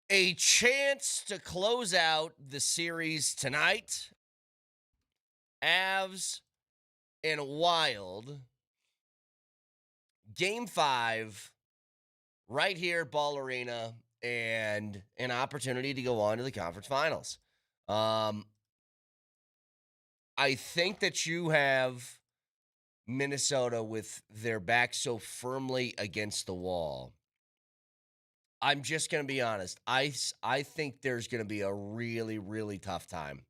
A chance to close out the series tonight. Avs and Wild. Game 5 right here at Ball Arena and an opportunity to go on to the conference finals. Um, I think that you have Minnesota with their back so firmly against the wall. I'm just going to be honest. I think there's going to be a really, really tough time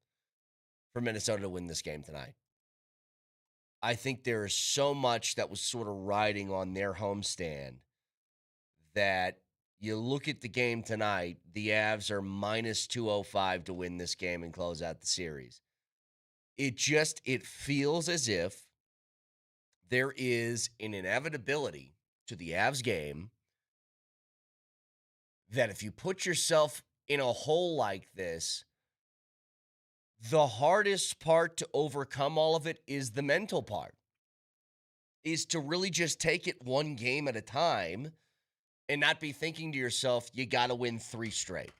for Minnesota to win this game tonight. I think there is so much that was sort of riding on their homestand that you look at the game tonight, the Avs are minus 205 to win this game and close out the series. It feels as if there is an inevitability to the Avs game that if you put yourself in a hole like this, the hardest part to overcome all of it is the mental part, is to really just take it one game at a time and not be thinking to yourself, you got to win 3 straight.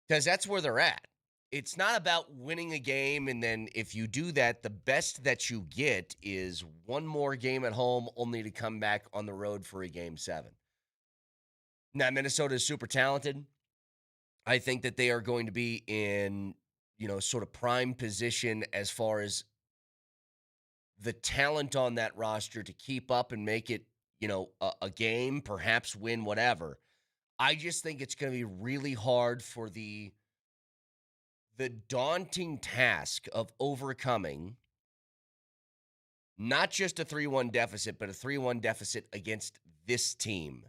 Because that's where they're at. It's not about winning a game, and then if you do that, the best that you get is one more game at home, only to come back on the road for a game 7. Now, Minnesota is super talented. I think that they are going to be in, sort of prime position as far as the talent on that roster to keep up and make it, a game, perhaps win, whatever. I just think it's going to be really hard for the daunting task of overcoming not just a 3-1 deficit, but a 3-1 deficit against this team.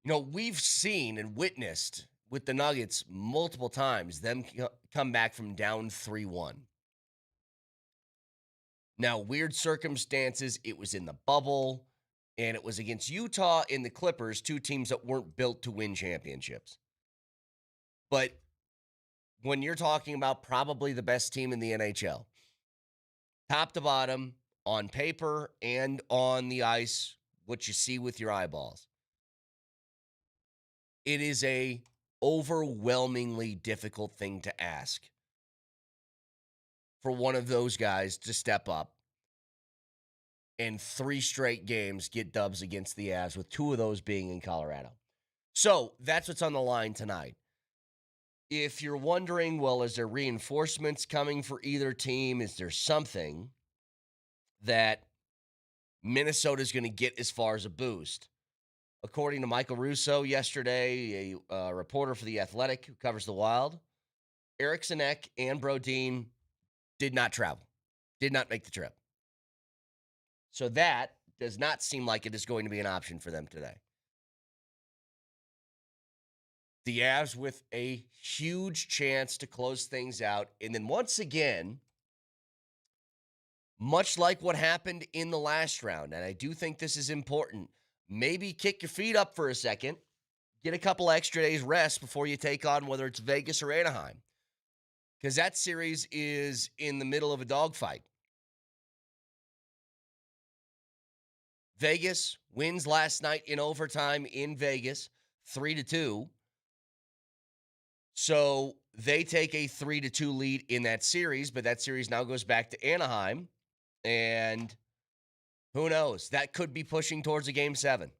We've seen and witnessed with the Nuggets multiple times them come back from down 3-1. Now, weird circumstances, it was in the bubble, and it was against Utah and the Clippers, 2 teams that weren't built to win championships. But when you're talking about probably the best team in the NHL, top to bottom, on paper and on the ice, what you see with your eyeballs, it is a overwhelmingly difficult thing to ask for one of those guys to step up and 3 straight games get dubs against the Avs, with 2 of those being in Colorado. So that's what's on the line tonight. If you're wondering, well, is there reinforcements coming for either team? Is there something that Minnesota's going to get as far as a boost? According to Michael Russo yesterday, a reporter for The Athletic who covers the Wild, Eriksson Ek and Brodin did not travel, did not make the trip. So that does not seem like it is going to be an option for them today. The Avs with a huge chance to close things out. And then once again, much like what happened in the last round, and I do think this is important, maybe kick your feet up for a second, get a couple extra days rest before you take on whether it's Vegas or Anaheim, because that series is in the middle of a dogfight. Vegas wins last night in overtime in Vegas, 3-2. So they take a 3-2 lead in that series, but that series now goes back to Anaheim, and who knows? That could be pushing towards a game 7.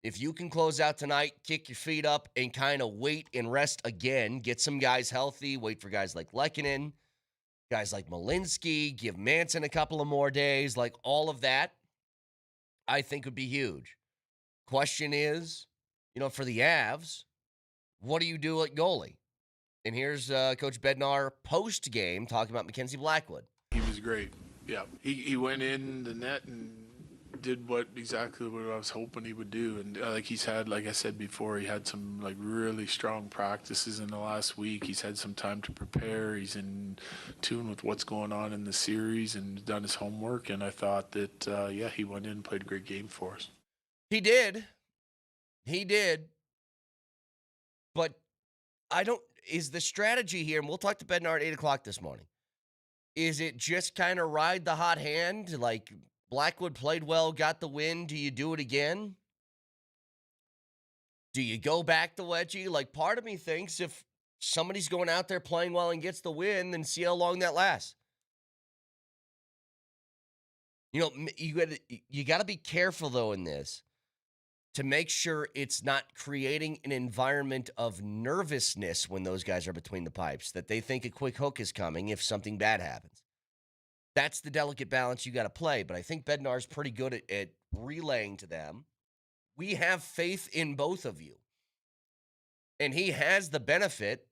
If you can close out tonight, kick your feet up, and kind of wait and rest again, get some guys healthy, wait for guys like Lehkonen, guys like Malinsky, give Manson a couple of more days, like all of that, I think would be huge. Question is, for the Avs, what do you do at goalie? And here's Coach Bednar post-game talking about Mackenzie Blackwood. He was great. Yeah, he went in the net and did exactly what I was hoping he would do. And like I said before, he had some really strong practices in the last week. He's had some time to prepare. He's in tune with what's going on in the series and done his homework. And I thought that he went in and played a great game for us. He did. But is the strategy here, and we'll talk to Bednar at 8 o'clock this morning, is it just kind of ride the hot hand? Like Blackwood played well, got the win. Do you do it again? Do you go back to Wedgie? Like, part of me thinks if somebody's going out there playing well and gets the win, then see how long that lasts. You know, you got to be careful though in this to make sure it's not creating an environment of nervousness when those guys are between the pipes, that they think a quick hook is coming if something bad happens. That's the delicate balance you got to play. But I think Bednar's pretty good at relaying to them, we have faith in both of you. And he has the benefit,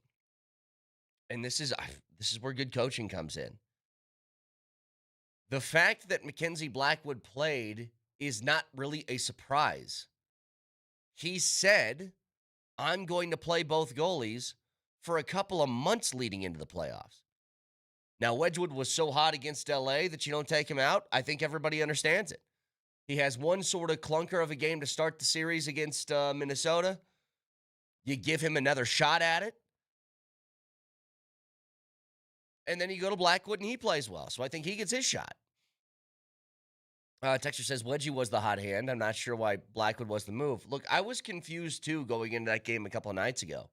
and this is where good coaching comes in. The fact that Mackenzie Blackwood played is not really a surprise. He said, I'm going to play both goalies for a couple of months leading into the playoffs. Now, Wedgwood was so hot against LA that you don't take him out. I think everybody understands it. He has one sort of clunker of a game to start the series against Minnesota. You give him another shot at it. And then you go to Blackwood and he plays well. So I think he gets his shot. Texter says Wedgie was the hot hand. I'm not sure why Blackwood was the move. Look, I was confused too going into that game a couple of nights ago.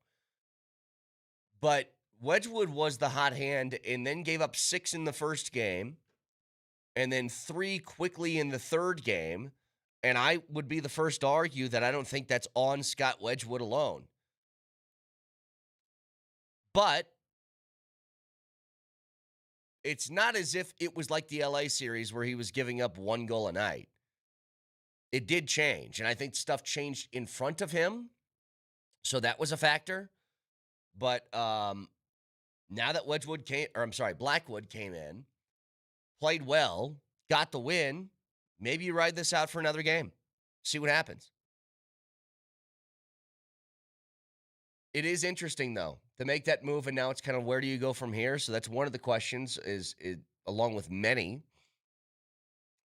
But Wedgwood was the hot hand and then gave up 6 in the first game and then 3 quickly in the third game. And I would be the first to argue that I don't think that's on Scott Wedgwood alone. But it's not as if it was like the LA series where he was giving up 1 goal a night. It did change, and I think stuff changed in front of him, so that was a factor. But now that Blackwood came in, played well, got the win, maybe you ride this out for another game. See what happens. It is interesting, though, to make that move, and now it's kind of where do you go from here? So that's one of the questions, is along with many,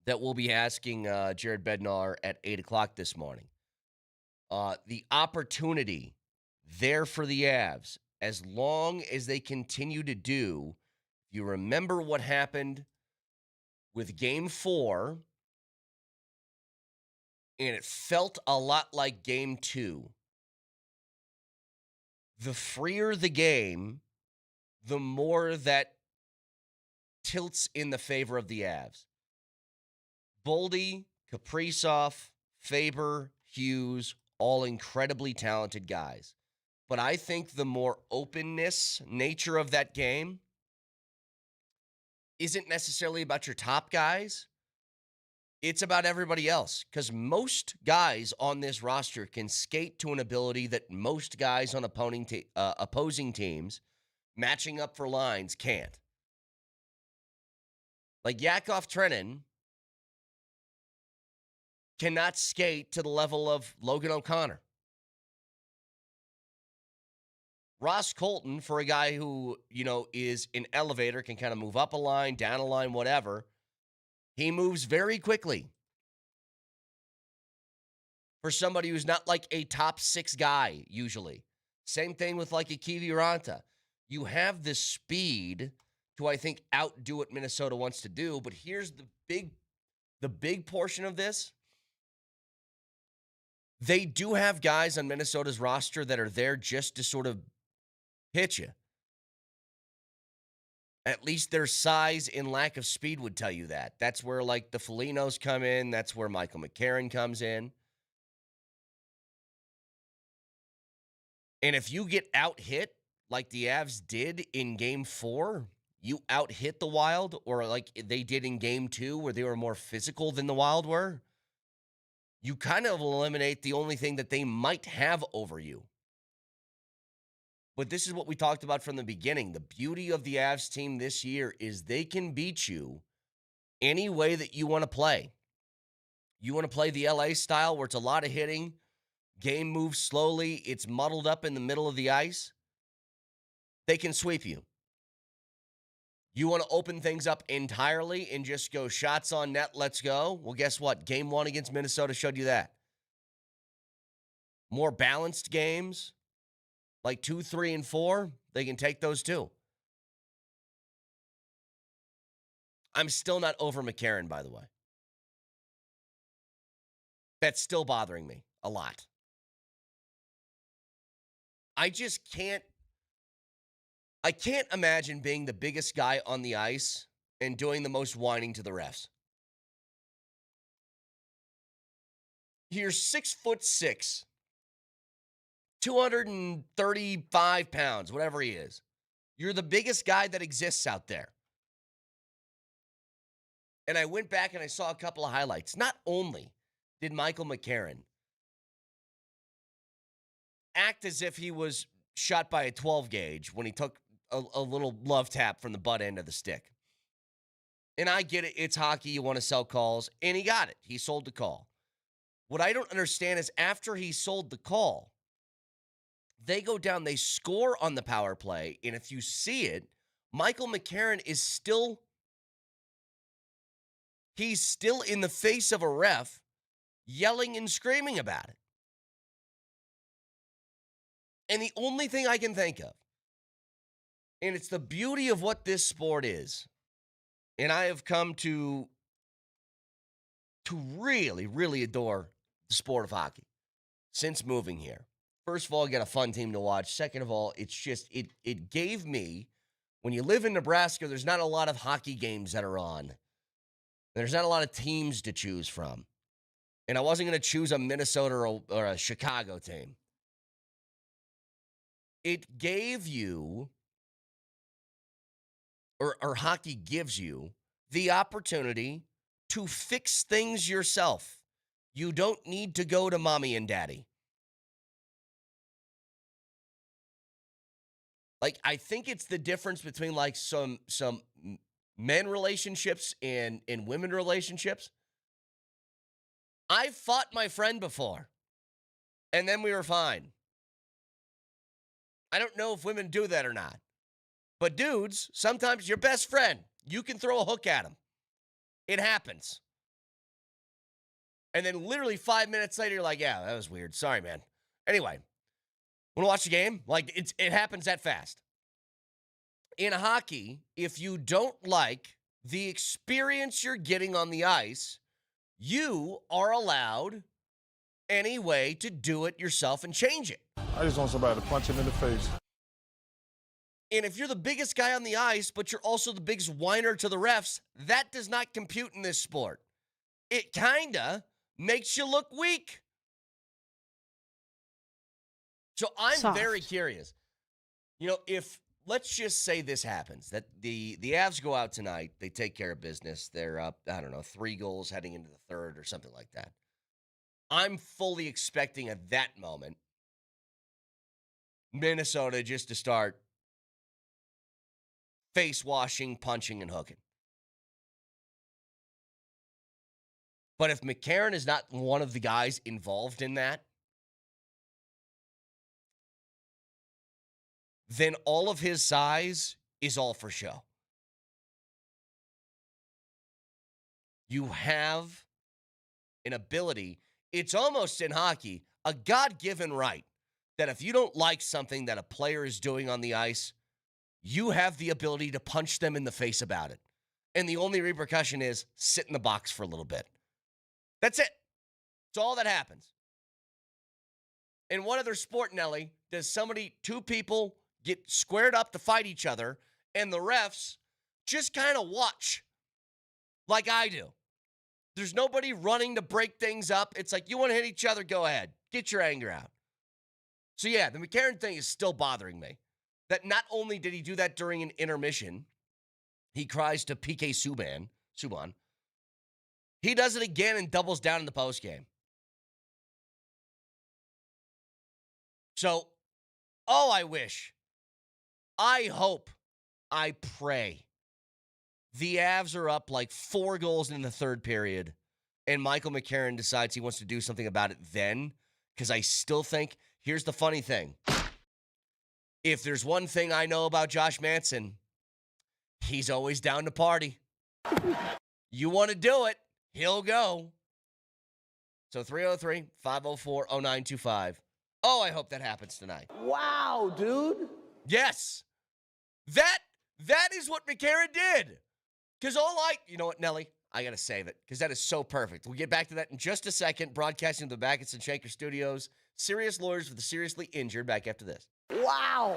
that we'll be asking Jared Bednar at 8 o'clock this morning. The opportunity there for the Avs, as long as they continue to do, you remember what happened with Game 4, and it felt a lot like Game 2. The freer the game, the more that tilts in the favor of the Avs. Boldy, Kaprizov, Faber, Hughes, all incredibly talented guys. But I think the more openness nature of that game isn't necessarily about your top guys. It's about everybody else, because most guys on this roster can skate to an ability that most guys on opposing teams matching up for lines can't. Like Yakov Trenin cannot skate to the level of Logan O'Connor. Ross Colton, for a guy who, is an elevator, can kind of move up a line, down a line, whatever. He moves very quickly. For somebody who's not like a top 6 guy, usually. Same thing with like a Kivi Ranta. You have the speed to, I think, outdo what Minnesota wants to do. But here's the big portion of this. They do have guys on Minnesota's roster that are there just to sort of hit you. At least their size and lack of speed would tell you that. That's where, like, the Felinos come in. That's where Michael McCarron comes in. And if you get out-hit like the Avs did in Game 4, you out-hit the Wild, or like they did in Game 2 where they were more physical than the Wild were, you kind of eliminate the only thing that they might have over you. But this is what we talked about from the beginning. The beauty of the Avs team this year is they can beat you any way that you want to play. You want to play the LA style where it's a lot of hitting, game moves slowly, it's muddled up in the middle of the ice. They can sweep you. You want to open things up entirely and just go shots on net, let's go? Well, guess what? Game 1 against Minnesota showed you that. More balanced games, like 2, 3, and 4, they can take those too. I'm still not over McCarron, by the way. That's still bothering me a lot. I just can't. I can't imagine being the biggest guy on the ice and doing the most whining to the refs. You're 6'6", 235 pounds, whatever he is. You're the biggest guy that exists out there. And I went back and I saw a couple of highlights. Not only did Michael McCarron act as if he was shot by a 12 gauge when he took a little love tap from the butt end of the stick. And I get it. It's hockey. You want to sell calls. And he got it. He sold the call. What I don't understand is after he sold the call, they go down, they score on the power play. And if you see it, Michael McCarron is still in the face of a ref yelling and screaming about it. And the only thing I can think of, and it's the beauty of what this sport is, and I have come to really, really adore the sport of hockey since moving here. First of all, I got a fun team to watch. Second of all, it's just, it gave me, when you live in Nebraska, there's not a lot of hockey games that are on. There's not a lot of teams to choose from. And I wasn't going to choose a Minnesota or a Chicago team. It gave you, or hockey gives you, the opportunity to fix things yourself. You don't need to go to mommy and daddy. Like, I think it's the difference between like some men relationships and women relationships. I've fought my friend before, and then we were fine. I don't know if women do that or not. But dudes, sometimes your best friend, you can throw a hook at him. It happens. And then literally 5 minutes later, you're like, yeah, that was weird. Sorry, man. Anyway, want to watch the game? Like, it happens that fast. In hockey, if you don't like the experience you're getting on the ice, you are allowed any way to do it yourself and change it. I just want somebody to punch him in the face. And if you're the biggest guy on the ice, but you're also the biggest whiner to the refs, that does not compute in this sport. It kind of makes you look weak. So I'm very curious. You know, if, let's just say this happens, that the Avs go out tonight, they take care of business, they're up, 3 goals heading into the third or something like that. I'm fully expecting at that moment Minnesota just to start face washing, punching, and hooking. But if McCarron is not one of the guys involved in that, then all of his size is all for show. You have an ability, it's almost in hockey, a God-given right, that if you don't like something that a player is doing on the ice, you have the ability to punch them in the face about it. And the only repercussion is sit in the box for a little bit. That's it. It's all that happens. In what other sport, Nelly, does two people get squared up to fight each other and the refs just kind of watch like I do? There's nobody running to break things up. It's like, you want to hit each other, go ahead. Get your anger out. So yeah, the McCarron thing is still bothering me. That not only did he do that during an intermission, he cries to PK Subban. He does it again and doubles down in the postgame. So, I wish, I hope, I pray the Avs are up like 4 goals in the third period and Michael McCarron decides he wants to do something about it then, because I still think, here's the funny thing. If there's one thing I know about Josh Manson, he's always down to party. You want to do it, he'll go. So 303-504-0925. Oh, I hope that happens tonight. Wow, dude. Yes. That is what McCarron did. Because you know what, Nelly? I got to save it because that is so perfect. We'll get back to that in just a second. Broadcasting to the Backets and Shanker Studios. Serious lawyers for the seriously injured. Back after this. Wow.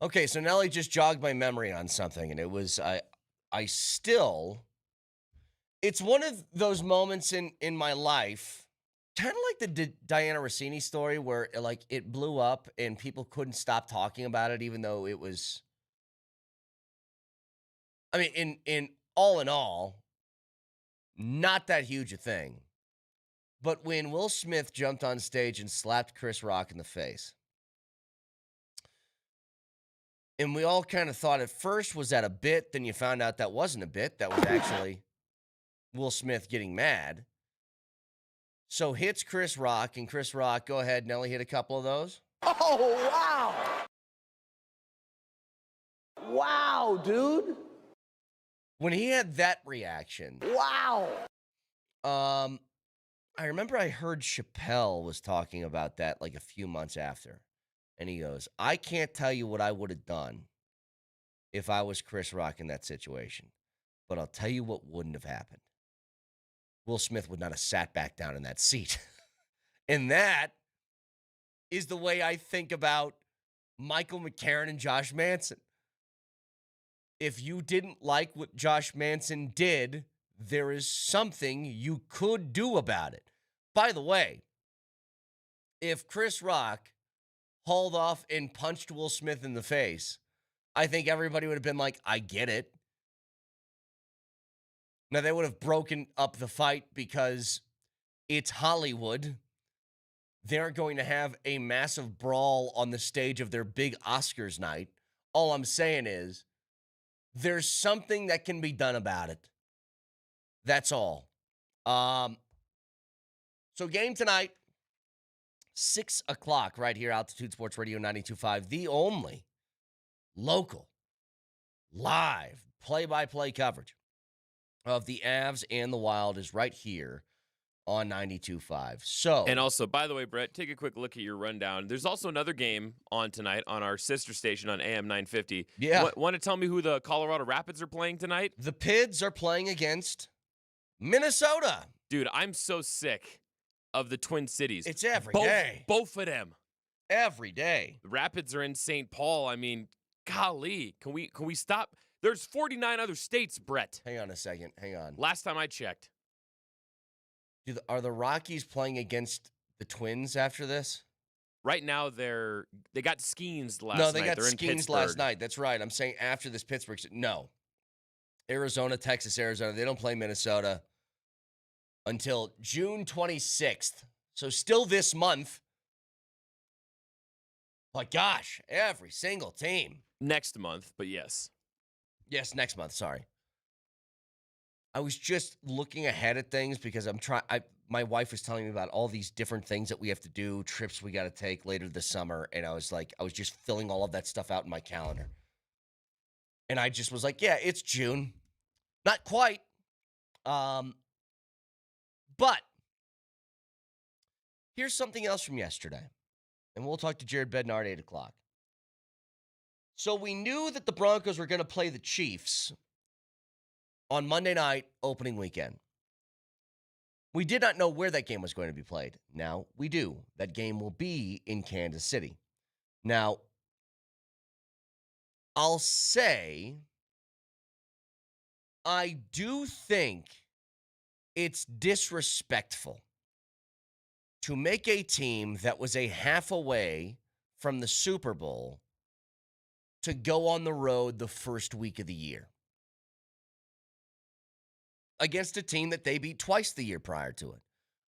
Okay, so Nelly just jogged my memory on something, and it was I still. It's one of those moments in my life, kind of like the Diana Rossini story, where like it blew up and people couldn't stop talking about it, even though it was. I mean, in all, not that huge a thing. But when Will Smith jumped on stage and slapped Chris Rock in the face, and we all kind of thought at first, was that a bit? Then you found out that wasn't a bit. That was actually Will Smith getting mad. So hits Chris Rock, and Chris Rock, go ahead, Nelly, hit a couple of those. Oh, wow. Wow, dude. When he had that reaction, Wow. I remember I heard Chappelle was talking about that like a few months after. And he goes, I can't tell you what I would have done if I was Chris Rock in that situation, but I'll tell you what wouldn't have happened. Will Smith would not have sat back down in that seat. And that is the way I think about Michael McCarron and Josh Manson. If you didn't like what Josh Manson did, there is something you could do about it. By the way, if Chris Rock hauled off and punched Will Smith in the face, I think everybody would have been like, I get it. Now, they would have broken up the fight because it's Hollywood. They're going to have a massive brawl on the stage of their big Oscars night. All I'm saying is there's something that can be done about it. That's all. So game tonight, 6 o'clock right here, Altitude Sports Radio 92.5, the only local, live, play-by-play coverage of the Avs and the Wild is right here on 92.5. So, and also, by the way, Brett, take a quick look at your rundown. There's also another game on tonight on our sister station on AM 950. Yeah. Want to tell me who the Colorado Rapids are playing tonight? The Pids are playing against Minnesota. Dude, I'm so sick of the Twin Cities. It's every day. Both of them. Every day. The Rapids are in St. Paul. I mean, golly, can we stop? There's 49 other states, Brett. Hang on a second. Hang on. Last time I checked. Are the Rockies playing against the Twins after this? Right now, they got Skeens last night. No, they got They're in Skeens last night. That's right. I'm saying after this Pittsburgh. No. Arizona, Texas, Arizona. They don't play Minnesota until June 26th. So still this month. But gosh, every single team. Next month, but yes. Yes, next month. Sorry. I was just looking ahead at things because my wife was telling me about all these different things that we have to do, trips we got to take later this summer. And I was just filling all of that stuff out in my calendar. And I just was like, yeah, it's June. Not quite. But here's something else from yesterday. And we'll talk to Jared Bednar at 8 o'clock. So we knew that the Broncos were going to play the Chiefs on Monday night, opening weekend. We did not know where that game was going to be played. Now we do. That game will be in Kansas City. Now, I'll say, I do think it's disrespectful to make a team that was a half away from the Super Bowl to go on the road the first week of the year against a team that they beat twice the year prior to it.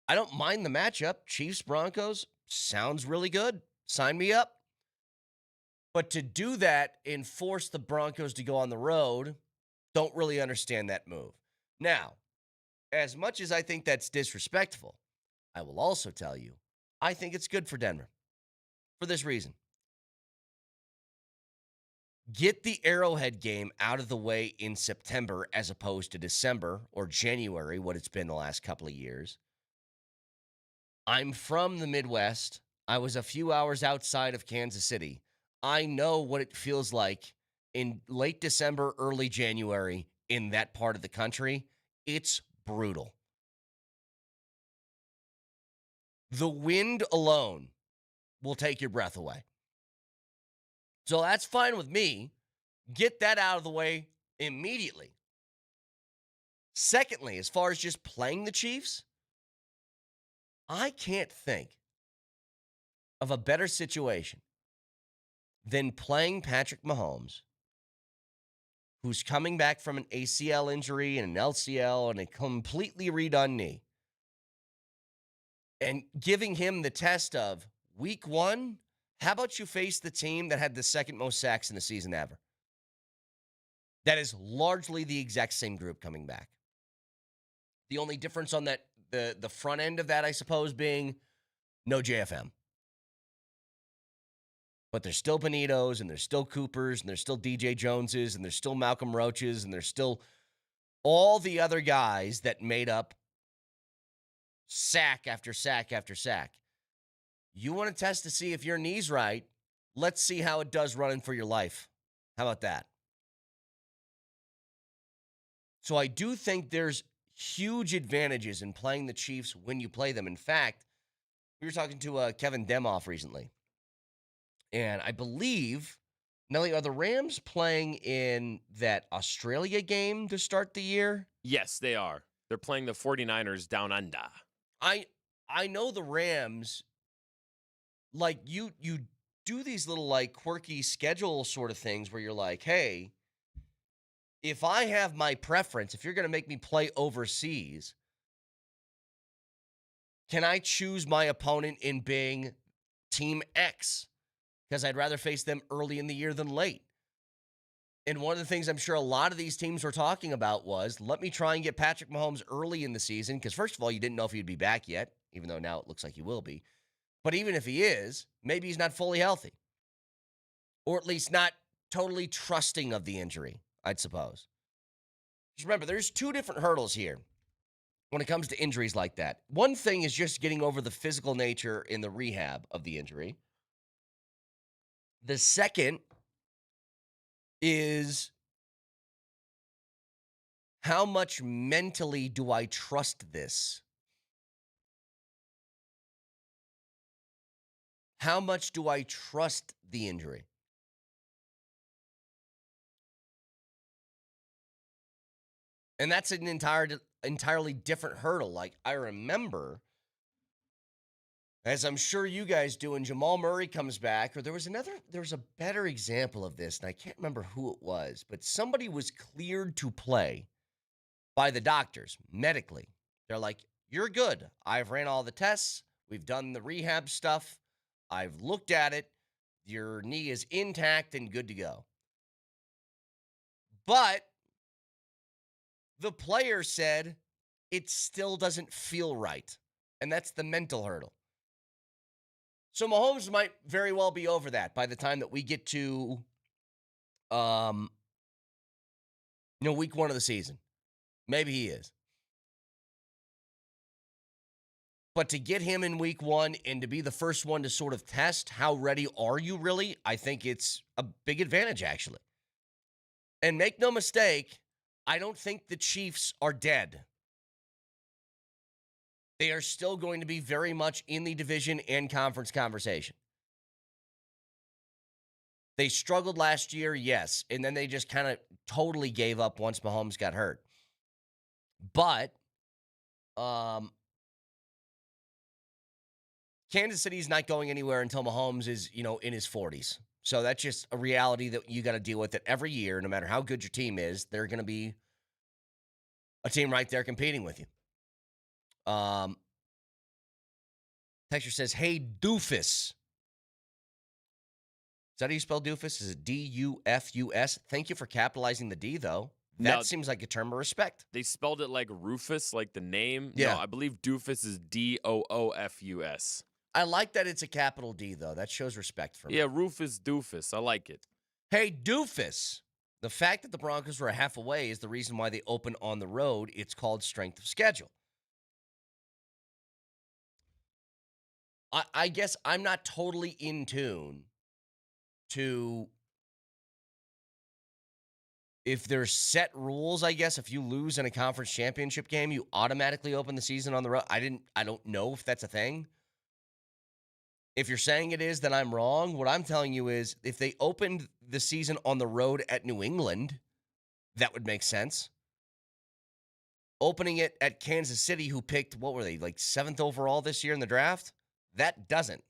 I don't mind the matchup. Chiefs-Broncos sounds really good. Sign me up. But to do that and force the Broncos to go on the road, don't really understand that move. Now, as much as I think that's disrespectful, I will also tell you, I think it's good for Denver for this reason. Get the Arrowhead game out of the way in September as opposed to December or January, what it's been the last couple of years. I'm from the Midwest. I was a few hours outside of Kansas City. I know what it feels like in late December, early January in that part of the country. It's brutal. The wind alone will take your breath away. So that's fine with me. Get that out of the way immediately. Secondly, as far as just playing the Chiefs, I can't think of a better situation than playing Patrick Mahomes, who's coming back from an ACL injury and an LCL and a completely redone knee, and giving him the test of week 1, how about you face the team that had the second most sacks in the season ever? That is largely the exact same group coming back. The only difference on that, the front end of that, I suppose, being no JFM. But there's still Benitos, and there's still Coopers, and there's still DJ Joneses, and there's still Malcolm Roaches, and there's still all the other guys that made up sack after sack after sack. You want to test to see if your knee's right? Let's see how it does running for your life. How about that? So I do think there's huge advantages in playing the Chiefs when you play them. In fact, we were talking to Kevin Demoff recently, and I believe, Nelly, are the Rams playing in that Australia game to start the year? Yes, they are. They're playing the 49ers down under. I know the Rams, like, you do these little, like, quirky schedule sort of things where you're like, hey, if I have my preference, if you're going to make me play overseas, can I choose my opponent in being Team X? Because I'd rather face them early in the year than late. And one of the things I'm sure a lot of these teams were talking about was, let me try and get Patrick Mahomes early in the season, because first of all, you didn't know if he'd be back yet, even though now it looks like he will be. But even if he is, maybe he's not fully healthy. Or at least not totally trusting of the injury, I'd suppose. Just remember, there's two different hurdles here when it comes to injuries like that. One thing is just getting over the physical nature in the rehab of the injury. The second is, how much mentally do I trust this? How much do I trust the injury? And that's an entirely different hurdle. Like, I remember, as I'm sure you guys do, when Jamal Murray comes back, or there was a better example of this, and I can't remember who it was, but somebody was cleared to play by the doctors medically. They're like, you're good. I've ran all the tests. We've done the rehab stuff. I've looked at it. Your knee is intact and good to go. But the player said it still doesn't feel right. And that's the mental hurdle. So Mahomes might very well be over that by the time that we get to, week 1 of the season. Maybe he is. But to get him in week 1 and to be the first one to sort of test how ready are you really, I think it's a big advantage, actually. And make no mistake, I don't think the Chiefs are dead. They are still going to be very much in the division and conference conversation. They struggled last year, yes, and then they just kind of totally gave up once Mahomes got hurt. But Kansas City's not going anywhere until Mahomes is, in his 40s. So that's just a reality that you got to deal with, that every year, no matter how good your team is, they're going to be a team right there competing with you. Texture says, hey, doofus. Is that how you spell doofus? Is it D-U-F-U-S? Thank you for capitalizing the D, though. That seems like a term of respect. They spelled it like Rufus, like the name. Yeah. No, I believe doofus is D-O-O-F-U-S. I like that it's a capital D, though. That shows respect for me. Yeah, Rufus doofus. I like it. Hey, doofus. The fact that the Broncos were a half away is the reason why they open on the road. It's called strength of schedule. I guess I'm not totally in tune to if there's set rules. I guess if you lose in a conference championship game, you automatically open the season on the road. I don't know if that's a thing. If you're saying it is, then I'm wrong. What I'm telling you is if they opened the season on the road at New England, that would make sense. Opening it at Kansas City, who picked, what were they, like 7th overall this year in the draft? That doesn't.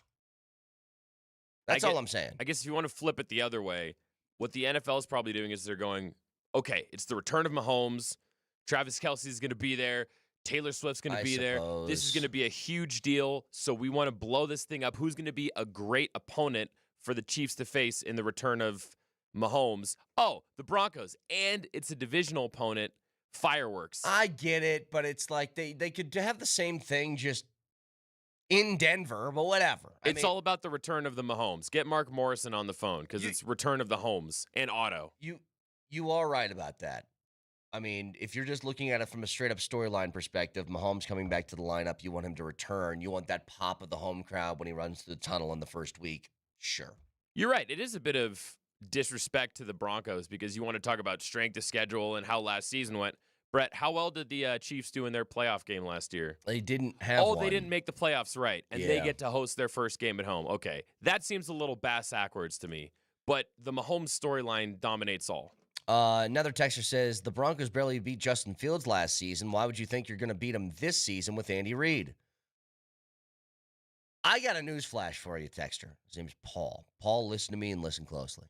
That's all I'm saying. I guess if you want to flip it the other way, what the NFL is probably doing is they're going, okay, it's the return of Mahomes. Travis Kelce is going to be there. Taylor Swift's going to be there. This is going to be a huge deal. So we want to blow this thing up. Who's going to be a great opponent for the Chiefs to face in the return of Mahomes? Oh, the Broncos. And it's a divisional opponent. Fireworks. I get it, but it's like they could have the same thing just in Denver, but whatever. It's all about the return of the Mahomes. Get Mark Morrison on the phone because it's return of the Holmes and Otto. You are right about that. I mean, if you're just looking at it from a straight-up storyline perspective, Mahomes coming back to the lineup, you want him to return. You want that pop of the home crowd when he runs through the tunnel in the first week. Sure. You're right. It is a bit of disrespect to the Broncos because you want to talk about strength of schedule and how last season went. Brett, how well did the Chiefs do in their playoff game last year? They didn't have one. They didn't make the playoffs, right, and they get to host their first game at home. Okay, that seems a little bass-backwards to me, but the Mahomes storyline dominates all. Another texter says, the Broncos barely beat Justin Fields last season. Why would you think you're going to beat him this season with Andy Reid? I got a news flash for you, texter. His name's Paul. Paul, listen to me and listen closely.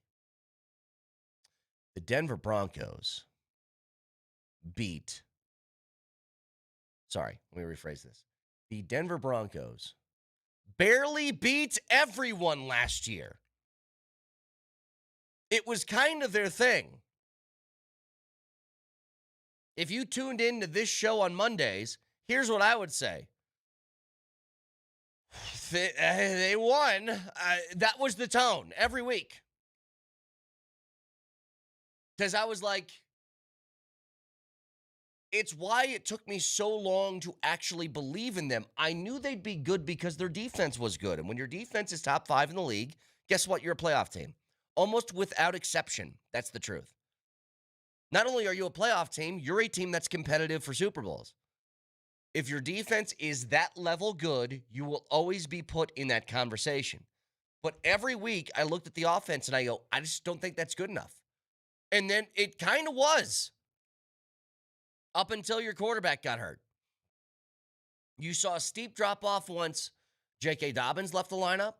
The Denver Broncos let me rephrase this. The Denver Broncos barely beat everyone last year. It was kind of their thing. If you tuned into this show on Mondays, here's what I would say. They won. That was the tone every week. Because I was like, it's why it took me so long to actually believe in them. I knew they'd be good because their defense was good. And when your defense is top 5 in the league, guess what? You're a playoff team. Almost without exception. That's the truth. Not only are you a playoff team, you're a team that's competitive for Super Bowls. If your defense is that level good, you will always be put in that conversation. But every week, I looked at the offense and I go, I just don't think that's good enough. And then it kind of was. Up until your quarterback got hurt. You saw a steep drop-off once J.K. Dobbins left the lineup.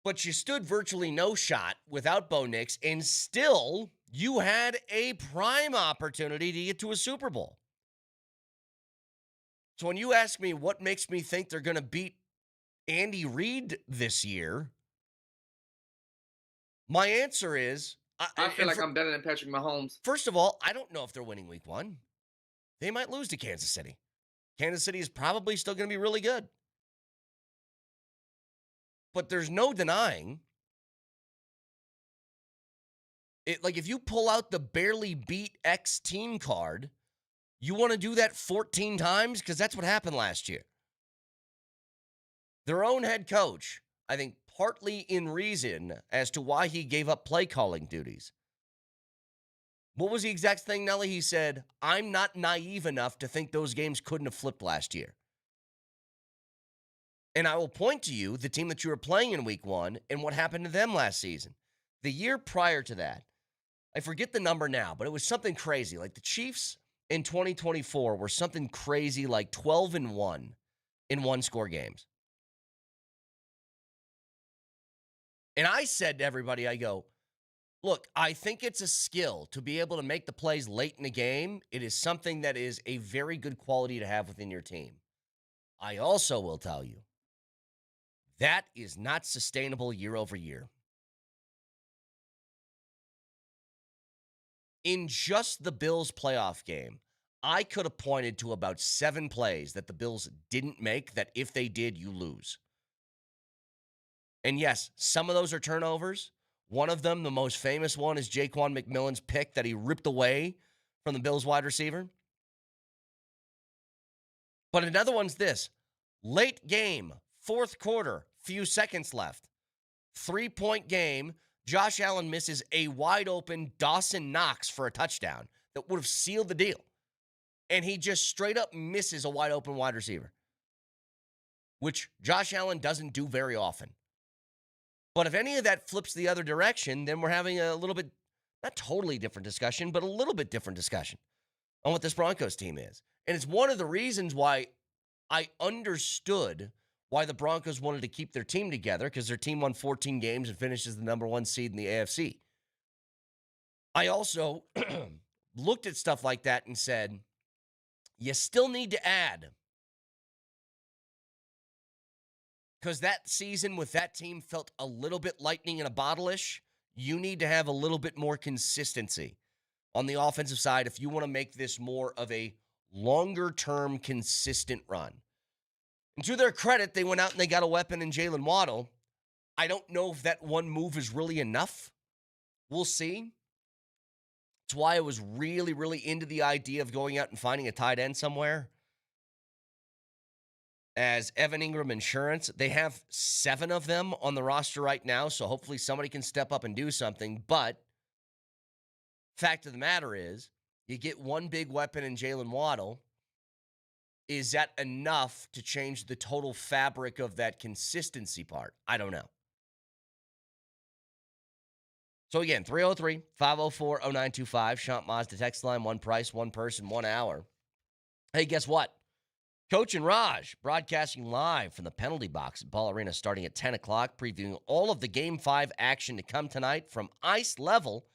But you stood virtually no shot without Bo Nix, and still you had a prime opportunity to get to a Super Bowl. So when you ask me what makes me think they're going to beat Andy Reid this year, my answer is... I feel like I'm better than Patrick Mahomes. First of all, I don't know if they're winning week 1. They might lose to Kansas City. Kansas City is probably still going to be really good. But there's no denying it. Like, if you pull out the barely beat X team card, you want to do that 14 times? Because that's what happened last year. Their own head coach, I think, partly in reason as to why he gave up play calling duties. What was the exact thing, Nelly? He said, I'm not naive enough to think those games couldn't have flipped last year. And I will point to you, the team that you were playing in week 1 and what happened to them last season. The year prior to that, I forget the number now, but it was something crazy. Like the Chiefs in 2024 were something crazy like 12-1 in one-score games. And I said to everybody, I go, look, I think it's a skill to be able to make the plays late in the game. It is something that is a very good quality to have within your team. I also will tell you, that is not sustainable year over year. In just the Bills playoff game, I could have pointed to about 7 plays that the Bills didn't make that if they did, you lose. And yes, some of those are turnovers. One of them, the most famous one, is Jaquan McMillan's pick that he ripped away from the Bills wide receiver. But another one's this. Late game, 4th quarter, few seconds left. 3-point game, Josh Allen misses a wide-open Dawson Knox for a touchdown that would have sealed the deal. And he just straight up misses a wide-open wide receiver. which Josh Allen doesn't do very often. But if any of that flips the other direction, then we're having a little bit, not totally different discussion, but a little bit different discussion on what this Broncos team is. And it's one of the reasons why I understood why the Broncos wanted to keep their team together, because their team won 14 games and finishes the number 1 seed in the AFC. I also looked at stuff like that and said, you still need to add. Because that season with that team felt a little bit lightning in a bottle-ish. You need to have a little bit more consistency on the offensive side if you want to make this more of a longer-term, consistent run. And to their credit, they went out and they got a weapon in Jalen Waddle. I don't know if that one move is really enough. We'll see. That's why I was really, really into the idea of going out and finding a tight end somewhere. As Evan Ingram Insurance, they have 7 of them on the roster right now, so hopefully somebody can step up and do something. But fact of the matter is, you get one big weapon in Jalen Waddle. Is that enough to change the total fabric of that consistency part? I don't know. So again, 303-504-0925, Shant Mazda text line, one price, one person, 1 hour. Hey, guess what? Coach and Raj broadcasting live from the penalty box at Ball Arena starting at 10 o'clock, previewing all of the Game 5 action to come tonight from Ice Level.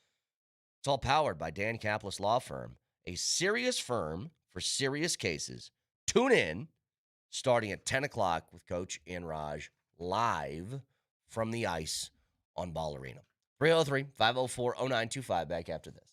It's all powered by Dan Kaplis Law Firm, a serious firm for serious cases. Tune in starting at 10 o'clock with Coach and Raj live from the ice on Ball Arena. 303-504-0925, back after this.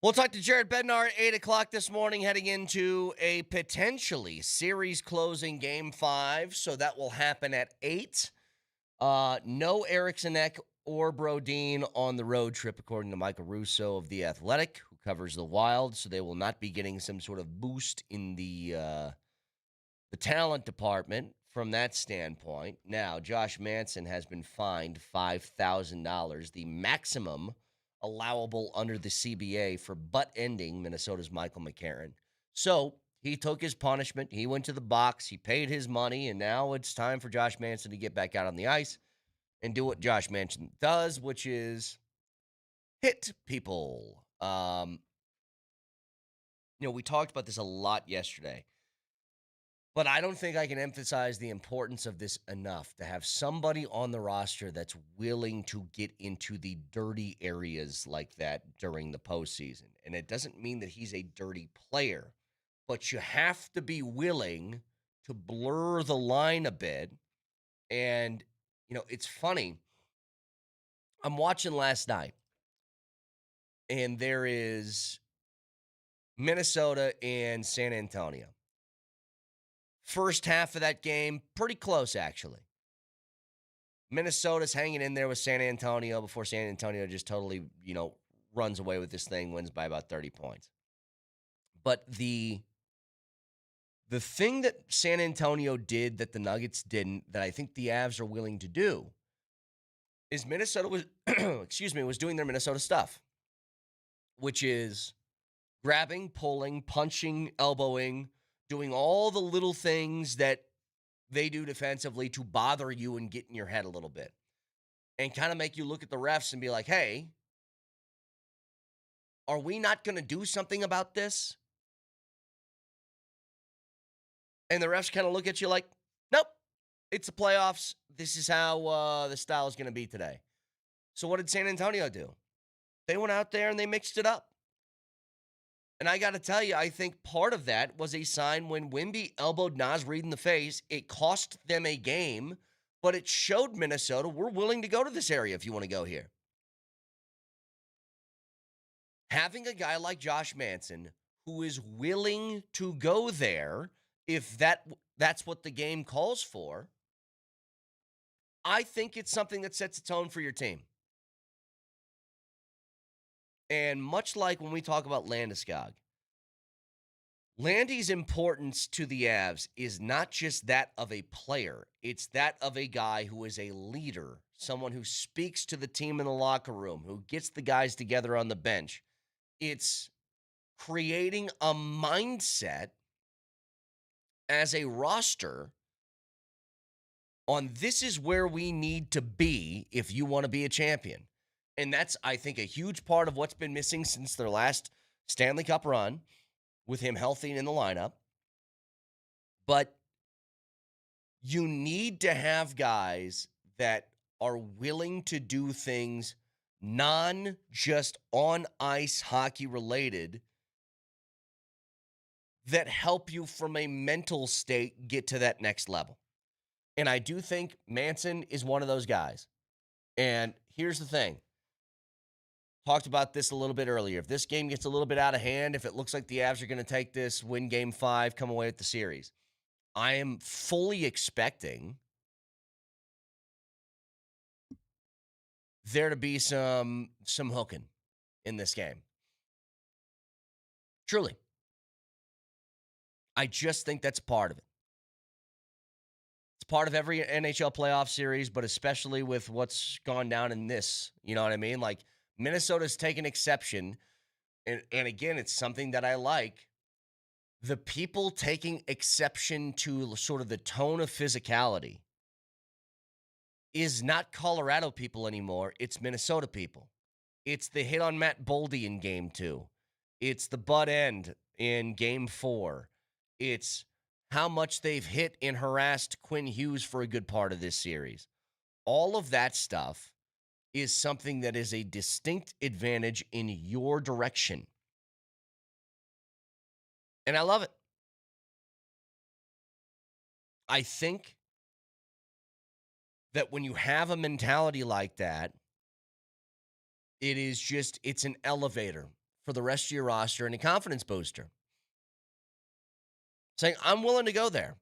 We'll talk to Jared Bednar at 8 o'clock this morning, heading into a potentially series-closing Game 5, so that will happen at 8. No Erickson Ek or Brodeen on the road trip, according to Michael Russo of The Athletic, who covers the Wild, so they will not be getting some sort of boost in the talent department from that standpoint. Now, Josh Manson has been fined $5,000, the maximum allowable under the CBA for butt-ending Minnesota's Michael McCarron. So he took his punishment. He went to the box. He paid his money, and now it's time for Josh Manson to get back out on the ice and do what Josh Manson does, which is hit people. We talked about this a lot yesterday, but I don't think I can emphasize the importance of this enough, to have somebody on the roster that's willing to get into the dirty areas like that during the postseason. And it doesn't mean that he's a dirty player, but you have to be willing to blur the line a bit. And, it's funny. I'm watching last night, and there is Minnesota and San Antonio. First half of that game, pretty close, actually. Minnesota's hanging in there with San Antonio before San Antonio just totally, runs away with this thing, wins by about 30 points. But the thing that San Antonio did that the Nuggets didn't, that I think the Avs are willing to do, is Minnesota was, was doing their Minnesota stuff, which is grabbing, pulling, punching, elbowing, doing all the little things that they do defensively to bother you and get in your head a little bit and kind of make you look at the refs and be like, hey, are we not going to do something about this? And the refs kind of look at you like, nope, it's the playoffs. This is how the style is going to be today. So what did San Antonio do? They went out there and they mixed it up. And I got to tell you, I think part of that was a sign when Wemby elbowed Naz Reid in the face. It cost them a game, but it showed Minnesota, we're willing to go to this area if you want to go here. Having a guy like Josh Manson who is willing to go there, if that's what the game calls for, I think it's something that sets a tone for your team. And much like when we talk about Landeskog, Landy's importance to the Avs is not just that of a player. It's that of a guy who is a leader, someone who speaks to the team in the locker room, who gets the guys together on the bench. It's creating a mindset as a roster on this is where we need to be if you want to be a champion. And that's, I think, a huge part of what's been missing since their last Stanley Cup run, with him healthy and in the lineup. But you need to have guys that are willing to do things non-just on-ice hockey related that help you from a mental state get to that next level. And I do think Manson is one of those guys. And here's the thing. Talked about this a little bit earlier. If this game gets a little bit out of hand, if it looks like the Avs are going to take this, win Game 5, come away with the series, I am fully expecting there to be some hooking in this game. Truly. I just think that's part of it. It's part of every NHL playoff series, but especially with what's gone down in this. You know what I mean? Like, Minnesota's taken exception, and again, it's something that I like. The people taking exception to sort of the tone of physicality is not Colorado people anymore. It's Minnesota people. It's the hit on Matt Boldy in Game 2. It's the butt end in Game 4. It's how much they've hit and harassed Quinn Hughes for a good part of this series. All of that stuff is something that is a distinct advantage in your direction. And I love it. I think that when you have a mentality like that, it's an elevator for the rest of your roster and a confidence booster. Saying, I'm willing to go there.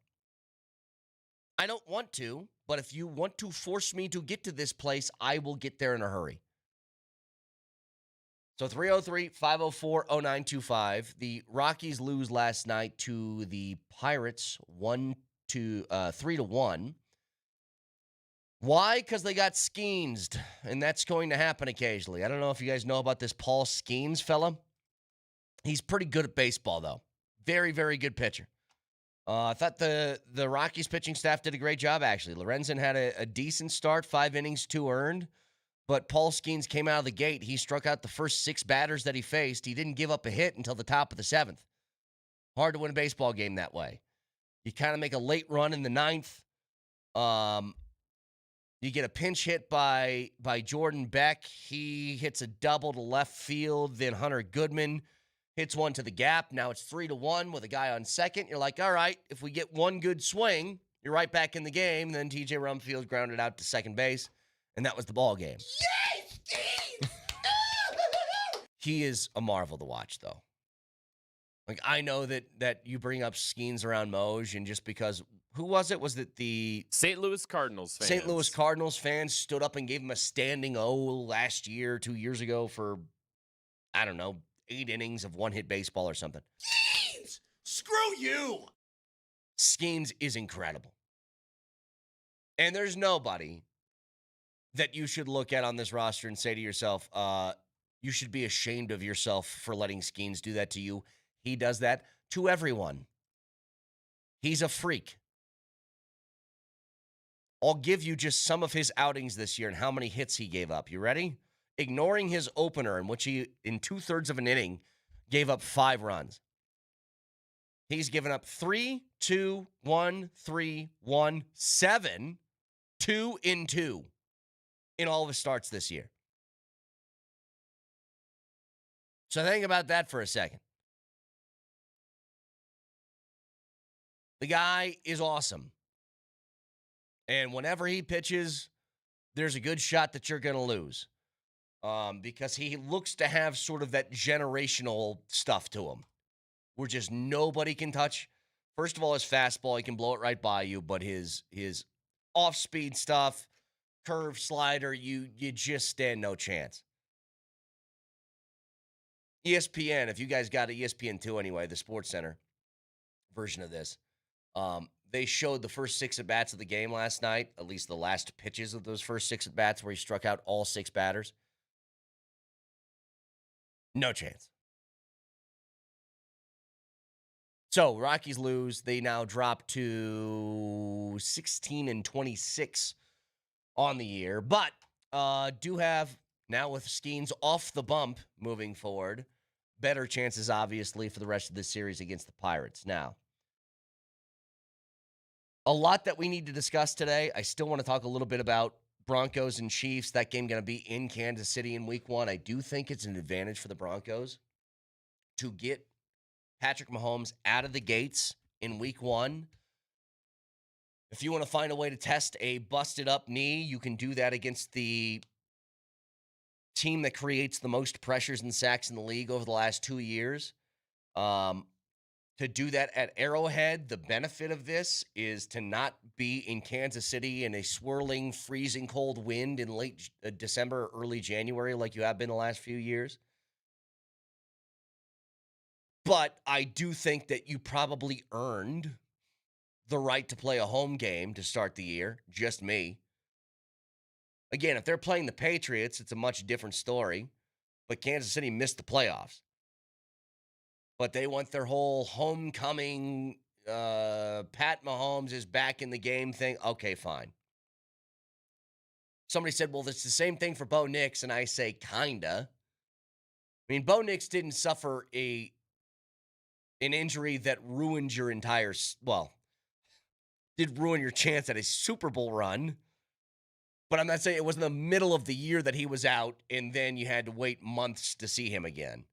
I don't want to, but if you want to force me to get to this place, I will get there in a hurry. So 303-504-0925. The Rockies lose last night to the Pirates 3-1. Why? Because they got skeensed, and that's going to happen occasionally. I don't know if you guys know about this Paul Skeens fella. He's pretty good at baseball, though. Very, very good pitcher. I thought the Rockies pitching staff did a great job, actually. Lorenzen had a decent start, 5 innings, 2 earned. But Paul Skeens came out of the gate. He struck out the first 6 batters that he faced. He didn't give up a hit until the top of the 7th. Hard to win a baseball game that way. You kind of make a late run in the 9th. You get a pinch hit by Jordan Beck. He hits a double to left field. Then Hunter Goodman hits one to the gap. Now it's 3-1 with a guy on second. You're like, all right, if we get one good swing, you're right back in the game. Then TJ Rumfield grounded out to second base, and that was the ball game. Yes, Steve! He is a marvel to watch, though. Like, I know that you bring up Skeens around Moj, and just because, who was it? Was it the St. Louis Cardinals fans? St. Louis Cardinals fans stood up and gave him a standing O last year, 2 years ago for, I don't know, 8 innings of one-hit baseball or something. Skeens! Screw you! Skeens is incredible. And there's nobody that you should look at on this roster and say to yourself, you should be ashamed of yourself for letting Skeens do that to you. He does that to everyone. He's a freak. I'll give you just some of his outings this year and how many hits he gave up. You ready? Ignoring his opener, in which he, in 2/3 of an inning, gave up 5 runs. He's given up 3, 2, 1, 3, 1, 7, 2 in 2 in all of his starts this year. So think about that for a second. The guy is awesome. And whenever he pitches, there's a good shot that you're going to lose. Because he looks to have sort of that generational stuff to him, where just nobody can touch. First of all, his fastball, he can blow it right by you, but his off-speed stuff, curve, slider, you just stand no chance. ESPN, if you guys got ESPN2 anyway, the Sports Center version of this, they showed the first 6 at-bats of the game last night, at least the last pitches of those first 6 at-bats where he struck out all 6 batters. No chance. So, Rockies lose. They now drop to 16-26 on the year, but do have, now with Skeens off the bump moving forward, better chances, obviously, for the rest of this series against the Pirates. Now, a lot that we need to discuss today. I still want to talk a little bit about Broncos and Chiefs. That game going to be in Kansas City in week 1. I do think it's an advantage for the Broncos to get Patrick Mahomes out of the gates in week 1. If you want to find a way to test a busted up knee, you can do that against the team that creates the most pressures and sacks in the league over the last 2 years. To do that at Arrowhead, the benefit of this is to not be in Kansas City in a swirling, freezing cold wind in late December, early January like you have been the last few years. But I do think that you probably earned the right to play a home game to start the year. Just me. Again, if they're playing the Patriots, it's a much different story. But Kansas City missed the playoffs. But they want their whole homecoming, Pat Mahomes is back in the game thing. Okay, fine. Somebody said, well, it's the same thing for Bo Nix, and I say, kinda. I mean, Bo Nix didn't suffer an injury that ruined your entire, did ruin your chance at a Super Bowl run. But I'm not saying it was in the middle of the year that he was out, and then you had to wait months to see him again.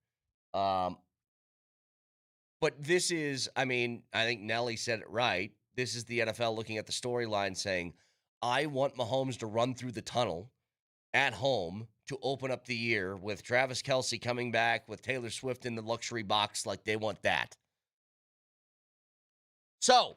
But this is, I think Nelly said it right. This is the NFL looking at the storyline saying, I want Mahomes to run through the tunnel at home to open up the year with Travis Kelce coming back, with Taylor Swift in the luxury box. Like, they want that. So,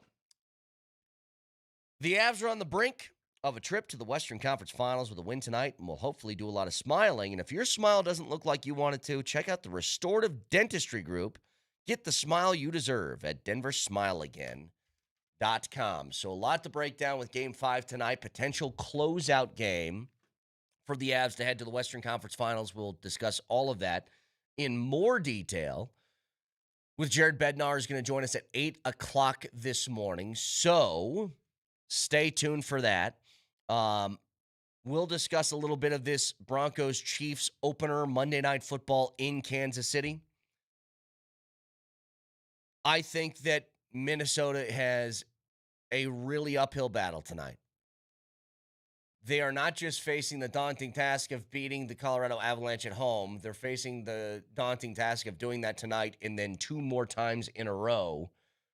the Avs are on the brink of a trip to the Western Conference Finals with a win tonight, and will hopefully do a lot of smiling. And if your smile doesn't look like you want it to, check out the Restorative Dentistry Group. Get the smile you deserve at denversmileagain.com. So a lot to break down with Game 5 tonight, potential closeout game for the Avs to head to the Western Conference Finals. We'll discuss all of that in more detail with Jared Bednar, who's going to join us at 8 o'clock this morning. So stay tuned for that. We'll discuss a little bit of this Broncos-Chiefs opener Monday Night Football in Kansas City. I think that Minnesota has a really uphill battle tonight. They are not just facing the daunting task of beating the Colorado Avalanche at home. They're facing the daunting task of doing that tonight and then 2 more times in a row,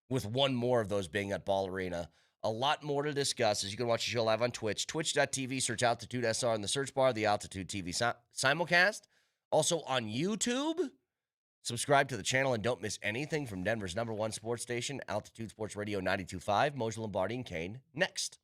with 1 more of those being at Ball Arena. A lot more to discuss as you can watch the show live on Twitch. Twitch.tv, search Altitude SR in the search bar, the Altitude TV simulcast. Also on YouTube. Subscribe to the channel and don't miss anything from Denver's #1 sports station, Altitude Sports Radio 92.5. Moser, Lombardi, and Kane next.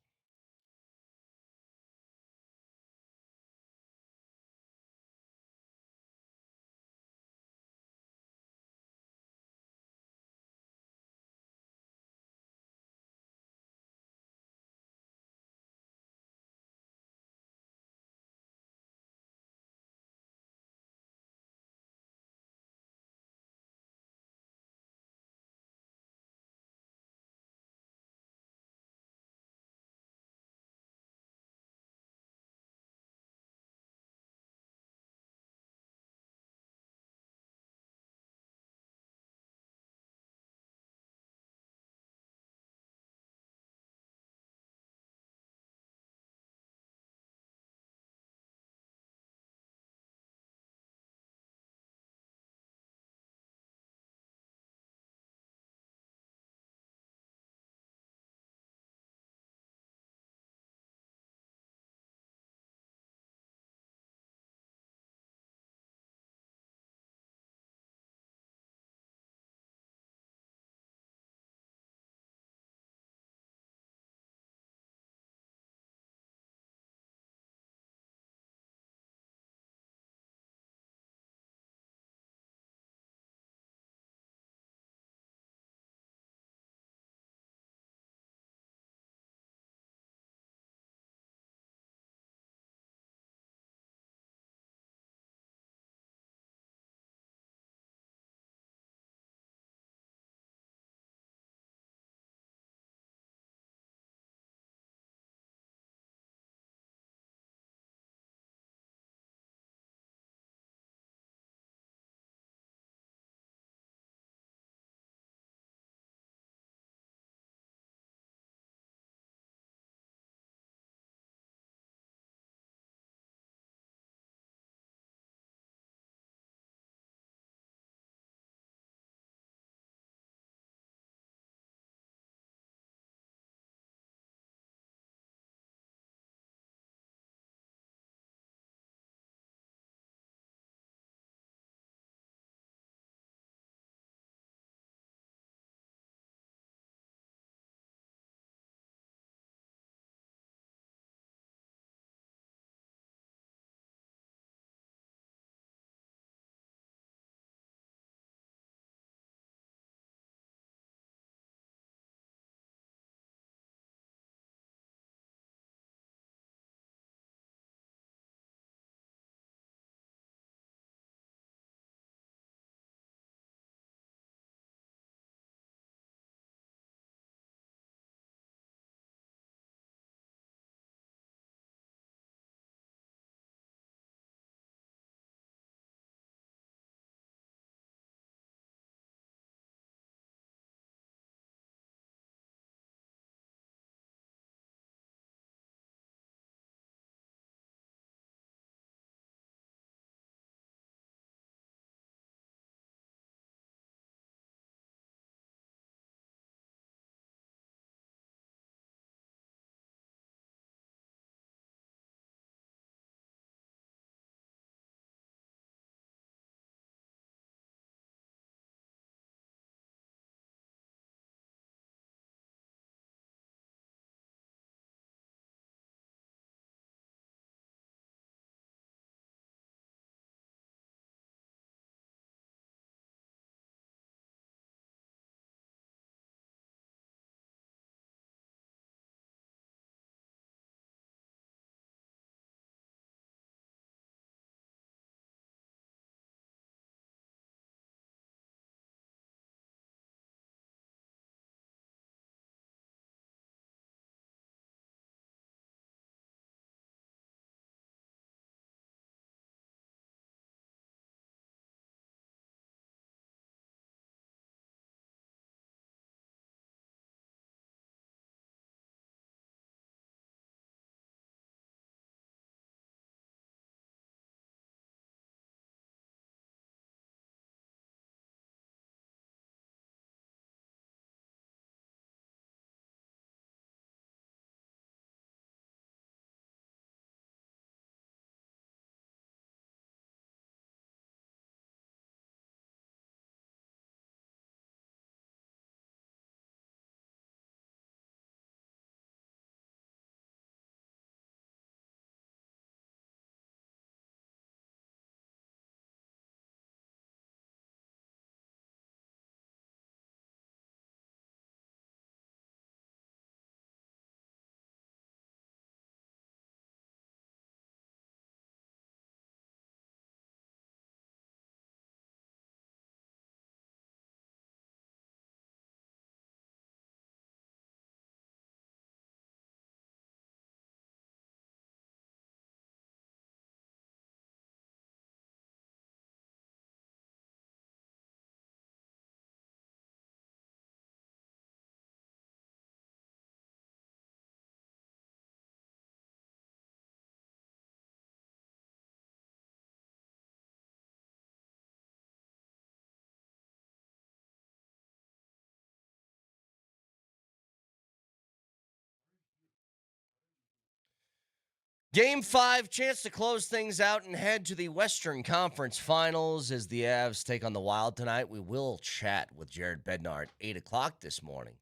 Game 5, chance to close things out and head to the Western Conference Finals as the Avs take on the Wild tonight. We will chat with Jared Bednar at 8 o'clock this morning.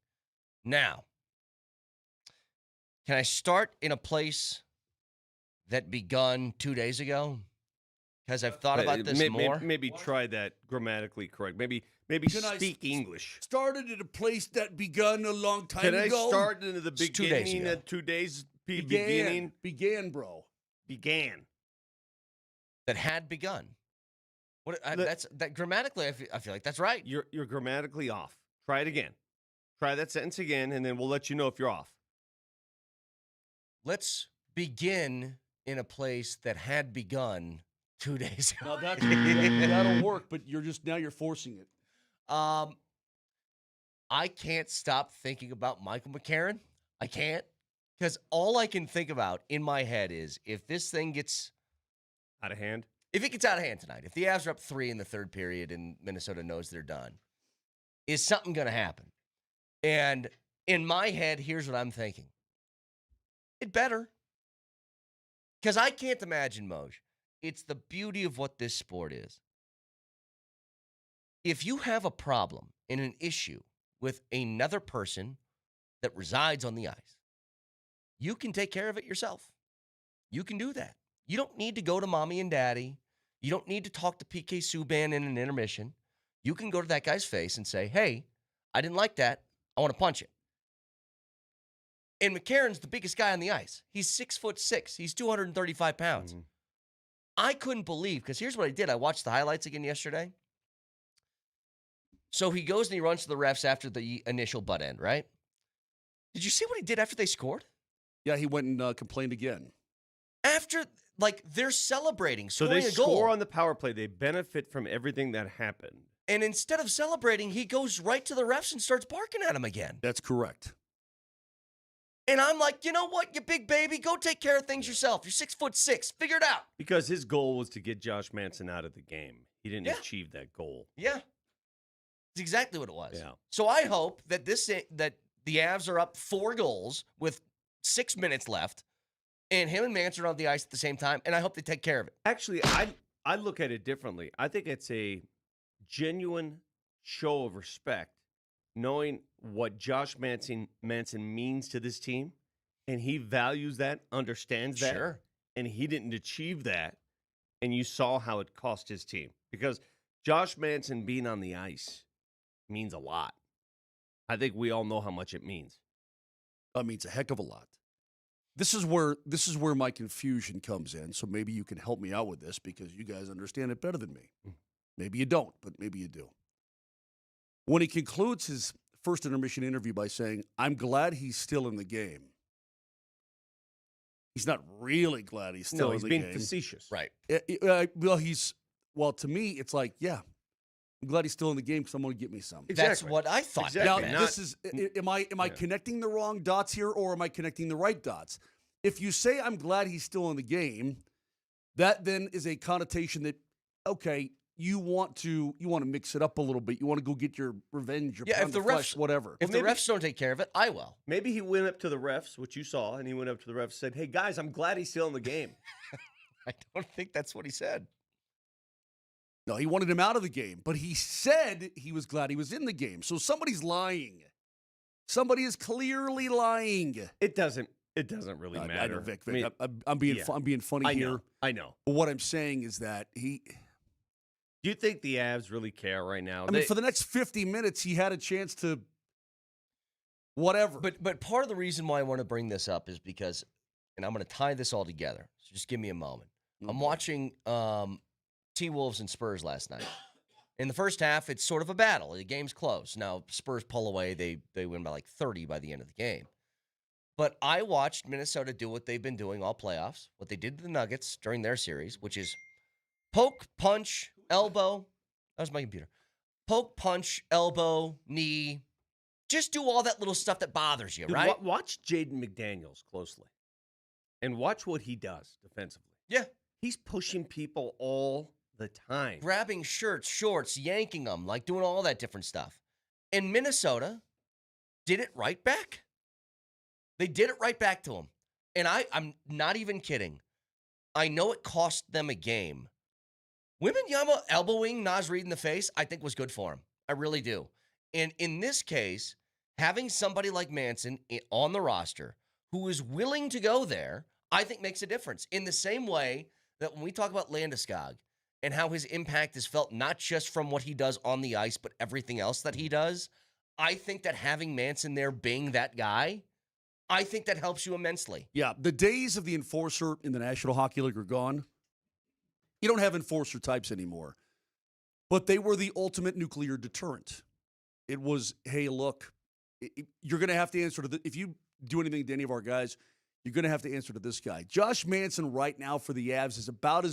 Now, can I start in a place that begun 2 days ago? Because I've thought about this more. Maybe try that grammatically correct. Maybe speak English. Started at a place that begun a long time Can ago. I start in the It's 2 days beginning ago. at 2 days? Beginning? Began, bro. Began. That had begun. That's grammatically. I feel like that's right. You're grammatically off. Try it again. Try that sentence again, and then we'll let you know if you're off. Let's begin in a place that had begun 2 days ago. Now that'll work, but you're forcing it. I can't stop thinking about Michael McCarron. I can't. Because all I can think about in my head is if this thing gets Out of hand? if it gets out of hand tonight, if the Avs are up 3 in the third period and Minnesota knows they're done, is something going to happen? And in my head, here's what I'm thinking. It better. Because I can't imagine, Moj. It's the beauty of what this sport is. If you have a problem and an issue with another person that resides on the ice, you can take care of it yourself. You can do that. You don't need to go to mommy and daddy. You don't need to talk to PK Subban in an intermission. You can go to that guy's face and say, hey, I didn't like that. I want to punch it. And McCarron's the biggest guy on the ice. He's 6'6". He's 235 pounds. Mm-hmm. I couldn't believe, because here's what I did. I watched the highlights again yesterday. So he goes and he runs to the refs after the initial butt end, right? Did you see what he did after they scored? Yeah, he went and complained again. After, they're celebrating, So scoring they a goal. score on the power play. They benefit from everything that happened. And instead of celebrating, he goes right to the refs and starts barking at him again. That's correct. And I'm like, you know what, you big baby? Go take care of things yourself. You're 6'6". Figure it out. Because his goal was to get Josh Manson out of the game. He didn't Yeah. achieve that goal. Yeah. It's exactly what it was. Yeah. So I hope that that the Avs are up 4 goals with 6 minutes left, and him and Manson are on the ice at the same time, and I hope they take care of it. Actually, I look at it differently. I think it's a genuine show of respect, knowing what Josh Manson means to this team, and he values that, understands that, Sure. and he didn't achieve that, and you saw how it cost his team. Because Josh Manson being on the ice means a lot. I think we all know how much it means. That means a heck of a lot. This is where my confusion comes in. So maybe you can help me out with this because you guys understand it better than me. Maybe you don't, but maybe you do. When he concludes his first intermission interview by saying, "I'm glad he's still in the game," he's not really glad he's still in the game. He's being facetious. Right. To me, it's like, yeah, I'm glad he's still in the game because I'm going to get me some. That's Exactly. what I thought. Exactly. Now, Not- this is, am I connecting the wrong dots here or am I connecting the right dots? If you say I'm glad he's still in the game, that then is a connotation that, okay, you want to mix it up a little bit. You want to go get your revenge, your pound of flesh, whatever. If the refs don't take care of it, I will. Maybe he went up to the refs, which you saw, and he went up to the refs and said, "Hey, guys, I'm glad he's still in the game." I don't think that's what he said. No, he wanted him out of the game, but he said he was glad he was in the game. So somebody's lying. Somebody is clearly lying. It doesn't really matter. I know, Vic. I mean, I'm being funny here. I know. But what I'm saying is that Do you think the Avs really care right now? I mean, for the next 50 minutes, he had a chance to whatever. But part of the reason why I want to bring this up is because, and I'm going to tie this all together. So just give me a moment. I'm watching T-Wolves and Spurs last night. In the first half, it's sort of a battle. The game's close. Now, Spurs pull away. They win by like 30 by the end of the game. But I watched Minnesota do what they've been doing all playoffs, what they did to the Nuggets during their series, which is poke, punch, elbow. That was my computer. Poke, punch, elbow, knee. Just do all that little stuff that bothers you, Dude, right? Watch Jaden McDaniels closely and watch what he does defensively. Yeah. He's pushing people all the time. Grabbing shirts, shorts, yanking them, like doing all that different stuff. And Minnesota did it right back. They did it right back to him. and I'm not even kidding. I know it cost them a game. Wembanyama elbowing Naz Reid in the face, I think was good for him. I really do. And in this case, having somebody like Manson on the roster who is willing to go there, I think makes a difference. In the same way that when we talk about Landeskog and how his impact is felt not just from what he does on the ice, but everything else that he does, I think that having Manson there being that guy, I think that helps you immensely. Yeah, the days of the enforcer in the National Hockey League are gone. You don't have enforcer types anymore. But they were the ultimate nuclear deterrent. It was, hey, look, you're going to have to answer to if you do anything to any of our guys, you're going to have to answer to this guy. Josh Manson right now for the Avs is about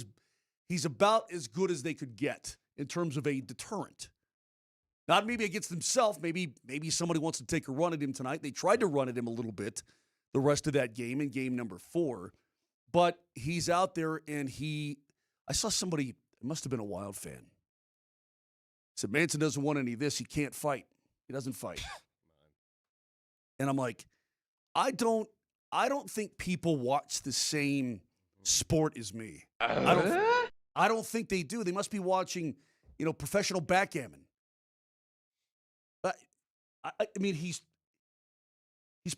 as good as they could get in terms of a deterrent. Not maybe against himself. Maybe somebody wants to take a run at him tonight. They tried to run at him a little bit the rest of that game in game number 4. But he's out there and I saw somebody, it must have been a Wild fan, said Manson doesn't want any of this. He can't fight. He doesn't fight. And I'm like, I don't think people watch the same sport as me. I don't think they do. They must be watching, professional backgammon. I mean, he's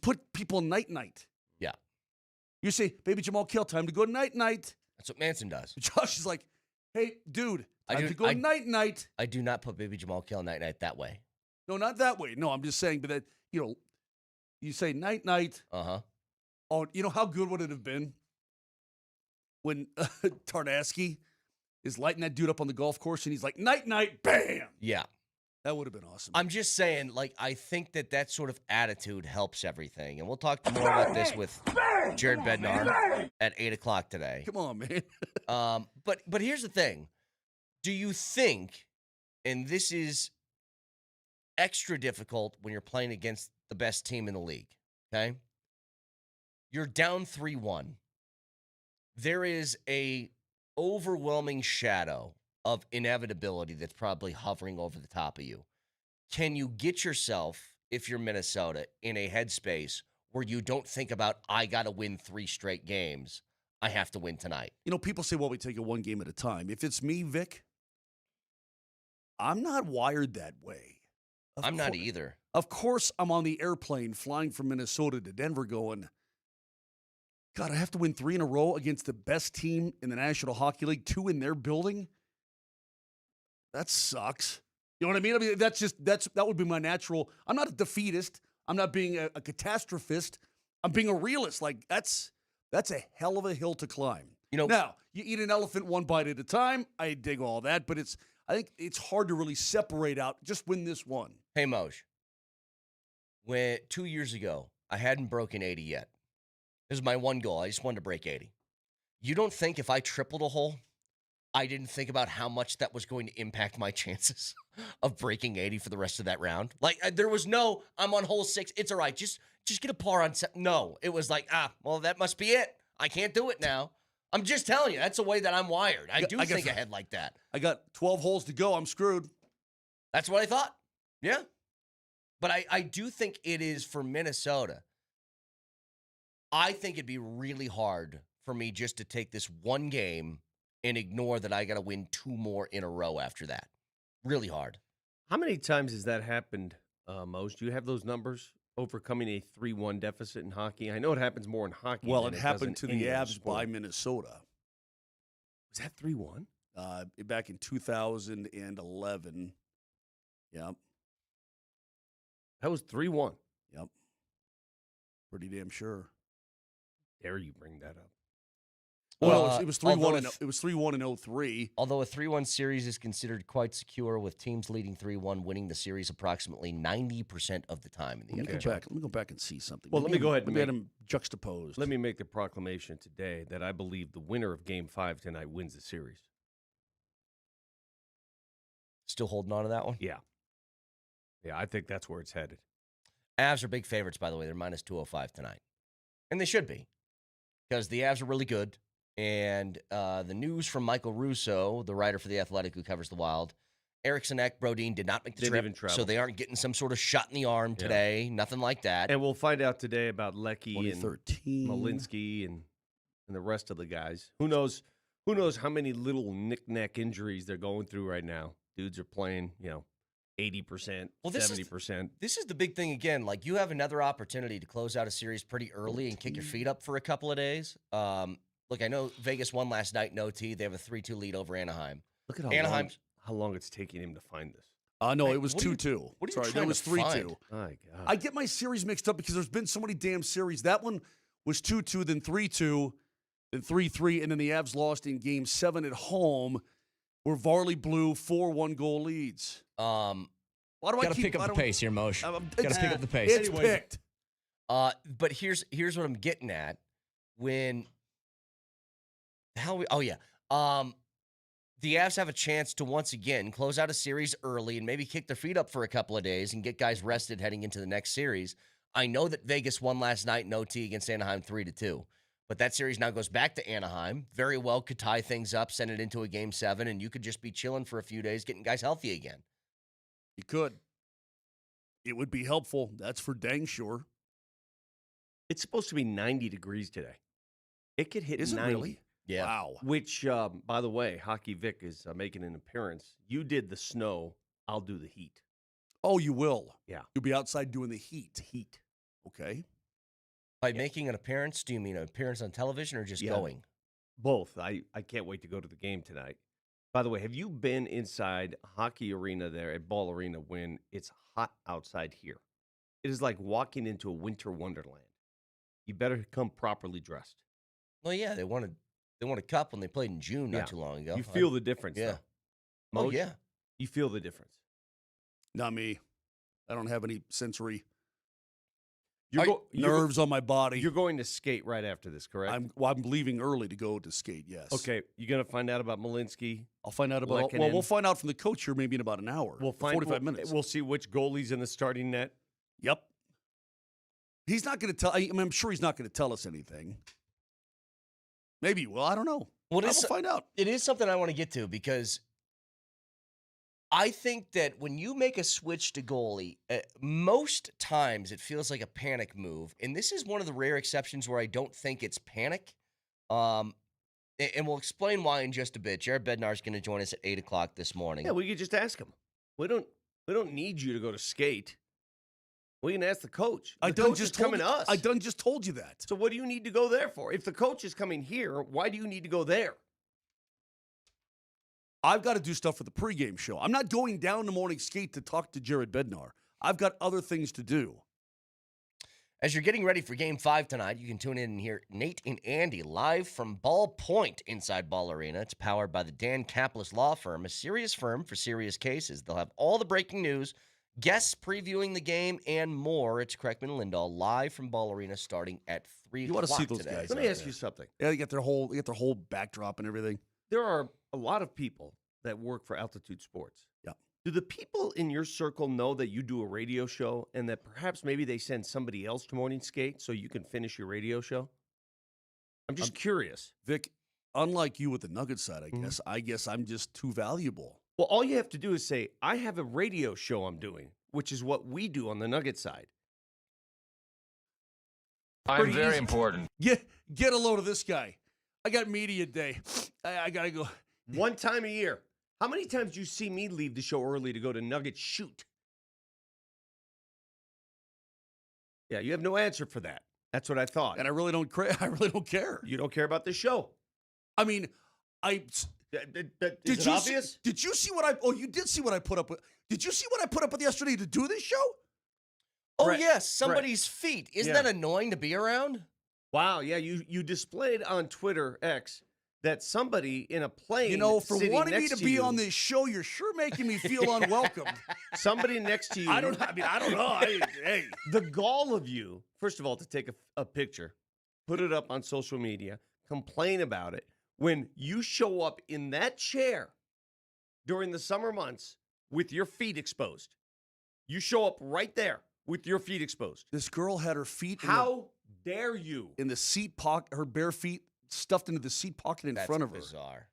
put people night. Yeah. You say, baby Jamal Kill, time to go night. That's what Manson does. Josh is like, hey, dude, time to go night. I do not put baby Jamal Kill night that way. No, not that way. No, I'm just saying, but that, you say night. Uh-huh. Oh, how good would it have been when Tarnasky is lighting that dude up on the golf course and he's like, night, bam. Yeah. That would have been awesome. I'm just saying, I think that sort of attitude helps everything. And we'll talk more about this with Jared Bednar at 8 o'clock today. Come on, man. But here's the thing. Do you think, and this is extra difficult when you're playing against the best team in the league, okay? You're down 3-1. There is a overwhelming shadow of inevitability that's probably hovering over the top of you. Can you get yourself, if you're Minnesota, in a headspace where you don't think about, I got to win 3 straight games. I have to win tonight. People say, well, we take it one game at a time. If it's me, Vic, I'm not wired that way. I'm not either. Of course, I'm on the airplane flying from Minnesota to Denver going, God, I have to win 3 in a row against the best team in the National Hockey League, 2 in their building. That sucks. You know what I mean? That would be my natural. I'm not a defeatist. I'm not being a catastrophist. I'm being a realist. That's a hell of a hill to climb. Now, you eat an elephant one bite at a time. I dig all that, but I think it's hard to really separate out. Just win this one. Hey, Moj. When 2 years ago, I hadn't broken 80 yet. This is my one goal. I just wanted to break 80. You don't think if I tripled a hole, I didn't think about how much that was going to impact my chances of breaking 80 for the rest of that round? There was no, I'm on hole 6. It's all right. Just get a par on 7. No, it was like, well, that must be it. I can't do it now. I'm just telling you, that's the way that I'm wired. I think ahead like that. I got 12 holes to go. I'm screwed. That's what I thought. Yeah. But I do think it is for Minnesota. I think it'd be really hard for me just to take this one game and ignore that I got to win 2 more in a row after that. Really hard. How many times has that happened, Mose? Do you have those numbers? Overcoming a 3-1 deficit in hockey? I know it happens more in hockey. Well, it happened to the Avs by Minnesota. Was that 3-1? Back in 2011. Yep. That was 3-1. Yep. Pretty damn sure. Dare you bring that up? Well, it was 3-1. It was 3-1 in 03. Although a 3-1 series is considered quite secure, with teams leading 3-1, winning the series approximately 90% of the time in the NHL. Let me go back and see something. Well, let me go ahead and get them juxtaposed. Let me make the proclamation today that I believe the winner of Game 5 tonight wins the series. Still holding on to that one? Yeah. Yeah, I think that's where it's headed. Avs are big favorites, by the way. They're minus 205 tonight. And they should be, because the Avs are really good. And the news from Michael Russo, the writer for The Athletic who covers the Wild, Erickson, Ek, Brodeen did not make the Didn't trip, even travel. so they aren't getting some sort of shot in the arm today. Nothing like that. And we'll find out today about Lecky and 2013. Malinsky and the rest of the guys. Who knows how many little knick-knack injuries they're going through right now. Dudes are playing, 80%, 70%. This is the big thing again. Like, you have another opportunity to close out a series pretty early and kick your feet up for a couple of days. Look, I know Vegas won last night in OT. They have a 3-2 lead over Anaheim. Look at how long it's taking him to find this. No, it was 2-2. What are you Sorry, trying that was to 3-2. find? My God. I get my series mixed up because there's been so many damn series. That one was 2-2, then 3-2, then 3-3, and then the Avs lost in Game 7 at home, where Varley blew 4-1 goal leads. Why do I pick up the pace here, Moshe? Got to pick up the pace. It's picked. But here's what I'm getting at. The Avs have a chance to once again close out a series early and maybe kick their feet up for a couple of days and get guys rested heading into the next series. I know that Vegas won last night in OT against Anaheim 3-2, but that series now goes back to Anaheim. Very well could tie things up, send it into a Game 7, and you could just be chilling for a few days, getting guys healthy again. You could. It would be helpful. That's for dang sure. It's supposed to be 90 degrees today. It could hit Is 90. it really? Yeah. Wow. Which, by the way, Hockey Vic is making an appearance. You did the snow. I'll do the heat. Oh, you will? Yeah. You'll be outside doing the heat. The heat. Okay. By making an appearance, do you mean an appearance on television or just going? Both. I can't wait to go to the game tonight. By the way, have you been inside Hockey Arena there at Ball Arena when it's hot outside here? It is like walking into a winter wonderland. You better come properly dressed. Well, yeah, they won a cup when they played in June not too long ago. You feel the difference, yeah. though. Oh, Moj, yeah. You feel the difference. Not me. I don't have any sensory You're nerves on my body. You're going to skate right after this, correct? I'm leaving early to go to skate, yes. Okay, you're going to find out about Malinsky. I'll find out about Lekkonen. we'll find out from the coach here maybe in about an hour. 45 minutes. We'll see which goalie's in the starting net. Yep. He's not going to tell. I'm sure he's not going to tell us anything. Maybe he will. I don't know. Well, we'll find out. It is something I want to get to because I think that when you make a switch to goalie, most times it feels like a panic move. And this is one of the rare exceptions where I don't think it's panic. And we'll explain why in just a bit. Jared Bednar is going to join us at 8 o'clock this morning. Yeah, we could just ask him. We don't need you to go to skate. We can ask the coach. The coach is coming to us. I done just told you that. So what do you need to go there for? If the coach is coming here, why do you need to go there? I've got to do stuff for the pregame show. I'm not going down to morning skate to talk to Jared Bednar. I've got other things to do. As you're getting ready for Game 5 tonight, you can tune in and hear Nate and Andy live from Ball Point inside Ball Arena. It's powered by the Dan Kaplis Law Firm, a serious firm for serious cases. They'll have all the breaking news, guests previewing the game, and more. It's Kreckman and Lindahl live from Ball Arena starting at 3 You want to see those today. guys? Let me ask you something. Yeah, they get their whole backdrop and everything. There are a lot of people that work for Altitude Sports. Yeah. Do the people in your circle know that you do a radio show and that perhaps maybe they send somebody else to morning skate so you can finish your radio show? I'm just curious. Vic, unlike you with the Nugget side, I guess I'm just too valuable. Well, all you have to do is say, I have a radio show I'm doing, which is what we do on the Nugget side. I'm very important. Get a load of this guy. I got media day. I got to go. One time a year. How many times do you see me leave the show early to go to Nugget shoot? Yeah, you have no answer for that. That's what I thought. And I really don't care. You don't care about the show. I mean, Is it obvious? Did you see what you did see what I put up with? Did you see what I put up with yesterday to do this show? Oh, Brett, yes, somebody's feet. Isn't that annoying to be around? Wow, yeah, you displayed on Twitter X that somebody in a plane for wanting me to be on this show, you're sure making me feel unwelcome. Somebody next to you. I don't know. Hey. The gall of you, first of all, to take a picture, put it up on social media, complain about it, when you show up in that chair during the summer months with your feet exposed. You show up right there with your feet exposed. This girl had her feet How dare you? In the seat pocket, her bare feet stuffed into the seat pocket in front of her. That's bizarre.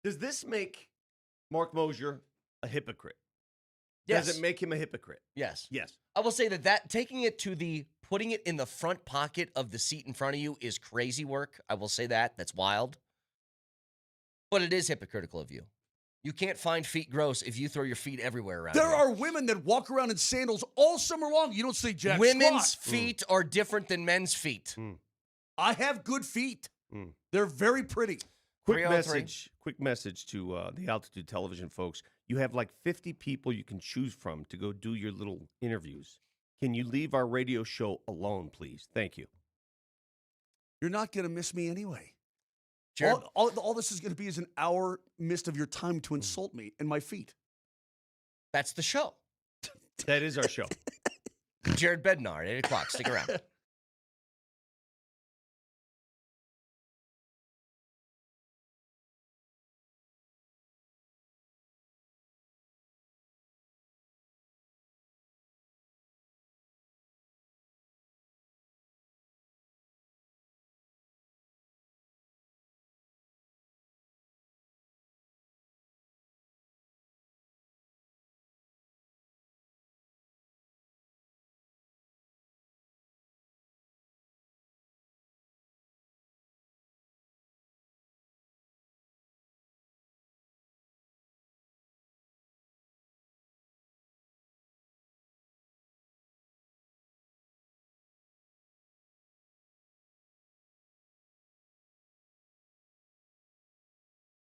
Does this make Mark Moser a hypocrite? Yes. Does it make him a hypocrite? Yes. Yes. I will say that taking it to putting it in the front pocket of the seat in front of you is crazy work. I will say that. That's wild. But it is hypocritical of you. You can't find feet gross if you throw your feet everywhere around. There are women that walk around in sandals all summer long. You don't see jack Women's squat. feet are different than men's feet. I have good feet. They're very pretty. Quick message to the Altitude Television folks. You have like 50 people you can choose from to go do your little interviews. Can you leave our radio show alone, please? Thank you. You're not going to miss me anyway. Jared, All this is going to be is an hour missed of your time to insult me and my feet. that's the show. That is our show. Jared Bednar, 8 o'clock. Stick around.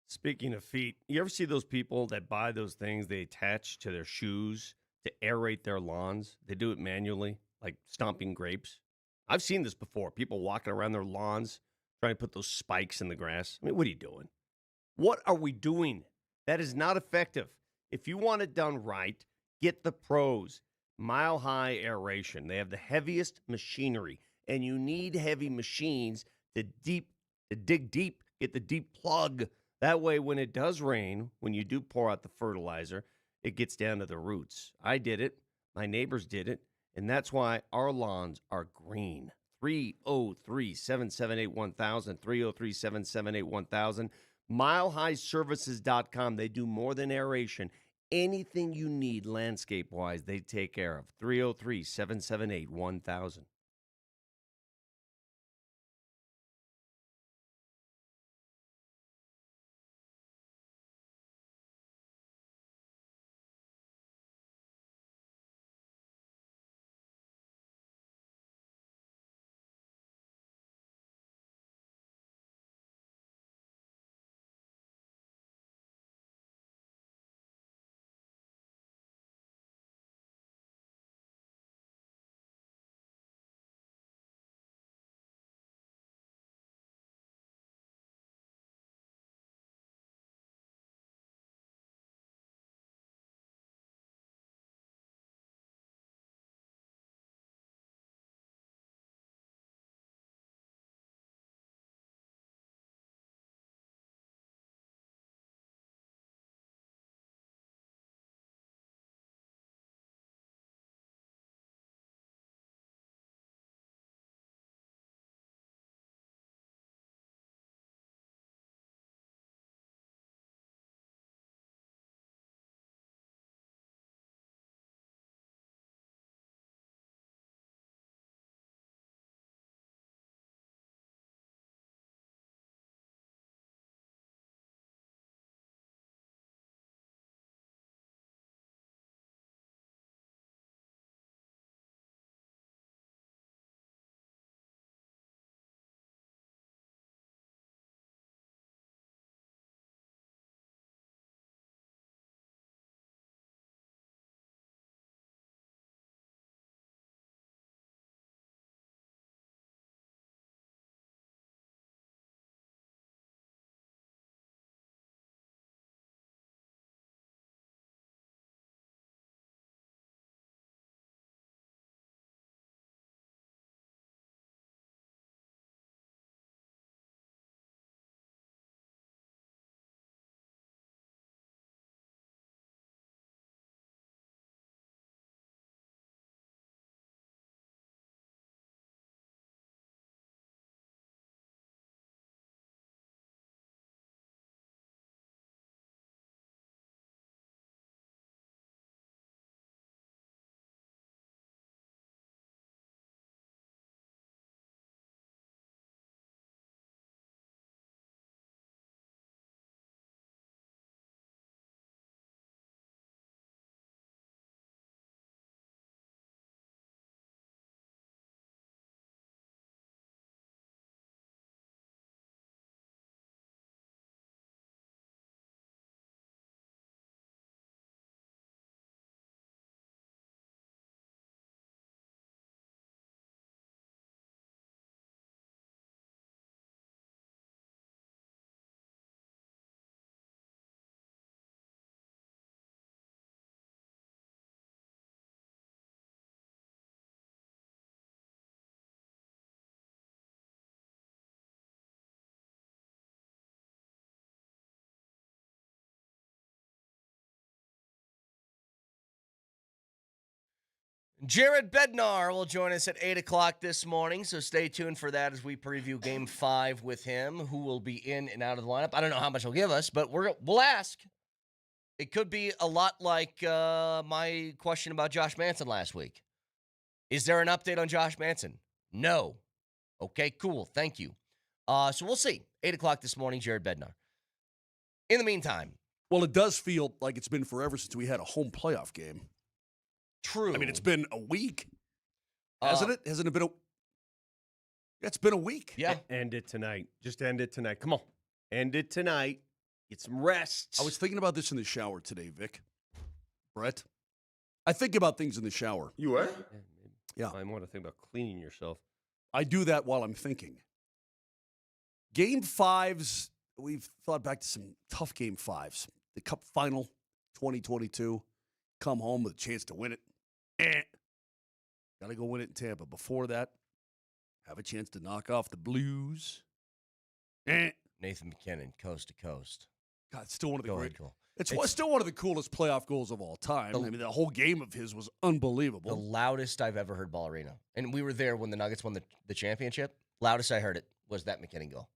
Speaking of feet, you ever see those people that buy those things they attach to their shoes to aerate their lawns? They do it manually, like stomping grapes. I've seen this before. People walking around their lawns trying to put those spikes in the grass. I mean, what are you doing? What are we doing? That is not effective. If you want it done right, get the pros. Mile High Aeration. They have the heaviest machinery, and you need heavy machines to dig deep, get the deep plug. That way, when it does rain, when you do pour out the fertilizer, it gets down to the roots. I did it. My neighbors did it. And that's why our lawns are green. 303-778-1000, 303-778-1000. MileHighServices.com. They do more than aeration. Anything you need landscape-wise, they take care of. 303-778-1000. Jared Bednar will join us at 8 o'clock this morning, so stay tuned for that as we preview Game 5 with him, who will be in and out of the lineup. I don't know how much he'll give us, but we'll ask. It could be a lot like my question about Josh Manson last week. Is there an update on Josh Manson? No. Okay, cool. Thank you. So we'll see. 8 o'clock this morning, Jared Bednar. In the meantime. Well, it does feel like it's been forever since we had a home playoff game. True. I mean, it's been a week. Hasn't it? Hasn't it been a... It's been a week. Yeah. End it tonight. Just end it tonight. Come on. End it tonight. Get some rest. I was thinking about this in the shower today, Vic. Brett. I think about things in the shower. You were? Yeah. I want to think about cleaning yourself. I do that while I'm thinking. Game 5s, we've thought back to some tough Game 5s. The Cup Final, 2022. Come home with a chance to win it. Got to go win it in Tampa. Before that, have a chance to knock off the Blues. Nathan McKinnon, coast to coast. God, it's still one of the Go great. ahead, Cole. It's still one of the coolest playoff goals of all time. I mean, the whole game of his was unbelievable. The loudest I've ever heard Ballerina. And we were there when the Nuggets won the championship. Loudest I heard it was that McKinnon goal.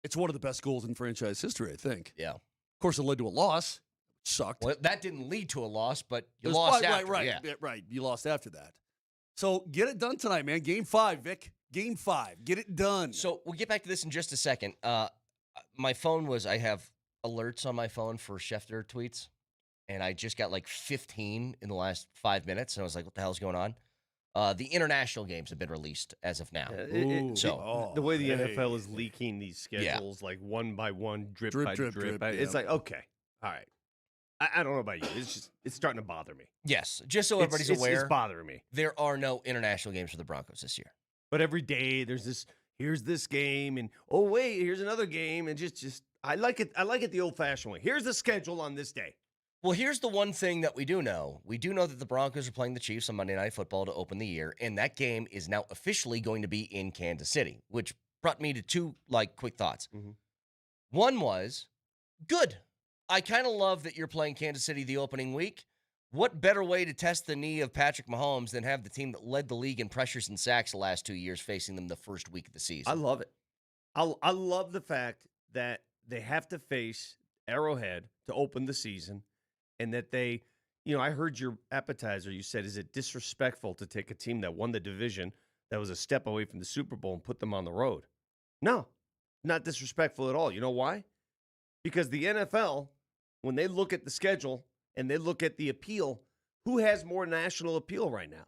It's one of the best goals in franchise history, I think. Yeah. Of course, it led to a loss. It sucked. Well, that didn't lead to a loss, but you lost after. Right. Yeah. Yeah, right. You lost after that. So get it done tonight, man. Game 5, Vic. Game 5. Get it done. So we'll get back to this in just a second. My phone I have alerts on my phone for Schefter tweets, and I just got like 15 in the last 5 minutes, and I was like, what the hell's going on? The international games have been released as of now. The way the NFL is leaking these schedules, like one by one, drip by drip. It's like, okay, all right. I don't know about you. It's starting to bother me. Yes, just so everybody's aware. It's bothering me. There are no international games for the Broncos this year. But every day there's this, here's this game, and oh, wait, here's another game, and just I like it the old-fashioned way. Here's the schedule on this day. Well, here's the one thing that we do know. We do know that the Broncos are playing the Chiefs on Monday Night Football to open the year, and that game is now officially going to be in Kansas City, which brought me to two, quick thoughts. Mm-hmm. One was, good. I kind of love that you're playing Kansas City the opening week. What better way to test the knee of Patrick Mahomes than have the team that led the league in pressures and sacks the last 2 years facing them the first week of the season? I love it. I love the fact that they have to face Arrowhead to open the season, and that they, I heard your appetizer. You said, is it disrespectful to take a team that won the division, that was a step away from the Super Bowl, and put them on the road? No, not disrespectful at all. You know why? Because the NFL, when they look at the schedule and they look at the appeal, who has more national appeal right now?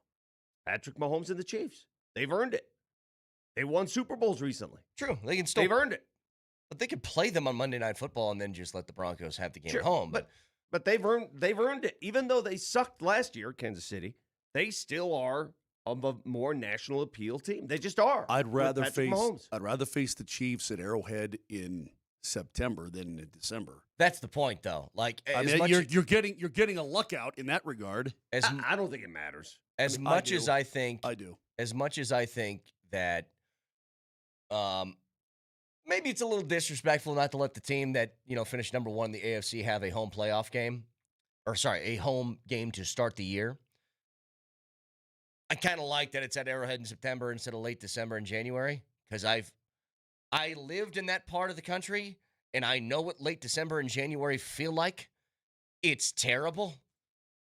Patrick Mahomes and the Chiefs. They've earned it. They won Super Bowls recently. True. They've earned it. But they could play them on Monday Night Football and then just let the Broncos have the game at home. But they've earned it. Even though they sucked last year, Kansas City, they still are a more national appeal team. They just are. I'd rather Mahomes. face the Chiefs at Arrowhead in September than in December. That's the point, though. You're getting a luck out in that regard. I don't think it matters. As much as I think that maybe it's a little disrespectful not to let the team that, finished number one in the AFC have a home playoff game, a home game to start the year. I kind of like that it's at Arrowhead in September instead of late December and January, because I lived in that part of the country, and I know what late December and January feel like. It's terrible,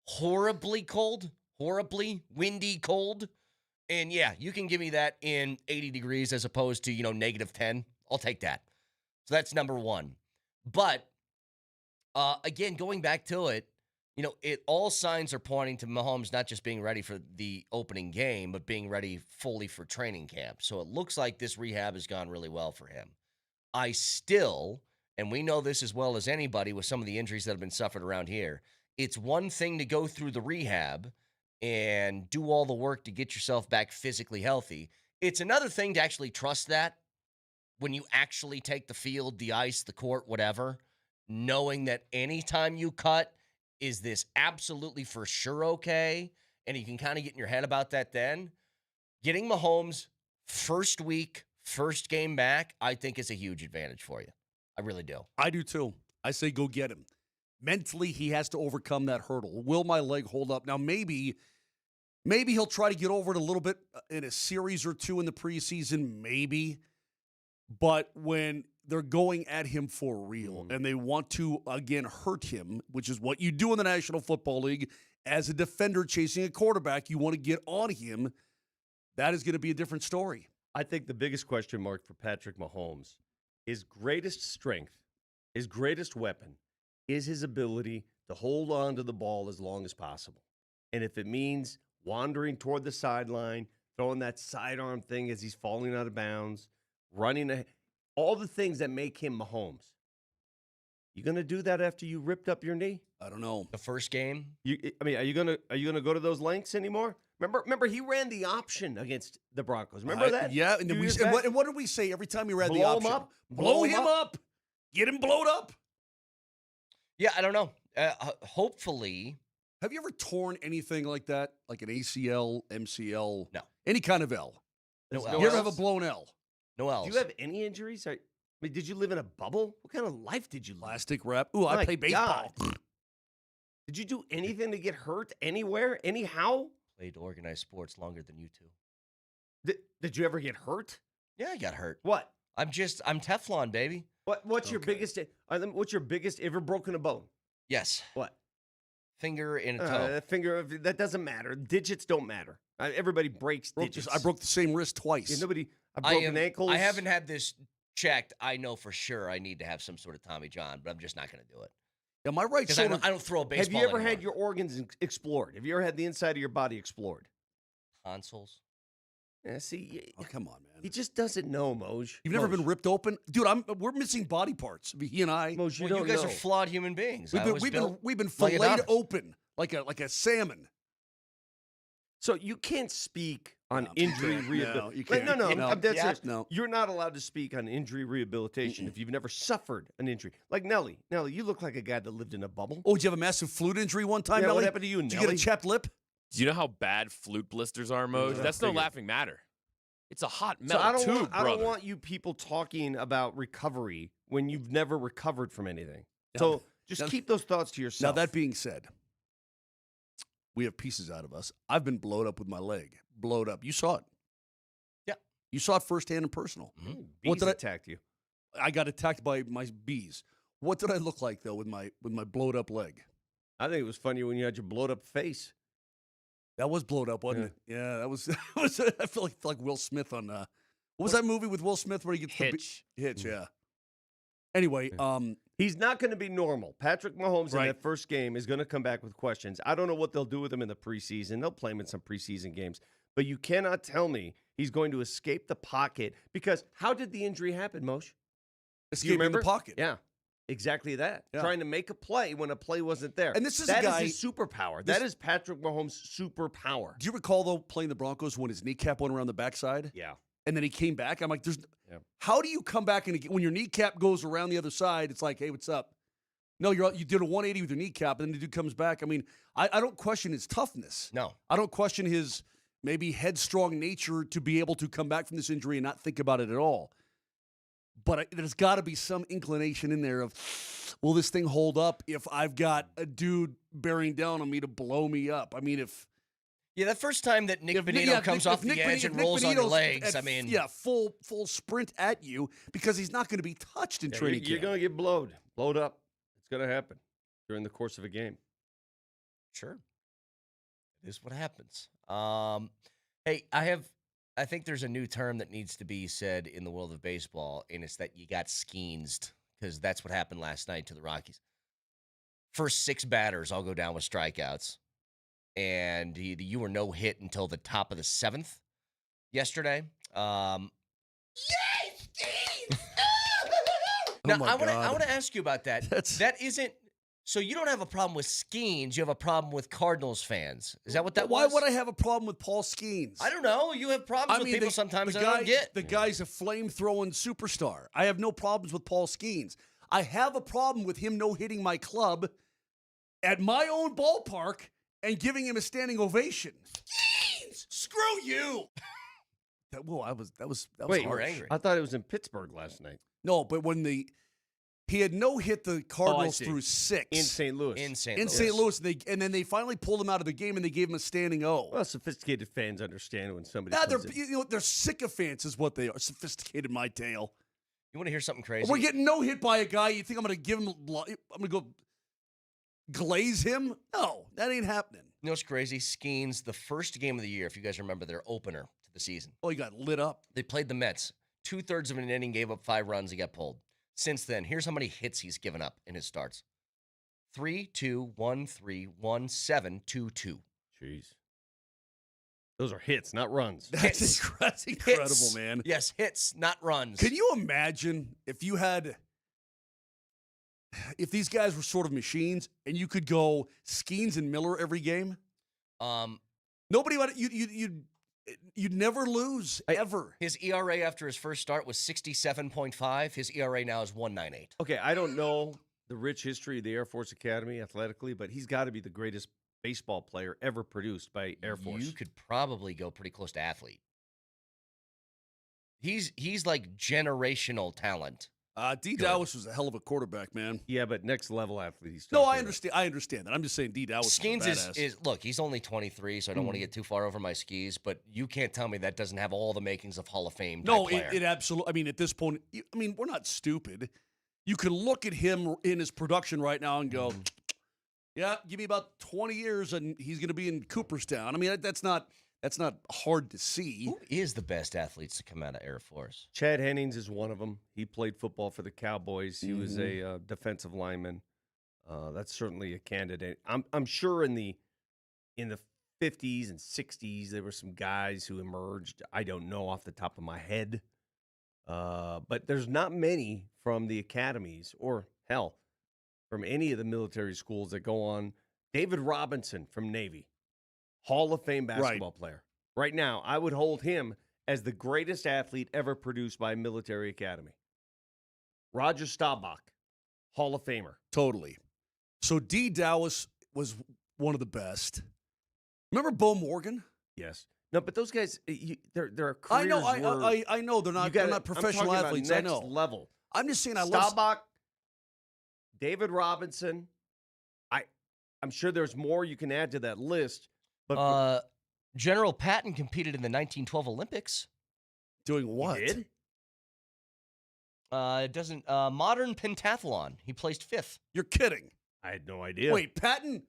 horribly cold, horribly windy cold. And yeah, you can give me that in 80 degrees as opposed to, negative 10. I'll take that. So that's number one. But again, going back to it, all signs are pointing to Mahomes not just being ready for the opening game, but being ready fully for training camp. So it looks like this rehab has gone really well for him. I still, and we know this as well as anybody with some of the injuries that have been suffered around here, it's one thing to go through the rehab and do all the work to get yourself back physically healthy. It's another thing to actually trust that when you actually take the field, the ice, the court, whatever, knowing that anytime you cut, is this absolutely for sure okay? And you can kind of get in your head about that then. Getting Mahomes first week, first game back, I think is a huge advantage for you. I really do. I do too. I say go get him. Mentally, he has to overcome that hurdle. Will my leg hold up? Now, maybe Maybe he'll try to get over it a little bit in a series or two in the preseason, maybe. But when they're going at him for real and they want to, again, hurt him, which is what you do in the National Football League as a defender chasing a quarterback, you want to get on him, that is going to be a different story. I think the biggest question mark for Patrick Mahomes, his greatest strength, his greatest weapon, is his ability to hold on to the ball as long as possible. And if it means wandering toward the sideline, throwing that sidearm thing as he's falling out of bounds, running ahead, all the things that make him Mahomes. You going to do that after you ripped up your knee? I don't know. The first game? Are you going to go to those lengths anymore? Remember he ran the option against the Broncos. Remember that? Yeah, and what did we say every time he ran the Blow option? him up. Blow him up. Get him blowed up. Yeah, I don't know. Hopefully. Have you ever torn anything like that? Like an ACL, MCL? No. Any kind of L? No You ever have a blown L? No L's. Do you have any injuries? I mean, did you live in a bubble? What kind of life did you live? Plastic wrap. Ooh, I play baseball. Did you do anything to get hurt anywhere, anyhow? Played organized sports longer than you two. Did you ever get hurt? Yeah, I got hurt. What? I'm Teflon, baby. What's your biggest? What's your biggest ever broken a bone? Yes. What? Finger and a toe. That doesn't matter. Digits don't matter. Everybody breaks digits. I broke the same wrist twice. Yeah, I've broken ankles. I haven't had this checked. I know for sure I need to have some sort of Tommy John, but I'm just not going to do it. Yeah, my right shoulder. I don't throw a baseball. Have you ever anymore. had your organs explored? Have you ever had the inside of your body explored? Tonsils. Yeah, see. Oh, come on, man. He just doesn't know, Moj. You've never been ripped open, dude. We're missing body parts. He and I. Moj, you guys are flawed human beings. We've been filleted open like a salmon. So you can't speak on injury rehabilitation. No, you can't. No. I'm dead serious. No. You're not allowed to speak on injury rehabilitation if you've never suffered an injury. Like Nelly. Nelly, you look like a guy that lived in a bubble. Oh, did you have a massive flute injury one time, Nelly? What happened to you, Nelly? Did you get a chapped lip? Do you know how bad flute blisters are, Moj? That's no laughing matter. It's a hot metal tube, I don't want you people talking about recovery when you've never recovered from anything. So just keep those thoughts to yourself. Now, that being said, we have pieces out of us. I've been blowed up with my leg. Blowed up. You saw it. Yeah. You saw it firsthand and personal. Mm-hmm. What did attacked you? I got attacked by my bees. What did I look like, though, with my blowed up leg? I think it was funny when you had your blowed up face. That was blowed up, wasn't it? Yeah, that was. I feel like Will Smith on. What was that movie with Will Smith where he gets Hitch? Hitch, yeah. Anyway, he's not going to be normal. Patrick Mahomes in that first game is going to come back with questions. I don't know what they'll do with him in the preseason. They'll play him in some preseason games, but you cannot tell me he's going to escape the pocket because how did the injury happen, Moshe? Escaping the pocket. Yeah. Exactly that. Yeah. Trying to make a play when a play wasn't there. And this is that a guy, is his superpower. That is Patrick Mahomes' superpower. Do you recall, though, playing the Broncos when his kneecap went around the backside? Yeah. And then he came back? I'm like, how do you come back and when your kneecap goes around the other side, it's like, hey, what's up? No, you did a 180 with your kneecap, and then the dude comes back. I mean, I don't question his toughness. No. I don't question his maybe headstrong nature to be able to come back from this injury and not think about it at all. But there's got to be some inclination in there of, will this thing hold up if I've got a dude bearing down on me to blow me up? I mean, if... Yeah, the first time that Nick Bonito comes off the edge and rolls on your legs, full sprint at you because he's not going to be touched in training camp. You're going to get blowed up. It's going to happen during the course of a game. Sure. It is what happens. Hey, I think there's a new term that needs to be said in the world of baseball, and it's that you got skeensed, because that's what happened last night to the Rockies. First 6 batters all go down with strikeouts, and you were no hit until the top of the 7th yesterday. Yay, Skeens! Now, I want to ask you about that. That isn't... So you don't have a problem with Skeens, you have a problem with Cardinals fans. Is that what that was? Why would I have a problem with Paul Skeens? I don't know. You have problems with people sometimes I don't get. The guy's a flame-throwing superstar. I have no problems with Paul Skeens. I have a problem with him no-hitting my club at my own ballpark and giving him a standing ovation. Skeens! Screw you! That was Wait, you were angry. I thought it was in Pittsburgh last night. No, but when He had no hit the Cardinals through 6 in St. Louis. In St. In Louis. St. Louis, and then they finally pulled him out of the game, and they gave him a standing O. Well, sophisticated fans understand when somebody. Nah, comes in. they're sycophants, is what they are. Sophisticated, my tail. You want to hear something crazy? We're getting no hit by a guy. You think I'm going to give him? I'm going to go glaze him? No, that ain't happening. You know what's crazy? Skeens, the first game of the year, if you guys remember their opener to the season. Oh, he got lit up. They played the Mets. 2/3 of an inning, gave up 5 runs. He got pulled. Since then, here's how many hits he's given up in his starts: 3-2, 1-3, 1-7, 2-2. Jeez. Those are hits, not runs. That's incredible, Hits. man. Yes, hits, not runs. Can you imagine if these guys were sort of machines and you could go Skeens and Miller every game? Nobody would. You'd never lose, ever. His ERA after his first start was 67.5. His ERA now is 1.98. Okay, I don't know the rich history of the Air Force Academy athletically, but he's got to be the greatest baseball player ever produced by Air Force. You could probably go pretty close to athlete. He's like generational talent. D. Dowis was a hell of a quarterback, man. Yeah, but next level athlete. He's No, I understand. I understand that. I'm just saying D. Dowis Skeens was a badass. is look, he's only 23, so I don't want to get too far over my skis, but you can't tell me that doesn't have all the makings of Hall of Fame. No, player. it absolutely. I mean, at this point, we're not stupid. You can look at him in his production right now and go, yeah, give me about 20 years and he's going to be in Cooperstown. I mean, that's not hard to see. Who is the best athletes to come out of Air Force? Chad Hennings is one of them. He played football for the Cowboys. He was a defensive lineman. That's certainly a candidate. I'm sure in the 50s and 60s there were some guys who emerged. I don't know off the top of my head, but there's not many from the academies or hell from any of the military schools that go on. David Robinson from Navy. Hall of Fame basketball player. Right now, I would hold him as the greatest athlete ever produced by a military academy. Roger Staubach, Hall of Famer. Totally. So D. Dowis was one of the best. Remember Bo Morgan? Yes. No, but those guys, their careers I know they're not professional athletes. I know. Level. I'm just saying I love Staubach, David Robinson. I'm sure there's more you can add to that list. But General Patton competed in the 1912 Olympics. Doing what? He did? Modern pentathlon. He placed 5th. You're kidding. I had no idea. Wait, Patton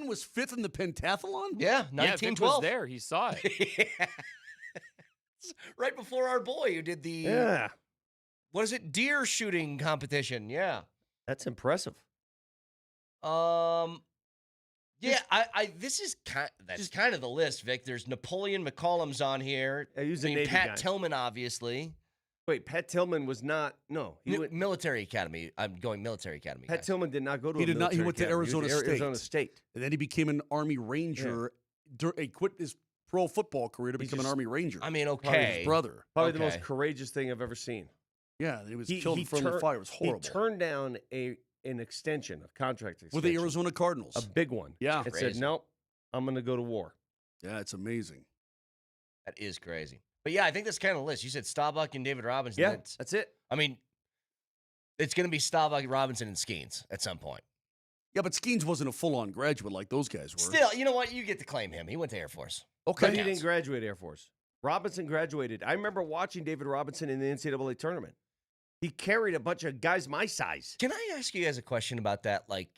was 5th in the pentathlon? Yeah, 1912. Vic was there. He saw it. Right before our boy who did the what is it? Deer shooting competition. Yeah. That's impressive. Yeah, this is kind of the list, Vic. There's Napoleon McCollum's on here. He's a Navy Pat guy. Tillman, obviously. Wait, Pat Tillman was not. No, he went military academy. I'm going military academy. Pat Tillman did not go to. He did not. He military went to academy. Arizona He was State. Arizona State, and then he became an Army Ranger. He quit his pro football career to become an Army Ranger. I mean, Probably okay, his brother. Probably the most courageous thing I've ever seen. Yeah, he was killed in front of the fire. It was horrible. He turned down an extension, a contract extension with the Arizona Cardinals, a big one. Yeah, it said nope. I'm going to go to war. Yeah, it's amazing. That is crazy. But yeah, I think that's kind of the list. You said Staubach and David Robinson. Yeah, that's it. I mean, it's going to be Staubach, Robinson, and Skeens at some point. Yeah, but Skeens wasn't a full-on graduate like those guys were. Still, you know what? You get to claim him. He went to Air Force. Okay. But he didn't graduate Air Force. Robinson graduated. I remember watching David Robinson in the NCAA tournament. He carried a bunch of guys my size. Can I ask you guys a question about that? Like,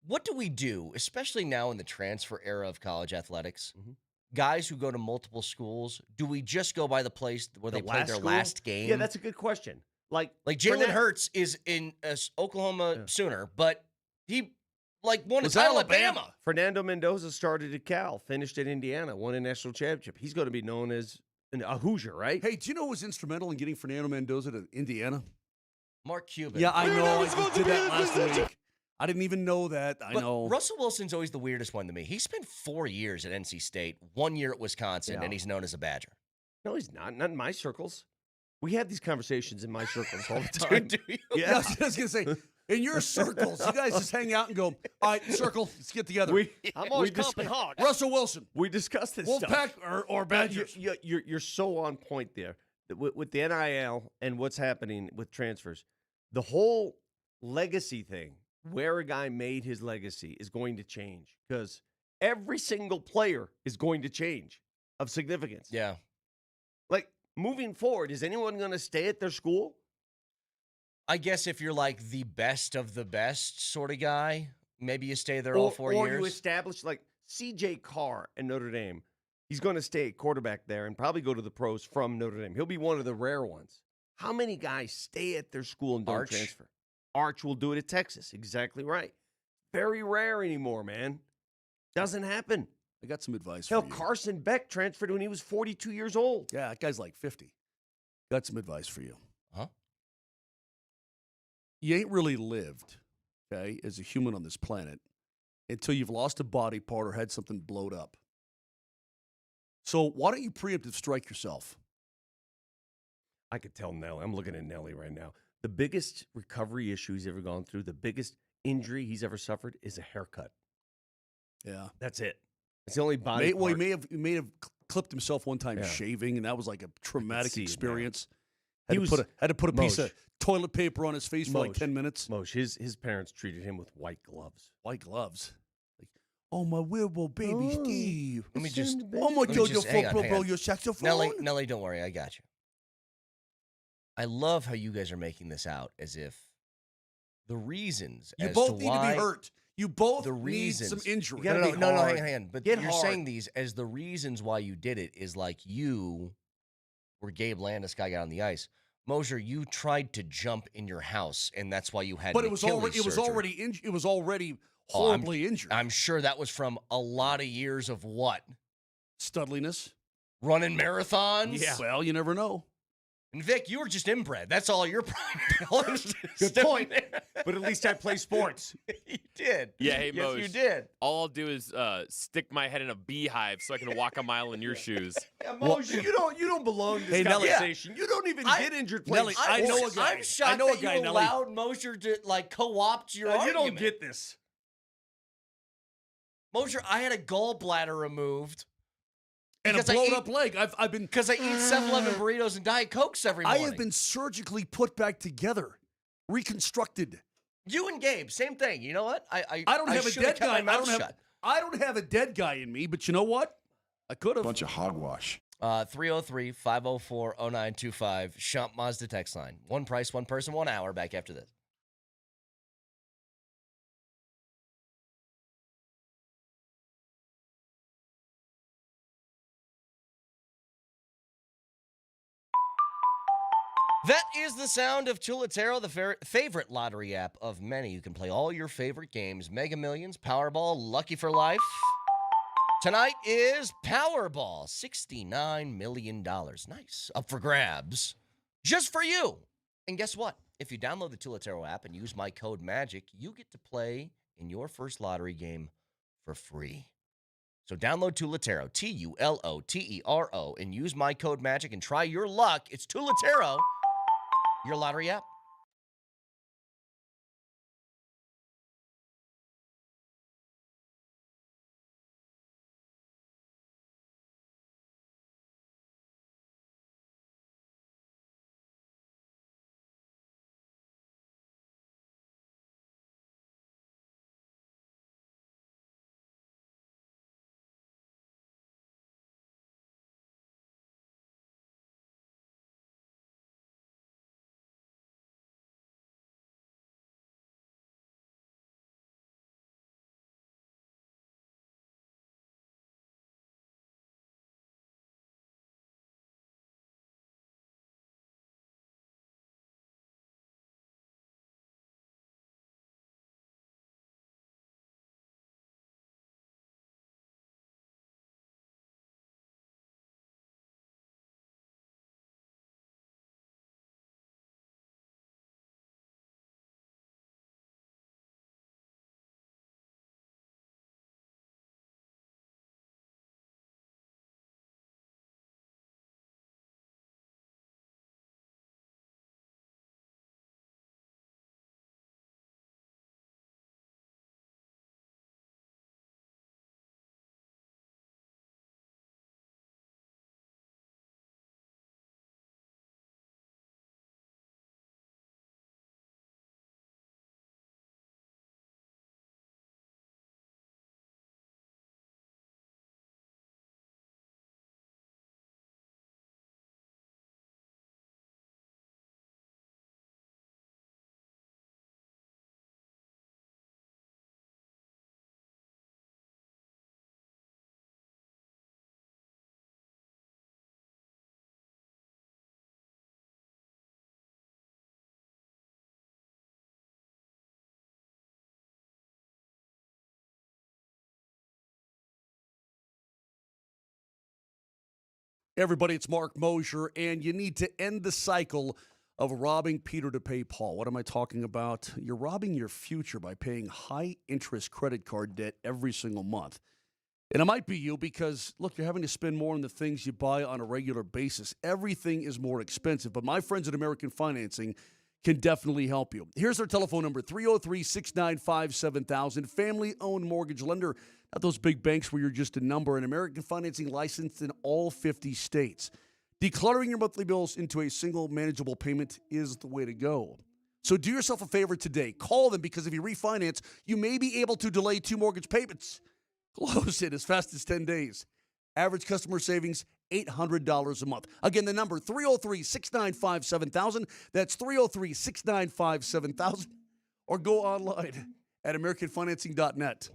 what do we do, especially now in the transfer era of college athletics? Mm-hmm. Guys who go to multiple schools, do we just go by the place where they played their last game? Yeah, that's a good question. Like Jalen Hurts is in Oklahoma Sooner, but he won a title at Alabama. Fernando Mendoza started at Cal, finished at Indiana, won a national championship. He's going to be known as a Hoosier, right? Hey, do you know who was instrumental in getting Fernando Mendoza to Indiana? Mark Cuban. Yeah, I know. I just did that last week. I didn't even know that. I know. Russell Wilson's always the weirdest one to me. He spent 4 years at NC State, 1 year at Wisconsin, and he's known as a Badger. No, he's not. Not in my circles. We have these conversations in my circles all the time. Do you? Yeah, I was going to say, in your circles, you guys just hang out and go, all right, circle, let's get together. I'm always comping hard. Russell Wilson. We discussed this stuff. Wolfpack or Badgers. You're so on point there. With the NIL and what's happening with transfers, the whole legacy thing, where a guy made his legacy, is going to change because every single player is going to change of significance. Yeah. Like, moving forward, is anyone going to stay at their school? I guess if you're like the best of the best sort of guy, maybe you stay there all 4 years. Or you establish, like, C.J. Carr at Notre Dame. He's going to stay at quarterback there and probably go to the pros from Notre Dame. He'll be one of the rare ones. How many guys stay at their school and don't transfer? Arch will do it at Texas. Exactly right. Very rare anymore, man. Doesn't happen. I got some advice Hell, for you. Carson Beck transferred when he was 42 years old. Yeah, that guy's like 50. Got some advice for you. Huh? You ain't really lived, okay, as a human on this planet until you've lost a body part or had something blowed up. So why don't you preemptive strike yourself? I could tell Nelly. I'm looking at Nelly right now. The biggest recovery issue he's ever gone through, the biggest injury he's ever suffered is a haircut. Yeah. That's it. It's the only body part. Well, he may have clipped himself one time shaving, and that was like a traumatic experience. Had to put a piece of toilet paper on his face for like 10 minutes. Moshe, his parents treated him with white gloves. White gloves. Like, oh, my werewolf baby Steve. Let me just hang on. Your saxophone. Nelly, don't worry, I got you. I love how you guys are making this out as if the reasons you as both to need why to be hurt. You both the need reasons, some injury. No, hang on. But you're saying these as the reasons why you did it is like you were Gabe Landis guy got on the ice. Moser, you tried to jump in your house, and that's why you had. But it was already horribly injured. I'm sure that was from a lot of years of what? Studliness, running marathons. Yeah. Well, you never know. And Vic, you were just inbred. That's all your problem. Good point. But at least I play sports. You did. Yeah, hey, yes, Moj, you did. All I'll do is stick my head in a beehive so I can walk a mile in your shoes. Yeah, Moj, you don't belong to this conversation. You don't even get injured playing. Nelly, I know a guy. I'm shocked that you allowed Moser to co-opt your argument. You don't get this. Moser, I had a gallbladder removed. And a blown-up leg. I've been because I eat 7-Eleven burritos and Diet Cokes every morning. I have been surgically put back together, reconstructed. You and Gabe, same thing. You know what? I don't have a dead guy. I don't have a dead guy in me, but you know what? I could have. Bunch of hogwash. 303-504-0925. Shump Mazda text line. One price, one person, 1 hour. Back after this. That is the sound of Tulatero, the favorite lottery app of many. You can play all your favorite games. Mega Millions, Powerball, Lucky for Life. Tonight is Powerball, $69 million. Nice. Up for grabs. Just for you. And guess what? If you download the Tulatero app and use my code MAGIC, you get to play in your first lottery game for free. So download Tulatero, Tulotero, and use my code MAGIC and try your luck. It's Tulatero, your lottery app. Everybody, it's Mark Moser, and you need to end the cycle of robbing Peter to pay Paul. What am I talking about? You're robbing your future by paying high-interest credit card debt every single month. And it might be you because, look, you're having to spend more on the things you buy on a regular basis. Everything is more expensive, but my friends at American Financing can definitely help you. Here's their telephone number, 303-695-7000, family-owned mortgage lender. Not those big banks where you're just a number. And American Financing licensed in all 50 states. Decluttering your monthly bills into a single manageable payment is the way to go. So do yourself a favor today. Call them because if you refinance, you may be able to delay 2 mortgage payments. Close it as fast as 10 days. Average customer savings, $800 a month. Again, the number, 303-695-7000. That's 303-695-7000. Or go online at AmericanFinancing.net.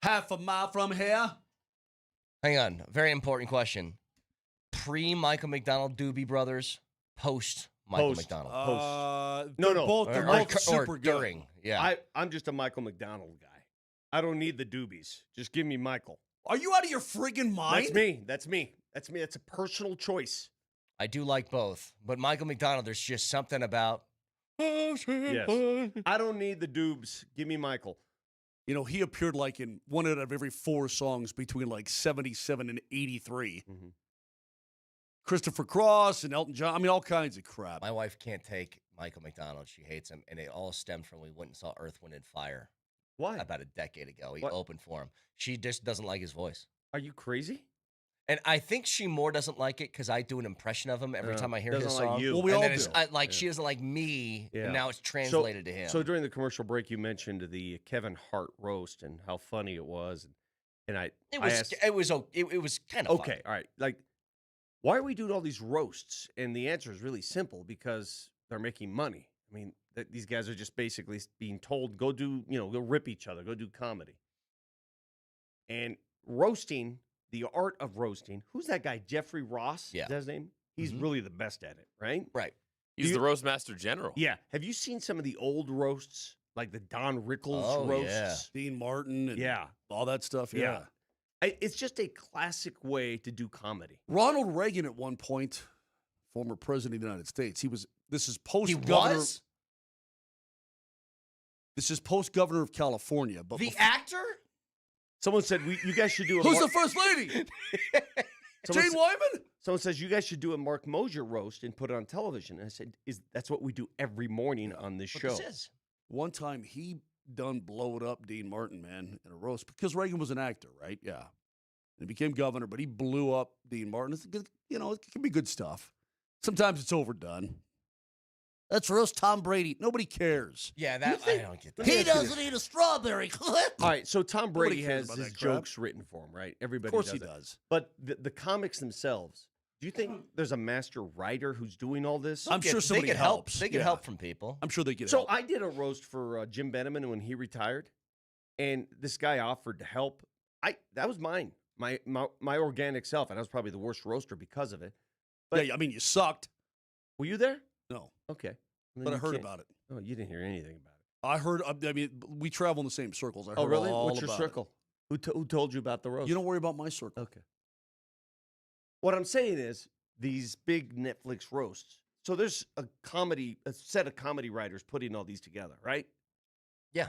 Half a mile from here. Hang on. Very important question. Pre-Michael McDonald Doobie Brothers, post-Michael McDonald. No. They're Both both super good. During. Yeah. I'm just a Michael McDonald guy. I don't need the doobies. Just give me Michael. Are you out of your friggin' mind? That's me. That's a personal choice. I do like both. But Michael McDonald, there's just something about... Yes. I don't need the doobs. Give me Michael. You know, he appeared like in one out of every 4 songs between like 77 and 83. Mm-hmm. Christopher Cross and Elton John. I mean, all kinds of crap. My wife can't take Michael McDonald. She hates him. And it all stemmed from we went and saw Earth, Wind, and Fire. Why? About a decade ago. He What? opened for him. She just doesn't like his voice. Are you crazy? And I think she more doesn't like it because I do an impression of him every time I hear his doesn't like song. you. Well, we and all then do. She doesn't like me, Yeah. and now it's translated to him. So during the commercial break, you mentioned the Kevin Hart roast and how funny it was, and I asked, it was kind of okay, all right, like why are we doing all these roasts? And the answer is really simple because they're making money. I mean, these guys are just basically being told go rip each other, go do comedy, and roasting. The art of roasting. Who's that guy? Jeffrey Ross? Yeah. Is that his name? He's really the best at it, right? Right. He's the roast master general. Yeah. Have you seen some of the old roasts, like the Don Rickles roasts? Yeah. Dean Martin and all that stuff. Yeah. It's just a classic way to do comedy. Ronald Reagan at one point, former president of the United States, this is post-governor of California. But The actor? Someone said you guys should do a Who's the first lady? Jane Wyman? Someone says you guys should do a Mark Moser roast and put it on television. And I said, that's what we do every morning on this show. This is. One time he done blowed up Dean Martin, man, in a roast because Reagan was an actor, right? Yeah. And he became governor, but he blew up Dean Martin. It's, it can be good stuff. Sometimes it's overdone. That's roast Tom Brady. Nobody cares. Yeah, I don't get that. He doesn't eat a strawberry clip. All right, so Tom Brady cares has about his that crap. jokes written for him, right? Everybody Of course does he it. does. But the comics themselves, do you think there's a master writer who's doing all this? I'm sure somebody they get helps. Help. They get help from people. I'm sure they get So help. I did a roast for Jim Beneman when he retired, and this guy offered to help. That was mine, my organic self, and I was probably the worst roaster because of it. But yeah, I mean, you sucked. Were you there? No. Okay. But I heard about it. Oh, you didn't hear anything about it. I heard. I mean, we travel in the same circles. I heard Oh, really? all What's your about circle? Who told you about the roast? You don't worry about my circle. Okay. What I'm saying is these big Netflix roasts. So there's a set of comedy writers putting all these together, right? Yeah.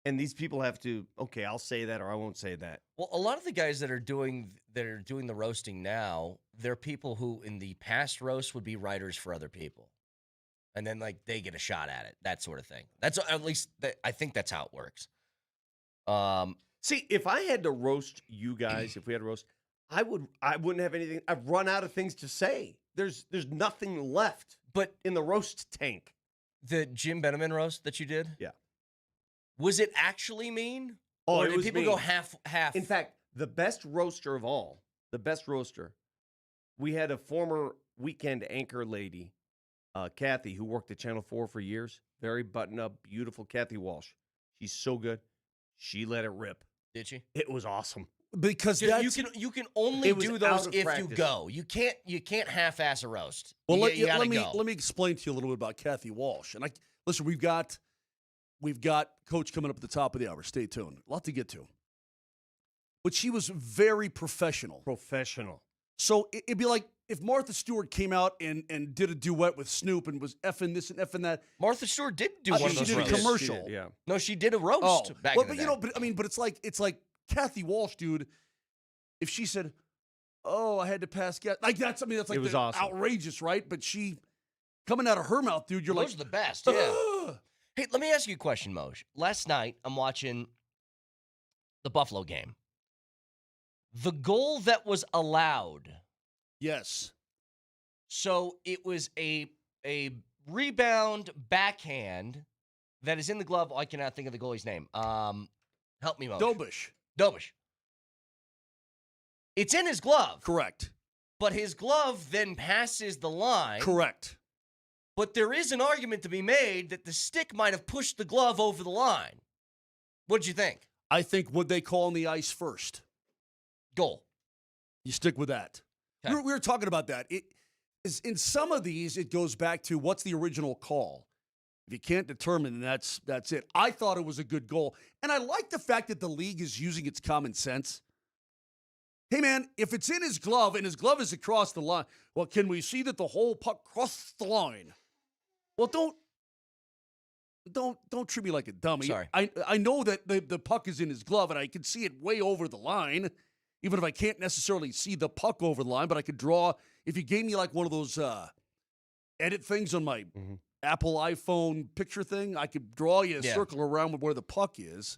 And these people have to, okay, I'll say that or I won't say that. Well, a lot of the guys that are doing the roasting now, they're people who in the past roast would be writers for other people. And then like they get a shot at it, that sort of thing. That's at least I think that's how it works. See, if I had to roast you guys, if we had to roast, I wouldn't have anything. I've run out of things to say. There's nothing left but in the roast tank. The Jim Beneman roast that you did? Yeah. Was it actually mean? Oh, or it did was people mean. go half? In fact, the best roaster of all, we had a former weekend anchor lady, Kathy, who worked at Channel 4 for years. Very buttoned-up, beautiful Kathy Walsh. She's so good. She let it rip. Did she? It was awesome. Because you can only do those if practice. you go. You can't half-ass a roast. Well, you gotta go. let me explain to you a little bit about Kathy Walsh. And listen, we've got Coach coming up at the top of the hour. Stay tuned. A lot to get to. But she was very professional. So it'd be like if Martha Stewart came out and did a duet with Snoop and was effing this and effing that. Martha Stewart did do one of those She did roasts. a commercial. She did, yeah. No, she did a roast back in the day. But it's like Kathy Walsh, dude. If she said, "Oh, I had to pass gas," like that's like it was awesome. Outrageous, right? But she coming out of her mouth, dude. You're Those like are the best. Yeah. Hey, let me ask you a question, Moj. Last night, I'm watching the Buffalo game. The goal that was allowed. Yes. So it was a rebound backhand that is in the glove. I cannot think of the goalie's name. Help me, Moj. Dobish. It's in his glove. Correct. But his glove then passes the line. Correct. But there is an argument to be made that the stick might have pushed the glove over the line. What'd you think? I think what they call on the ice first. Goal. You stick with that. Okay. We were talking about that. It is in some of these, it goes back to what's the original call. If you can't determine, then that's it. I thought it was a good goal. And I like the fact that the league is using its common sense. Hey, man, if it's in his glove and his glove is across the line, well, can we see that the whole puck crossed the line? Well, don't treat me like a dummy. Sorry. I know that the puck is in his glove, and I can see it way over the line, even if I can't necessarily see the puck over the line, but I could draw. If you gave me like one of those edit things on my Apple iPhone picture thing, I could draw you a circle around with where the puck is.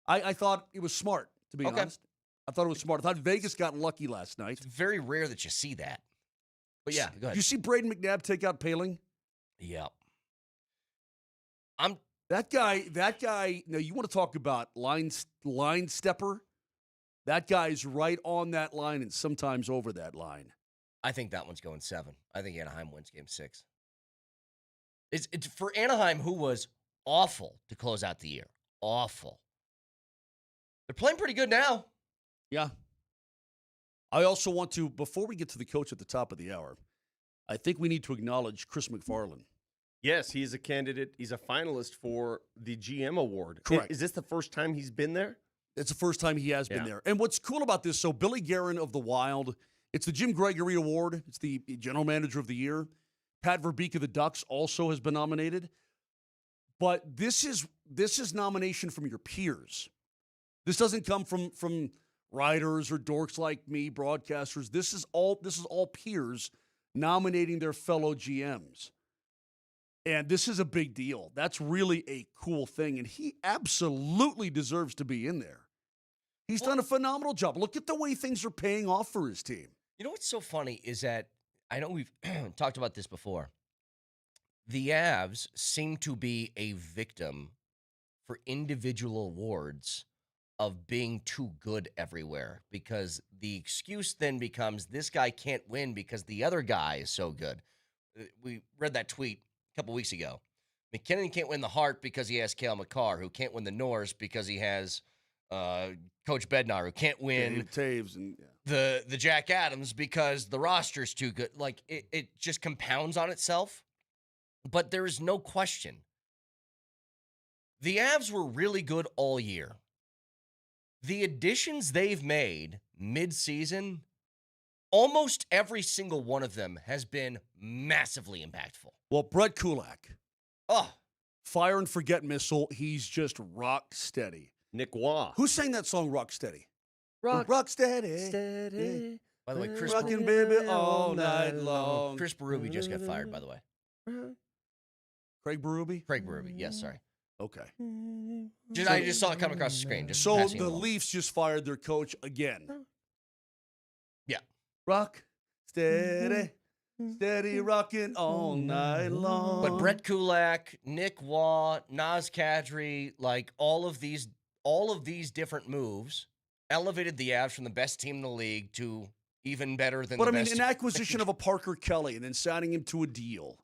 I thought it was smart, to be honest. I thought it was smart. I thought Vegas got lucky last night. It's very rare that you see that. But yeah, go ahead. Did you see Braden McNabb take out Paling? Yeah. That guy, now you want to talk about line stepper? That guy's right on that line and sometimes over that line. I think that one's going 7. I think Anaheim wins game 6. It's for Anaheim, who was awful to close out the year. Awful. They're playing pretty good now. Yeah. I also want to, before we get to the coach at the top of the hour, I think we need to acknowledge Chris McFarland. Yes, he's a candidate. He's a finalist for the GM award. Correct. Is this the first time he's been there? It's the first time he has been there. And what's cool about this, so Billy Guerin of the Wild, it's the Jim Gregory Award. It's the General Manager of the Year. Pat Verbeek of the Ducks also has been nominated. But this is nomination from your peers. This doesn't come from writers or dorks like me, broadcasters. This is all peers nominating their fellow GMs. And this is a big deal. That's really a cool thing. And he absolutely deserves to be in there. He's done a phenomenal job. Look at the way things are paying off for his team. You know what's so funny is that I know we've talked about this before. The Avs seem to be a victim for individual awards of being too good everywhere, because the excuse then becomes this guy can't win because the other guy is so good. We read that tweet a couple weeks ago. McKinnon can't win the Hart because he has Cale Makar, who can't win the Norris because he has Coach Bednar, who can't win Taves and the Jack Adams because the roster's too good. Like, it just compounds on itself. But there is no question. The Avs were really good all year. The additions they've made mid-season, almost every single one of them has been massively impactful. Well, Brett Kulak. Oh, fire and forget missile. He's just rock steady. Nick Waugh. Who sang that song, Rock Steady? Rock steady. steady. By the way, Chris Rockin' baby all night long. Chris Berube just got fired, by the way. Craig Berube? Craig Berube, yes, sorry. Okay. I just saw it come across the screen. Just So passing it the along. Leafs just fired their coach again. Yeah. Rock steady, steady rocking all night long. But Brett Kulak, Nick Waugh, Naz Kadri, like all of these different moves elevated the Avs from the best team in the league to even better than But the I mean, best. an acquisition of a Parker Kelly and then signing him to a deal.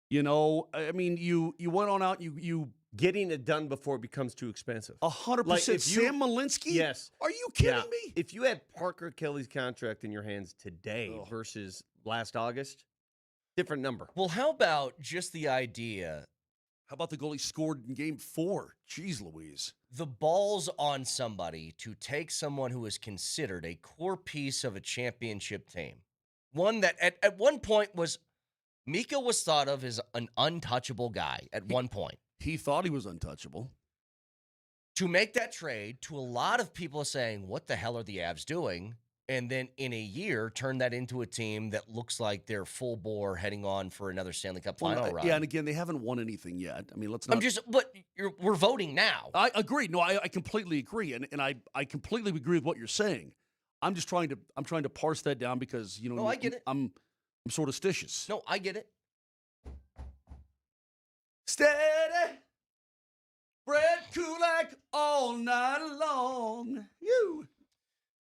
You know, I mean, you went on out, you Getting it done before it becomes too expensive. 100%. Like, if you- Sam Malinsky? Yes. Are you kidding Yeah. me? If you had Parker Kelly's contract in your hands today versus last August, different number. Well, how about just the idea, How about the goalie scored in game 4? Jeez Louise. the balls on somebody to take someone who is considered a core piece of a championship team? One that at one point Mika was thought of as an untouchable guy at one point. He thought he was untouchable. To make that trade, to a lot of people saying, what the hell are the Avs doing? And then in a year, turn that into a team that looks like they're full bore heading on for another Stanley Cup final run. Yeah, and again, they haven't won anything yet. I mean, let's not. We're voting now. I agree. No, I completely agree, and I completely agree with what you're saying. I'm just trying to parse that down because No, I get it. I'm sort of stitious. No, I get it. Steady, Brett Kulak all night long. You.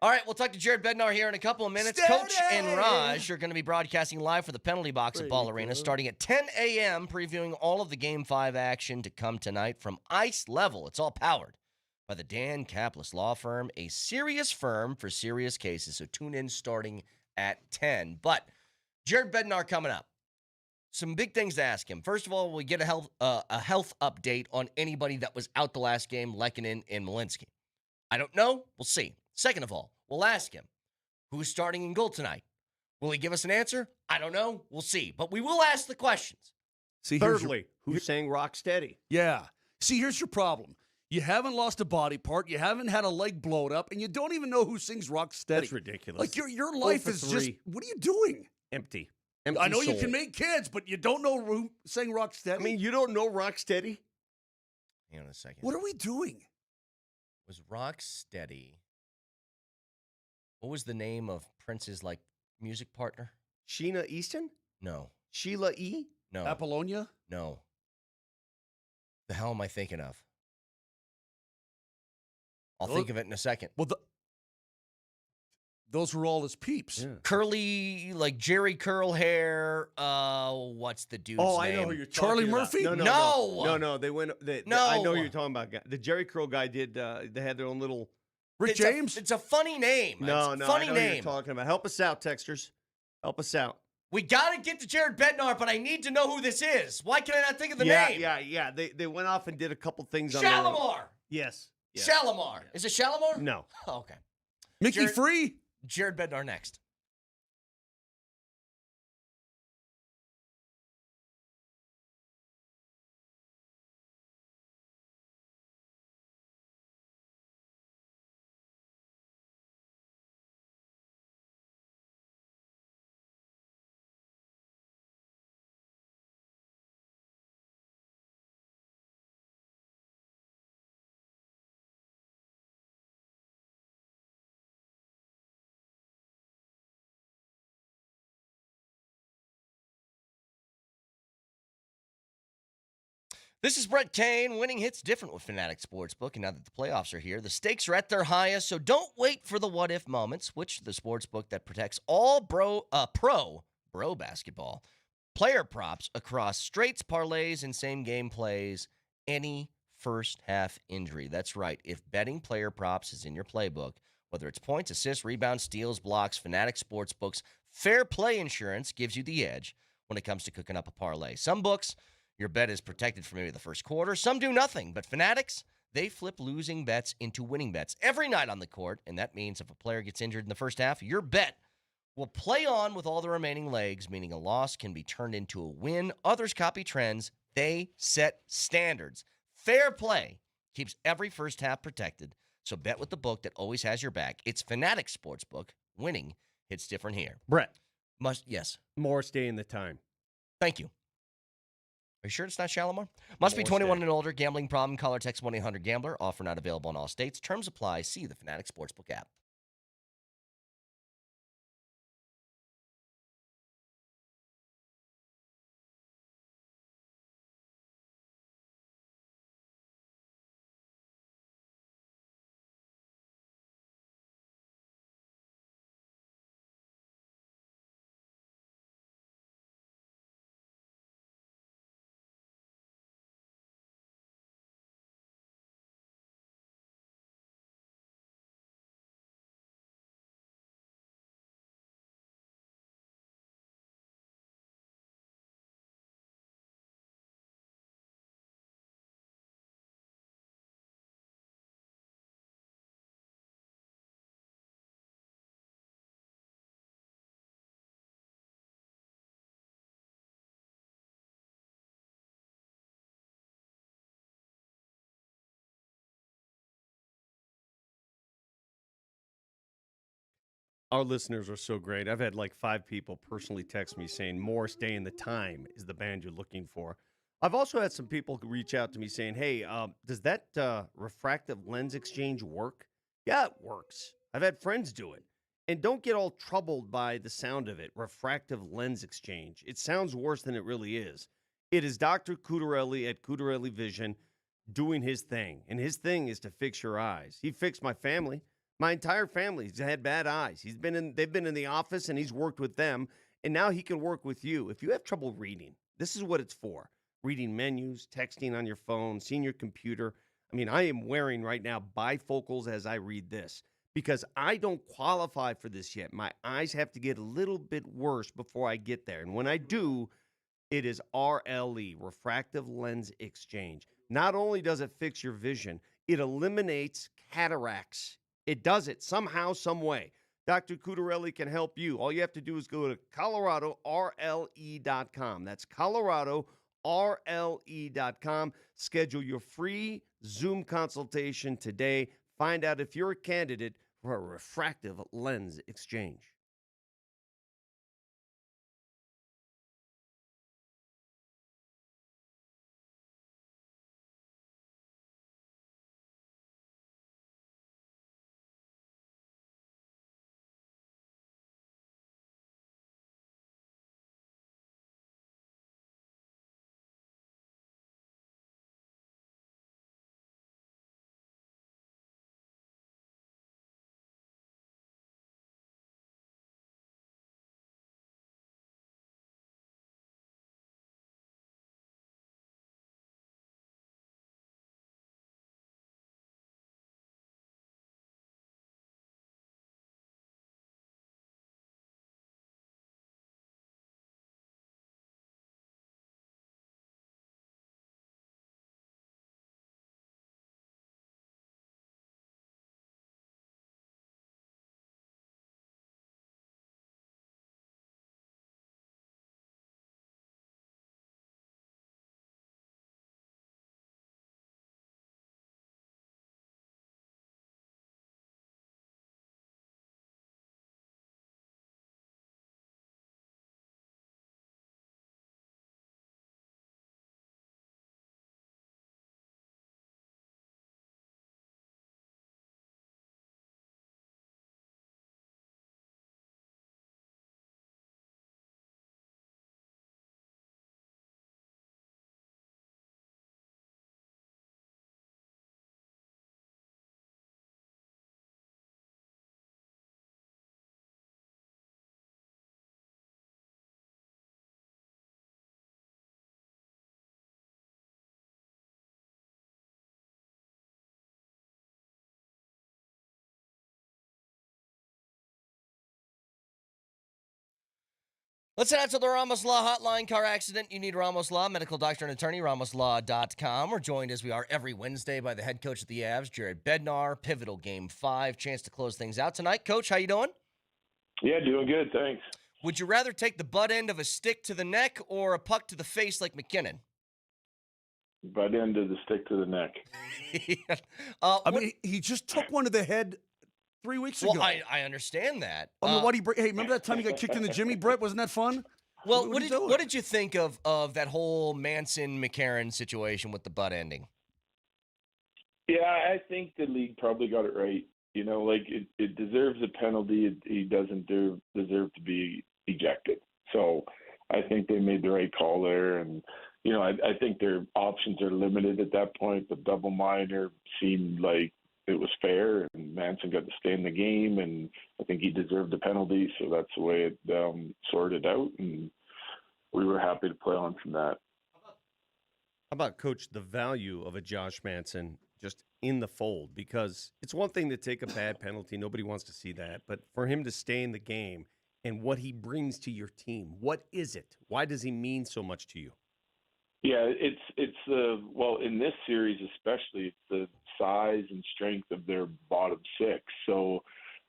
All right, we'll talk to Jared Bednar here in a couple of minutes. Steady. Coach and Raj are going to be broadcasting live for the penalty box at Ball Arena starting at 10 a.m., previewing all of the Game 5 action to come tonight from Ice Level. It's all powered by the Dan Kaplis Law Firm, a serious firm for serious cases. So tune in starting at 10. But Jared Bednar coming up. Some big things to ask him. First of all, we get a health update on anybody that was out the last game, Lekkonen and Malinsky. I don't know. We'll see. Second of all, we'll ask him, who's starting in goal tonight? Will he give us an answer? I don't know. We'll see. But we will ask the questions. See, Thirdly, who's saying rock steady? Yeah. See, here's your problem. You haven't lost a body part. You haven't had a leg blowed up, and you don't even know who sings rock steady. That's ridiculous. Like your life is just. What are you doing? Empty I know soul. you can make kids, but you don't know who sang rock steady. I mean, you don't know rock steady? Hang on a second. What are we doing? Was rock steady? What was the name of Prince's music partner? Sheena Easton? No. Sheila E? No. Apollonia? No. The hell am I thinking of? I'll think of it in a second. Well, those were all his peeps. Yeah. Curly, Jerry curl hair. What's the dude's Oh, name? I know who you're talking Charlie about. Murphy? No. They went. I know who you're talking about. The Jerry Curl guy did. They had their own little. Rick James? It's a funny name. No, It's a I funny know who name. you're talking about. Help us out, texters. Help us out. We got to get to Jared Bednar, but I need to know who this is. Why can I not think of the name? Yeah. They went off and did a couple things on their own. Shalimar. Yes. Shalimar. Is it Shalimar? No. Oh, okay. Mickey Free? Jared Bednar next. This is Brett Kane. Winning hits different with Fanatic Sportsbook, and now that the playoffs are here, the stakes are at their highest, so don't wait for the what-if moments. Switch to the sportsbook that protects all pro basketball player props across straights, parlays, and same-game plays, any first-half injury. That's right. If betting player props is in your playbook, whether it's points, assists, rebounds, steals, blocks, Fanatic Sportsbook's Fair Play Insurance gives you the edge when it comes to cooking up a parlay. Some books, your bet is protected for maybe the first quarter. Some do nothing. But Fanatics, they flip losing bets into winning bets every night on the court. And that means if a player gets injured in the first half, your bet will play on with all the remaining legs, meaning a loss can be turned into a win. Others copy trends. They set standards. Fair play keeps every first half protected. So bet with the book that always has your back. It's Fanatic Sportsbook. Winning hits different here. Brett. Yes. More stay in the time. Thank you. Are you sure it's not Shalimar? Must be 21 and older. Gambling problem. Call or text 1-800-GAMBLER. Offer not available in all states. Terms apply. See the Fanatic Sportsbook app. Our listeners are so great. I've had like 5 people personally text me saying Morris Day in the Time is the band you're looking for. I've also had some people reach out to me saying, hey, does that refractive lens exchange work? Yeah, it works. I've had friends do it. And don't get all troubled by the sound of it, refractive lens exchange. It sounds worse than it really is. It is Dr. Cudarelli at Cudarelli Vision doing his thing. And his thing is to fix your eyes. He fixed my family. My entire family's had bad eyes. They've been in the office and he's worked with them, and now he can work with you. If you have trouble reading, this is what it's for. Reading menus, texting on your phone, seeing your computer. I mean, I am wearing right now bifocals as I read this because I don't qualify for this yet. My eyes have to get a little bit worse before I get there. And when I do, it is RLE, refractive lens exchange. Not only does it fix your vision, it eliminates cataracts. It does it somehow, some way. Dr. Cudarelli can help you. All you have to do is go to ColoradoRLE.com. That's ColoradoRLE.com. Schedule your free Zoom consultation today. Find out if you're a candidate for a refractive lens exchange. Let's head out to the Ramos Law Hotline. Car accident, you need Ramos Law, medical doctor and attorney, ramoslaw.com. We're joined as we are every Wednesday by the head coach of the Avs, Jared Bednar. Pivotal Game 5, chance to close things out tonight. Coach, how you doing? Yeah, doing good, thanks. Would you rather take the butt end of a stick to the neck or a puck to the face like McKinnon? butt end of the stick to the neck. I mean, he just took one to the head 3 weeks ago. Well, I understand that. I mean, hey, remember that time he got kicked in the Jimmy, Brett? Wasn't that fun? Well, what did you think of that whole Manson McCarron situation with the butt ending? Yeah, I think the league probably got it right. You know, like it deserves a penalty. He doesn't deserve to be ejected. So I think they made the right call there. And, you know, I think their options are limited at that point. The double minor seemed like it was fair, and Manson got to stay in the game, and I think he deserved the penalty. So that's the way it sorted out, and we were happy to play on from that. How about, Coach, the value of a Josh Manson just in the fold? Because it's one thing to take a bad penalty. Nobody wants to see that. But for him to stay in the game and what he brings to your team, what is it? Why does he mean so much to you? Yeah, it's well, in this series especially, it's the size and strength of their bottom six. So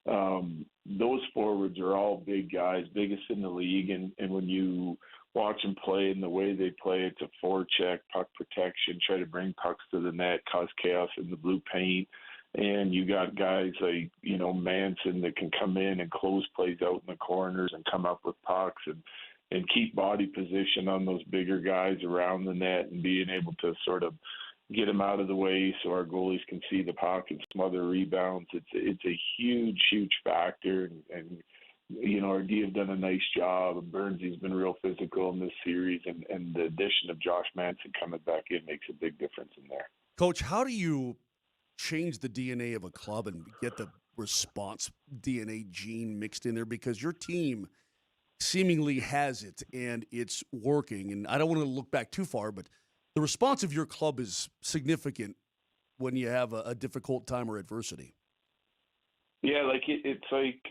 those forwards are all big guys, biggest in the league, and when you watch them play and the way they play, it's a forecheck, puck protection, try to bring pucks to the net, cause chaos in the blue paint. And you got guys like, you know, Manson that can come in and close plays out in the corners and come up with pucks and keep body position on those bigger guys around the net and being able to sort of get them out of the way so our goalies can see the puck and smother rebounds. It's a huge, huge factor. And you know, our D have done a nice job. Burnsy's been real physical in this series, and the addition of Josh Manson coming back in makes a big difference in there. Coach, how do you change the DNA of a club and get the response DNA gene mixed in there? Because your team seemingly has it, and it's working. And I don't want to look back too far, but the response of your club is significant when you have a difficult time or adversity. Yeah, like it's like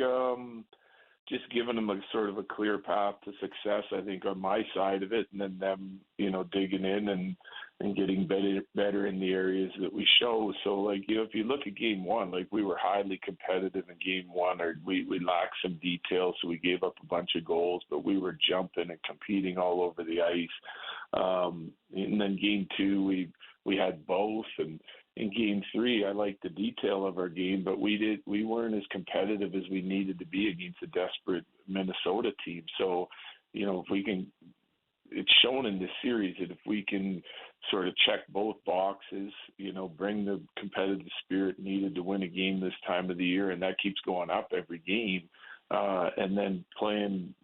just giving them a sort of a clear path to success, I think, on my side of it, and then them, you know, digging in and getting better in the areas that we show. So, like, you know, if you look at game one, like, we were highly competitive in game one, or we lacked some details, so we gave up a bunch of goals, but we were jumping and competing all over the ice. And then game two, we had both, and in game three, I liked the detail of our game, but we weren't as competitive as we needed to be against a desperate Minnesota team. So, you know, if we can, it's shown in this series that if we can sort of check both boxes, you know, bring the competitive spirit needed to win a game this time of the year, and that keeps going up every game, and then playing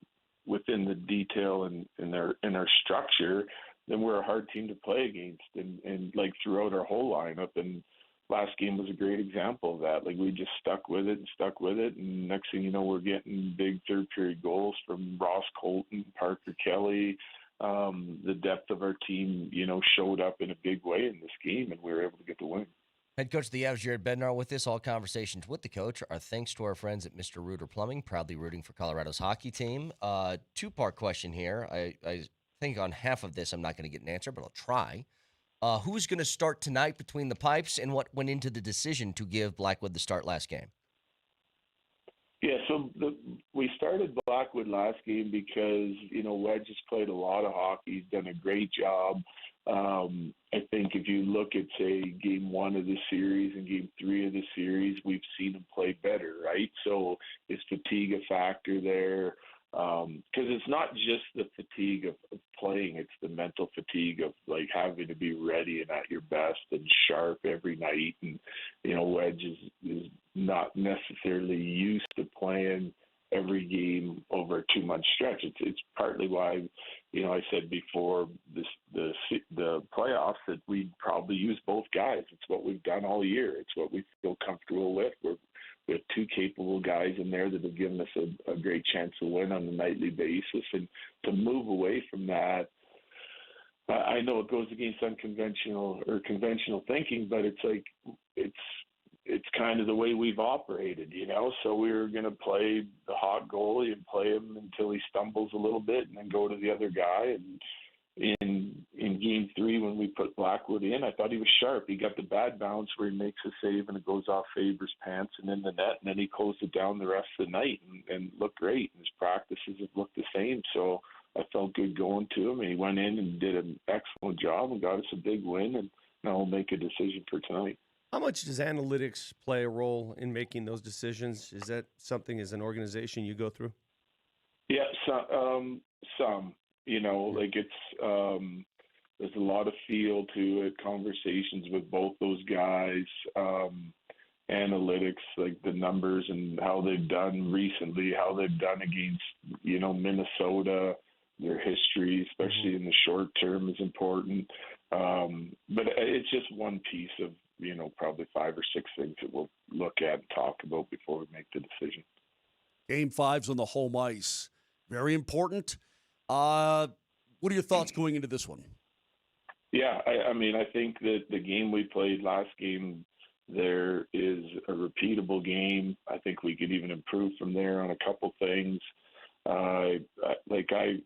within the detail and in our structure, then we're a hard team to play against, and like throughout our whole lineup. And last game was a great example of that. Like, we just stuck with it, and next thing you know, we're getting big third period goals from Ross Colton, Parker Kelly. The depth of our team, you know, showed up in a big way in this game, and we were able to get the win. Head coach of the Avs, Jared Bednar, with this. All conversations with the coach are thanks to our friends at Mr. Rooter Plumbing, proudly rooting for Colorado's hockey team. Two-part question here. I think on half of this I'm not going to get an answer, but I'll try. Who's going to start tonight between the pipes, and what went into the decision to give Blackwood the start last game? Yeah, so we started Blackwood last game because, you know, Wedge has played a lot of hockey. He's done a great job. I think if you look at, say, game one of the series and game three of the series, we've seen him play better, right? So is fatigue a factor there? Because it's not just the fatigue of playing, it's the mental fatigue of, like, having to be ready and at your best and sharp every night. And, you know, Wedge is not necessarily used to playing every game over a 2-month stretch. It's partly why, you know, I said before the playoffs that we'd probably use both guys. It's what we've done all year. It's what we feel comfortable with. We have two capable guys in there that have given us a great chance to win on a nightly basis. And to move away from that, I know it goes against unconventional or conventional thinking, but it's like it's kind of the way we've operated, you know. So we were going to play the hot goalie and play him until he stumbles a little bit, and then go to the other guy. And in game three, when we put Blackwood in, I thought he was sharp. He got the bad bounce where he makes a save and it goes off Faber's pants and in the net, and then he closed it down the rest of the night and looked great. And his practices have looked the same. So I felt good going to him. And he went in and did an excellent job and got us a big win. And now we'll make a decision for tonight. How much does analytics play a role in making those decisions? Is that something as an organization you go through? Yeah, some. Like it's there's a lot of feel to it. Conversations with both those guys, analytics, like the numbers and how they've done recently, how they've done against Minnesota. Their history, especially in the short term, is important. But it's just one piece of probably 5 or 6 things that we'll look at and talk about before we make the decision. Game 5's on the home ice. Very important. What are your thoughts going into this one? Yeah, I think that the game we played last game, there is a repeatable game. I think we could even improve from there on a couple things.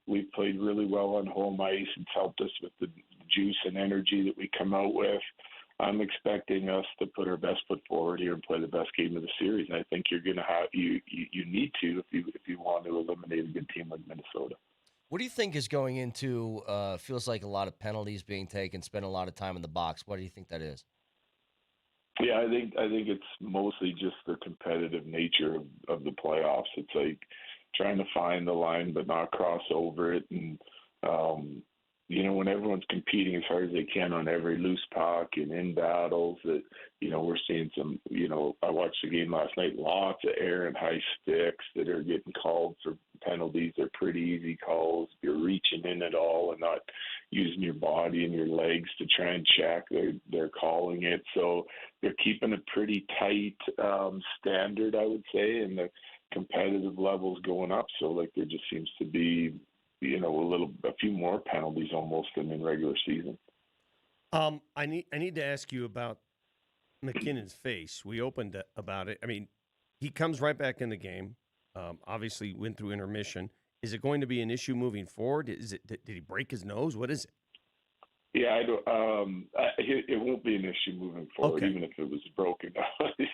We played really well on home ice. It's helped us with the juice and energy that we come out with. I'm expecting us to put our best foot forward here and play the best game of the series. And I think you're going to have you need to if you want to eliminate a good team like Minnesota. What do you think is going into? Feels like a lot of penalties being taken, spend a lot of time in the box. What do you think that is? Yeah, I think it's mostly just the competitive nature of the playoffs. It's like trying to find the line but not cross over it, and when everyone's competing as hard as they can on every loose puck and in battles, that we're seeing some. I watched the game last night. Lots of air and high sticks that are getting called for penalties. They're pretty easy calls. You're reaching in at all and not using your body and your legs to try and check. They're calling it, so they're keeping a pretty tight standard, I would say, and the competitive levels going up. So there just seems to be a few more penalties almost than in regular season. I need to ask you about McKinnon's face. We opened about it. I mean, he comes right back in the game. Obviously went through intermission. Is it going to be an issue moving forward? Did he break his nose? What is it? Yeah, I don't. It won't be an issue moving forward, even if it was broken.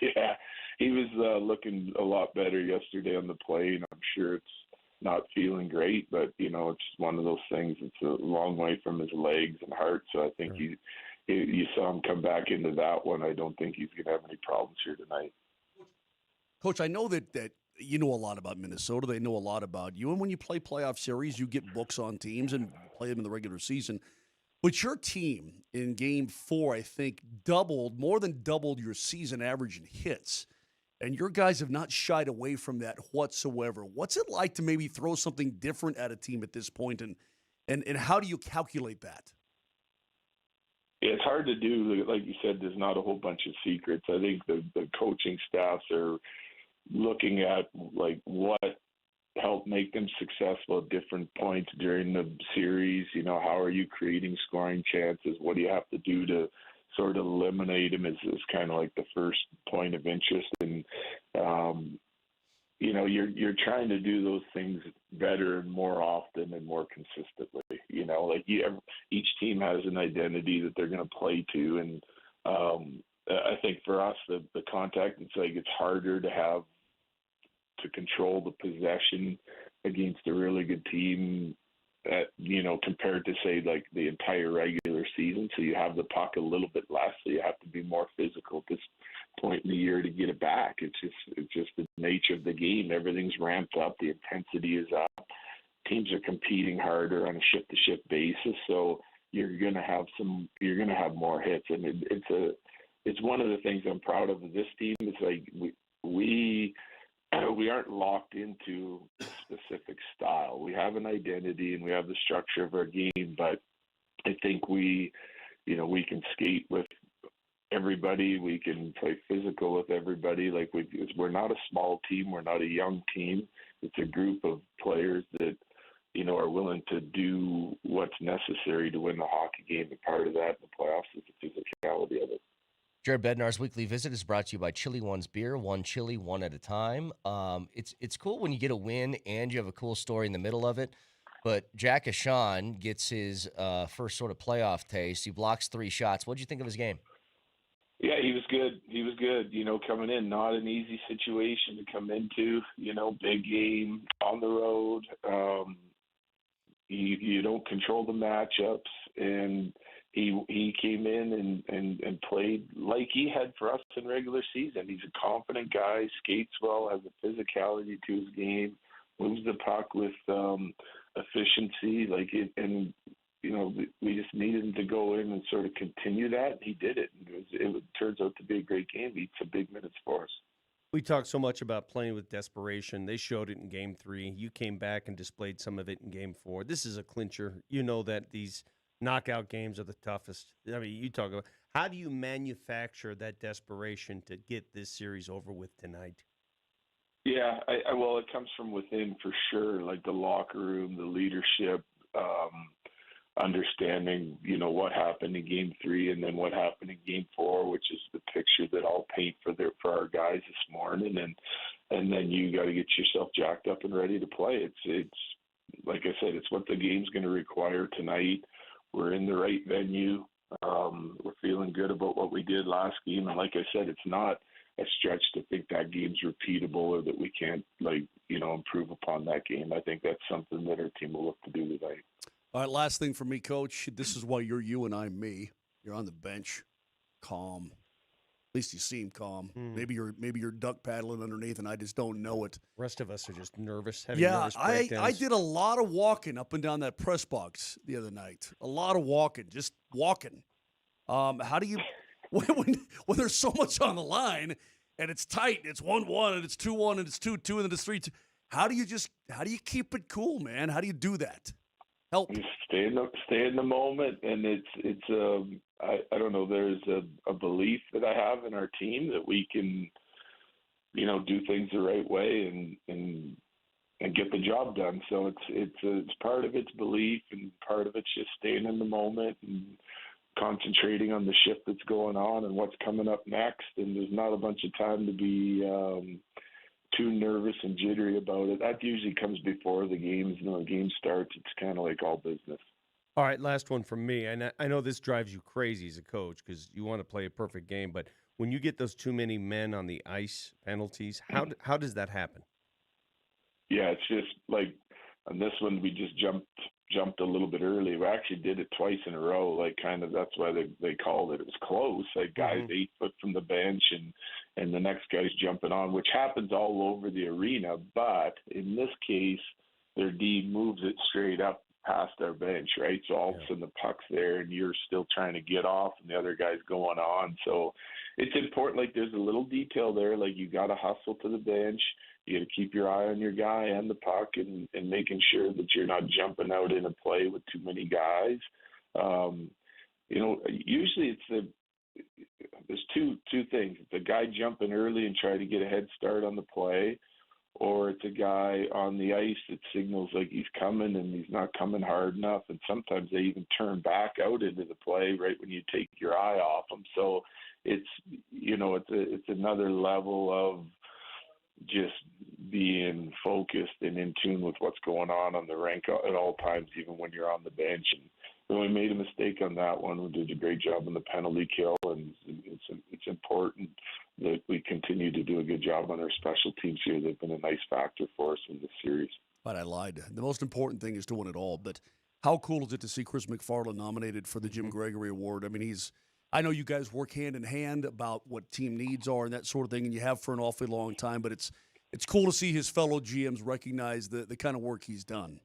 Yeah, he was looking a lot better yesterday on the plane. I'm sure it's not feeling great, but it's one of those things. It's a long way from his legs and heart, so I think you saw him come back into that one. I don't think he's going to have any problems here tonight. Coach, I know that you know a lot about Minnesota. They know a lot about you, and when you play playoff series, you get books on teams and play them in the regular season. But your team in Game 4, I think, more than doubled your season average in hits. And your guys have not shied away from that whatsoever. What's it like to maybe throw something different at a team at this point, and how do you calculate that? It's hard to do. Like you said, there's not a whole bunch of secrets. I think the coaching staffs are looking at what helped make them successful at different points during the series. How are you creating scoring chances? What do you have to do to sort of eliminate him is kind of like the first point of interest. And, you're trying to do those things better and more often and more consistently. Each team has an identity that they're going to play to. And I think for us, the contact, it's harder to control the possession against a really good team compared to say the entire regular season. So you have the puck a little bit less, so you have to be more physical at this point in the year to get it back. It's just the nature of the game. Everything's ramped up. The intensity is up. Teams are competing harder on a ship-to-ship basis. So you're going to have more hits. And it's one of the things I'm proud of this team. Is we aren't locked into a specific style. We have an identity and we have the structure of our game, but I think we can skate with everybody. We can play physical with everybody. We're not a small team. We're not a young team. It's a group of players that, are willing to do what's necessary to win the hockey game. And part of that in the playoffs is the physicality of it. Jared Bednar's weekly visit is brought to you by Chili One's beer, one chili, one at a time. It's cool when you get a win and you have a cool story in the middle of it. But Jack Ashawn gets his first sort of playoff taste. He blocks 3 shots. What did you think of his game? Yeah, he was good. Coming in, not an easy situation to come into. Big game on the road. you don't control the matchups, and he came in and played like he had for us in regular season. He's a confident guy, skates well, has a physicality to his game, moves the puck with efficiency, and we just needed him to go in and sort of continue that. He did it. It turns out to be a great game. He took big minutes for us. We talked so much about playing with desperation. They showed it in Game 3. You came back and displayed some of it in Game 4. This is a clincher. You know that these knockout games are the toughest. I mean, you talk about how do you manufacture that desperation to get this series over with tonight? Yeah, well, it comes from within for sure, like the locker room, the leadership, understanding, what happened in Game 3 and then what happened in Game 4, which is the picture that I'll paint for our guys this morning, and then you got to get yourself jacked up and ready to play. It's like I said, it's what the game's going to require tonight. We're in the right venue. We're feeling good about what we did last game, and like I said, it's not a stretch to think that game's repeatable or that we can't improve upon that game. I think that's something that our team will look to do tonight. All right, last thing for me, Coach. This is why you're you and I'm me. You're on the bench, calm. At least you seem calm. Maybe you're duck paddling underneath, and I just don't know it. Rest of us are just nervous. Nervous I did a lot of walking up and down that press box the other night. A lot of walking, just walking. How do you when there's so much on the line and it's tight, it's 1-1 and it's 2-1 and it's 2-2 and then it's 3-2. How do you keep it cool, man? How do you do that? Help. Just stay in the moment, and I don't know. There's a belief that I have in our team that we can, do things the right way and get the job done. So it's part of it's belief, and part of it's just staying in the moment and concentrating on the shift that's going on and what's coming up next. And there's not a bunch of time to be too nervous and jittery about it. That usually comes before the games. When the game starts, it's kind of like all business. All right, last one from me. And I know this drives you crazy as a coach because you want to play a perfect game, but when you get those too many men on the ice penalties, how does that happen? Yeah, it's just like on this one we just jumped a little bit early. We actually did it twice in a row. Like kind of that's why they called it. It was close. Like guys 8 foot from the bench and the next guy's jumping on, which happens all over the arena. But in this case, their D moves it straight up past our bench, right? So all of a sudden the puck's there and you're still trying to get off and the other guy's going on. So it's important. Like there's a little detail there. Like you got to hustle to the bench. You got to keep your eye on your guy and the puck and making sure that you're not jumping out in a play with too many guys. Usually there's two things. It's a guy jumping early and trying to get a head start on the play, or it's a guy on the ice that signals like he's coming and he's not coming hard enough. And sometimes they even turn back out into the play right when you take your eye off them. So it's another level of just being focused and in tune with what's going on the rink at all times, even when you're on the bench. And when we made a mistake on that one, we did a great job on the penalty kill, and it's important that we continue to do a good job on our special teams here. They've been a nice factor for us in this series. But I lied. The most important thing is to win it all. But how cool is it to see Chris McFarland nominated for the Jim Gregory Award? I mean, I know you guys work hand in hand about what team needs are and that sort of thing, and you have for an awfully long time, but it's cool to see his fellow GMs recognize the kind of work he's done.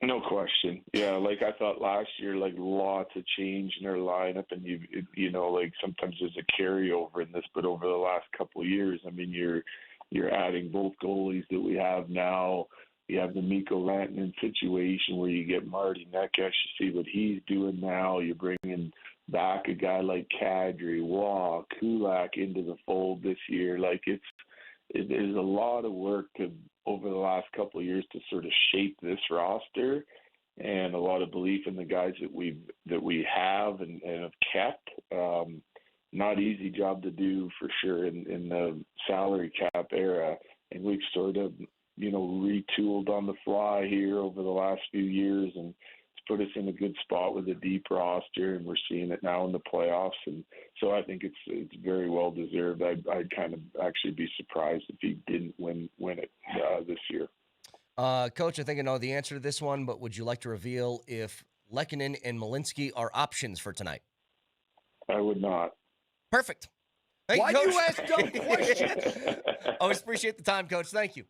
No question. Yeah, like I thought last year, like lots of change in our lineup, and like sometimes there's a carryover in this, but over the last couple of years, I mean, you're adding both goalies that we have now. You have the Mikko Rantanen situation where you get Marty Neckesh, you see what he's doing now. You're bringing back a guy like Kadri, Waugh, Kulak into the fold this year. Like it is a lot of work over the last couple of years to sort of shape this roster, and a lot of belief in the guys that we have and have kept. Not easy job to do for sure in the salary cap era, and we've sort of retooled on the fly here over the last few years, and it's put us in a good spot with a deep roster, and we're seeing it now in the playoffs. And so I think it's very well deserved. I'd kind of actually be surprised if he didn't win it this year. Coach, I think I know the answer to this one, but would you like to reveal if Lekkonen and Malinsky are options for tonight? I would not. Perfect. Thank Why you, do Coach. you ask dumb questions? Always appreciate the time, Coach. Thank you.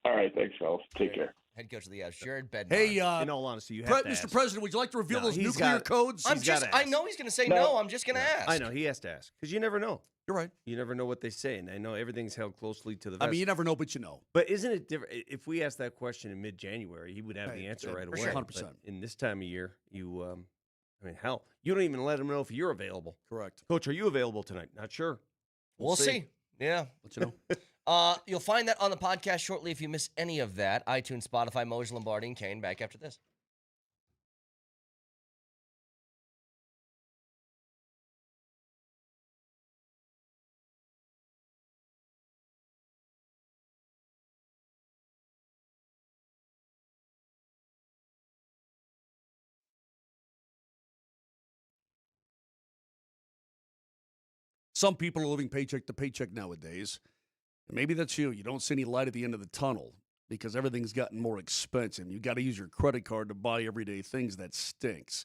All right, thanks, fellas. Take care. Head coach of the Avs, Jared Bednar. Hey, In all honesty, you have to Mr. ask. President, would you like to reveal those he's nuclear got- codes? I know he's going to say no. I'm just going to ask. I know he has to ask because you never know. You're right. You never know what they say, and I know everything's held closely to the vest. I mean, you never know, but you know. But isn't it different? If we asked that question in mid-January, he would have the answer right for away. sure. 100%. But in this time of year, you, hell, you don't even let him know if you're available. Correct. Coach, are you available tonight? Not sure. We'll see. Yeah. Let you know. You'll find that on the podcast shortly if you miss any of that. iTunes, Spotify, Moser, Lombardi, and Kane. Back after this. Some people are living paycheck to paycheck nowadays. And maybe that's you. You don't see any light at the end of the tunnel because everything's gotten more expensive. You got to use your credit card to buy everyday things. That stinks.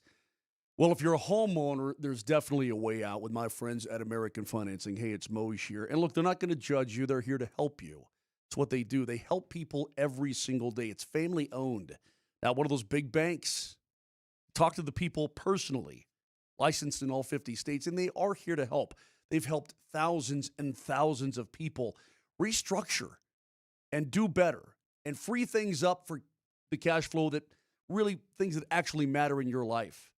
Well, if you're a homeowner, there's definitely a way out with my friends at American Financing. Hey, it's Moser here. And look, they're not going to judge you. They're here to help you. It's what they do. They help people every single day. It's family owned. Now, one of those big banks. Talk to the people personally, licensed in all 50 states, and they are here to help. They've helped thousands and thousands of people restructure and do better and free things up for the cash flow that really things that actually matter in your life.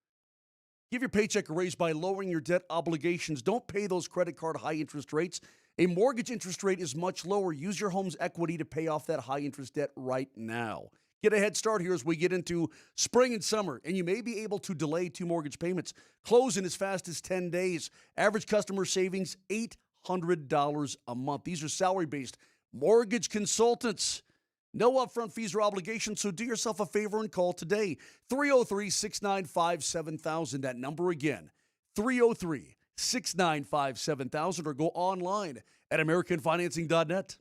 Give your paycheck a raise by lowering your debt obligations. Don't pay those credit card high interest rates. A mortgage interest rate is much lower. Use your home's equity to pay off that high interest debt right now. Get a head start here as we get into spring and summer, and you may be able to delay 2 mortgage payments. Close in as fast as 10 days. Average customer savings, $800 a month. These are salary-based mortgage consultants. No upfront fees or obligations, so do yourself a favor and call today. 303-695-7000. That number again, 303-695-7000, or go online at AmericanFinancing.net.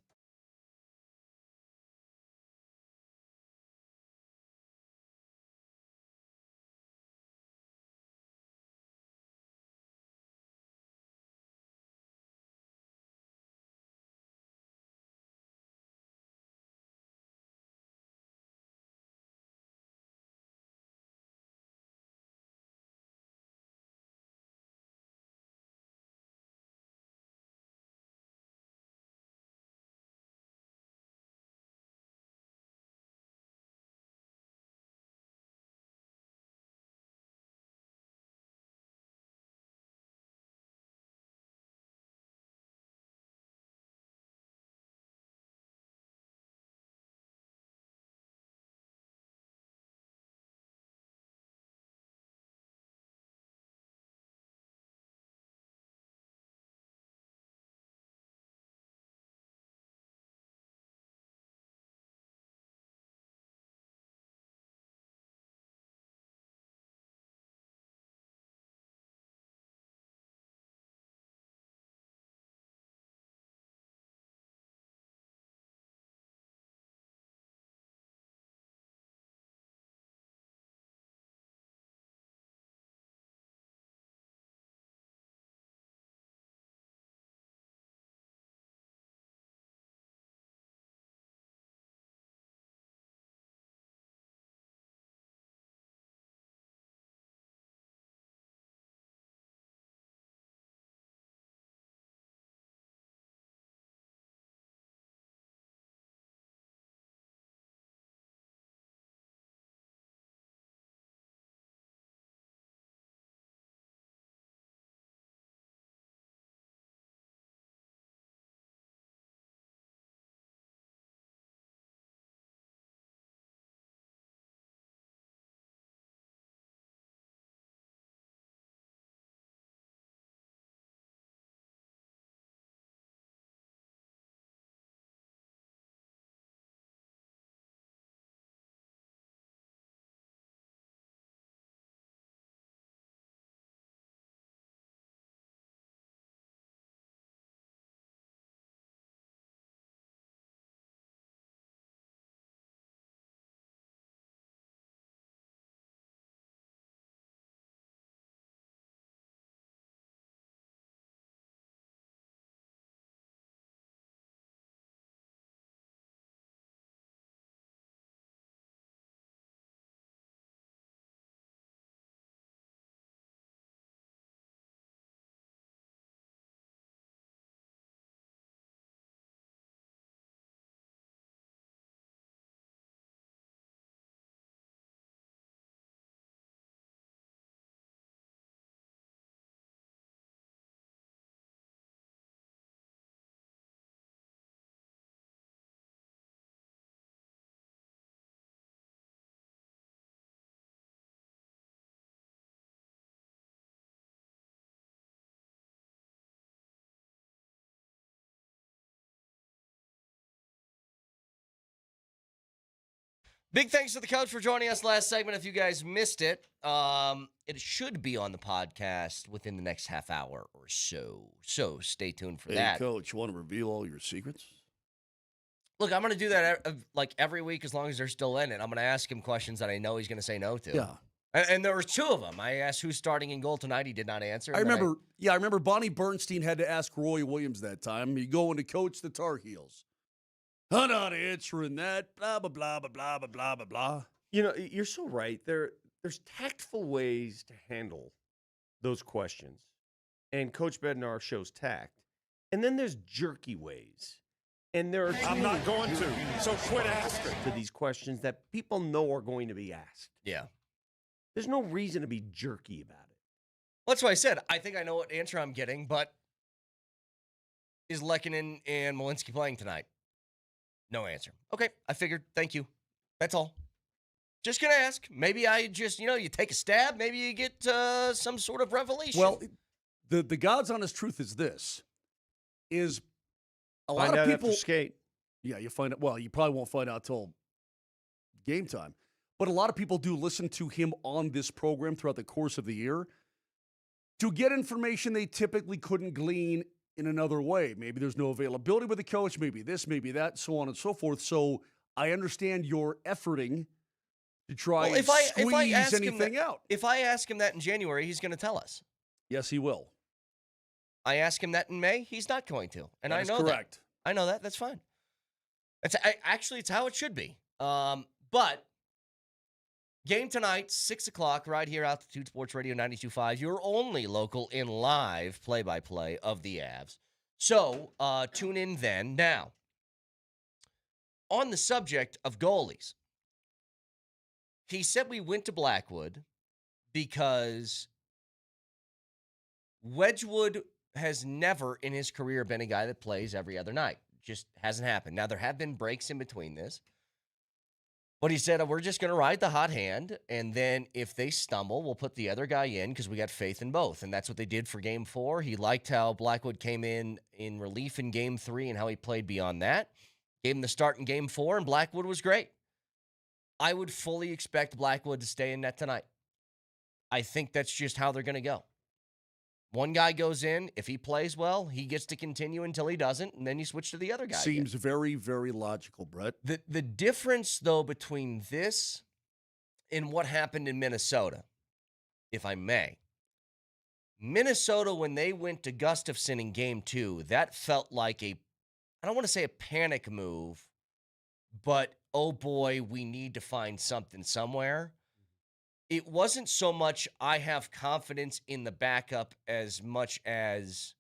Big thanks to the coach for joining us last segment. If you guys missed it, it should be on the podcast within the next half hour or so. So stay tuned for that. Hey, Coach, you want to reveal all your secrets? Look, I'm going to do that like every week as long as they're still in it. I'm going to ask him questions that I know he's going to say no to. Yeah. And there were two of them. I asked who's starting in goal tonight. He did not answer. I remember Bonnie Bernstein had to ask Roy Williams that time. You going to coach the Tar Heels? I'm not answering that. Blah, blah, blah, blah, blah, blah, blah, blah. You know, you're so right. There's tactful ways to handle those questions. And Coach Bednar shows tact. And then there's jerky ways. And there are I'm not going to, so quit asking. To these questions that people know are going to be asked. Yeah. There's no reason to be jerky about it. Well, that's why I said I think I know what answer I'm getting, but is Lekkonen and Malinsky playing tonight? No answer. Okay, I figured. Thank you. That's all. Just going to ask. Maybe I just, you take a stab. Maybe you get some sort of revelation. Well, the God's honest truth is this, is a lot of people skate. Yeah, you find out. Well, you probably won't find out till game time. But a lot of people do listen to him on this program throughout the course of the year to get information they typically couldn't glean in another way. Maybe there's no availability with the coach, maybe this, maybe that, so on and so forth. So I understand your efforting to try and squeeze anything out. If I ask him that in January, he's going to tell us. Yes, he will. I ask him that in May, he's not going to. And That I is know correct. that. I know that. That's fine. Actually, it's how it should be. But game tonight, 6 o'clock, right here, Altitude Sports Radio 92.5, your only local in live play-by-play of the Avs. So tune in then. Now, on the subject of goalies, he said we went to Blackwood because Wedgwood has never in his career been a guy that plays every other night. Just hasn't happened. Now, there have been breaks in between this. But he said, we're just going to ride the hot hand, and then if they stumble, we'll put the other guy in because we got faith in both. And that's what they did for Game 4. He liked how Blackwood came in relief in Game 3 and how he played beyond that. Gave him the start in Game 4, and Blackwood was great. I would fully expect Blackwood to stay in net tonight. I think that's just how they're going to go. One guy goes in. If he plays well, he gets to continue until he doesn't, and then you switch to the other guy. Seems very, very logical, Brett. The difference, though, between this and what happened in Minnesota, if I may, Minnesota, when they went to Gustafsson in Game 2, that felt like I don't want to say a panic move, but, oh boy, we need to find something somewhere. It wasn't so much I have confidence in the backup as much as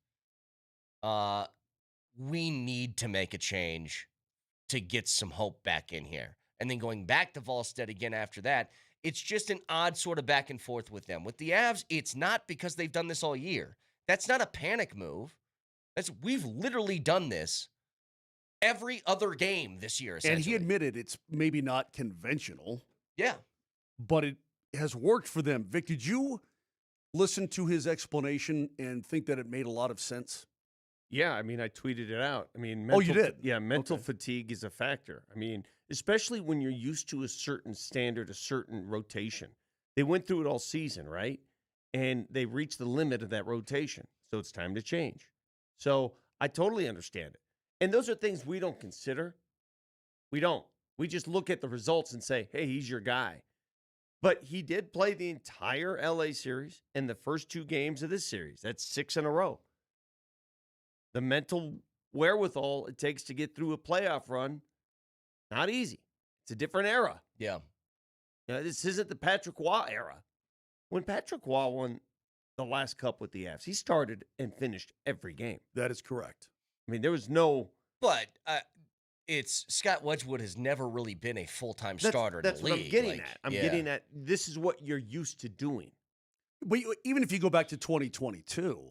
we need to make a change to get some hope back in here. And then going back to Volstead again after that, it's just an odd sort of back and forth with them. With the Avs, it's not because they've done this all year. That's not a panic move. We've literally done this every other game this year, essentially. And he admitted it's maybe not conventional. Yeah. But it has worked for them. Vic, did you listen to his explanation and think that it made a lot of sense? Yeah, I mean, I tweeted it out. I mean, you did? Yeah, mental fatigue is a factor. I mean, especially when you're used to a certain standard, a certain rotation. They went through it all season, right? And they reached the limit of that rotation. So it's time to change. So I totally understand it. And those are things we don't consider. We don't. We just look at the results and say, hey, he's your guy. But he did play the entire LA series and the first 2 games of this series. That's 6 in a row. The mental wherewithal it takes to get through a playoff run, not easy. It's a different era. Yeah. This isn't the Patrick Waugh era. When Patrick Waugh won the last cup with the Avs, he started and finished every game. That is correct. I mean, there was no... But it's Scott Wedgwood has never really been a full-time starter in the league. That's what I'm getting at. I'm getting at this is what you're used to doing. But even if you go back to 2022,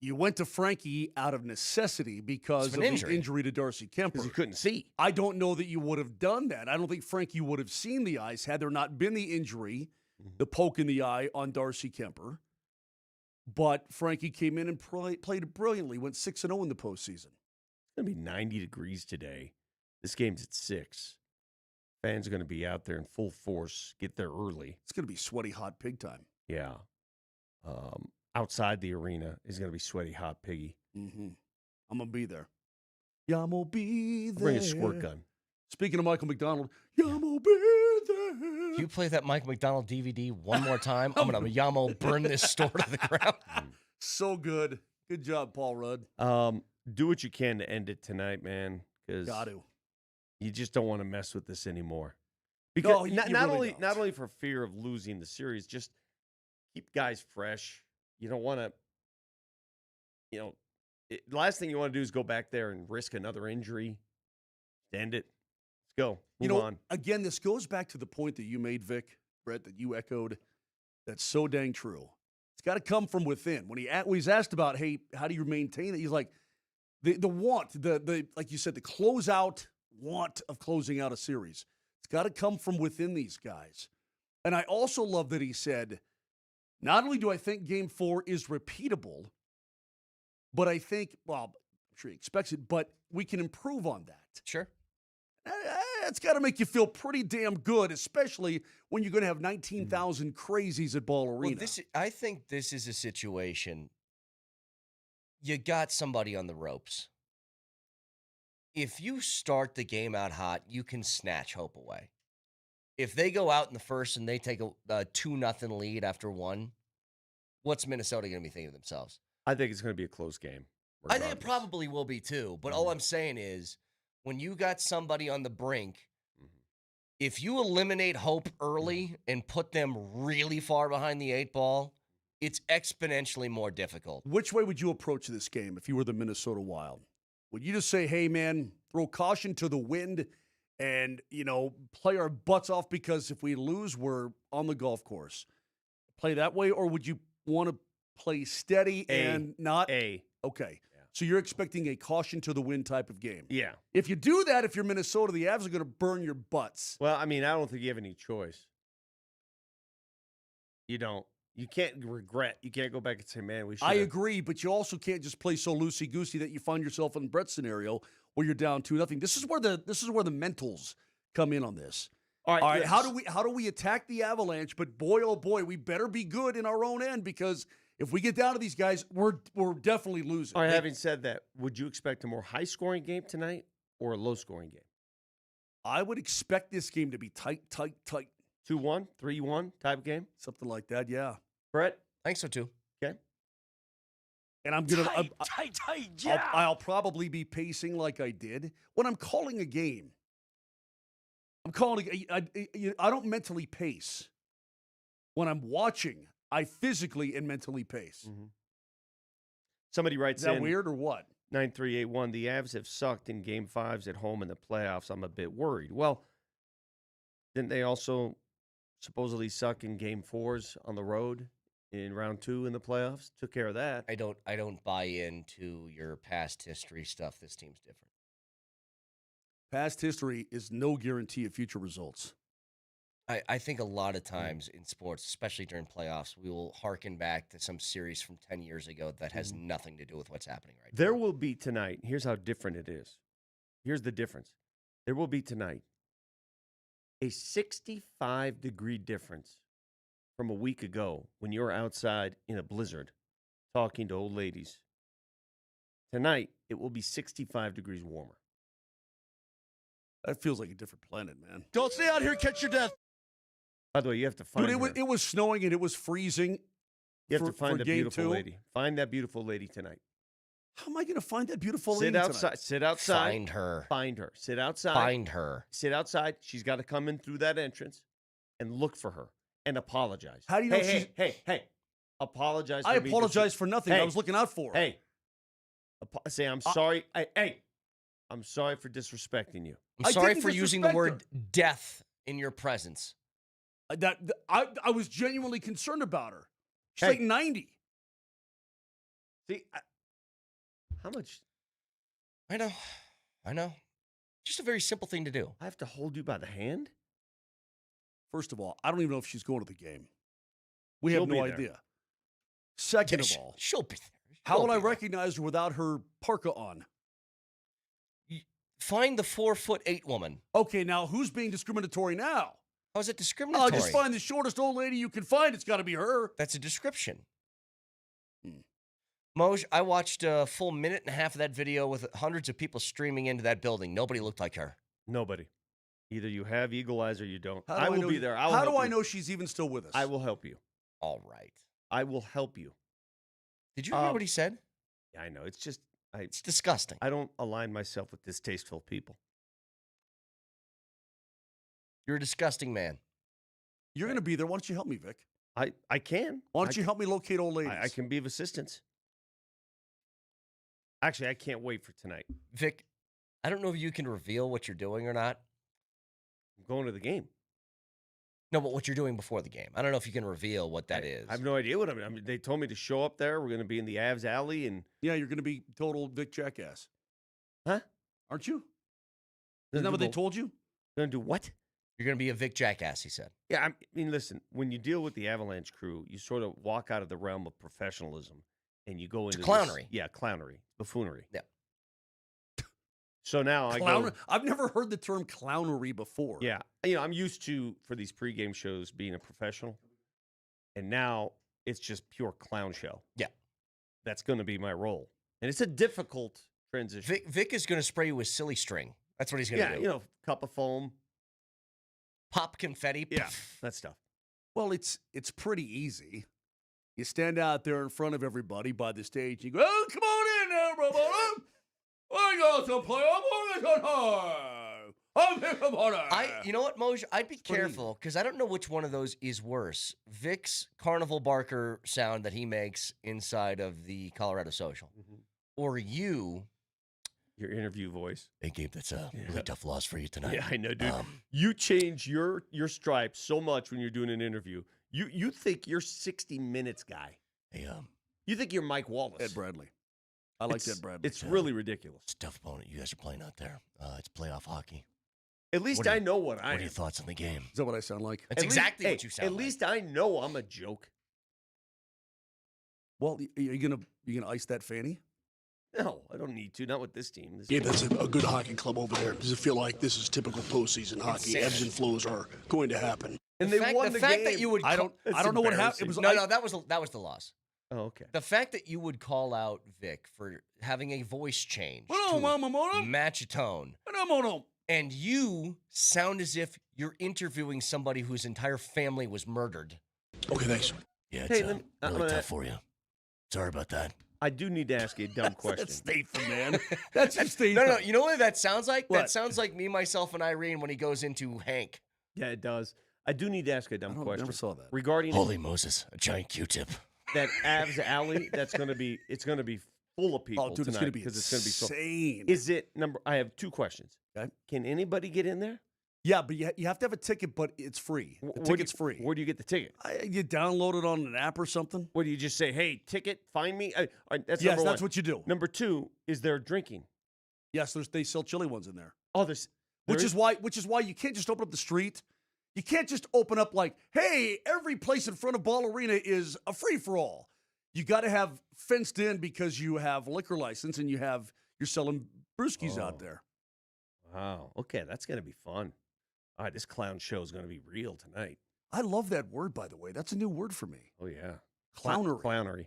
you went to Frankie out of necessity because of the injury to Darcy Kemper. Because he couldn't see. I don't know that you would have done that. I don't think Frankie would have seen the ice had there not been the injury, the poke in the eye on Darcy Kemper. But Frankie came in and played brilliantly, went 6-0 in the postseason. It's going to be 90 degrees today. This game's at 6. Fans are going to be out there in full force. Get there early. It's going to be sweaty, hot pig time. Yeah. Outside the arena is going to be sweaty, hot piggy. Mm-hmm. I'm going to be there. Yeah, I'm going to be there. Bring a squirt gun. Speaking of Michael McDonald, yeah, I'm going to be there. You play that Mike McDonald DVD one more time, I'm going to Yamo burn this store to the ground. So good. Good job, Paul Rudd. Do what you can to end it tonight, man, because you just don't want to mess with this anymore. Because not only for fear of losing the series, just keep guys fresh. You don't want to, the last thing you want to do is go back there and risk another injury. End it. Let's go. Move on. Again, this goes back to the point that you made, Vic, Brett, that you echoed. That's so dang true. It's got to come from within. When he's asked about, hey, how do you maintain it? He's like, the want, the like you said, the closeout want of closing out a series. It's got to come from within these guys. And I also love that he said, not only do I think Game 4 is repeatable, but I think, well, I'm sure he expects it, but we can improve on that. Sure. It's got to make you feel pretty damn good, especially when you're going to have 19,000 crazies at Ball Arena. Well, I think this is a situation. You got somebody on the ropes. If you start the game out hot, you can snatch hope away. If they go out in the first and they take a 2-0 lead after one, what's Minnesota going to be thinking of themselves? I think it's going to be a close game. I think it probably will be too. But all I'm saying is, when you got somebody on the brink, if you eliminate hope early and put them really far behind the 8 ball, it's exponentially more difficult. Which way would you approach this game if you were the Minnesota Wild? Would you just say, hey, man, throw caution to the wind and, play our butts off because if we lose, we're on the golf course? Play that way? Or would you want to play steady and not? Okay. Yeah. So you're expecting a caution to the wind type of game. Yeah. If you do that, if you're Minnesota, the Avs are going to burn your butts. Well, I don't think you have any choice. You don't. You can't regret. You can't go back and say, man, we should. I agree, but you also can't just play so loosey-goosey that you find yourself in Brett's scenario where you're down 2-0. This is where the mentals come in on this. All right. How do we attack the Avalanche? But boy, oh boy, we better be good in our own end because if we get down to these guys, we're definitely losing. All right, having said that, would you expect a more high-scoring game tonight or a low-scoring game? I would expect this game to be tight. 2-1, 3-1 type of game? Something like that, yeah. Brett? I think so, too. Okay. And I'm going to I'll probably be pacing like I did. When I'm calling a game, I don't mentally pace. When I'm watching, I physically and mentally pace. Mm-hmm. Somebody writes in. Is that weird or what? 9381, the Avs have sucked in Game 5s at home in the playoffs. I'm a bit worried. Well, didn't they also supposedly suck in Game 4s on the road in round 2 in the playoffs? Took care of that. I don't buy into your past history stuff. This team's different. Past history is no guarantee of future results. I think a lot of times in sports, especially during playoffs, we will hearken back to some series from 10 years ago that has nothing to do with what's happening right now. There will be tonight. Here's how different it is. Here's the difference. There will be tonight a 65-degree difference from a week ago when you were outside in a blizzard talking to old ladies. Tonight, it will be 65 degrees warmer. That feels like a different planet, man. Don't stay out here, catch your death. By the way, you have to find her. It was snowing and it was freezing. You have to find that beautiful lady. Find that beautiful lady tonight. How am I going to find that beautiful lady tonight? Sit outside. Find her. Find her. Sit outside. Find her. Sit outside. She's got to come in through that entrance and look for her and apologize. How do you know she's... Hey. Apologize. I apologize for nothing. I was looking out for her. Hey. Say, I'm sorry. Hey. I'm sorry for disrespecting you. I'm sorry for using the word death in your presence. I was genuinely concerned about her. She's like 90. See, how much? I know. Just a very simple thing to do. I have to hold you by the hand? First of all, I don't even know if she's going to the game. We have no idea. Second of all, she'll be there. How will I recognize her without her parka on? Find the 4'8" woman. Okay, now who's being discriminatory now? How is it discriminatory? Just find the shortest old lady you can find. It's got to be her. That's a description. Moj, I watched a full minute and a half of that video with hundreds of people streaming into that building. Nobody looked like her. Nobody. Either you have eagle eyes or you don't. How do I will be there. How do I know she's even still with us? I will help you. All right. I will help you. Did you hear what he said? Yeah, I know. It's just... It's disgusting. I don't align myself with distasteful people. You're a disgusting man. You're going to be there. Why don't you help me, Vic? I can. Why don't you help me locate old ladies? I can be of assistance. Actually, I can't wait for tonight. Vic, I don't know if you can reveal what you're doing or not. I'm going to the game. No, but what you're doing before the game. I don't know if you can reveal what that is. I have no idea what I mean. They told me to show up there. We're going to be in the Avs Alley. And yeah, you're going to be total Vic Jackass. Huh? Aren't you? Isn't that what they told you? Going to do what? You're going to be a Vic Jackass, he said. Yeah, I mean, listen, when you deal with the Avalanche crew, you sort of walk out of the realm of professionalism and you go into clownery. Clownery, buffoonery. Yeah. So now I've never heard the term clownery before. Yeah. You know, I'm used to, for these pregame shows, being a professional. And now it's just pure clown show. Yeah. That's going to be my role. And it's a difficult transition. Vic is going to spray you with silly string. That's what he's going to do. Yeah, you know, cup of foam. Pop confetti. Yeah, that stuff. Well, it's pretty easy. You stand out there in front of everybody by the stage. You go, oh, come on in, everybody. I got to play. You know what, Moj? I'd be careful because I don't know which one of those is worse. Vic's carnival barker sound that he makes inside of the Colorado Social, or your interview voice. Hey, Gabe, that's a really tough loss for you tonight. Yeah, I know, dude. You change your stripes so much when you're doing an interview. You think you're 60 Minutes guy. Hey, you think you're Mike Wallace. Ed Bradley. I like Ed Bradley. It's really ridiculous. It's a tough opponent you guys are playing out there. It's playoff hockey. At least I know what I am. What are your thoughts on the game? Is that what I sound like? That's exactly what you sound like. At least I know I'm a joke. Well, are you gonna ice that fanny? No, I don't need to. Not with this team. Yeah, that's a good hockey club over there. Does it feel like this is typical postseason hockey? Ebbs and flows are going to happen. And they won the fact game. that you would I don't know what happened. It was no, that was the loss. Oh, okay. The fact that you would call out Vic for having a voice change to match a tone, and you sound as if you're interviewing somebody whose entire family was murdered. Okay, thanks. Yeah, it's really tough for you. Sorry about that. I do need to ask you a dumb question. That's Statham, man. That's Statham. No. You know what that sounds like? What? That sounds like me, myself, and Irene when he goes into Hank. Yeah, it does. I do need to ask you a dumb question. I never saw that. Regarding Holy Moses, a giant Q-tip. That Avs Alley, it's going to be full of people dude, tonight. It's going to be insane. So, is it I have two questions. Okay. Can anybody get in there? Yeah, but you have to have a ticket, but it's free. The ticket's free. Where do you get the ticket? You download it on an app or something. What do you just say? Hey, ticket, find me. That's yes, number that's one. what you do. Number two, is there drinking? Yes, they sell chili ones in there. Oh, which is why you can't just open up the street. You can't just open up like, hey, every place in front of Ball Arena is a free for all. You got to have fenced in because you have liquor license and you're selling brewskis out there. Wow. Okay, that's gonna be fun. All right, this clown show is going to be real tonight. I love that word, by the way. That's a new word for me. Oh, yeah. Clownery.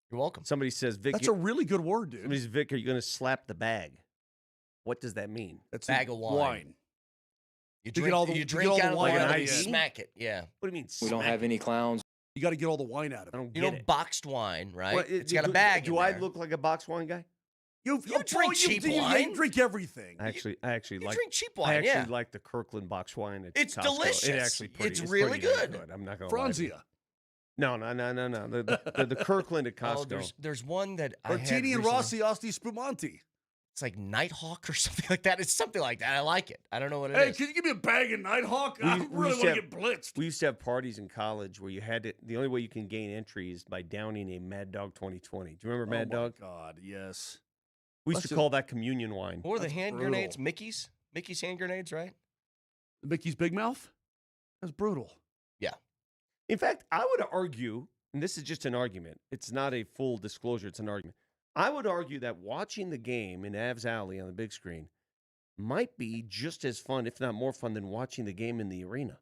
You're welcome. Somebody says, Vic. That's a really good word, dude. Somebody says, Vic, are you going to slap the bag? What does that mean? That's bag of wine. You drink all the wine out out of of it, smack it. Yeah. What do you mean? We don't have any clowns. You got to get all the wine out of it. I don't You get know, it. boxed wine, right? Well, it's got a bag. Do I look like a box wine guy? You drink cheap wine. You drink everything. I actually You like. drink cheap wine. I actually like the Kirkland box wine. At It's Costco. delicious. It's really pretty good. I'm not going to lie. Franzia. No. The Kirkland at Costco. Oh, there's one that Martini and Rossi Asti Spumante. It's like Nighthawk or something like that. It's something like that. I like it. I don't know what it Hey, is. can you give me a bag of Nighthawk? I really want to get blitzed. We used to have parties in college where you had to. The only way you can gain entry is by downing a Mad Dog 2020. Do you remember Mad Dog? Oh my God, yes. We used to call that communion wine. Or the hand brutal. grenades, Mickey's hand grenades, right? Mickey's Big Mouth? That's brutal. Yeah. In fact, I would argue, and this is just an argument. It's not a full disclosure. It's an argument. I would argue that watching the game in Avs Alley on the big screen might be just as fun, if not more fun, than watching the game in the arena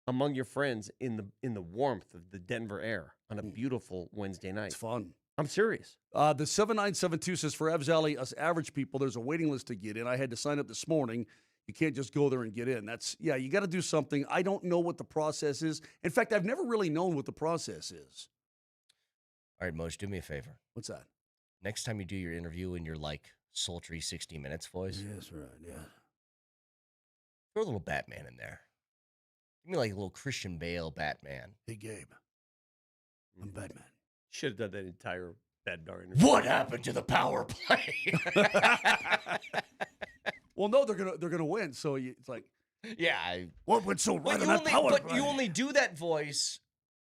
among your friends in the warmth of the Denver air on a beautiful Wednesday night. It's fun. I'm serious. The 7972 says, for Evs Alley, us average people, there's a waiting list to get in. I had to sign up this morning. You can't just go there and get in. You got to do something. I don't know what the process is. In fact, I've never really known what the process is. All right, Moj, do me a favor. What's that? Next time you do your interview in your, sultry 60 Minutes voice. Yes, right, yeah. Throw a little Batman in there. Give me, a little Christian Bale Batman. Hey, Gabe. I'm Batman. Should have done that entire Bednar interview. What happened to the power play? Well, no, they're gonna win. So it's like, what went so right on that power play? You only do that voice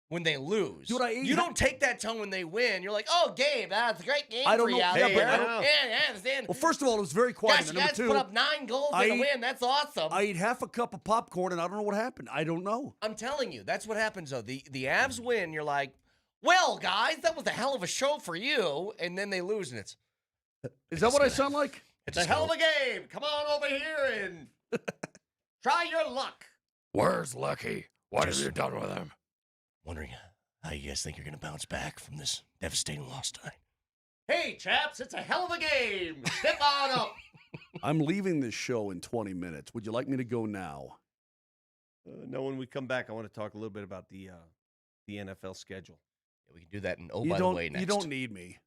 when they lose. Dude, you don't take that tone when they win. You're like, oh, Gabe, that's a great game I don't for you know. out Yeah, there. but I don't- I understand. Well, first of all, it was very quiet. Gosh, you Number guys two, put up 9 goals in a win. That's awesome. I ate half a cup of popcorn, and I don't know what happened. I don't know. I'm telling you, that's what happens, though. The Avs win, you're like, well, guys, that was a hell of a show for you. And then they lose, and it's... Is that what I sound like? It's a hell of a game. Come on over here and try your luck. Where's Lucky? What have you done with him? Wondering how you guys think you're going to bounce back from this devastating loss tonight. Hey, chaps, it's a hell of a game. Step on up. I'm leaving this show in 20 minutes. Would you like me to go now? No, when we come back, I want to talk a little bit about the NFL schedule. Yeah, we can do that. And by the way, next. You don't need me.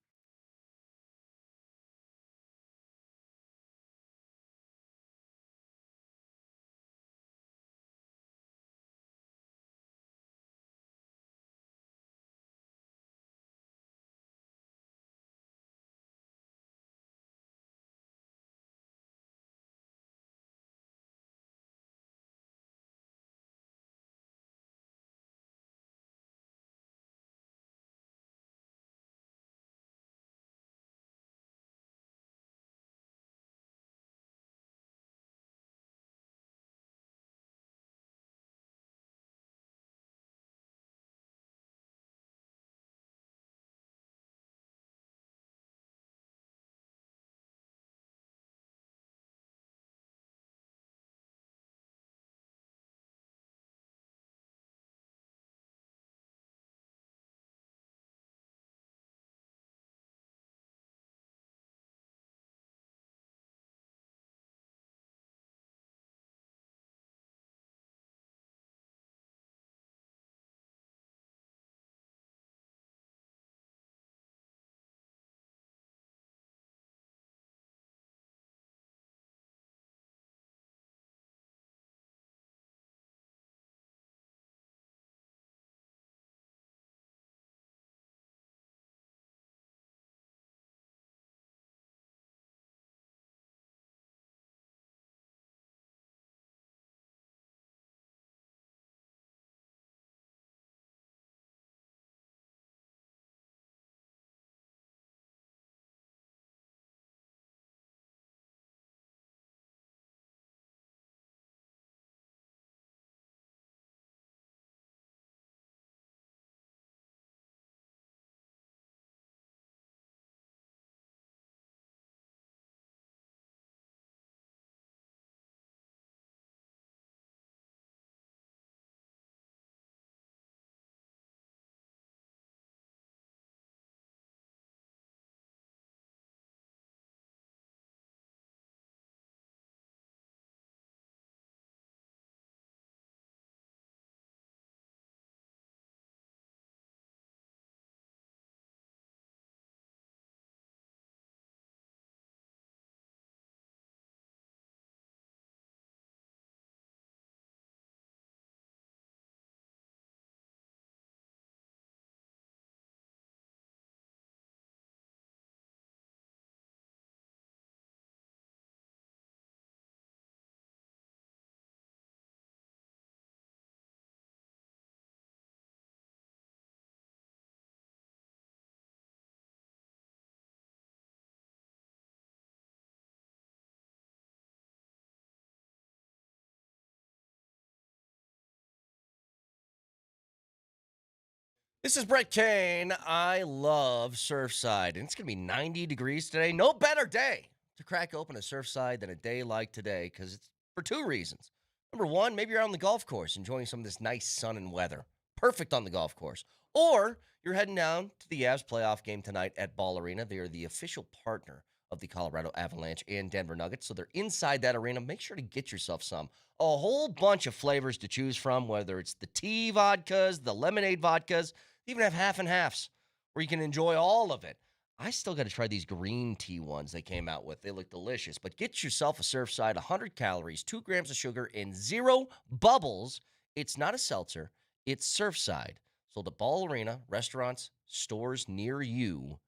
This is Brett Kane. I love Surfside, and it's going to be 90 degrees today. No better day to crack open a Surfside than a day like today? Because it's for two reasons. Number one, maybe you're on the golf course enjoying some of this nice sun and weather. Perfect on the golf course. Or you're heading down to the Avs playoff game tonight at Ball Arena. They are the official partner of the Colorado Avalanche and Denver Nuggets. So they're inside that arena. Make sure to get yourself some. A whole bunch of flavors to choose from, whether it's the tea vodkas, the lemonade vodkas, they even have half and halves where you can enjoy all of it. I still got to try these green tea ones they came out with. They look delicious. But get yourself a Surfside, 100 calories, 2 grams of sugar, and 0 bubbles. It's not a seltzer. It's Surfside. Sold at Ball Arena, restaurants, stores near you.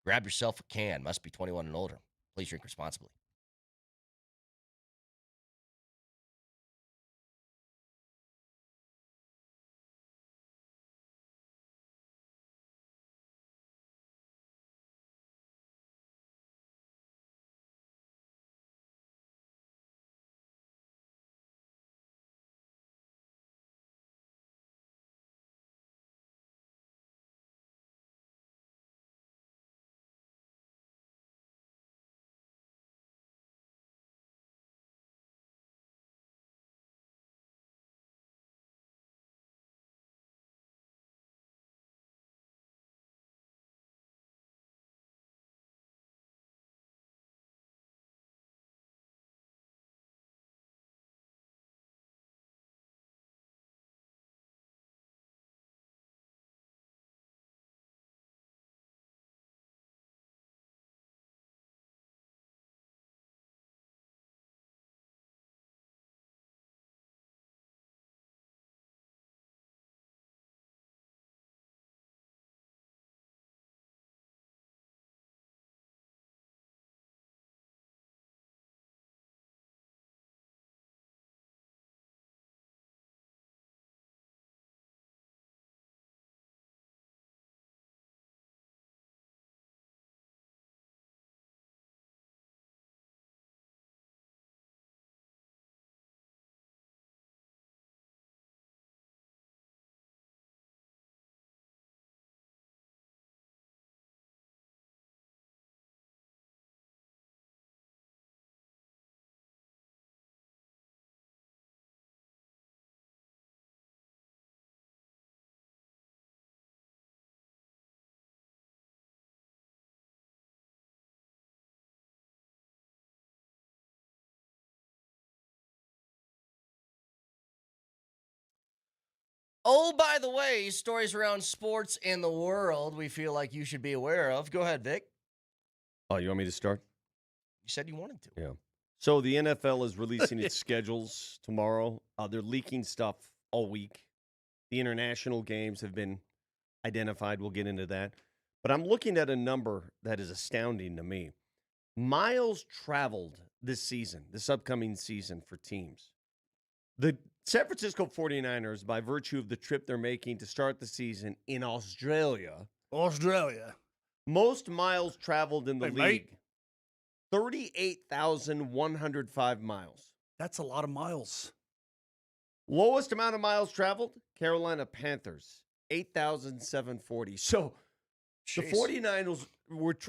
Grab yourself a can. Must be 21 and older. Please drink responsibly. Oh, by the way, stories around sports in the world we feel like you should be aware of. Go ahead, Vic. Oh, you want me to start? You said you wanted to. Yeah. So the NFL is releasing its schedules tomorrow. They're leaking stuff all week. The international games have been identified. We'll get into that. But I'm looking at a number that is astounding to me. Miles traveled this season, this upcoming season for teams. The San Francisco 49ers, by virtue of the trip they're making to start the season in Australia. Most miles traveled in the league. 38,105 miles. That's a lot of miles. Lowest amount of miles traveled, Carolina Panthers, 8,740. So the 49ers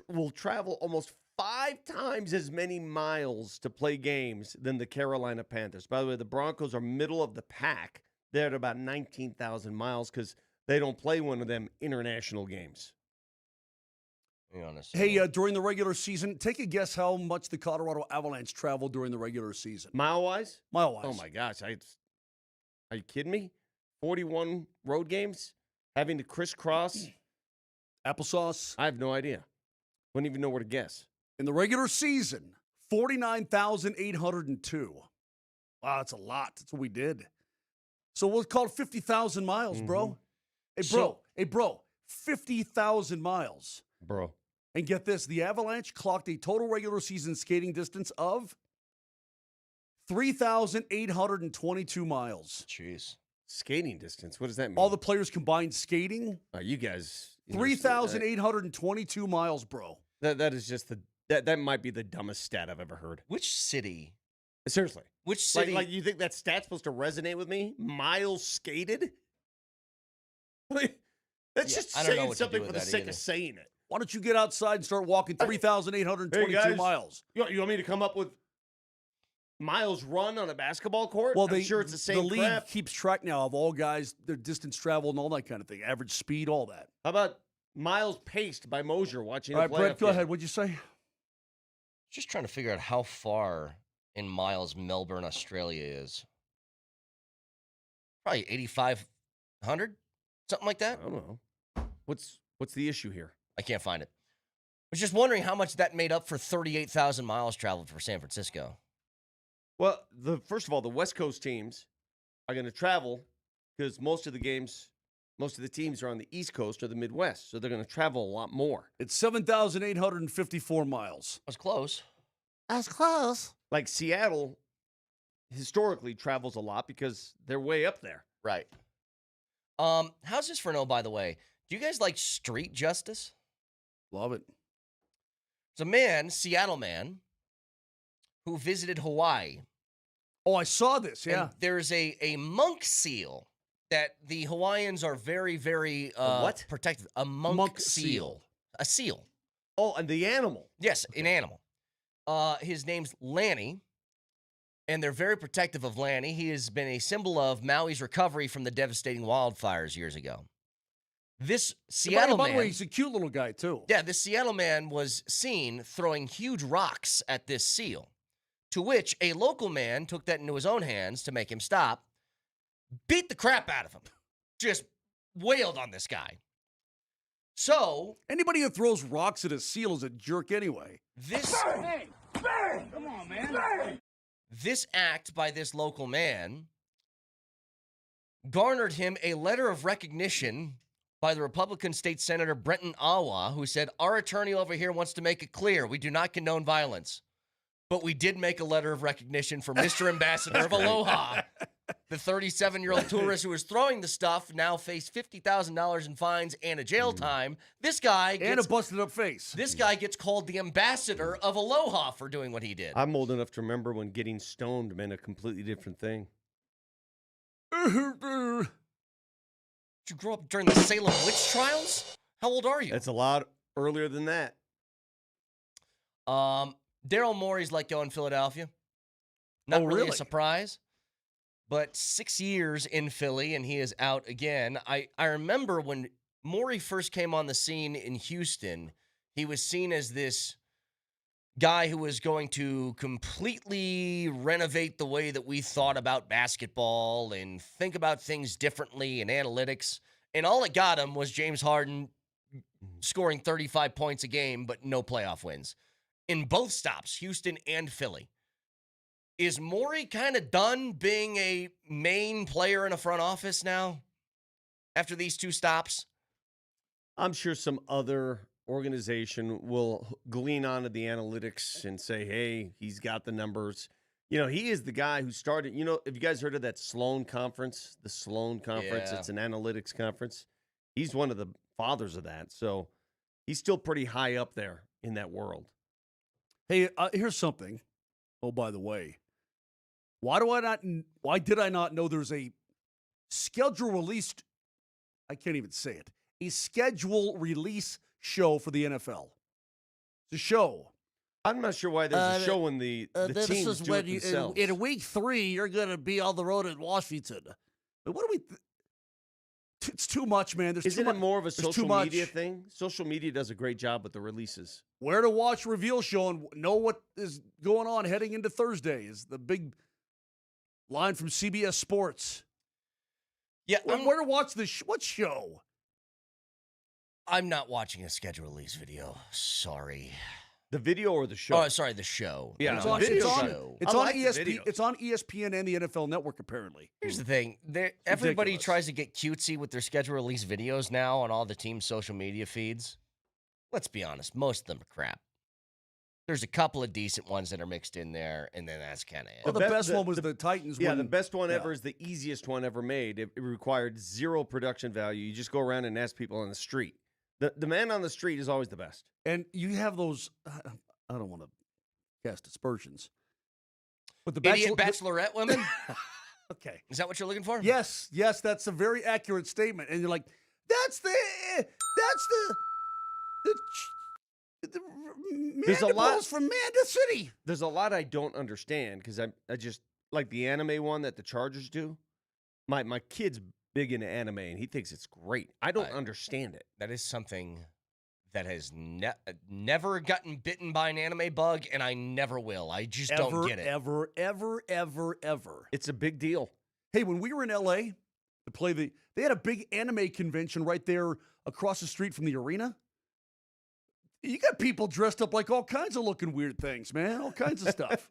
will travel almost 5 times as many miles to play games than the Carolina Panthers. By the way, the Broncos are middle of the pack. They're at about 19,000 miles because they don't play one of them international games. Hey, during the regular season, take a guess how much the Colorado Avalanche traveled during the regular season. Mile-wise? Mile-wise. Oh, my gosh. Are you kidding me? 41 road games? Having to crisscross? Applesauce? I have no idea. Wouldn't even know where to guess. In the regular season, 49,802. Wow, that's a lot. That's what we did. So we'll call it 50,000 miles, bro. Hey, bro, 50,000 miles. Bro. And get this, the Avalanche clocked a total regular season skating distance of 3,822 miles. Jeez. Skating distance? What does that mean? All the players combined skating? You guys. 3,822 miles, bro. That is just that might be the dumbest stat I've ever heard. Which city? Seriously. Which city? Like you think that stat's supposed to resonate with me? Miles skated? That's just saying something for the sake of saying it. Why don't you get outside and start walking 3,822 miles? You want me to come up with miles run on a basketball court? Well, I'm sure it's the same The league crap. keeps track now of all guys, their distance traveled and all that kind of thing, average speed, all that. How about miles paced by Moser watching All the right, playoff Brett, go game? ahead. What'd you say? Just trying to figure out how far in miles Melbourne, Australia is. Probably 8,500, something like that. I don't know. What's the issue here? I can't find it. I was just wondering how much that made up for 38,000 miles traveled for San Francisco. Well, first of all, the West Coast teams are going to travel because most of the teams are on the East Coast or the Midwest, so they're going to travel a lot more. It's 7,854 miles. That's close. That's close. Like Seattle historically travels a lot because they're way up there. Right. How's this for no, by the way? Do you guys like street justice? Love it. There's a man, Seattle man, who visited Hawaii. Oh, I saw this, yeah. And there's a monk seal that the Hawaiians are very, very what? protective. A monk seal. A seal. Oh, and the animal. Yes, an animal. His name's Lanny, and they're very protective of Lanny. He has been a symbol of Maui's recovery from the devastating wildfires years ago. This Seattle man... By the way, he's a cute little guy, too. Yeah, this Seattle man was seen throwing huge rocks at this seal, to which a local man took that into his own hands to make him stop, beat the crap out of him, just wailed on this guy. So... Anybody who throws rocks at a seal is a jerk anyway. This... Hey, bang! Come on, man. Bang! This act by this local man garnered him a letter of recognition by the Republican State Senator Brenton Awa, who said, "Our attorney over here wants to make it clear we do not condone violence, but we did make a letter of recognition for Mr. Ambassador of Aloha." The 37-year-old tourist who was throwing the stuff now faced $50,000 in fines and a jail time. This guy gets... And a busted-up face. This guy gets called the Ambassador of Aloha for doing what he did. I'm old enough to remember when getting stoned meant a completely different thing. Did you grow up during the Salem witch trials? How old are you? That's a lot earlier than that. Daryl Morey's let go in Philadelphia. Not really a surprise. But 6 years in Philly, and he is out again. I remember when Morey first came on the scene in Houston, he was seen as this guy who was going to completely renovate the way that we thought about basketball and think about things differently and analytics. And all it got him was James Harden scoring 35 points a game, but no playoff wins. In both stops, Houston and Philly. Is Morey kind of done being a main player in a front office now after these two stops? I'm sure some other organization will glean onto the analytics and say, hey, he's got the numbers. You know, he is the guy who started, you know, have you guys heard of that Sloan Conference? The Sloan Conference, Yeah. It's an analytics conference. He's one of the fathers of that. So he's still pretty high up there in that world. Hey, here's something. Oh, by the way. Why did I not know there's a schedule released, I can't even say it, a schedule release show for the NFL? It's a show. I'm not sure why there's a show when the teams do it themselves. In week 3, you're going to be on the road in Washington. But what do we... It's too much, man. Isn't it more of a social media thing? Social media does a great job with the releases. Where to watch Reveal Show and know what is going on heading into Thursday is the big... line from CBS Sports. Yeah, where to watch what show? I'm not watching a schedule release video. Sorry. The video or the show? Oh, sorry, the show. Yeah, it's the on, video show. It's on ESPN. It's on ESPN and the NFL Network, apparently. Here's the thing. Everybody tries to get cutesy with their schedule release videos now on all the team's social media feeds. Let's be honest. Most of them are crap. There's a couple of decent ones that are mixed in there, and then that's kind of it. Well, the best one was the Titans. Yeah, the best one ever is the easiest one ever made. It required zero production value. You just go around and ask people on the street. The man on the street is always the best. And you have those, I don't want to cast aspersions, but the Idiot bachelorette women? Okay. Is that what you're looking for? Yes, that's a very accurate statement. And you're like, that's the There's a lot from Manda City. There's a lot I don't understand because I just like the anime one that the Chargers do. My kid's big into anime and he thinks it's great. I don't understand it. That is something that has never gotten bitten by an anime bug, and I never will. I just don't get it. Ever. It's a big deal. Hey, when we were in L.A. to play they had a big anime convention right there across the street from the arena. You got people dressed up like all kinds of looking weird things, man. All kinds of stuff.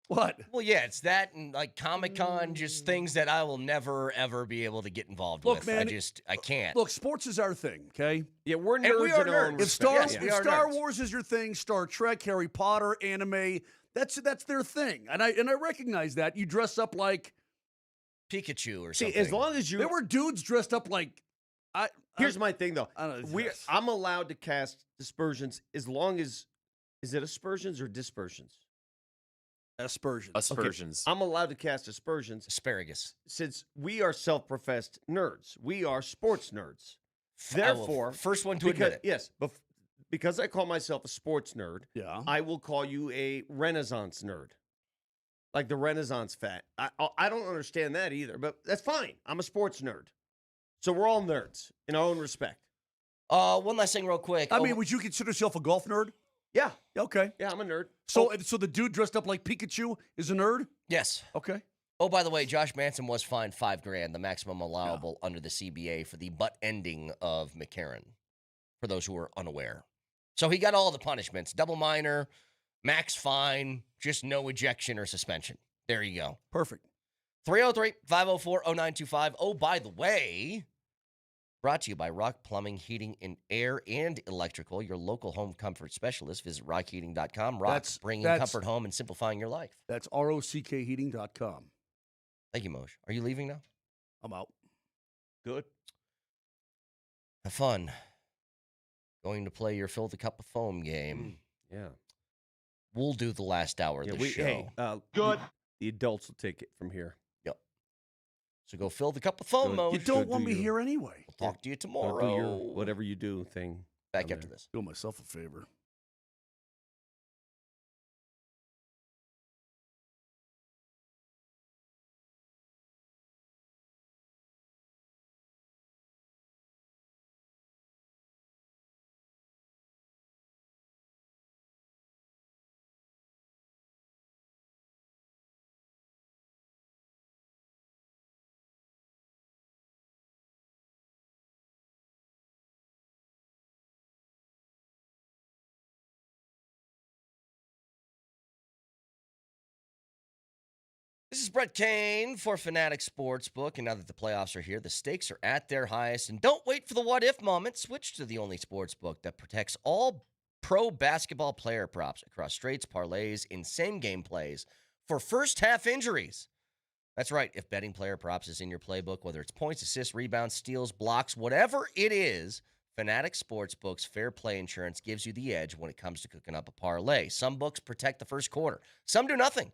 What? Well, yeah, it's that and like Comic-Con, just things that I will never, ever be able to get involved with. Man, I can't. Look, sports is our thing, okay? Yeah, we're nerds. And we are nerds. If Star Wars is your thing, Star Trek, Harry Potter, anime, that's their thing. And I recognize that. You dress up like Pikachu or something. See, as long as you... There were dudes dressed up like... Here's my thing, though. I don't know. I'm allowed to cast dispersions as long as... Is it aspersions or dispersions? Aspersions. Aspersions. Okay. I'm allowed to cast aspersions. Asparagus. Since we are self-professed nerds. We are sports nerds. Therefore... First one to admit it. Yes. Because I call myself a sports nerd, I will call you a Renaissance nerd. Like the Renaissance fat. I don't understand that either, but that's fine. I'm a sports nerd. So we're all nerds in our own respect. One last thing real quick. I mean, would you consider yourself a golf nerd? Yeah. Okay. Yeah, I'm a nerd. So the dude dressed up like Pikachu is a nerd? Yes. Okay. Oh, by the way, Josh Manson was fined $5,000, the maximum allowable under the CBA for the butt ending of McCarron, for those who are unaware. So he got all the punishments. Double minor, max fine, just no ejection or suspension. There you go. Perfect. 303-504-0925. Oh, by the way, brought to you by Rock Plumbing, Heating, and Air and Electrical, your local home comfort specialist. Visit rockheating.com. Rock's bringing comfort home and simplifying your life. That's rockheating.com. Thank you, Moj. Are you leaving now? I'm out. Good. Have fun. Going to play your Fill the Cup of Foam game. Yeah. We'll do the last hour of the show. Hey, good. The adults will take it from here. Yep. So go fill the cup of foam, Moj. You don't want me here anyway. We'll talk to you Don't tomorrow. do your whatever you do thing. Back after this. Do myself a favor. This is Brett Kane for Fanatic Sportsbook, and now that the playoffs are here, the stakes are at their highest. And don't wait for the what-if moment. Switch to the only sportsbook that protects all pro basketball player props across straights, parlays, and same-game plays for first-half injuries. That's right. If betting player props is in your playbook, whether it's points, assists, rebounds, steals, blocks, whatever it is, Fanatic Sportsbook's Fair Play Insurance gives you the edge when it comes to cooking up a parlay. Some books protect the first quarter. Some do nothing.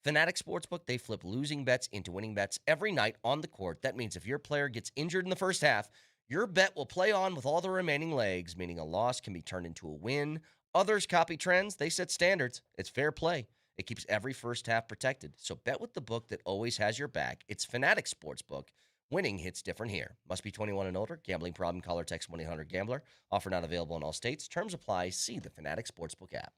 Fanatic Sportsbook, they flip losing bets into winning bets every night on the court. That means if your player gets injured in the first half, your bet will play on with all the remaining legs, meaning a loss can be turned into a win. Others copy trends. They set standards. It's fair play. It keeps every first half protected. So bet with the book that always has your back. It's Fanatic Sportsbook. Winning hits different here. Must be 21 and older. Gambling problem? Call or text 1-800-GAMBLER. Offer not available in all states. Terms apply. See the Fanatic Sportsbook app.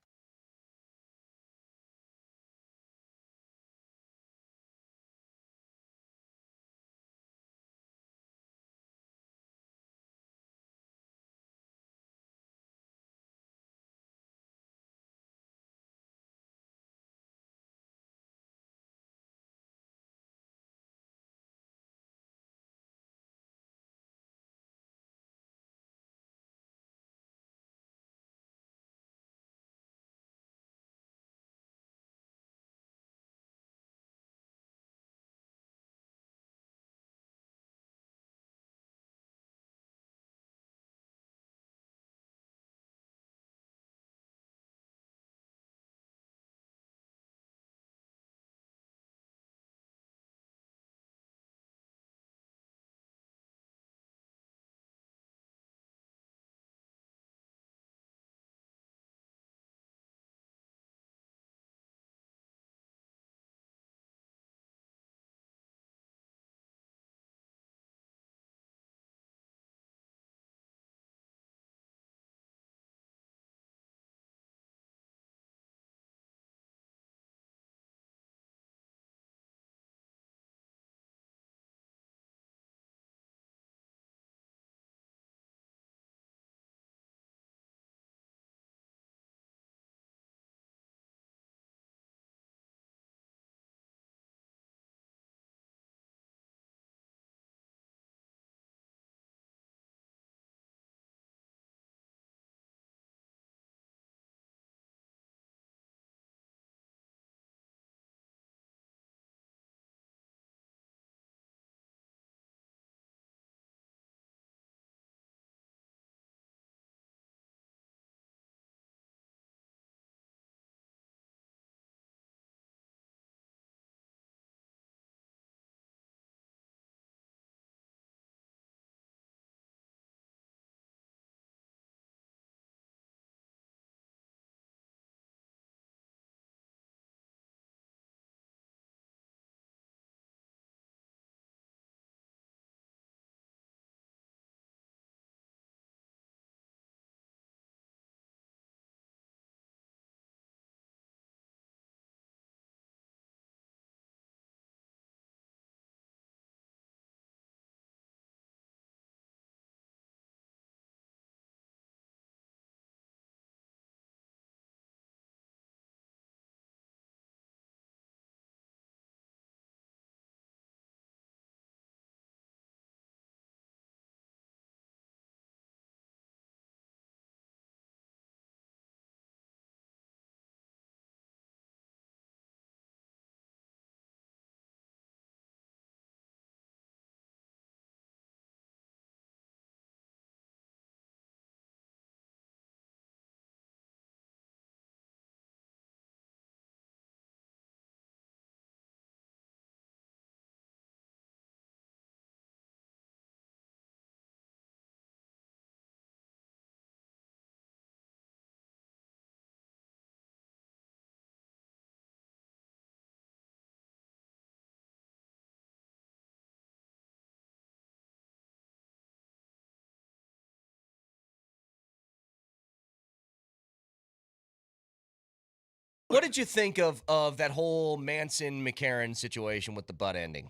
what did you think of that whole Manson McCarron situation with the butt ending?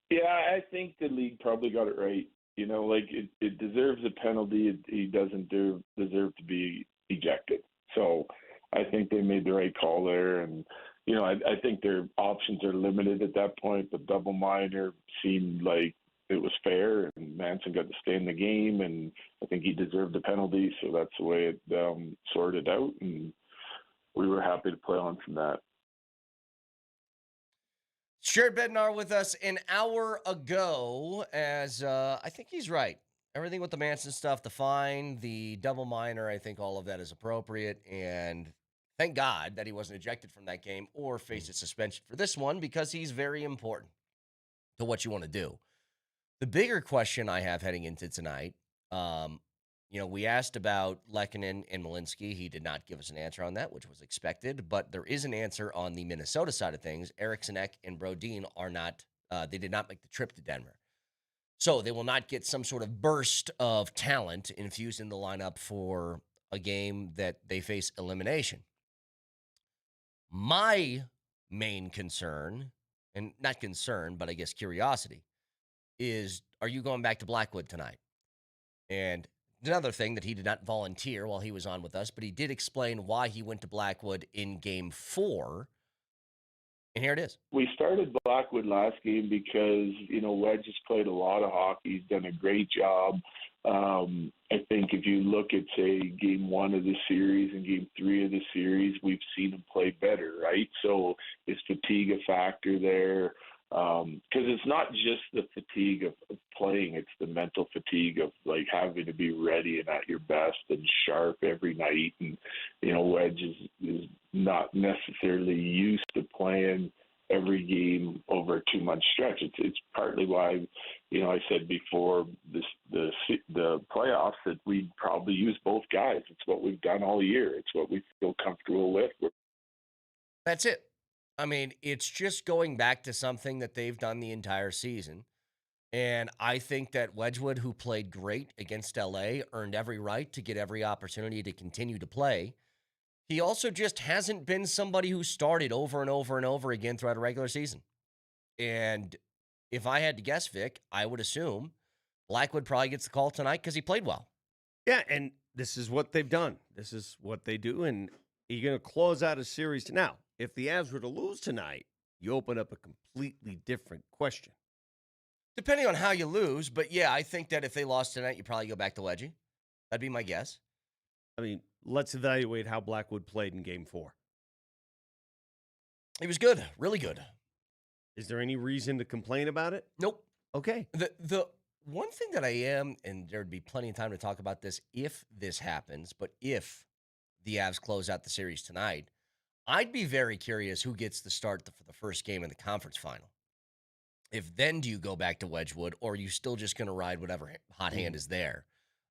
Yeah, I think the league probably got it right. You know, like it deserves a penalty. He doesn't deserve to be ejected. So I think they made the right call there. And, you know, I think their options are limited at that point. But double minor seemed like it was fair, and Manson got to stay in the game, and I think he deserved the penalty. So that's the way it sorted out, and we were happy to play on from that. Shared Bednar with us an hour ago, as I think he's right. Everything with the Manson stuff, the fine, the double minor, I think all of that is appropriate. And thank God that he wasn't ejected from that game or faced a suspension for this one, because he's very important to what you want to do. The bigger question I have heading into tonight, you know, we asked about Lehkonen and Malinsky. He did not give us an answer on that, which was expected. But there is an answer on the Minnesota side of things. Eriksson Ek and Brodin are not, they did not make the trip to Denver. So they will not get some sort of burst of talent infused in the lineup for a game that they face elimination. My main concern, and not concern, but I guess curiosity, is, are you going back to Blackwood tonight? And another thing that he did not volunteer while he was on with us, but he did explain why he went to Blackwood in Game 4. And here it is. We started Blackwood last game because, you know, Wedge has played a lot of hockey. He's done a great job. I think if you look at, say, Game 1 of the series and Game 3 of the series, we've seen him play better, right? So is fatigue a factor there? Because it's not just the fatigue of playing, it's the mental fatigue of, like, having to be ready and at your best and sharp every night. And, you know, Wedge is not necessarily used to playing every game over a 2-month stretch. It's partly why, you know, I said before the playoffs that we'd probably use both guys. It's what we've done all year. It's what we feel comfortable with. That's it. I mean, it's just going back to something that they've done the entire season. And I think that Wedgwood, who played great against LA, earned every right to get every opportunity to continue to play. He also just hasn't been somebody who started over and over and over again throughout a regular season. And if I had to guess, Vic, I would assume Blackwood probably gets the call tonight because he played well. Yeah, and this is what they've done. This is what they do, and you're going to close out a series. Now, if the Avs were to lose tonight, you open up a completely different question. Depending on how you lose, but yeah, I think that if they lost tonight, you probably go back to Wedgie. That'd be my guess. I mean, let's evaluate how Blackwood played in Game 4. He was good, really good. Is there any reason to complain about it? Nope. Okay. The one thing that I am, and there'd be plenty of time to talk about this if this happens, but if the Avs close out the series tonight, I'd be very curious who gets the start for the first game in the conference final. If then do you go back to Wedgwood, or are you still just going to ride whatever hot hand is there?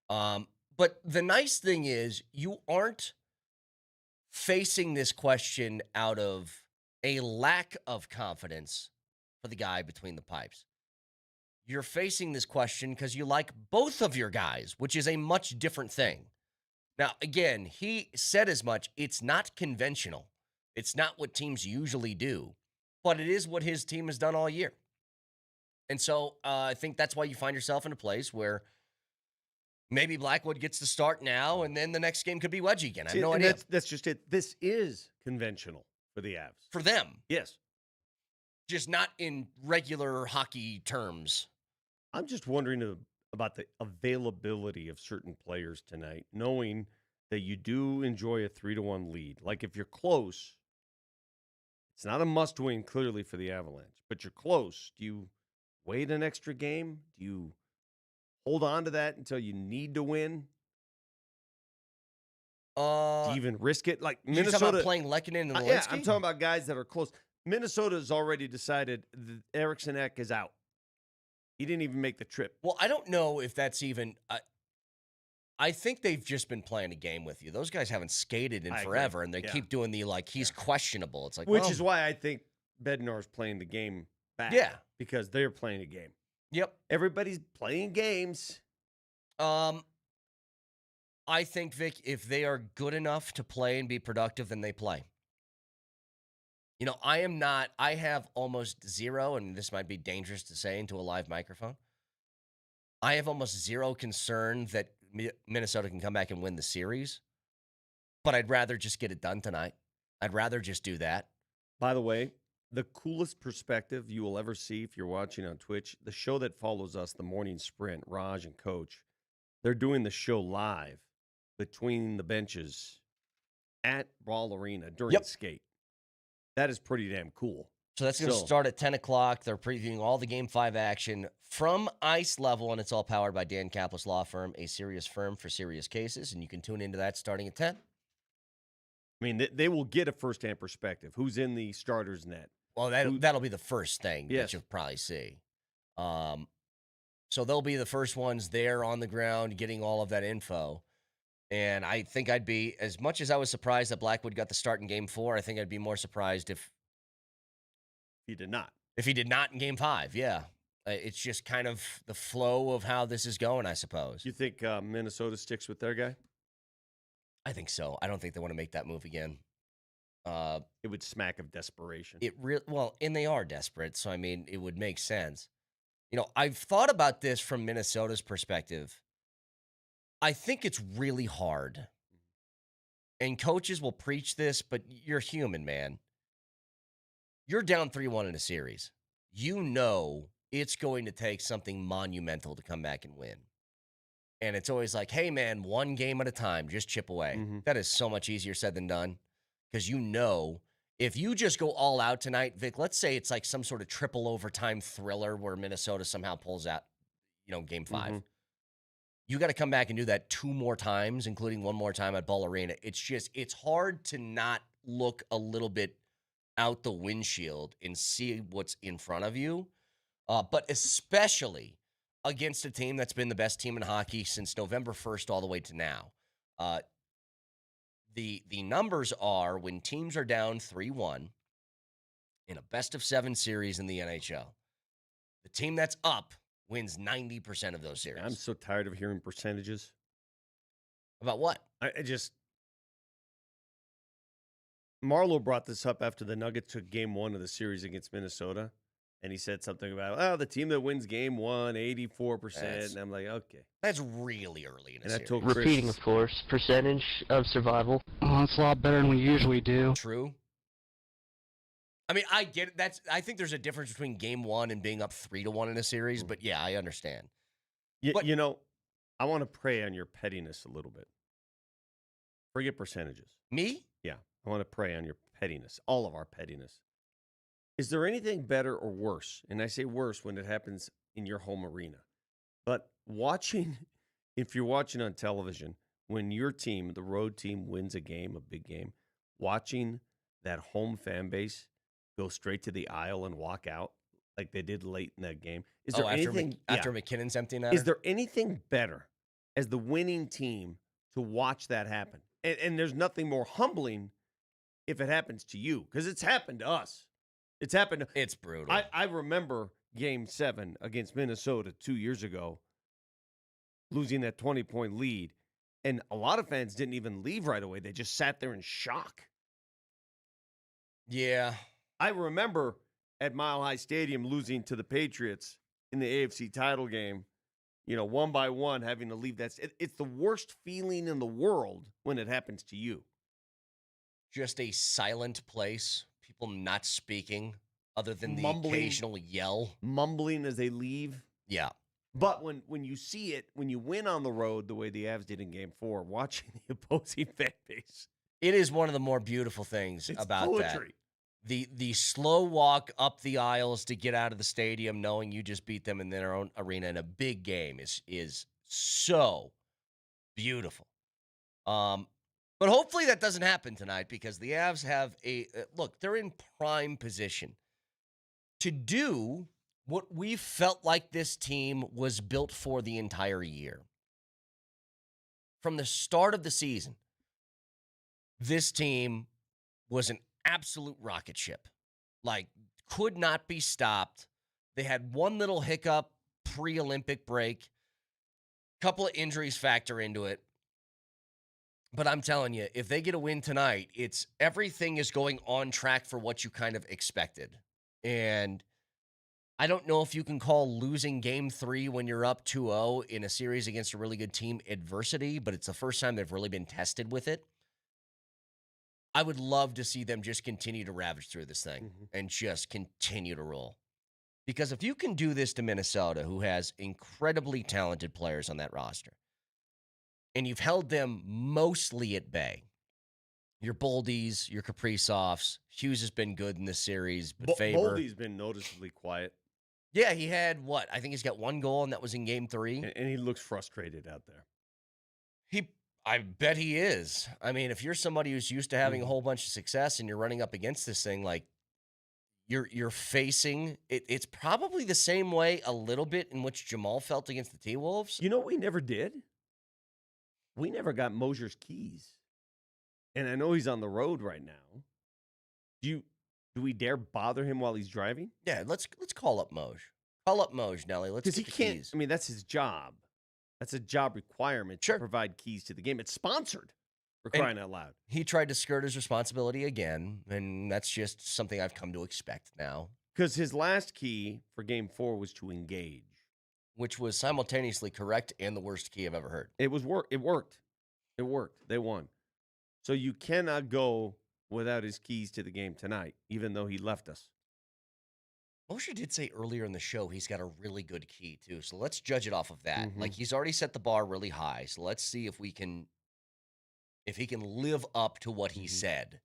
But the nice thing is you aren't facing this question out of a lack of confidence for the guy between the pipes. You're facing this question because you like both of your guys, which is a much different thing. Now, again, he said as much. It's not conventional. It's not what teams usually do, but it is what his team has done all year. And so I think that's why you find yourself in a place where maybe Blackwood gets to start now, and then the next game could be Wedgie again. I have no idea. That's just it. This is conventional for the Avs. For them. Yes. Just not in regular hockey terms. I'm just wondering about the availability of certain players tonight, knowing that you do enjoy a 3-1 lead. Like, if you're close, it's not a must-win, clearly, for the Avalanche, but you're close. Do you wait an extra game? Do you hold on to that until you need to win? Do you even risk it? Like, Minnesota, you're talking about playing Lehkonen and Malinsky? Yeah, I'm talking about guys that are close. Minnesota has already decided that Eriksson Ek is out. He didn't even make the trip. Well, I don't know if that's even I think they've just been playing a game with you. Those guys haven't skated in forever, and they keep doing the, like, he's questionable. It's like, which is why I think Bednar's playing the game back. Yeah. Because they're playing a game. Yep. Everybody's playing games. I think, Vic, if they are good enough to play and be productive, then they play. You know, I have almost zero, and this might be dangerous to say into a live microphone. I have almost zero concern that Minnesota can come back and win the series, but I'd rather just get it done tonight. I'd rather just do that. By the way, the coolest perspective you will ever see if you're watching on Twitch, the show that follows us, The Morning Sprint, Raj and Coach, they're doing the show live between the benches at Ball Arena during the skate. That is pretty damn cool. So that's going to start at 10 o'clock. They're previewing all the Game 5 action from ice level, and it's all powered by Dan Kaplan's Law Firm, a serious firm for serious cases, and you can tune into that starting at 10. I mean, they will get a first-hand perspective. Who's in the starter's net? Well, that'll be the first thing that you'll probably see. So they'll be the first ones there on the ground getting all of that info. And I think I'd be, as much as I was surprised that Blackwood got the start in Game 4, I think I'd be more surprised if he did not. If he did not in Game 5, yeah. It's just kind of the flow of how this is going, I suppose. You think Minnesota sticks with their guy? I think so. I don't think they want to make that move again. It would smack of desperation. And they are desperate, so I mean, it would make sense. You know, I've thought about this from Minnesota's perspective. I think it's really hard. And coaches will preach this, but you're human, man. You're down 3-1 in a series. You know it's going to take something monumental to come back and win. And it's always like, hey, man, one game at a time, just chip away. Mm-hmm. That is so much easier said than done. Because you know, if you just go all out tonight, Vic, let's say it's like some sort of triple overtime thriller where Minnesota somehow pulls out, Game 5. Mm-hmm. You got to come back and do that 2 more times, including 1 more time at Ball Arena. It's hard to not look a little bit out the windshield and see what's in front of you. But especially against a team that's been the best team in hockey since November 1st all the way to now. The numbers are when teams are down 3-1 in a best-of-7 series in the NHL, the team that's up wins 90% of those series. I'm so tired of hearing percentages. About what? Marlowe brought this up after the Nuggets took Game 1 of the series against Minnesota, and he said something about, the team that wins Game 1, 84%. And I'm like, okay. That's really early in a series. Repeating, of course, percentage of survival. Oh, it's a lot better than we usually do. True. I mean, I get it. I think there's a difference between Game 1 and being up 3-1 in a series, but yeah, I understand. I want to prey on your pettiness a little bit. Forget percentages. Me? Yeah. I want to prey on your pettiness, all of our pettiness. Is there anything better or worse? And I say worse when it happens in your home arena. But if you're watching on television, when your team, the road team, wins a game, a big game, watching that home fan base go straight to the aisle and walk out like they did late in that game. Is there anything after McKinnon's emptying out? Is there anything better as the winning team to watch that happen? And there's nothing more humbling if it happens to you, because it's happened to us. It's brutal. I remember Game 7 against Minnesota 2 years ago, losing that 20-point lead, and a lot of fans didn't even leave right away. They just sat there in shock. Yeah. I remember at Mile High Stadium losing to the Patriots in the AFC title game, 1 by 1, having to leave that. It's the worst feeling in the world when it happens to you. Just a silent place, people not speaking other than the occasional yell. Mumbling as they leave. Yeah. But when you see it, when you win on the road the way the Avs did in Game 4, watching the opposing fan base. It is one of the more beautiful things about poetry. That. The slow walk up the aisles to get out of the stadium knowing you just beat them in their own arena in a big game is so beautiful. But hopefully that doesn't happen tonight because the Avs have they're in prime position to do what we felt like this team was built for the entire year. From the start of the season, this team was an absolute rocket ship. Could not be stopped. They had one little hiccup pre-Olympic break. Couple of injuries factor into it. But I'm telling you, if they get a win tonight, it's everything is going on track for what you kind of expected. And I don't know if you can call losing game 3 when you're up 2-0 in a series against a really good team adversity, but it's the first time they've really been tested with it. I would love to see them just continue to ravage through this thing and just continue to roll. Because if you can do this to Minnesota, who has incredibly talented players on that roster, and you've held them mostly at bay, your Boldies, your Kaprizovs, Hughes has been good in this series, but Faber. Boldy's been noticeably quiet. Yeah, he had what? I think he's got 1 goal, and that was in game 3. And he looks frustrated out there. I bet he is. I mean, if you're somebody who's used to having a whole bunch of success and you're running up against this thing, like you're facing it, it's probably the same way a little bit in which Jamal felt against the T-Wolves. You know what we never did? We never got Moser's keys. And I know he's on the road right now. Do we dare bother him while he's driving? Yeah, let's call up Moj. Call up Moj, Nelly. Let's get he the can't. keys. I mean, that's his job. That's a job requirement to provide keys to the game. It's sponsored, for crying out loud. He tried to skirt his responsibility again, and that's just something I've come to expect now. Because his last key for game 4 was to engage. Which was simultaneously correct and the worst key I've ever heard. It worked. It worked. They won. So you cannot go without his keys to the game tonight, even though he left us. Moser did say earlier in the show he's got a really good key, too. So let's judge it off of that. Like, he's already set the bar really high. So let's see if he can live up to what he said.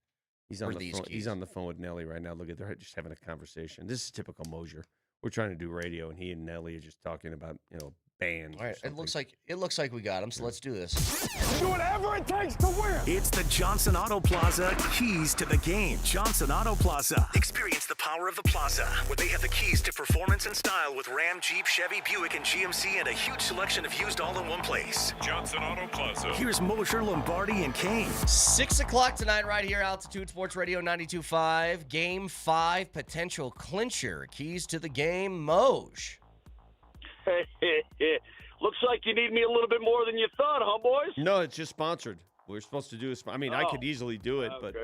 He's on the phone. He's on the phone with Nelly right now. Look at, they're just having a conversation. This is typical Moser. We're trying to do radio, and he and Nelly are just talking about, bands. All right, it looks like we got him. So let's do this. Do whatever it takes to win. It's the Johnson Auto Plaza keys to the game. Johnson Auto Plaza. Experience the power of the plaza, where they have the keys to performance and style with Ram, Jeep, Chevy, Buick, and GMC, and a huge selection of used all in one place. Johnson Auto Plaza. Here's Moser, Lombardi, and Kane. 6 o'clock tonight right here, Altitude Sports Radio 92.5. Game 5, potential clincher. Keys to the game, Moj. Looks like you need me a little bit more than you thought, huh, boys? No, it's just sponsored. We're supposed to do I mean, I could easily do it, but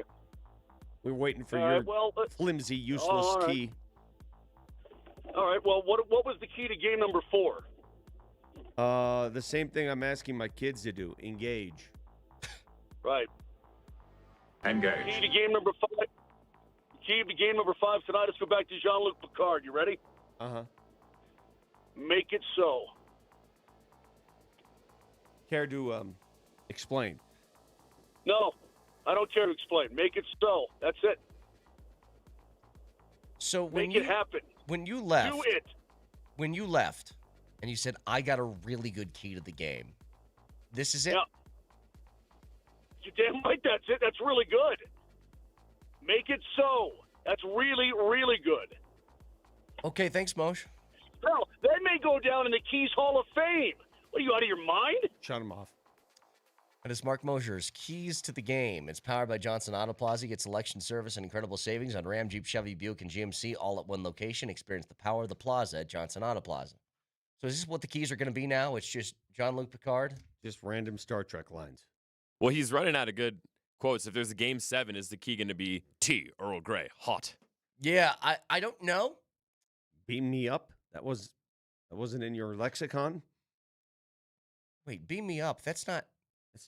we're waiting for your flimsy, useless key. All right, well, what was the key to game number 4? The same thing I'm asking my kids to do, engage. Right. Engage. Key to game number 5. Key to game number 5 tonight. Let's go back to Jean-Luc Picard. You ready? Uh-huh. Make it so. Care to explain? No, I don't care to explain. Make it so. That's it. So Make it happen. When you left, do it. When you left, and you said, I got a really good key to the game. This is it? Yeah. You're damn right that's it. That's really good. Make it so. That's really, really good. Okay, thanks, Moj. Hell, that may go down in the Keys Hall of Fame. What, are you out of your mind? Shut him off. That is Mark Moser's Keys to the Game. It's powered by Johnson Auto Plaza. Get selection, service, and incredible savings on Ram, Jeep, Chevy, Buick, and GMC all at one location. Experience the power of the plaza at Johnson Auto Plaza. So is this what the keys are going to be now? It's just Jean-Luc Picard? Just random Star Trek lines. Well, he's running out of good quotes. If there's a game 7, is the key going to be tea, Earl Grey, hot? Yeah, I don't know. Beam me up. That wasn't in your lexicon. Wait, beam me up. That's not.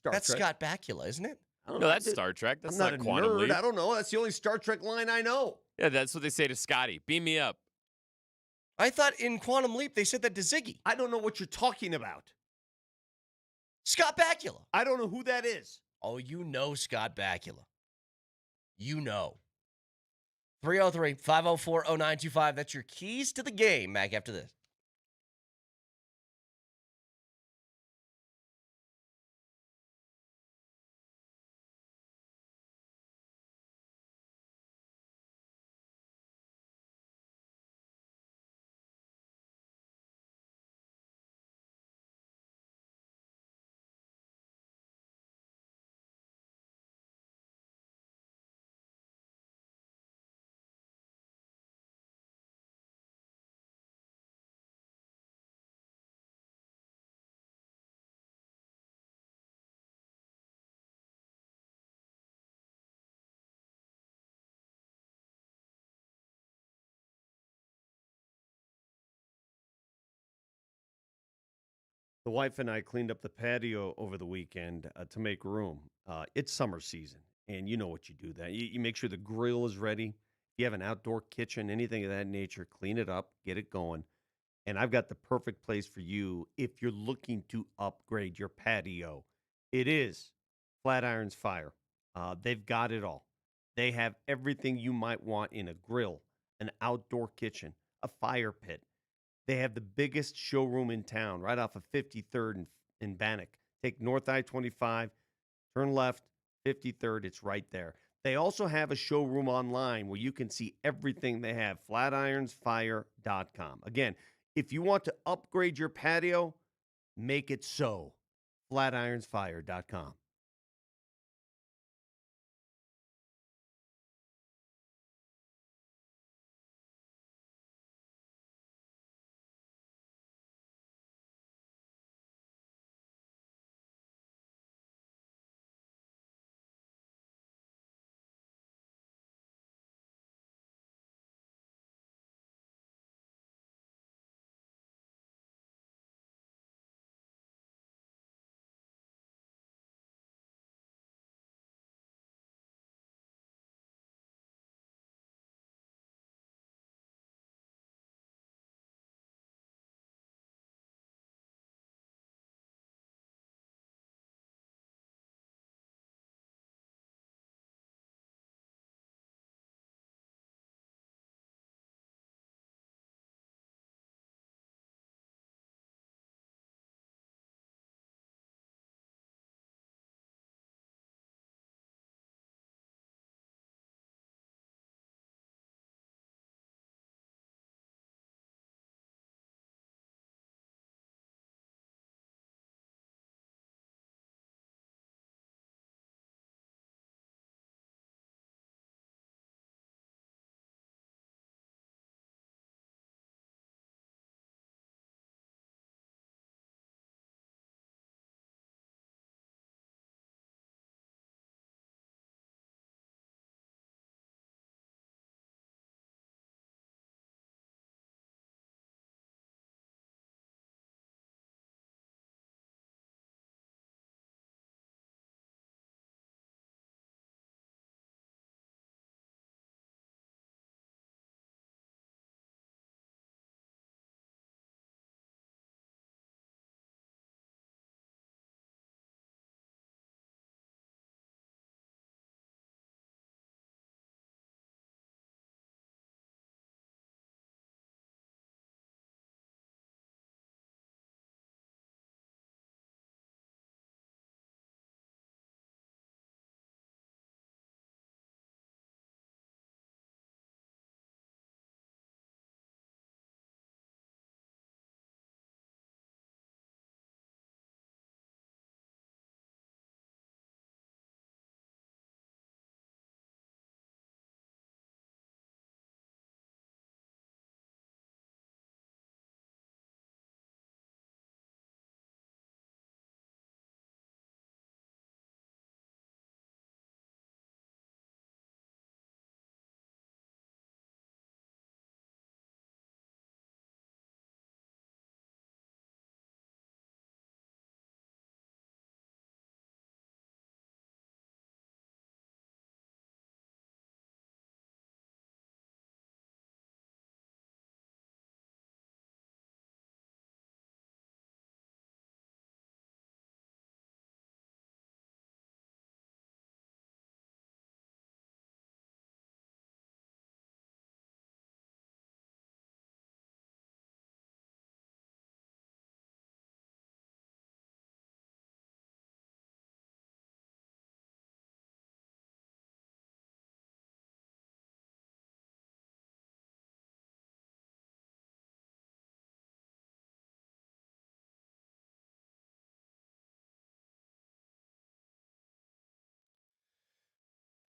That's Scott Bakula, isn't it? No, that's Star Trek. That's I'm not a Quantum nerd. Leap. I don't know. That's the only Star Trek line I know. Yeah, that's what they say to Scotty. Beam me up. I thought in Quantum Leap they said that to Ziggy. I don't know what you're talking about. Scott Bakula. I don't know who that is. Oh, you know Scott Bakula. You know. 303-504-0925. That's your keys to the game. Back after this. The wife and I cleaned up the patio over the weekend to make room. It's summer season, and you know what you do then. You make sure the grill is ready. If you have an outdoor kitchen, anything of that nature, clean it up, get it going. And I've got the perfect place for you if you're looking to upgrade your patio. It is Flatirons Fire. They've got it all. They have everything you might want in a grill, an outdoor kitchen, a fire pit. They have the biggest showroom in town, right off of 53rd in Bannock. Take North I-25, turn left, 53rd, it's right there. They also have a showroom online where you can see everything they have, flatironsfire.com. Again, if you want to upgrade your patio, make it so. flatironsfire.com.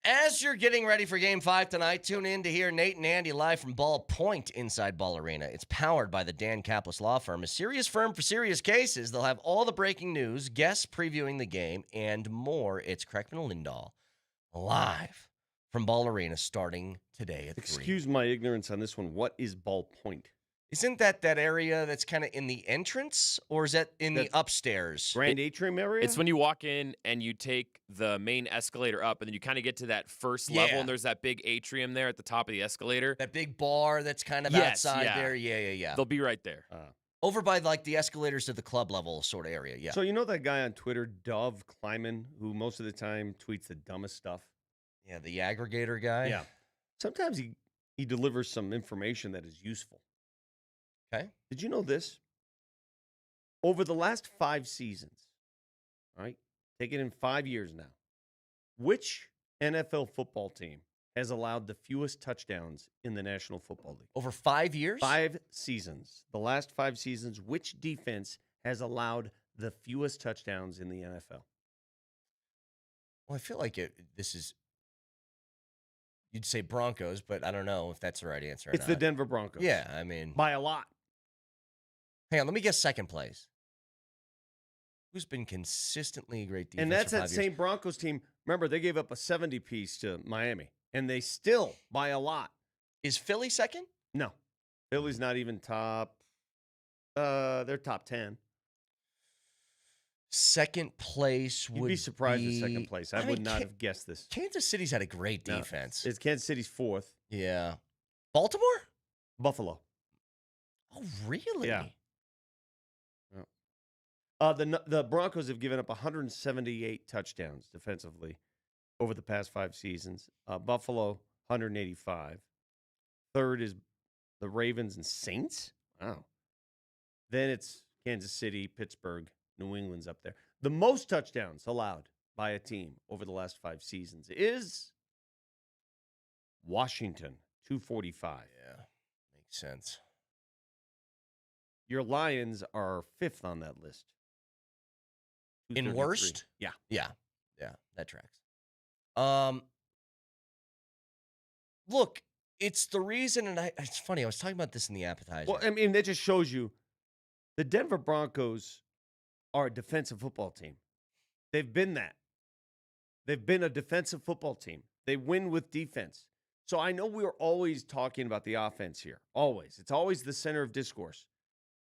As you're getting ready for Game 5 tonight, tune in to hear Nate and Andy live from Ball Point inside Ball Arena. It's powered by the Dan Kaplis Law Firm, a serious firm for serious cases. They'll have all the breaking news, guests previewing the game, and more. It's Kreckman and Lindahl live from Ball Arena starting today at 3. Excuse my ignorance on this one. What is Ball Point? Isn't that area that's kind of in the entrance, or is that in the upstairs? Grand atrium area? It's when you walk in and you take the main escalator up, and then you kind of get to that first level, and there's that big atrium there at the top of the escalator. That big bar that's kind of outside there. Yeah. They'll be right there. Over by like the escalators to the club level sort of area. Yeah. So you know that guy on Twitter, Dove Kleiman, who most of the time tweets the dumbest stuff? Yeah, the aggregator guy. Yeah. Sometimes he delivers some information that is useful. Okay. Did you know this? Over the last 5 seasons, all right, take it in 5 years now, which NFL football team has allowed the fewest touchdowns in the National Football League? Over 5 years? 5 seasons. The last 5 seasons, which defense has allowed the fewest touchdowns in the NFL? Well, I feel like this is, you'd say Broncos, but I don't know if that's the right answer. It's the Denver Broncos. Yeah, I mean. By a lot. Hang on, let me guess second place. Who's been consistently a great defense? And that's for 5 that years? same Broncos team. Remember, they gave up a 70-piece to Miami, and they still, by a lot. Is Philly second? No. Philly's not even top. They're top 10. Second place would You'd be surprised at second place. I would not have guessed this. Kansas City's had a great defense. It's Kansas City's 4th. Yeah. Baltimore? Buffalo. Oh, really? Yeah. The Broncos have given up 178 touchdowns defensively over the past 5 seasons. Buffalo, 185. Third is the Ravens and Saints. Wow. Then it's Kansas City, Pittsburgh, New England's up there. The most touchdowns allowed by a team over the last 5 seasons is Washington, 245. Yeah, makes sense. Your Lions are 5th on that list. In worst? Yeah. Yeah, that tracks. Look, it's the reason, and it's funny, I was talking about this in the appetizer. Well, I mean, that just shows you the Denver Broncos are a defensive football team. They've been that. They've been a defensive football team. They win with defense. So I know we're always talking about the offense here. Always. It's always the center of discourse.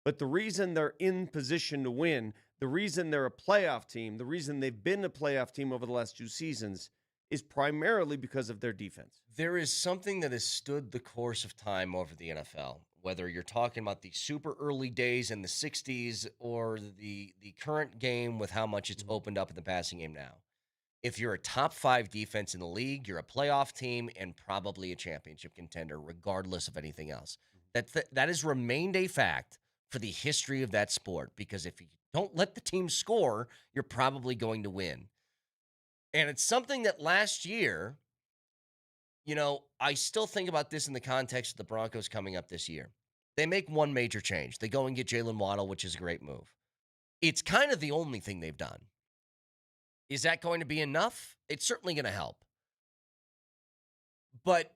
But the reason they're in position to win, the reason they're a playoff team, the reason they've been a playoff team over the last 2 seasons is primarily because of their defense. There is something that has stood the course of time over the NFL, whether you're talking about the super early days in the 60s or the current game with how much it's opened up in the passing game now. If you're a top 5 defense in the league, you're a playoff team and probably a championship contender, regardless of anything else. That has remained a fact for the history of that sport, because if you don't let the team score, you're probably going to win. And it's something that last year, I still think about this in the context of the Broncos coming up this year. They make one major change. They go and get Jalen Waddle, which is a great move. It's kind of the only thing they've done. Is that going to be enough? It's certainly going to help. But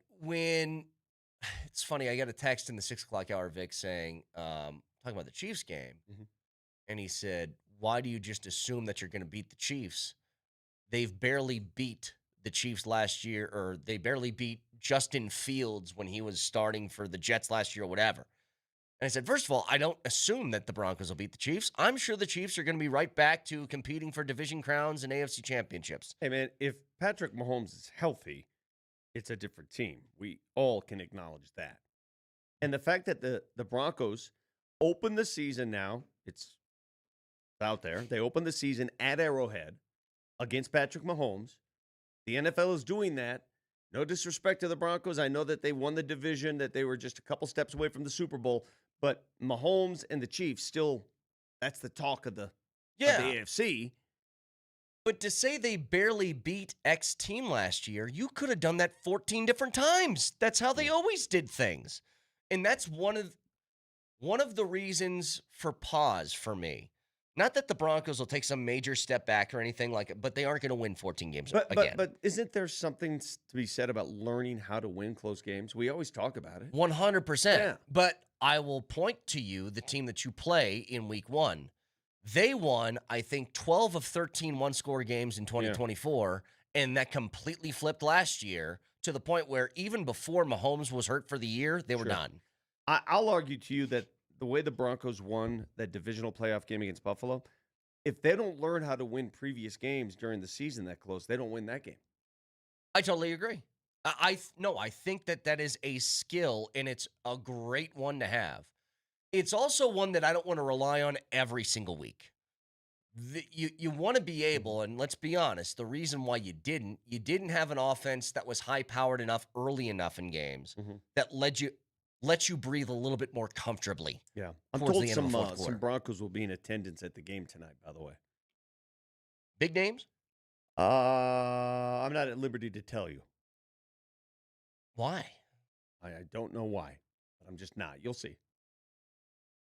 it's funny, I got a text in the 6 o'clock hour, Vic, saying, talking about the Chiefs game, and he said, why do you just assume that you're going to beat the Chiefs? They've barely beat the Chiefs last year, or they barely beat Justin Fields when he was starting for the Jets last year or whatever. And I said, first of all, I don't assume that the Broncos will beat the Chiefs. I'm sure the Chiefs are going to be right back to competing for division crowns and AFC championships. Hey, man, if Patrick Mahomes is healthy, it's a different team. We all can acknowledge that. And the fact that the Broncos open the season now, it's out there. They open the season at Arrowhead against Patrick Mahomes. The NFL is doing that. No disrespect to the Broncos. I know that they won the division, that they were just a couple steps away from the Super Bowl. But Mahomes and the Chiefs still, that's the talk of the AFC. But to say they barely beat X team last year, you could have done that 14 different times. That's how they always did things. And that's one of the reasons for pause for me. Not that the Broncos will take some major step back or anything like it, but they aren't going to win 14 games again. But isn't there something to be said about learning how to win close games? We always talk about it. 100%. Yeah. But I will point to you, the team that you play in week 1. They won, I think, 12 of 13 one-score games in 2024, and that completely flipped last year to the point where even before Mahomes was hurt for the year, they were done. I'll argue to you that the way the Broncos won that divisional playoff game against Buffalo, if they don't learn how to win previous games during the season that close, they don't win that game. I totally agree. I think that is a skill, and it's a great one to have. It's also one that I don't want to rely on every single week. You want to be able, and let's be honest, the reason why you didn't have an offense that was high-powered enough early enough in games that lets you breathe a little bit more comfortably. Yeah. I'm told some Broncos will be in attendance at the game tonight, by the way. Big names? I'm not at liberty to tell you. Why? I don't know why, but I'm just not. You'll see.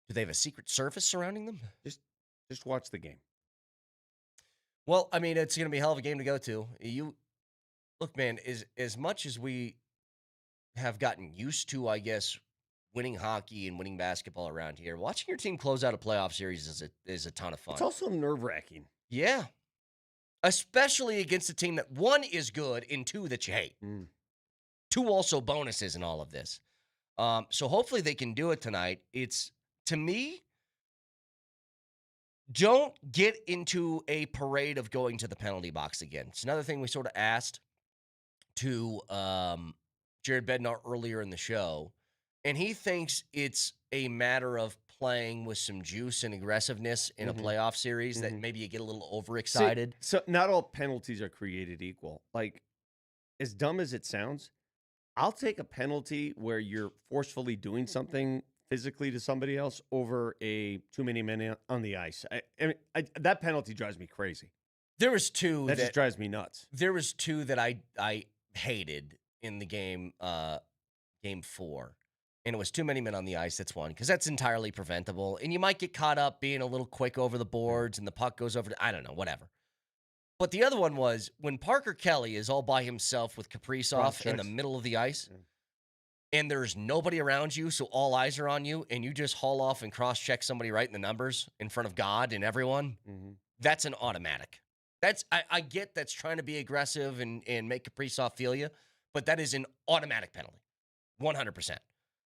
Do they have a secret service surrounding them? Just watch the game. Well, I mean, it's going to be a hell of a game to go to. Look, man, as much as we have gotten used to, I guess, winning hockey and winning basketball around here, watching your team close out a playoff series is a ton of fun. It's also nerve-wracking. Yeah. Especially against a team that, one, is good, and two, that you hate. Two also bonuses in all of this. So hopefully they can do it tonight. It's, to me, don't get into a parade of going to the penalty box again. It's another thing we sort of asked to Jared Bednar earlier in the show, and he thinks it's a matter of playing with some juice and aggressiveness in a playoff series that maybe you get a little overexcited. See, so not all penalties are created equal. Like, as dumb as it sounds, I'll take a penalty where you're forcefully doing something physically to somebody else over a too many men on the ice. That penalty drives me crazy. There was two that just drives me nuts. There was two that I hated in the game, game 4. And it was too many men on the ice. That's one, because that's entirely preventable. And you might get caught up being a little quick over the boards and the puck goes over I don't know, whatever. But the other one was when Parker Kelly is all by himself with Kaprizov in the middle of the ice, and there's nobody around you, so all eyes are on you, and you just haul off and cross-check somebody right in the numbers in front of God and everyone, that's an automatic. I get that's trying to be aggressive and make Kaprizov feel you, but that is an automatic penalty, 100%.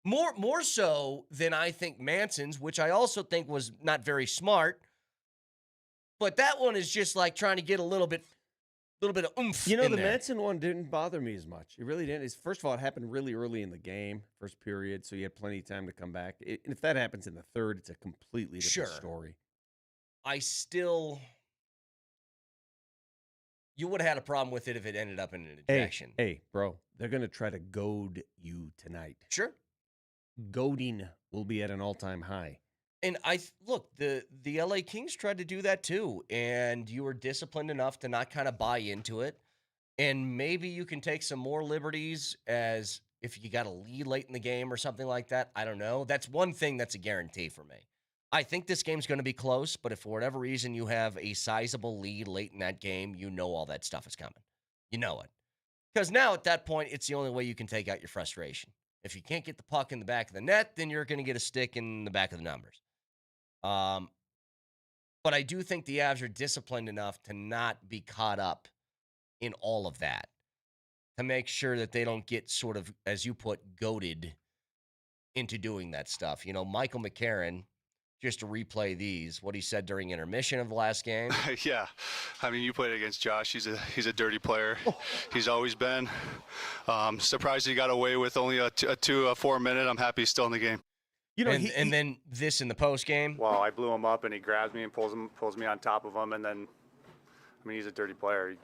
More so than I think Manson's, which I also think was not very smart. But that one is just like trying to get a little bit of oomph. You know, the Manson one didn't bother me as much. It really didn't. First of all, it happened really early in the game, first period, so you had plenty of time to come back. And if that happens in the third, it's a completely different story. You would have had a problem with it if it ended up in an ejection. Hey, bro, they're going to try to goad you tonight. Sure. Goading will be at an all-time high. And look, the LA Kings tried to do that too, and you were disciplined enough to not kind of buy into it. And maybe you can take some more liberties as if you got a lead late in the game or something like that. I don't know. That's one thing that's a guarantee for me. I think this game's going to be close, but if for whatever reason you have a sizable lead late in that game, you know all that stuff is coming. You know it. Because now at that point, it's the only way you can take out your frustration. If you can't get the puck in the back of the net, then you're going to get a stick in the back of the numbers. But I do think the Avs are disciplined enough to not be caught up in all of that, to make sure that they don't get sort of, as you put, goaded into doing that stuff. You know, Michael McCarron, just to replay these, what he said during intermission of the last game. Yeah, I mean, you played against Josh. He's a dirty player. He's always been. Surprised he got away with only a 4-minute. I'm happy he's still in the game. You know, and then this in the post game. Well, I blew him up, and he grabs me and pulls me on top of him, and then, I mean, he's a dirty player. He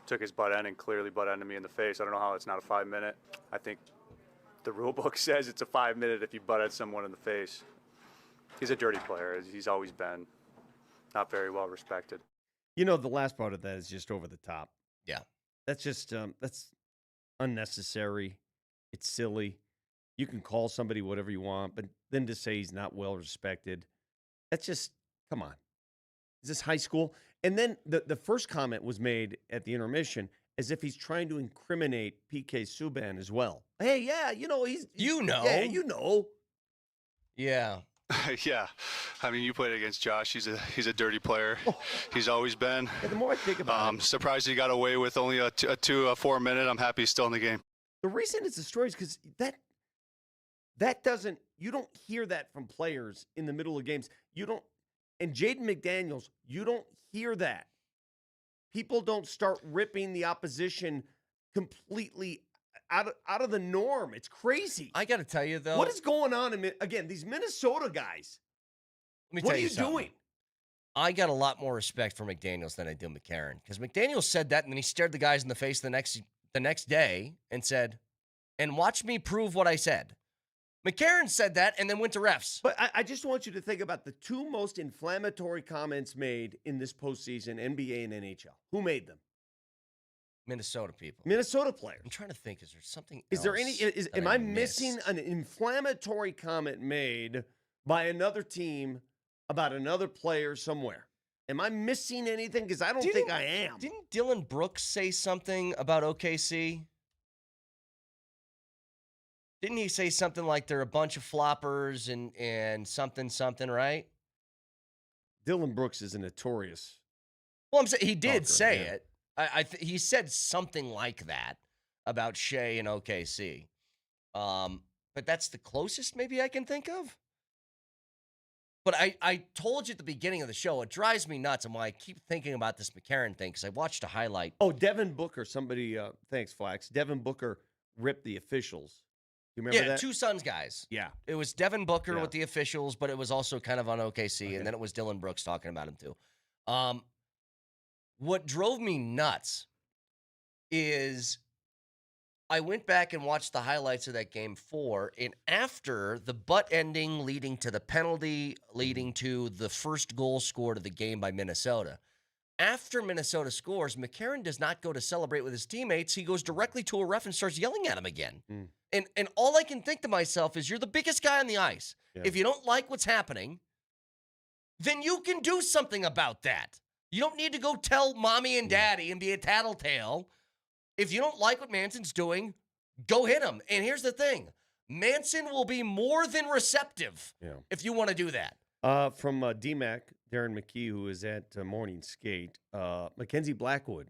took his butt end and clearly butt ended me in the face. I don't know how it's not a 5-minute. I think the rule book says it's a 5-minute if you butt at someone in the face. He's a dirty player. He's always been. Not very well respected. You know, the last part of that is just over the top. Yeah. That's just that's unnecessary. It's silly. You can call somebody whatever you want, but then to say he's not well respected, that's just, come on. Is this high school? And then the first comment was made at the intermission as if he's trying to incriminate PK Subban as well. Hey, yeah, you know, he's you know. Yeah, you know. Yeah. Yeah, I mean, you played against Josh. He's a dirty player. He's always been. Yeah, the more I think about it, surprised he got away with only a 4-minute. I'm happy he's still in the game. The reason it's a story is because You don't hear that from players in the middle of games. And Jaden McDaniels, you don't hear that. People don't start ripping the opposition completely out of the norm. It's crazy. I got to tell you, though. What is going on? Again, these Minnesota guys. What are you doing? I got a lot more respect for McDaniels than I do McCarron, because McDaniels said that, and then he stared the guys in the face the next day and said, and watch me prove what I said. McCarron said that and then went to refs. But I just want you to think about the two most inflammatory comments made in this postseason, NBA and NHL. Who made them? Minnesota people. Minnesota players. I'm trying to think. Is there something Is there any? else Am I missing an inflammatory comment made by another team about another player somewhere? Am I missing anything? Because I don't think I am. Didn't Dylan Brooks say something about OKC? Didn't he say something like they're a bunch of floppers and something, right? Dylan Brooks is a notorious. Well, I'm saying he did talker, say yeah. it. He said something like that about Shea and OKC. But that's the closest maybe I can think of. But I told you at the beginning of the show, it drives me nuts and why I keep thinking about this McCarron thing, because I watched a highlight. Oh, Devin Booker. Somebody, thanks, Flax. Devin Booker ripped the officials. You remember that? Two Suns guys. Yeah. It was Devin Booker with the officials, but it was also kind of on OKC, and then it was Dylan Brooks talking about him too. What drove me nuts is I went back and watched the highlights of that game 4, and after the butt ending leading to the penalty, leading to the first goal scored of the game by Minnesota, after Minnesota scores, McCarron does not go to celebrate with his teammates. He goes directly to a ref and starts yelling at him again. And all I can think to myself is, you're the biggest guy on the ice. Yeah. If you don't like what's happening, then you can do something about that. You don't need to go tell mommy and daddy and be a tattletale. If you don't like what Manson's doing, go hit him. And here's the thing. Manson will be more than receptive if you want to do that. From DMac, Darren McKee, who is at Morning Skate, Mackenzie Blackwood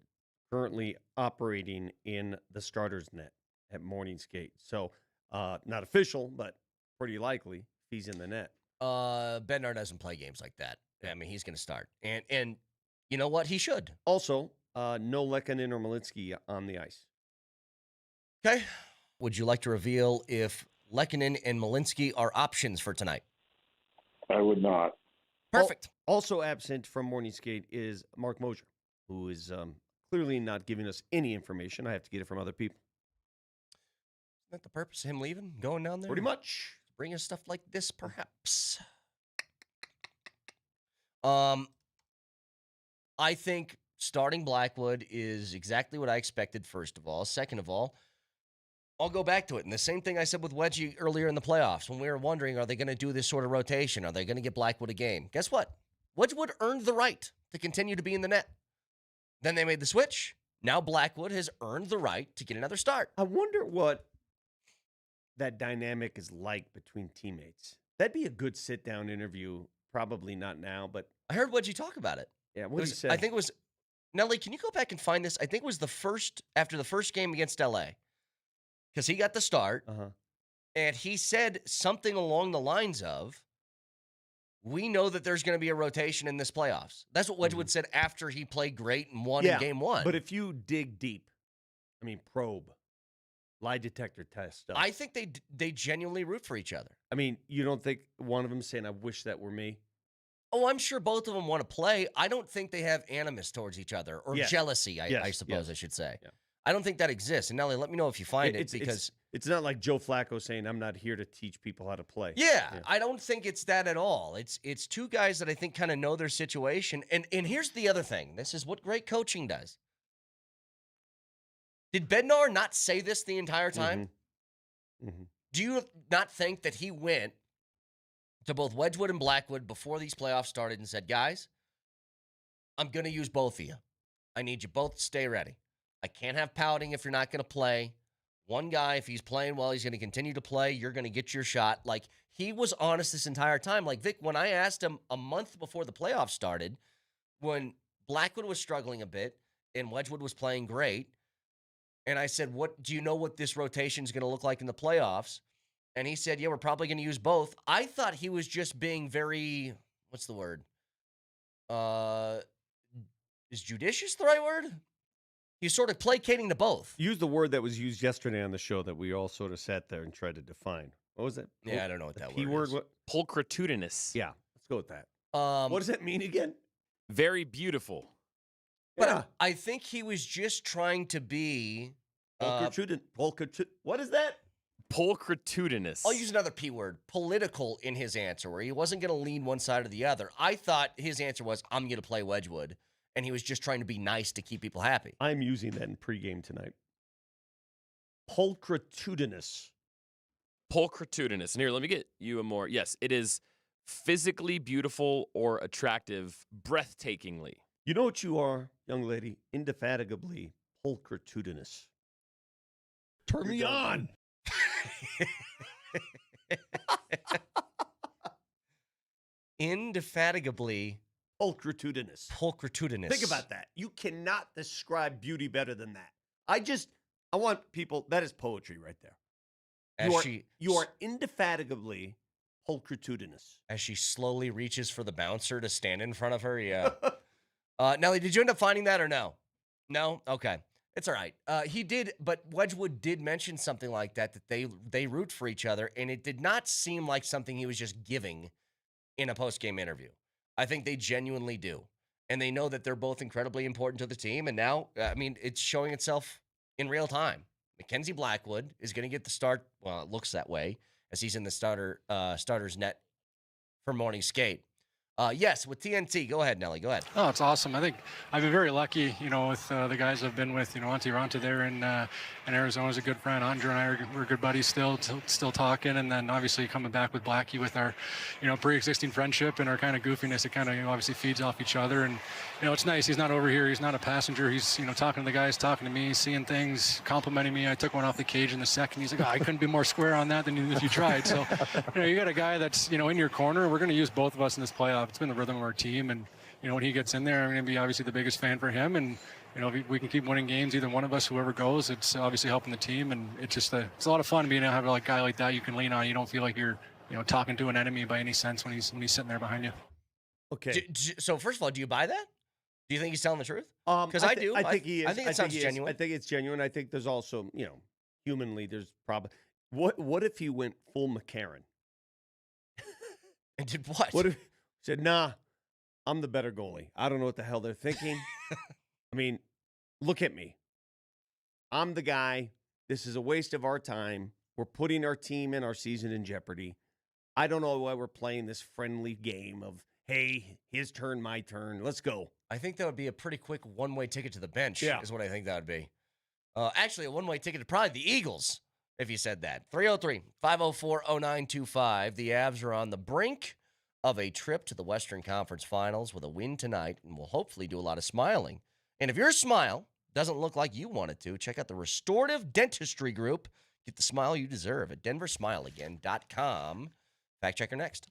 currently operating in the starter's net at Morning Skate. So not official, but pretty likely he's in the net. Bednar doesn't play games like that. I mean, he's going to start. And you know what? He should. Also, no Lekkonen or Malinsky on the ice. Okay. Would you like to reveal if Lekkonen and Malinsky are options for tonight? I would not. Perfect. Also absent from Morning Skate is Mark Moser, who is clearly not giving us any information. I have to get it from other people. Isn't that the purpose of him leaving, going down there? Pretty much. Bring us stuff like this, perhaps. I think starting Blackwood is exactly what I expected, first of all. Second of all, I'll go back to it. And the same thing I said with Wedgie earlier in the playoffs when we were wondering, are they going to do this sort of rotation? Are they going to get Blackwood a game? Guess what? Wedgwood earned the right to continue to be in the net. Then they made the switch. Now Blackwood has earned the right to get another start. I wonder what that dynamic is like between teammates. That'd be a good sit-down interview. Probably not now, but I heard Wedgie talk about it. Yeah, what did he say? I think it was, Nelly, can you go back and find this? I think it was after the first game against LA, because he got the start, and he said something along the lines of, we know that there's going to be a rotation in this playoffs. That's what Wedgwood said after he played great and won in game 1. But if you dig deep, probe, lie detector test stuff. I think they genuinely root for each other. You don't think one of them saying, I wish that were me? Oh, I'm sure both of them want to play. I don't think they have animus towards each other or jealousy, I suppose I should say. Yeah. I don't think that exists. And Nelly, let me know if you find it, because it's not like Joe Flacco saying, I'm not here to teach people how to play. Yeah, I don't think it's that at all. It's two guys that I think kind of know their situation. And here's the other thing. This is what great coaching does. Did Bednar not say this the entire time? Do you not think that he went to both Wedgwood and Blackwood before these playoffs started and said, guys, I'm going to use both of you. I need you both to stay ready. I can't have pouting if you're not going to play. One guy, if he's playing well, he's going to continue to play. You're going to get your shot. Like, he was honest this entire time. Like, Vic, when I asked him a month before the playoffs started, when Blackwood was struggling a bit and Wedgwood was playing great, and I said, "What do you know what this rotation is going to look like in the playoffs?" And he said, yeah, we're probably going to use both. I thought he was just being very, what's the word? Is judicious the right word? He's sort of placating to both. Use the word that was used yesterday on the show that we all sort of sat there and tried to define. What was it? Yeah, I don't know what that word is. What? Pulchritudinous. Yeah, let's go with that. What does that mean again? Very beautiful. But Yeah. I think he was just trying to be... What is that? Pulchritudinous. I'll use another P word, political in his answer, where he wasn't going to lean one side or the other. I thought his answer was, I'm going to play Wedgwood, and he was just trying to be nice to keep people happy. I'm using that in pregame tonight. Pulchritudinous. Pulchritudinous. And here, let me get you a more. Yes, it is physically beautiful or attractive, breathtakingly. You know what you are, young lady? Indefatigably pulchritudinous. Turn me on. Indefatigably pulchritudinous. Pulchritudinous. Think about that. You cannot describe beauty better than that. I want people, that is poetry right there. You are indefatigably pulchritudinous. As she slowly reaches for the bouncer to stand in front of her, yeah. Nelly, did you end up finding that or no? No? Okay. It's all right. He did, but Wedgwood did mention something like that they root for each other, and it did not seem like something he was just giving in a post-game interview. I think they genuinely do, and they know that they're both incredibly important to the team, and now, it's showing itself in real time. Mackenzie Blackwood is going to get the start. Well, it looks that way, as he's in the starter's net for morning skate. Yes, with TNT. Go ahead, Nelly. Go ahead. Oh, it's awesome. I think I've been very lucky, with the guys I've been with. Auntie Ranta there in Arizona is a good friend. Andre and I we're good buddies still talking. And then obviously coming back with Blackie with our, pre-existing friendship and our kind of goofiness. It kind of obviously feeds off each other. And it's nice. He's not over here. He's not a passenger. He's talking to the guys, talking to me, seeing things, complimenting me. I took one off the cage in the second. He's like, I couldn't be more square on that than if you tried. So you got a guy that's in your corner. We're going to use both of us in this playoff. It's been the rhythm of our team, and when he gets in there, I'm going to be obviously the biggest fan for him. And if we can keep winning games, either one of us, whoever goes, it's obviously helping the team. And it's just it's a lot of fun being able to have a guy like that you can lean on. You don't feel like you're talking to an enemy by any sense when he's sitting there behind you. Okay. So first of all, do you buy that? Do you think he's telling the truth? Because I do. I think he is. I think it sounds genuine. I think it's genuine. I think there's also humanly there's probably what if he went full McCarron and did what? What if he said, nah, I'm the better goalie. I don't know what the hell they're thinking. Look at me. I'm the guy. This is a waste of our time. We're putting our team and our season in jeopardy. I don't know why we're playing this friendly game of, hey, his turn, my turn. Let's go. I think that would be a pretty quick one-way ticket to the bench, is what I think that would be. Actually, a one-way ticket to probably the Eagles, if you said that. 303-504-0925. The Avs are on the brink of a trip to the Western Conference Finals with a win tonight, and will hopefully do a lot of smiling. And if your smile doesn't look like you want it to, check out the Restorative Dentistry Group. Get the smile you deserve at denversmileagain.com. Fact checker next.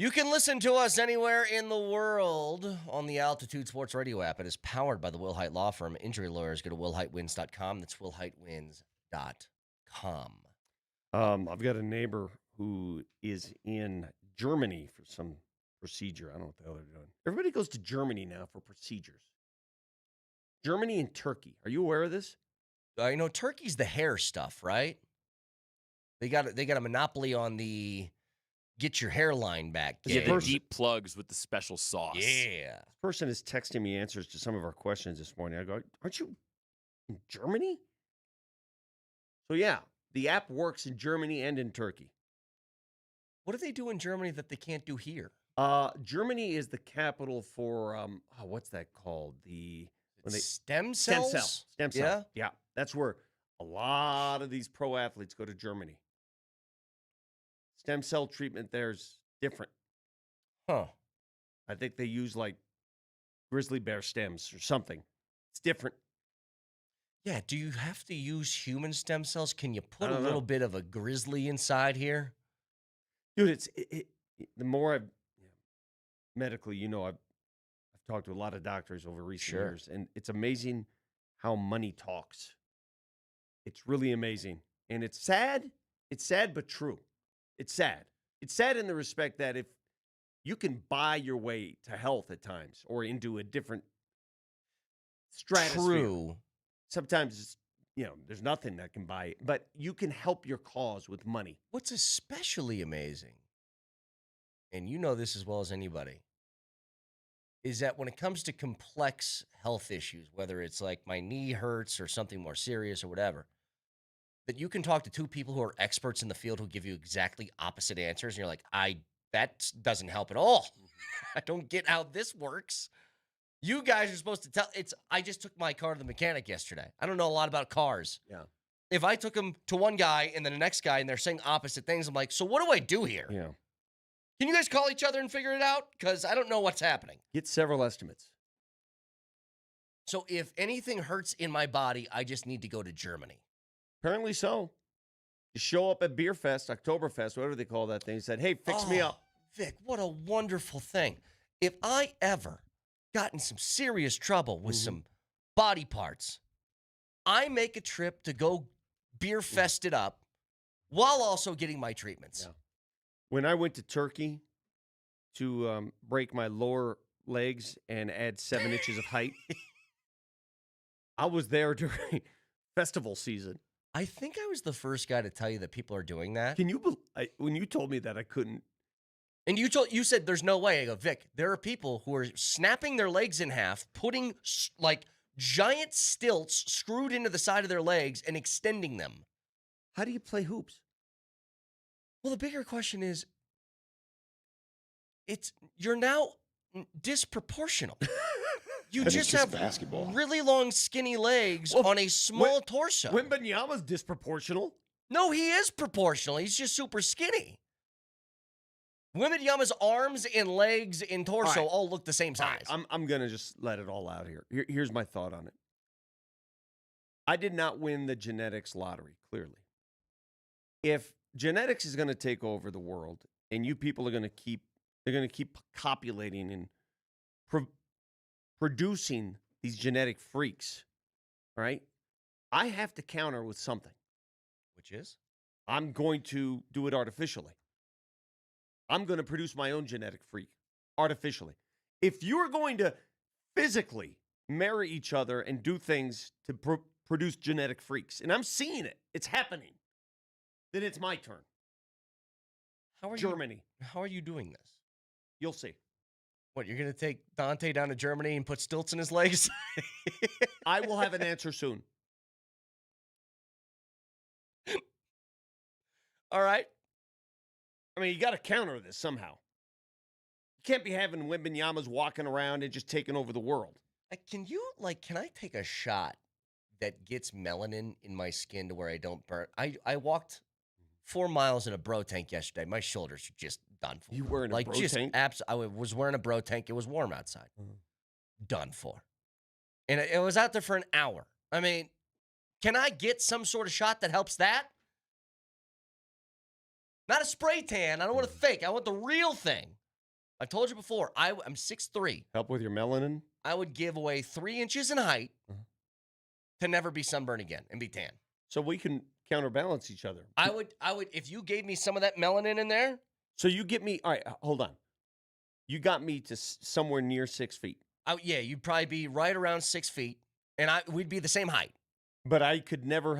You can listen to us anywhere in the world on the Altitude Sports Radio app. It is powered by the Wilhite Law Firm. Injury lawyers, go to wilhitewins.com. That's wilhitewins.com. I've got a neighbor who is in Germany for some procedure. I don't know what the hell they're doing. Everybody goes to Germany now for procedures. Germany and Turkey. Are you aware of this? You know, Turkey's the hair stuff, right? They got a monopoly on the get your hairline back. Yeah, the deep plugs with the special sauce. Yeah. This person is texting me answers to some of our questions this morning. I go, aren't you in Germany? So, yeah, the app works in Germany and in Turkey. What do they do in Germany that they can't do here? Germany is the capital for, what's that called? Stem cells? Stem cell. Yeah. That's where a lot of these pro athletes go to Germany. Stem cell treatment there's different. Huh. I think they use like grizzly bear stems or something. It's different. Yeah, do you have to use human stem cells? Can you put a little bit of a grizzly inside here? Dude, the more I've medically, I've talked to a lot of doctors over recent years, and it's amazing how money talks. It's really amazing. And it's sad. It's sad, but true. It's sad. It's sad in the respect that if you can buy your way to health at times or into a different stratosphere. True. Sometimes, there's nothing that can buy it, but you can help your cause with money. What's especially amazing, and you know this as well as anybody, is that when it comes to complex health issues, whether it's like my knee hurts or something more serious or whatever, that you can talk to two people who are experts in the field who give you exactly opposite answers. And you're like, that doesn't help at all. I don't get how this works. You guys are supposed to tell. I just took my car to the mechanic yesterday. I don't know a lot about cars. Yeah. If I took him to one guy and then the next guy and they're saying opposite things, I'm like, so what do I do here? Yeah. Can you guys call each other and figure it out? Because I don't know what's happening. Get several estimates. So if anything hurts in my body, I just need to go to Germany. Apparently so. You show up at Beer Fest, Oktoberfest, whatever they call that thing. You said, hey, fix me up. Vic, what a wonderful thing. If I ever got in some serious trouble with some body parts, I make a trip to go Beer Fest it up while also getting my treatments. Yeah. When I went to Turkey to break my lower legs and add 7 inches of height, I was there during festival season. I think I was the first guy to tell you that people are doing that. Can you when you told me that, I couldn't. And you said there's no way. I go, Vic, there are people who are snapping their legs in half, putting like giant stilts screwed into the side of their legs and extending them. How do you play hoops? Well, the bigger question is, you're now disproportional. You just have really long, skinny legs on a small torso. Wembanyama's disproportional. No, he is proportional. He's just super skinny. Wembanyama's arms and legs and torso all look the same size. I'm going to just let it all out here. Here's my thought on it. I did not win the genetics lottery, clearly. If genetics is going to take over the world and you people are going to keep copulating and producing these genetic freaks, right? I have to counter with something. Which is? I'm going to do it artificially. I'm going to produce my own genetic freak artificially. If you're going to physically marry each other and do things to produce genetic freaks, and I'm seeing it, it's happening, then it's my turn. Germany. How are you doing this? You'll see. What, you're going to take Dante down to Germany and put stilts in his legs? I will have an answer soon. All right. I mean, you got to counter this somehow. You can't be having Wembanyama's walking around and just taking over the world. Can I take a shot that gets melanin in my skin to where I don't burn? I walked 4 miles in a bro tank yesterday. My shoulders are just done for. You wearing a bro tank? I was wearing a bro tank. It was warm outside. Done for. And it was out there for an hour. I mean, can I get some sort of shot that helps that? Not a spray tan. I don't want a fake. I want the real thing. I've told you before, I'm 6'3". Help with your melanin? I would give away 3 inches in height to never be sunburned again and be tan. So we can counterbalance each other. I would, if you gave me some of that melanin in there. So you get me, all right, hold on. You got me to somewhere near 6 feet. Yeah, you'd probably be right around 6 feet, and we'd be the same height. But I could never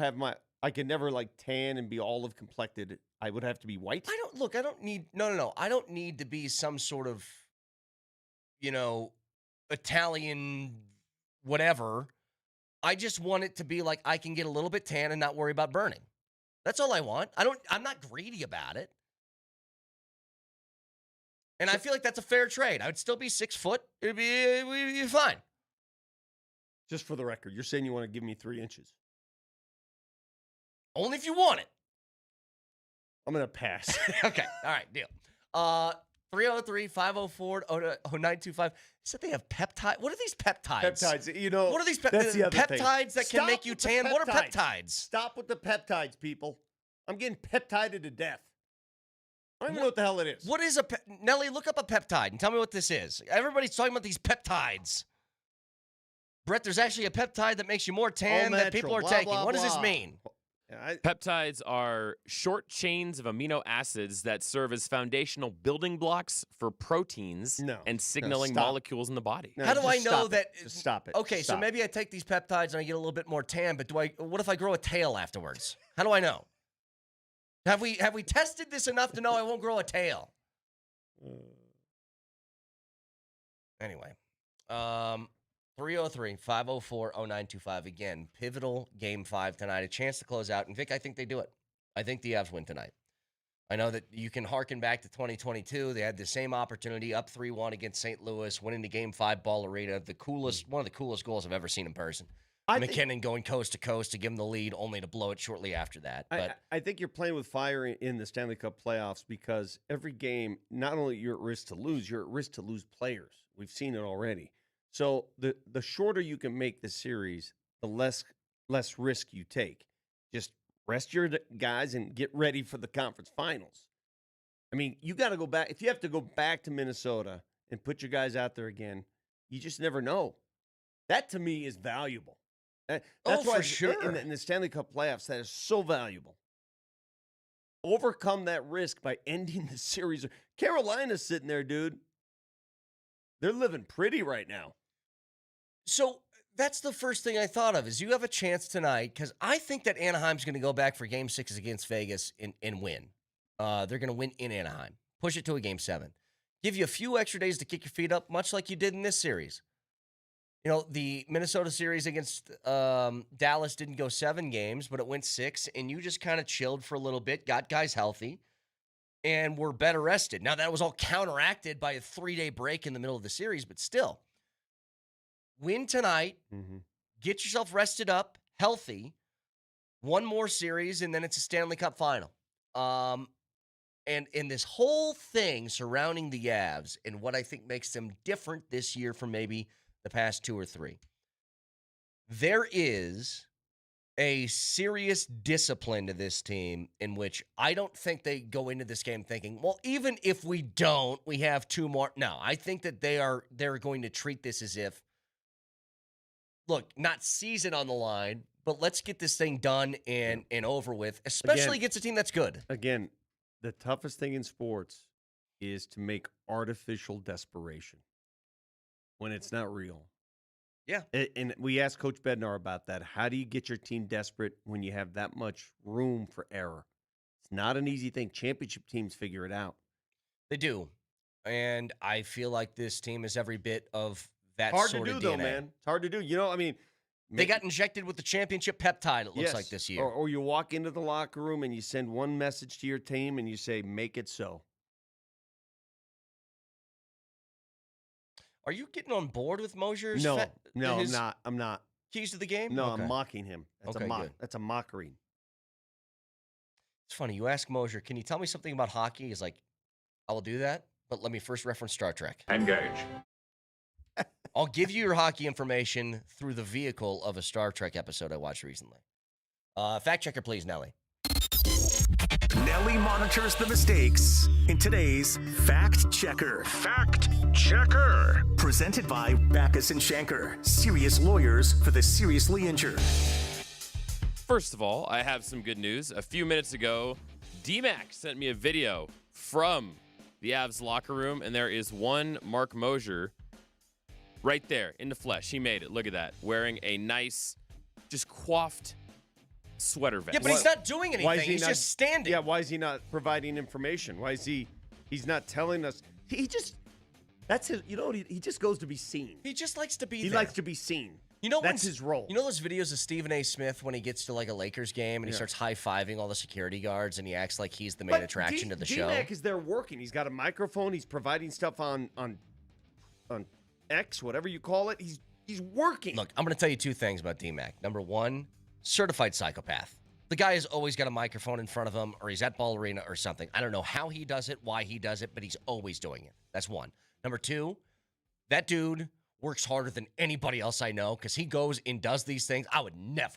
like tan and be olive complected. I would have to be white. I don't need, no. I don't need to be some sort of, Italian whatever. I just want it to be like I can get a little bit tan and not worry about burning. That's all I want. I'm not greedy about it. And I feel like that's a fair trade. I would still be 6 foot. It'd be fine. Just for the record, you're saying you want to give me 3 inches. Only if you want it. I'm going to pass. Okay. All right. Deal. 303-504-0925. Said they have peptide. What are these peptides? Peptides. What are these that's the other peptides thing. that can make you tan? What are peptides? Stop with the peptides, people. I'm getting peptided to death. I don't even know what the hell it is. What is Nelly, look up a peptide and tell me what this is. Everybody's talking about these peptides. Brett, there's actually a peptide that makes you more tan that people are taking. What does this mean? Peptides are short chains of amino acids that serve as foundational building blocks for proteins and signaling molecules in the body. How do I know that? Just stop it. Okay, so maybe I take these peptides and I get a little bit more tan, but what if I grow a tail afterwards? How do I know? Have we tested this enough to know I won't grow a tail? Anyway, 303-504-0925. Again, pivotal Game 5 tonight. A chance to close out. And, Vic, I think they do it. I think the Avs win tonight. I know that you can harken back to 2022. They had the same opportunity, up 3-1 against St. Louis, winning the Game 5 Ball Arena. One of the coolest goals I've ever seen in person. McKinnon going coast to coast to give him the lead, only to blow it shortly after that. But I think you're playing with fire in the Stanley Cup playoffs because every game, not only you're at risk to lose, you're at risk to lose players. We've seen it already. So the shorter you can make the series, the less risk you take. Just rest your guys and get ready for the conference finals. I mean, you got to go back. If you have to go back to Minnesota and put your guys out there again, you just never know. That, to me, is valuable. That's why for sure. In the Stanley Cup playoffs, that is so valuable. Overcome that risk by ending the series. Carolina's sitting there, dude. They're living pretty right now. So that's the first thing I thought of is you have a chance tonight because I think that Anaheim's going to go back for Game 6 against Vegas and win. They're going to win in Anaheim. Push it to a Game 7. Give you a few extra days to kick your feet up, much like you did in this series. The Minnesota series against Dallas didn't go 7 games, but it went 6, and you just kind of chilled for a little bit, got guys healthy, and were better rested. Now, that was all counteracted by a 3-day break in the middle of the series, but still. Win tonight, get yourself rested up, healthy, one more series, and then it's a Stanley Cup final. And in this whole thing surrounding the Avs and what I think makes them different this year from maybe the past 2 or 3, there is a serious discipline to this team in which I don't think they go into this game thinking, well, even if we don't, we have 2 more. No, I think that they're going to treat this as if, look, not season on the line, but let's get this thing done and over with, especially against a team that's good. Again, the toughest thing in sports is to make artificial desperation when it's not real. Yeah. And we asked Coach Bednar about that. How do you get your team desperate when you have that much room for error? It's not an easy thing. Championship teams figure it out. They do. And I feel like this team is every bit of that hard sort to do, of though, DNA. man. It's hard to do. They got injected with the championship peptide, it looks like this year. Or you walk into the locker room and you send one message to your team and you say, make it so. Are you getting on board with Moser's? No, I'm not. Keys to the game? No, Okay. I'm mocking him. That's good. That's a mockery. It's funny. You ask Moser, can you tell me something about hockey? He's like, I will do that, but let me first reference Star Trek. Engage. I'll give you your hockey information through the vehicle of a Star Trek episode I watched recently. Fact checker, please, Nelly. Nelly monitors the mistakes in today's Fact Checker. Fact Checker. Presented by Backus and Shanker, serious lawyers for the seriously injured. First of all, I have some good news. A few minutes ago, DMac sent me a video from the Avs locker room, and there is one Mark Moser right there in the flesh. He made it. Look at that. Wearing a nice, just coiffed sweater vest. Yeah, but he's not doing anything. He's just standing. Yeah, why is he not providing information? Why is he's not telling us? He just, that's his, you know what, he just goes to be seen. He just likes to be He there. likes to be seen. You know, that's his role. You know those videos of Stephen A. Smith when he gets to like a Lakers game and he starts high-fiving all the security guards and he acts like he's the main attraction to the show? DMac is there working. He's got a microphone. He's providing stuff on X, whatever you call it. He's working. Look, I'm going to tell you two things about DMac. Number one, certified psychopath. The guy has always got a microphone in front of him, or he's at Ball Arena or something. I don't know how he does it, why he does it, but he's always doing it. That's one. Number two, that dude works harder than anybody else I know because he goes and does these things. I would never.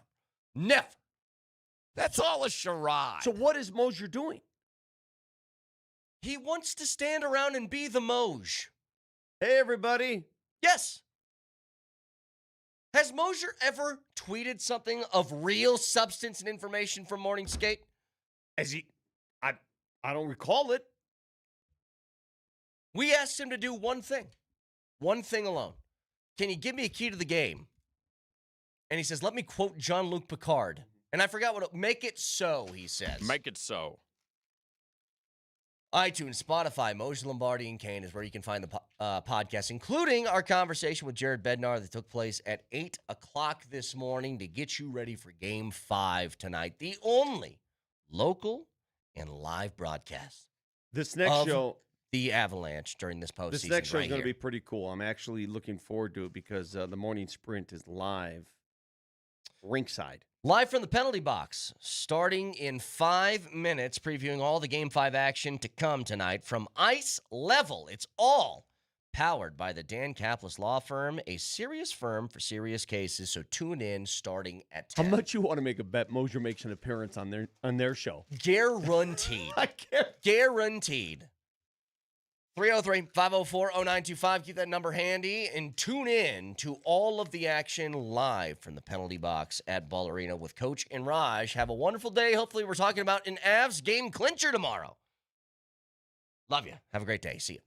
That's all a charade. So what is Moser doing? He wants to stand around and be the Moj. Hey, everybody. Yes. Has Moser ever tweeted something of real substance and information from Morning Skate? I don't recall it. We asked him to do one thing alone. Can you give me a key to the game? And he says, let me quote Jean-Luc Picard. And I forgot make it so, he says. Make it so. iTunes, Spotify, Moser, Lombardi, and Kane is where you can find the podcast, including our conversation with Jared Bednar that took place at 8 o'clock this morning to get you ready for Game 5 tonight. The only local and live broadcast. This next show, the Avalanche during this postseason. This next show is going to be pretty cool. I'm actually looking forward to it because the morning sprint is live, rinkside. Live from the penalty box, starting in 5 minutes, previewing all the Game 5 action to come tonight from Ice Level. It's all powered by the Dan Kaplis Law Firm, a serious firm for serious cases. So tune in starting at 10. How much you want to make a bet Moser makes an appearance on their show? Guaranteed. Guaranteed. 303-504-0925. Keep that number handy and tune in to all of the action live from the penalty box at Ball Arena with Coach and Raj. Have a wonderful day. Hopefully we're talking about an Avs game clincher tomorrow. Love you. Have a great day. See you.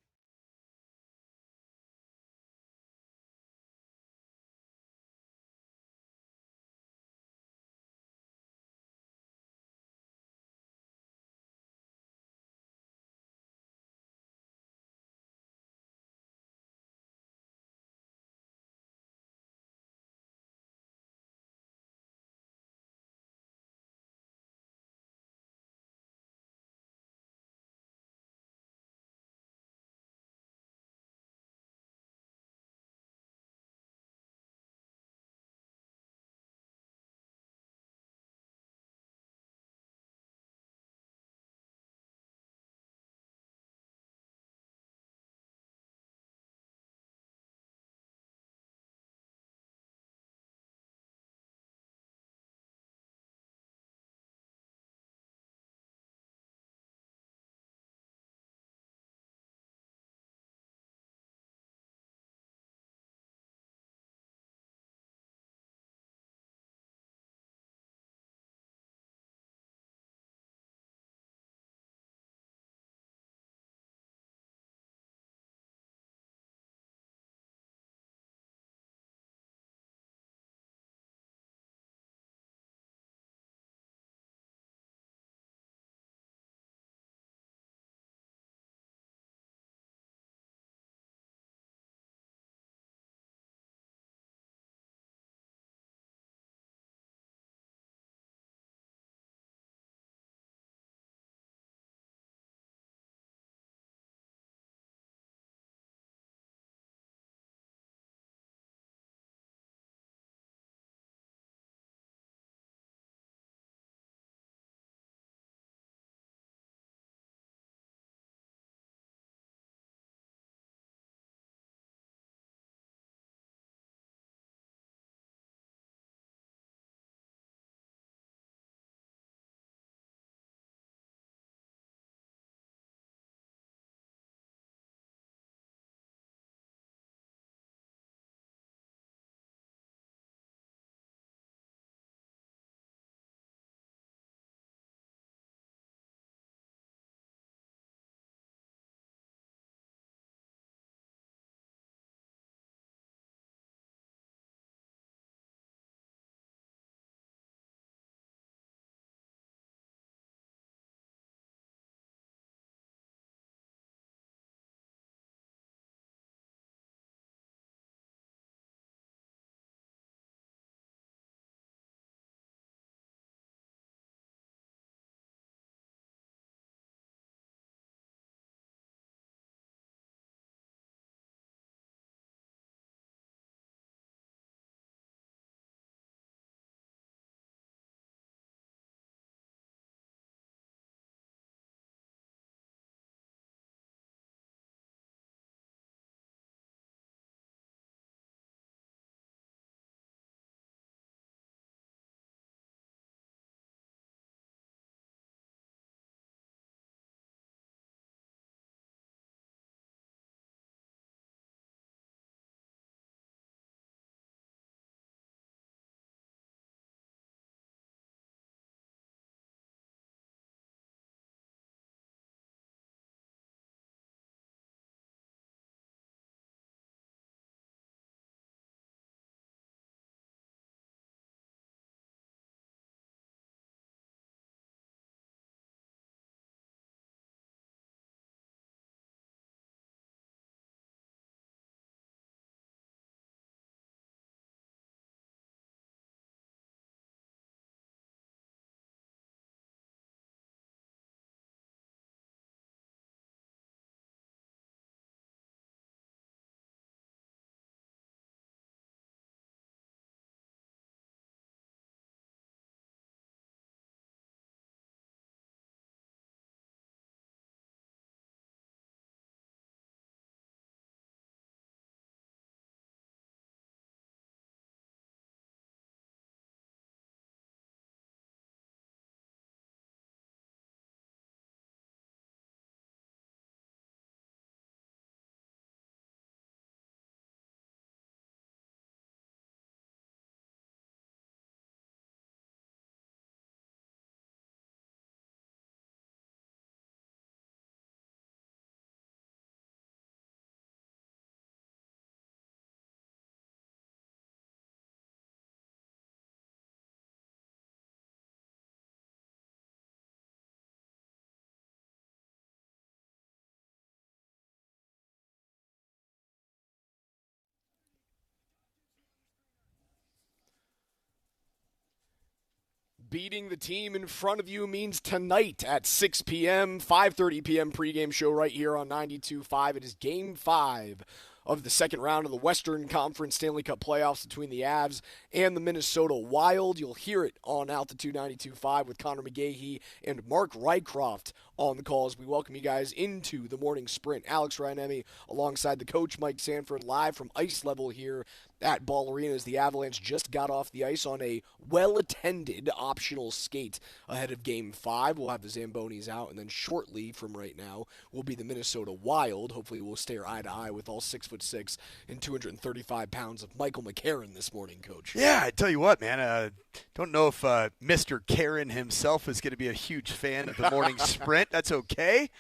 beating the team in front of you means tonight at 6 p.m., 5:30 p.m. pregame show right here on 92.5. It is Game 5 of the second round of the Western Conference Stanley Cup playoffs between the Avs and the Minnesota Wild. You'll hear it on Altitude 92.5 with Connor McGahey and Mark Rycroft on the calls. We welcome you guys into the morning sprint. Alex Ryanemi alongside the coach Mike Sanford live from ice level here at Ball Arena as the Avalanche just got off the ice on a well-attended optional skate ahead of Game 5. We'll have the Zambonis out, and then shortly from right now will be the Minnesota Wild. Hopefully we'll stare eye to eye with all 6'6" and 235 pounds of Michael McCarron this morning, Coach. Yeah, I tell you what, man, don't know if Mr. Karen himself is going to be a huge fan of the morning sprint. That's okay.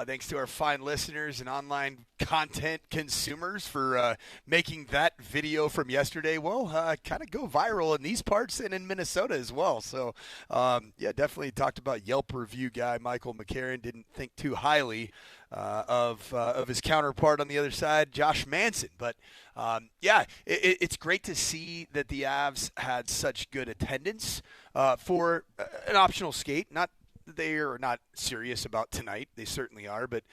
Thanks to our fine listeners and online content consumers for making that video from yesterday, kind of go viral in these parts and in Minnesota as well. So, yeah, definitely talked about Yelp review guy Michael McCarron. Didn't think too highly of his counterpart on the other side, Josh Manson. But, yeah, it's great to see that the Avs had such good attendance for an optional skate. Not they are not serious about tonight. They certainly are. But,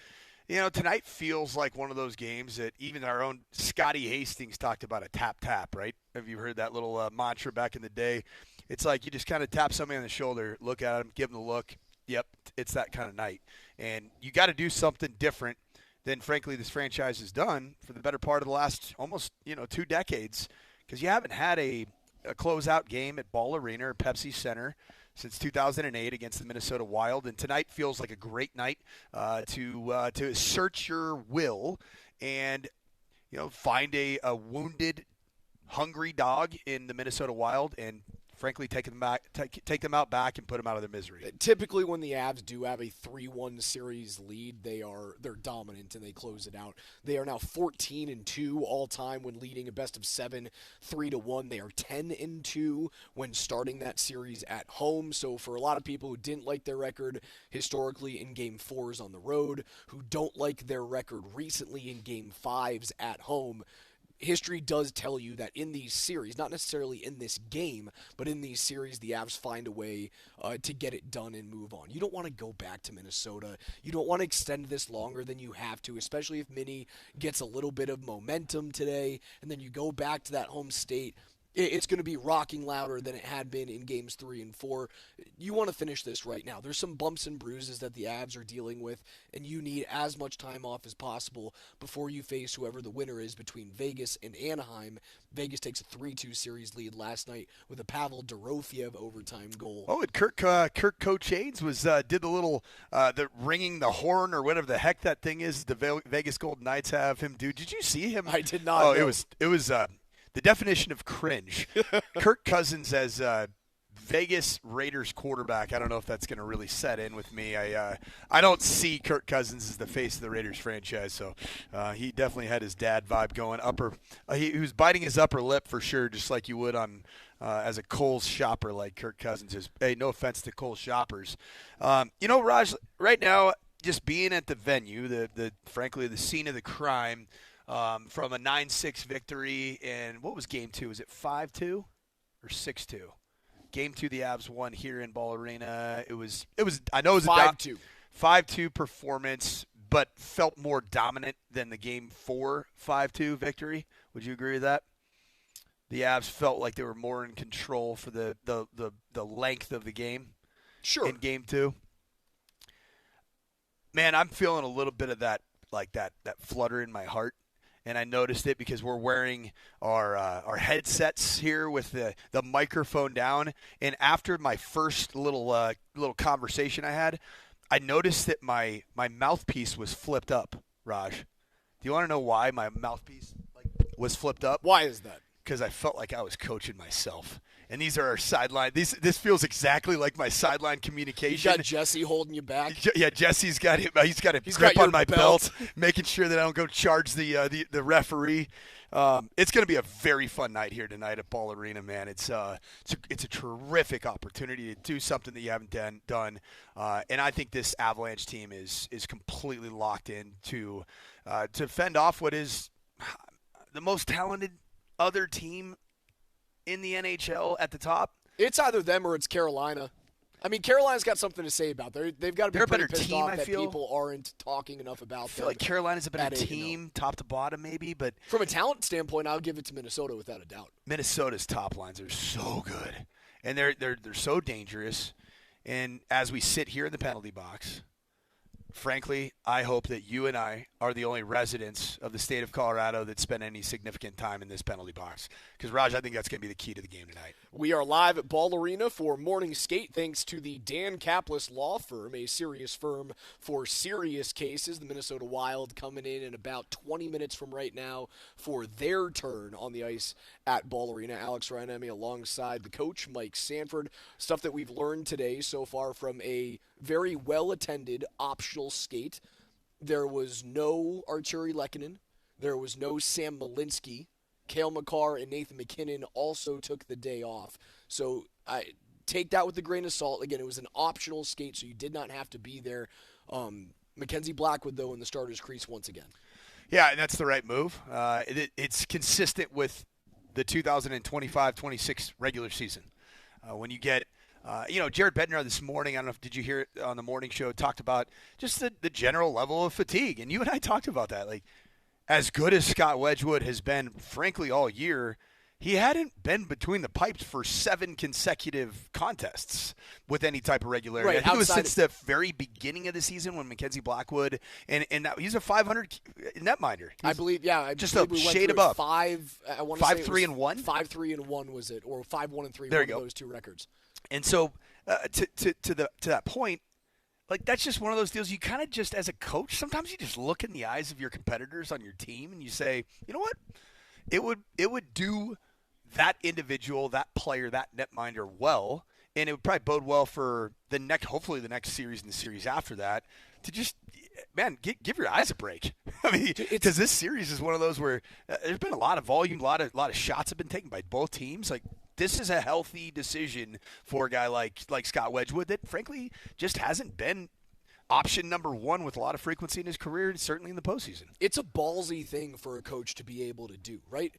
you know, tonight feels like one of those games that even our own Scotty Hastings talked about a tap-tap, right? Have you heard that little mantra back in the day? It's like you just kind of tap somebody on the shoulder, look at them, give them the look. Yep, it's that kind of night. And you got to do something different than, frankly, this franchise has done for the better part of the last almost, 2 decades, because you haven't had a closeout game at Ball Arena or Pepsi Center since 2008 against the Minnesota Wild, and tonight feels like a great night to assert your will and find a wounded, hungry dog in the Minnesota Wild and frankly take them out back and put them out of their misery. Typically when the Avs do have a 3-1 series lead, they're dominant and they close it out. They are now 14-2 all time when leading a best of 7, 3-1. They are 10-2 when starting that series at home. So for a lot of people who didn't like their record historically in Game 4s on the road, who don't like their record recently in Game 5s at home, history does tell you that in these series, not necessarily in this game, but in these series, the Avs find a way to get it done and move on. You don't want to go back to Minnesota. You don't want to extend this longer than you have to, especially if Minnie gets a little bit of momentum today, and then you go back to that home state. It's going to be rocking louder than it had been in Games 3 and 4. You want to finish this right now. There's some bumps and bruises that the Avs are dealing with, and you need as much time off as possible before you face whoever the winner is between Vegas and Anaheim. Vegas takes a 3-2 series lead last night with a Pavel Dorofiev overtime goal. Oh, and Kirk Cochanes was did the little the ringing the horn or whatever the heck that thing is the Vegas Golden Knights have him do. Did you see him? I did not. Oh, it was the definition of cringe. Kirk Cousins as Vegas Raiders quarterback. I don't know if that's going to really set in with me. I don't see Kirk Cousins as the face of the Raiders franchise, so he definitely had his dad vibe going. He was biting his upper lip for sure, just like you would on as a Kohl's shopper like Kirk Cousins is. Hey, no offense to Kohl's shoppers. Raj, right now, just being at the venue, frankly the scene of the crime. From a 9-6 victory, and what was Game 2? Was it 5-2 or 6-2? Game 2, the Avs won here in Ball Arena. It was. I know it was 5-2. 5-2 performance, but felt more dominant than the Game 4 5-2 victory. Would you agree with that? The Avs felt like they were more in control for the length of the game. Sure. In Game 2. Man, I'm feeling a little bit of that flutter in my heart. And I noticed it because we're wearing our headsets here with the microphone down. And after my first little conversation I had, I noticed that my mouthpiece was flipped up, Raj. Do you want to know why my mouthpiece was flipped up? Why is that? Because I felt like I was coaching myself. And these are our sideline. This feels exactly like my sideline communication. You got Jesse holding you back. Yeah, Jesse's got him. He's got a grip on my belt, making sure that I don't go charge the referee. It's going to be a very fun night here tonight at Ball Arena, man. It's a terrific opportunity to do something that you haven't done. And I think this Avalanche team is completely locked in to fend off what is the most talented other team in the NHL at the top. It's either them or it's Carolina. I mean, Carolina's got something to say about it. They've got to be They're a pretty better pissed team, off I that feel. people aren't talking enough about I feel like Carolina's a better team, top to bottom maybe, but from a talent standpoint, I'll give it to Minnesota without a doubt. Minnesota's top lines are so good, and they're so dangerous. And as we sit here in the penalty box, frankly, I hope that you and I are the only residents of the state of Colorado that spend any significant time in this penalty box. Because, Raj, I think that's going to be the key to the game tonight. We are live at Ball Arena for morning skate thanks to the Dan Kaplis Law Firm, a serious firm for serious cases. The Minnesota Wild coming in about 20 minutes from right now for their turn on the ice at Ball Arena. Alex Ryanemi alongside the coach, Mike Sanford. Stuff that we've learned today so far from a very well-attended optional skate. There was no Arturi Lehkonen. There was no Sam Malinsky. Cale Makar and Nathan McKinnon also took the day off. So I take that with a grain of salt. Again, it was an optional skate, so you did not have to be there. Mackenzie Blackwood, though, in the starter's crease once again. Yeah, and that's the right move. It's consistent with the 2025-26 regular season. When you get Jared Bednar this morning, I don't know if did you hear it on the morning show, talked about just the general level of fatigue. And you and I talked about that. Like, as good as Scott Wedgwood has been, frankly, all year, he hadn't been between the pipes for 7 consecutive contests with any type of regularity. Right, I think it was since the very beginning of the season when Mackenzie Blackwood, and he's a 500 netminder. I believe, yeah. Just believe a we went shade through above. 5-3-1? 5-3-1 was it, or 5-1-3, there one you of go. those two records. And so to that point, like, that's just one of those deals you kind of just, as a coach, sometimes you just look in the eyes of your competitors on your team and you say, you know what? It would do that individual, that player, that netminder well, and it would probably bode well for hopefully the next series and the series after that, to just, man, give your eyes a break. I mean, because this series is one of those where there's been a lot of volume, a lot of shots have been taken by both teams. Like, this is a healthy decision for a guy like Scott Wedgwood that, frankly, just hasn't been option number one with a lot of frequency in his career, and certainly in the postseason. It's a ballsy thing for a coach to be able to do, right?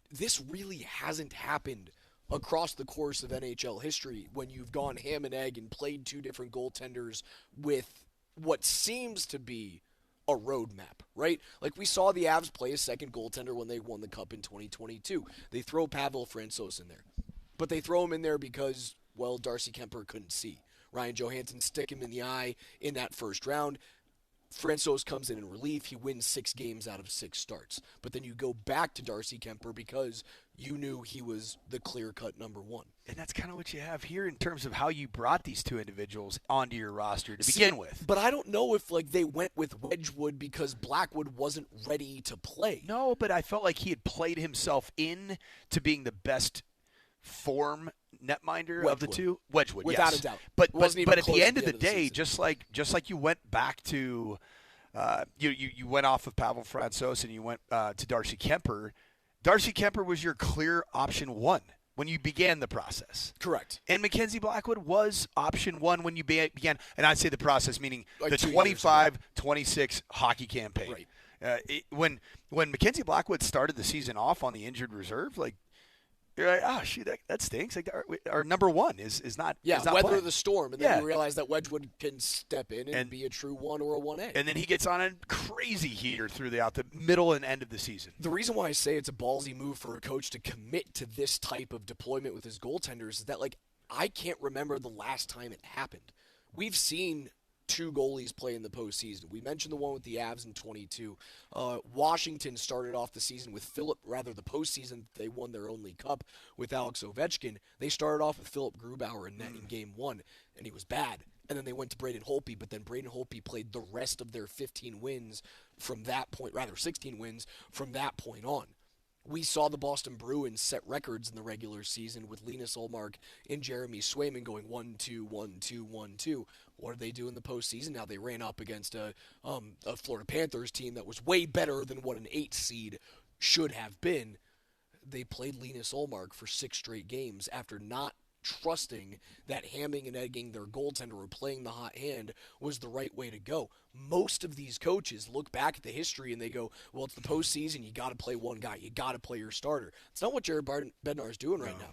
This really hasn't happened across the course of NHL history when you've gone ham and egg and played 2 different goaltenders with what seems to be a roadmap, right? Like, we saw the Avs play a second goaltender when they won the Cup in 2022. They throw Pavel Francouz in there. But they throw him in there because, well, Darcy Kemper couldn't see. Ryan Johansson stick him in the eye in that first round. Francouz comes in relief. He wins 6 games out of 6 starts. But then you go back to Darcy Kemper because you knew he was the clear-cut number 1. And that's kind of what you have here in terms of how you brought these 2 individuals onto your roster to begin with. But I don't know if they went with Wedgwood because Blackwood wasn't ready to play. No, but I felt like he had played himself in to being the best form netminder of the 2. Wedgwood, without yes. a doubt. But at the end of the day, day, just like you went back to you went off of Pavel Francouz and you went to Darcy Kemper. Darcy Kemper was your clear option 1 when you began the process. Correct. And Mackenzie Blackwood was option 1 when you began, and I'd say the process meaning like the 25-26 hockey campaign. Right. When Mackenzie Blackwood started the season off on the injured reserve, like, you're like, oh, shoot, that stinks. Like, our number 1 is not. Yeah, is not weather playing. the storm, and then you realize that Wedgwood can step in and be a true 1 or a 1A. And then he gets on a crazy heater throughout the middle and end of the season. The reason why I say it's a ballsy move for a coach to commit to this type of deployment with his goaltenders is that, like, I can't remember the last time it happened. We've seen 2 goalies play in the postseason. We mentioned the one with the Avs in 22. Washington started off the season with the postseason, they won their only cup with Alex Ovechkin. They started off with Philip Grubauer in net in game 1, and he was bad. And then they went to Braden Holtby, but then Braden Holtby played the rest of their 15 wins from that point, rather 16 wins from that point on. We saw the Boston Bruins set records in the regular season with Linus Ullmark and Jeremy Swayman going 1-2, 1-2, 1-2. What did they do in the postseason? Now they ran up against a Florida Panthers team that was way better than what an 8 seed should have been. They played Linus Ullmark for 6 straight games after not trusting that hamming and egging their goaltender or playing the hot hand was the right way to go. Most of these coaches look back at the history and they go, well, it's the postseason, you got to play one guy, you got to play your starter. It's not what Jared Bednar is doing right now.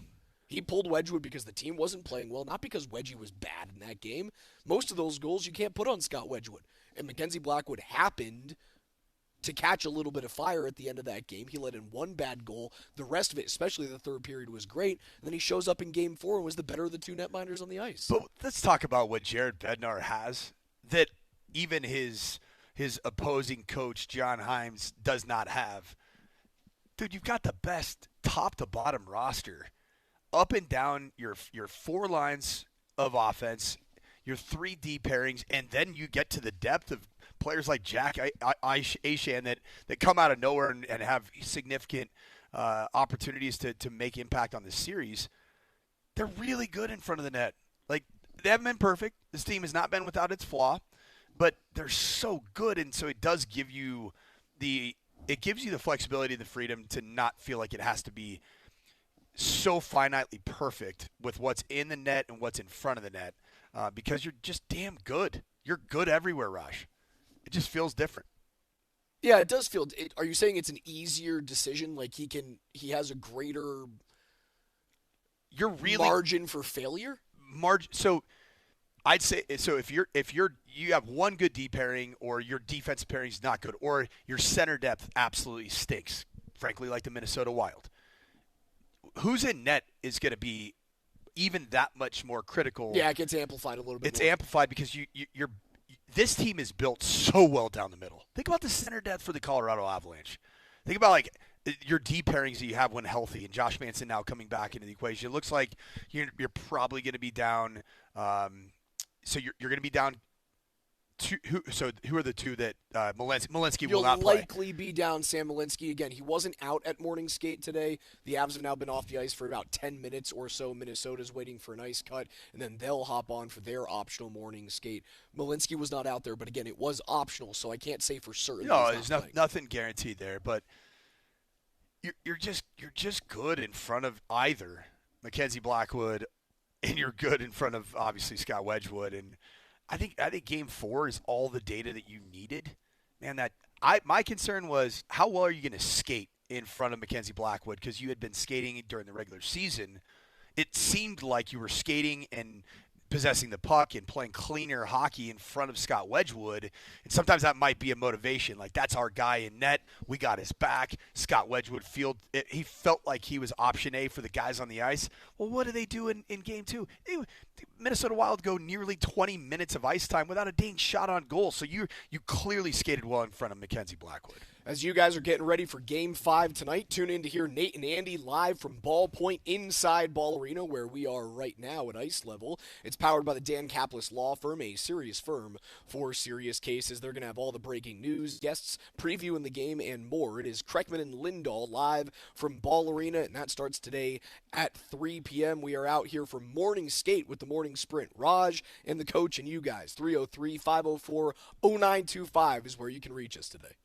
He pulled Wedgwood because the team wasn't playing well, not because Wedgie was bad in that game. Most of those goals you can't put on Scott Wedgwood. And Mackenzie Blackwood happened to catch a little bit of fire at the end of that game. He let in one bad goal. The rest of it, especially the third period, was great. And then he shows up in Game 4 and was the better of the two netminders on the ice. But let's talk about what Jared Bednar has that even his opposing coach, John Himes, does not have. Dude, you've got the best top-to-bottom roster. Up and down your 4 lines of offense, your 3 D pairings, and then you get to the depth of players like Jack Aishan that come out of nowhere and have significant opportunities to make impact on this series. They're really good in front of the net. Like, they haven't been perfect. This team has not been without its flaw, but they're so good, and so it does give you the flexibility, the freedom to not feel like it has to be so finitely perfect with what's in the net and what's in front of the net, because you're just damn good. You're good everywhere, Raj. It just feels different. Yeah, it does feel. Are you saying it's an easier decision? Like he has a greater margin for failure? So I'd say so. If you have one good D pairing, or your defensive pairing is not good, or your center depth absolutely stinks, frankly, like the Minnesota Wild. Who's in net is going to be even that much more critical. Yeah, it gets amplified a little bit. It's amplified because you're. This team is built so well down the middle. Think about the center depth for the Colorado Avalanche. Think about like your D pairings that you have when healthy, and Josh Manson now coming back into the equation. It looks like you're probably going to be down. So you're going to be down. Who are the two that Malinsky will not play? You'll likely be down Sam Malinsky. Again, he wasn't out at morning skate today. The Avs have now been off the ice for about 10 minutes or so. Minnesota's waiting for an ice cut, and then they'll hop on for their optional morning skate. Malinsky was not out there, but again, it was optional, so I can't say for certain. No, there's nothing guaranteed there, but you're just good in front of either Mackenzie Blackwood, and you're good in front of obviously Scott Wedgwood. And I think Game 4 is all the data that you needed. Man, my concern was how well are you going to skate in front of Mackenzie Blackwood, because you had been skating during the regular season. It seemed like you were skating and possessing the puck and playing cleaner hockey in front of Scott Wedgwood. And sometimes that might be a motivation. Like, that's our guy in net. We got his back. Scott Wedgwood he felt like he was option A for the guys on the ice. Well, what do they do in Game 2? Minnesota Wild go nearly 20 minutes of ice time without a dang shot on goal. So you clearly skated well in front of Mackenzie Blackwood. As you guys are getting ready for Game 5 tonight, tune in to hear Nate and Andy live from Ballpoint inside Ball Arena, where we are right now at ice level. It's powered by the Dan Kaplis Law Firm, a serious firm for serious cases. They're going to have all the breaking news, guests previewing the game, and more. It is Kreckman and Lindahl live from Ball Arena, and that starts today at 3 p.m. We are out here for morning skate with the morning sprint. Raj and the coach and you guys. 303-504-0925 is where you can reach us today.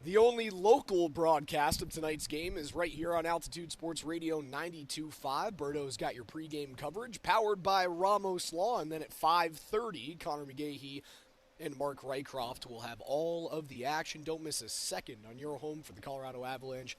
The only local broadcast of tonight's game is right here on Altitude Sports Radio 92.5. Berto's got your pregame coverage, powered by Ramos Law. And then at 5:30, Connor McGahee and Mark Rycroft will have all of the action. Don't miss a second on your home for the Colorado Avalanche.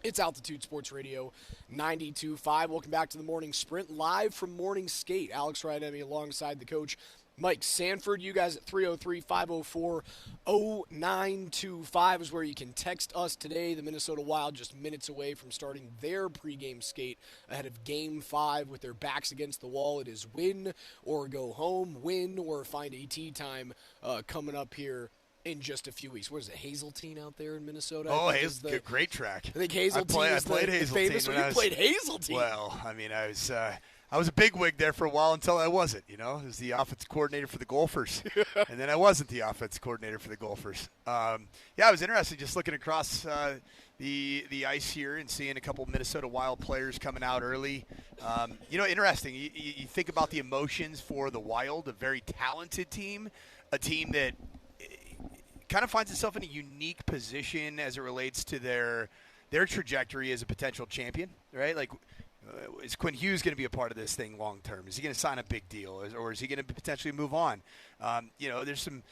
It's Altitude Sports Radio 92.5. Welcome back to the Morning Sprint, live from Morning Skate. Alex Rydemi alongside the coach, Mike Sanford. You guys at 303-504-0925 is where you can text us today. The Minnesota Wild just minutes away from starting their pregame skate ahead of Game 5 with their backs against the wall. It is win or go home, win or find a tee time coming up here in just a few weeks. What is it, Hazeltine out there in Minnesota? Oh, great track. I think Hazeltine is the famous one. You played Hazeltine. Well, I mean, I was a bigwig there for a while until I wasn't, I was the offensive coordinator for the Gophers. And then I wasn't the offensive coordinator for the Gophers. Yeah, it was interesting just looking across the ice here and seeing a couple Minnesota Wild players coming out early. Interesting. You think about the emotions for the Wild, a very talented team, a team that kind of finds itself in a unique position as it relates to their trajectory as a potential champion, right? Like, is Quinn Hughes going to be a part of this thing long term? Is he going to sign a big deal, or is he going to potentially move on? There's some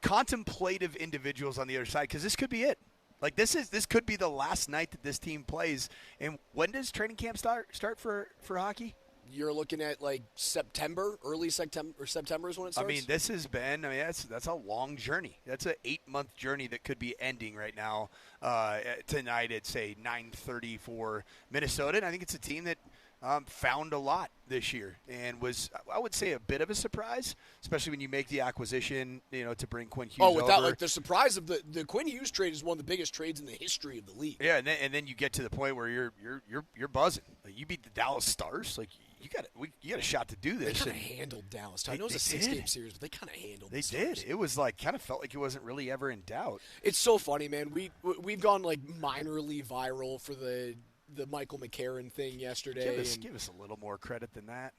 contemplative individuals on the other side, because this could be it. Like, this could be the last night that this team plays. And when does training camp start for hockey? You're looking at like September, early September, or September is when it starts? I mean, that's a long journey. That's an 8-month journey that could be ending right now. Tonight at, say, 9:30 for Minnesota. And I think it's a team that found a lot this year and was, I would say, a bit of a surprise, especially when you make the acquisition, to bring Quinn Hughes over. Without, the surprise of the Quinn Hughes trade is one of the biggest trades in the history of the league. Yeah, and then you get to the point where you're buzzing. Like, you beat the Dallas Stars. Like, you got a shot to do this. They kind of handled Dallas. I know it's a 6-game series, but they kind of handled. They did. It was like kind of felt like it wasn't really ever in doubt. It's so funny, man. We've gone like minorly viral for the Michael McCarron thing yesterday. Give us a little more credit than that.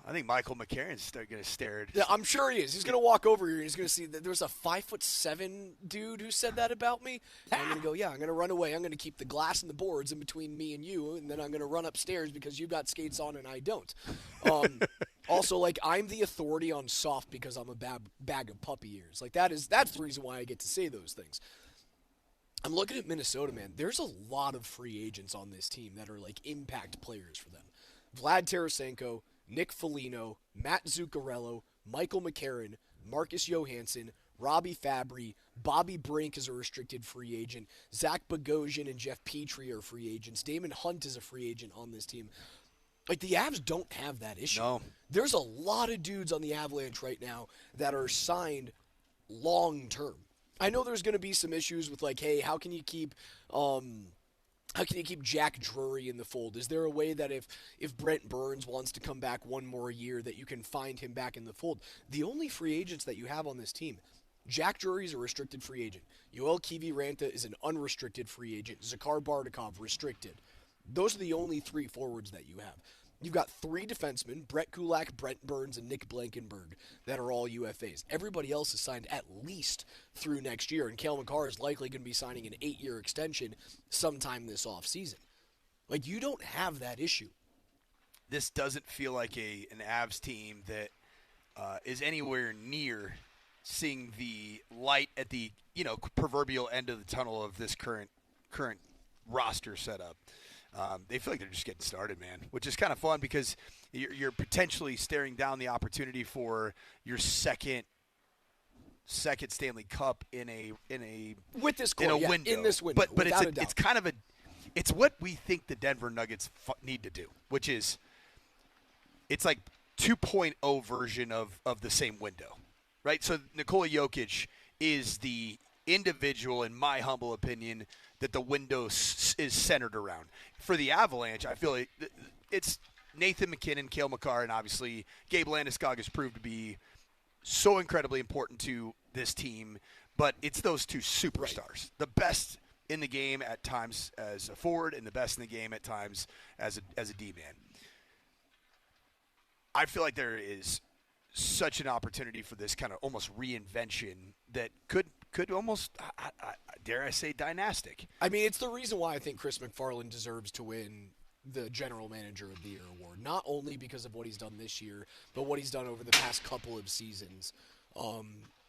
I think Michael McCarron's going to stare at. Yeah, I'm sure he is. He's going to walk over here and he's going to see that there's a 5'7" dude who said that about me. And I'm going to go, yeah, I'm going to run away. I'm going to keep the glass and the boards in between me and you, and then I'm going to run upstairs because you've got skates on and I don't. Also, like, I'm the authority on soft because I'm a bag of puppy ears. Like, that's the reason why I get to say those things. I'm looking at Minnesota, man. There's a lot of free agents on this team that are like impact players for them. Vlad Tarasenko, Nick Foligno, Matt Zuccarello, Michael McCarron, Marcus Johansson, Robbie Fabry, Bobby Brink is a restricted free agent, Zach Bogosian and Jeff Petrie are free agents, Damon Hunt is a free agent on this team. Like, the Avs don't have that issue. No. There's a lot of dudes on the Avalanche right now that are signed long-term. I know there's going to be some issues with, like, hey, how can you keep Jack Drury in the fold? Is there a way that if Brent Burns wants to come back one more year that you can find him back in the fold? The only free agents that you have on this team, Jack Drury is a restricted free agent. Yoel Kiviranta is an unrestricted free agent. Zakhar Bardakov, restricted. Those are the only 3 forwards that you have. You've got 3 defensemen, Brett Kulak, Brent Burns, and Nick Blankenberg, that are all UFAs. Everybody else is signed at least through next year, and Cale Makar is likely going to be signing an 8-year extension sometime this offseason. Like, you don't have that issue. This doesn't feel like an Avs team that is anywhere near seeing the light at the proverbial end of the tunnel of this current roster setup. They feel like they're just getting started, man, which is kind of fun because you're potentially staring down the opportunity for your second Stanley Cup in a with this core, window. In this window, but it's kind of it's what we think the Denver Nuggets need to do, which is it's like 2.0 version of the same window, right? So Nikola Jokic is the individual, in my humble opinion, that the window is centered around. For the Avalanche, I feel like it's Nathan McKinnon, Cale Makar, and obviously Gabe Landeskog has proved to be so incredibly important to this team, but it's those 2 superstars. Right. The best in the game at times as a forward and the best in the game at times as a D-man. I feel like there is such an opportunity for this kind of almost reinvention that could could almost, dare I say, dynastic. I mean, it's the reason why I think Chris McFarland deserves to win the General Manager of the Year award, not only because of what he's done this year, but what he's done over the past couple of seasons.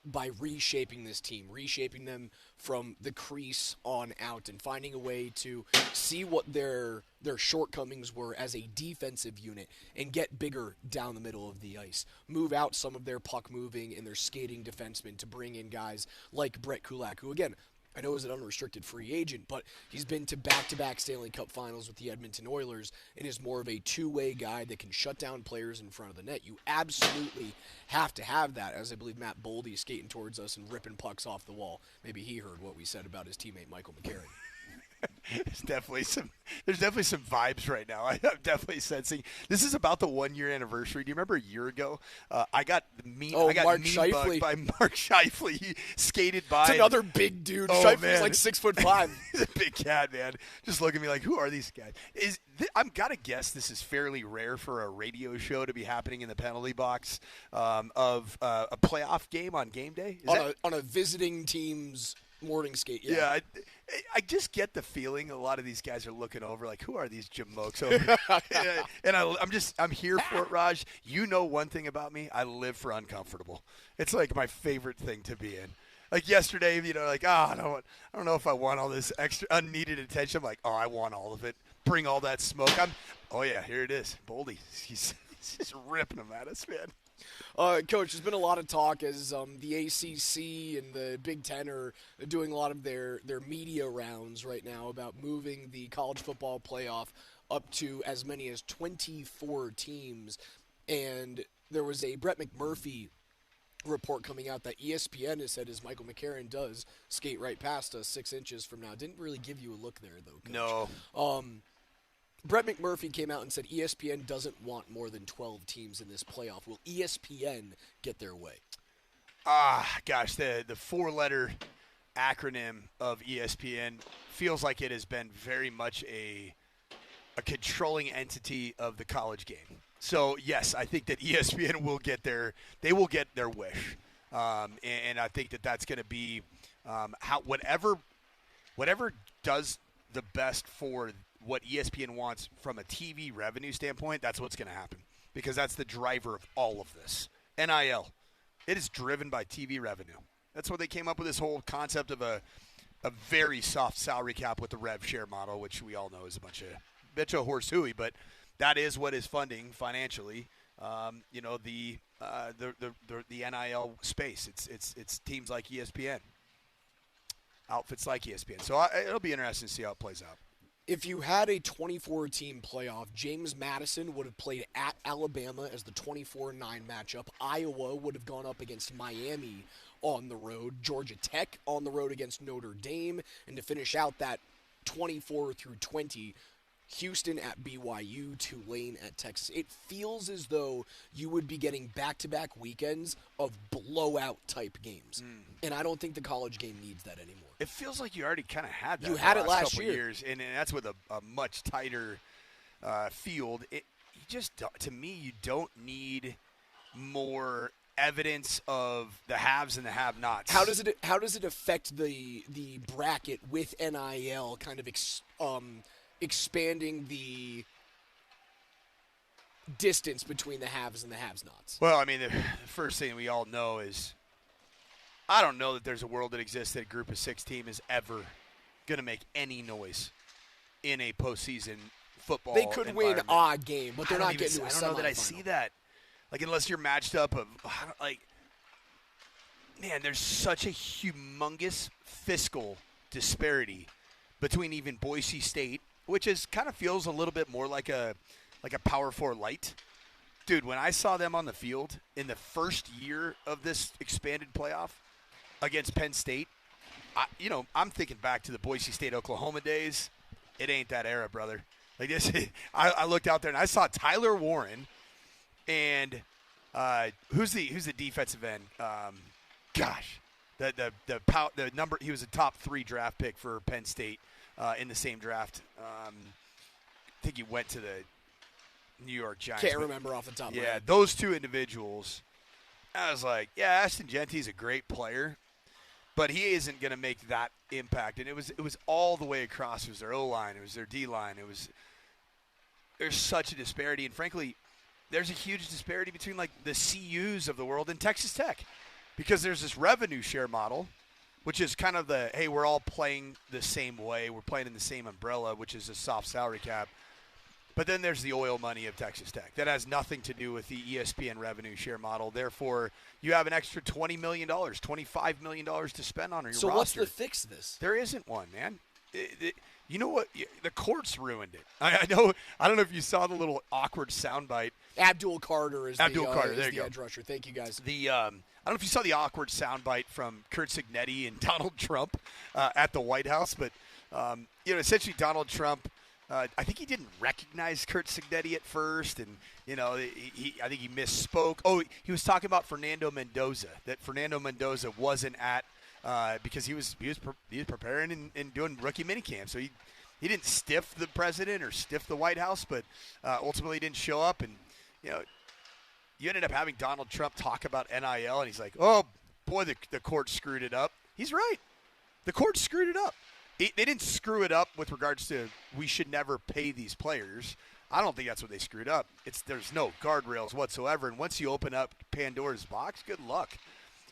By reshaping this team, reshaping them from the crease on out, and finding a way to see what their shortcomings were as a defensive unit and get bigger down the middle of the ice. Move out some of their puck moving and their skating defensemen to bring in guys like Brett Kulak, who, again, I know is an unrestricted free agent, but he's been to back-to-back Stanley Cup finals with the Edmonton Oilers and is more of a two-way guy that can shut down players in front of the net. You absolutely have to have that, as I believe Matt Boldy is skating towards us and ripping pucks off the wall. Maybe he heard what we said about his teammate Michael McCarron. There's definitely some vibes right now. I'm definitely sensing this is about the 1 year anniversary. Do you remember a year ago? I got mean bugged by Mark Scheifele. He skated by. It's another big dude. Oh, Scheifele's like 6'5". He's a big cat, man. Just look at me like, who are these guys? I'm gotta guess this is fairly rare for a radio show to be happening in the penalty box of a playoff game on game day. On a visiting team's morning skate. Yeah, I just get the feeling a lot of these guys are looking over like, who are these jamokes over? And I'm here for it, Raj. You know one thing about me, I live for uncomfortable. It's like my favorite thing to be in. Like yesterday, like, I don't know if I want all this extra unneeded attention. I'm like, I want all of it. Bring all that smoke. Here it is. Boldy, he's just ripping them at us, man. Coach, there's been a lot of talk as the ACC and the Big Ten are doing a lot of their media rounds right now about moving the college football playoff up to as many as 24 teams. And there was a Brett McMurphy report coming out that ESPN has said, as Michael McCarron does, skate right past us 6 inches from now. Didn't really give you a look there, though, Coach. No. Brett McMurphy came out and said ESPN doesn't want more than 12 teams in this playoff. Will ESPN get their way? Gosh, the 4-letter acronym of ESPN feels like it has been very much a controlling entity of the college game. So, yes, I think that ESPN will get their wish. And I think that that's going to be whatever does the best for what ESPN wants from a TV revenue standpoint, that's what's going to happen, because that's the driver of all of this. NIL, it is driven by TV revenue. That's why they came up with this whole concept of a very soft salary cap with the rev share model, which we all know is a bunch of horse hooey, but that is what is funding financially, the NIL space. It's teams like ESPN, outfits like ESPN. So it'll be interesting to see how it plays out. If you had a 24-team playoff, James Madison would have played at Alabama as the 24-9 matchup. Iowa would have gone up against Miami on the road. Georgia Tech on the road against Notre Dame. And to finish out that 24 through 20, Houston at BYU, Tulane at Texas. It feels as though you would be getting back-to-back weekends of blowout-type games. And I don't think the college game needs that anymore. It feels like you already kind of had that. You had it last couple year. Years, and that's with a much tighter field. To me, you don't need more evidence of the haves and the have-nots. How does it affect the bracket with NIL kind of expanding the distance between the haves and the have-nots? Well, I mean, the first thing we all know is I don't know that there's a world that exists that a group of 6 team is ever going to make any noise in a postseason football. They could win an odd game, but they're not getting to a semifinal. I don't know that I see that. Like, unless you're matched up man, there's such a humongous fiscal disparity between even Boise State, which kind of feels a little bit more like a Power 4 light. Dude, when I saw them on the field in the first year of this expanded playoff against Penn State, I'm thinking back to the Boise State Oklahoma days. It ain't that era, brother. Like this, I looked out there and I saw Tyler Warren and who's the defensive end? The number, he was a top 3 draft pick for Penn State in the same draft. I think he went to the New York Giants. Can't remember off the top of my head. Those 2 individuals, I was like, Ashton Genty's a great player, But he isn't going to make that impact. And it was all the way across. It was their O-line. It was their D-line. There's such a disparity. And frankly, there's a huge disparity between like the CUs of the world and Texas Tech, because there's this revenue share model, which is kind of the, hey, we're all playing the same way. We're playing in the same umbrella, which is a soft salary cap. But then there's the oil money of Texas Tech. That has nothing to do with the ESPN revenue share model. Therefore, you have an extra $20 million, $25 million to spend on your roster. So what's the fix to this? There isn't one, man. You know what? The courts ruined it. I know. I don't know if you saw the little awkward soundbite. Abdul Carter is Abdul the, Carter. is There the you go. edge rusher. Thank you, guys. I don't know if you saw the awkward soundbite from Kurt Signetti and Donald Trump at the White House, but essentially Donald Trump. I think he didn't recognize Kurt Signetti at first, and I think he misspoke. Oh, he was talking about Fernando Mendoza. That Fernando Mendoza wasn't at because he was preparing and doing rookie minicamp. So he didn't stiff the president or stiff the White House, but ultimately didn't show up. And you ended up having Donald Trump talk about NIL, and he's like, "Oh boy, the court screwed it up." He's right. The court screwed it up. They didn't screw it up with regards to we should never pay these players. I don't think that's what they screwed up. There's no guardrails whatsoever. And once you open up Pandora's box, good luck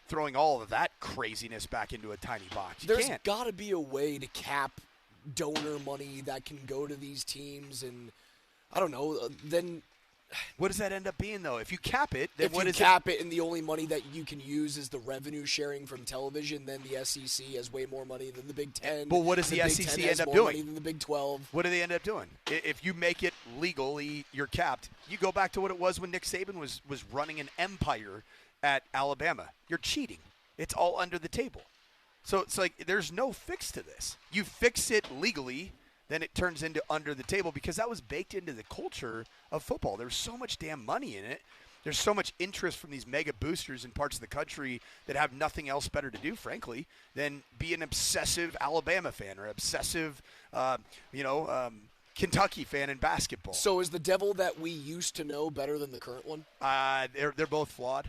throwing all of that craziness back into a tiny box. There's got to be a way to cap donor money that can go to these teams, and I don't know. Then what does that end up being, though? If you cap it, then if you cap it and the only money that you can use is the revenue sharing from television, then the SEC has way more money than the Big Ten. But what does the SEC end up doing? Money than the Big 12. What do they end up doing? If you make it legally, you're capped. You go back to what it was when Nick Saban was running an empire at Alabama. You're cheating. It's all under the table. So it's like there's no fix to this. You fix it legally, then it turns into under the table, because that was baked into the culture of football. There's so much damn money in it. There's so much interest from these mega boosters in parts of the country that have nothing else better to do, frankly, than be an obsessive Alabama fan or obsessive, Kentucky fan in basketball. So is the devil that we used to know better than the current one? They're both flawed.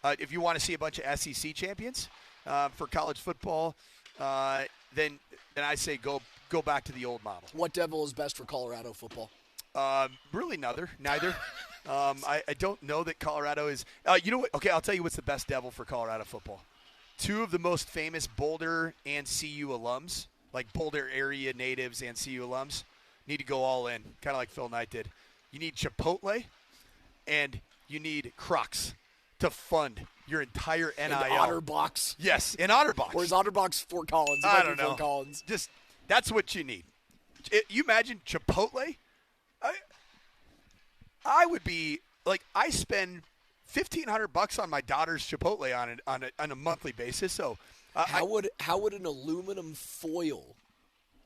If you want to see a bunch of SEC champions for college football, then I say go back to the old model. What devil is best for Colorado football? Really neither. I don't know that Colorado is. You know what? Okay, I'll tell you what's the best devil for Colorado football. Two of the most famous Boulder and CU alums, like Boulder area natives and CU alums, need to go all in, kind of like Phil Knight did. You need Chipotle, and you need Crocs to fund your entire NIL. In Otterbox? Yes, in Otterbox. Or is Otterbox Fort Collins? I don't know. Fort Collins. Just that's what you need. You imagine Chipotle? I would be like, I spend $1,500 on my daughter's Chipotle on a monthly basis. So how would an aluminum foil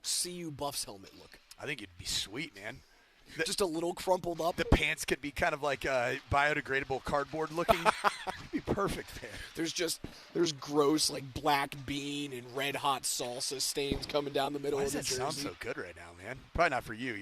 CU Buffs helmet look? I think it'd be sweet, man. Just a little crumpled up. The pants could be kind of like biodegradable cardboard looking. It'd be perfect, man. There's gross like black bean and red hot salsa stains coming down the middle Why of the does jersey. that sound so good right now, man? Probably not for you.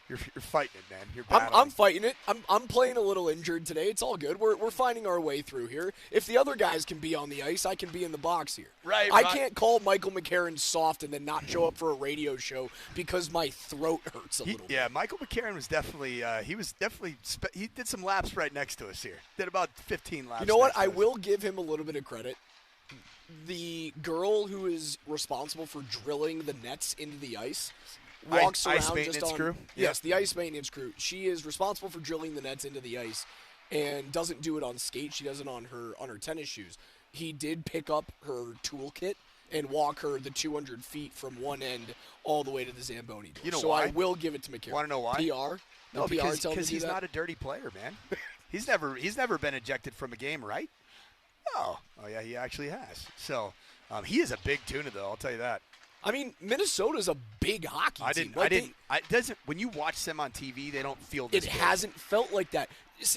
You're fighting it, man. You're I'm fighting it. I'm playing a little injured today. It's all good. We're finding our way through here. If the other guys can be on the ice, I can be in the box here. Right. I can't call Michael McCarron soft and then not show up for a radio show because my throat hurts a little bit. Yeah, Michael McCarron was definitely he did some laps right next to us here. Did about 15 laps. You know what? I will give him a little bit of credit. The girl who is responsible for drilling the nets into the ice walks around ice maintenance just on crew? Yes, the ice maintenance crew. She is responsible for drilling the nets into the ice and doesn't do it on skates. She does it on her tennis shoes. He did pick up her toolkit and walk her the 200 feet from one end all the way to the Zamboni door. You know so why? I will give it to McCarron. Want to know why? PR? No, PR because he's not a dirty player, man. He's never been ejected from a game, right? Oh yeah, he actually has. So he is a big tuna, though. I'll tell you that. I mean, Minnesota's a big hockey team. When you watch them on TV, they don't feel this. It hasn't felt like that.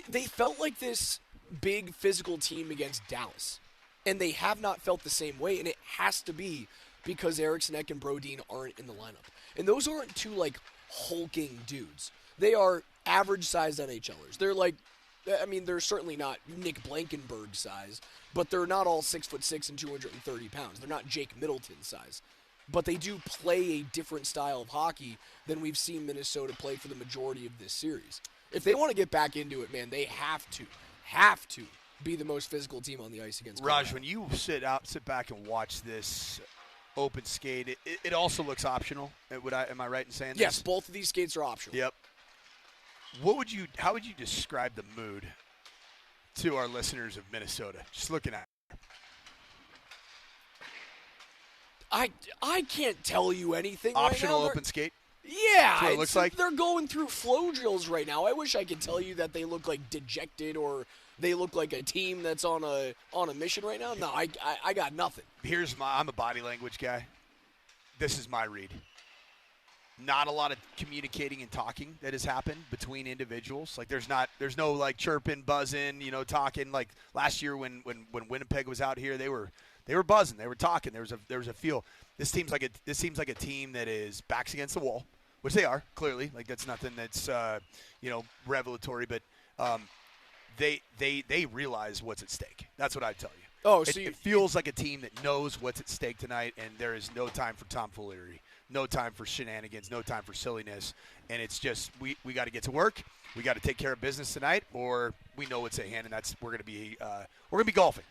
They felt like this big physical team against Dallas, and they have not felt the same way. And it has to be because Eriksson Ek and Brodin aren't in the lineup, and those aren't two like hulking dudes. They are average-sized NHLers. They're like I mean, they're certainly not Nick Blankenberg size, but they're not all 6'6" and 230 pounds. They're not Jake Middleton size. But they do play a different style of hockey than we've seen Minnesota play for the majority of this series. If they want to get back into it, man, they have to be the most physical team on the ice against Colorado. Raj, when you sit back and watch this open skate, it also looks optional. Am I right in saying this? Yes, both of these skates are optional. Yep. How would you describe the mood to our listeners of Minnesota? Just looking at it. I can't tell you anything Optional right now. open skate? Yeah. That's what it looks like? They're going through flow drills right now. I wish I could tell you that they look like dejected or they look like a team that's on a mission right now. No, I got nothing. I'm a body language guy. This is my read. Not a lot of communicating and talking that has happened between individuals. Like there's no like chirping, buzzing, talking. Like last year when Winnipeg was out here, they were buzzing, they were talking. There was a feel. This seems like a team that is backs against the wall, which they are clearly. Like that's nothing that's revelatory, but they realize what's at stake. That's what I tell you. Oh, so it feels like a team that knows what's at stake tonight, and there is no time for tomfoolery, no time for shenanigans, no time for silliness, and it's just we got to get to work. We got to take care of business tonight, or we know what's at hand, and that's we're gonna be golfing.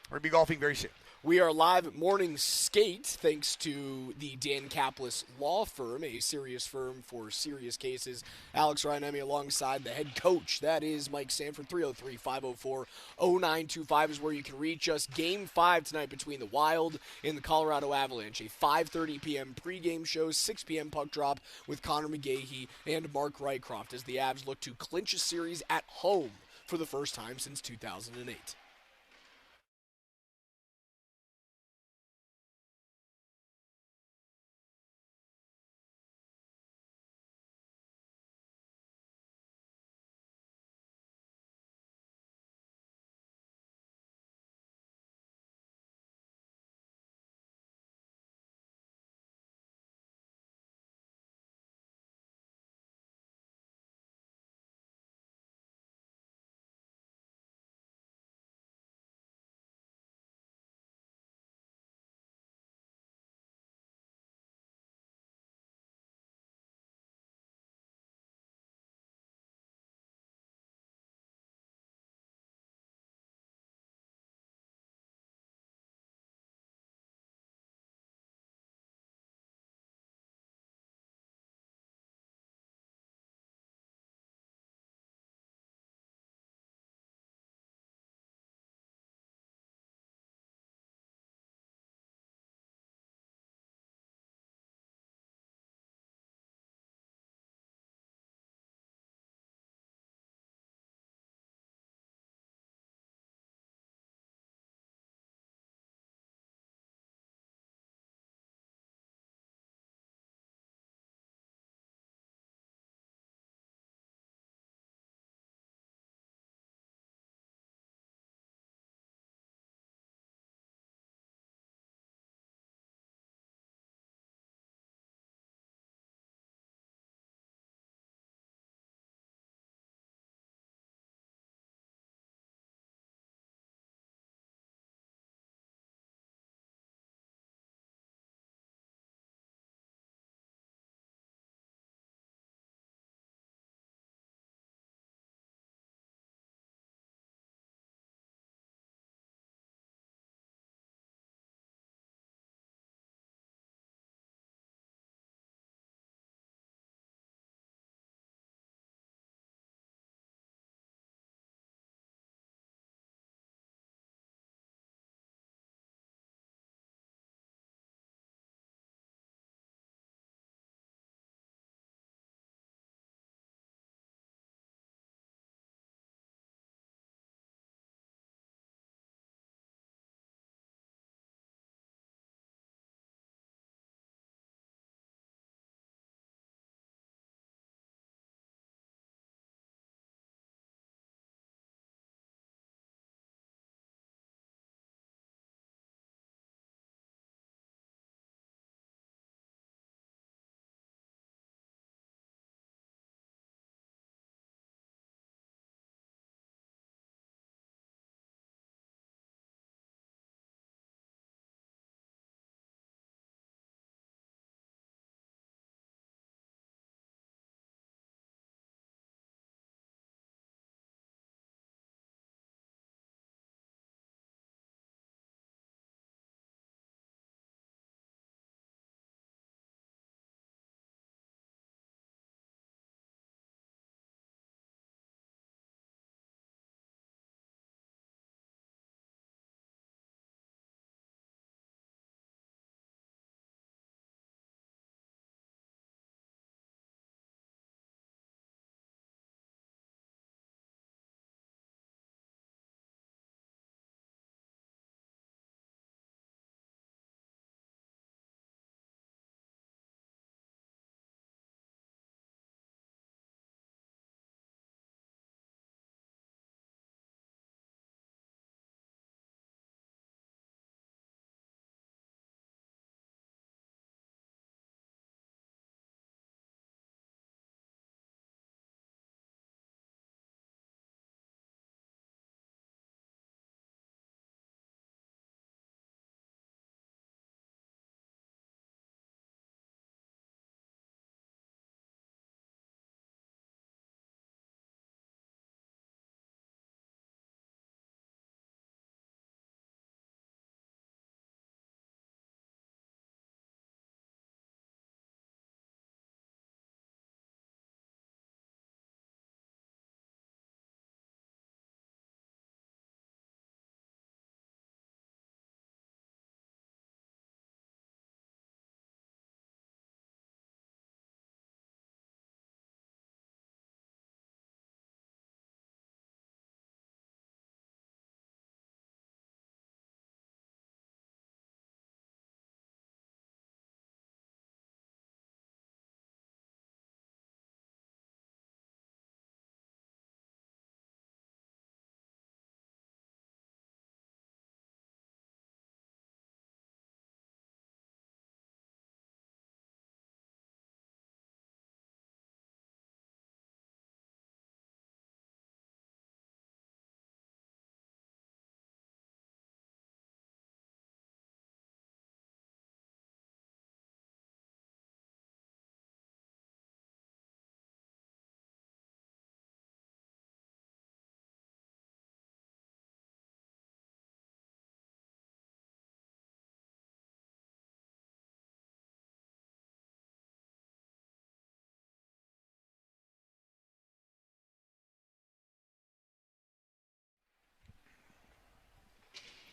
We're gonna be golfing very soon. We are live at Morning Skate thanks to the Dan Kaplis Law Firm, a serious firm for serious cases. Alex Ryanemi alongside the head coach. That is Mike Sanford. 303-504-0925 is where you can reach us. Game 5 tonight between the Wild and the Colorado Avalanche. A 5:30 p.m. pregame show, 6 p.m. puck drop with Connor McGahey and Mark Rycroft as the Avs look to clinch a series at home for the first time since 2008.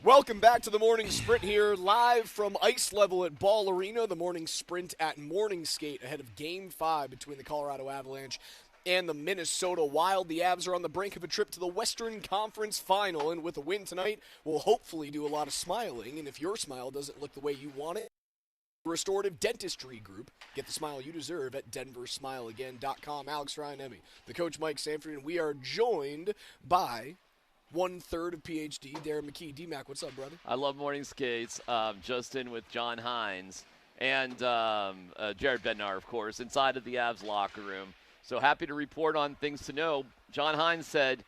Welcome back to the Morning Sprint here, live from ice level at Ball Arena. The Morning Sprint at Morning Skate ahead of Game 5 between the Colorado Avalanche and the Minnesota Wild. The Avs are on the brink of a trip to the Western Conference Final, and with a win tonight, we'll hopefully do a lot of smiling. And if your smile doesn't look the way you want it, Restorative Dentistry Group. Get the smile you deserve at denversmileagain.com. Alex Ryan-Emmy, the coach Mike Sanford, and we are joined by 1/3 of PhD, Darren McKee. DMac, what's up, brother? I love morning skates. Just in with John Hines and Jared Bednar, of course, inside of the Avs locker room. So happy to report on things to know. John Hines said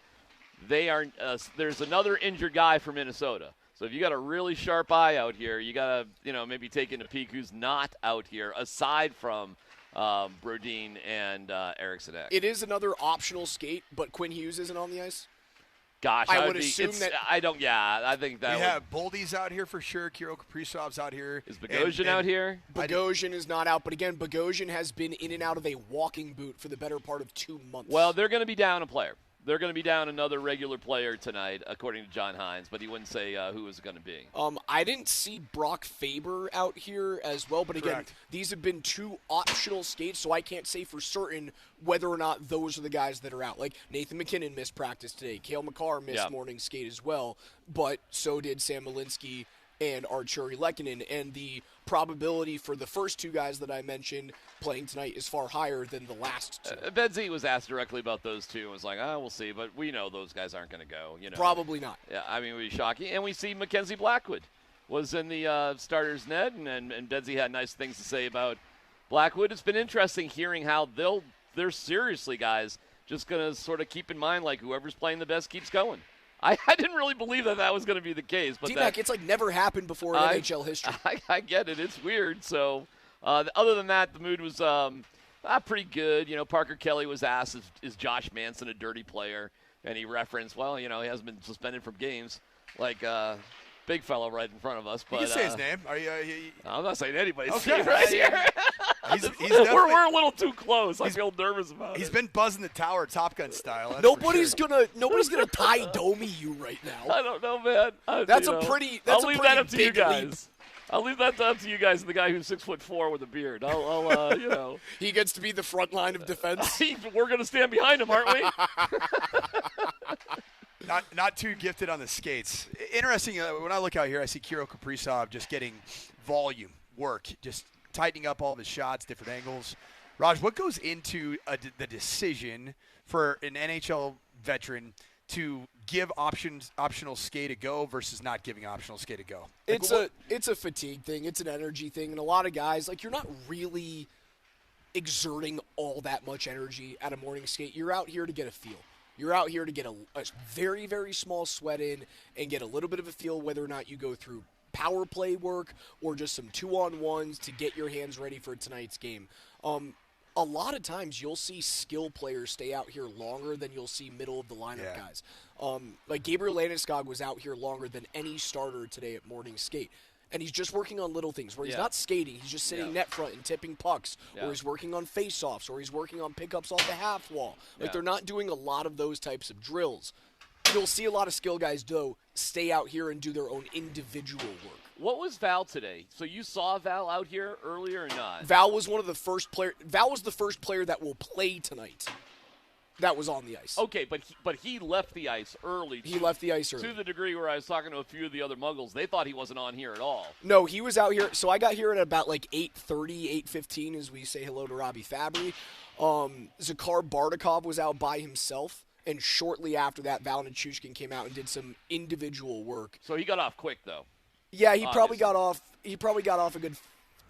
there's another injured guy from Minnesota. So if you got a really sharp eye out here, you got to maybe take in a peek who's not out here aside from Brodin and Eriksson Ek. It is another optional skate, but Quinn Hughes isn't on the ice. Gosh, I would assume that. I don't. Yeah, I think that. We have Boldy's out here for sure. Kirill Kaprizov's out here. Is Bogosian out here? Bogosian is not out, but again, Bogosian has been in and out of a walking boot for the better part of 2 months. Well, they're going to be down a player. They're going to be down another regular player tonight, according to John Hines, but he wouldn't say who it was going to be. I didn't see Brock Faber out here as well, but again, Correct. These have been 2 optional skates, so I can't say for certain whether or not those are the guys that are out. Like Nathan McKinnon missed practice today. Cale Makar missed morning skate as well, but so did Sam Malinsky and Arturi Lehkonen, and the probability for the first 2 guys that I mentioned playing tonight is far higher than the last 2. Bedsy was asked directly about those 2 and was like, we'll see, but we know those guys aren't going to go. Probably not. Yeah, I mean, it would be shocking. And we see Mackenzie Blackwood was in the starters' net, and Bedsy had nice things to say about Blackwood. It's been interesting hearing how they're seriously, guys, just going to sort of keep in mind, like, whoever's playing the best keeps going. I didn't really believe that was going to be the case. But DMac, it's like never happened before in NHL history. I get it. It's weird. So, other than that, the mood was pretty good. Parker Kelly was asked, is Josh Manson a dirty player? And he referenced, he hasn't been suspended from games like big fellow right in front of us. But you can say his name. Are you? I'm not saying anybody's name right here. We're a little too close. I feel nervous about it. He's been buzzing the tower Top Gun style. Nobody's gonna tie Domi you right now. I don't know, man. I'll leave that up to you guys. I'll leave that up to you guys and the guy who's 6'4" with a beard. I'll He gets to be the front line of defense. We're gonna stand behind him, aren't we? Not too gifted on the skates. Interesting, when I look out here, I see Kirill Kaprizov just getting volume, work, just tightening up all of his shots, different angles. Raj, what goes into the decision for an NHL veteran to give optional skate a go versus not giving optional skate a go? It's a fatigue thing. It's an energy thing. And a lot of guys, you're not really exerting all that much energy at a morning skate. You're out here to get a feel. You're out here to get a very, very small sweat in and get a little bit of a feel whether or not you go through power play work or just some 2-on-1s to get your hands ready for tonight's game. A lot of times you'll see skill players stay out here longer than you'll see middle of the lineup guys. Like Gabriel Landeskog was out here longer than any starter today at morning skate. And he's just working on little things where he's not skating. He's just sitting net front and tipping pucks, or he's working on face-offs, or he's working on pickups off the half wall. They're not doing a lot of those types of drills. You'll see a lot of skill guys, though, stay out here and do their own individual work. What was Val today? So you saw Val out here earlier or not? Val was one of the first players. Val was the first player that will play tonight. That was on the ice. Okay, but he left the ice early. He left the ice early. To the degree where I was talking to a few of the other Muggles, they thought he wasn't on here at all. No, he was out here. So I got here at about 8:30, 8:15 as we say hello to Robbie Fabry. Zakhar Bardakov was out by himself. And shortly after that, Val Nichushkin came out and did some individual work. So he got off quick, though. Yeah, he probably got off. He probably got off a good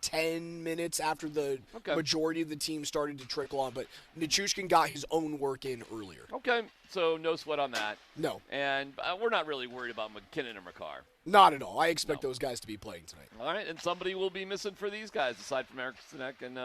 10 minutes after the majority of the team started to trickle on. But Nichushkin got his own work in earlier. Okay, so no sweat on that. No. And we're not really worried about McKinnon or McCarr. Not at all. I expect those guys to be playing tonight. All right, and somebody will be missing for these guys aside from Eriksson Ek and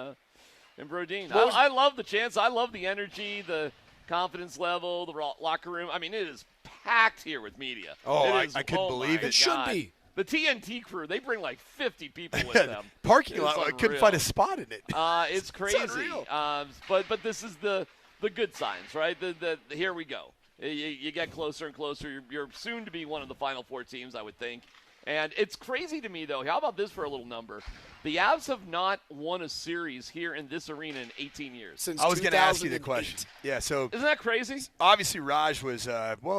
Brodin. I love the chance. I love the energy, the confidence level, the locker room. I mean, it is packed here with media. I couldn't believe it. It should be. The TNT crew, they bring 50 people with them. Parking lot, I couldn't find a spot in it. It's crazy. It's unreal. But this is the good signs, right? Here we go. You get closer and closer. You're soon to be one of the Final Four teams, I would think. And it's crazy to me, though. How about this for a little number? The Avs have not won a series here in this arena in 18 years. Since I was going to ask you the question. Yeah, so isn't that crazy? Obviously, Raj was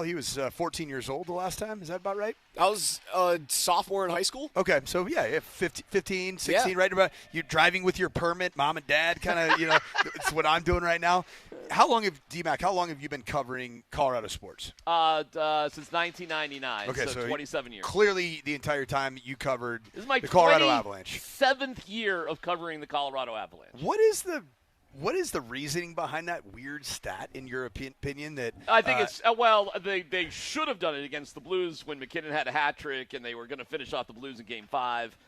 he was 14 years old the last time. Is that about right? I was a sophomore in high school. Okay, so yeah, 15, 16, right about. You're driving with your permit, mom and dad, kind of. It's what I'm doing right now. How long have you been covering Colorado sports? Since 1999. Okay, so 27 years. Clearly, the entire time you covered this is my the Colorado Avalanche. 7th year of covering the Colorado Avalanche. What is the reasoning behind that weird stat, in your opinion? That I think it's they should have done it against the Blues when McKinnon had a hat trick and they were going to finish off the Blues in Game 5.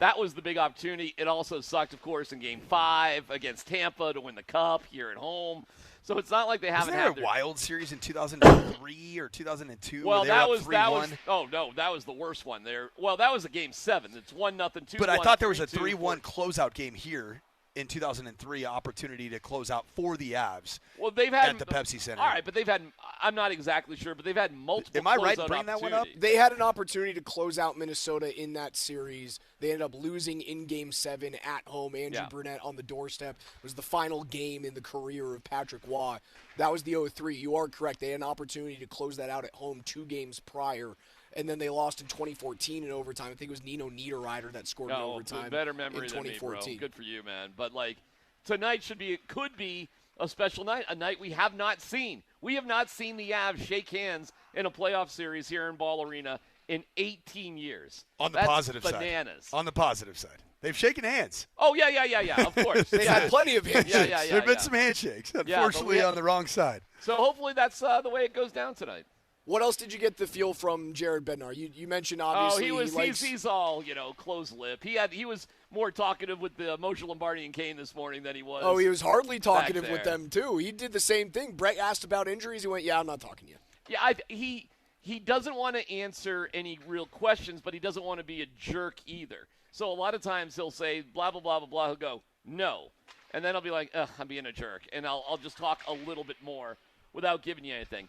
That was the big opportunity. It also sucked, of course, in Game 5 against Tampa to win the Cup here at home. So it's not like they haven't had a Wild Series in 2003 or 2002. Well, that was the worst one there. Well, that was a Game 7. It's 1-0, 2-1. But I thought there was a 3-1 closeout game here in 2003, opportunity to close out for the Avs. Well, they've had at the Pepsi Center. All right, but they've had. I'm not exactly sure, but they've had multiple. Am I right? To bring that one up. They had an opportunity to close out Minnesota in that series. They ended up losing in Game 7 at home. Andrew Brunette on the doorstep. It was the final game in the career of Patrick Waugh. That was the 0-3. You are correct. They had an opportunity to close that out at home 2 games prior. And then they lost in 2014 in overtime. I think it was Nino Niederreiter that scored in overtime. Better memory in than 2014. Me, bro. Good for you, man. But tonight could be a special night, a night we have not seen. We have not seen the Avs shake hands in a playoff series here in Ball Arena in 18 years. On the That's positive bananas. side. On the positive side. They've shaken hands. Oh, yeah, of course. They've had plenty of handshakes. Yeah. There have been some handshakes, unfortunately, on the wrong side. So hopefully that's the way it goes down tonight. What else did you get the feel from Jared Bednar? You mentioned obviously he's all closed lip. He was more talkative with the Moser, Lombardi, and Kane this morning than he was. Oh, he was hardly talkative with them too. He did the same thing. Brett asked about injuries. He went, "Yeah, I'm not talking to you." Yeah, he doesn't want to answer any real questions, but he doesn't want to be a jerk either. So a lot of times he'll say blah blah blah blah blah. He'll go no, and then I'll be like, "Ugh, I'm being a jerk," and I'll just talk a little bit more without giving you anything.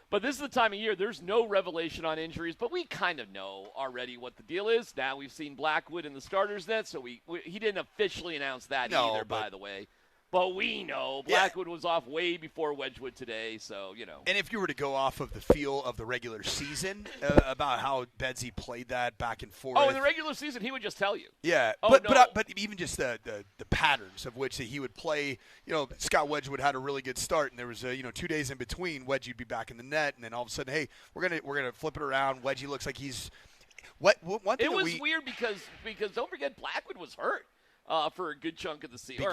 But this is the time of year. There's no revelation on injuries, but we kind of know already what the deal is. Now we've seen Blackwood in the starters net, so he didn't officially announce that either, by the way. But we know Blackwood was off way before Wedgwood today, so, And if you were to go off of the feel of the regular season, about how Bedsy played that back and forth. Oh, in the regular season, he would just tell you. Yeah, but even just the patterns of which he would play. Scott Wedgwood had a really good start, and there was 2 days in between. Wedgie would be back in the net, and then all of a sudden, hey, we're gonna flip it around. Wedgie looks like he's. It was weird because don't forget Blackwood was hurt. For a good chunk of the season,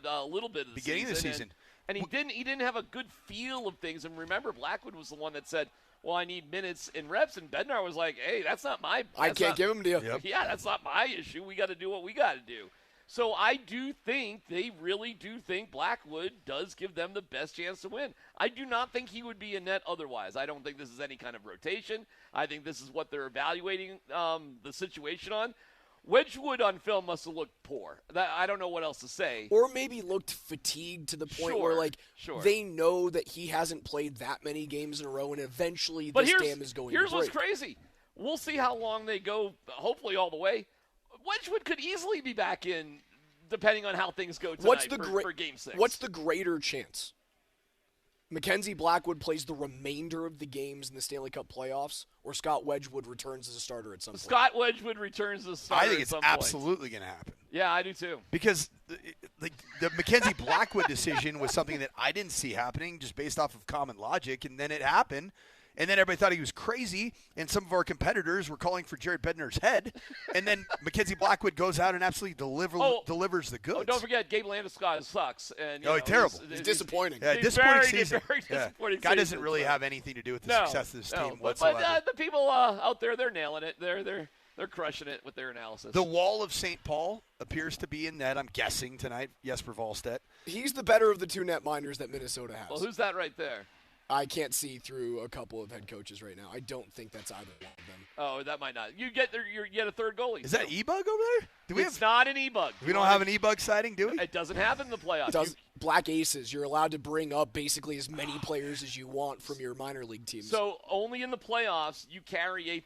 a little bit of the beginning season. of the season, and he didn't have a good feel of things. And remember, Blackwood was the one that said, "Well, I need minutes and reps," and Bednar was like, "Hey, that's not my. I can't give them to you. Yep. Yeah, that's not my issue. We got to do what we got to do." So I do think they really do think Blackwood does give them the best chance to win. I do not think he would be a net otherwise. I don't think this is any kind of rotation. I think this is what they're evaluating the situation on. Wedgwood on film must have looked poor. I don't know what else to say. Or maybe looked fatigued to the point where, they know that he hasn't played that many games in a row, and eventually this dam is going to break. Here's what's crazy. We'll see how long they go, hopefully all the way. Wedgwood could easily be back in, depending on how things go tonight for Game 6. What's the greater chance? Mackenzie Blackwood plays the remainder of the games in the Stanley Cup playoffs, or Scott Wedgwood returns as a starter at some point? Scott Wedgwood returns as a starter. I think it's absolutely going to happen. Yeah, I do too. Because the Mackenzie Blackwood decision was something that I didn't see happening just based off of common logic, and then it happened. And then everybody thought he was crazy, and some of our competitors were calling for Jared Bednar's head. And then Mackenzie Blackwood goes out and absolutely delivers the goods. Oh, don't forget, Gabe Landeskog sucks. And, terrible. He's disappointing. Yeah, disappointing season. Very disappointing Guy doesn't really have anything to do with the success of this team whatsoever. But the people out there, they're nailing it. They're crushing it with their analysis. The Wall of St. Paul appears to be in net, I'm guessing, tonight. Jesper Wallstedt. He's the better of the 2 net minders that Minnesota has. Well, who's that right there? I can't see through a couple of head coaches right now. I don't think that's either one of them. Oh, that might not. You get a third goalie. Is that E-Bug over there? It's not an E-Bug. We don't have an E-Bug sighting, do we? It doesn't happen in the playoffs. Black Aces. You're allowed to bring up basically as many players as you want from your minor league teams. So only in the playoffs you carry a.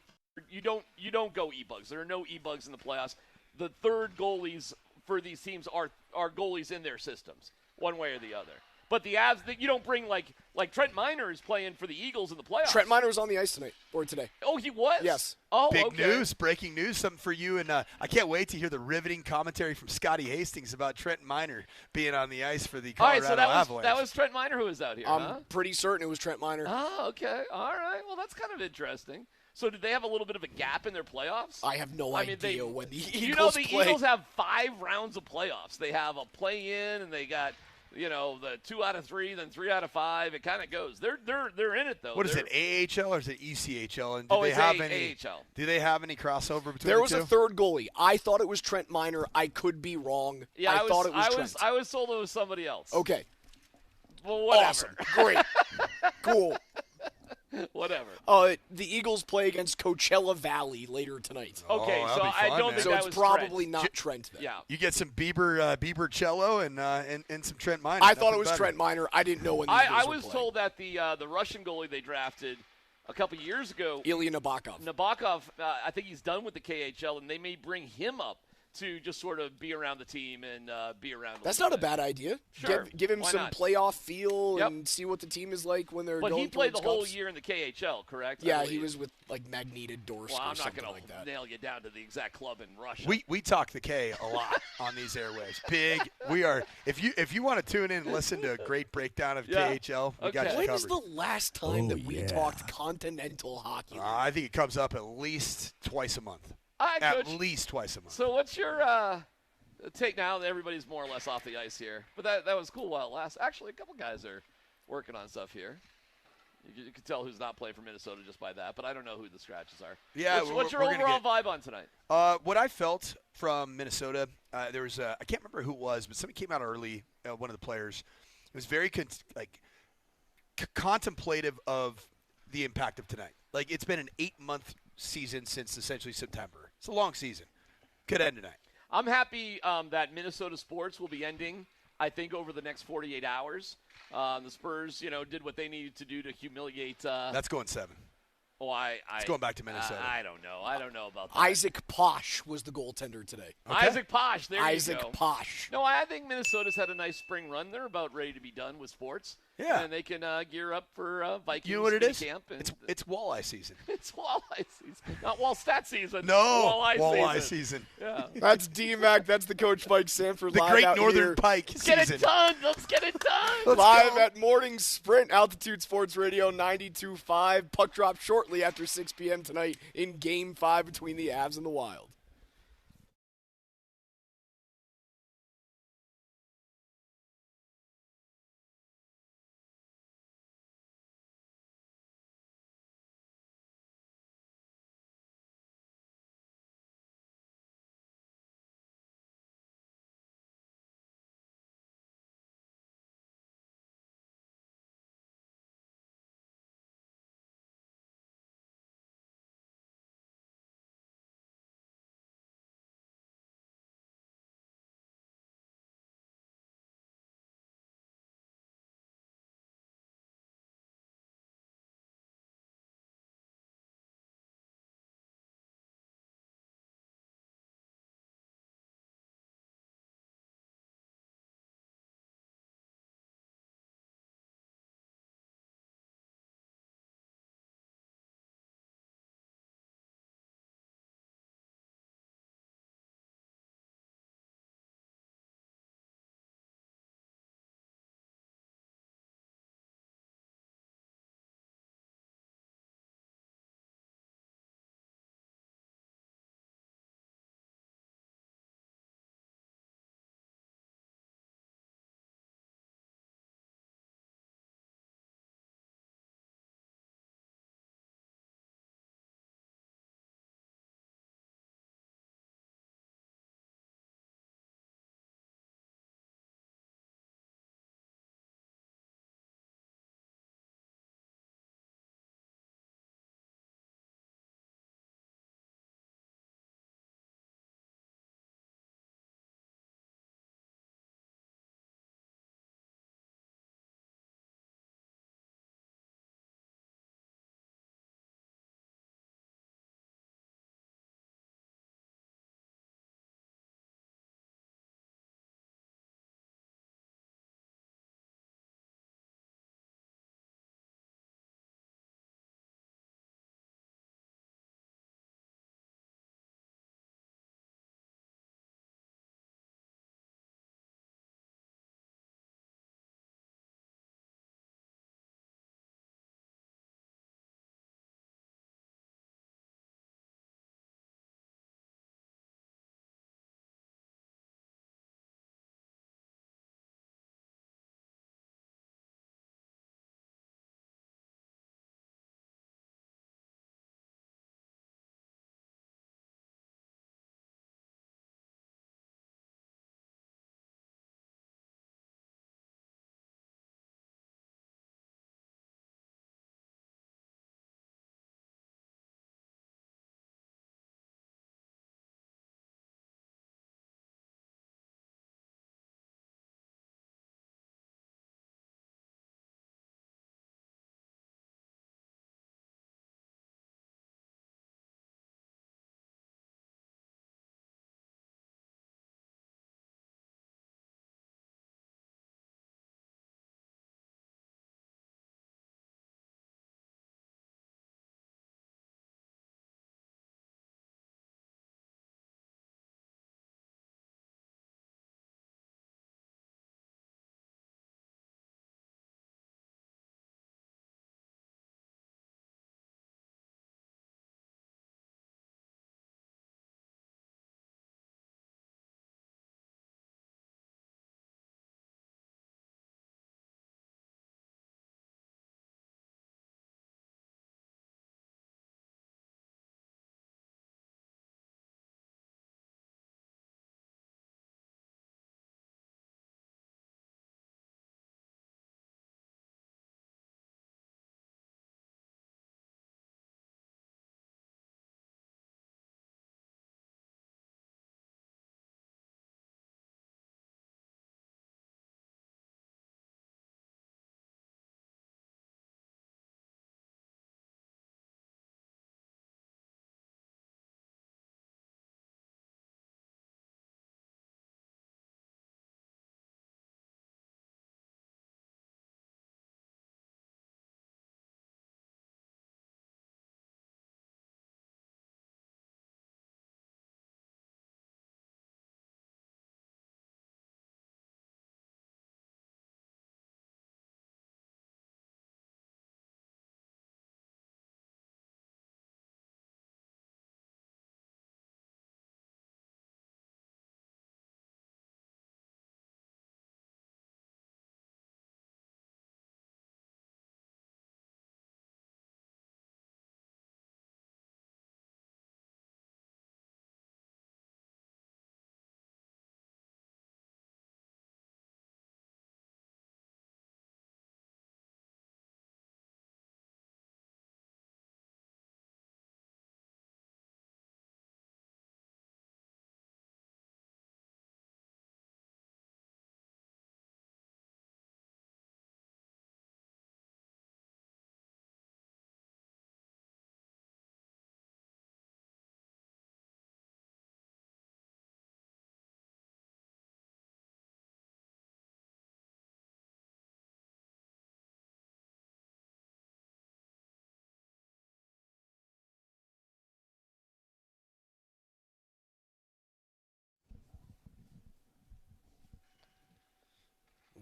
You don't go e-bugs. There are no e-bugs in the playoffs. The third goalies for these teams are goalies in their systems, one way or the other. But the Avs, you don't bring like Trent Miner is playing for the Eagles in the playoffs. Trent Miner was on the ice tonight or today. Oh, he was? Yes. Oh, Big okay. news, breaking news, something for you. And I can't wait to hear the riveting commentary from Scotty Hastings about Trent Miner being on the ice for the Colorado All right, so Avalanche. that was Trent Miner who was out here, I'm pretty certain it was Trent Miner. Oh, okay. All right. Well, that's kind of interesting. So did they have a little bit of a gap in their playoffs? I have no idea when the Eagles You know, the play. Eagles have 5 rounds of playoffs. They have a play-in, and they got, the 2 out of 3, then 3 out of 5. It kind of goes. They're in it, though. What is it, AHL or is it ECHL? And It's AHL. Do they have any crossover between There the was two? a third goalie. I thought it was Trent Miner. I could be wrong. Yeah, I thought it was Trent. I was told it was somebody else. Okay. Well, whatever. Awesome. Great. Cool. Whatever. The Eagles play against Coachella Valley later tonight. Okay, that'll so be I fun, don't man. think So that it's was probably Trent. not Trent then. Yeah. You get some Bieber cello and some Trent Miner. I thought Nothing it was better. Trent Miner. I didn't know when the I Eagles were was playing. told that the Russian goalie they drafted a couple years ago, Ilya Nabokov. I think he's done with the KHL, and they may bring him up to just sort of be around the team and be around. That's not a bad idea. Sure. Give him Why some not? playoff feel Yep. and see what the team is like when they're But going he played the towards whole cups. year in the KHL, correct? I Yeah, he believe. was with Magneted Dorsk Well, or I'm not something going like to that. nail you down to the exact club in Russia. We talk the K a lot on these airwaves. Big. We are. If you want to tune in and listen to a great breakdown of Yeah. KHL, we got you When covered. is the last time that we talked continental hockey? I think it comes up at least twice a month. All right, At Coach. least twice a month. So what's your take now that everybody's more or less off the ice here? But that was cool while it lasts. Actually, a couple guys are working on stuff here. You can tell who's not playing for Minnesota just by that, but I don't know who the scratches are. Yeah, What's your we're gonna overall vibe on tonight? What I felt from Minnesota, there was I can't remember who it was, but somebody came out early. One of the players, it was very contemplative of the impact of tonight. Like, it's been an 8-month season since essentially September. It's a long season. Could end tonight. I'm happy that Minnesota sports will be ending, I think, over the next 48 hours. The Spurs, did what they needed to do to humiliate. That's going 7. Oh, It's going back to Minnesota. I don't know. I don't know about that. Isaac Posh was the goaltender today. Okay. Isaac Posh, there you go. Isaac Posh. No, I think Minnesota's had a nice spring run. They're about ready to be done with sports. Yeah. And they can gear up for Vikings You know what it is? camp. And It's walleye season. it's walleye season. Not wall-stat season. No, walleye season. Yeah. That's DMac. That's the Coach Mike Sanford The live Great out Northern here. Pike Let's season. get it done. Let's get it done. Live at Morning Sprint, Altitude Sports Radio 92.5. Puck drop shortly after 6 p.m. tonight in Game 5 between the Avs and the Wild.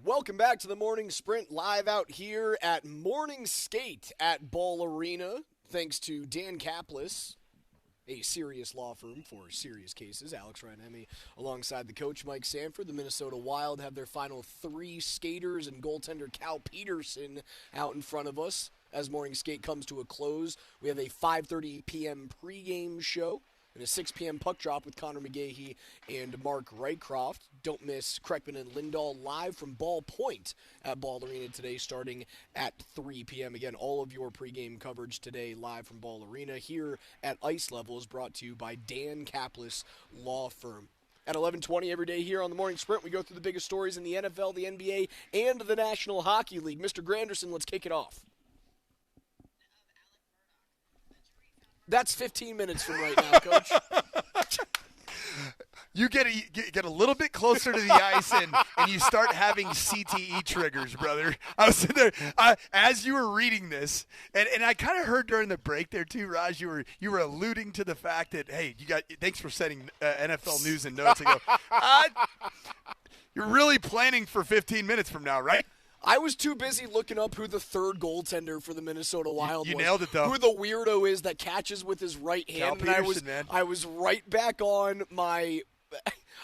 Welcome back to the Morning Sprint, live out here at Morning Skate at Ball Arena. Thanks to Dan Kaplis, a serious law firm for serious cases. Alex Ryan-Hemme alongside the coach, Mike Sanford. The Minnesota Wild have their final 3 skaters and goaltender Cal Peterson out in front of us. As Morning Skate comes to a close, we have a 5:30 p.m. pregame show and a 6 p.m. puck drop with Connor McGahey and Mark Rycroft. Don't miss Kreckman and Lindahl live from Ball Point at Ball Arena today, starting at 3 p.m. Again, all of your pregame coverage today live from Ball Arena here at Ice Level is brought to you by Dan Kaplis Law Firm. At 11:20 every day here on the Morning Sprint, we go through the biggest stories in the NFL, the NBA, and the National Hockey League. Mr. Granderson, let's kick it off. That's 15 minutes from right now, Coach. You get a little bit closer to the ice and you start having CTE triggers, brother. I was sitting there as you were reading this, and I kind of heard during the break there too, Raj. You were alluding to the fact that, hey, thanks for sending NFL news and notes. I go, you're really planning for 15 minutes from now, right? I was too busy looking up who the third goaltender for the Minnesota Wild was. You nailed it, though. Who the weirdo is that catches with his right hand. Cal Peterson, man. I was right back on my –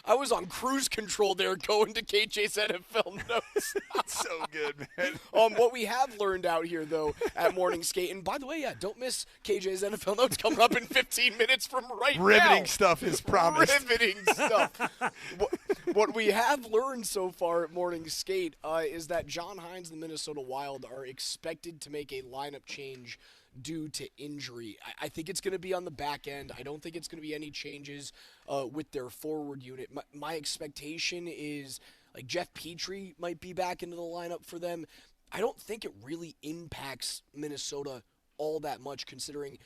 I was on cruise control there going to KJ's NFL notes. That's so good, man. What we have learned out here, though, at Morning Skate, and by the way, don't miss KJ's NFL notes coming up in 15 minutes from right now. Riveting stuff is promised. Riveting stuff. What we have learned so far at Morning Skate is that John Hines and the Minnesota Wild are expected to make a lineup change due to injury. I think it's going to be on the back end. I don't think it's going to be any changes with their forward unit. My expectation is like Jeff Petrie might be back into the lineup for them. I don't think it really impacts Minnesota all that much, considering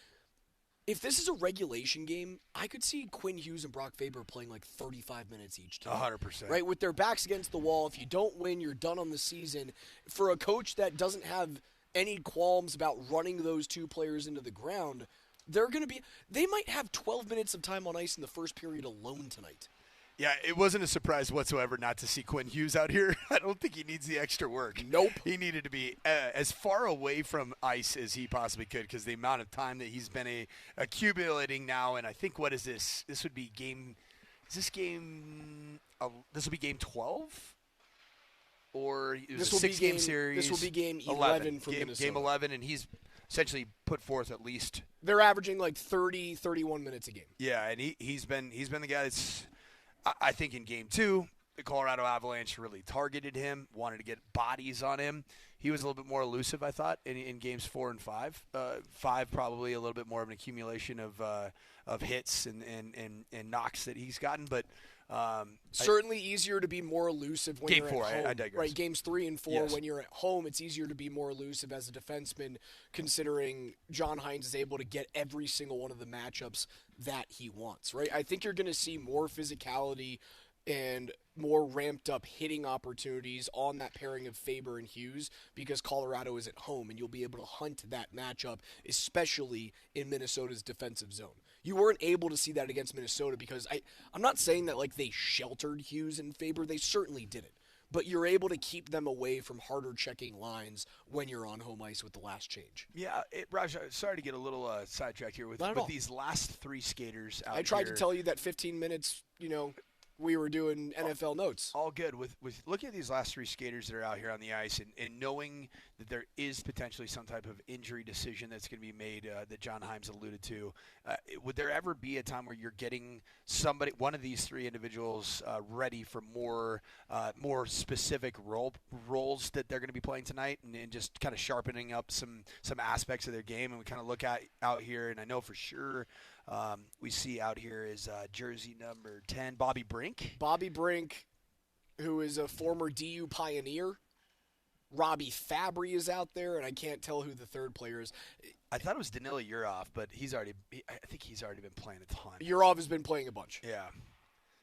if this is a regulation game, I could see Quinn Hughes and Brock Faber playing like 35 minutes each time. 100%. Right? With their backs against the wall, if you don't win, you're done on the season. For a coach that doesn't have any qualms about running those 2 players into the ground, they might have 12 minutes of time on ice in the first period alone tonight. Yeah, it wasn't a surprise whatsoever not to see Quinn Hughes out here. I don't think he needs the extra work. Nope. He needed to be as far away from ice as he possibly could because the amount of time that he's been accumulating now, and I think, what is this? This would be game – this will be game 12? Or it was a 6-game series. This will be game 11 for Minnesota. Game 11, and he's essentially put forth at least. They're averaging like 30, 31 minutes a game. Yeah, and he's been the guy that's, I think in game 2, the Colorado Avalanche really targeted him, wanted to get bodies on him. He was a little bit more elusive, I thought, in games 4 and 5. 5 probably a little bit more of an accumulation of hits and knocks that he's gotten, but. Certainly easier to be more elusive when Game you're 4, at home. I digress. Right, games 3 and 4, yes. When you're at home, it's easier to be more elusive as a defenseman, considering John Hines is able to get every single one of the matchups that he wants, right? I think you're going to see more physicality and more ramped up hitting opportunities on that pairing of Faber and Hughes because Colorado is at home, and you'll be able to hunt that matchup, especially in Minnesota's defensive zone. You weren't able to see that against Minnesota because I'm not saying that like they sheltered Hughes and Faber. They certainly didn't. But you're able to keep them away from harder checking lines when you're on home ice with the last change. Yeah, Raj, sorry to get a little sidetracked here with these last 3 skaters out here. I tried to tell you that 15 minutes, we were doing NFL notes. All good. With looking at these last 3 skaters that are out here on the ice and knowing that there is potentially some type of injury decision that's going to be made that John Hines alluded to, would there ever be a time where you're getting one of these 3 individuals ready for more specific roles that they're going to be playing tonight and just kind of sharpening up some aspects of their game? And we kind of look out here, and I know for sure we see out here is jersey number 10, Bobby Brink. Bobby Brink, who is a former DU Pioneer. Robbie Fabry is out there, and I can't tell who the third player is. I thought it was Danila Urov, but I think he's already been playing a ton. Urov has been playing a bunch. Yeah.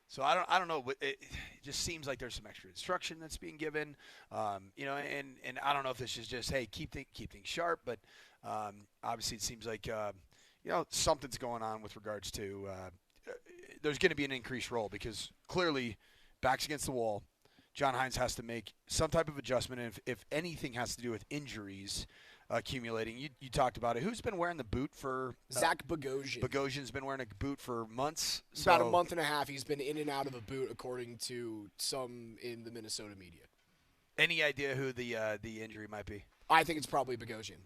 So I don't know. It just seems like there's some extra instruction that's being given, and I don't know if this is just, hey, keep things sharp, but obviously it seems like something's going on with regards to there's going to be an increased role because clearly backs against the wall. John Hines has to make some type of adjustment. And if anything has to do with injuries accumulating, you talked about it. Who's been wearing the boot for? Zach Bogosian. Bogosian's been wearing a boot for months. About a month and a half. He's been in and out of a boot, according to some in the Minnesota media. Any idea who the injury might be? I think it's probably Bogosian.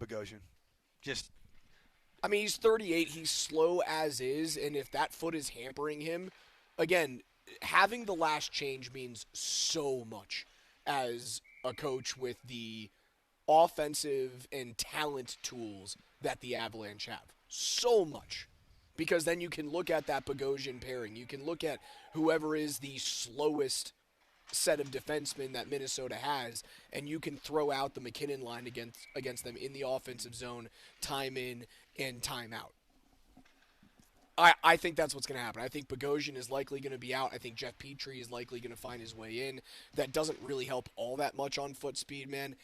I mean, he's 38. He's slow as is, and if that foot is hampering him, again, having the last change means so much as a coach with the offensive and talent tools that the Avalanche have. So much. Because then you can look at that Bogosian pairing. You can look at whoever is the slowest set of defensemen that Minnesota has, and you can throw out the McKinnon line against them in the offensive zone, time in and time out. I think that's what's going to happen. I think Bogosian is likely going to be out. I think Jeff Petrie is likely going to find his way in. That doesn't really help all that much on foot speed, man.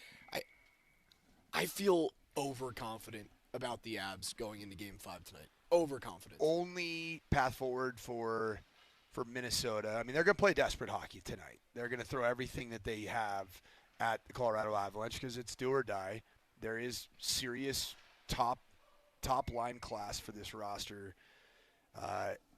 I feel overconfident about the Avs going into Game 5 tonight. Overconfident. Only path forward for Minnesota. I mean, they're going to play desperate hockey tonight. They're going to throw everything that they have at the Colorado Avalanche because it's do or die. There is serious top line class for this roster.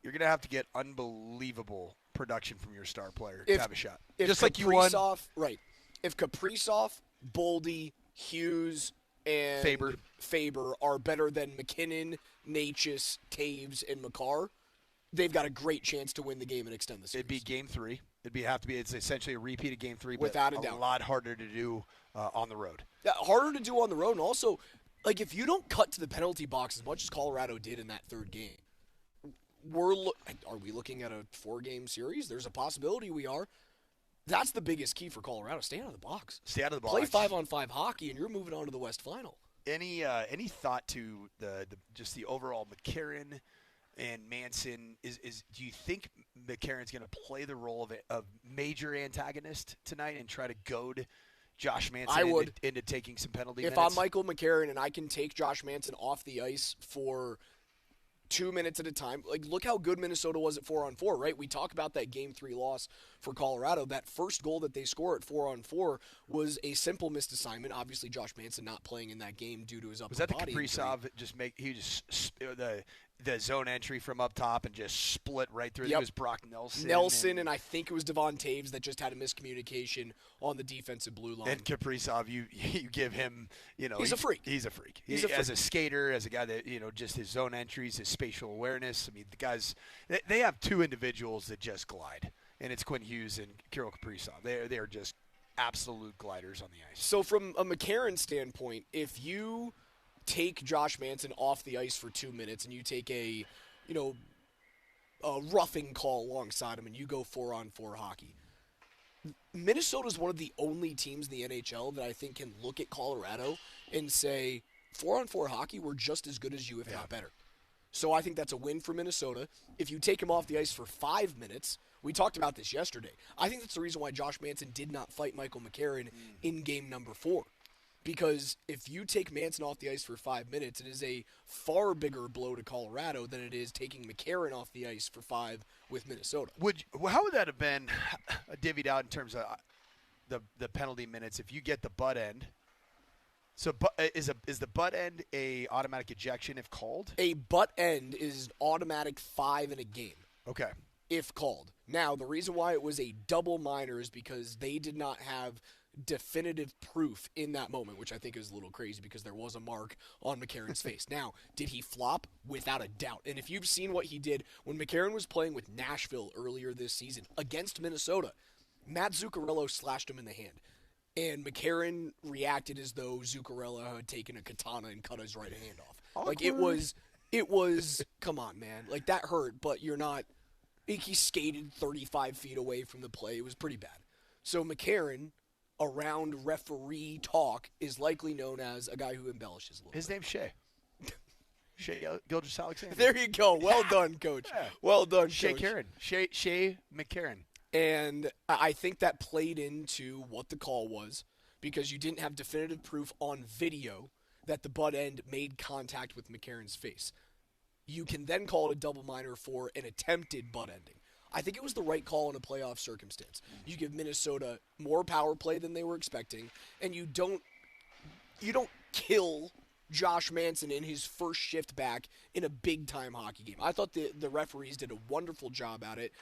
You're going to have to get unbelievable production from your star player to have a shot. Just like you won. Right. If Kaprizov, Boldy, Hughes, and Faber are better than McKinnon, Natchez, Taves, and Makar, they've got a great chance to win the game and extend the series. It'd be Game 3. It's essentially a repeat of Game 3, but without a doubt. A lot harder to do on the road. Yeah, harder to do on the road, and also, like, if you don't cut to the penalty box as much as Colorado did in that third game, are we looking at a 4-game series? There's a possibility we are. That's the biggest key for Colorado. Stay out of the box. Stay out of the box. Play 5-on-5 hockey, and you're moving on to the West Final. Any thought to just the overall McCarron and Manson? Do you think McCarron's going to play the role of a major antagonist tonight and try to goad Josh Manson into taking some penalty minutes? If I'm Michael McCarron and I can take Josh Manson off the ice for 2 minutes at a time. Like, look how good Minnesota was at 4-on-4, right? We talk about that Game 3 loss for Colorado. That first goal that they score at 4-on-4 was a simple missed assignment. Obviously, Josh Manson not playing in that game due to his upper body injury. Was that the Kaprizov the zone entry from up top and just split right through? It was Brock Nelson. And I think it was Devon Taves that just had a miscommunication on the defensive blue line. And Kaprizov, you give him, he's a freak. He's a freak. As a skater, as a guy that, just his zone entries, his spatial awareness. I mean, the guys, they have two individuals that just glide, and it's Quinn Hughes and Kirill Kaprizov. They are just absolute gliders on the ice. So from a McCarron standpoint, if you take Josh Manson off the ice for 2 minutes and you take a roughing call alongside him and you go 4-on-4 hockey, Minnesota's one of the only teams in the NHL that I think can look at Colorado and say, 4-on-4 hockey, we're just as good as you, if not better. So I think that's a win for Minnesota. If you take him off the ice for 5 minutes, we talked about this yesterday. I think that's the reason why Josh Manson did not fight Michael McCarron in game number 4. Because if you take Manson off the ice for 5 minutes, it is a far bigger blow to Colorado than it is taking McCarron off the ice for 5 with Minnesota. How would that have been divvied out in terms of the penalty minutes if you get the butt end? So is the butt end a automatic ejection if called? A butt end is automatic 5 in a game. Okay. If called. Now, the reason why it was a double minor is because they did not have definitive proof in that moment, which I think is a little crazy because there was a mark on McCarron's face. Now, did he flop? Without a doubt. And if you've seen what he did when McCarron was playing with Nashville earlier this season against Minnesota, Matt Zuccarello slashed him in the hand. And McCarron reacted as though Zuccarello had taken a katana and cut his right hand off. Awkward. Like, it was, come on, man. Like, that hurt, but you're not, he skated 35 feet away from the play. It was pretty bad. So McCarron, around referee talk, is likely known as a guy who embellishes a little bit. His name's Shea. Shea Gilgeous-Alexander. There you go. Well done, Coach. Yeah. Well done, Shea Coach. Karen. Shea McCarron. And I think that played into what the call was because you didn't have definitive proof on video that the butt end made contact with McCarron's face. You can then call it a double minor for an attempted butt ending. I think it was the right call in a playoff circumstance. You give Minnesota more power play than they were expecting, and you don't kill Josh Manson in his first shift back in a big-time hockey game. I thought the referees did a wonderful job at it.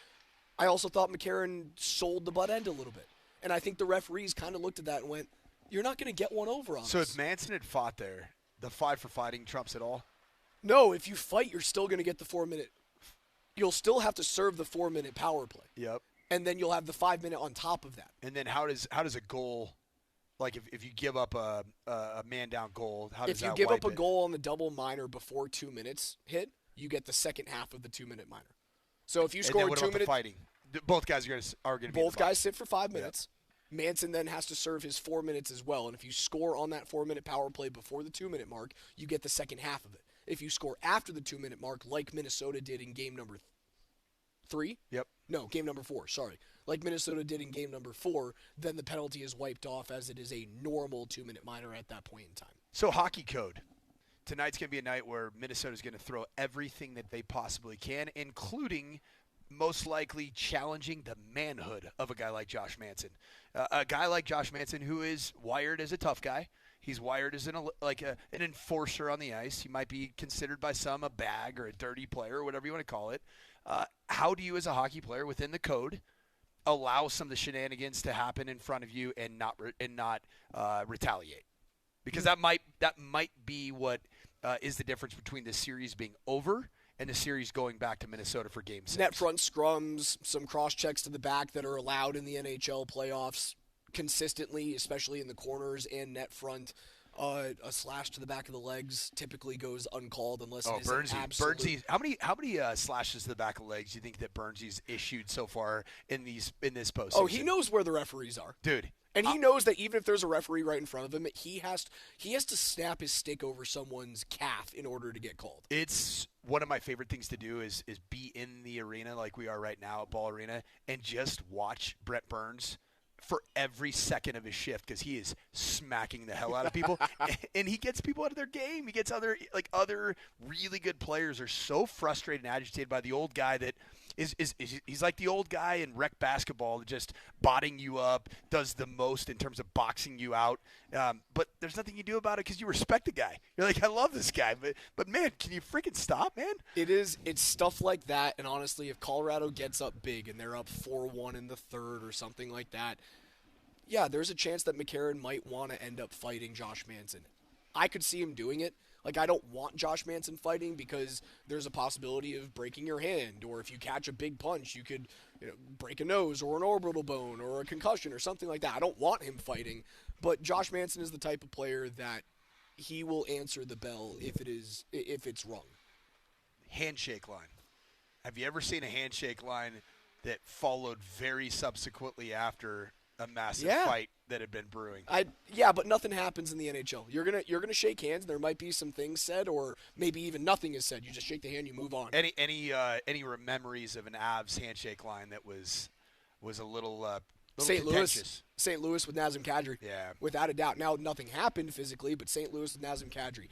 I also thought McCarron sold the butt end a little bit. And I think the referees kind of looked at that and went, you're not going to get one over on us. So if Manson had fought there, the 5 for fighting trumps it all? No, if you fight, you're still going to get the 4-minute. You'll still have to serve the 4-minute power play. Yep. And then you'll have the 5-minute on top of that. And then how does a goal, like if you give up a man down goal, how does that If you give up a it? goal on the double minor before 2 minutes hit, you get the second half of the 2-minute minor. So if you score and then what 2 about minutes, the fighting? Both guys are going to be both guys sit for 5 minutes. Manson then has to serve his 4 minutes as well. And if you score on that 4-minute power play before the 2-minute mark, you get the second half of it. If you score after the 2-minute mark, like Minnesota did in game number 3. Yep. No, game number 4, sorry. Like Minnesota did in game number 4, then the penalty is wiped off as it is a normal 2-minute minor at that point in time. So hockey code. Tonight's going to be a night where Minnesota's going to throw everything that they possibly can, including most likely challenging the manhood of a guy like Josh Manson. A guy like Josh Manson who is wired as a tough guy. He's wired as an enforcer on the ice. He might be considered by some a bag or a dirty player or whatever you want to call it. How do you as a hockey player within the code allow some of the shenanigans to happen in front of you and not retaliate? Because that might be what is the difference between the series being over and the series going back to Minnesota for Game 6. Net front scrums, some cross checks to the back that are allowed in the NHL playoffs consistently, especially in the corners and net front. A slash to the back of the legs typically goes uncalled unless it is an absolute. Bernsey, how many slashes to the back of the legs do you think that Bernsey's issued so far in this postseason? Oh, he knows where the referees are, dude. And he knows that even if there's a referee right in front of him, he has to snap his stick over someone's calf in order to get called. It's one of my favorite things to do is be in the arena like we are right now at Ball Arena and just watch Brent Burns for every second of his shift because he is smacking the hell out of people. And he gets people out of their game. He gets other really good players are so frustrated and agitated by the old guy that he's like the old guy in rec basketball, just botting you up, does the most in terms of boxing you out. But there's nothing you do about it because you respect the guy. You're like, I love this guy, but man, can you freaking stop, man? It's stuff like that. And honestly, if Colorado gets up big and they're up 4-1 in the third or something like that, yeah, there's a chance that McCarron might want to end up fighting Josh Manson. I could see him doing it. Like, I don't want Josh Manson fighting because there's a possibility of breaking your hand, or if you catch a big punch, you could break a nose or an orbital bone or a concussion or something like that. I don't want him fighting, but Josh Manson is the type of player that he will answer the bell if it's wrong. Handshake line. Have you ever seen a handshake line that followed very subsequently after a massive fight that had been brewing? But nothing happens in the NHL. You're gonna shake hands. And there might be some things said, or maybe even nothing is said. You just shake the hand, you move on. Any memories of an Avs handshake line that was a little St. contentious? St. Louis with Nazem Kadri. Yeah, without a doubt. Now nothing happened physically, but St. Louis with Nazem Kadri.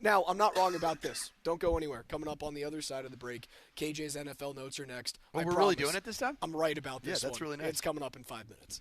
Now I'm not wrong about this. Don't go anywhere. Coming up on the other side of the break, KJ's NFL notes are next. We're really doing it this time? I'm right about this. Yeah, that's really nice. It's coming up in 5 minutes.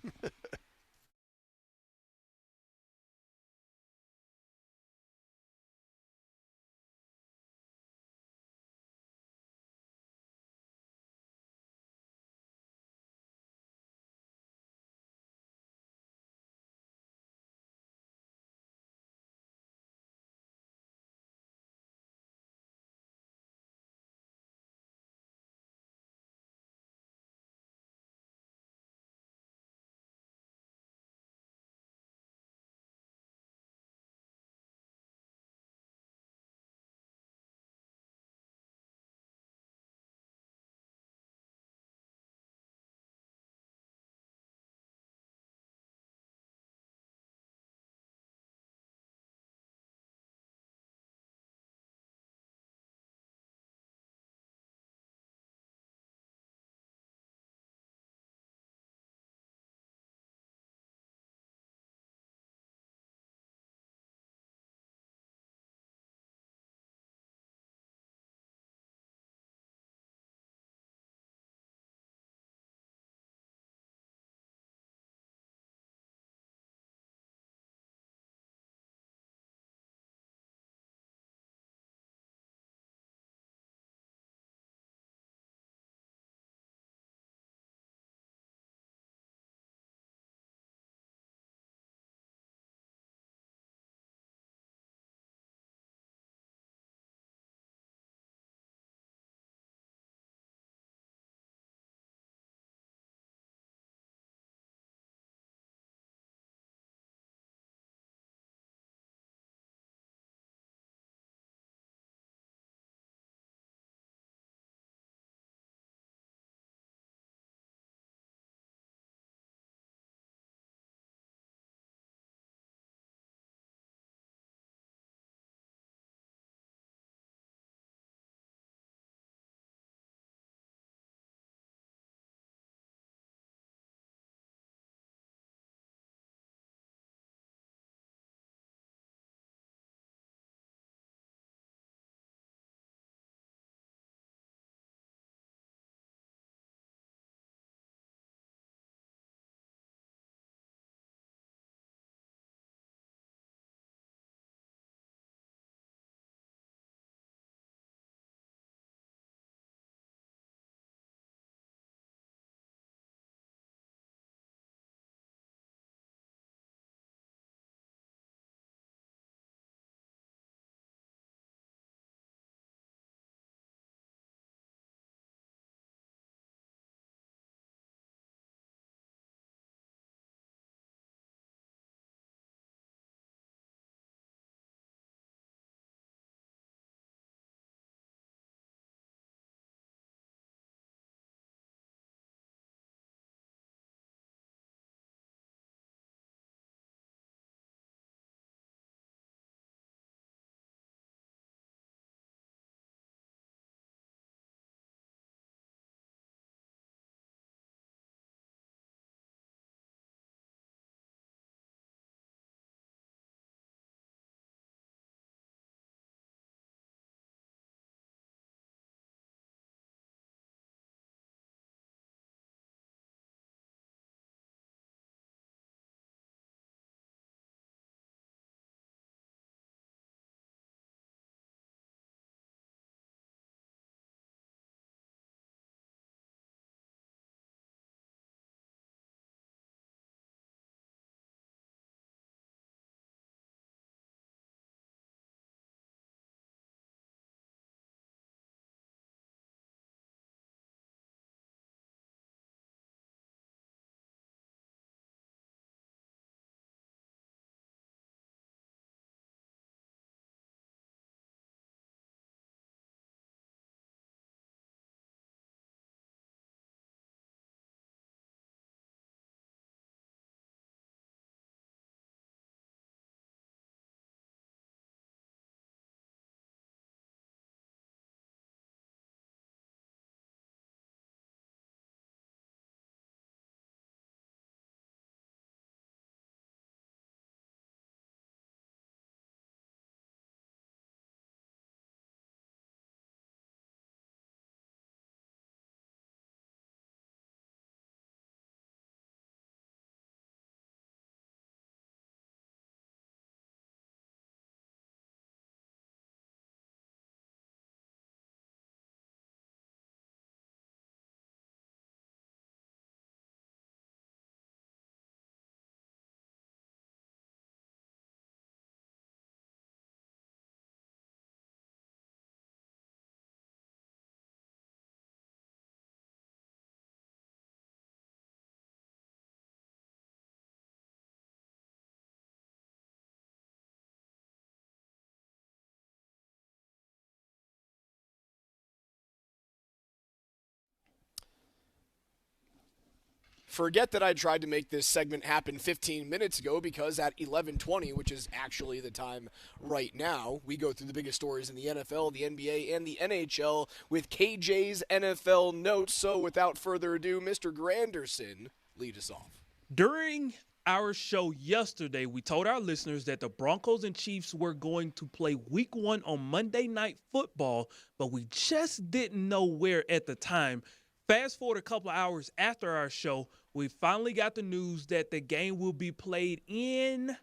Forget that I tried to make this segment happen 15 minutes ago, because at 11:20, which is actually the time right now, we go through the biggest stories in the NFL, the NBA, and the NHL with KJ's NFL notes. So without further ado, Mr. Granderson, lead us off. During our show yesterday, we told our listeners that the Broncos and Chiefs were going to play Week 1 on Monday Night Football, but we just didn't know where at the time. Fast forward a couple of hours after our show, we finally got the news that the game will be played in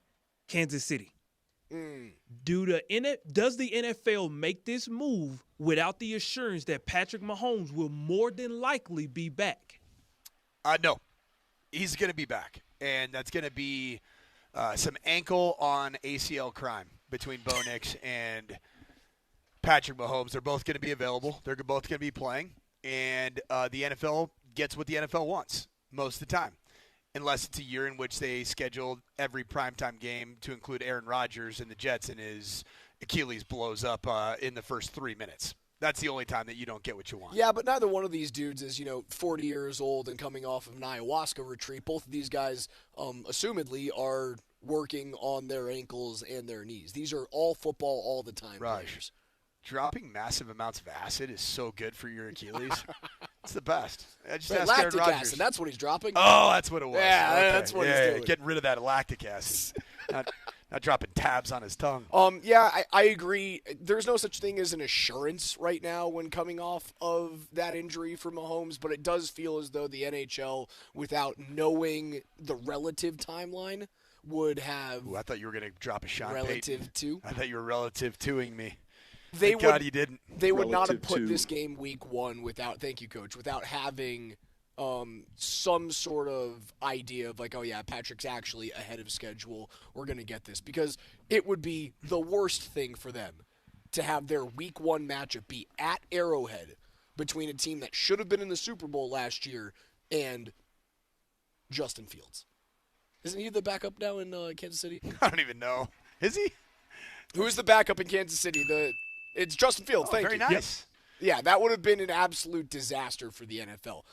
Kansas City. Does the NFL make this move without the assurance that Patrick Mahomes will more than likely be back? No. He's going to be back, and that's going to be some ankle on ACL crime between Bo Nix and Patrick Mahomes. They're both going to be available. They're both going to be playing. And the NFL gets what the NFL wants most of the time, unless it's a year in which they scheduled every primetime game to include Aaron Rodgers and the Jets, and his Achilles blows up in the first 3 minutes. That's the only time that you don't get what you want. Yeah, but neither one of these dudes is, 40 years old and coming off of an ayahuasca retreat. Both of these guys, assumedly, are working on their ankles and their knees. These are all football all the time players. Dropping massive amounts of acid is so good for your Achilles. It's the best. I just asked Aaron lactic Rodgers. acid, that's what he's dropping? Oh, that's what it was. Yeah, okay. that's what he's doing. Getting rid of that lactic acid. Not dropping tabs on his tongue. I agree. There's no such thing as an assurance right now when coming off of that injury for Mahomes, but it does feel as though the NHL, without knowing the relative timeline, would have. Ooh, I thought you were going to drop a shot. Relative to? I thought you were relative toing me. Thank God you didn't. They would not have put this game Week 1 without. Thank you, Coach. Without having some sort of idea of like, oh yeah, Patrick's actually ahead of schedule. We're going to get this, because it would be the worst thing for them to have their Week 1 matchup be at Arrowhead between a team that should have been in the Super Bowl last year and Justin Fields. Isn't he the backup now in Kansas City? I don't even know. Is he? Who is the backup in Kansas City? It's Justin Fields. Thank very you. Nice. Yeah, that would have been an absolute disaster for the NFL.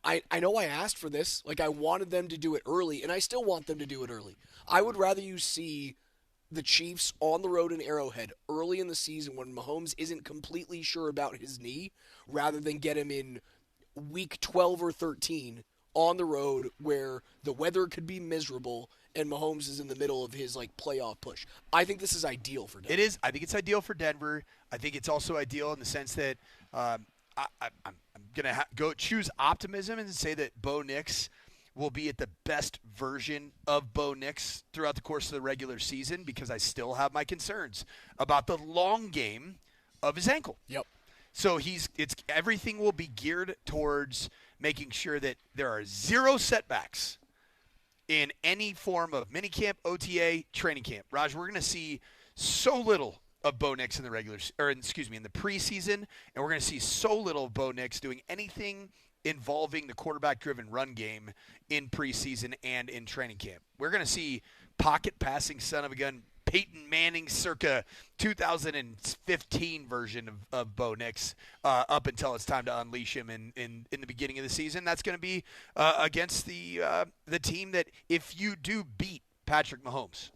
I know I asked for this. Like, I wanted them to do it early, and I still want them to do it early. I would rather you see the Chiefs on the road in Arrowhead early in the season when Mahomes isn't completely sure about his knee, rather than get him in week 12 or 13 on the road where the weather could be miserable and Mahomes is in the middle of his playoff push. I think this is ideal for Denver. It is. I think it's ideal for Denver. I think it's also ideal in the sense that I'm going to go choose optimism and say that Bo Nix will be at the best version of Bo Nix throughout the course of the regular season, because I still have my concerns about the long game of his ankle. Yep. So everything will be geared towards making sure that there are zero setbacks in any form of minicamp, OTA, training camp. Raj, we're going to see so little of Bo Nix in the in the preseason, and we're going to see so little of Bo Nix doing anything involving the quarterback-driven run game in preseason and in training camp. We're going to see pocket passing son of a gun, Peyton Manning circa 2015 version of Bo Nix up until it's time to unleash him in the beginning of the season. That's going to be against the team that, if you do beat Patrick Mahomes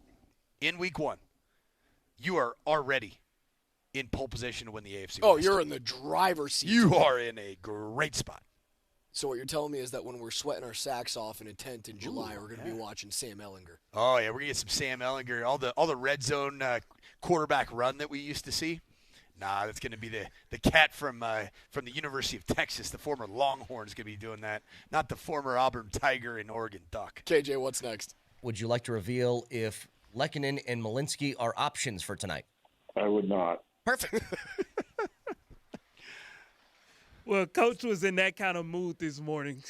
in Week 1, you are already in pole position to win the AFC West. Oh, you're in the driver's seat. You are in a great spot. So what you're telling me is that when we're sweating our sacks off in a tent in July, we're going to be watching Sam Ehlinger. Oh yeah, we're gonna get some Sam Ehlinger. All the red zone quarterback run that we used to see. Nah, that's gonna be the cat from the University of Texas, the former Longhorn, is gonna be doing that. Not the former Auburn Tiger and Oregon Duck. KJ, what's next? Would you like to reveal if Lekkonen and Malinsky are options for tonight? I would not. Perfect. Well, Coach was in that kind of mood this morning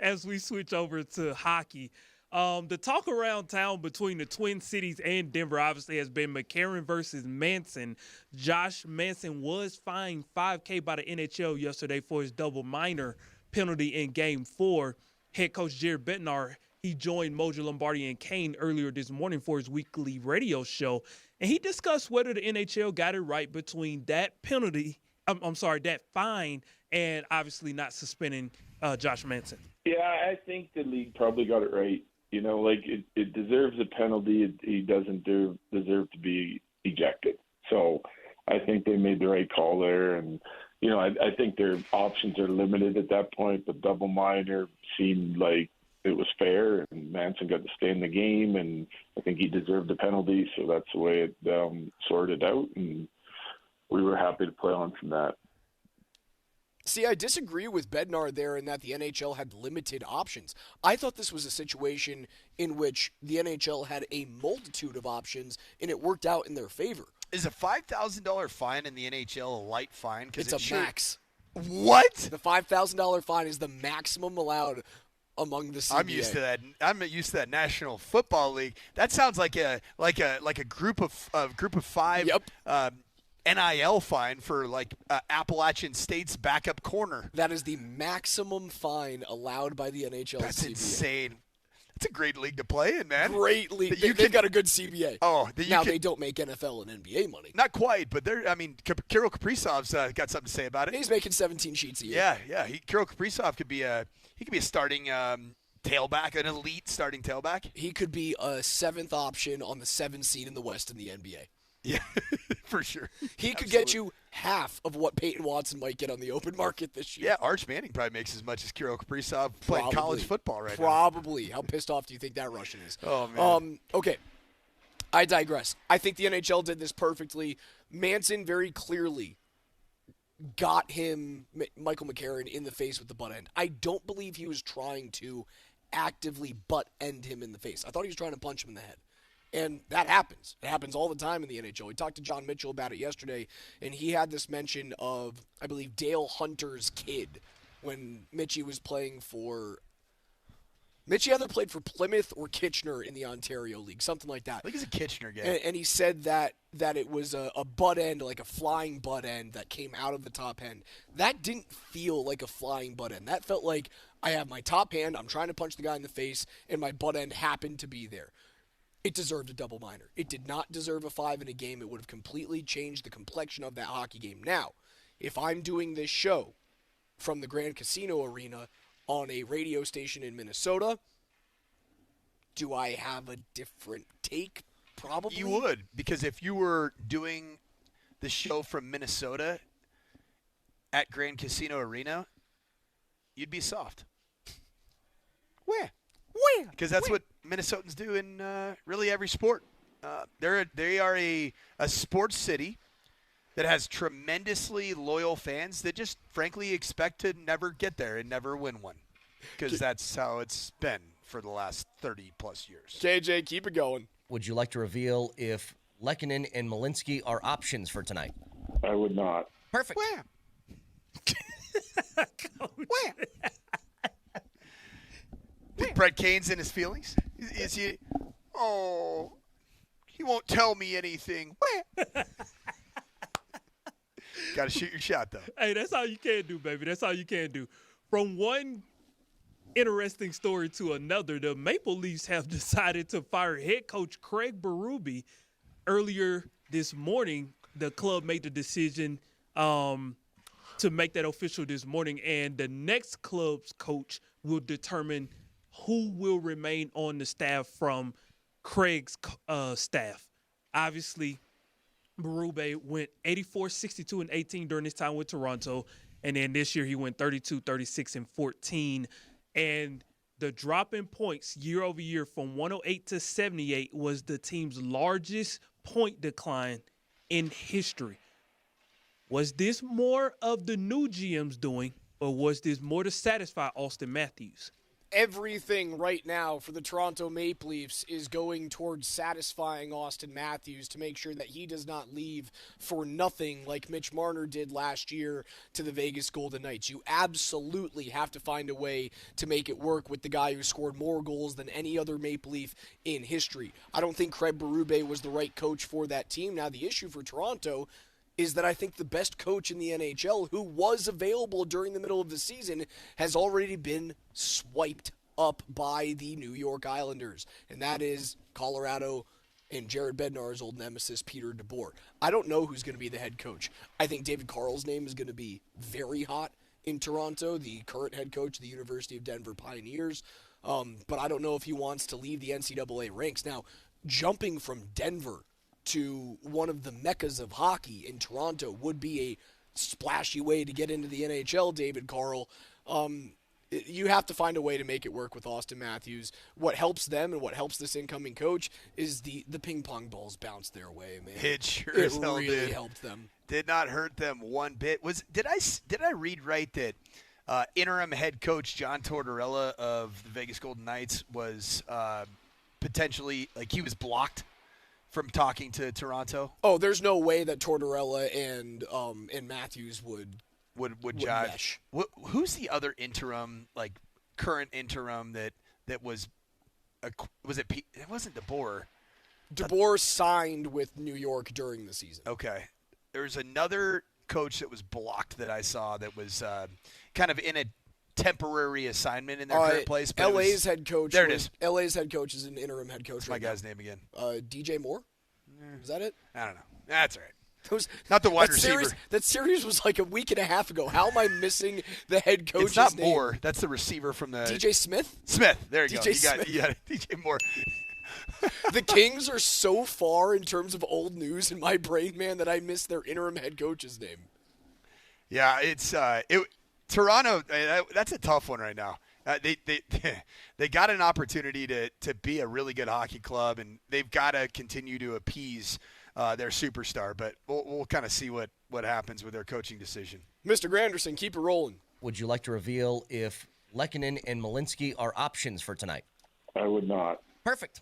as we switch over to hockey. The talk around town between the Twin Cities and Denver obviously has been McCarron versus Manson. Josh Manson was fined $5,000 by the NHL yesterday for his double minor penalty in Game 4. Head coach Jared Bednar, he joined Moser, Lombardi, and Kane earlier this morning for his weekly radio show, and he discussed whether the NHL got it right between that penalty, that fine, and obviously not suspending Josh Manson. Yeah, I think the league probably got it right. It deserves a penalty. He doesn't deserve to be ejected. So I think they made the right call there. And, I think their options are limited at that point, but double minor seemed like it was fair, and Manson got to stay in the game, and I think he deserved the penalty. So that's the way it sorted out, and we were happy to play on from that. See, I disagree with Bednar there in that the NHL had limited options. I thought this was a situation in which the NHL had a multitude of options, and it worked out in their favor. Is a $5,000 fine in the NHL a light fine? It's a max. What? The $5,000 fine is the maximum allowed among the CBA. I'm used to that. I'm used to that National Football League. That sounds like a group of five. Yep. NIL fine for Appalachian State's backup corner. That is the maximum fine allowed by the NHL. That's CBA. insane. That's a great league to play in, man. Great league. They've got a good CBA. Oh, they don't make NFL and NBA money. Not quite, but Kirill Kaprizov's got something to say about it. He's making 17 sheets a year. Yeah. Kirill Kaprizov could be a starting tailback, an elite starting tailback. He could be a seventh option on the 7th seed in the West in the NBA. Yeah, for sure. He could get you half of what Peyton Watson might get on the open market this year. Yeah, Arch Manning probably makes as much as Kirill Kaprizov playing college football right now. Probably. How pissed off do you think that Russian is? Oh, man. Okay. I digress. I think the NHL did this perfectly. Manson very clearly got him, Michael McCarron, in the face with the butt end. I don't believe he was trying to actively butt end him in the face. I thought he was trying to punch him in the head. And that happens. It happens all the time in the NHL. We talked to John Mitchell about it yesterday, and he had this mention of, I believe, Dale Hunter's kid when Mitchie was playing for – Mitchie either played for Plymouth or Kitchener in the Ontario League, something like that. I think he's a Kitchener guy. And he said that it was a butt end, like a flying butt end that came out of the top hand. That didn't feel like a flying butt end. That felt like I have my top hand, I'm trying to punch the guy in the face, and my butt end happened to be there. It deserved a double minor. It did not deserve a 5 in a game. It would have completely changed the complexion of that hockey game. Now, if I'm doing this show from the Grand Casino Arena on a radio station in Minnesota, do I have a different take? Probably. You would, because if you were doing the show from Minnesota at Grand Casino Arena, you'd be soft. Where? Because that's what Minnesotans do in really every sport. They are a sports city that has tremendously loyal fans that just frankly expect to never get there and never win one. Because that's how it's been for the last 30-plus years. KJ, keep it going. Would you like to reveal if Lehkonen and Malinsky are options for tonight? I would not. Perfect. Where? Where? Brett Kane's in his feelings? Is he? Oh, he won't tell me anything. Where? Got to shoot your shot, though. Hey, that's all you can do, baby. That's all you can do. From one interesting story to another, the Maple Leafs have decided to fire head coach Craig Berube. Earlier this morning, the club made the decision to make that official this morning, and the next club's coach will determine who will remain on the staff from Craig's staff. Obviously, Berube went 84, 62, and 18 during his time with Toronto, and then this year he went 32, 36, and 14. And the drop in points year over year from 108 to 78 was the team's largest point decline in history. Was this more of the new GM's doing, or was this more to satisfy Austin Matthews? Everything right now for the Toronto Maple Leafs is going towards satisfying Austin Matthews to make sure that he does not leave for nothing like Mitch Marner did last year to the Vegas Golden Knights. You absolutely have to find a way to make it work with the guy who scored more goals than any other Maple Leaf in history. I don't think Craig Berube was the right coach for that team. Now, the issue for Toronto is that I think the best coach in the NHL who was available during the middle of the season has already been swiped up by the New York Islanders, and that is Colorado and Jared Bednar's old nemesis, Peter DeBoer. I don't know who's going to be the head coach. I think David Carl's name is going to be very hot in Toronto, the current head coach of the University of Denver Pioneers. But I don't know if he wants to leave the NCAA ranks. Now, jumping from Denver to one of the meccas of hockey in Toronto would be a splashy way to get into the NHL, David Carl. You have to find a way to make it work with Austin Matthews. What helps them and what helps this incoming coach is the ping pong balls bounce their way, man. It sure it as hell really did. helped them. Did not hurt them one bit. Did I read right that interim head coach John Tortorella of the Vegas Golden Knights was potentially, like, he was blocked from talking to Toronto? Oh, there's no way that Tortorella and Matthews would judge. Who's the other interim, like current interim that was it wasn't DeBoer. DeBoer signed with New York during the season. Okay. There's another coach that was blocked that I saw that was kind of in a temporary assignment in their current place. But LA's head coach. There it is. LA's head coach is an interim head coach. What's my guy's name again? DJ Moore? Is that it? I don't know. That's all right. Not the wide receiver. That series was like a week and a half ago. How am I missing the head coach's name? It's not name? Moore. That's the receiver from the DJ Smith? Smith. There you go. Smith. You got it. DJ Moore. The Kings are so far in terms of old news in my brain, man, that I missed their interim head coach's name. Yeah, it's Toronto. That's a tough one right now. They got an opportunity to be a really good hockey club, and they've got to continue to appease their superstar. But we'll kind of see what happens with their coaching decision. Mr. Granderson, keep it rolling. Would you like to reveal if Lekkonen and Malinsky are options for tonight? I would not. Perfect.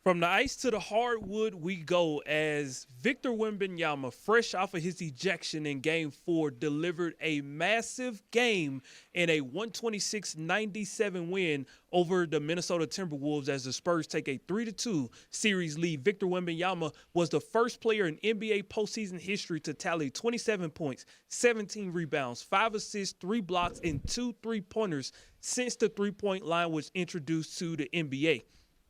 From the ice to the hardwood we go as Victor Wembanyama, fresh off of his ejection in Game 4, delivered a massive game in a 126-97 win over the Minnesota Timberwolves as the Spurs take a 3-2 series lead. Victor Wembanyama was the first player in NBA postseason history to tally 27 points, 17 rebounds, 5 assists, 3 blocks, and 2 3-pointers since the three-point line was introduced to the NBA.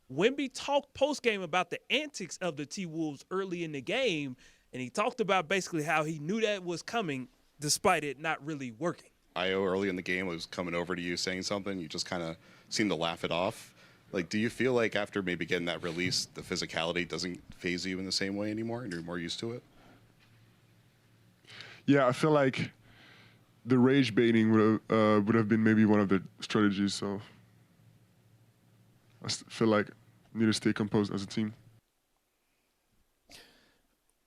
Wemby talked postgame about the antics of the T-Wolves early in the game, and he talked about basically how he knew that was coming despite it not really working. Io early in the game was coming over to you saying something. You just kind of seemed to laugh it off. Like, do you feel like after maybe getting that release, the physicality doesn't faze you in the same way anymore and you're more used to it? Yeah, I feel like the rage baiting would have been maybe one of the strategies, so I feel like we need to stay composed as a team.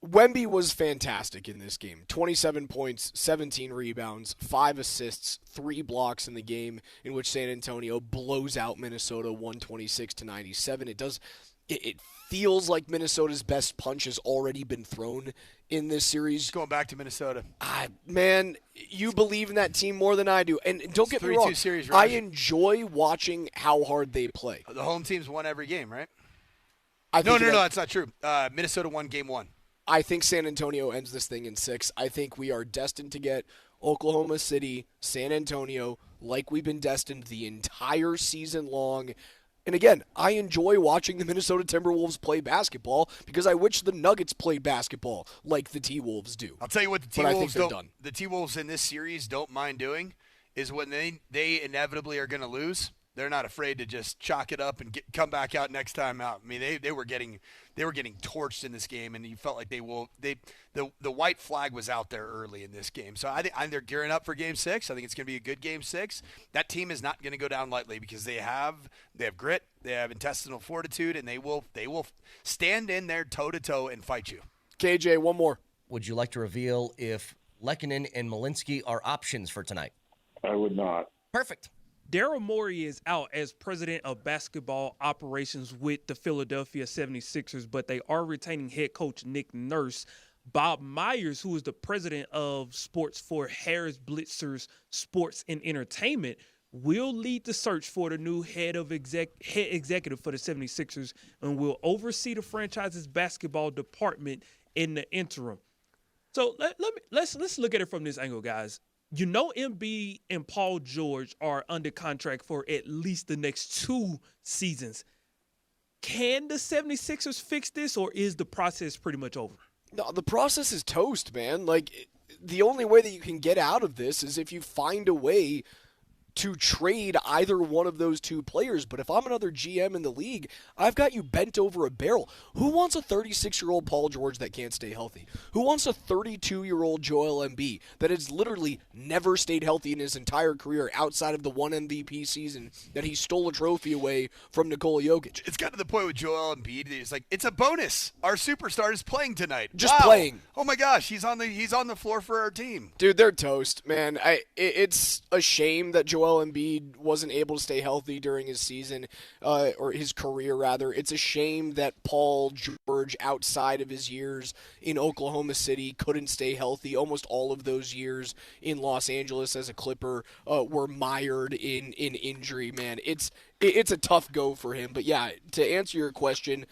Wemby was fantastic in this game. 27 points, 17 rebounds, 5 assists, 3 blocks in the game in which San Antonio blows out Minnesota 126-97. It feels like Minnesota's best punch has already been thrown in this series. Just going back to Minnesota. Man, you believe in that team more than I do. And don't get me wrong, series, I enjoy watching how hard they play. The home team's won every game, right? No, that's not true. Minnesota won Game 1. I think San Antonio ends this thing in 6. I think we are destined to get Oklahoma City, San Antonio, like we've been destined the entire season long. And again, I enjoy watching the Minnesota Timberwolves play basketball because I wish the Nuggets played basketball like the T-Wolves do. I'll tell you what the T-Wolves in this series don't mind doing is when they inevitably are going to lose, they're not afraid to just chalk it up and come back out next time out. I mean, they were getting torched in this game, and you felt like the white flag was out there early in this game. So I think they're gearing up for Game 6. I think it's going to be a good Game 6. That team is not going to go down lightly because they have grit, they have intestinal fortitude, and they will stand in there toe to toe and fight you. KJ, one more. Would you like to reveal if Lekkonen and Malinsky are options for tonight? I would not. Perfect. Daryl Morey is out as president of basketball operations with the Philadelphia 76ers, but they are retaining head coach Nick Nurse. Bob Myers, who is the president of sports for Harris Blitzers Sports and Entertainment, will lead the search for the new head executive for the 76ers and will oversee the franchise's basketball department in the interim. So let's look at it from this angle, guys. You know Embiid and Paul George are under contract for at least the next 2 seasons. Can the 76ers fix this, or is the process pretty much over? No, the process is toast, man. Like, the only way that you can get out of this is if you find a way to trade either one of those two players. But if I'm another GM in the league, I've got you bent over a barrel. Who wants a 36-year-old Paul George that can't stay healthy? Who wants a 32-year-old Joel Embiid that has literally never stayed healthy in his entire career outside of the one MVP season that he stole a trophy away from Nikola Jokic? It's got to the point with Joel Embiid. It's like, it's a bonus. Our superstar is playing tonight. Just wow. playing. Oh my gosh, he's on the floor for our team. Dude, they're toast, man. It's a shame that Joel Embiid wasn't able to stay healthy during his season, or his career, rather. It's a shame that Paul George, outside of his years in Oklahoma City, couldn't stay healthy. Almost all of those years in Los Angeles as a Clipper were mired in injury, man. It's a tough go for him. But yeah, to answer your question,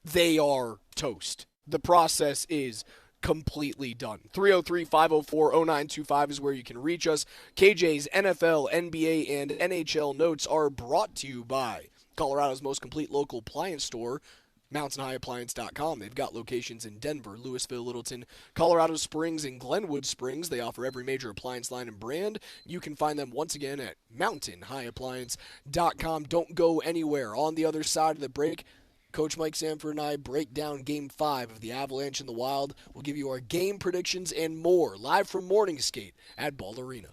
they are toast. The process is completely done. 303-504-0925 is where you can reach us. KJ's NFL, NBA, and NHL notes are brought to you by Colorado's most complete local appliance store, MountainHighAppliance.com. They've got locations in Denver, Louisville, Littleton, Colorado Springs, and Glenwood Springs. They offer every major appliance line and brand. You can find them once again at MountainHighAppliance.com. Don't go anywhere. On the other side of the break, Coach Mike Sanford and I break down Game 5 of the Avalanche and the Wild. We'll give you our game predictions and more live from Morning Skate at Ball Arena.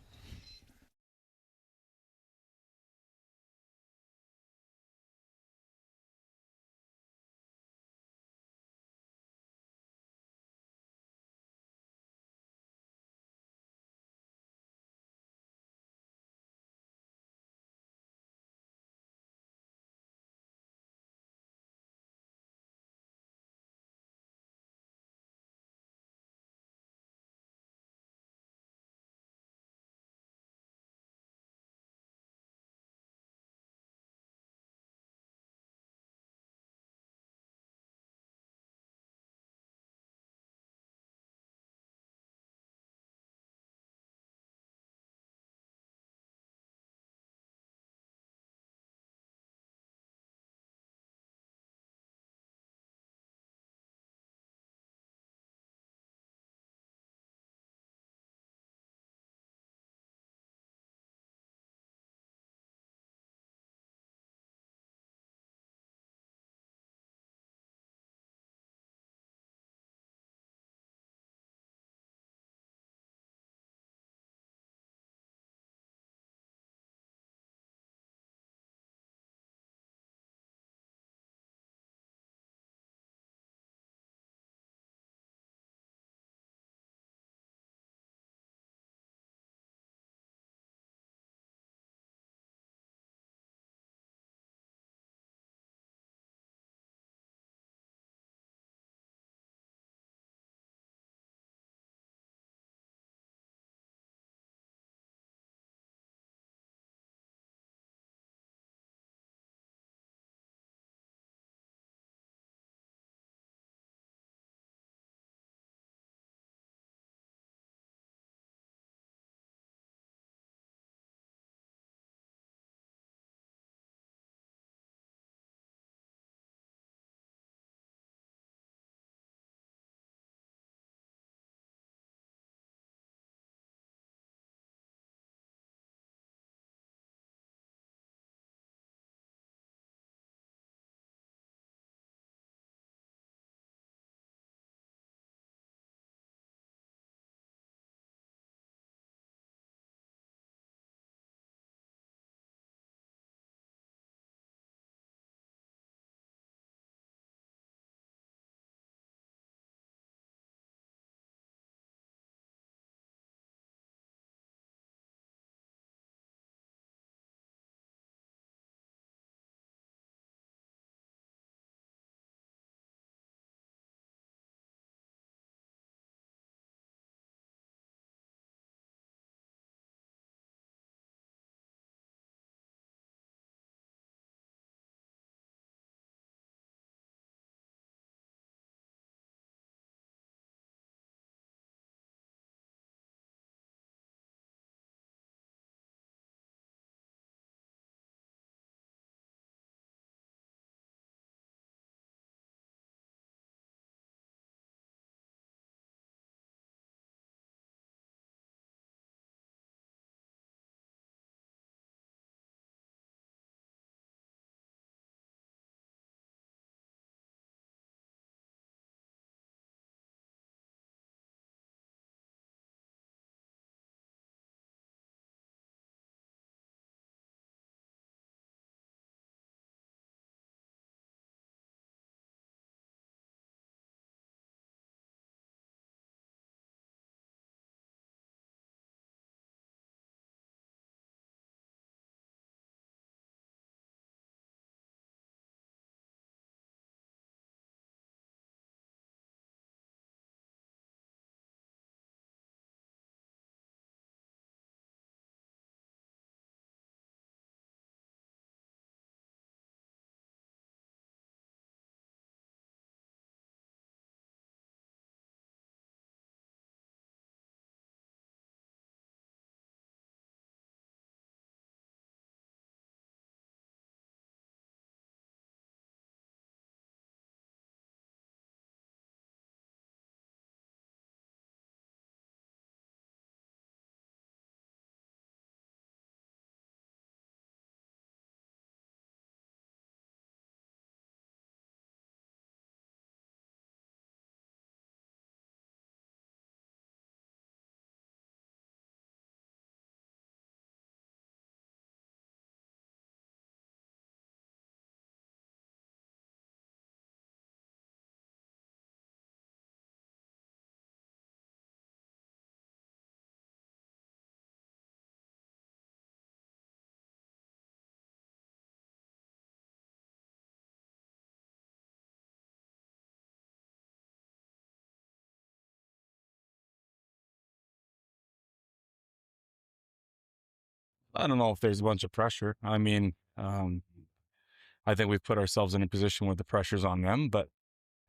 I don't know if there's a bunch of pressure. I mean, I think we've put ourselves in a position where the pressure's on them, but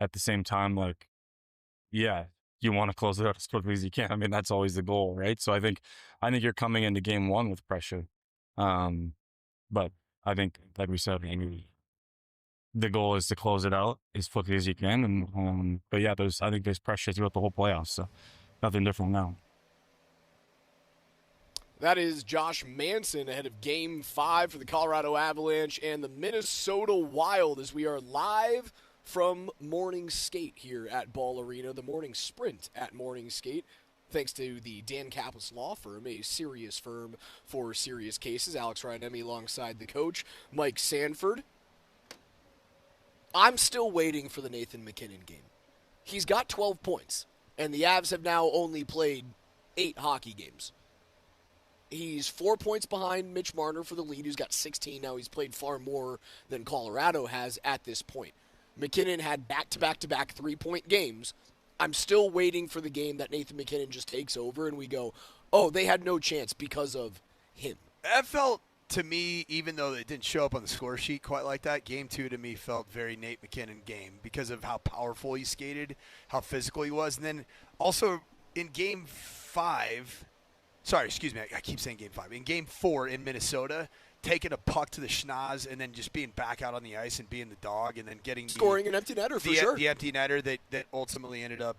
at the same time, like, yeah, you want to close it out as quickly as you can. I mean, that's always the goal, right? So I think you're coming into game one with pressure. But I think, like we said, I mean, the goal is to close it out as quickly as you can. And but yeah, I think there's pressure throughout the whole playoffs. So nothing different now. That is Josh Manson ahead of Game 5 for the Colorado Avalanche and the Minnesota Wild as we are live from Morning Skate here at Ball Arena, the Morning Sprint at Morning Skate. Thanks to the Dan Kaplan Law Firm, a serious firm for serious cases. Alex Ryanemi alongside the coach, Mike Sanford. I'm still waiting for the Nathan McKinnon game. He's got 12 points, and the Avs have now only played 8 hockey games. He's 4 points behind Mitch Marner for the lead, who's got 16 now. He's played far more than Colorado has at this point. McKinnon had back-to-back-to-back 3-point games. I'm still waiting for the game that Nathan McKinnon just takes over and we go, oh, they had no chance because of him. That felt, to me, even though it didn't show up on the score sheet quite like that, Game 2 to me felt very Nate McKinnon game because of how powerful he skated, how physical he was. And then also in Game 5, I keep saying Game 5. In Game 4 in Minnesota, taking a puck to the schnoz and then just being back out on the ice and being the dog and then getting scoring an empty netter for sure. The empty netter that ultimately ended up,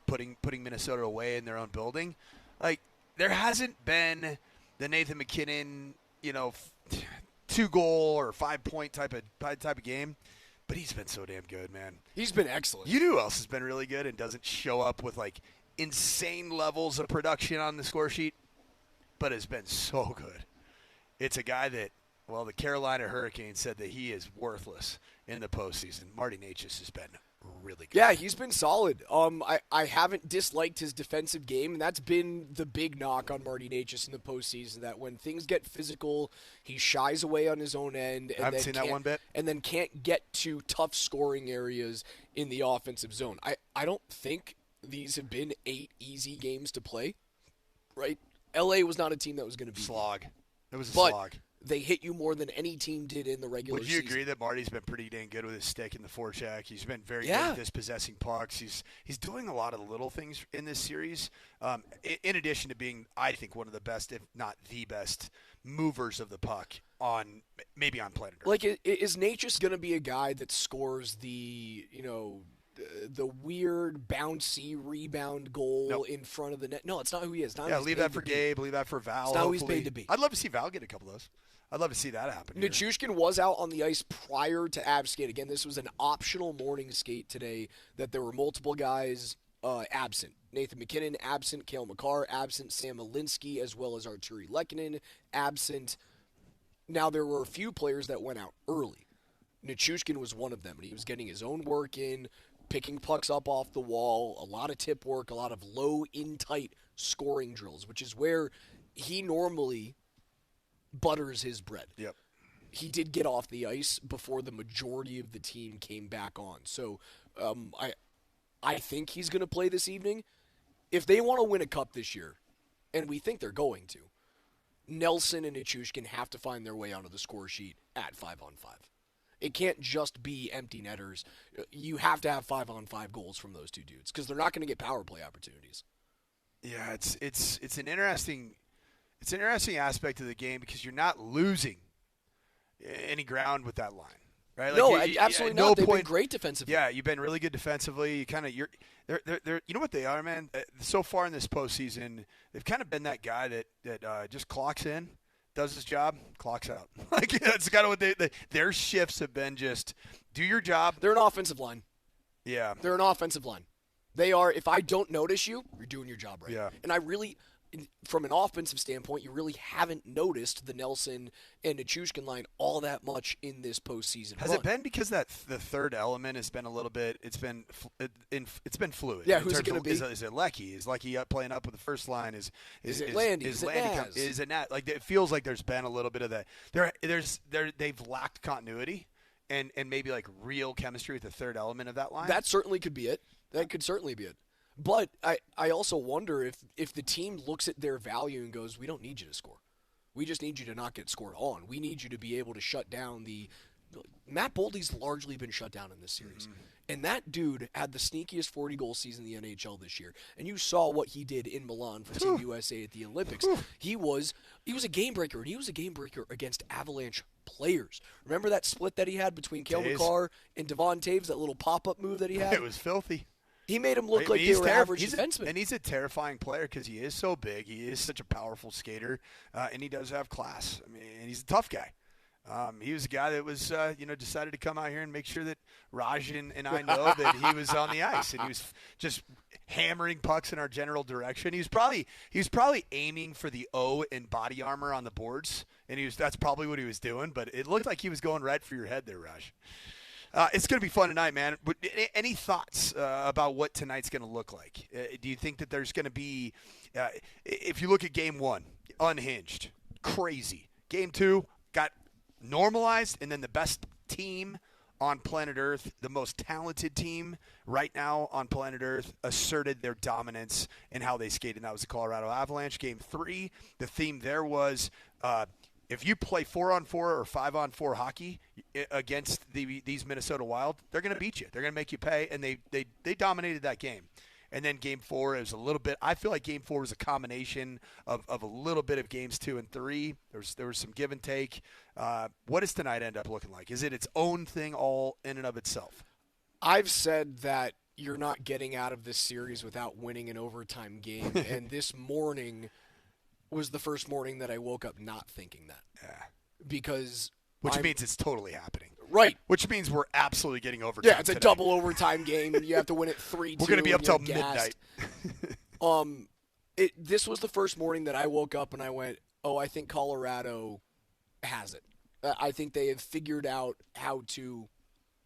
putting Minnesota away in their own building. Like, there hasn't been the Nathan McKinnon, 2-goal or 5-point type of game, but he's been so damn good, man. He's been excellent. You know who else has been really good and doesn't show up with like insane levels of production on the score sheet, but has been so good? It's a guy that, the Carolina Hurricanes said that he is worthless in the postseason. Marty Necas has been really good. Yeah, he's been solid. I haven't disliked his defensive game, and that's been the big knock on Marty Necas in the postseason, that when things get physical, he shies away on his own end. And I haven't seen that one bit. And then can't get to tough scoring areas in the offensive zone. I don't think these have been 8 easy games to play, right? LA was not a team that was going to be slog. It was a but slog. They hit you more than any team did in the regular season. Would you agree that Marty's been pretty dang good with his stick in the forecheck? He's been very good at dispossessing pucks. He's doing a lot of little things in this series, in addition to being, I think, one of the best, if not the best, movers of the puck on planet Earth. Like, is Necas going to be a guy that scores the weird bouncy rebound goal in front of the net? No, it's not who he is. Leave that for Gabe. Leave that for Val. It's not who he's paid to be. I'd love to see Val get a couple of those. I'd love to see that happen. Nichushkin was out on the ice prior to Avs skate. Again, this was an optional morning skate today that there were multiple guys absent. Nathan McKinnon absent, Cale Makar absent, Sam Alinsky as well as Arturi Lehkonen absent. Now, there were a few players that went out early. Nichushkin was one of them, and he was getting his own work in, picking pucks up off the wall, a lot of tip work, a lot of low in tight scoring drills, which is where he normally butters his bread. Yep. He did get off the ice before the majority of the team came back on. So I think he's going to play this evening. If they want to win a cup this year, and we think they're going to, Nelson and Nichushkin have to find their way onto the score sheet at 5-on-5. It can't just be empty netters. You have to have 5-on-5 goals from those two dudes because they're not going to get power play opportunities. Yeah, it's an interesting aspect of the game because you're not losing any ground with that line, right? Like no, absolutely not. They've been great defensively. Yeah, you've been really good defensively. They're you know what they are, man. So far in this postseason, they've kind of been that guy that just clocks in, does his job, clocks out. Like that's kind of what their shifts have been. Just do your job. They're an offensive line. Yeah, they're an offensive line. They are. If I don't notice you, you're doing your job right. Yeah, and I really. From an offensive standpoint, you really haven't noticed the Nelson and Nichushkin line all that much in this postseason. Has it been because that the third element has been a little bit? It's been fluid. Yeah, who's it going to be? Is it Lecky? Is Lecky playing up with the first line? Is it Landy? Is it Nat? Like it feels like there's been a little bit of that. They've lacked continuity and maybe like real chemistry with the third element of that line. That certainly could be it. That could certainly be it. But I also wonder if the team looks at their value and goes, we don't need you to score. We just need you to not get scored on. We need you to be able to shut down the – Matt Boldy's largely been shut down in this series. And that dude had the sneakiest 40-goal season in the NHL this year. And you saw what he did in Milan for Team USA at the Olympics. He was a game breaker, and he was a game breaker against Avalanche players. Remember that split that he had between Cale Makar and Devon Taves, that little pop-up move that he had? It was filthy. He made him look like they were average defensemen. And he's a terrifying player because he is so big. He is such a powerful skater, and he does have class. I mean, and he's a tough guy. He was a guy that was, decided to come out here and make sure that Raj and I know that he was on the ice, and he was just hammering pucks in our general direction. He was probably aiming for the O in body armor on the boards, and that's probably what he was doing. But it looked like he was going right for your head there, Raj. It's going to be fun tonight, man. Any thoughts about what tonight's going to look like? Do you think that there's going to be, if you look at Game 1, unhinged, crazy. Game 2 got normalized, and then the best team on planet Earth, the most talented team right now on planet Earth, asserted their dominance in how they skated, and that was the Colorado Avalanche. Game 3, the theme there was if you play 4-on-4 or 5-on-4 hockey against these Minnesota Wild, they're going to beat you. They're going to make you pay, and they dominated that game. And then Game 4 is a little bit – I feel like Game 4 was a combination of a little bit of Games 2 and 3. There was some give and take. What does tonight end up looking like? Is it its own thing all in and of itself? I've said that you're not getting out of this series without winning an overtime game, and this morning was the first morning that I woke up not thinking that. Yeah. Because – Which means it's totally happening. Right. Which means we're absolutely getting overtime. Yeah, it's a double overtime game. You have to win it 3-2. We're going to be up till midnight. This was the first morning that I woke up and I went, I think Colorado has it. I think they have figured out how to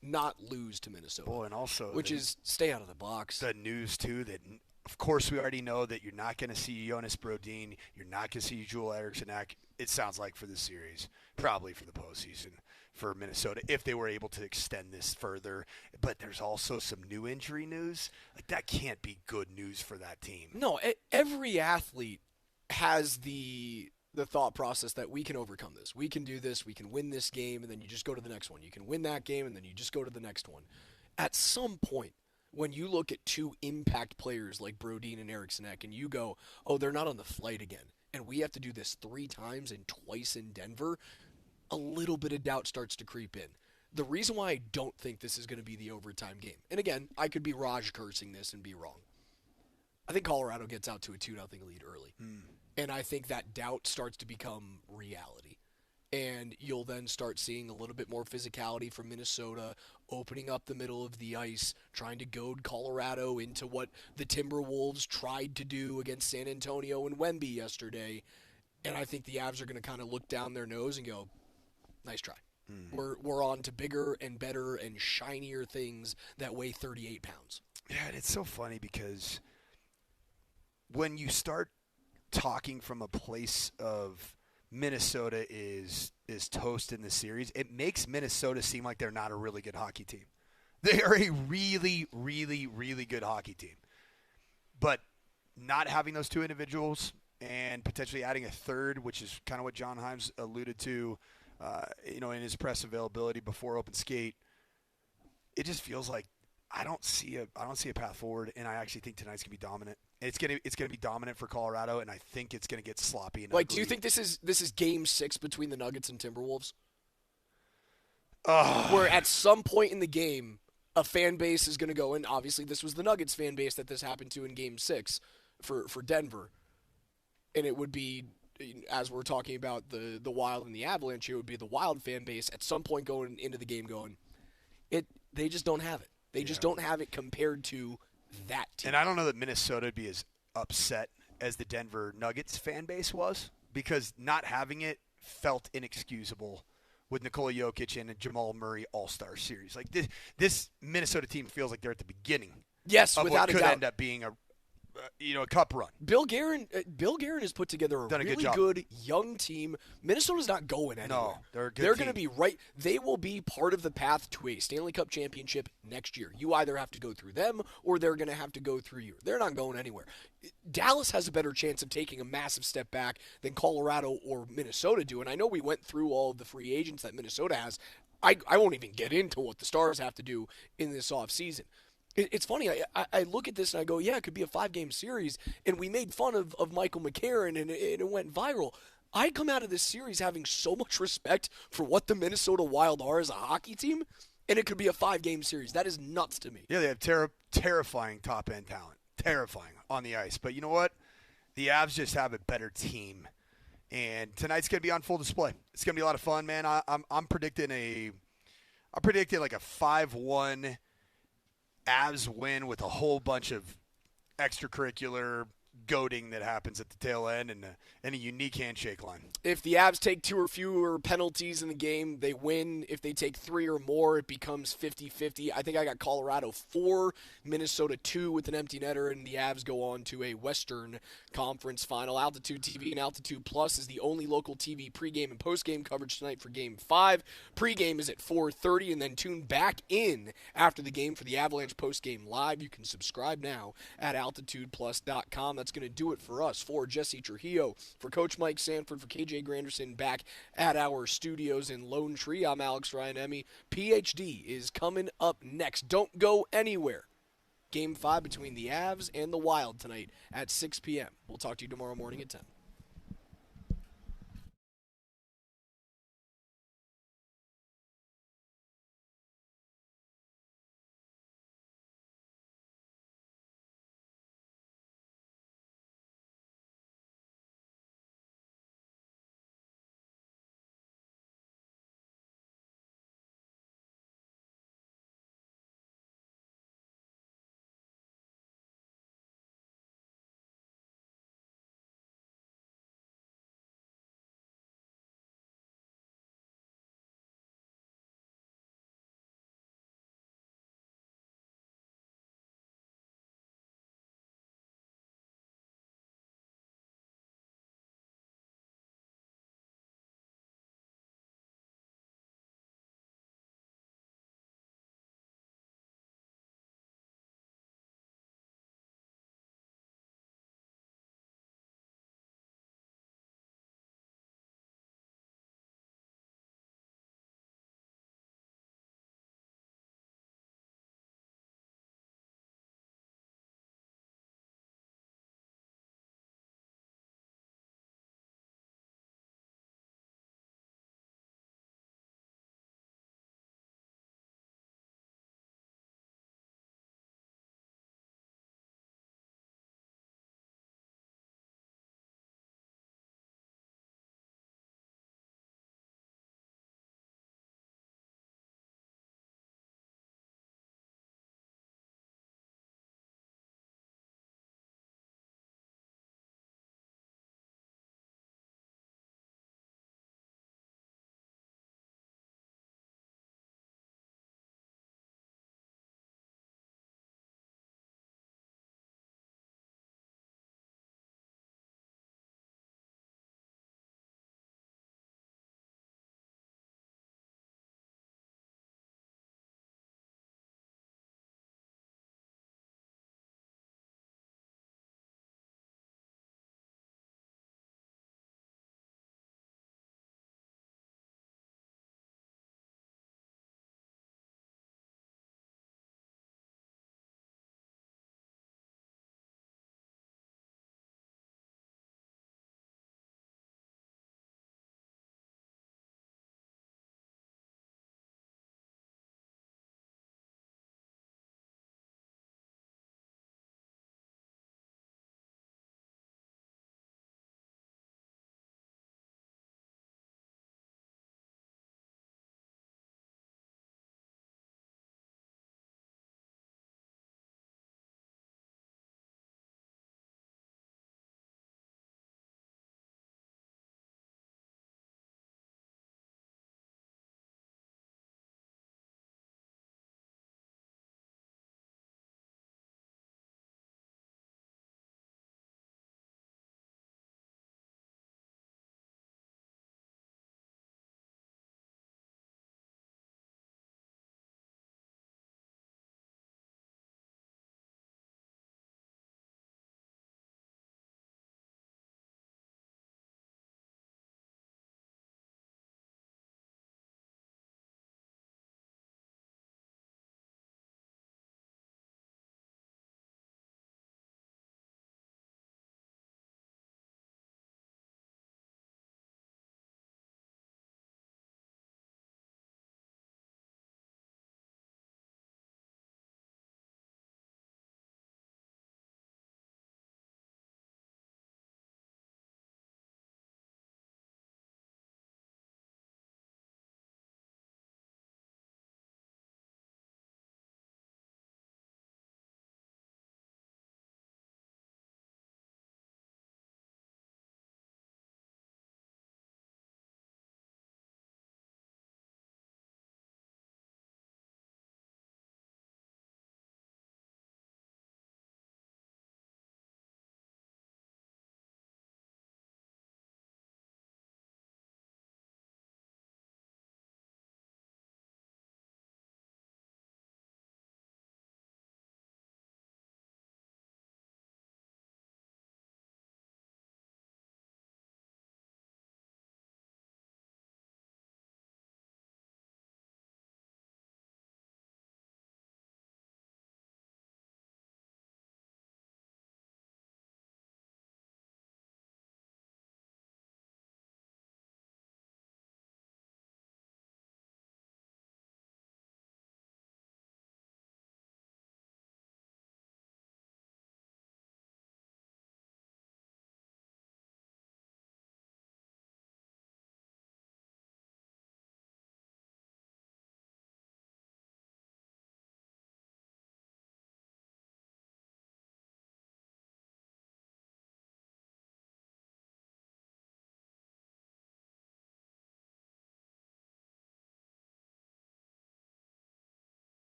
not lose to Minnesota. Boy, and also which is stay out of the box. The news, too, that of course we already know that you're not going to see Jonas Brodin. You're not going to see Joel Eriksson. It sounds like for this series, probably for the postseason for Minnesota, if they were able to extend this further. But there's also some new injury news. Like, that can't be good news for that team. No, every athlete has the thought process that we can overcome this. We can do this. We can win this game, and then you just go to the next one. You can win that game, and then you just go to the next one. At some point, when you look at two impact players like Brodin and Eriksson, and you go, they're not on the flight again, and we have to do this 3 times and twice in Denver, a little bit of doubt starts to creep in. The reason why I don't think this is going to be the overtime game, and again, I could be Raj cursing this and be wrong. I think Colorado gets out to a 2-0 lead early. And I think that doubt starts to become reality. And you'll then start seeing a little bit more physicality from Minnesota, opening up the middle of the ice, trying to goad Colorado into what the Timberwolves tried to do against San Antonio and Wemby yesterday. And I think the Avs are going to kind of look down their nose and go, nice try. We're on to bigger and better and shinier things that weigh 38 pounds. Yeah, and it's so funny because when you start talking from a place of Minnesota is toast in the series, it makes Minnesota seem like they're not a really good hockey team. They are a really, really, really good hockey team. But not having those 2 individuals and potentially adding a third, which is kind of what John Himes alluded to, in his press availability before open skate, it just feels like I don't see a path forward, and I actually think tonight's gonna be dominant. It's gonna be dominant for Colorado, and I think it's gonna get sloppy. And like, do you think this is Game 6 between the Nuggets and Timberwolves? Where at some point in the game, a fan base is gonna go in. Obviously, this was the Nuggets fan base that this happened to in Game 6 for Denver, and it would be, as we're talking about the Wild and the Avalanche, it would be the Wild fan base at some point going into the game going, they just don't have it. They just don't have it compared to that team. And I don't know that Minnesota would be as upset as the Denver Nuggets fan base was, because not having it felt inexcusable with Nikola Jokic and a Jamal Murray All-Star series. Like this Minnesota team feels like they're at the beginning. Yes, of without what a could doubt. end up being a a cup run. Bill Guerin has put together a Done a really good young team. Minnesota's not going anywhere. No, they're a good They're team. going to be right. They will be part of the path to a Stanley Cup championship next year. You either have to go through them or they're going to have to go through you. They're not going anywhere. Dallas has a better chance of taking a massive step back than Colorado or Minnesota do. And I know we went through all of the free agents that Minnesota has. I won't even get into what the Stars have to do in this offseason. It's funny. I look at this and I go, yeah, it could be a 5-game series. And we made fun of Michael McCarron and it went viral. I come out of this series having so much respect for what the Minnesota Wild are as a hockey team, and it could be a 5-game series. That is nuts to me. Yeah, they have terrifying top-end talent. Terrifying on the ice. But you know what? The Avs just have a better team. And tonight's going to be on full display. It's going to be a lot of fun, man. I'm predicting like a 5-1 Avs win with a whole bunch of extracurricular goading that happens at the tail end and a unique handshake line. If the Avs take 2 or fewer penalties in the game, they win. If they take 3 or more, it becomes 50-50. I think I got Colorado 4, Minnesota 2 with an empty netter, and the Avs go on to a Western Conference final. Altitude TV and Altitude Plus is the only local TV pregame and postgame coverage tonight for Game 5. Pregame is at 4:30, and then tune back in after the game for the Avalanche postgame live. You can subscribe now at altitudeplus.com. That's going to do it for us. For Jesse Trujillo, for Coach Mike Sanford, for KJ Granderson back at our studios in Lone Tree, I'm Alex Ryan-Emmy. PhD is coming up next. Don't go anywhere. Game 5 between the Avs and the Wild tonight at 6 p.m. We'll talk to you tomorrow morning at 10.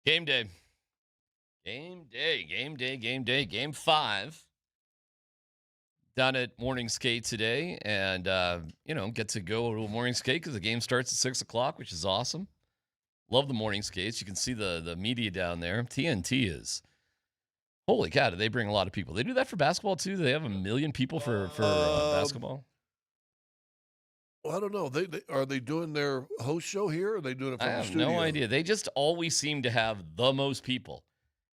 Game day. Game day. Game 5. Down at morning skate today, and get to go to a morning skate because the game starts at 6 o'clock, which is awesome. Love the morning skates. You can see the media down there. TNT is holy cow. Do they bring a lot of people? They do that for basketball too. Do they have 1 million people for basketball? Well, I don't know. Are they doing their host show here? Or are they doing it from I the have studio? no idea. They just always seem to have the most people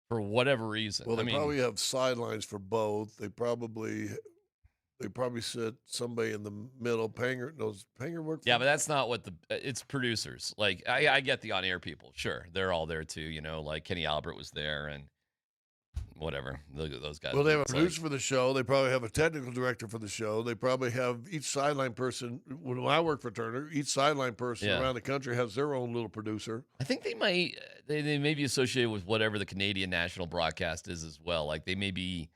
for whatever reason. Well, they probably have sidelines for both. They probably sit somebody in the middle. Panger work. Yeah, but that's not what it's producers. Like I get the on-air people. Sure, they're all there too. Like Kenny Albert was there and whatever. Look at those guys. Well, they have a producer for the show. They probably have a technical director for the show. They probably have each sideline person. When I work for Turner, each sideline person around the country has their own little producer. I think they might. They may be associated with whatever the Canadian national broadcast is as well. Like they may be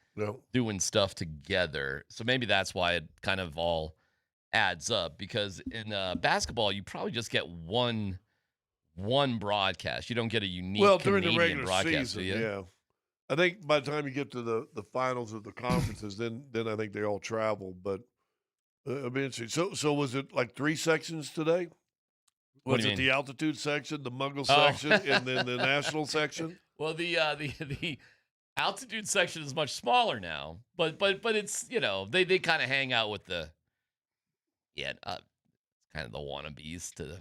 doing stuff together. So maybe that's why it kind of all adds up. Because in basketball, you probably just get one broadcast. You don't get a unique during Canadian the regular broadcast, season, do you? yeah. I think by the time you get to the finals of the conferences, then I think they all travel. But it'll be interesting. So was it like 3 sections today? What Was do you it mean? the altitude section, the Muggle section, and then the national section? Well, the altitude section is much smaller now, but it's they kind of hang out with the kind of the wannabes to the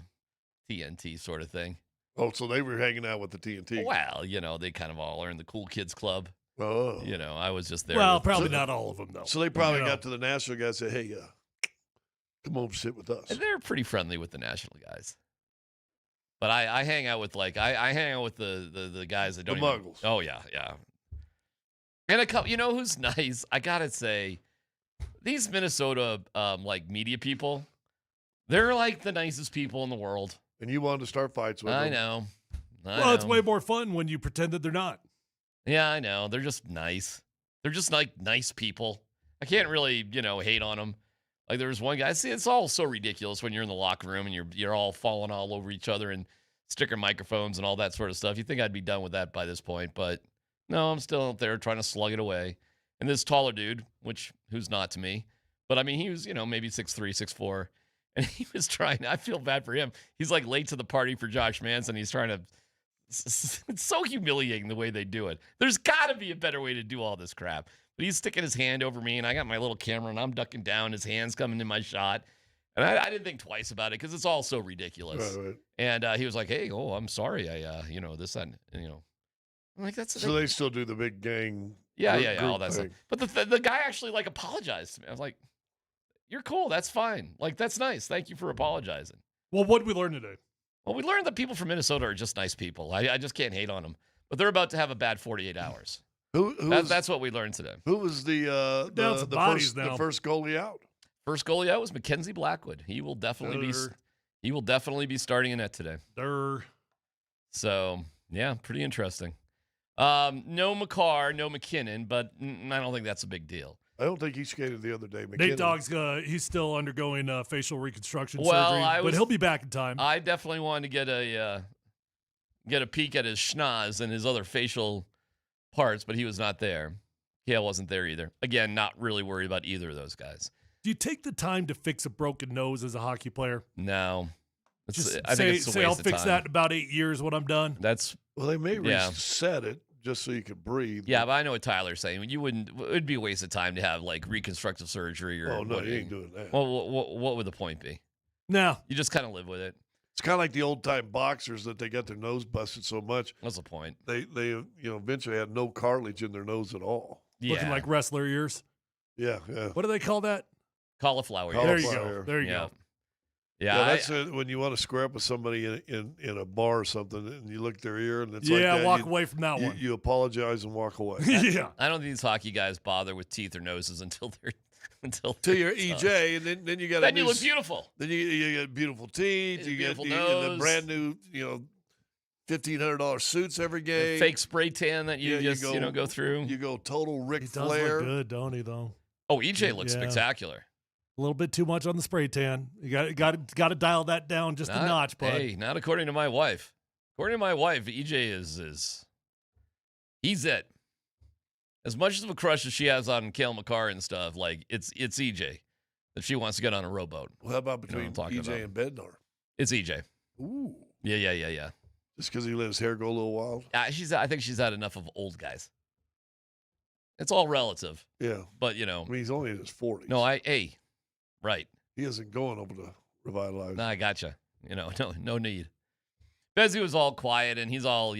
TNT sort of thing. Oh, so they were hanging out with the TNT. Well, they kind of all are in the cool kids club. Oh, I was just there. Well, probably not all of them though. So they probably got to the national guys and said, "Hey, come over, sit with us." And they're pretty friendly with the national guys. But I hang out with I hang out with the guys that don't the Muggles. Oh yeah. And a couple, who's nice? I gotta say, these Minnesota media people, they're like the nicest people in the world. And you wanted to start fights with them. I know. It's way more fun when you pretend that they're not. Yeah, I know. They're just nice. They're just like nice people. I can't really, hate on them. Like there was one guy. See, it's all so ridiculous when you're in the locker room and you're all falling all over each other and sticker microphones and all that sort of stuff. You think I'd be done with that by this point, but no, I'm still out there trying to slug it away. And this taller dude, who's not to me, but I mean, he was, maybe 6'3", 6'4", and he was trying. I feel bad for him. He's like late to the party for Josh Manson. He's trying to. It's so humiliating the way they do it. There's got to be a better way to do all this crap. But he's sticking his hand over me, and I got my little camera, and I'm ducking down. His hand's coming in my shot. And I didn't think twice about it because it's all so ridiculous. Right. And he was like, "Hey, I'm sorry. This, that, I'm like, that's so they still do the big gang. Yeah, all group that thing. stuff. But the guy actually apologized to me. I was like, "You're cool. That's fine. That's nice. Thank you for apologizing." Well, what did we learn today? Well, we learned that people from Minnesota are just nice people. I just can't hate on them. But they're about to have a bad 48 hours. That's what we learned today. Who was the first goalie out? First goalie out was Mackenzie Blackwood. He will definitely be starting in net today. So yeah, pretty interesting. No McCarr, no McKinnon, but I don't think that's a big deal. I don't think he skated the other day. McKinnon. Nate Dogg's he's still undergoing facial reconstruction surgery, but he'll be back in time. I definitely wanted to get a peek at his schnoz and his other facial parts, but he was not there. Kale wasn't there either. Again, not really worried about either of those guys. Do you take the time to fix a broken nose as a hockey player? No. I think it's a waste I'll fix that in about 8 years when I'm done. Well, they may reset it just so you could breathe. Yeah, but I know what Tyler's saying. It'd be a waste of time to have reconstructive surgery or. Oh no, you ain't doing that. Well, what would the point be? No, you just kind of live with it. It's kind of like the old time boxers that they got their nose busted so much. What's the point? They eventually had no cartilage in their nose at all. Looking like wrestler ears. Yeah. What do they call that? Cauliflower. There you go. Yeah, that's when you want to square up with somebody in a bar or something, and you look at their ear, and it's like that. Walk away from that one. You apologize and walk away. Yeah, I don't think these hockey guys bother with teeth or noses until you're EJ, and then you got. Then you look beautiful. Then you get beautiful teeth. You get the brand new, $1,500 suits every game. The fake spray tan that you go through. You go total Ric He Flair. does look good, don't he? Though. Oh, EJ looks spectacular. A little bit too much on the spray tan. You got to dial that down just a notch, bud. Hey, not according to my wife. According to my wife, EJ he's it. As much of a crush as she has on Cale McCarron and stuff, like it's EJ that she wants to get on a rowboat. Well, how about between EJ and Bednar? It's EJ. Ooh. Yeah. Just because he let his hair go a little wild? I think she's had enough of old guys. It's all relative. Yeah. But, I mean, he's only in his 40s. No, right. He isn't going over to revitalize. No, I gotcha. No need. Bezzy was all quiet, and he's all,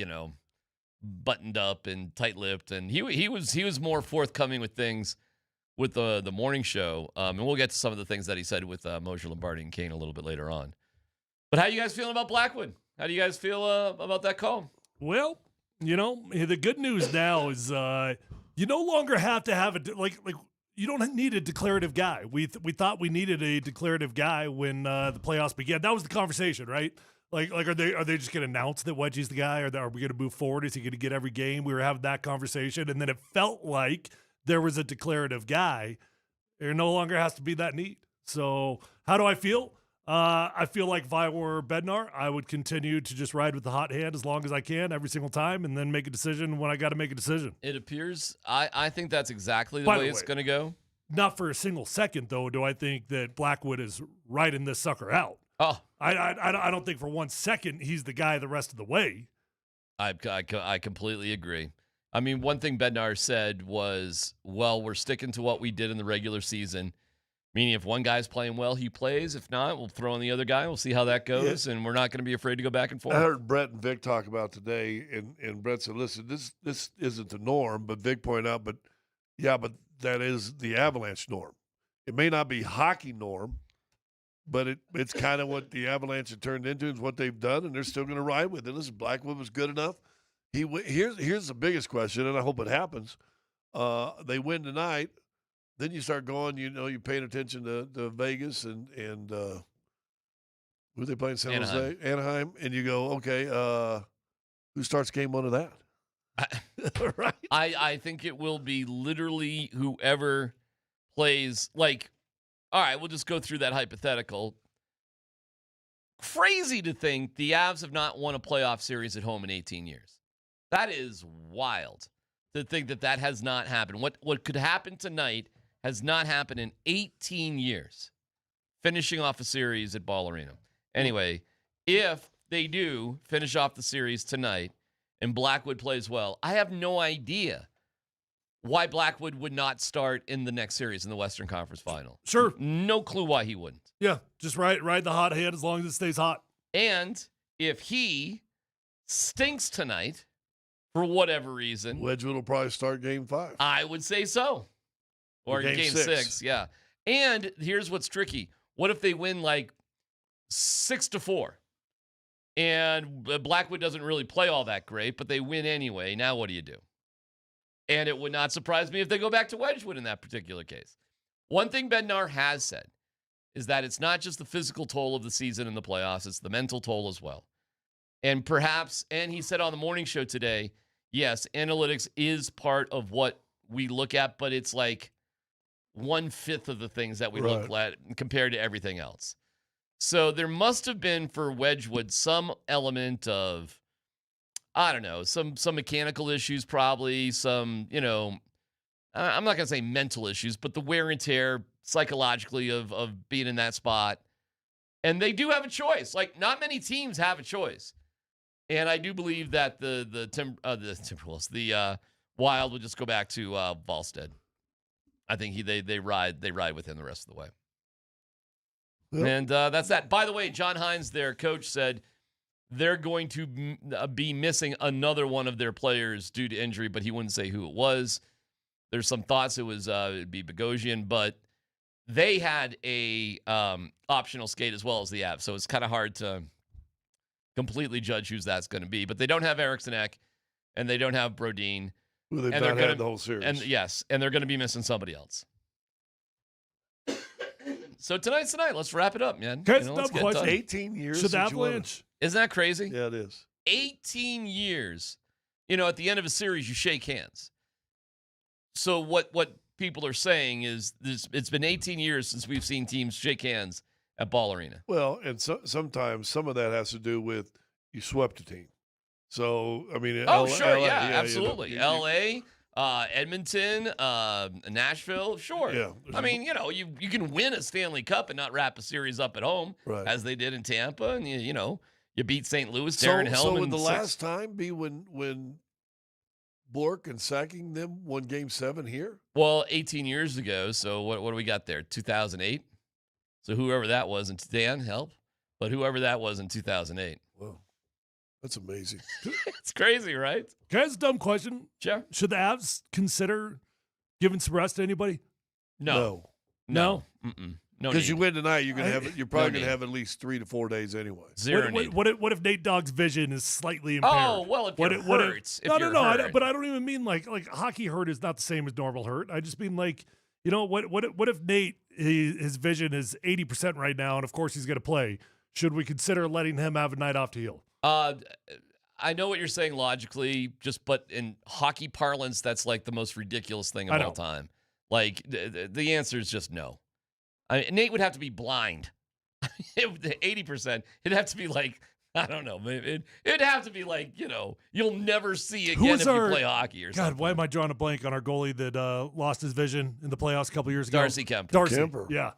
buttoned up and tight-lipped, and he was more forthcoming with things with the morning show, and we'll get to some of the things that he said with Moser, Lombardi, and Kane a little bit later on. But how you guys feeling about Blackwood? How do you guys feel about that call? Well, the good news now is you no longer have to have you don't need a declarative guy. We thought we needed a declarative guy when the playoffs began. That was the conversation, right? Like are they just going to announce that Wedgie's the guy, or are we going to move forward? Is he going to get every game? We were having that conversation, and then it felt like there was a declarative guy. There no longer has to be that need. So how do I feel? I feel like if I were Bednar, I would continue to just ride with the hot hand as long as I can every single time, and then make a decision when I got to make a decision. It appears I think that's exactly the way it's going to go. Not for a single second, though, do I think that Blackwood is riding this sucker out. Oh, I don't think for 1 second he's the guy the rest of the way. I completely agree. I mean, one thing Bednar said was, well, we're sticking to what we did in the regular season. Meaning if one guy's playing well, he plays. If not, we'll throw in the other guy. We'll see how that goes, and we're not going to be afraid to go back and forth. I heard Brett and Vic talk about today, and Brett said, listen, this isn't the norm, but Vic pointed out, but that is the Avalanche norm. It may not be hockey norm, but it's kind of what the Avalanche have turned into, is what they've done, and they're still going to ride with it. Listen, Blackwood was good enough. Here's the biggest question, and I hope it happens. They win tonight. Then you start going, you're paying attention to Vegas and who are they playing? San Jose? Anaheim. And you go, okay, who starts game one of that? Right? I think it will be literally whoever plays. Like, all right, we'll just go through that hypothetical. Crazy to think the Avs have not won a playoff series at home in 18 years. That is wild to think that has not happened. What could happen tonight has not happened in 18 years, finishing off a series at Ball Arena. Anyway, if they do finish off the series tonight and Blackwood plays well, I have no idea why Blackwood would not start in the next series in the Western Conference Final. Sure. No clue why he wouldn't. Yeah, just ride the hot hand as long as it stays hot. And if he stinks tonight, for whatever reason, Wedgwood will probably start game 5. I would say so. Or game 6, yeah. And here's what's tricky. What if they win like 6-4? And Blackwood doesn't really play all that great, but they win anyway. Now what do you do? And it would not surprise me if they go back to Wedgwood in that particular case. One thing Bednar has said is that it's not just the physical toll of the season and the playoffs, it's the mental toll as well. And perhaps, and he said on the morning show today, yes, analytics is part of what we look at, but it's like 1/5 of the things that we look at compared to everything else. So there must have been for Wedgwood some element of, I don't know, some mechanical issues, probably some, I'm not going to say mental issues, but the wear and tear psychologically of being in that spot. And they do have a choice. Like, not many teams have a choice. And I do believe that the Timberwolves, the Wild will just go back to Volstead. I think they ride with him the rest of the way. Yep. And that's that. By the way, John Hines, their coach, said they're going to be missing another one of their players due to injury, but he wouldn't say who it was. There's some thoughts it'd be Bogosian, but they had a optional skate as well as the Avs, so it's kind of hard to completely judge who's that's going to be. But they don't have Eriksson Ek, and they don't have Brodin. Well, they've not had the whole series. And yes, and they're going to be missing somebody else. So tonight's the night. Let's wrap it up, man. Let's get done. 18 years since Avalanche. Isn't that crazy? Yeah, it is. 18 years. At the end of a series, you shake hands. So what people are saying is it's been 18 years since we've seen teams shake hands at Ball Arena. Well, and sometimes some of that has to do with you swept a team. So, I mean, sure, LA, yeah, absolutely. L.A., Edmonton, Nashville, sure. Yeah. I mean, you can win a Stanley Cup and not wrap a series up at home, Right. as they did in Tampa, and you beat St. Louis, Darren Helm. So would the last time be when Bork and Sacking them won Game 7 here? Well, 18 years ago. So what do we got there? 2008. So whoever that was, and Dan, help. But whoever that was in 2008. Wow, that's amazing. It's crazy, right? Can I ask a dumb question? Sure. Should the Avs consider giving some rest to anybody? No. No? Mm-mm. No, Because you need. win tonight, you're probably No gonna need. have at least 3 to 4 days anyway. Zero need. What if Nate Dogg's vision is slightly impaired? Oh, well, if you're hurt. No. But I don't even mean like hockey hurt is not the same as normal hurt. I just mean like, what if Nate, his vision is 80% right now, and of course he's going to play. Should we consider letting him have a night off to heal? I know what you're saying logically, but in hockey parlance, that's like the most ridiculous thing of all time. Like, the answer is just no. Nate would have to be blind. 80%. It'd have to be like, I don't know. It'd have to be like, you'll never see again if you play hockey or something. God, why am I drawing a blank on our goalie that lost his vision in the playoffs a couple years ago? Darcy Kemper. Kemper. Yeah.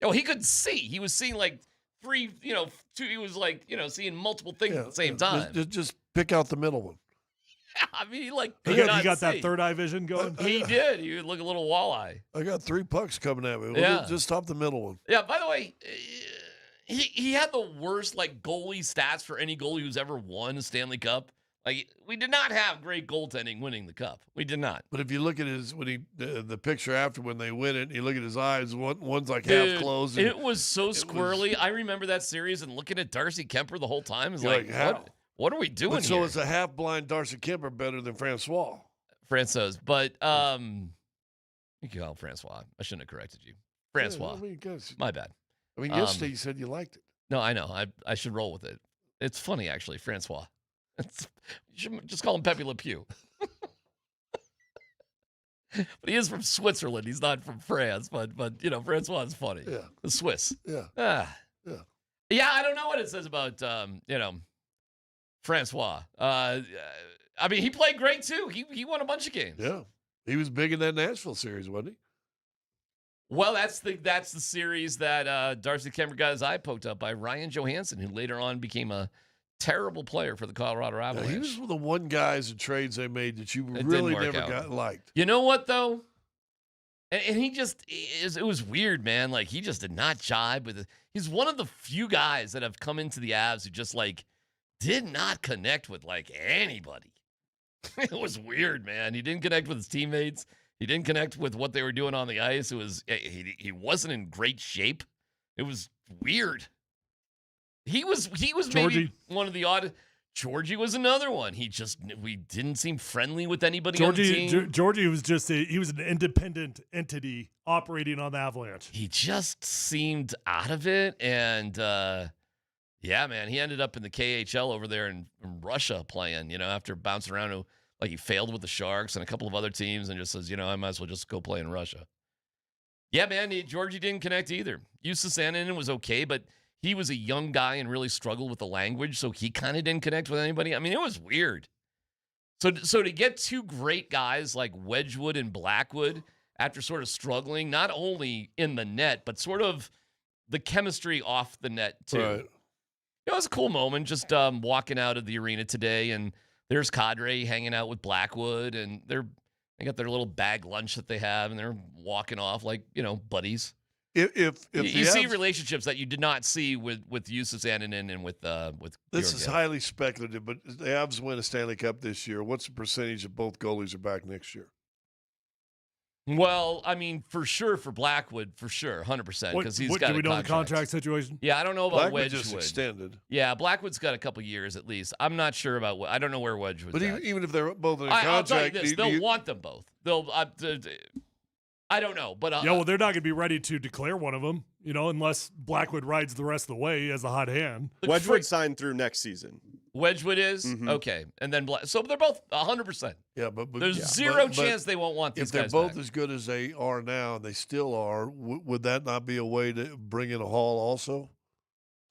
Oh, he could see. He was seeing like two. He was like, seeing multiple things at the same time. Just pick out the middle one. I mean, he got that third eye vision going. He did. He would look a little walleye. I got 3 pucks coming at me. Yeah. Just stop the middle one. Yeah. By the way, he had the worst goalie stats for any goalie who's ever won a Stanley Cup. Like, we did not have great goaltending winning the cup. We did not. But if you look at the picture after when they win it, and you look at his eyes, one's like half closed. It was so squirrely. I remember that series and looking at Darcy Kemper the whole time is like, what are we doing here? So is a half-blind Darcy Kemper better than Francois? But you can call him Francois. I shouldn't have corrected you. Francois. My bad. I mean, yesterday you said you liked it. No, I know. I should roll with it. It's funny, actually, Francois. You should just call him Pepe Le Pew. But he is from Switzerland. He's not from France. But Francois is funny. Yeah. The Swiss. Yeah. Yeah, I don't know what it says about, Francois. I mean, he played great, too. He won a bunch of games. Yeah. He was big in that Nashville series, wasn't he? Well, that's the series that Darcy Kemper got his eye poked up by Ryan Johansson, who later on became a terrible player for the Colorado Avalanche. He was one of the one guys in trades they made that you really never got liked. You know what, though? And he just it was weird, man. Like, he just did not jibe with it. He's one of the few guys that have come into the Avs who just did not connect with anybody. It was weird, man. He didn't connect with his teammates. He didn't connect with what they were doing on the ice. It was he wasn't in great shape. It was weird. He was maybe one of the odd. Georgie was another one. We didn't seem friendly with anybody on the team. Georgie was he was an independent entity operating on the Avalanche. He just seemed out of it, and yeah, man, he ended up in the KHL over there in Russia playing. After bouncing around, he failed with the Sharks and a couple of other teams, and just says, I might as well just go play in Russia. Yeah, man, Georgie didn't connect either. Justus Annunen was okay, but he was a young guy and really struggled with the language, so he kind of didn't connect with anybody. I mean, it was weird. So to get two great guys like Wedgwood and Blackwood after sort of struggling, not only in the net, but sort of the chemistry off the net, too. Right. It was a cool moment just walking out of the arena today, and there's Cadre hanging out with Blackwood, and they got their little bag lunch that they have, and they're walking off like, buddies. If you see relationships that you did not see with Justus Annunen and with this is highly speculative, but the Avs win a Stanley Cup this year. What's the percentage of both goalies are back next year? Well, I mean, for sure for Blackwood, for sure, 100%, because he's got. Do we know the contract situation? Yeah, I don't know about Blackwood Wedgwood. just extended. Yeah, Blackwood's got a couple years at least. I'm not sure about. I don't know where Wedgwood's But at. even if they're both in a contract, I'll tell you this: they'll want them both. They'll. I don't know, but yeah, well, they're not going to be ready to declare one of them, unless Blackwood rides the rest of the way as a hot hand. Wedgwood signed through next season. Wedgwood is okay, and then so they're both 100%. Yeah, but there's zero chance they won't want these guys. If they're both back. as good as they are now, and they still are, would that not be a way to bring in a Hall also?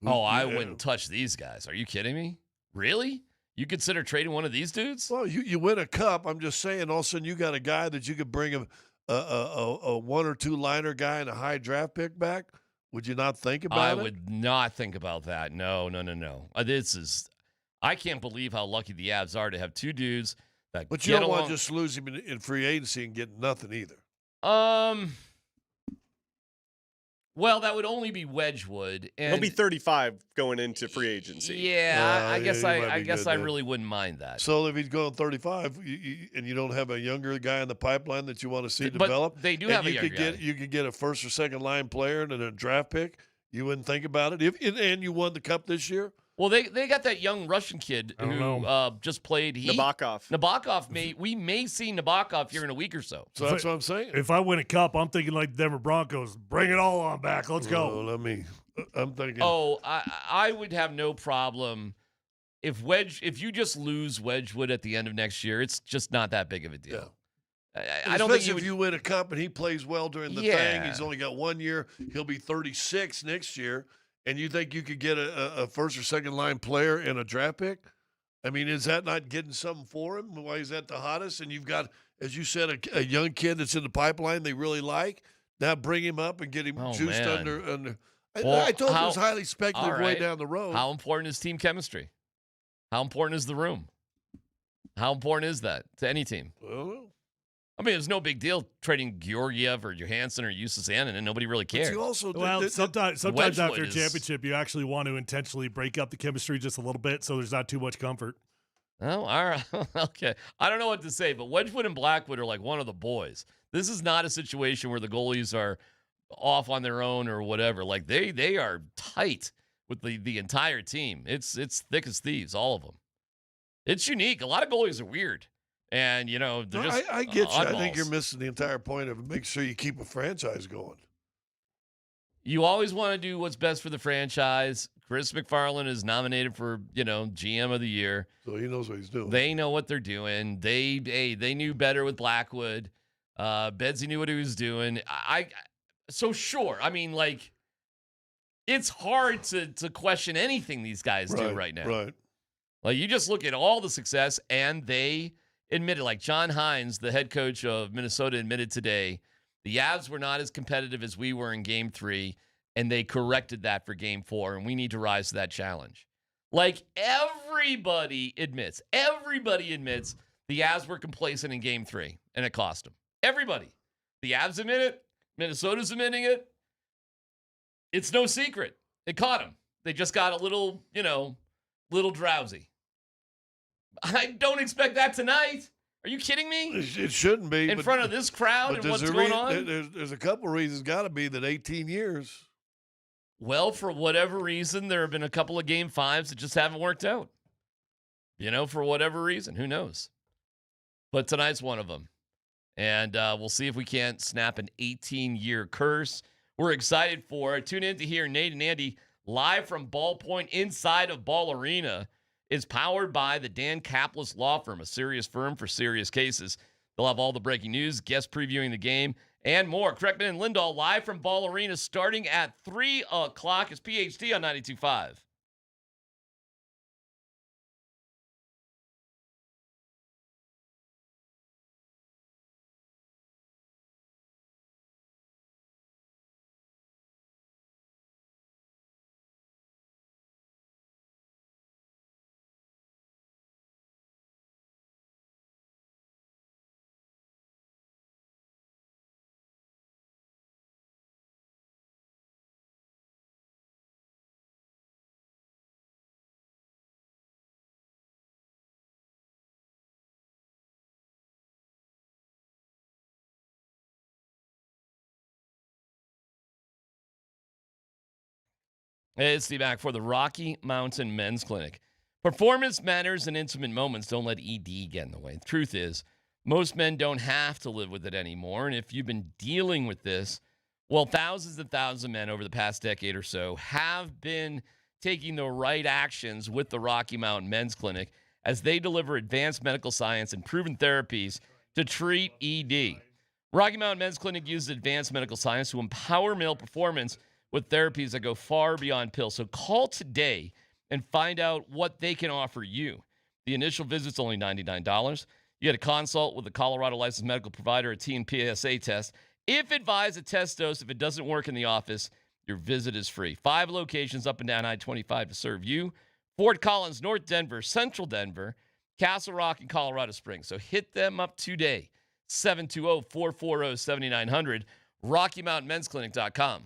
Oh, I wouldn't touch these guys. Are you kidding me? Really? You consider trading one of these dudes? Well, you win a cup. I'm just saying, all of a sudden you got a guy that you could bring a one or two liner guy and a high draft pick back. Would you not think about it? I would not think about that. No. I can't believe how lucky the Avs are to have two dudes that. But you don't want to just lose him in free agency and get nothing either. Well, that would only be Wedgwood, and he'll be 35 going into free agency. Yeah, I guess I really wouldn't mind that. So if he's going 35, and you don't have a younger guy in the pipeline that you want to see develop, but they do have a younger guy. You could get a first or second line player and a draft pick. You wouldn't think about it and you won the cup this year. Well, they got that young Russian kid who just played. Nabokov. We may see Nabokov here in a week or so. So that's what I'm saying. If I win a cup, I'm thinking like the Denver Broncos. Bring it all on back. Let's go. I'm thinking. Oh, I would have no problem if you just lose Wedgwood at the end of next year. It's just not that big of a deal. Yeah. I don't think if you win a cup and he plays well during the thing, he's only got 1 year. He'll be 36 next year. And you think you could get a first or second line player and a draft pick? I mean, is that not getting something for him? Why is that the hottest? And you've got, as you said, a young kid that's in the pipeline they really like. Now bring him up and get him juiced under. I told you it was highly speculative way down the road. How important is team chemistry? How important is the room? How important is that to any team? I mean, it's no big deal trading Georgiev or Johansson or Justus Annan, and nobody really cares. Sometimes after a championship, you actually want to intentionally break up the chemistry just a little bit so there's not too much comfort. Oh, all right. Okay. I don't know what to say, but Wedgwood and Blackwood are like one of the boys. This is not a situation where the goalies are off on their own or whatever. Like, they are tight with the entire team. It's thick as thieves, all of them. It's unique. A lot of goalies are weird. And, they're just I get you. oddballs. I think you're missing the entire point of it. Make sure you keep a franchise going. You always want to do what's best for the franchise. Chris McFarland is nominated for, GM of the year. So he knows what he's doing. They know what they're doing. They knew better with Blackwood. Bedsy knew what he was doing. So sure. I mean, like, it's hard to question anything these guys do right now. Right. Like, you just look at all the success, and they admitted, like John Hines, the head coach of Minnesota, admitted today, the Avs were not as competitive as we were in Game 3, and they corrected that for Game 4, and we need to rise to that challenge. Like, everybody admits the Avs were complacent in Game 3, and it cost them. Everybody. The Avs admit it. Minnesota's admitting it. It's no secret. It caught them. They just got a little drowsy. I don't expect that tonight. Are you kidding me? It shouldn't be. In front of this crowd and what's going on? There's a couple reasons. Got to be that 18 years. Well, for whatever reason, there have been a couple of Game 5s that just haven't worked out. For whatever reason. Who knows? But tonight's one of them. And we'll see if we can't snap an 18-year curse. We're excited for it. Tune in to hear Nate and Andy live from Ballpoint inside of Ball Arena. Is powered by the Dan Kaplis Law Firm, a serious firm for serious cases. They'll have all the breaking news, guests previewing the game, and more. Kreckman and Lindahl live from Ball Arena starting at 3 o'clock. It's PhD on 92.5. It's DMac for the Rocky Mountain Men's Clinic. Performance matters and intimate moments don't let ED get in the way. The truth is, most men don't have to live with it anymore. And if you've been dealing with this, well, thousands and thousands of men over the past decade or so have been taking the right actions with the Rocky Mountain Men's Clinic as they deliver advanced medical science and proven therapies to treat ED. Rocky Mountain Men's Clinic uses advanced medical science to empower male performance with therapies that go far beyond pills. So call today and find out what they can offer you. The initial visit's only $99. You get a consult with a Colorado licensed medical provider, a TNPSA test. If advised, a test dose. If it doesn't work in the office, your visit is free. 5 locations up and down I-25 to serve you. Fort Collins, North Denver, Central Denver, Castle Rock, and Colorado Springs. So hit them up today. 720-440-7900. RockyMountainMen'sClinic.com.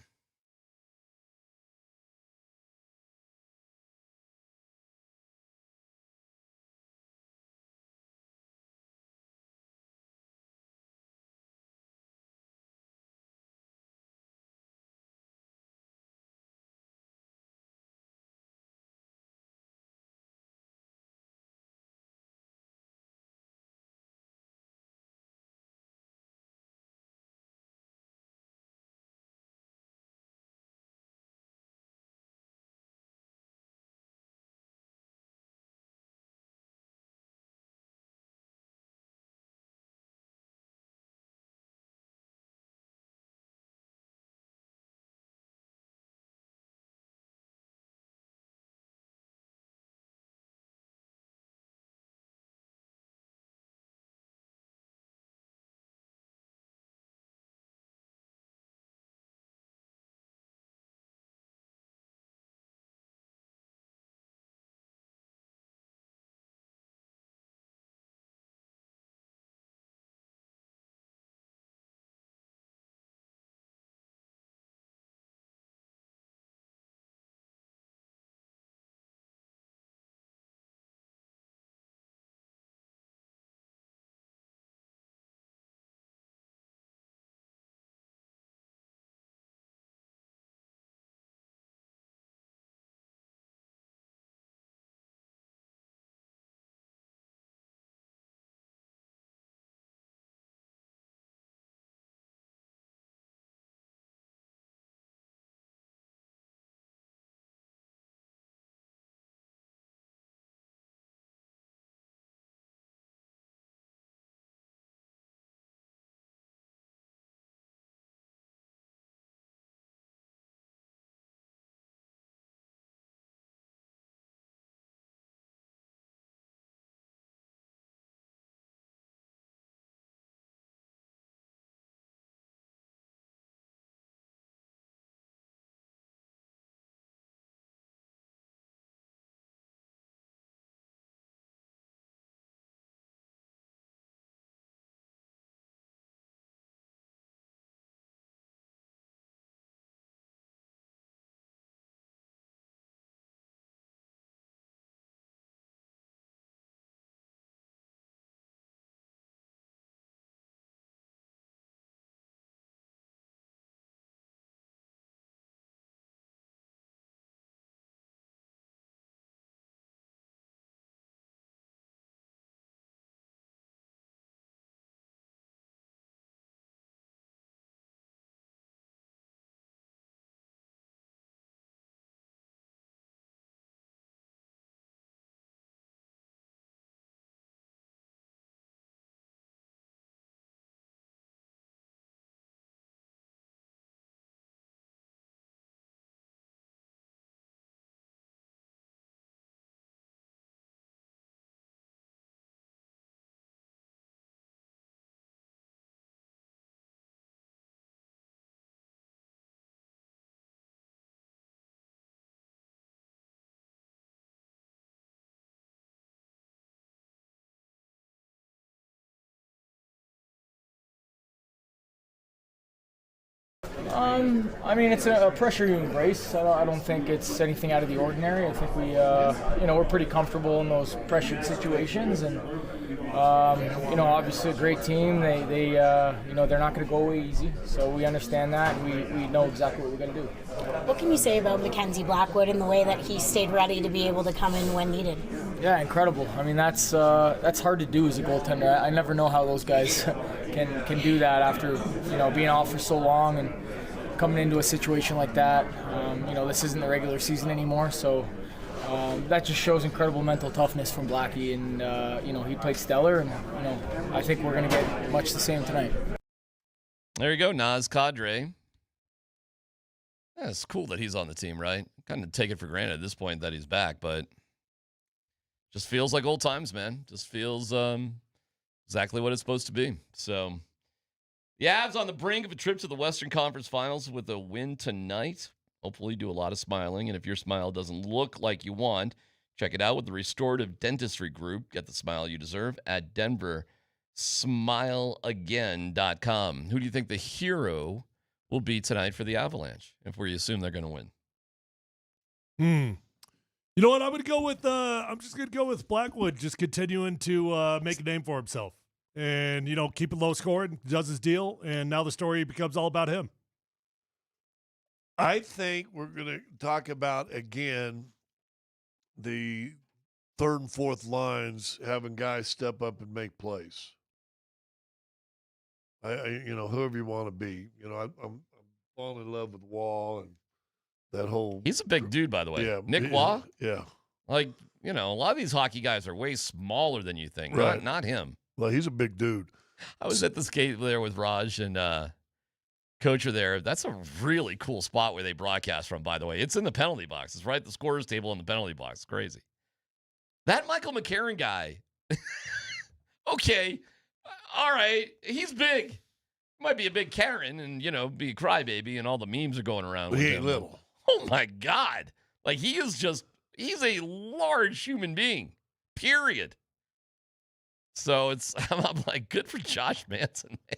I mean, it's a pressure you embrace. I don't think it's anything out of the ordinary. I think we're pretty comfortable in those pressured situations, and obviously a great team. They they're not going to go away easy, so we understand that, and we know exactly what we're going to do. What can you say about Mackenzie Blackwood and the way that he stayed ready to be able to come in when needed? Yeah, incredible. I mean, that's hard to do as a goaltender. I never know how those guys can do that after being out for so long and coming into a situation like that. This isn't the regular season anymore, so that just shows incredible mental toughness from Blackie, and he played stellar, and I think we're going to get much the same tonight. There you go, Naz Kadre. Yeah, it's cool that he's on the team, right? Kind of take it for granted at this point that he's back, but just feels like old times, man. Just feels exactly what it's supposed to be. So the Avs on the brink of a trip to the Western Conference Finals with a win tonight. Hopefully do a lot of smiling. And if your smile doesn't look like you want, check it out with the Restorative Dentistry Group. Get the smile you deserve at DenverSmileAgain.com. Who do you think the hero will be tonight for the Avalanche, if we assume they're going to win? You know what? I'm going to go with. I'm just going to go with Blackwood, just continuing to make a name for himself, and keep it low scoring. Does his deal, and now the story becomes all about him. I think we're going to talk about again the third and fourth lines having guys step up and make plays. Whoever you want to be, I'm falling in love with Wall and that whole. He's a big dude, by the way. Yeah, Nick Waugh. Yeah. A lot of these hockey guys are way smaller than you think. Right. Not him. Well, he's a big dude. I was at the skate there with Raj and Coach are there. That's a really cool spot where they broadcast from, by the way. It's in the penalty box. It's right at the scorer's table in the penalty box. It's crazy. That Michael McCarron guy, okay, all right, he's big. Might be a big Karen and, be a crybaby, and all the memes are going around with he ain't him. little. Oh, my God. Like, he's a large human being, period. So I'm like, good for Josh Manson, man.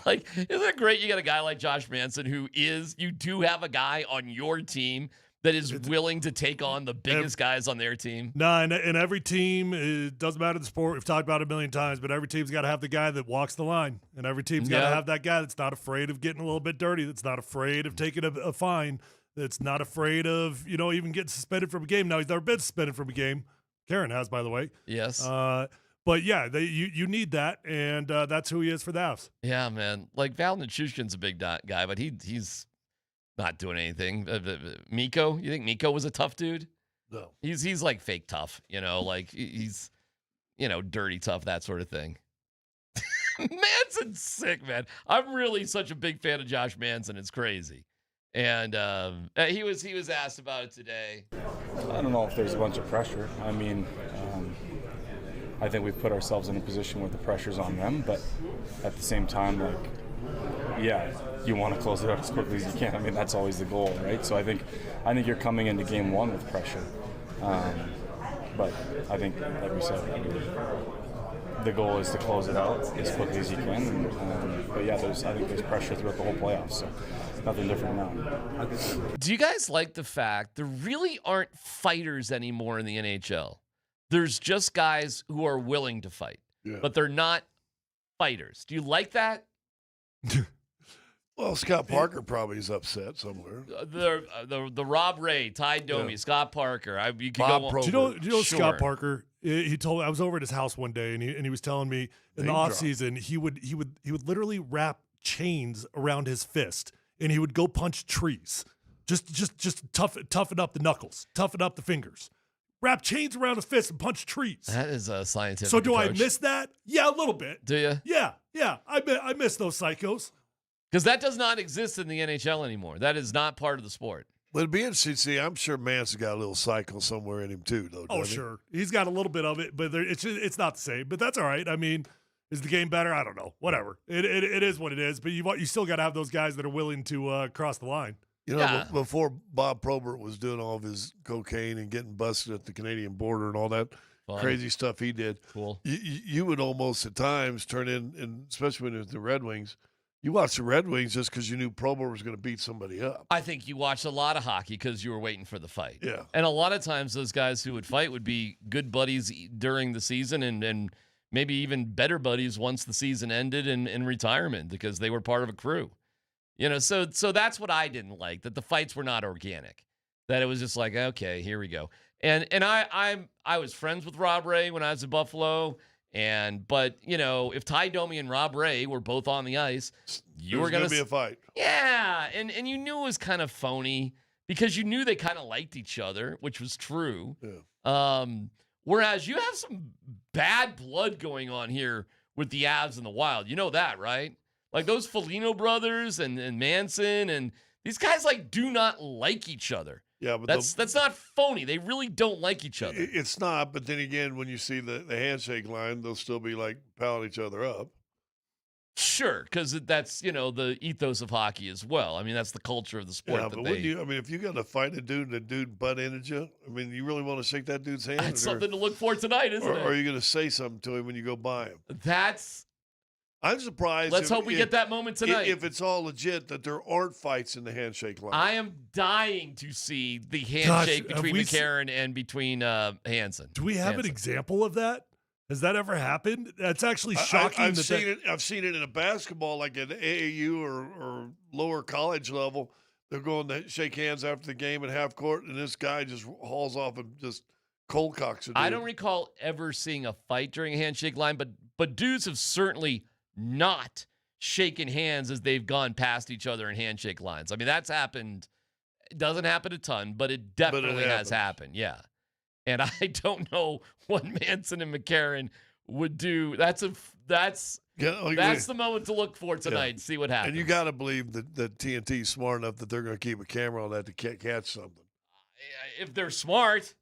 Like, isn't it great you got a guy like Josh Manson you do have a guy on your team that is willing to take on the biggest guys on their team? No, and every team, it doesn't matter the sport, we've talked about it a million times, but every team's got to have the guy that walks the line. And every team's got to have that guy that's not afraid of getting a little bit dirty, that's not afraid of taking a fine, that's not afraid of, even getting suspended from a game. Now, he's never been suspended from a game. Karen has, by the way. Yes. But yeah, you need that, and that's who he is for the Avs. Yeah, man. Like Val Nichushkin's a big guy, but he's not doing anything. Mikko, you think Mikko was a tough dude? No. He's like fake tough, like he's dirty tough, that sort of thing. Manson's sick, man. I'm really such a big fan of Josh Manson. It's crazy. And he was asked about it today. I don't know if there's a bunch of pressure. I mean, I think we've put ourselves in a position where the pressure's on them, but at the same time, you want to close it out as quickly as you can. I mean, that's always the goal, right? So I think you're coming into game one with pressure. But I think, like we said, the goal is to close it out as quickly as you can. I think there's pressure throughout the whole playoffs, so nothing different now. Do you guys like the fact there really aren't fighters anymore in the NHL? There's just guys who are willing to fight, but they're not fighters. Do you like that? Well, Scott Parker probably is upset somewhere. The Rob Ray, Ty Domi, Scott Parker. You could Bob go. Probert. Do you know Scott Parker? He told me, I was over at his house one day, and he was telling me in the off season he would literally wrap chains around his fist, and he would go punch trees, just toughen up the knuckles, toughen up the fingers. Wrap chains around his fist and punch trees. That is a scientific So do approach. I miss that? Yeah, a little bit. Do you? Yeah. I miss those psychos. Because that does not exist in the NHL anymore. That is not part of the sport. But it'd be interesting to see. I'm sure Manson's got a little psycho somewhere in him too, though. Oh, sure. He's got a little bit of it, but it's not the same. But that's all right. I mean, is the game better? I don't know. Whatever. It is what it is. But you still got to have those guys that are willing to cross the line. Before Bob Probert was doing all of his cocaine and getting busted at the Canadian border and all that crazy stuff he did, cool. You would almost at times turn in, and especially when it was the Red Wings, you watched the Red Wings just because you knew Probert was going to beat somebody up. I think you watched a lot of hockey because you were waiting for the fight. Yeah. And a lot of times those guys who would fight would be good buddies during the season and maybe even better buddies once the season ended in retirement because they were part of a crew. So that's what I didn't like, that the fights were not organic, that it was just like, okay, here we go. And I was friends with Rob Ray when I was in Buffalo, but if Ty Domi and Rob Ray were both on the ice, you were going to be a fight. Yeah, and you knew it was kind of phony because you knew they kind of liked each other, which was true. Yeah. Whereas you have some bad blood going on here with the Avs and the Wild. You know that, right? Like those Foligno brothers and Manson and these guys do not like each other. Yeah, but that's not phony. They really don't like each other. It's not, but then again, when you see the handshake line, they'll still be like palling each other up. Sure, because that's the ethos of hockey as well. I mean, that's the culture of the sport. Yeah, but if you got to fight a dude and the dude butt into you, I mean, you really want to shake that dude's hand? That's something to look for tonight, isn't it? Or are you going to say something to him when you go by him? I'm surprised. Let's hope we get that moment tonight. If it's all legit, that there aren't fights in the handshake line. I am dying to see the handshake between McCarron and between Hansen. Do we have an example of that? Has that ever happened? That's actually shocking. I've seen it in a basketball, like at AAU or lower college level. They're going to shake hands after the game at half court, and this guy just hauls off and just cold cocks a dude. I don't recall ever seeing a fight during a handshake line, but dudes have certainly not shaken hands as they've gone past each other in handshake lines. I mean, that's happened. It doesn't happen a ton, but it definitely has happened. Yeah. And I don't know what Manson and McCarron would do. That's the moment to look for tonight. See what happens. And you got to believe that TNT's smart enough that they're going to keep a camera on that to catch something. If they're smart,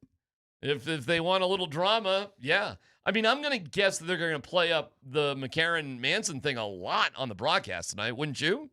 if they want a little drama, yeah. I mean, I'm going to guess that they're going to play up the McCarron-Manson thing a lot on the broadcast tonight, wouldn't you?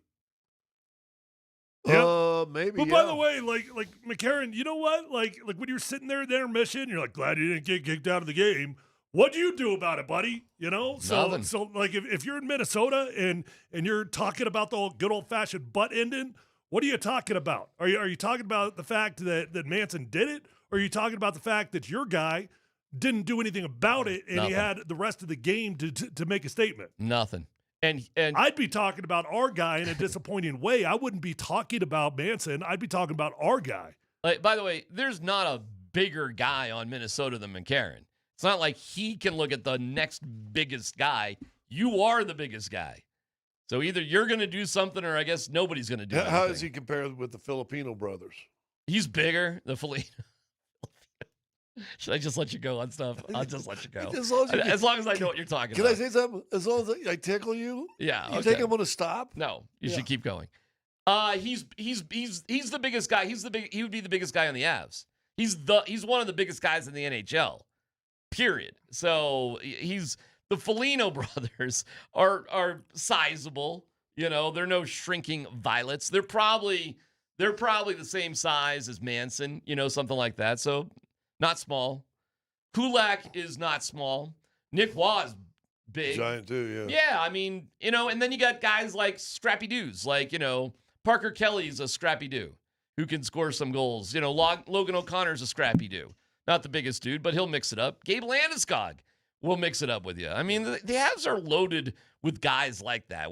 Yeah. Maybe. But by the way, like McCarron, you know what? Like when you're sitting there in the intermission, you're like, glad you didn't get kicked out of the game. What do you do about it, buddy? Nothing. So like if you're in Minnesota and you're talking about the good old fashioned butt ending, what are you talking about? Are you talking about the fact that Manson did it, or are you talking about the fact that your guy didn't do anything about it and he had the rest of the game to make a statement? Nothing. And I'd be talking about our guy in a disappointing way. I wouldn't be talking about Manson. I'd be talking about our guy. By the way, there's not a bigger guy on Minnesota than McCarron. It's not like he can look at the next biggest guy. You are the biggest guy. So either you're going to do something or I guess nobody's going to do anything. How does he compare with the Filipino brothers? He's bigger, the Filipino. Should I just let you go on stuff? I'll just let you go. As long as I know what you're talking about. Can I say something? As long as I tickle you? Yeah. You think I'm going to stop? No. You should keep going. He's the biggest guy. He would be the biggest guy on the Avs. He's one of the biggest guys in the NHL. Period. So the Foligno brothers are sizable. They're no shrinking violets. They're probably the same size as Manson, something like that. So not small. Kulak is not small. Nick Waugh is big. Giant too, yeah. Yeah, I mean, and then you got guys like scrappy dudes, like, Parker Kelly's a scrappy dude who can score some goals. Logan O'Connor's a scrappy dude. Not the biggest dude, but he'll mix it up. Gabe Landeskog will mix it up with you. I mean, the Avs are loaded with guys like that.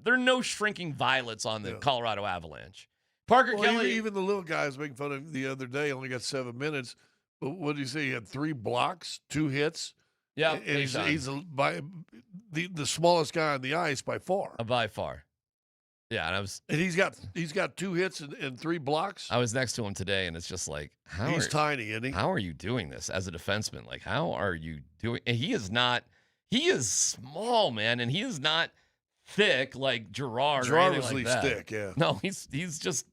There are no shrinking violets on the Colorado Avalanche. Parker Kelly. Even the little guys making fun of the other day only got 7 minutes. But what did he say? He had 3 blocks, 2 hits. Yeah, and he's the smallest guy on the ice by far. By far. Yeah, and he's got 2 hits and 3 blocks. I was next to him today, and it's just like, he's tiny, isn't he? How are you doing this as a defenseman? Like, how are you doing? And he is small, man, and he is not thick like Gerard. Gerard was like thick, yeah. No, he's just,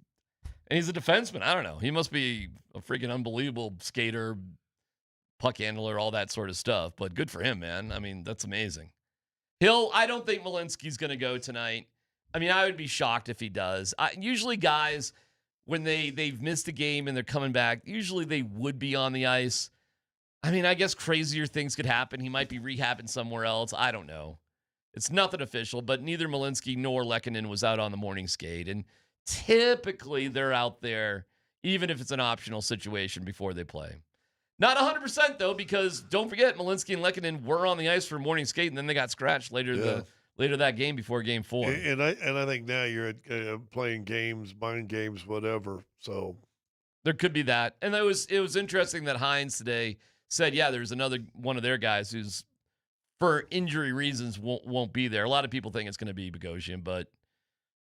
and he's a defenseman. I don't know. He must be a freaking unbelievable skater, puck handler, all that sort of stuff. But good for him, man. I mean, that's amazing. I don't think Malinsky's going to go tonight. I mean, I would be shocked if he does. Usually guys, when they've missed a game and they're coming back, usually they would be on the ice. I mean, I guess crazier things could happen. He might be rehabbing somewhere else. I don't know. It's nothing official, but neither Malinsky nor Lehkonen was out on the morning skate. And typically they're out there, even if it's an optional situation before they play. Not 100%, though, because don't forget, Malinsky and Lehkonen were on the ice for morning skate, and then they got scratched later that game before Game 4. And I think now you're playing games, mind games, whatever. So there could be that. And it was interesting that Hines today said, yeah, there's another one of their guys who's, for injury reasons, won't be there. A lot of people think it's going to be Bogosian, but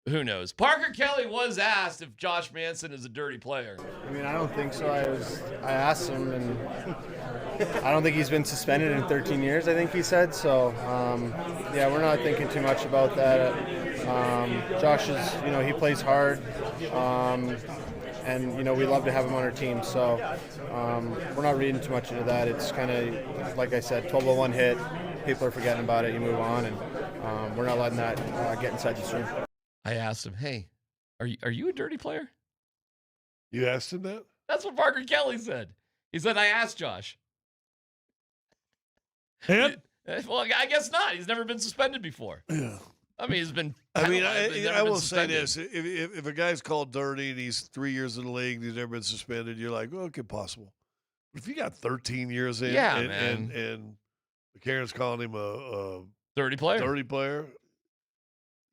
who knows? Parker Kelly was asked if Josh Manson is a dirty player. I mean, I don't think so. I asked him, and I don't think he's been suspended in 13 years, I think he said. So, yeah, we're not thinking too much about that. Josh is, he plays hard. and we'd love to have him on our team. So we're not reading too much into that. It's kind of, like I said, 12-01 hit. People are forgetting about it. You move on, and we're not letting that get inside the stream. I asked him, hey, are you a dirty player? You asked him that? That's what Parker Kelly said. He said, I asked Josh. And? Well, I guess not. He's never been suspended before. Yeah. I mean, he's been. I will say this: if a guy's called dirty and he's 3 years in the league and he's never been suspended, you're like, well, okay, possible. But if you got 13 years in, and McCarron's calling him a dirty player,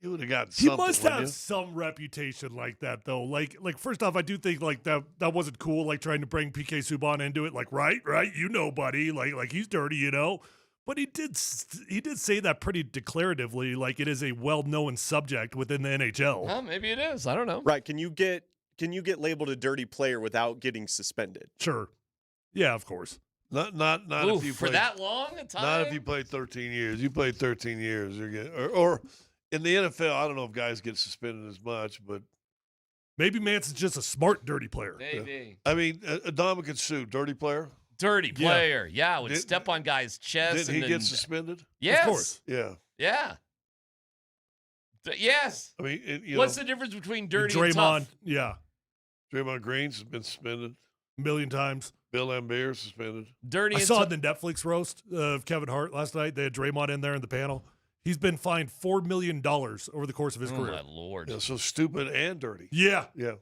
you would have gotten He something. must have some reputation like that, though. Like first off, I do think like that wasn't cool. Like trying to bring PK Subban into it. Like right, buddy. Like he's dirty, But he did say that pretty declaratively, like it is a well-known subject within the NHL. Well, maybe it is. I don't know. Right? Can you get labeled a dirty player without getting suspended? Sure. Yeah, of course. Not Oof, if you for played, that long a time. Not if you played 13 years. You played 13 years, you're getting, or in the NFL. I don't know if guys get suspended as much, but maybe Manson's just a smart dirty player. Maybe. I mean, Adama Sue, dirty player. Dirty player, yeah, would step on guys' chests. Did he get suspended? Yes, of course. Yeah. Yes. I mean, what's the difference between dirty Draymond, and tough? Yeah. Draymond Green's been suspended a million times. Bill Laimbeer suspended. Dirty. I saw the Netflix roast of Kevin Hart last night. They had Draymond in there in the panel. He's been fined $4 million over the course of his career. Oh, my Lord. Yeah, so stupid and dirty. Yeah. Yeah.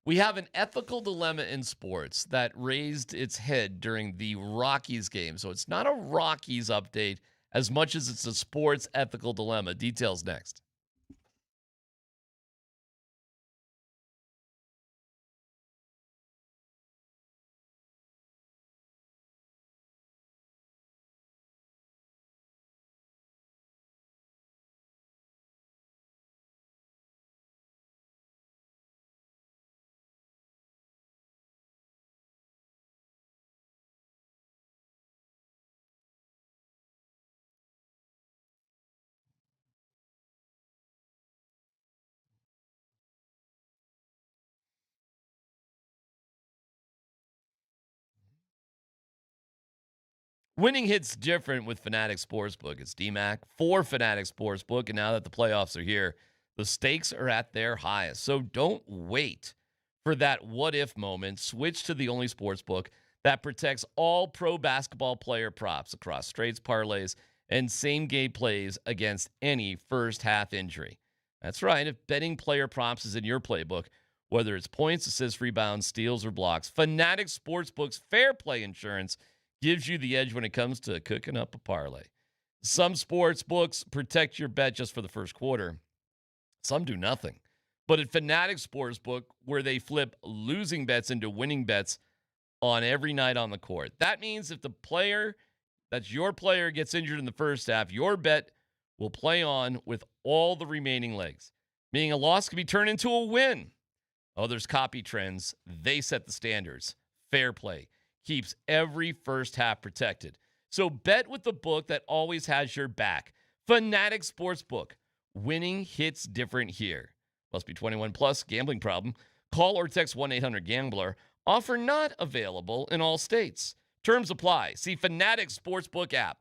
We have an ethical dilemma in sports that raised its head during the Rockies game. So it's not a Rockies update as much as it's a sports ethical dilemma. Details next. Winning hits different with Fanatic Sportsbook. It's DMac for Fanatic Sportsbook, and now that the playoffs are here, the stakes are at their highest. So don't wait for that what-if moment. Switch to the only sportsbook that protects all pro basketball player props across straights, parlays, and same-game plays against any first-half injury. That's right. If betting player props is in your playbook, whether it's points, assists, rebounds, steals, or blocks, Fanatic Sportsbook's Fair Play Insurance gives you the edge when it comes to cooking up a parlay. Some sports books protect your bet just for the first quarter. Some do nothing. But at Fanatic Sportsbook, where they flip losing bets into winning bets on every night on the court. That means if the player, that's your player, gets injured in the first half, your bet will play on with all the remaining legs. Meaning a loss can be turned into a win. Others copy trends. They set the standards. Fair play keeps every first half protected. So bet with the book that always has your back. Fanatic Sportsbook. Winning hits different here. Must be 21 plus. Gambling problem. Call or text 1-800-GAMBLER. Offer not available in all states. Terms apply. See Fanatic Sportsbook app.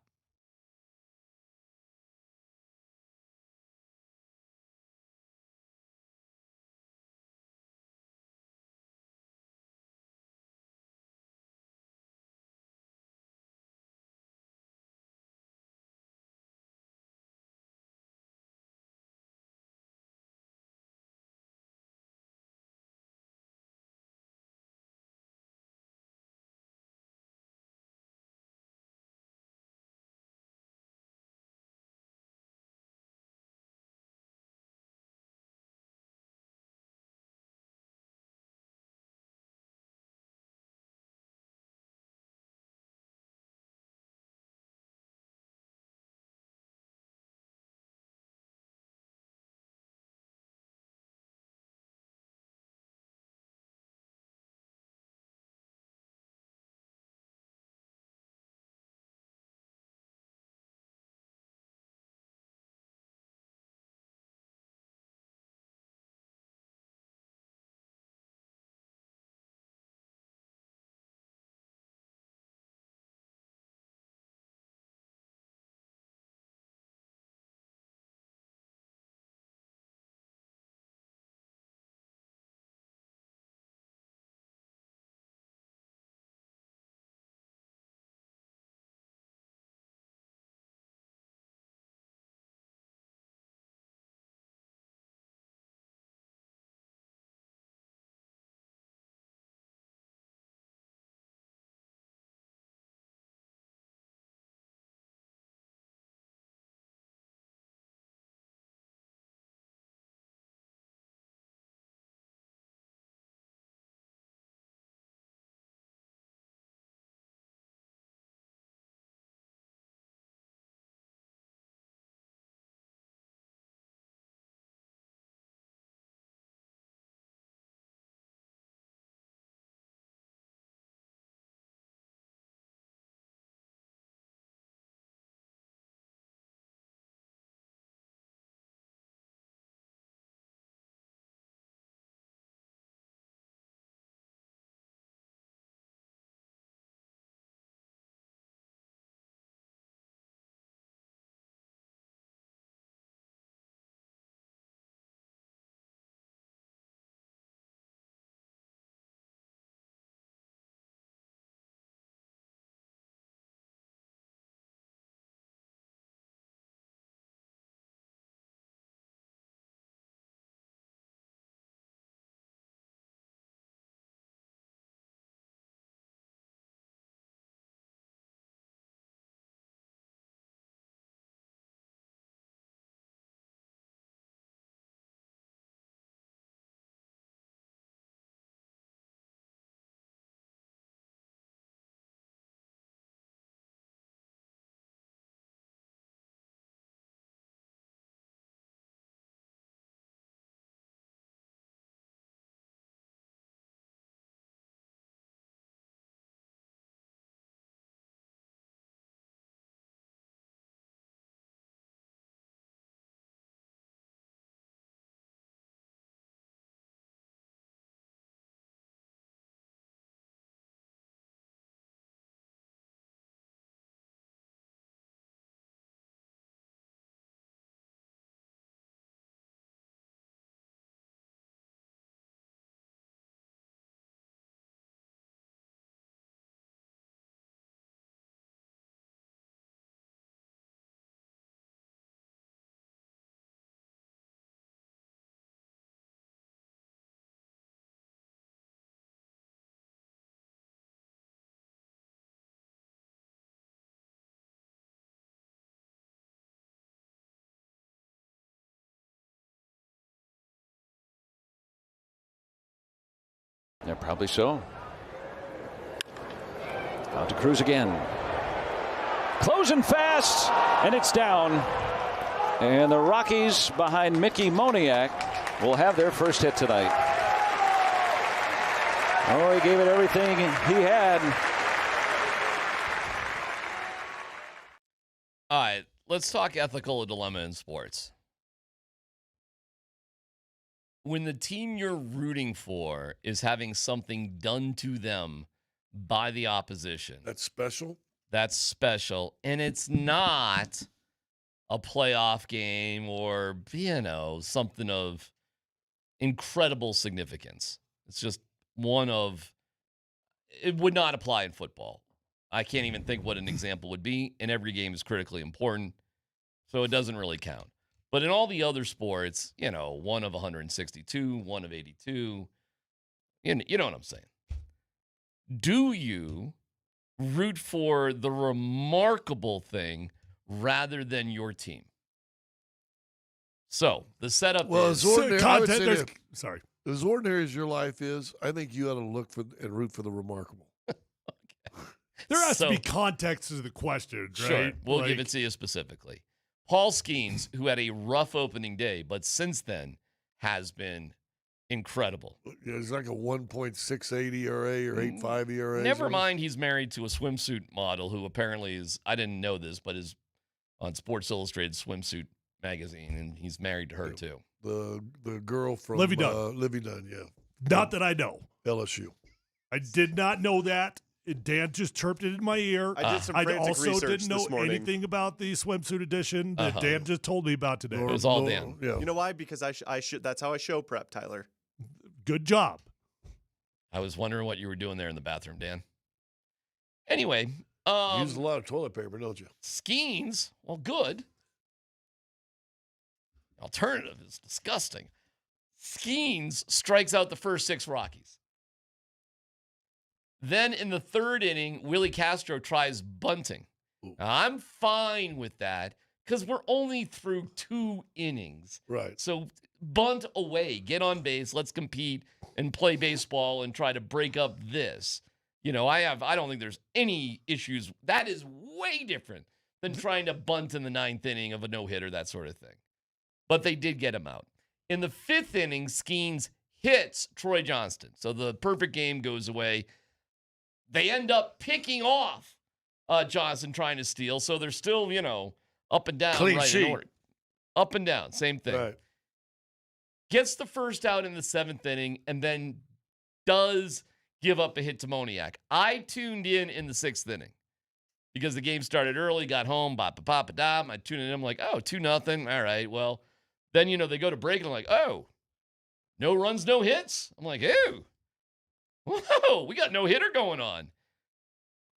Yeah, probably so. Out to Cruz again. Closing fast, and it's down. And the Rockies behind Mickey Moniak will have their first hit tonight. Oh, he gave it everything he had. All right, let's talk ethical dilemma in sports. When the team you're rooting for is having something done to them by the opposition. That's special? That's special. And it's not a playoff game or, something of incredible significance. It's just it would not apply in football. I can't even think what an example would be, and every game is critically important, so it doesn't really count. But in all the other sports, 1 of 162, 1 of 82, you know what I'm saying. Do you root for the remarkable thing rather than your team? So the setup is... As ordinary as your life is, I think you ought to look for and root for the remarkable. There has to be context to the question, right? Sure, we'll give it to you specifically. Paul Skeens, who had a rough opening day, but since then has been incredible. He's like a 1.68 ERA or 8.5 ERA. Never mind, he's married to a swimsuit model who apparently is, I didn't know this, but is on Sports Illustrated swimsuit magazine, and he's married to her too. The girl from Livy Dunn. Livy Dunn, yeah. Not that I know. LSU. I did not know that. Dan just chirped it in my ear. I did some frantic also research didn't know this morning. anything about the swimsuit edition that Dan just told me about today. It was all Dan. Yeah. You know why? Because I should. That's how I show prep, Tyler. Good job. I was wondering what you were doing there in the bathroom, Dan. Anyway. You use a lot of toilet paper, don't you? Skeens, well, good. Alternative is disgusting. Skeens strikes out the first 6 Rockies. Then in the 3rd inning, Willie Castro tries bunting. Now, I'm fine with that because we're only through 2 innings. Right. So bunt away, get on base, let's compete and play baseball and try to break up this. I don't think there's any issues. That is way different than trying to bunt in the 9th inning of a no-hitter, that sort of thing. But they did get him out. In the 5th inning, Skeens hits Troy Johnston. So the perfect game goes away. They end up picking off Johnson trying to steal. So they're still, up and down. Clean sheet. In order. Up and down. Same thing. Right. Gets the first out in the 7th inning and then does give up a hit to Moniak. I tuned in the 6th inning because the game started early, got home, ba-ba-ba-ba-dam. I tuned in. I'm like, 2-0. All right, well, then, they go to break and I'm like, no runs, no hits. I'm like, whoa, we got no hitter going on.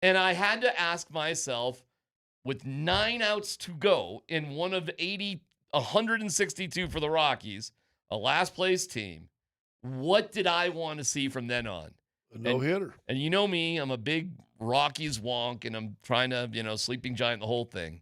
And I had to ask myself, with 9 outs to go in one of 162 for the Rockies, a last place team, what did I want to see from then on? A no-hitter. And you know me, I'm a big Rockies wonk, and I'm trying to, sleeping giant the whole thing.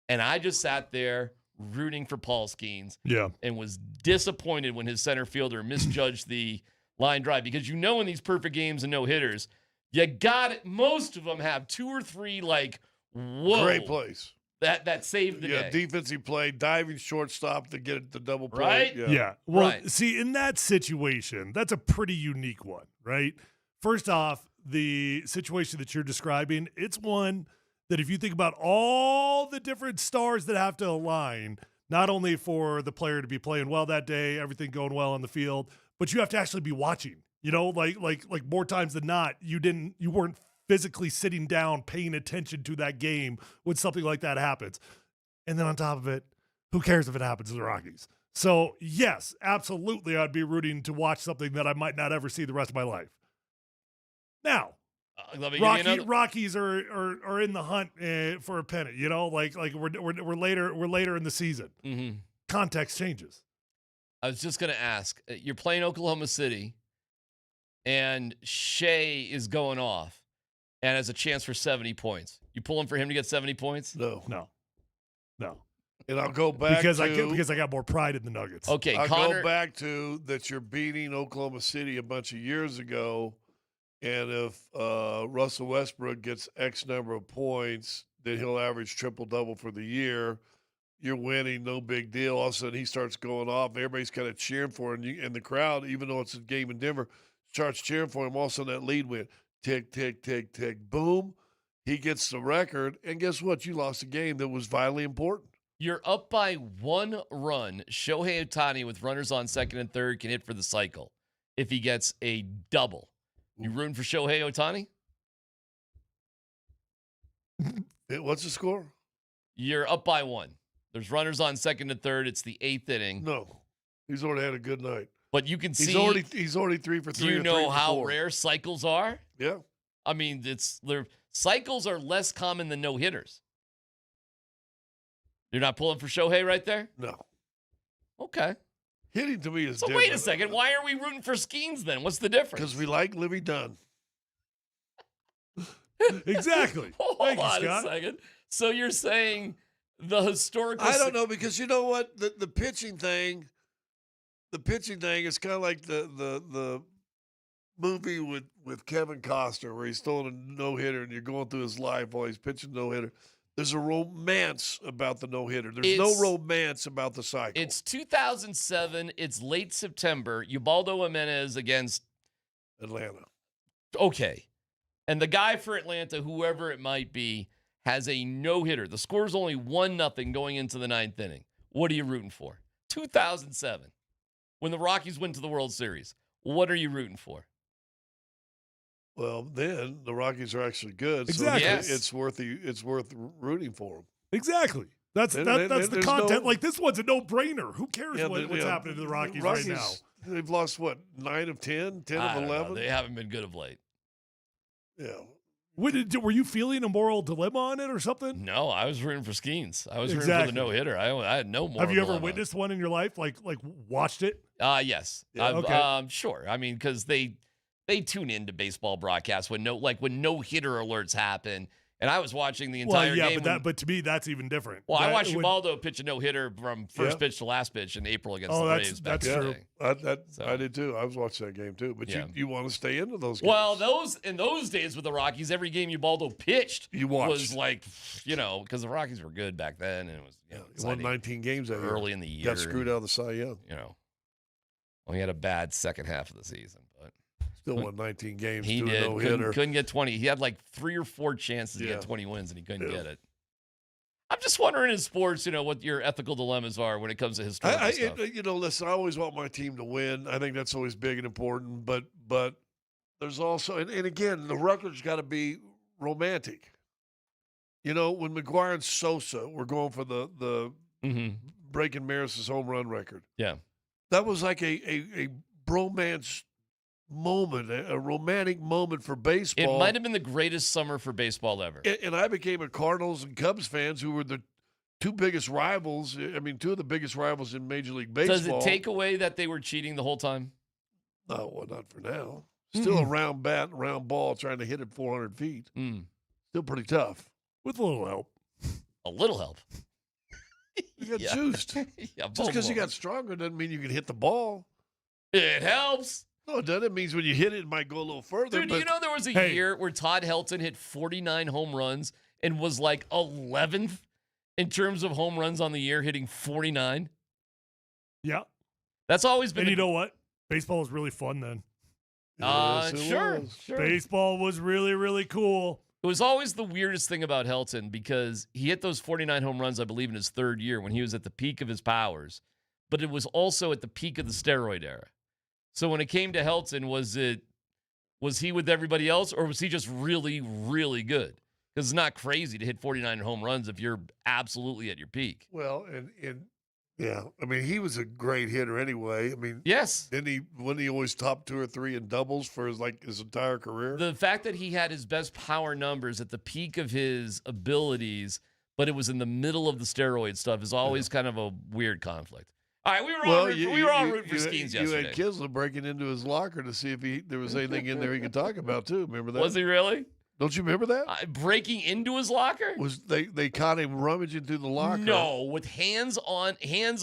And I just sat there rooting for Paul Skeens. Yeah. And was disappointed when his center fielder misjudged the line drive, because in these perfect games and no hitters, you got it. Most of them have 2 or 3 whoa, great plays that saved the day. Defensive play, diving shortstop to get the double play. Right? Yeah. Well, see, in that situation, that's a pretty unique one, right? First off, the situation that you're describing, it's one that if you think about all the different stars that have to align, not only for the player to be playing well that day, everything going well on the field, but you have to actually be watching, like more times than not, you weren't physically sitting down, paying attention to that game when something like that happens. And then on top of it, who cares if it happens to the Rockies? So yes, absolutely. I'd be rooting to watch something that I might not ever see the rest of my life. Now, Rockies are in the hunt for a pennant, we're later in the season. Mm-hmm. Context changes. I was just going to ask, you're playing Oklahoma City, and Shea is going off and has a chance for 70 points. You pulling for him to get 70 points? No. And I'll go back because to, I got more pride in the Nuggets. Okay, I'll Connor. go back to that you're beating Oklahoma City a bunch of years ago, and if Russell Westbrook gets X number of points, then he'll average triple-double for the year. You're winning, no big deal. All of a sudden, he starts going off. Everybody's kind of cheering for him. And the crowd, even though it's a game in Denver, starts cheering for him. All of a sudden, that lead went tick, tick, tick, tick, boom. He gets the record. And guess what? You lost a game that was vitally important. You're up by 1 run. Shohei Ohtani with runners on second and third can hit for the cycle if he gets a double. You rooting for Shohei Ohtani? What's the score? You're up by 1. There's runners on second and third. It's the 8th inning. No. He's already had a good night. But you can see he's already 3 for 3. Do you know how rare cycles are? Yeah. I mean, cycles are less common than no-hitters. You're not pulling for Shohei right there? No. Okay. Hitting to me is so different. Wait a second. Why are we rooting for Skeens then? What's the difference? Because we like Livy Dunn. Exactly. Hold on a second. So you're saying the historical... I don't know, because you know what? The pitching thing is kind of like the movie with Kevin Costner where he's throwing a no-hitter and you're going through his life while he's pitching no-hitter. There's a romance about the no-hitter. There's no romance about the cycle. It's 2007. It's late September. Ubaldo Jimenez against Atlanta. Okay. And the guy for Atlanta, whoever it might be, has a no-hitter. The score's only 1-0 going into the 9th inning. What are you rooting for? 2007. When the Rockies went to the World Series. What are you rooting for? Well, then the Rockies are actually good. Exactly. So Yes. it's worth rooting for them. Exactly. That's the content. Like, this one's a no-brainer. Who cares what's happening to the Rockies right now? They've lost, what, 9 of 10? 10 of 11? They haven't been good of late. Yeah. Were you feeling a moral dilemma on it or something? No, I was rooting for Skeens. I was rooting for the no-hitter. I had no moral Have you ever dilemma. witnessed one in your life? Like watched it? Yes. Yeah, okay. Sure. I mean, because they tune into baseball broadcasts when no-hitter alerts happen. And I was watching the entire game. But to me, that's even different. Well, I watched Ubaldo pitch a no-hitter from first pitch to last pitch in April against the Braves. That's true. I did too. I was watching that game too. But you want to stay into those games. Well, in those days with the Rockies, every game Ubaldo pitched was like, because the Rockies were good back then, and it was he won 19 games that early in the year. Got screwed out of the Cy Young. He had a bad second half of the season, but still won 19 games. He did. Couldn't get 20. He had like 3 or 4 chances to get 20 wins, and he couldn't get it. I'm just wondering in sports, what your ethical dilemmas are when it comes to historical stuff. Listen, I always want my team to win. I think that's always big and important. But there's also, and again, the record's got to be romantic. When McGuire and Sosa were going for the breaking Maris's home run record. Yeah. That was like a bromance moment, a romantic moment for baseball. It might have been the greatest summer for baseball ever. And I became a Cardinals and Cubs fans who were the 2 biggest rivals. I mean, 2 of the biggest rivals in Major League Baseball. Does it take away that they were cheating the whole time? No, well, not for now. Still a round bat, round ball, trying to hit it 400 feet. Still pretty tough. With a little help. A little help. You got juiced. Just because you got stronger doesn't mean you can hit the ball. It helps. No, it doesn't. It means when you hit it, it might go a little further. Dude, do you know there was a year where Todd Helton hit 49 home runs and was like 11th in terms of home runs on the year, hitting 49? Yeah. That's always been. And you know what? Baseball was really fun then. Sure. Baseball was really, really cool. It was always the weirdest thing about Helton because he hit those 49 home runs, I believe, in his 3rd year when he was at the peak of his powers. But it was also at the peak of the steroid era. So when it came to Helton, was he with everybody else, or was he just really, really good? Because it's not crazy to hit 49 home runs if you're absolutely at your peak. Well, and yeah, I mean, he was a great hitter anyway. I mean, yes, wasn't he always top 2 or 3 in doubles for his entire career? The fact that he had his best power numbers at the peak of his abilities, but it was in the middle of the steroid stuff, is always kind of a weird conflict. All right, we were all rooting for Skeens yesterday. You had Kisler breaking into his locker to see if there was anything in there he could talk about too. Remember that? Was he really? Don't you remember that? Breaking into his locker? Was they caught him rummaging through the locker? No, with hands on in his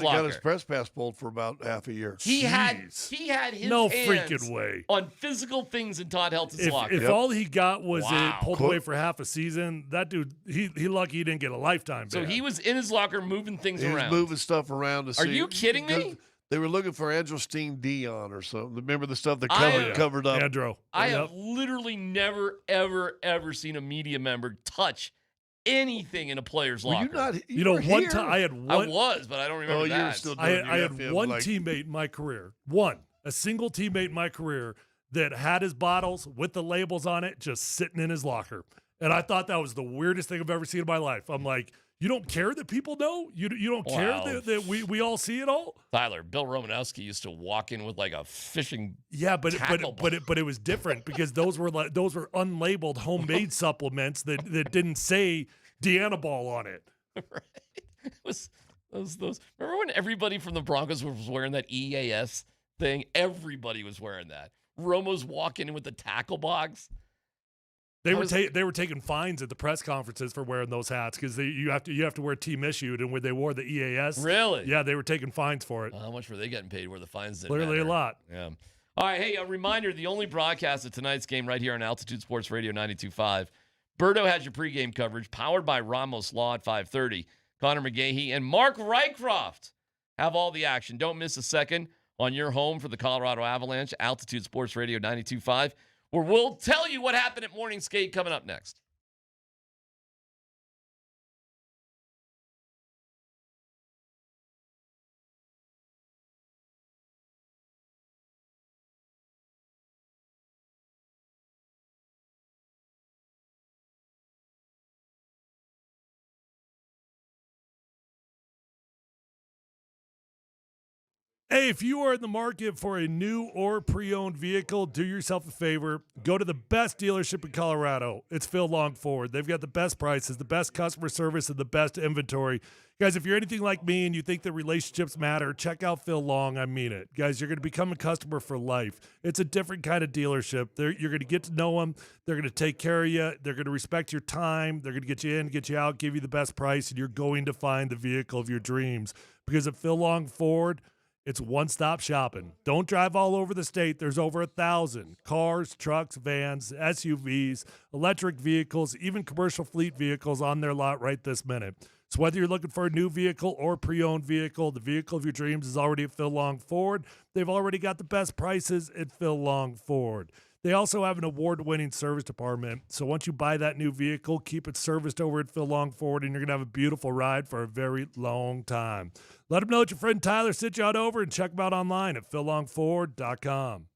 locker. Got his press pass pulled for about half a year. He had his no hands freaking way on physical things in Todd Helton's locker. If all he got was Wow. it pulled away for half a season, that dude, he lucky he didn't get a lifetime ban. So he was in his locker moving things He was around. moving stuff around to see. Are you kidding me? They were looking for Androstine Dion or something. Remember the stuff that covered up? Andro. I have literally never, ever, ever seen a media member touch anything in a player's locker. You not? You know, one time I had one. I was, but I don't remember that. You were still doing I had one teammate in my career, a single teammate in my career that had his bottles with the labels on it just sitting in his locker. And I thought that was the weirdest thing I've ever seen in my life. I'm like, you don't care that people know? You don't care that we all see it all? Tyler, Bill Romanowski used to walk in with like a fishing but it was different because those were unlabeled homemade supplements that didn't say Deanabol on it. Right. It was those. Remember when everybody from the Broncos was wearing that EAS thing? Everybody was wearing that. Romo's walking in with the tackle box. They were taking fines at the press conferences for wearing those hats because you have to wear team issued, and when they wore the EAS, really, yeah, they were taking fines for it. How much were they getting paid? Where the fines didn't clearly matter? A lot. Yeah. All right, hey, a reminder: the only broadcast of tonight's game right here on Altitude Sports Radio 92.5. Berto has your pregame coverage, powered by Ramos Law at 5:30. Connor McGahee and Mark Rycroft have all the action. Don't miss a second on your home for the Colorado Avalanche. Altitude Sports Radio 92.5. Where we'll tell you what happened at morning skate coming up next. Hey, if you are in the market for a new or pre-owned vehicle, do yourself a favor. Go to the best dealership in Colorado. It's Phil Longford. They've got the best prices, the best customer service, and the best inventory. Guys, if you're anything like me and you think that relationships matter, check out Phil Long. I mean it. Guys, you're going to become a customer for life. It's a different kind of dealership. You're going to get to know them. They're going to take care of you. They're going to respect your time. They're going to get you in, get you out, give you the best price, and you're going to find the vehicle of your dreams. Because at Phil Long Ford, it's one-stop shopping. Don't drive all over the state. There's over 1,000 cars, trucks, vans, SUVs, electric vehicles, even commercial fleet vehicles on their lot right this minute. So whether you're looking for a new vehicle or pre-owned vehicle, the vehicle of your dreams is already at Phil Long Ford. They've already got the best prices at Phil Long Ford. They also have an award-winning service department. So once you buy that new vehicle, keep it serviced over at Phil Long Ford, and you're going to have a beautiful ride for a very long time. Let them know that your friend Tyler sent you out over, and check them out online at phillongford.com.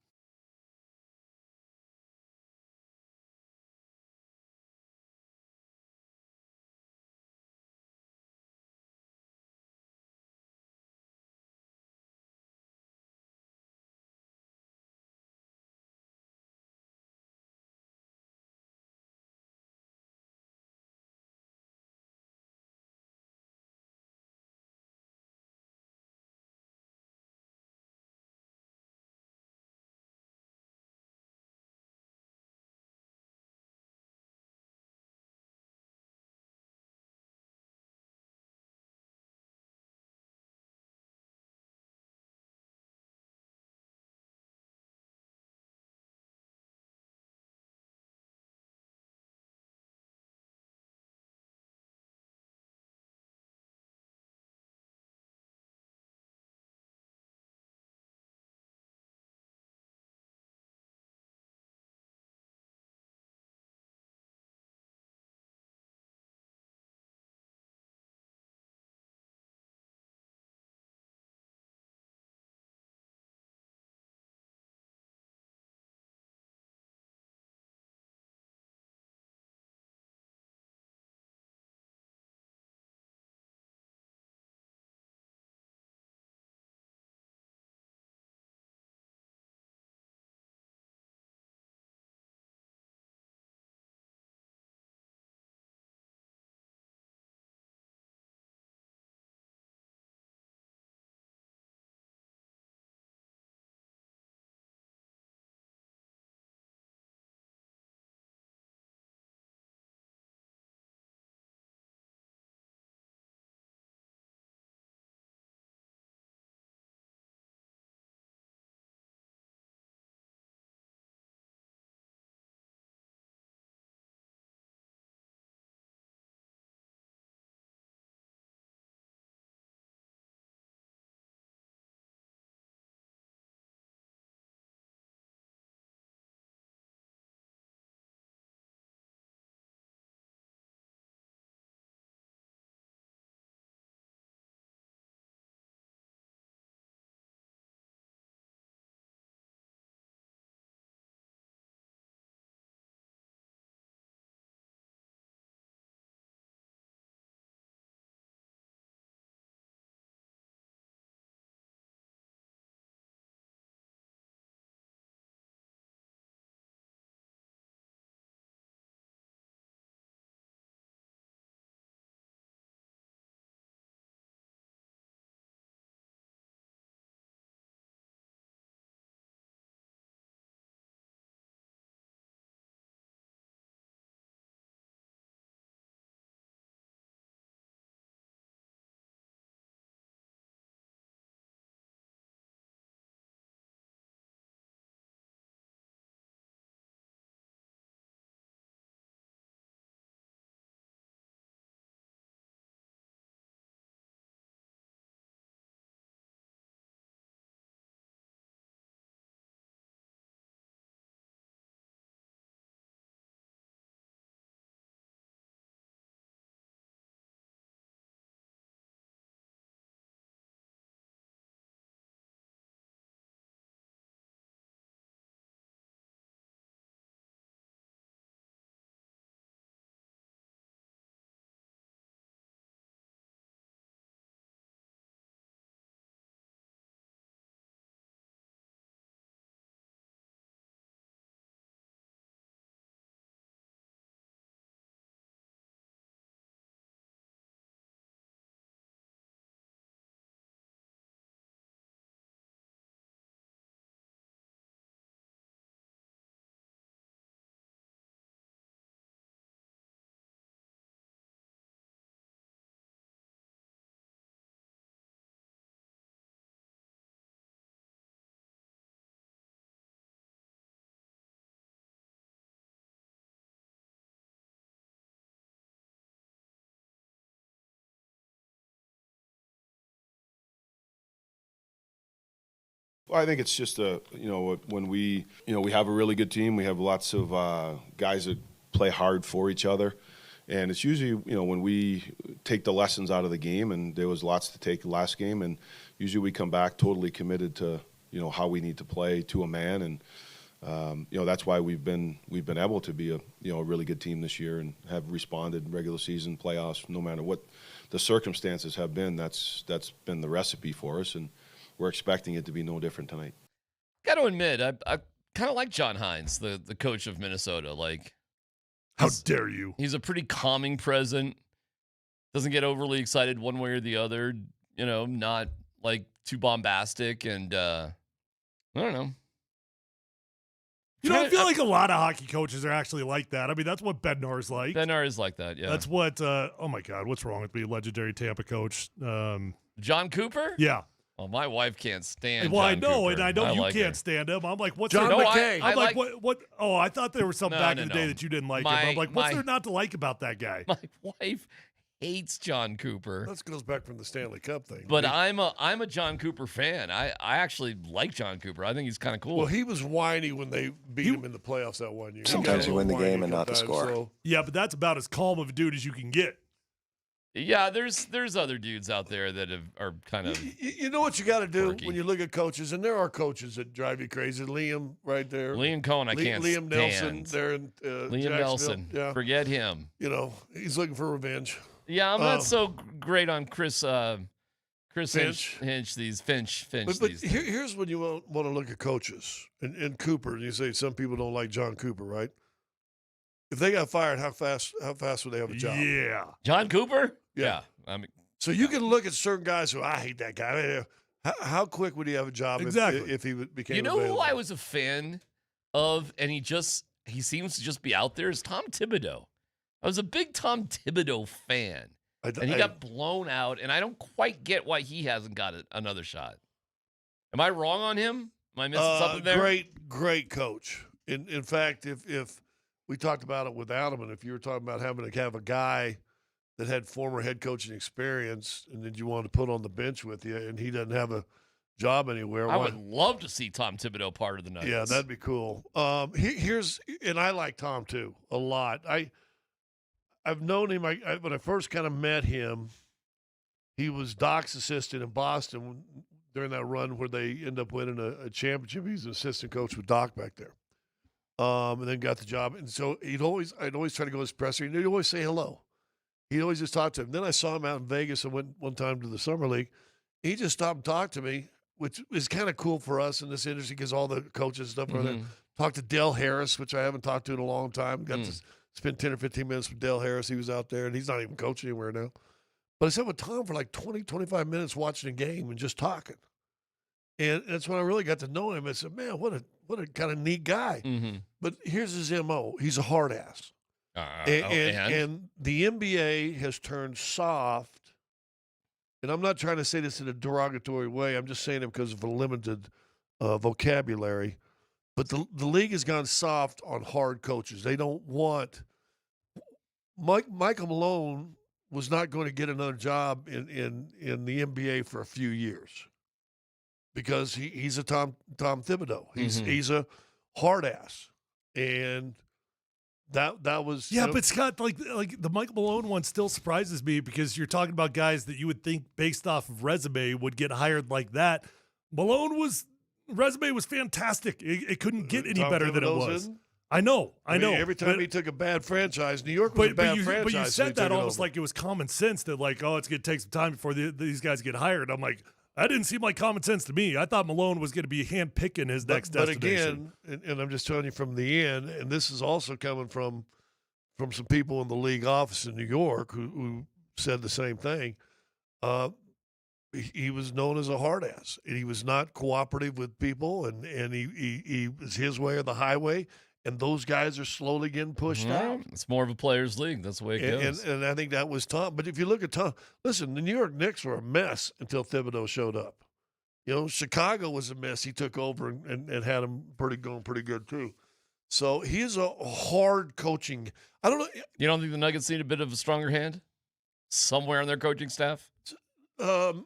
Well, I think it's just when we have a really good team, we have lots of guys that play hard for each other, and it's usually when we take the lessons out of the game, and there was lots to take last game, and usually we come back totally committed to how we need to play to a man, and that's why we've been able to be a really good team this year and have responded regular season, playoffs, no matter what the circumstances have been. That's been the recipe for us, and we're expecting it to be no different tonight. Got to admit, I kind of like John Hines, the coach of Minnesota. Like, how dare you? He's a pretty calming presence. Doesn't get overly excited one way or the other. Not like too bombastic, and I don't know. I feel like a lot of hockey coaches are actually like that. I mean, that's what Bednar's like. Bednar is like that, yeah. That's what, oh my God, what's wrong with me? Legendary Tampa coach. John Cooper? Yeah. Well, my wife can't stand Well, John I know, Cooper. and I know you like can't her. stand him. I'm like, what's John there? McKay. I'm like, what? Oh, I thought there was something back in the day that you didn't like him. I'm like, what's there not to like about that guy? My wife hates John Cooper. That goes back from the Stanley Cup thing. But I'm a John Cooper fan. I actually like John Cooper. I think he's kind of cool. Well, he was whiny when they beat him in the playoffs that one year. Sometimes you win the game and not the score. So. Yeah, but that's about as calm of a dude as you can get. Yeah, there's other dudes out there that are kind of. You know what you got to do when you look at coaches, and there are coaches that drive you crazy. Liam, right there. Liam Cohen, I can't Liam stand. Nelson, there in Liam Nelson, yeah. forget him. He's looking for revenge. Yeah, I'm not so great on Chris Finch. Finch these Finch. But here's when you want to look at coaches and Cooper, and you say some people don't like John Cooper, right? If they got fired, how fast would they have a job? Yeah, John Cooper. Yeah, I mean, so you can look at certain guys who I hate that guy. How quick would he have a job if he became? Who I was a fan of, and he seems to just be out there is Tom Thibodeau. I was a big Tom Thibodeau fan, and he got blown out, and I don't quite get why he hasn't got another shot. Am I wrong on him? Am I missing something there? Great coach. In fact, if we talked about it with Adam, and if you were talking about having to have a guy that had former head coaching experience and that you want to put on the bench with you, and he doesn't have a job anywhere. I would love to see Tom Thibodeau part of the Nuggets. Yeah, that'd be cool. And I like Tom too a lot. I've known him. When I first kind of met him, he was Doc's assistant in Boston during that run where they end up winning a championship. He's an assistant coach with Doc back there, and then got the job. And so I'd always try to go to his presser. And he'd always say hello. He'd always just talk to him. Then I saw him out in Vegas and went one time to the Summer League. He just stopped and talked to me, which is kind of cool for us in this industry because all the coaches and stuff are there. Talked to Dale Harris, which I haven't talked to in a long time. Got to spend 10 or 15 minutes with Dale Harris. He was out there, and he's not even coaching anywhere now. But I sat with Tom for like 20, 25 minutes watching a game and just talking. And that's when I really got to know him. I said, man, what a kind of neat guy. But here's his MO. He's a hard ass. And the NBA has turned soft. And I'm not trying to say this in a derogatory way. I'm just saying it because of a limited vocabulary. But the league has gone soft on hard coaches. They don't want Michael Malone was not going to get another job in the NBA for a few years because he's a Tom Thibodeau. He's a hard ass, and that was But Scott, like the Michael Malone one still surprises me because you're talking about guys that you would think based off of resume would get hired like that. Malone's resume was fantastic. It couldn't get any better than it was. I know. Every time he took a bad franchise, New York was a bad franchise. But you said that almost like it was common sense that like, oh, it's going to take some time before these guys get hired. I'm like, that didn't seem like common sense to me. I thought Malone was going to be handpicking his next destination. But again, and I'm just telling you from the end, and this is also coming from some people in the league office in New York who said the same thing. He was known as a hard ass. He was not cooperative with people, and he was his way or the highway. And those guys are slowly getting pushed out. It's more of a players' league. That's the way it goes. And I think that was Tom. But if you look at Tom, listen, the New York Knicks were a mess until Thibodeau showed up. Chicago was a mess. He took over and had them going pretty good too. So he's a hard coaching. I don't know. You don't think the Nuggets need a bit of a stronger hand somewhere on their coaching staff?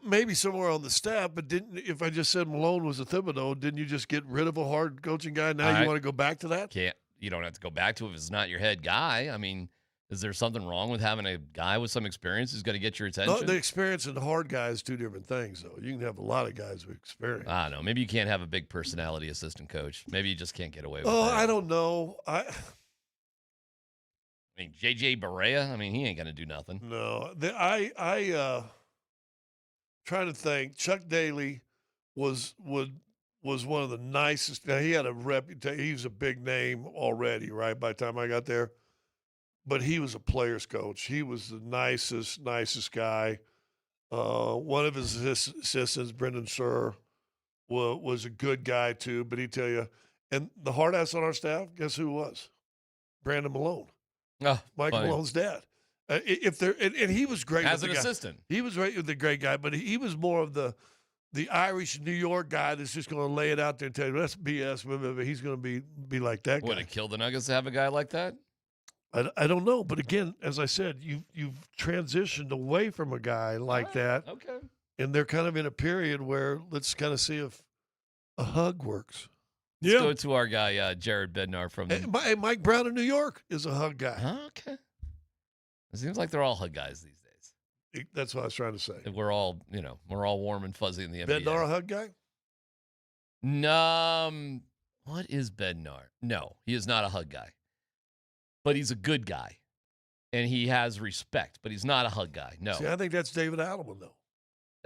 Maybe somewhere on the staff, but if I just said Malone was a Thibodeau, didn't you just get rid of a hard coaching guy? Now you want to go back to that? You don't have to go back to it if it's not your head guy. I mean, is there something wrong with having a guy with some experience who's going to get your attention? No, the experience and the hard guy is two different things, though. You can have a lot of guys with experience. I don't know. Maybe you can't have a big personality assistant coach. Maybe you just can't get away with that. I don't know. I mean, J.J. Barea, I mean, he ain't going to do nothing. No. Trying to think. Chuck Daly was one of the nicest. Now, he had a reputation. He was a big name already, right, by the time I got there. But he was a player's coach. He was the nicest guy. One of his assistants, Brendan Surr, was a good guy too. But he'd tell you, and the hard ass on our staff, guess who it was? Brandon Malone. Oh, Michael funny. Malone's dad. And he was great as with an the guy. assistant. He was great with the great guy, but he was more of the Irish New York guy that's just going to lay it out there and tell you that's BS. But he's going to be like that guy. Would it kill the Nuggets to have a guy like that? I don't know, but again, as I said, you've transitioned away from a guy like that. Okay. And they're kind of in a period where let's kind of see if a hug works. Let's go to our guy, Jared Bednar from Hey, Mike Brown in New York is a hug guy. Okay. It seems like they're all hug guys these days. That's what I was trying to say. We're all warm and fuzzy in the NBA. Bednar a hug guy? No. What is Bednar? No, he is not a hug guy. But he's a good guy. And he has respect, but he's not a hug guy. No. See, I think that's David Adelman, though.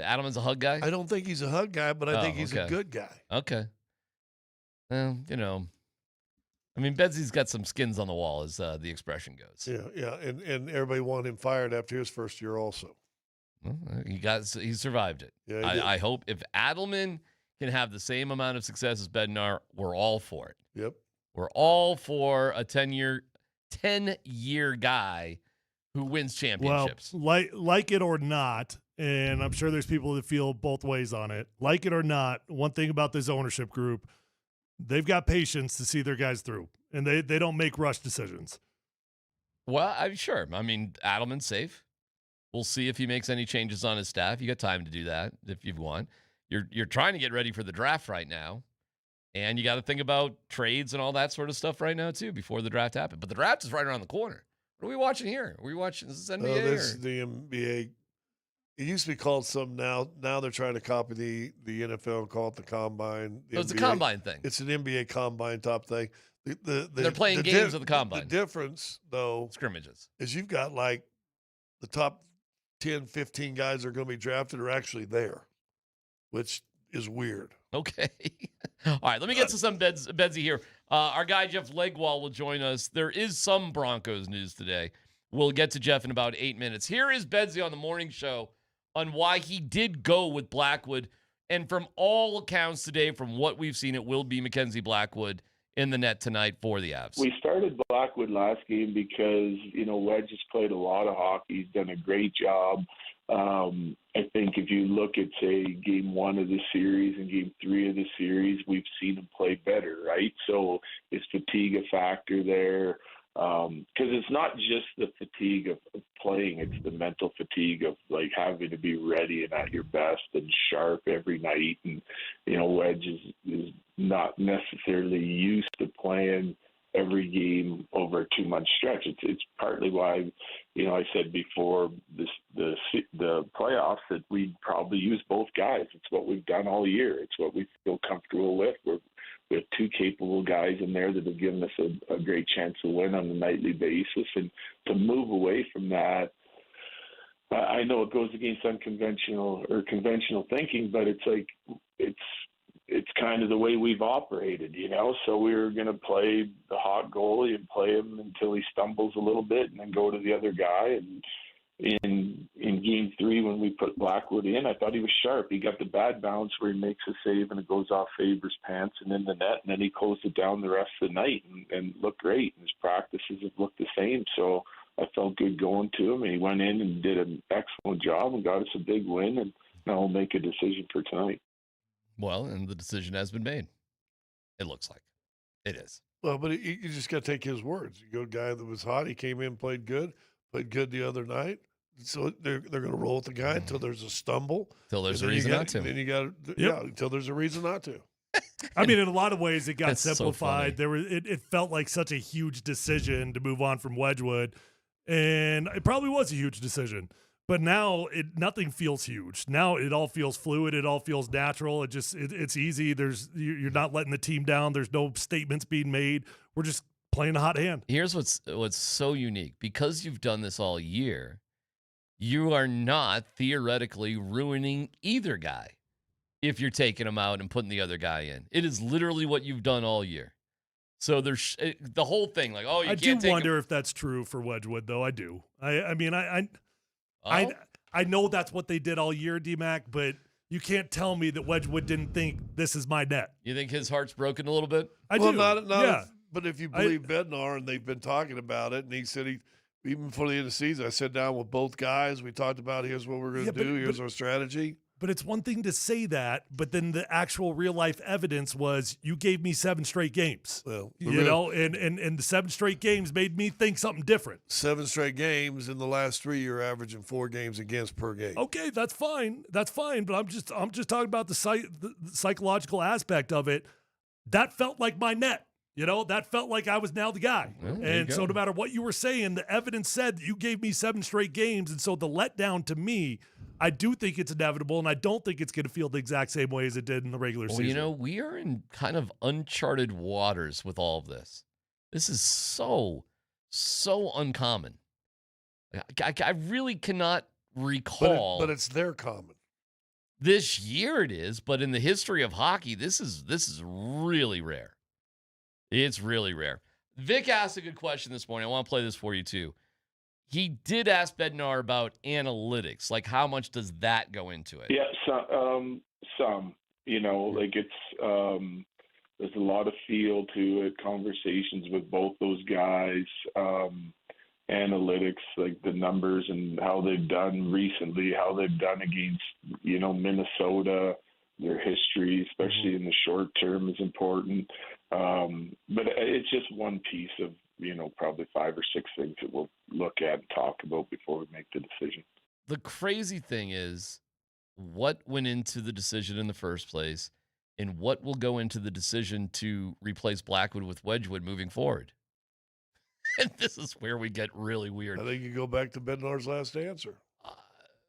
Adelman's a hug guy? I don't think he's a hug guy, but I think he's a good guy. Okay. Well, I mean, Bedsy's got some skins on the wall, as the expression goes. Yeah, and everybody wanted him fired after his first year also. Well, he survived it. Yeah, I hope if Adelman can have the same amount of success as Bednar, we're all for it. Yep. We're all for a 10-year guy who wins championships. Well, like it or not, and I'm sure there's people that feel both ways on it. Like it or not, one thing about this ownership group, they've got patience to see their guys through, and they don't make rush decisions. Well, I'm sure. I mean, Adelman's safe. We'll see if he makes any changes on his staff. You got time to do that if you want. You're trying to get ready for the draft right now. And you got to think about trades and all that sort of stuff right now, too, before the draft happens. But the draft is right around the corner. What are we watching here? Are we watching this NBA? This is the NBA. It used to be called something. Now they're trying to copy the NFL and call it the Combine. It's a Combine thing. It's an NBA Combine top thing. They're playing games of the Combine. The difference, though, scrimmages, is you've got like the top 10, 15 guys that are going to be drafted are actually there, which is weird. Okay. All right, let me get to some Bedsy here. Our guy, Jeff Legwold, will join us. There is some Broncos news today. We'll get to Jeff in about 8 minutes. Here is Bedsy on the morning show on why he did go with Blackwood. And from all accounts today, from what we've seen, it will be Mackenzie Blackwood in the net tonight for the Avs. We started Blackwood last game because, Wedge has played a lot of hockey. He's done a great job. I think if you look at, say, game 1 of the series and game 3 of the series, we've seen him play better, right? So is fatigue a factor there? Because it's not just the fatigue of playing, it's the mental fatigue of, like, having to be ready and at your best and sharp every night. And, Wedge is not necessarily used to playing every game over a 2-month stretch. It's partly why, I said before the playoffs that we'd probably use both guys. It's what we've done all year. It's what we feel comfortable with. We have 2 capable guys in there that have given us a great chance to win on a nightly basis. And to move away from that, I know it goes against conventional thinking, but it's like it's kind of the way we've operated, So we were going to play the hot goalie and play him until he stumbles a little bit and then go to the other guy. And in game 3, when we put Blackwood in, I thought he was sharp. He got the bad bounce where he makes a save and it goes off Faber's pants and in the net, and then he closed it down the rest of the night and looked great. And his practices have looked the same. So I felt good going to him, and he went in and did an excellent job and got us a big win. And now we'll make a decision for tonight. Well, and the decision has been made. It looks like it is. Well, but you just got to take his words. You go, guy that was hot. He came in, played good the other night. So they're going to roll with the guy until there's a stumble. Until there's a reason not to. Then you got until there's a reason not to. I mean, in a lot of ways, it got That's so simplified. funny. It felt like such a huge decision to move on from Wedgwood, and it probably was a huge decision. But now nothing feels huge. Now it all feels fluid. It all feels natural. It's easy. You're not letting the team down. There's no statements being made. We're just playing a hot hand. Here's what's so unique. Because you've done this all year, you are not theoretically ruining either guy if you're taking him out and putting the other guy in. It is literally what you've done all year. So there's the whole thing, like, oh, you I can't do take wonder him. if that's true for Wedgwood, though. I do. I know that's what they did all year, DMac, but you can't tell me that Wedgwood didn't think this is my net. You think his heart's broken a little bit? I do. Yeah. But if you believe Bednar, and they've been talking about it, and he said even before the end of the season, I sat down with both guys. We talked about here's what we're going to do. Here's our strategy. But it's one thing to say that, but then the actual real life evidence was you gave me 7 straight games. Well, and the 7 straight games made me think something different. 7 straight games in the last 3, you're averaging 4 games against per game. Okay, that's fine. That's fine. But I'm just talking about the psychological aspect of it. That felt like my net. That felt like I was now the guy. Well, and so no matter what you were saying, the evidence said that you gave me 7 straight games. And so the letdown to me, I do think it's inevitable, and I don't think it's going to feel the exact same way as it did in the regular season. We are in kind of uncharted waters with all of this. This is so uncommon. I really cannot recall. But it's their common. This year it is, but in the history of hockey, this is really rare. It's really rare. Vic asked a good question this morning. I want to play this for you too. He did ask Bednar about analytics. Like, how much does that go into it? Yeah, some. Like it's there's a lot of feel to it. Conversations with both those guys. Analytics, like the numbers and how they've done recently, how they've done against Minnesota. Their history, especially in the short term, is important. But it's just one piece of, probably 5 or 6 things that we'll look at and talk about before we make the decision. The crazy thing is what went into the decision in the first place and what will go into the decision to replace Blackwood with Wedgwood moving forward. And this is where we get really weird. I think you go back to Bednar's last answer.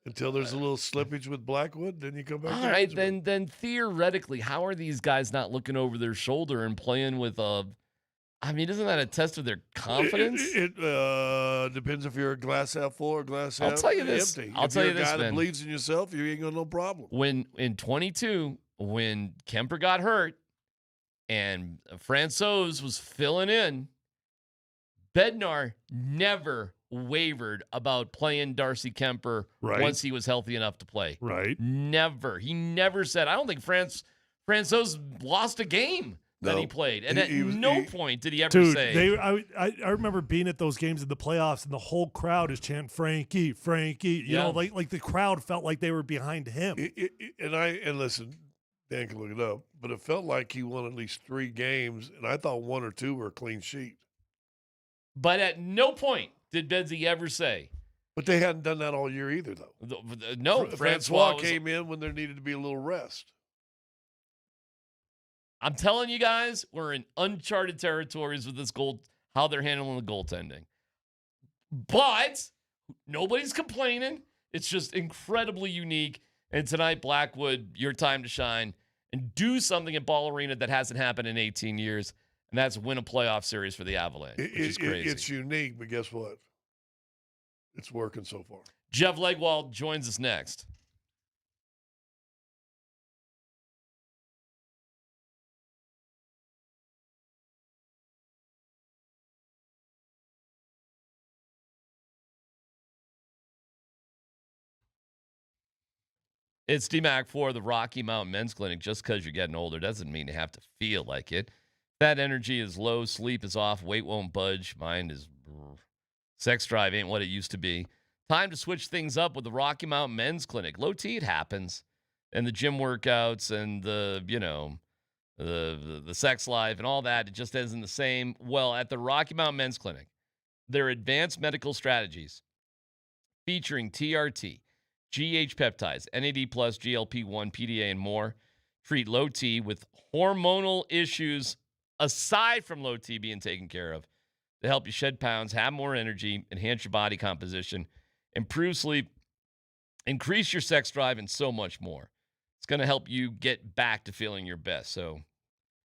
Until there's a little slippage with Blackwood, then you come back. All right, then theoretically, how are these guys not looking over their shoulder and playing with isn't that a test of their confidence? It depends if you're a glass half full or glass half empty. I'll tell you this, if you're a guy that believes in yourself, you ain't got no problem. When in 22, when Kemper got hurt and Francouz was filling in, Bednar never wavered about playing Darcy Kemper once he was healthy enough to play. Right. Never. He never said, I don't think Francouz lost a game that he played. And at no point did he ever say. I remember being at those games in the playoffs, and the whole crowd is chanting, Frankie, Frankie. You know, like the crowd felt like they were behind him. And listen, Dan can look it up, but it felt like he won at least 3 games, and I thought 1 or 2 were a clean sheet. But at no point did Bedsy ever say. But they hadn't done that all year either, though. No, Francois came in when there needed to be a little rest. I'm telling you guys, we're in uncharted territories with this how they're handling the goaltending. But nobody's complaining. It's just incredibly unique. And tonight, Blackwood, your time to shine and do something at Ball Arena that hasn't happened in 18 years. And that's win a playoff series for the Avalanche, which is crazy. It's unique, but guess what? It's working so far. Jeff Legwold joins us next. It's DMac for the Rocky Mountain Men's Clinic. Just because you're getting older doesn't mean you have to feel like it. That energy is low, sleep is off, weight won't budge, mind is sex drive ain't what it used to be. Time to switch things up with the Rocky Mountain Men's Clinic. Low T, it happens. And the gym workouts and the sex life and all that, it just isn't the same. Well, at the Rocky Mountain Men's Clinic, their advanced medical strategies featuring TRT, GH peptides, NAD+, GLP-1, PDA, and more. Treat low T with hormonal issues aside from low T being taken care of. They help you shed pounds, have more energy, enhance your body composition, improve sleep, increase your sex drive, and so much more. It's going to help you get back to feeling your best. So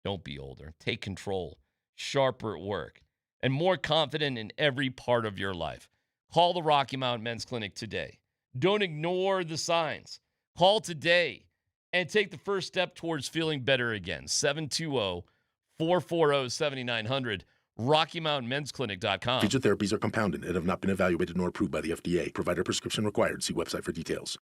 don't be older. Take control, sharper at work, and more confident in every part of your life. Call the Rocky Mountain Men's Clinic today. Don't ignore the signs. Call today and take the first step towards feeling better again. 720-440-7900. RockyMountainMen'sClinic.com. Featured therapies are compounded and have not been evaluated nor approved by the FDA. Provider prescription required. See website for details.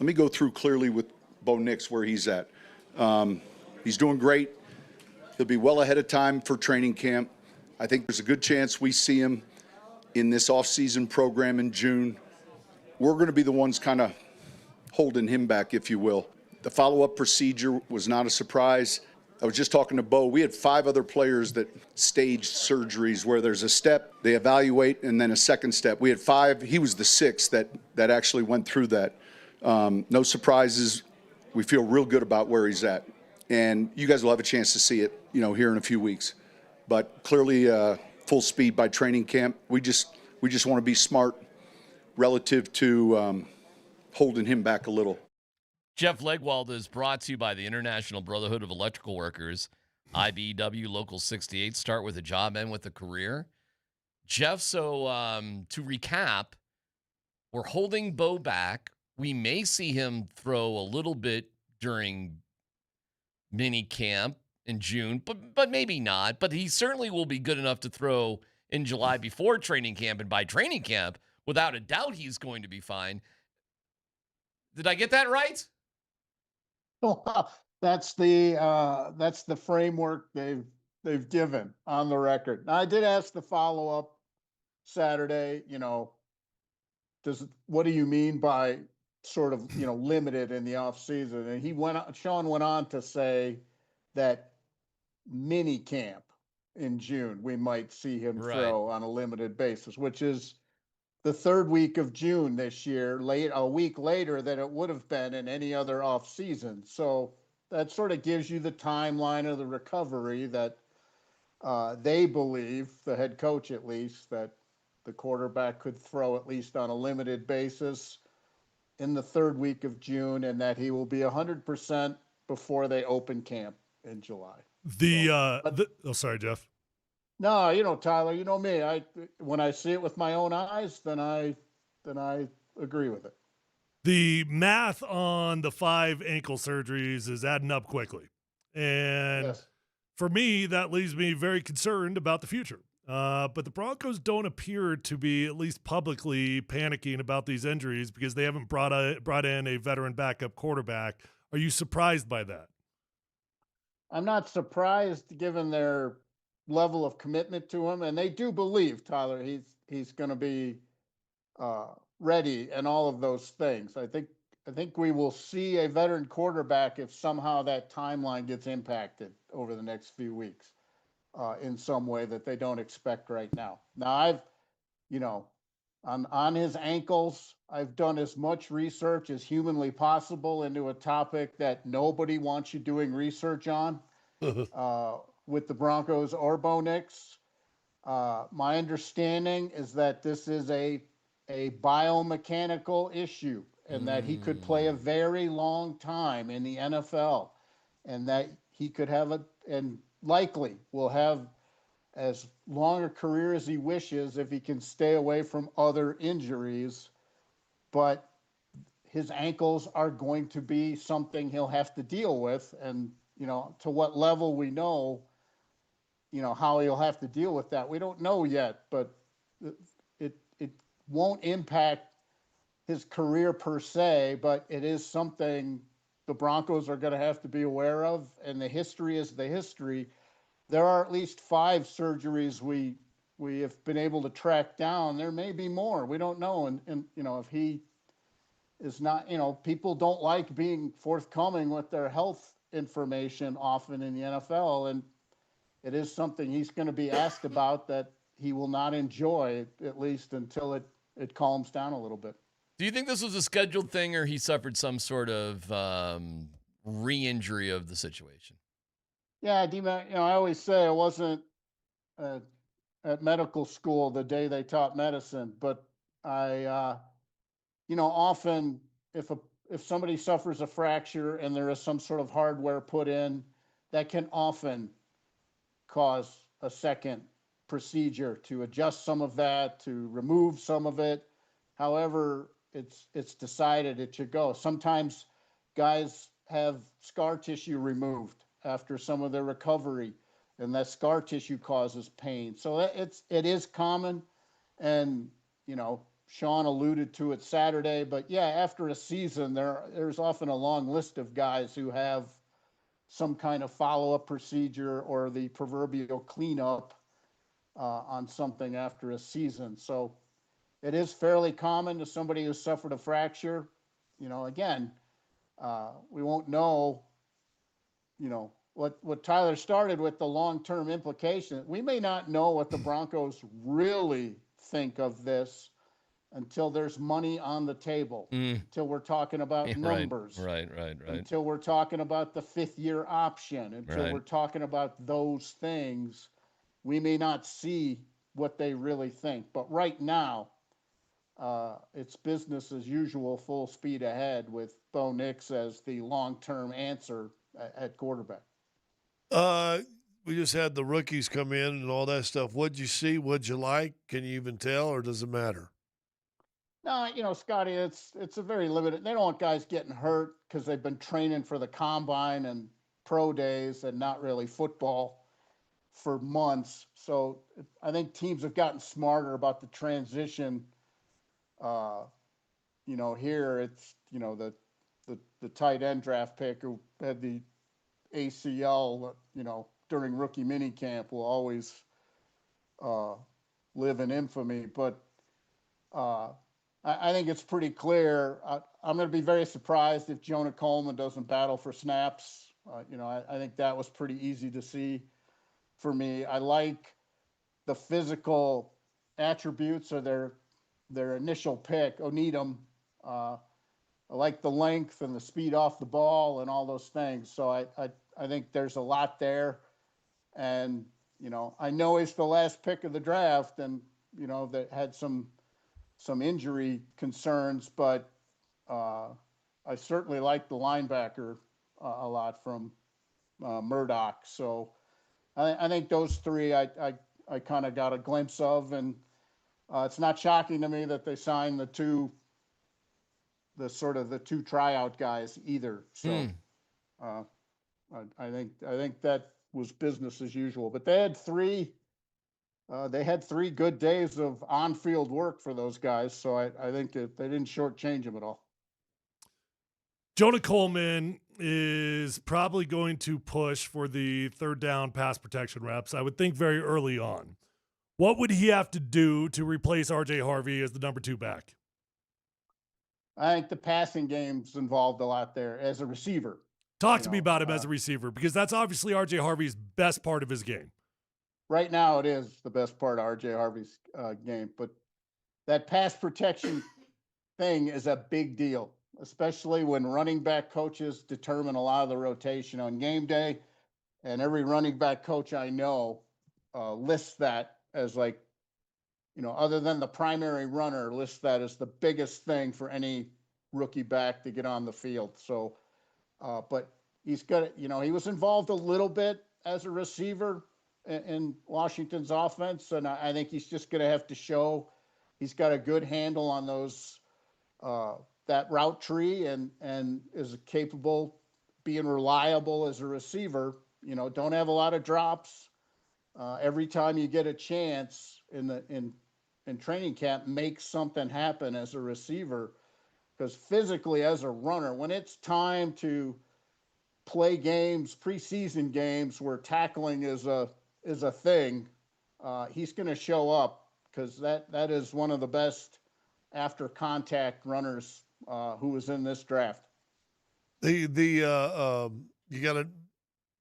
let me go through clearly with Bo Nix where he's at. He's doing great. He'll be well ahead of time for training camp. I think there's a good chance we see him in this off-season program in June. We're going to be the ones kind of holding him back, if you will. The follow-up procedure was not a surprise. I was just talking to Bo. We had 5 other players that staged surgeries where there's a step, they evaluate, and then a second step. We had 5. He was the 6th that actually went through that. No surprises. We feel real good about where he's at. And you guys will have a chance to see it, here in a few weeks. But clearly full speed by training camp. We just want to be smart relative to holding him back a little. Jeff Legwold is brought to you by the International Brotherhood of Electrical Workers, IBEW Local 68. Start with a job, end with a career. Jeff, so to recap, we're holding Bo back. We may see him throw a little bit during mini camp in June, but maybe not. But he certainly will be good enough to throw in July before training camp. And by training camp, without a doubt, he's going to be fine. Did I get that right? Well, that's the framework they've given on the record. Now, I did ask the follow-up Saturday, what do you mean by sort of, limited in the off season? And Sean went on to say that mini camp in June, we might see him throw on a limited basis, which is the 3rd week of June this year, a week later than it would have been in any other off season. So that sort of gives you the timeline of the recovery that they believe, the head coach at least, that the quarterback could throw at least on a limited basis in the 3rd week of June, and that he will be 100% before they open camp in July. Sorry, Jeff. No, Tyler, you know me. When I see it with my own eyes, then I agree with it. The math on the 5 ankle surgeries is adding up quickly. And for me, that leaves me very concerned about the future. But the Broncos don't appear to be, at least publicly, panicking about these injuries because they haven't brought in a veteran backup quarterback. Are you surprised by that? I'm not surprised given their level of commitment to him, and they do believe, Tyler, he's going to be ready and all of those things. I think we will see a veteran quarterback if somehow that timeline gets impacted over the next few weeks in some way that they don't expect right now. Now, on his ankles, I've done as much research as humanly possible into a topic that nobody wants you doing research on. With the Broncos or Bo Nix. My understanding is that this is a biomechanical issue and that he could play a very long time in the NFL and that he could have and likely will have as long a career as he wishes if he can stay away from other injuries. But his ankles are going to be something he'll have to deal with. And, to what level we know, how he'll have to deal with that. We don't know yet, but it won't impact his career per se, but it is something the Broncos are going to have to be aware of. And the history is the history. There are at least 5 surgeries we have been able to track down. There may be more. We don't know. And if he is not, people don't like being forthcoming with their health information often in the NFL. And it is something he's going to be asked about that he will not enjoy, at least until it calms down a little bit. Do you think this was a scheduled thing or he suffered some sort of re-injury of the situation? Yeah, DMac, I always say I wasn't at medical school the day they taught medicine, but I, often if somebody suffers a fracture and there is some sort of hardware put in, that can often cause a second procedure to adjust some of that, to remove some of it. However, it's decided it should go. Sometimes guys have scar tissue removed after some of their recovery, and that scar tissue causes pain. So it is common, and Sean alluded to it Saturday, but yeah, after a season, there's often a long list of guys who have some kind of follow-up procedure or the proverbial cleanup on something after a season. So it is fairly common to somebody who suffered a fracture. Again, we won't know, what Tyler started with, the long-term implication. We may not know what the Broncos really think of this until there's money on the table, until we're talking about numbers. Right. Until we're talking about the 5th-year option, until we're talking about those things, we may not see what they really think. But right now, it's business as usual, full speed ahead with Bo Nix as the long-term answer at quarterback. We just had the rookies come in and all that stuff. What'd you see? What'd you like? Can you even tell, or does it matter? No, Scotty, it's a very limited. They don't want guys getting hurt because they've been training for the combine and pro days and not really football for months. So I think teams have gotten smarter about the transition. Here it's the tight end draft pick who had the ACL, during rookie minicamp will always live in infamy. But I think it's pretty clear. I'm going to be very surprised if Jonah Coleman doesn't battle for snaps. I think that was pretty easy to see for me. I like the physical attributes of their initial pick, Oneedham. I like the length and the speed off the ball and all those things. So I think there's a lot there. And, I know he's the last pick of the draft and, that had some injury concerns, but I certainly like the linebacker a lot from Murdoch. So I think those three I kind of got a glimpse of, and it's not shocking to me that they signed the two tryout guys either. So I think that was business as usual. But they had three good days of on-field work for those guys. So I think they didn't shortchange them at all. Jonah Coleman is probably going to push for the third down pass protection reps, I would think, very early on. What would he have to do to replace R.J. Harvey as the number 2 back? I think the passing game's involved a lot there as a receiver. Talk to me about him as a receiver, because that's obviously R.J. Harvey's best part of his game. Right now, it is the best part of R.J. Harvey's game. But that pass protection thing is a big deal, especially when running back coaches determine a lot of the rotation on game day. And every running back coach I know lists that as other than the primary runner, lists that as the biggest thing for any rookie back to get on the field. So, but he's got, he was involved a little bit as a receiver in Washington's offense. And I think he's just going to have to show he's got a good handle on those, that route tree and is capable being reliable as a receiver. Don't have a lot of drops. Every time you get a chance in training camp, make something happen as a receiver, because physically as a runner, when it's time to play games, preseason games where tackling is a thing, he's going to show up, because that is one of the best after contact runners who was in this draft. You got a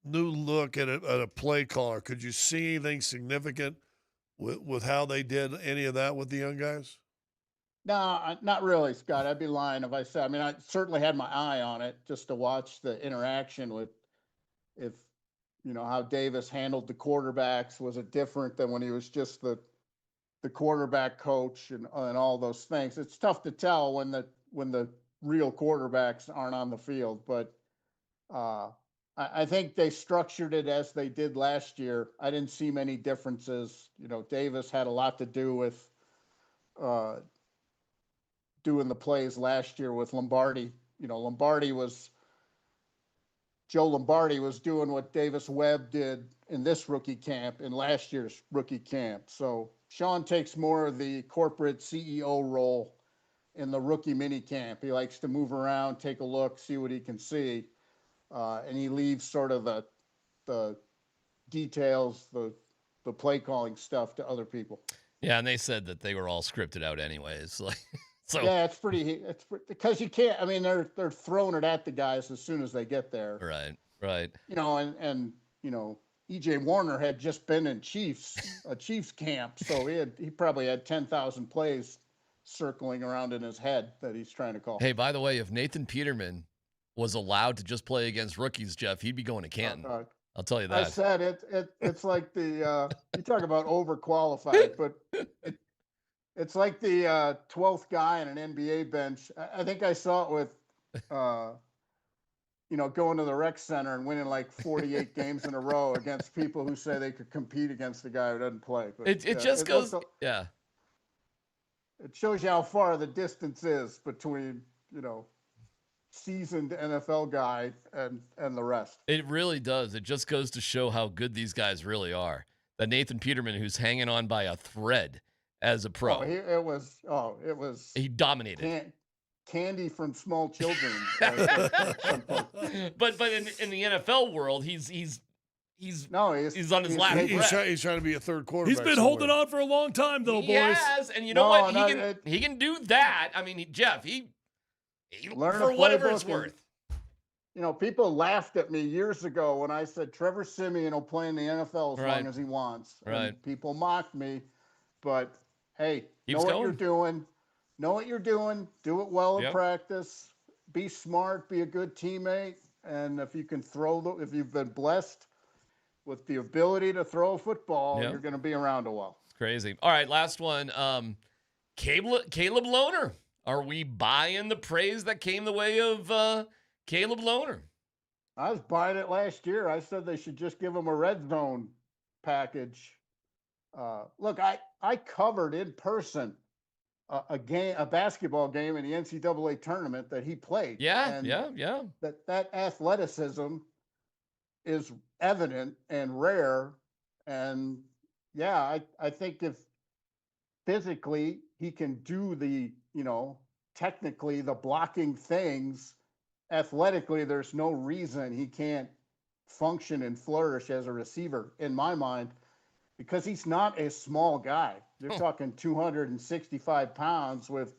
new look at a play caller. Could you see anything significant with how they did any of that with the young guys? No, not really, Scott. I'd be lying if I said. I mean, I certainly had my eye on it just to watch the interaction with, how Davis handled the quarterbacks. Was it different than when he was just the quarterback coach and all those things? It's tough to tell when the real quarterbacks aren't on the field, but I think they structured it as they did last year. I didn't see many differences. Davis had a lot to do with doing the plays last year with Lombardi. Joe Lombardi was doing what Davis Webb did in this rookie camp, in last year's rookie camp. So Sean takes more of the corporate CEO role in the rookie mini camp. He likes to move around, take a look, see what he can see, and he leaves sort of the details, the play calling stuff to other people. Yeah, and they said that they were all scripted out anyways. Like, so yeah, it's because you can't. I mean, they're throwing it at the guys as soon as they get there. Right. You know, and you know, EJ Warner had just been in a Chiefs camp, so he probably had 10,000 plays circling around in his head that he's trying to call. Hey, by the way, if Nathan Peterman was allowed to just play against rookies, Jeff, he'd be going to Canton. I'll tell you that. I said it's like you talk about overqualified, but it's like the 12th guy on an NBA bench. I think I saw it with going to the rec center and winning like 48 games in a row against people who say they could compete against the guy who doesn't play. But it just goes, yeah. It shows you how far the distance is between, seasoned NFL guy and the rest. It really does. It just goes to show how good these guys really are. That Nathan Peterman, who's hanging on by a thread as a pro. It was. He dominated. Candy from small children. But in the NFL world, he's on his last. He's trying to be a third quarterback. He's been holding on for a long time, though, boys. Yes, and you know what? He can do that. I mean, Jeff, he for whatever it's worth. People laughed at me years ago when I said Trevor Siemian will play in the NFL as long as he wants. Right. And people mocked me, but hey, know what you're doing. Do it well in practice. Be smart. Be a good teammate. And if you can if you've been blessed with the ability to throw a football, you're going to be around a while. It's crazy. All right, last one. Caleb Lohner. Are we buying the praise that came the way of Caleb Lohner? I was buying it last year. I said they should just give him a red zone package. Look, I covered in person a basketball game in the NCAA tournament that he played. Yeah. That athleticism is evident and rare. And I think if physically he can do the, technically the blocking things, athletically, there's no reason he can't function and flourish as a receiver, in my mind, because he's not a small guy. You're talking 265 pounds with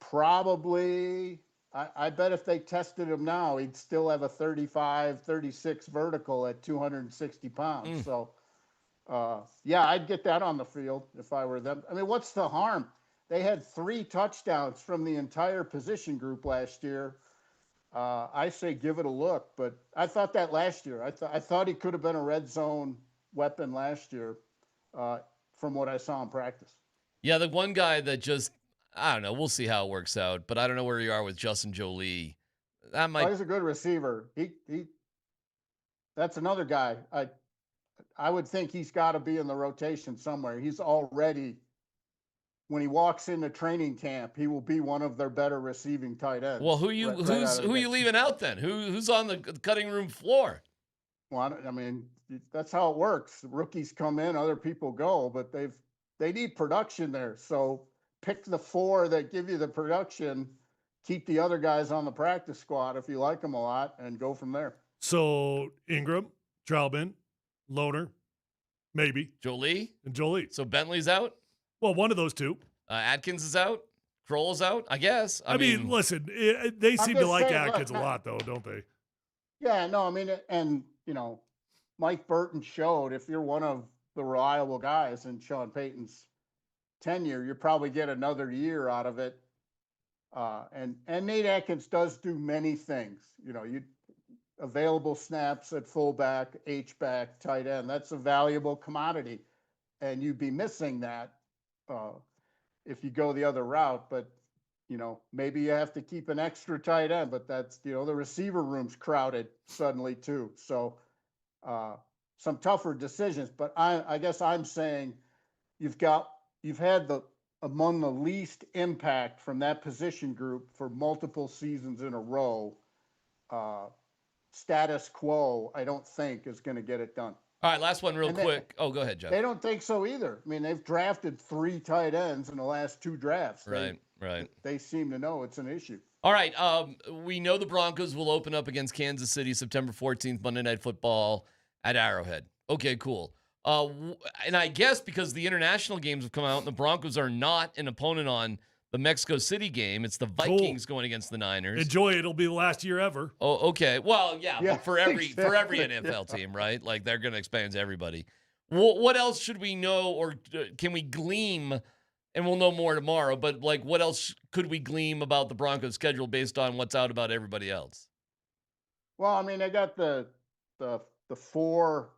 probably, I bet if they tested him now, he'd still have a 35, 36 vertical at 260 pounds. So, I'd get that on the field if I were them. I mean, what's the harm? They had 3 touchdowns from the entire position group last year. I say give it a look, but I thought that last year. I thought he could have been a red zone weapon last year from what I saw in practice. Yeah, the one guy that just, I don't know, we'll see how it works out, but I don't know where you are with Justin Jolie. He's a good receiver. That's another guy. I would think he's got to be in the rotation somewhere. He's already, when he walks into training camp, he will be one of their better receiving tight ends. Well, who you leaving out then? Who's on the cutting room floor? Well, I mean, that's how it works. Rookies come in, other people go, but they need production there. So pick the 4 that give you the production, keep the other guys on the practice squad if you like them a lot, and go from there. So Ingram, Traubman, Lohner, maybe. Jolie? And Jolie. So Bentley's out? Well, one of those 2. Atkins is out? Kroll is out, I guess. I mean, listen, they seem to like Atkins a lot, though, don't they? Yeah, no, I mean, and, Mike Burton showed if you're one of the reliable guys in Sean Payton's tenure, you probably get another year out of it. And Nate Atkins does do many things. Available snaps at fullback, H-back, tight end. That's a valuable commodity. And you'd be missing that if you go the other route. But, maybe you have to keep an extra tight end. But that's, the receiver room's crowded suddenly too. So some tougher decisions. But I guess I'm saying you've had among the least impact from that position group for multiple seasons in a row. Status quo, I don't think, is going to get it done. All right, last one real And quick. Oh, go ahead, Jeff. They don't think so either. I mean, they've drafted 3 tight ends in the last 2 drafts. Right. They seem to know it's an issue. All right, we know the Broncos will open up against Kansas City September 14th, Monday Night Football at Arrowhead. Okay, cool. And I guess because the international games have come out and the Broncos are not an opponent on the Mexico City game, it's the Vikings going against the Niners. Enjoy it. It'll be the last year ever. Oh, okay. Well, yeah, Yeah, but for every exactly. NFL team, right? Like they're going to expand to everybody. What else should we know, or can we glean? And we'll know more tomorrow. But like, what else could we glean about the Broncos' schedule based on what's out about everybody else? Well, I mean, they got the 4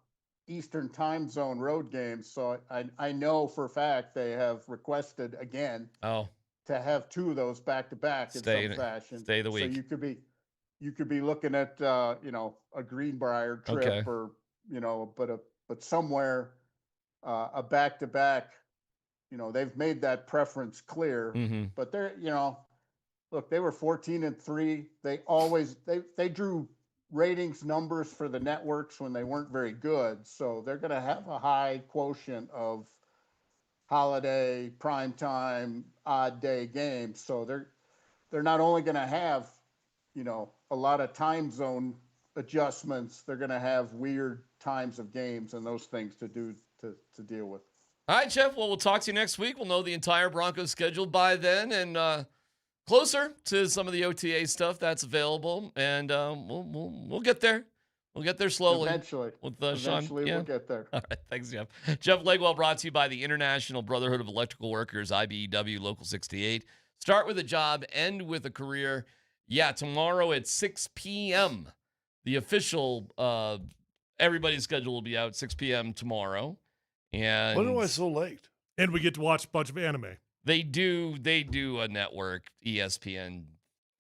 Eastern Time Zone road games, so I know for a fact they have requested again. To have 2 of those back to back in some fashion. Stay the week. So you could be looking at a Greenbrier trip or but somewhere a back to back. They've made that preference clear. But they're look, they were 14-3. They drew ratings numbers for the networks when they weren't very good. So they're going to have a high quotient of holiday, primetime, odd day games. So they're not only going to have, a lot of time zone adjustments, they're going to have weird times of games and those things to deal with. All right, Jeff. Well, we'll talk to you next week. We'll know the entire Broncos schedule by then and closer to some of the OTA stuff that's available. And we'll get there. We'll get there slowly. Eventually. With Eventually Sean. we'll get there. All right. Thanks, Jeff. Jeff Legwold brought to you by the International Brotherhood of Electrical Workers, IBEW Local 68. Start with a job, end with a career. Yeah, tomorrow at 6 p.m. The official, everybody's schedule will be out 6 p.m. tomorrow. And why am I so late? And we get to watch a bunch of anime. They do a network, ESPN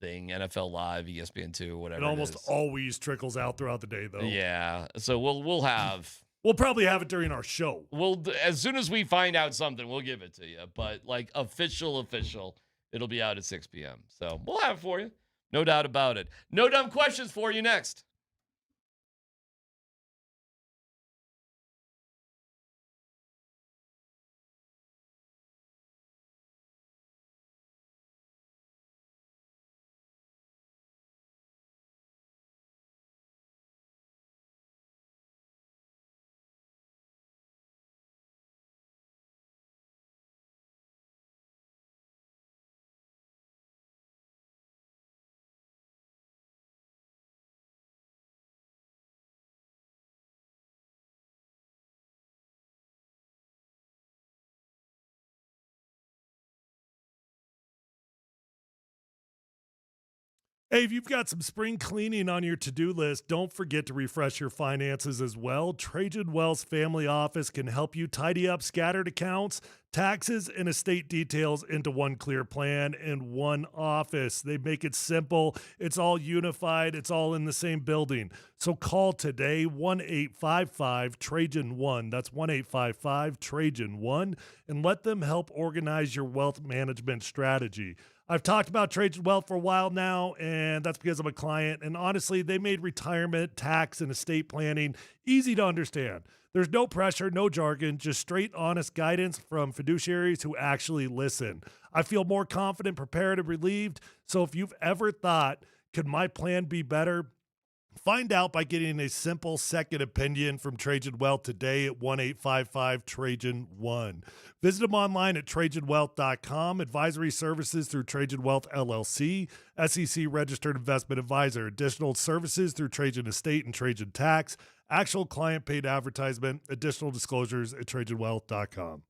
thing, NFL Live, ESPN2, whatever. It almost always trickles out throughout the day, though. Yeah, so we'll have. We'll probably have it during our show. We'll as soon as we find out something, we'll give it to you. But like official, it'll be out at 6 p.m. So we'll have it for you, no doubt about it. No dumb questions for you next. Hey, if you've got some spring cleaning on your to-do list, don't forget to refresh your finances as well. Trajan Wealth's family office can help you tidy up scattered accounts, taxes, and estate details into one clear plan in one office. They make it simple. It's all unified. It's all in the same building. So call today, 1-855-TRAJAN-1. That's 1-855-TRAJAN-1, and let them help organize your wealth management strategy. I've talked about Trajan Wealth for a while now, and that's because I'm a client. And honestly, they made retirement, tax, and estate planning easy to understand. There's no pressure, no jargon, just straight, honest guidance from fiduciaries who actually listen. I feel more confident, prepared, and relieved. So if you've ever thought, could my plan be better? Find out by getting a simple second opinion from Trajan Wealth today at 1-855-TRAJAN-1. Visit them online at TrajanWealth.com. Advisory services through Trajan Wealth LLC, SEC registered investment advisor. Additional services through Trajan Estate and Trajan Tax. Actual client paid advertisement. Additional disclosures at TrajanWealth.com.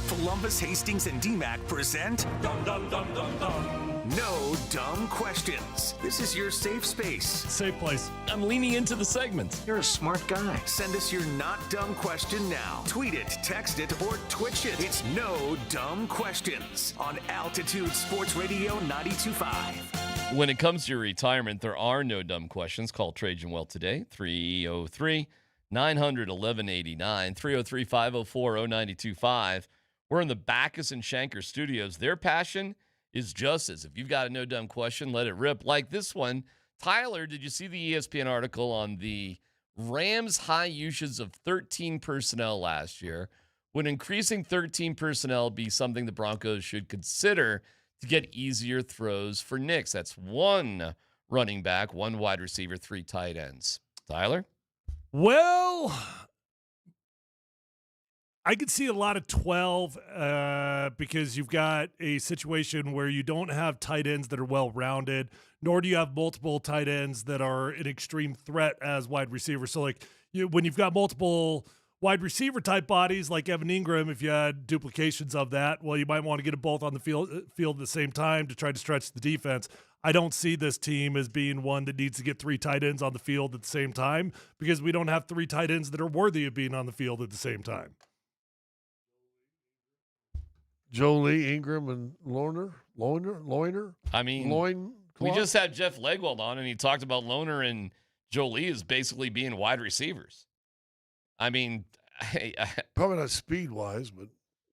Polumbus, Hastings, and DMac present No Dumb Questions. This is your safe space. Safe place. I'm leaning into the segment. You're a smart guy. Send us your not dumb question now. Tweet it, text it, or Twitch it. It's No Dumb Questions on Altitude Sports Radio 92.5. When it comes to your retirement, there are no dumb questions. Call Trajan Wealth today, 303-900-1189, 303-504-0925. We're in the Backus and Shanker studios. Their passion is justice. If you've got a no dumb question, let it rip. Like this one. Tyler, did you see the ESPN article on the Rams' high usage of 13 personnel last year? Would increasing 13 personnel be something the Broncos should consider to get easier throws for Knicks? That's one running back, one wide receiver, 3 tight ends. Tyler? Well, I could see a lot of 12 because you've got a situation where you don't have tight ends that are well-rounded, nor do you have multiple tight ends that are an extreme threat as wide receivers. So, like, when you've got multiple wide receiver type bodies like Evan Ingram, if you had duplications of that, well, you might want to get them both on the field at the same time to try to stretch the defense. I don't see this team as being one that needs to get 3 tight ends on the field at the same time because we don't have 3 tight ends that are worthy of being on the field at the same time. Jolie, Ingram, and Loiner. I mean, we just had Jeff Legwold on, and he talked about Loner and Jolie as basically being wide receivers. I mean, probably not speed-wise, but.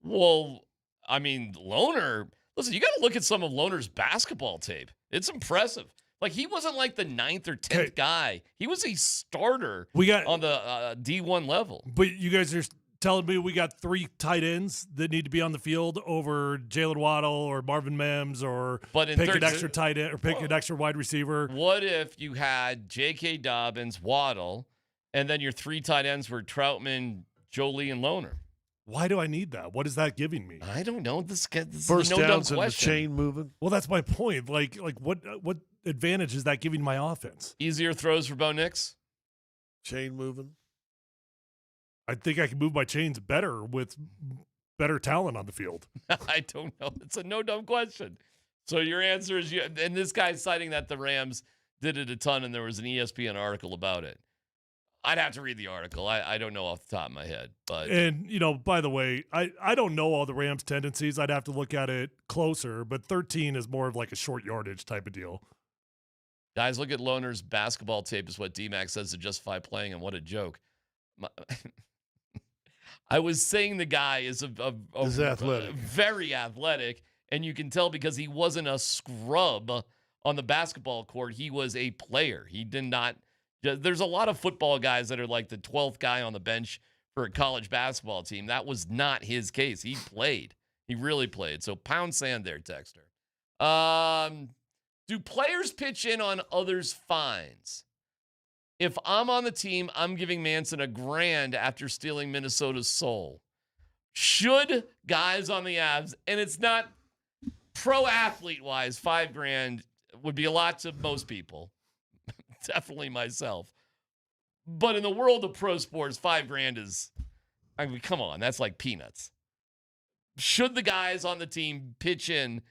Well, I mean, Loner, listen, you got to look at some of Loner's basketball tape. It's impressive. Like, he wasn't like the 9th or 10th guy. He was a starter on the D1 level. But you guys are telling me we got 3 tight ends that need to be on the field over Jalen Waddle or Marvin Mims or pick an extra tight end or pick an extra wide receiver. What if you had J.K. Dobbins, Waddle, and then your 3 tight ends were Troutman, Jolie, and Loner? Why do I need that? What is that giving me? I don't know. This first is no downs dumb and the question. chain moving. Well, that's my point. Like what advantage is that giving my offense? Easier throws for Bo Nix? Chain moving. I think I can move my chains better with better talent on the field. I don't know. It's a no dumb question. So your answer is, and this guy's citing that the Rams did it a ton, and there was an ESPN article about it. I'd have to read the article. I don't know off the top of my head. But and, by the way, I don't know all the Rams' tendencies. I'd have to look at it closer, but 13 is more of like a short yardage type of deal. Guys, look at Loner's basketball tape is what DMac says to justify playing, and what a joke. I was saying the guy is athletic. Very athletic, and you can tell because he wasn't a scrub on the basketball court. He was a player. He did not. There's a lot of football guys that are like the 12th guy on the bench for a college basketball team. That was not his case. He played. He really played. So pound sand there, Texter. Do players pitch in on others' fines? If I'm on the team, I'm giving Manson $1,000 after stealing Minnesota's soul. Should guys on the Avs, and it's not pro athlete wise, $5,000 would be a lot to most people. Definitely myself. But in the world of pro sports, $5,000 is, I mean, come on, that's like peanuts. Should the guys on the team pitch in,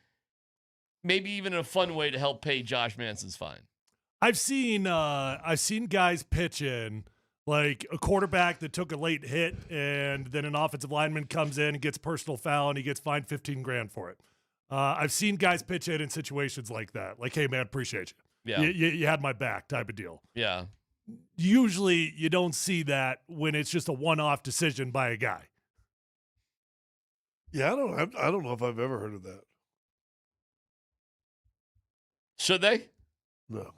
maybe even in a fun way to help pay Josh Manson's fine? I've seen guys pitch in, like a quarterback that took a late hit, and then an offensive lineman comes in and gets a personal foul, and he gets fined $15,000 for it. I've seen guys pitch in situations like that, like, "Hey man, appreciate you. Yeah, you had my back," type of deal. Yeah. Usually, you don't see that when it's just a one-off decision by a guy. Yeah, I don't know if I've ever heard of that. Should they? No.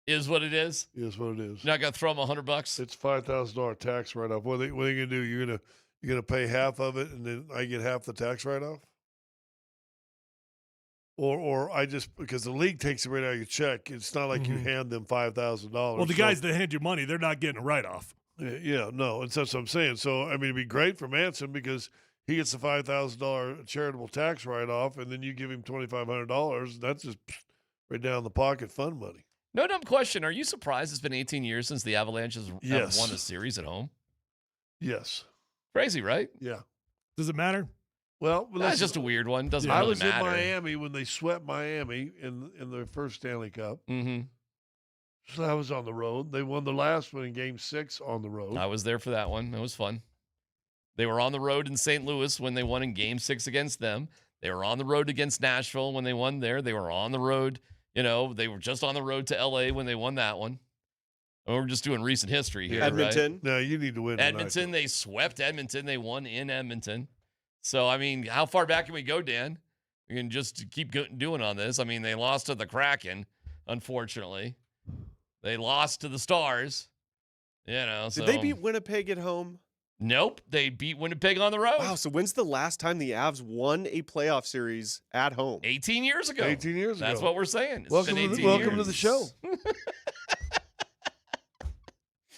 Is what it is? Is what it is. You're not gonna throw them $100? It's $5,000 tax write-off. What are you gonna do? You're gonna pay half of it, and then I get half the tax write-off? Or I just, because the league takes it right out of your check. It's not like you hand them $5,000. Well, the guys that hand you money, they're not getting a write-off. Yeah, no, and that's what I'm saying. So I mean, it'd be great for Manson because he gets the $5,000 charitable tax write-off, and then you give him $2,500. That's just right down the pocket fund money. No dumb question. Are you surprised it's been 18 years since the Avalanche have won a series at home? Yes. Crazy, right? Yeah. Does it matter? Well, That's just a weird one. Doesn't I really was matter. in Miami when they swept Miami in their first Stanley Cup. Mm-hmm. So I was on the road. They won the last one in Game 6 on the road. I was there for that one. It was fun. They were on the road in St. Louis when they won in Game 6 against them. They were on the road against Nashville when they won there. They were on the road, they were just on the road to L.A. when they won that one. And we're just doing recent history here, Edmonton. right? No, you need to win Edmonton, tonight, they swept Edmonton. They won in Edmonton. So, I mean, how far back can we go, Dan? We can just keep doing on this. I mean, they lost to the Kraken, unfortunately. They lost to the Stars, so. Did they beat Winnipeg at home? Nope, they beat Winnipeg on the road. Wow, so when's the last time the Avs won a playoff series at home? 18 years ago. 18 years ago. That's what we're saying. It's Welcome, been 18 welcome years. to the show.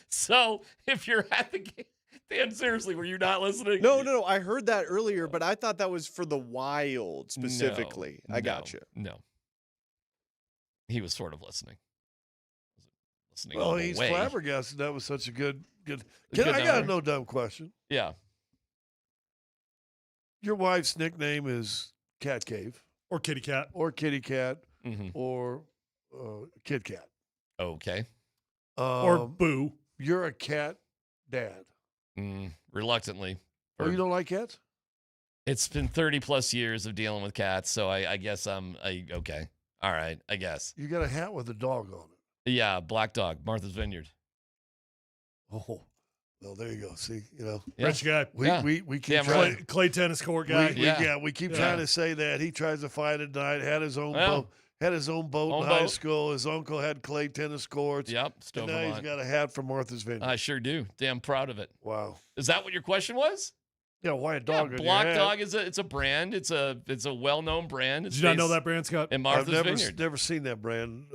So, if you're at the game, Dan, seriously, were you not listening? No. I heard that earlier, but I thought that was for the Wild specifically. I got you. No. He was sort of listening. Listening Well, all the he's way. flabbergasted. That was such a good. Good I got a number. no dumb question. Yeah. Your wife's nickname is Cat Cave. Or Kitty Cat. Or Kitty Cat. Mm-hmm. Or Kid Cat. Okay. Or Boo. You're a cat dad. Reluctantly. Oh, you don't like cats? It's been 30 plus years of dealing with cats, so I guess I'm okay. All right, I guess. You got a hat with a dog on it. Yeah, Black Dog, Martha's Vineyard. Oh, well, there you go. See, Yeah. Rich guy. We keep Damn trying. right. Clay tennis court guy. We keep trying to say that. He tries to fight at night, had his own boat. Had his own boat in high school. His uncle had clay tennis courts. Yep. And now he's got a hat from Martha's Vineyard. I sure do. Damn proud of it. Wow. Is that what your question was? Yeah, why a dog? Black Dog is a brand. It's a well-known brand. Did you not know that brand, Scott? In Martha's I've Vineyard. never seen that brand.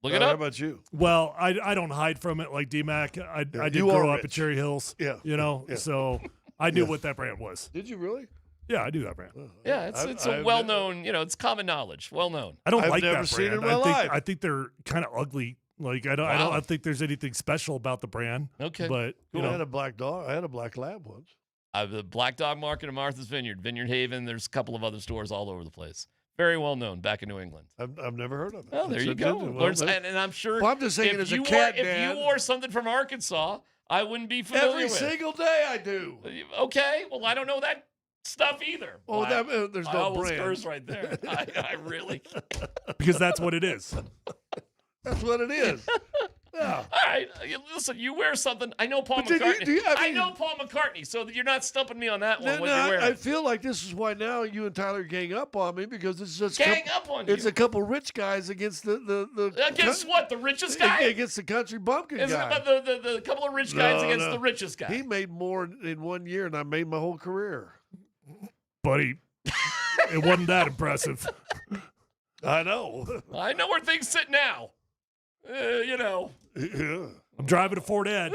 Look it up. How about you? Well, I don't hide from it like DMac. I did you grow are up at Cherry Hills. Yeah. Yeah. So I knew what that brand was. Did you really? Yeah, I knew that brand. Yeah, it's a well-known, it's common knowledge, well-known. I don't I've like never that seen brand. it in my life. I think they're kind of ugly. Like I don't think there's anything special about the brand. Okay. But I had a black dog. I had a black lab once. The Black Dog Market in Martha's Vineyard, Vineyard Haven. There's a couple of other stores all over the place. Very well known back in New England. I've never heard of it. Oh, there you go. And I'm sure. Well, I'm just saying, if as a you cat if dad, you wore something from Arkansas, I wouldn't be familiar every with. single day I do. Okay. Well, I don't know that stuff either. Oh, there's I no almost brand. cursed right there. I really. because that's what it is. That's what it is. Yeah. All right, listen. You wear something. I know Paul But did McCartney. you- I know Paul McCartney, so you're not stumping me on that one. No, What you wear? I feel like this is why now you and Tyler gang up on me because it's just Gang up on It's you? a couple rich guys against the Against what? The richest guy? against the country bumpkin Is it guy. about the couple of rich guys against the richest guy? He made more in 1 year than I made my whole career. Buddy, it wasn't that impressive. I know. I know where things sit now. Yeah. I'm driving a Ford Edge.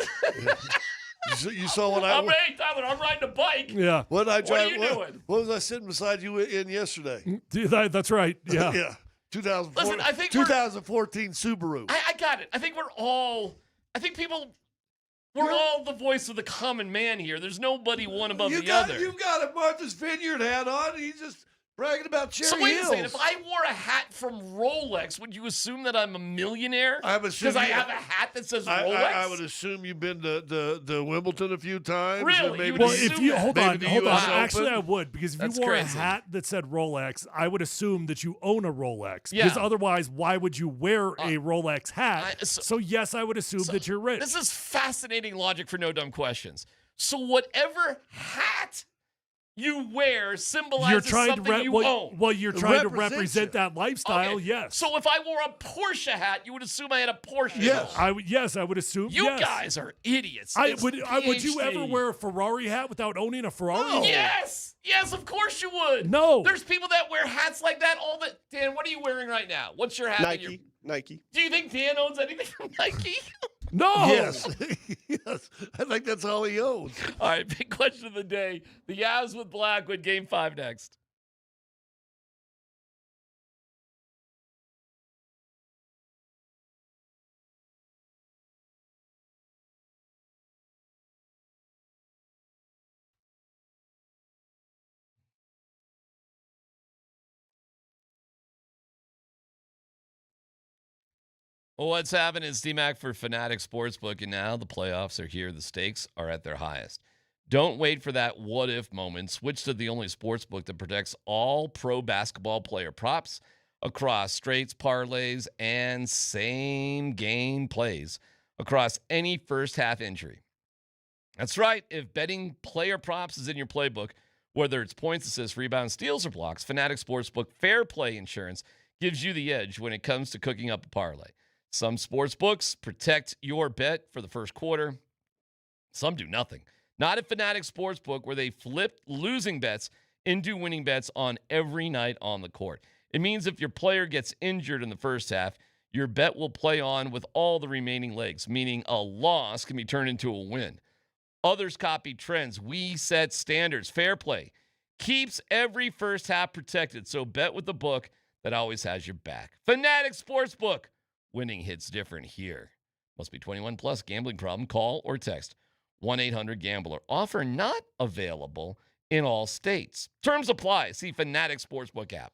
You saw what I. Hey, Tyler, I'm riding a bike. Yeah. What I What drive? are you doing? What was I sitting beside you in yesterday? That's right. Yeah. Yeah. 2004, Listen, I think 2014 Subaru. I got it. I think we're all the voice of the common man here. There's nobody one above the other. You've got a Martha's Vineyard hat on. And he's just bragging about Cherry So wait Hills. a second. If I wore a hat from Rolex, would you assume that I'm a millionaire? I'm assuming because I have a hat that says Rolex. I would assume you've been to Wimbledon a few times. Really? and maybe You Well, would if assume you that. hold Maybe on, the hold on. US Actually, Open. I would because if That's you wore crazy. a hat that said Rolex, I would assume that you own a Rolex. Yeah. Because otherwise, why would you wear a Rolex hat? so- So yes, I would assume that you're rich. This is fascinating logic for no dumb questions. So whatever hat you wear symbolizes You're trying something to you own. well, you're trying to represents represent you. that lifestyle. Okay. Yes. So if I wore a Porsche hat, you would assume I had a Porsche. Yes. hat. I would assume. You yes. guys are idiots. Would you ever PhD. wear a Ferrari hat without owning a Ferrari? Yes. Yes, of course you would. No. There's people that wear hats like that all the. Dan, what are you wearing right now? What's your hat? that you're- Nike. Do you think Dan owns anything from Nike? No. Yes. Yes. I think that's all he owns. All right, big question of the day. The Avs with Blackwood, Game 5 next. Well, what's happening is DMac for Fanatic Sportsbook, and now the playoffs are here. The stakes are at their highest. Don't wait for that what-if moment. Switch to the only sportsbook that protects all pro basketball player props across straights, parlays, and same-game plays across any first-half injury. That's right. If betting player props is in your playbook, whether it's points, assists, rebounds, steals, or blocks, Fanatic Sportsbook Fair Play Insurance gives you the edge when it comes to cooking up a parlay. Some sports books protect your bet for the first quarter. Some do nothing. Not at Fanatic Sportsbook, where they flip losing bets into winning bets on every night on the court. It means if your player gets injured in the first half, your bet will play on with all the remaining legs, meaning a loss can be turned into a win. Others copy trends. We set standards. Fair play keeps every first half protected, so bet with the book that always has your back. Fanatic Sportsbook. Winning hits different here. Must be 21 plus. Gambling problem? Call or text 1-800-GAMBLER. Offer not available in all states. Terms apply. See Fanatic Sportsbook app.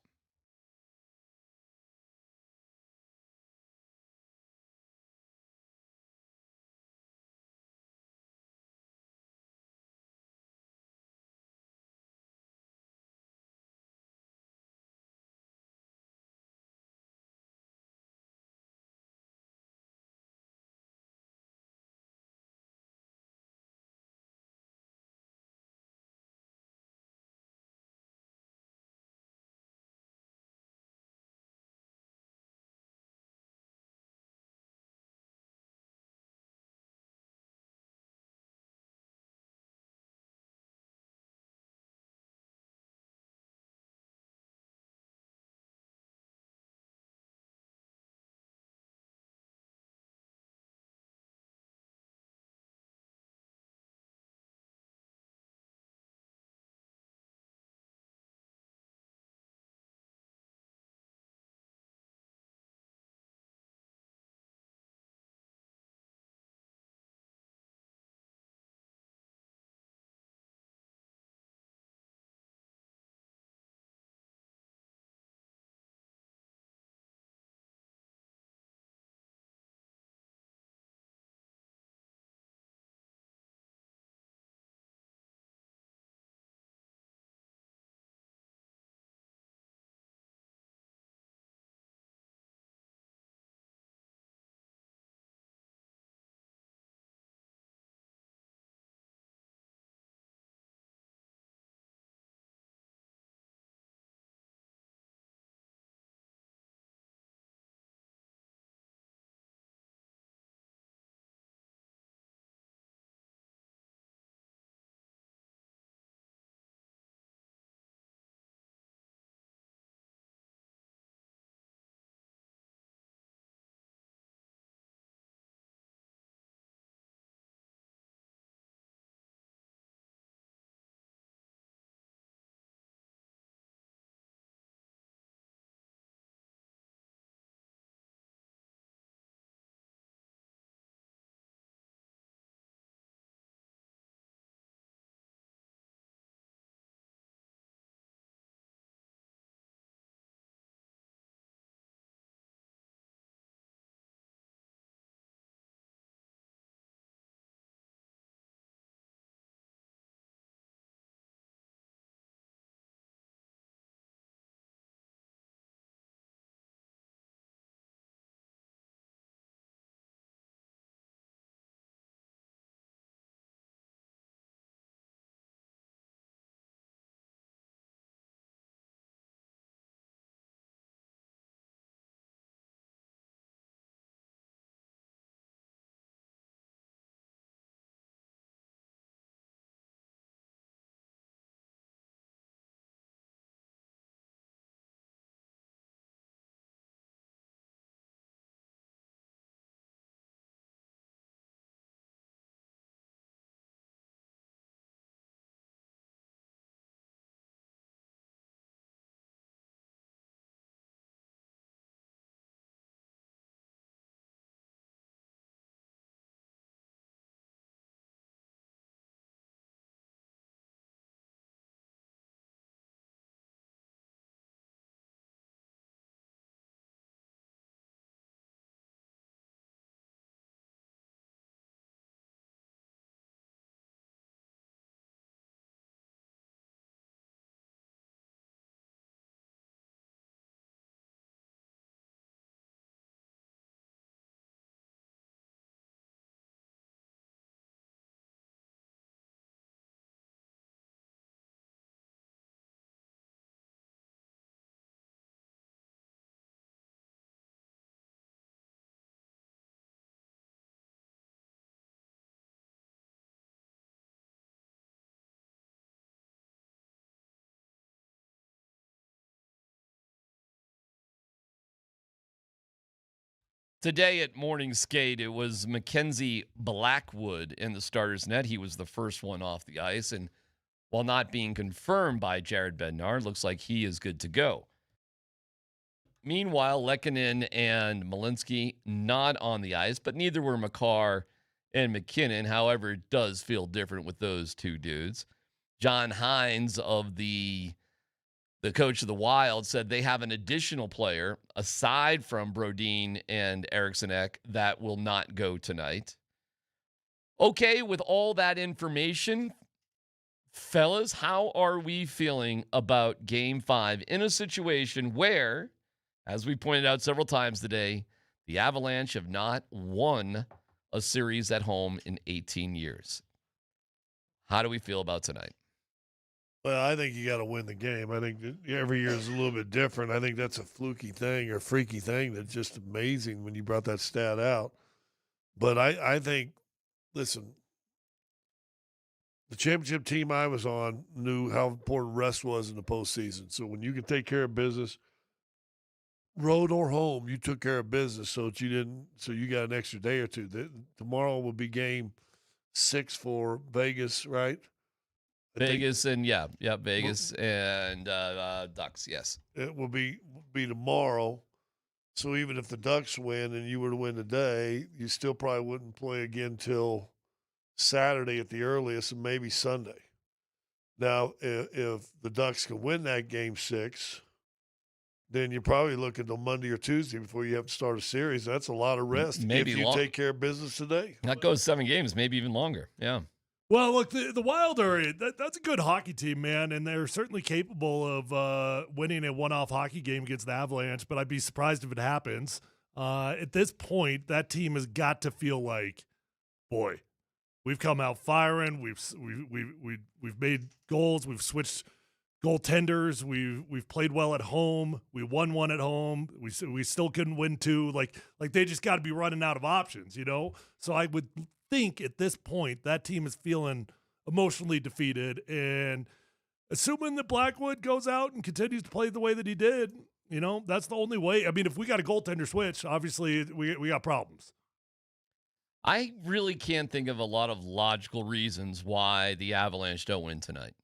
Today at morning skate, it was Mackenzie Blackwood in the starter's net. He was the first one off the ice, and while not being confirmed by Jared Bednar, looks like he is good to go. Meanwhile, Lehkonen and Malinsky not on the ice, but neither were McCarr and McKinnon. However, it does feel different with those two dudes. John Hines of the coach of the Wild said they have an additional player aside from Brodin and Eriksson Ek that will not go tonight. Okay, with all that information, fellas, how are we feeling about Game 5 in a situation where, as we pointed out several times today, the Avalanche have not won a series at home in 18 years? How do we feel about tonight? Well, I think you got to win the game. I think that every year is a little bit different. I think that's a fluky thing or freaky thing that's just amazing when you brought that stat out. But I think, listen, the championship team I was on knew how important rest was in the postseason. So when you can take care of business, road or home, you took care of business so that you got an extra day or two. Tomorrow will be game 6 for Vegas, right? Vegas and Vegas and Ducks. Yes, it will be tomorrow. So even if the Ducks win and you were to win today, you still probably wouldn't play again till Saturday at the earliest, and maybe Sunday. Now, if the Ducks can win that game 6, then you're probably looking till Monday or Tuesday before you have to start a series. That's a lot of rest. Maybe if you take care of business today. That goes 7 games, maybe even longer. Yeah. Well, look, the Wild that's a good hockey team, man, and they're certainly capable of winning a one-off hockey game against the Avalanche, but I'd be surprised if it happens. At this point, that team has got to feel like, boy, we've come out firing, we've made goals, we've switched goaltenders, we've played well at home, we won one at home, we still couldn't win 2, like they just got to be running out of options, you know? So I would think at this point that team is feeling emotionally defeated, and assuming that Blackwood goes out and continues to play the way that he did, you know, that's the only way. I mean, if we got a goaltender switch, obviously we got problems. I really can't think of a lot of logical reasons why the Avalanche don't win tonight.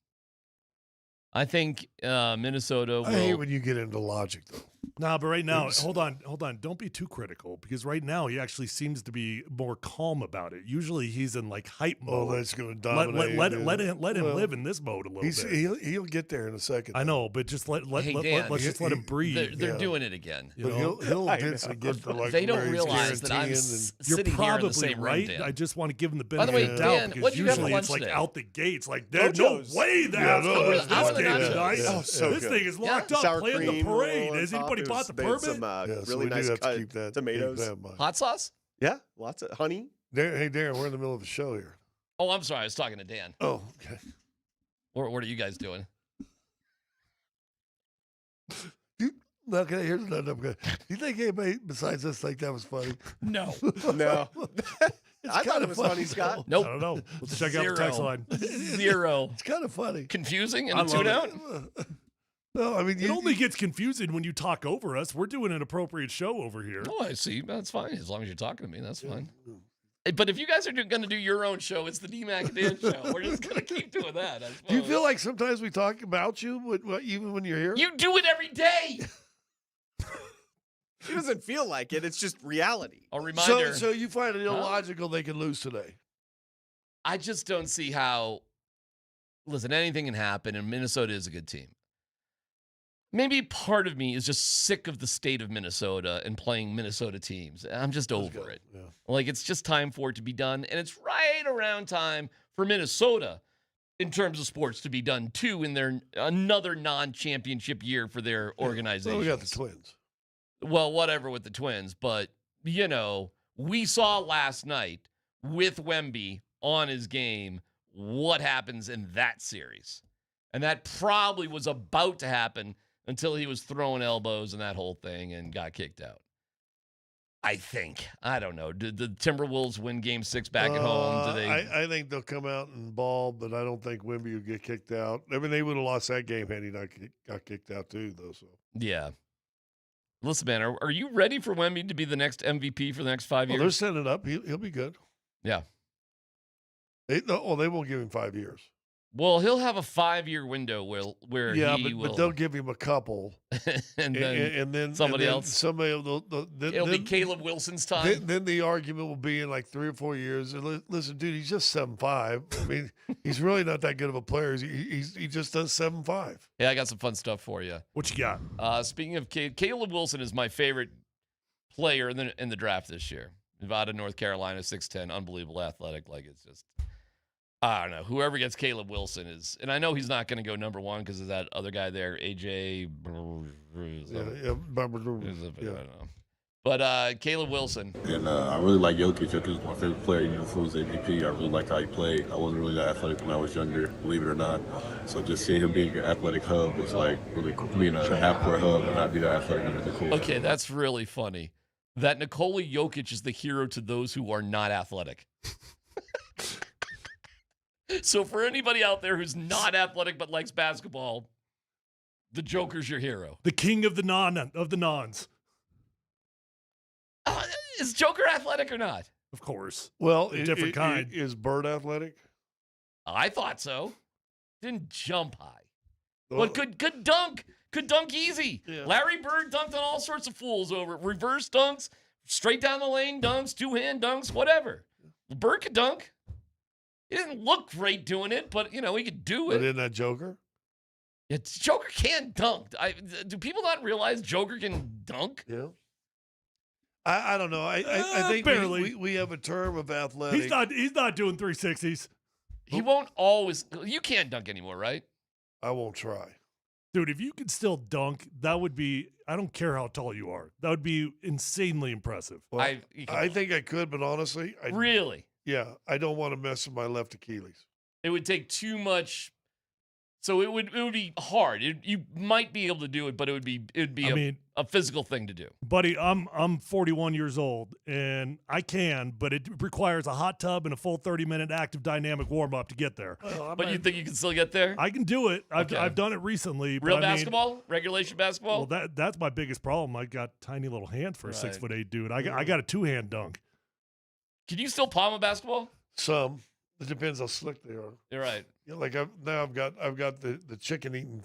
I think Minnesota will... I hate when you get into logic, though. Nah, but right now, hold on. Don't be too critical, because right now he actually seems to be more calm about it. Usually he's in like hype mode. Oh, that's going to dominate. Let him live in this mode a little bit. He'll get there in a second. I know, but just let's just let him breathe. They're doing it again. But he'll eventually get to like they don't realize that I'm sitting here in the same right. room, Dan. I just want to give him the By the benefit way, of the doubt, Dan, because what'd you have for usually lunch it's like today? out the gates. Like there's no way the Avs wins this game tonight. Oh, so This good. thing is locked up. Sour Playing the cream parade. roll on Has top. anybody It bought was- the they had permit? some so really we do nice have to cut keep that tomatoes. in mind. Hot sauce? Yeah, lots of honey. Hey, Darren, we're in the middle of a show here. Oh, I'm sorry. I was talking to Dan. Oh, okay. What are you guys doing? Okay, here's another. Do you think anybody besides us think that was funny? No. No. It's I thought kinda it was funny, Scott. Nope. I don't know. Let's check out the text line. Zero. It's kind of funny. Confusing and I a love tune out? No, I mean, It only gets confusing when you talk over us. We're doing an appropriate show over here. Oh, I see. That's fine. As long as you're talking to me, that's fine. But if you guys are going to do your own show, it's the DMac and Dan show. We're just going to keep doing that. Do you feel like sometimes we talk about you, even when you're here? You do it every day. It doesn't feel like it. It's just reality. A reminder. So you find it illogical they can lose today? I just don't see how. Listen, anything can happen, and Minnesota is a good team. Maybe part of me is just sick of the state of Minnesota and playing Minnesota teams. I'm just over it. Yeah. Like, it's just time for it to be done. And it's right around time for Minnesota, in terms of sports, to be done, too, in their another non-championship year for their organization. Well, we got the Twins. Well, whatever with the Twins. But, you know, we saw last night with Wemby on his game what happens in that series. And that probably was about to happen until he was throwing elbows and that whole thing and got kicked out. I think. I don't know. Did the Timberwolves win Game 6 back at home? Do they? I think they'll come out and ball, but I don't think Wemby will get kicked out. I mean, they would have lost that game had he not got kicked out too, though. So Yeah. Listen, man, are you ready for Wemby to be the next MVP for the next 5 years? They're setting it up. He'll be good. Yeah. They won't give him 5 years. Well, he'll have a 5-year window where he will. But they'll give him a couple, and then somebody else. It'll be Caleb Wilson's time. Then the argument will be in like 3 or 4 years. Listen, dude, he's just 7'5". I mean, he's really not that good of a player. He just does 7'5". Yeah, I got some fun stuff for you. What you got? Speaking of Caleb Wilson is my favorite player in the draft this year. Nevada, North Carolina, 6'10", unbelievable athletic. Like, it's just, I don't know. Whoever gets Caleb Wilson is, and I know he's not going to go number one because of that other guy there, AJ. I don't know. But Caleb Wilson. And I really like Jokic. Jokic is my favorite player. Even before he was MVP, I really liked how he played. I wasn't really that athletic when I was younger, believe it or not. So just seeing him being an athletic hub was like really cool. Being a half-court hub and not be that athletic is really cool. Okay, that's really funny. That Nikola Jokic is the hero to those who are not athletic. So for anybody out there who's not athletic but likes basketball, the Joker's your hero. The king of the nons. Is Joker athletic or not? Of course. Well, a different kind. Is Bird athletic? I thought so. Didn't jump high. Well, But could dunk. Could dunk easy. Yeah. Larry Bird dunked on all sorts of fools over reverse dunks, straight down the lane dunks, two-hand dunks, whatever. Bird could dunk. He didn't look great doing it, but, he could do it. But isn't that Joker? Joker can dunk. Do people not realize Joker can dunk? Yeah. I don't know. I think barely. we have a term of athletic. He's not doing 360s. He won't always. You can't dunk anymore, right? I won't try. Dude, if you could still dunk, that would be, I don't care how tall you are. That would be insanely impressive. Well, I think I could, but honestly. Really? Yeah. I don't want to mess with my left Achilles. It would take too much. So it would be hard. You might be able to do it, but it would be a physical thing to do. Buddy, I'm 41 years old, and I can, but it requires a hot tub and a full 30-minute active dynamic warm-up to get there. But you think you can still get there? I can do it. I've done it recently. Real basketball? Regulation basketball? Well, that's my biggest problem. I got tiny little hands for a 6'8" dude. I got a two-hand dunk. Can you still palm a basketball? Some. It depends how slick they are. You're right. Yeah, like I've got the chicken eating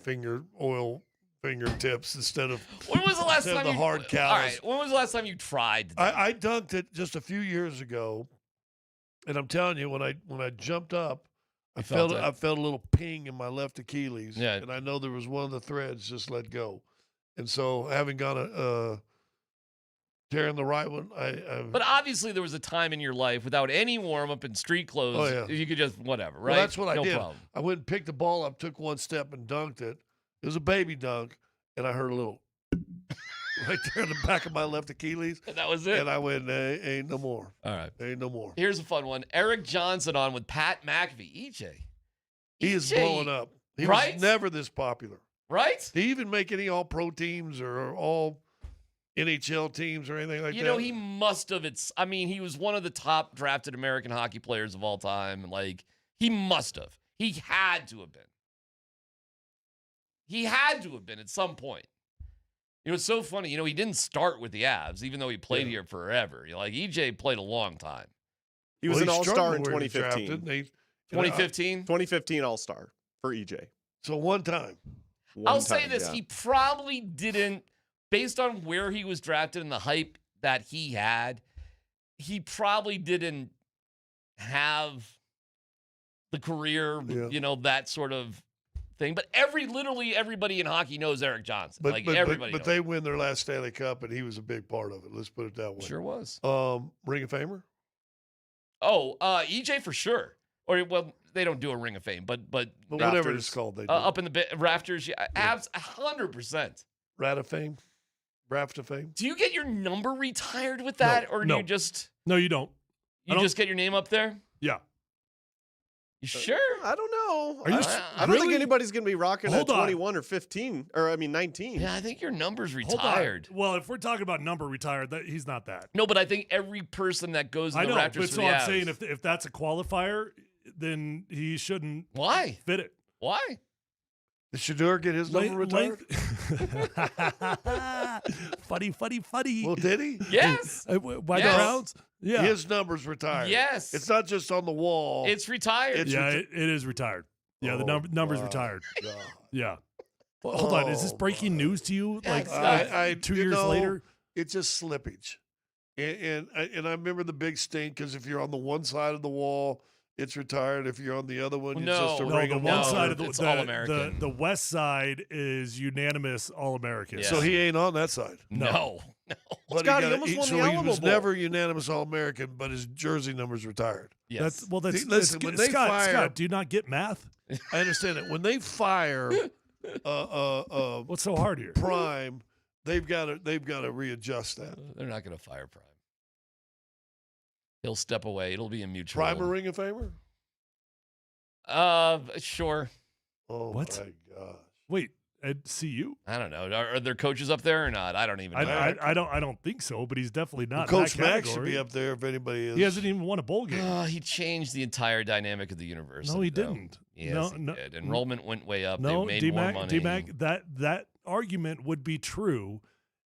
fingertips instead of when was the last time the hard cows. All right. When was the last time you tried? I dunked it just a few years ago, and I'm telling you, when I jumped up, I felt a little ping in my left Achilles. Yeah. And I know there was one of the threads just let go, and so having gone tearing the right one, But obviously, there was a time in your life without any warm up and street clothes. You could just whatever, right? Well, that's what I did. Problem. I went and picked the ball up, took one step, and dunked it. It was a baby dunk, and I heard a little right there in the back of my left Achilles. And that was it. And I went, ain't no more. All right. Ain't no more. Here's a fun one. Eric Johnson on with Pat McAfee. EJ. He is blowing up. He was never this popular. Right? Did he even make any all-pro teams or all NHL teams or anything like that? He must have. He was one of the top drafted American hockey players of all time. Like, he must have. He had to have been. He had to have been at some point. It's so funny. He didn't start with the Avs, even though he played here forever. EJ played a long time. He was an all-star in 2015. 2015? 2015 all-star for EJ. So one time. I'll say this. He probably didn't, based on where he was drafted and the hype that he had, he probably didn't have the career, that sort of thing. But literally everybody in hockey knows Eric Johnson. Everybody but they win their last Stanley Cup, and he was a big part of it. Let's put it that way. Sure was. Ring of Famer? Oh, EJ for sure. Or, well, they don't do a Ring of Fame, but whatever it's called, they do. Up in the rafters, Avs, 100%. Rat of Fame? Raft of Fame? Do you get your number retired with that, or do you just? No, you don't. You just get your name up there? Yeah. You sure? I don't know. Are you I don't think anybody's going to be rocking at 21 or 15, or 19. Yeah, I think your number's retired. Well, if we're talking about number retired, he's not that. No, but I think every person that goes in the Raptors but for so the I'm Avs. saying if that's a qualifier, then he shouldn't Why? fit it. Why? Did Shedeur get his number retired? Funny. Well, did he? Yes. By the Browns? Yeah. His number's retired. Yes. It's not just on the wall. It's retired. It is retired. Yeah, the number's retired. God. Yeah. Well, hold on. Is this breaking news to you? Like I 2 years later? It's just slippage. And I remember the big stink because if you're on the one side of the wall, it's retired. If you're on the other one, it's just a ring the of one side of it's All-American. The west side is unanimous All-American. Yeah. So he ain't on that side. No. But Scott, he almost won the Alamo he was Bowl. never unanimous All-American, but his jers's number's retired. Yes. Listen, when they fire, Scott, do you not get math? I understand it. When they fire what's so hard here? Prime, they've got to readjust that. They're not going to fire Prime. He'll step away. It'll be a mutual. Prime a Ring of Famer? Sure. Oh What? my gosh. Wait, at CU? I don't know. Are there coaches up there or not? I don't even know. I don't think so, but he's definitely not. Well, in Coach that Mack should category. be up there if anybody is. He hasn't even won a bowl game. He changed the entire dynamic of the university. No, he though. didn't. Yes, he did. Enrollment went way up. No, they made more money. DMac, that argument would be true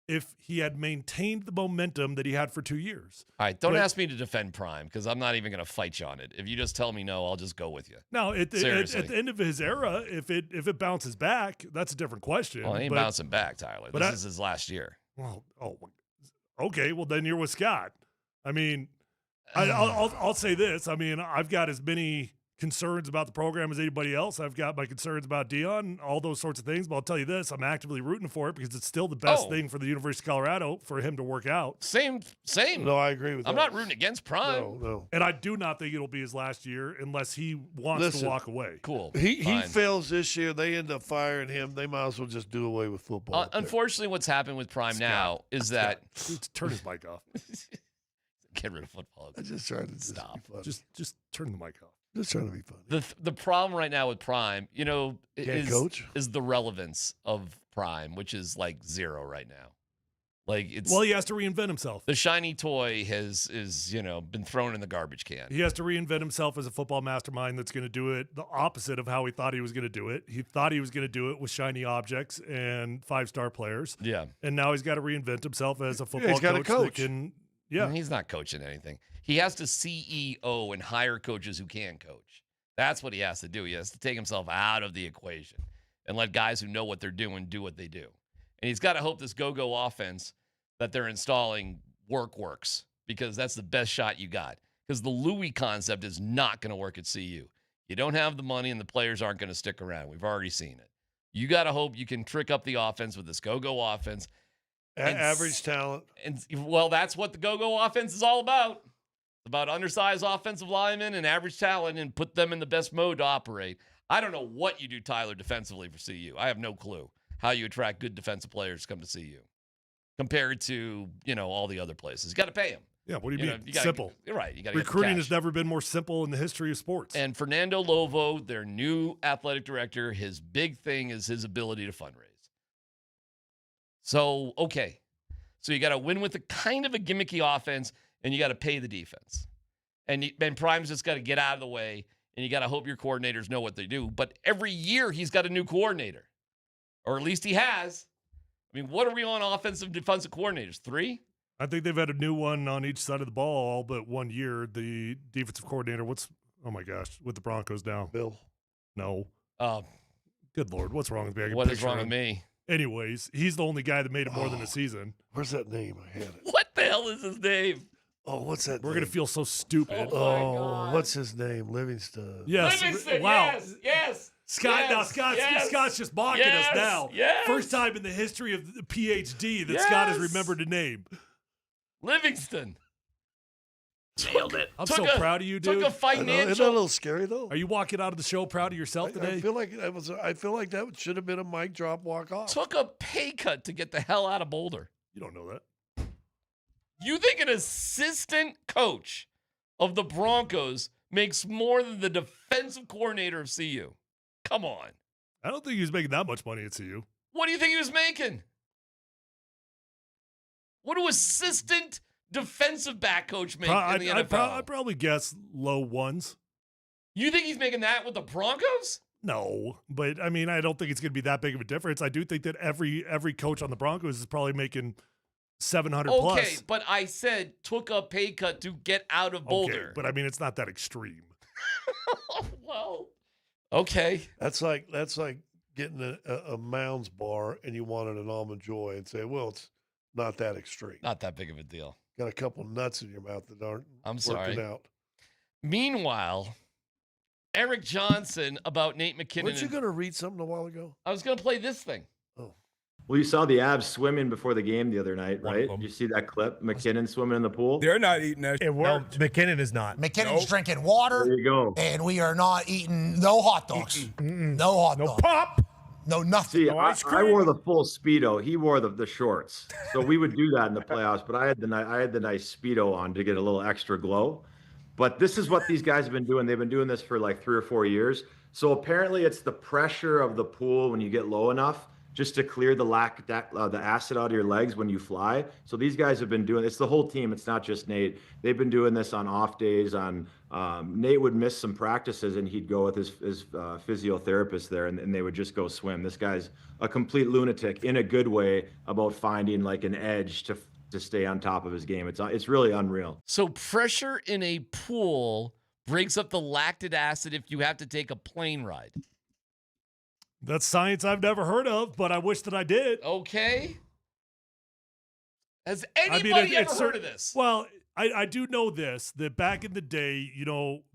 if he had maintained the momentum that he had for 2 years. All right, don't ask me to defend Prime because I'm not even going to fight you on it. If you just tell me no, I'll just go with you. No, at the end of his era, if it bounces back, that's a different question. Well, he ain't bouncing back, Tyler. This is his last year. Well, okay. Well, then you're with Scott. I mean, I'll say this. I mean, I've got as many concerns about the program as anybody else. I've got my concerns about Dion, all those sorts of things. But I'll tell you this, I'm actively rooting for it because it's still the best thing for the University of Colorado for him to work out. Same. No, I agree with that. I'm not rooting against Prime. No. And I do not think it'll be his last year unless he wants to walk away. Cool. He fails this year. They end up firing him. They might as well just do away with football. Unfortunately, what's happened with Prime now is that turn his mic off. Get rid of football. I just tried to stop. Just turn the mic off. Just trying to be funny. The problem right now with Prime, coach? is the relevance of Prime, which is like zero right now. Like it's he has to reinvent himself. The shiny toy is been thrown in the garbage can. He has to reinvent himself as a football mastermind that's going to do it the opposite of how he thought he was going to do it. He thought he was going to do it with shiny objects and 5-star players. Yeah. And now he's got to reinvent himself as a football he's got a coach. that can. Yeah. He's not coaching anything. He has to CEO and hire coaches who can coach. That's what he has to do. He has to take himself out of the equation and let guys who know what they're doing do what they do. And he's got to hope this go-go offense that they're installing works because that's the best shot you got. Because the Louis concept is not going to work at CU. You don't have the money and the players aren't going to stick around. We've already seen it. You got to hope you can trick up the offense with this go-go offense. Average talent. And that's what the go-go offense is all about. It's about undersized offensive linemen and average talent and put them in the best mode to operate. I don't know what you do, Tyler, defensively for CU. I have no clue how you attract good defensive players to come to CU compared to, all the other places. You got to pay them. Yeah, what do you mean? Simple. You're right. You got Recruiting has never been more simple in the history of sports. And Fernando Lovo, their new athletic director, his big thing is his ability to fundraise. So, okay. So you got to win with a kind of a gimmicky offense, and you got to pay the defense. And Prime's just got to get out of the way, and you got to hope your coordinators know what they do. But every year he's got a new coordinator, or at least he has. I mean, what are we on offensive and defensive coordinators? 3? I think they've had a new one on each side of the ball all but 1 year. The defensive coordinator, with the Broncos now? Bill. No. Good Lord, what's wrong with me? What is wrong with me? Anyways, he's the only guy that made it more than a season. Where's that name? I had it. What the hell is his name? Oh, what's that? We're going to feel so stupid. What's his name? Livingston. Yes. Livingston, wow. Yes. Scott's just mocking us now. Yes. First time in the history of the PhD that Scott has remembered a name. Livingston. Nailed it. I'm so proud of you, dude. Took a financial. Isn't that a little scary though? Are you walking out of the show proud of yourself today? I feel like that should have been a mic drop walk off. Took a pay cut to get the hell out of Boulder. You don't know that. You think an assistant coach of the Broncos makes more than the defensive coordinator of CU? Come on. I don't think he was making that much money at CU. What do you think he was making? What do assistant defensive back coach make in the NFL? I'd probably guess low ones. You think he's making that with the Broncos? No, but I mean, I don't think it's going to be that big of a difference. I do think that every coach on the Broncos is probably making 700 plus. Okay, but I said took a pay cut to get out of Boulder. Okay, but I mean, it's not that extreme. Well, okay. That's like getting a Mounds bar and you wanted an Almond Joy and say, well, it's not that extreme. Not that big of a deal. Got a couple nuts in your mouth that aren't working out. Meanwhile, Eric Johnson about Nate McKinnon. Weren't you going to read something a while ago? I was going to play this thing. Oh. Well, you saw the Avs swimming before the game the other night, right? Did you see that clip? McKinnon swimming in the pool? They're not eating that. It worked. No, McKinnon is not. McKinnon's drinking water. There you go. And we are not eating no hot dogs. No hot dogs. No pop. No nothing. See, no ice I wore the full Speedo. He wore the shorts. So we would do that in the playoffs, but I had the nice Speedo on to get a little extra glow. But this is what these guys have been doing. They've been doing this for like 3 or 4 years. So apparently it's the pressure of the pool when you get low enough just to clear the acid out of your legs when you fly. So these guys have been doing, it's the whole team. It's not just Nate. They've been doing this on off days. Nate would miss some practices and he'd go with his physiotherapist there and they would just go swim. This guy's a complete lunatic in a good way about finding like an edge to stay on top of his game. It's really unreal. So pressure in a pool breaks up the lactic acid if you have to take a plane ride. That's science I've never heard of, but I wish that I did. Okay. Has anybody ever heard of this? Well, I do know this, that back in the day,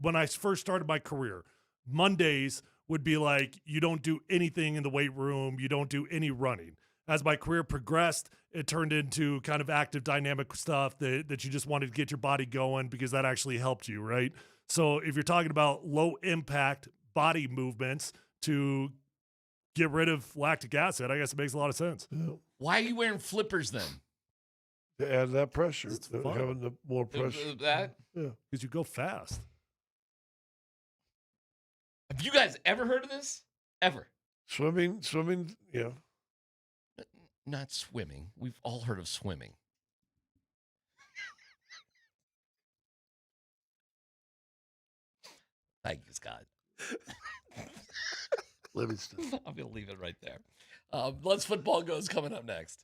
when I first started my career, Mondays would be like, you don't do anything in the weight room. You don't do any running. As my career progressed, it turned into kind of active dynamic stuff that you just wanted to get your body going because that actually helped you, right? So if you're talking about low impact body movements to get rid of lactic acid, I guess it makes a lot of sense. Yeah. Why are you wearing flippers then? To add that pressure. Having the more pressure. That? Yeah. Because you go fast. Have you guys ever heard of this? Ever? Swimming, yeah. Not swimming. We've all heard of swimming. Thank you, Scott. Livingston. I'm going to leave it right there. Let's Football Goes coming up next.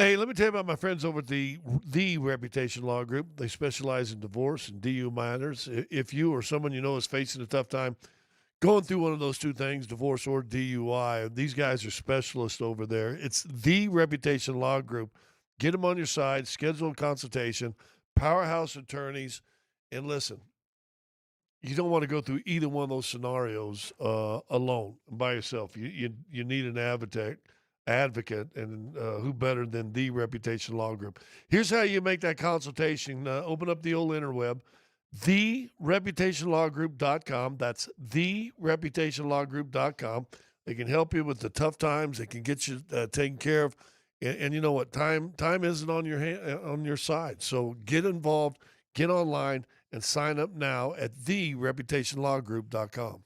Hey, let me tell you about my friends over at the Reputation Law Group. They specialize in divorce and DU matters. If you or someone you know is facing a tough time going through one of those two things, divorce or DUI, these guys are specialists over there. It's the Reputation Law Group. Get them on your side, schedule a consultation, powerhouse attorneys, and listen, you don't want to go through either one of those scenarios alone by yourself. You need an advocate, and who better than the Reputation Law Group? Here's how you make that consultation. Open up the old interweb, thereputationlawgroup.com. That's thereputationlawgroup.com. They can help you with the tough times. They can get you taken care of. And you know what? Time isn't on your side. So get involved, get online, and sign up now at thereputationlawgroup.com.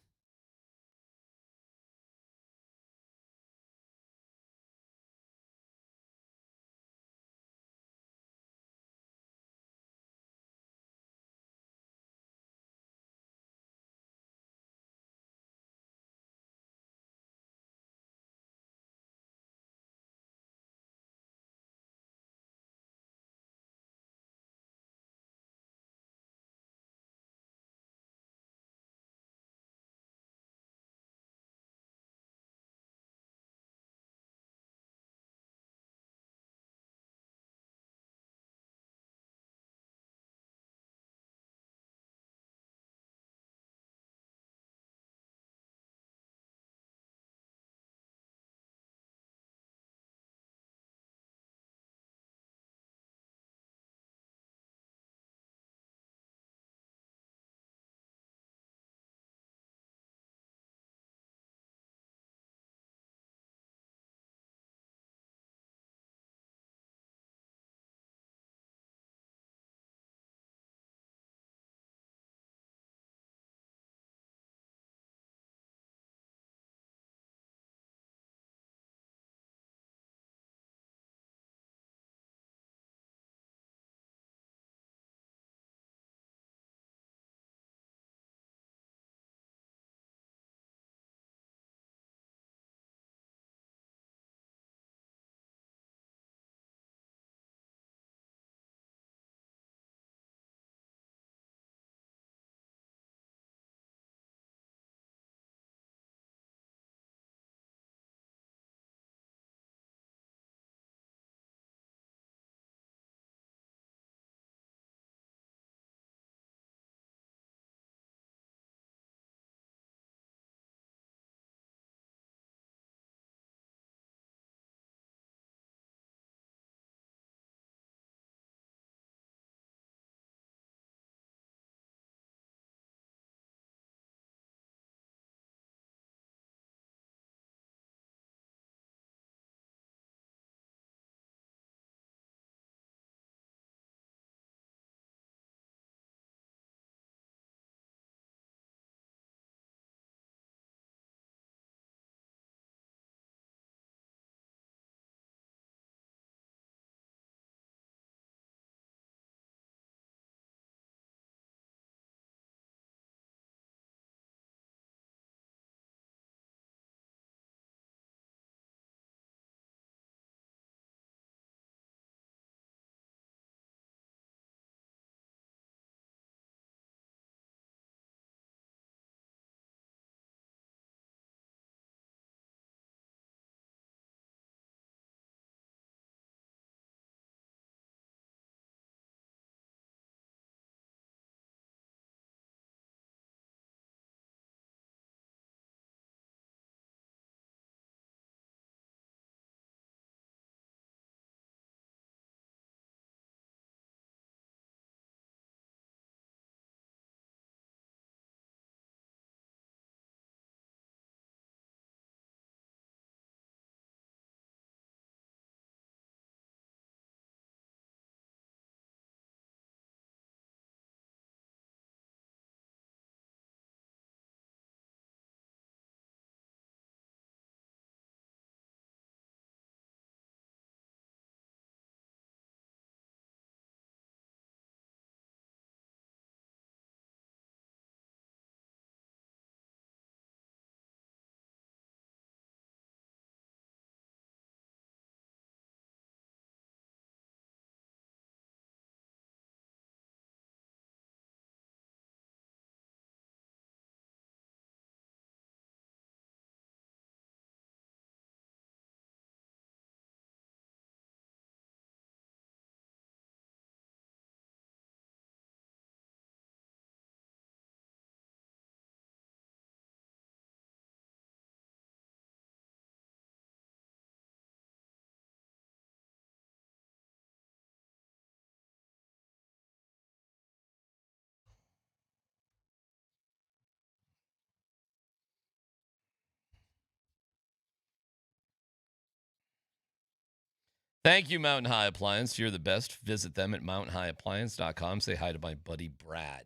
Thank you, Mountain High Appliance. You're the best. Visit them at mountainhighappliance.com. Say hi to my buddy Brad.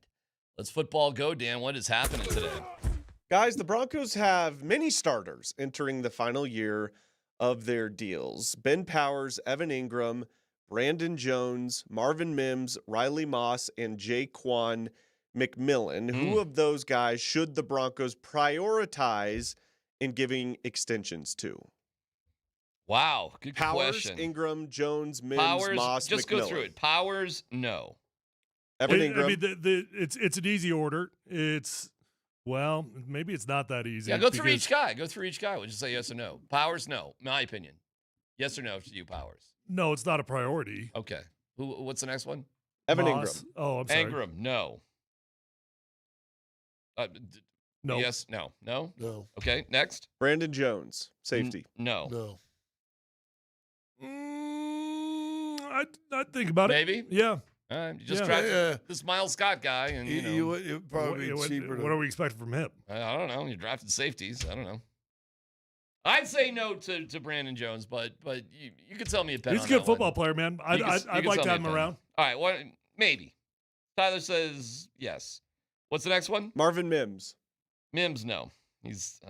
Let's football go, Dan. What is happening today? Guys, the Broncos have many starters entering the final year of their deals. Ben Powers, Evan Ingram, Brandon Jones, Marvin Mims, Riley Moss, and Jaquan McMillan. Who of those guys should the Broncos prioritize in giving extensions to? Wow, good Powers, question. Ingram, Jones, Mims, Powers, Moss, just McMillan. go through it. Powers, no. Evan Ingram. I mean, it's an easy order. Well, maybe it's not that easy. Yeah, go through each guy. Go through each guy. We'll just say yes or no. Powers, no. My opinion. Yes or no to you, Powers. No, it's not a priority. Okay. What's the next one? Evan Moss. Ingram. Oh, I'm sorry. Ingram, no. No. Yes, no. No? No. Okay, next. Brandon Jones, safety. No. No. I'd think about it. Maybe? Yeah. All right. You just Yeah. drafted this Miles Scott guy, and It probably be cheaper. What are we expecting from him? I don't know. You drafted safeties. I don't know. I'd say no to Brandon Jones, but you could tell me a bet. He's a on good that football one. player, man. You could I'd like tell to me have a him bet. around. All right, what? Maybe. Tyler says yes. What's the next one? Marvin Mims. Mims, no. It's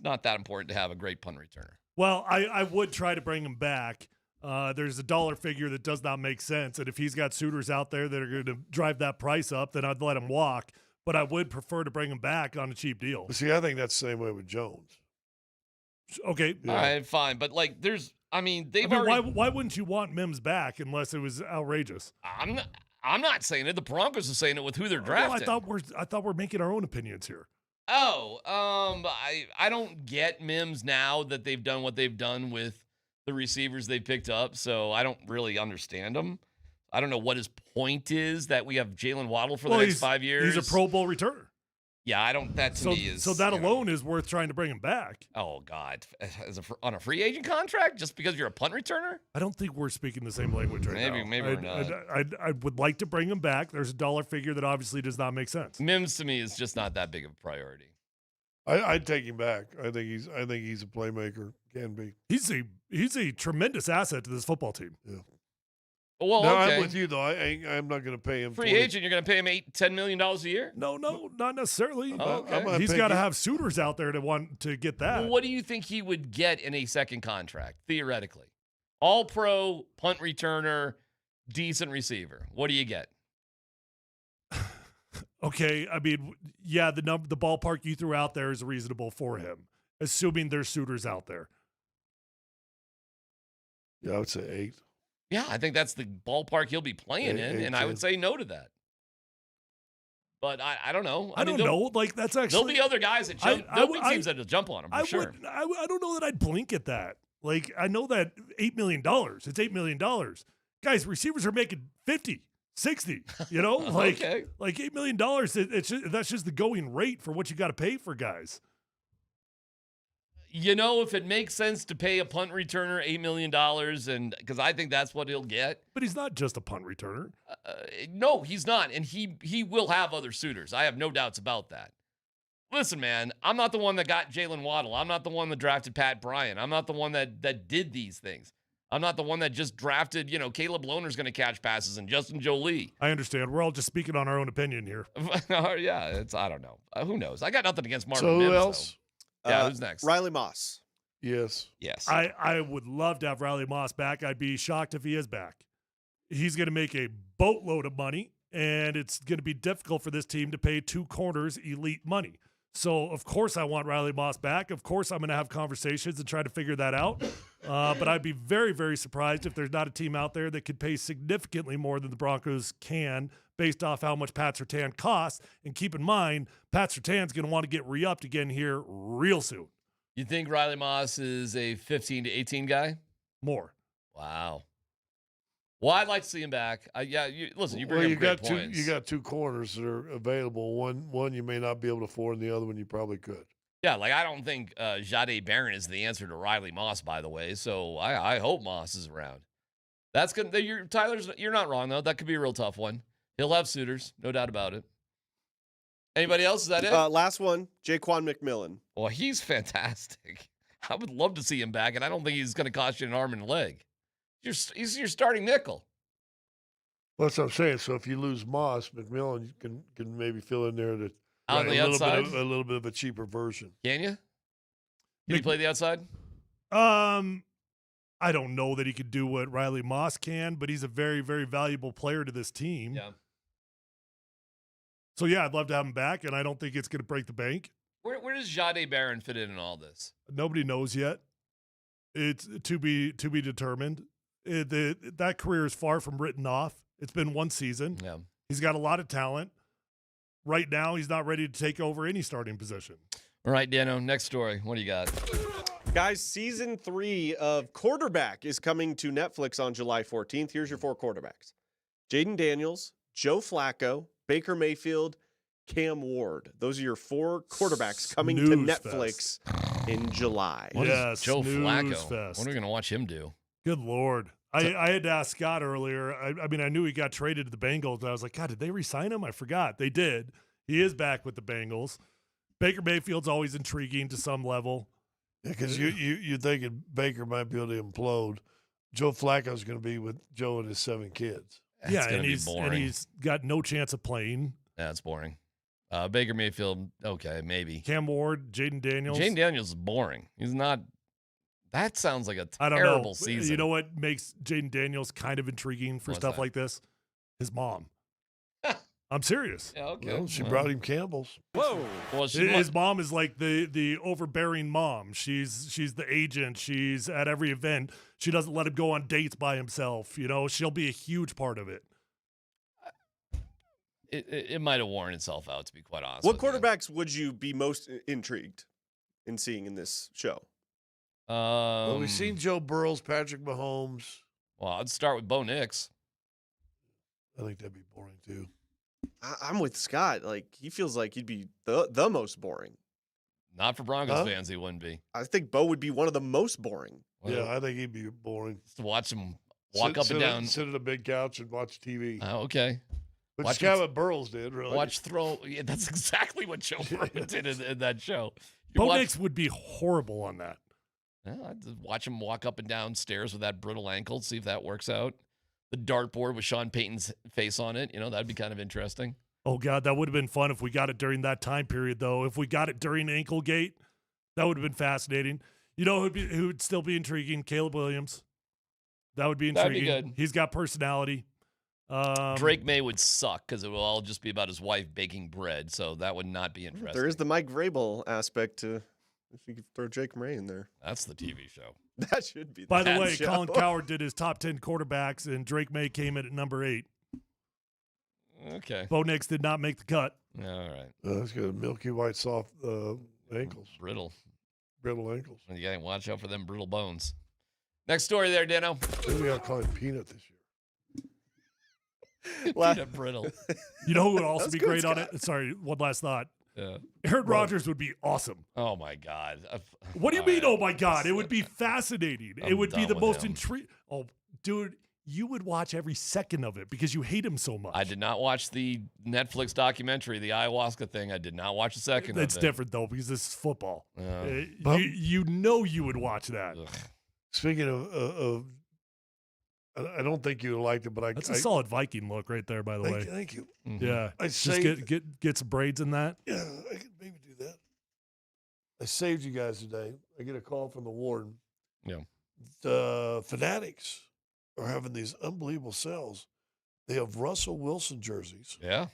not that important to have a great punt returner. Well, I would try to bring him back. There's a dollar figure that does not make sense. And if he's got suitors out there that are going to drive that price up, then I'd let him walk. But I would prefer to bring him back on a cheap deal. But see, I think that's the same way with Jones. Okay. All right, fine. But they've already. Why wouldn't you want Mims back unless it was outrageous? I'm not saying it. The Broncos are saying it with who they're drafting. I thought we're making our own opinions here. I don't get Mims now that they've done what they've done with the receivers they picked up, so I don't really understand him. I don't know what his point is that we have Jalen Waddle for the next 5 years. He's a Pro Bowl returner. Yeah, I don't. That to me is so that alone is worth trying to bring him back. Oh God, on a free agent contract just because you're a punt returner? I don't think we're speaking the same language right now. Maybe we're not. I would like to bring him back. There's a dollar figure that obviously does not make sense. Mims to me is just not that big of a priority. I'd take him back. I think he's a playmaker. Can be. He's a tremendous asset to this football team. Yeah. Well, no, okay. I'm with you though. I'm not going to pay him. Free agent, you're going to pay him $8-10 million a year? No, not necessarily. Oh, okay. He's got to have suitors out there to want to get that. Well, what do you think he would get in a second contract, theoretically? All pro, punt returner, decent receiver. What do you get? Okay, I mean, yeah, the ballpark you threw out there is reasonable for him, assuming there's suitors out there. Yeah, I would say 8. Yeah, I think that's the ballpark he'll be playing in, and I would say no to that. But I don't know. I don't know. Like, that's actually... There'll be other guys that jump. There'll be teams that'll jump on him, for sure. I don't know that I'd blink at that. Like, I know that $8 million. It's $8 million. Guys, receivers are making 50, 60, you know? Like, okay. Like $8 million, that's just the going rate for what you got to pay for guys. You know, if it makes sense to pay a punt returner $8 million, and because I think that's what he'll get. But he's not just a punt returner. No, he's not. And he will have other suitors. I have no doubts about that. Listen, man, I'm not the one that got Jalen Waddle. I'm not the one that drafted Pat Bryant. I'm not the one that did these things. I'm not the one that just drafted, Caleb Lohner's going to catch passes and Justin Jolie. I understand. We're all just speaking on our own opinion here. Yeah, I don't know. Who knows? I got nothing against Marvin So Mims, who else? Yeah, who's next? Riley Moss. Yes. I would love to have Riley Moss back. I'd be shocked if he is back. He's going to make a boatload of money, and it's going to be difficult for this team to pay 2 corners elite money. So, of course, I want Riley Moss back. Of course, I'm going to have conversations and try to figure that out. But I'd be very, very surprised if there's not a team out there that could pay significantly more than the Broncos can based off how much Pat Surtain costs. And keep in mind, Pat Surtain's going to want to get re-upped again here real soon. You think Riley Moss is a 15 to 18 guy? More. Wow. Well, I'd like to see him back. Listen, you bring up great points. You got 2 corners that are available. One you may not be able to afford, and the other one you probably could. Yeah, I don't think Jahdae Barron is the answer to Riley Moss, by the way. So I hope Moss is around. That's good. You're not wrong, though. That could be a real tough one. He'll have suitors, no doubt about it. Anybody else? Is that it? Last one, Jaquan McMillan. Well, he's fantastic. I would love to see him back, and I don't think he's going to cost you an arm and a leg. He's your starting nickel. Well, that's what I'm saying. So if you lose Moss, McMillan can maybe fill in there to on the outside, a little bit of a cheaper version. Can you? Can he play the outside? I don't know that he could do what Riley Moss can, but he's a very, very valuable player to this team. Yeah. So, yeah, I'd love to have him back, and I don't think it's going to break the bank. Where does Jade Barron fit in all this? Nobody knows yet. It's to be determined. That career is far from written off. It's been one season. Yeah. He's got a lot of talent. Right now, he's not ready to take over any starting position. All right, Dano, next story. What do you got? Guys, season 3 of Quarterback is coming to Netflix on July 14th. Here's your 4 quarterbacks: Jaden Daniels, Joe Flacco, Baker Mayfield, Cam Ward. Those are your 4 quarterbacks coming to Netflix in July. What is Joe Flacco? What are we going to watch him do? Good Lord. I had to ask Scott earlier. I mean, I knew he got traded to the Bengals. I was like, God, did they re-sign him? I forgot. They did. He is back with the Bengals. Baker Mayfield's always intriguing to some level. Yeah, because you're thinking Baker might be able to implode. Joe Flacco's going to be with Joe and his 7 kids. Yeah, and he's got no chance of playing. That's boring. Baker Mayfield, okay, maybe. Cam Ward, Jaden Daniels. Jaden Daniels is boring. He's not. That sounds like a I don't terrible know. season. You know what makes Jaden Daniels kind of intriguing for stuff like this? His mom. I'm serious. Yeah, okay. Well, she brought him Campbell's. Whoa. Well, his mom is like the overbearing mom. She's the agent. She's at every event. She doesn't let him go on dates by himself. You know, she'll be a huge part of it. It might have worn itself out, to be quite honest. What quarterbacks would you be most intrigued in seeing in this show? Well, we've seen Joe Burrows, Patrick Mahomes. Well, I'd start with Bo Nix. I think that'd be boring too. I'm with Scott. Like, he feels like he'd be the most boring. Not for Broncos fans, he wouldn't be. I think Bo would be one of the most boring. Well, yeah, I think he'd be boring. Just to watch him walk up and down. Sit at a big couch and watch TV. Okay. Which is kind of what Burrows did, really. Watch throw. Yeah, that's exactly what Joe Burrow did in that show. Bo Nix would be horrible on that. Yeah, I'd just watch him walk up and down stairs with that brittle ankle, see if that works out. The dartboard with Sean Payton's face on it, that'd be kind of interesting. Oh, God, that would have been fun if we got it during that time period, though. If we got it during Anklegate, that would have been fascinating. You know who would still be intriguing? Caleb Williams. That would be intriguing. That'd be good. He's got personality. Drake May would suck because it will all just be about his wife baking bread, so that would not be interesting. There is the Mike Vrabel aspect to if you could throw Jake May in there. That's the TV show. That should be. By the way, Colin Cowherd did his top 10 quarterbacks, and Drake May came in at number 8. Okay. Bo Nix did not make the cut. All right. He's got milky white, soft ankles. Brittle ankles. You got to watch out for them brittle bones. Next story there, Dano. We got to call him Peanut this year. Peanut brittle. You know who would also be great on it? Sorry, one last thought. Yeah. Aaron Rodgers would be awesome. Oh, my God. What do you mean, oh, my God? It would be fascinating. I'm it would be done the with most him. intriguing. Oh, dude, you would watch every second of it because you hate him so much. I did not watch the Netflix documentary, the ayahuasca thing. I did not watch a second of it. It's different, though, because this is football. Yeah. You know you would watch that. Ugh. Speaking of I don't think you liked it, but That's a solid Viking look right there, by the way. Thank you. Mm-hmm. Yeah. I Just saved, get some braids in that. Yeah, I could maybe do that. I saved you guys today. I get a call from the warden. Yeah. The Fanatics are having these unbelievable sales. They have Russell Wilson jerseys. Yeah.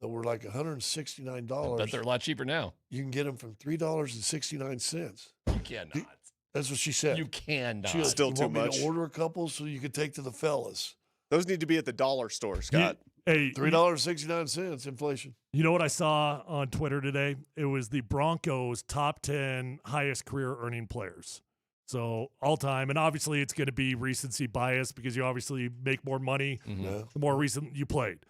That were like $169. I bet they're a lot cheaper now. You can get them from $3.69. You cannot. That's what she said. You cannot. She goes, Still you too want me much. to order a couple so you can take to the fellas. Those need to be at the dollar store, Scott. Hey, $3.69 inflation. You know what I saw on Twitter today? It was the Broncos' top 10 highest career earning players. So all time, and obviously it's going to be recency bias because you obviously make more money the more recent you played.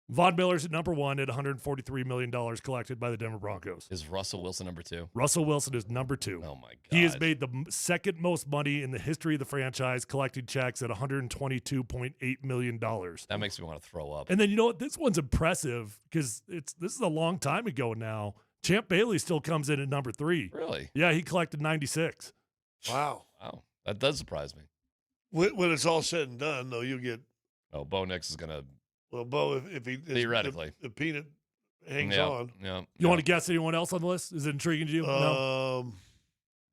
Von Miller's at number 1 at $143 million collected by the Denver Broncos. Is Russell Wilson number 2? Russell Wilson is number 2. Oh, my God. He has made the second most money in the history of the franchise, collecting checks at $122.8 million. That makes me want to throw up. And then you know what? This one's impressive because this is a long time ago now. Champ Bailey still comes in at number 3. Really? Yeah, he collected 96. Wow. That does surprise me. When it's all said and done, though, you'll get. Oh, Bo Nix is gonna. Well, Bo, if he theoretically the peanut hangs yeah, on. Yeah. You want to guess anyone else on the list? Is it intriguing to you? No.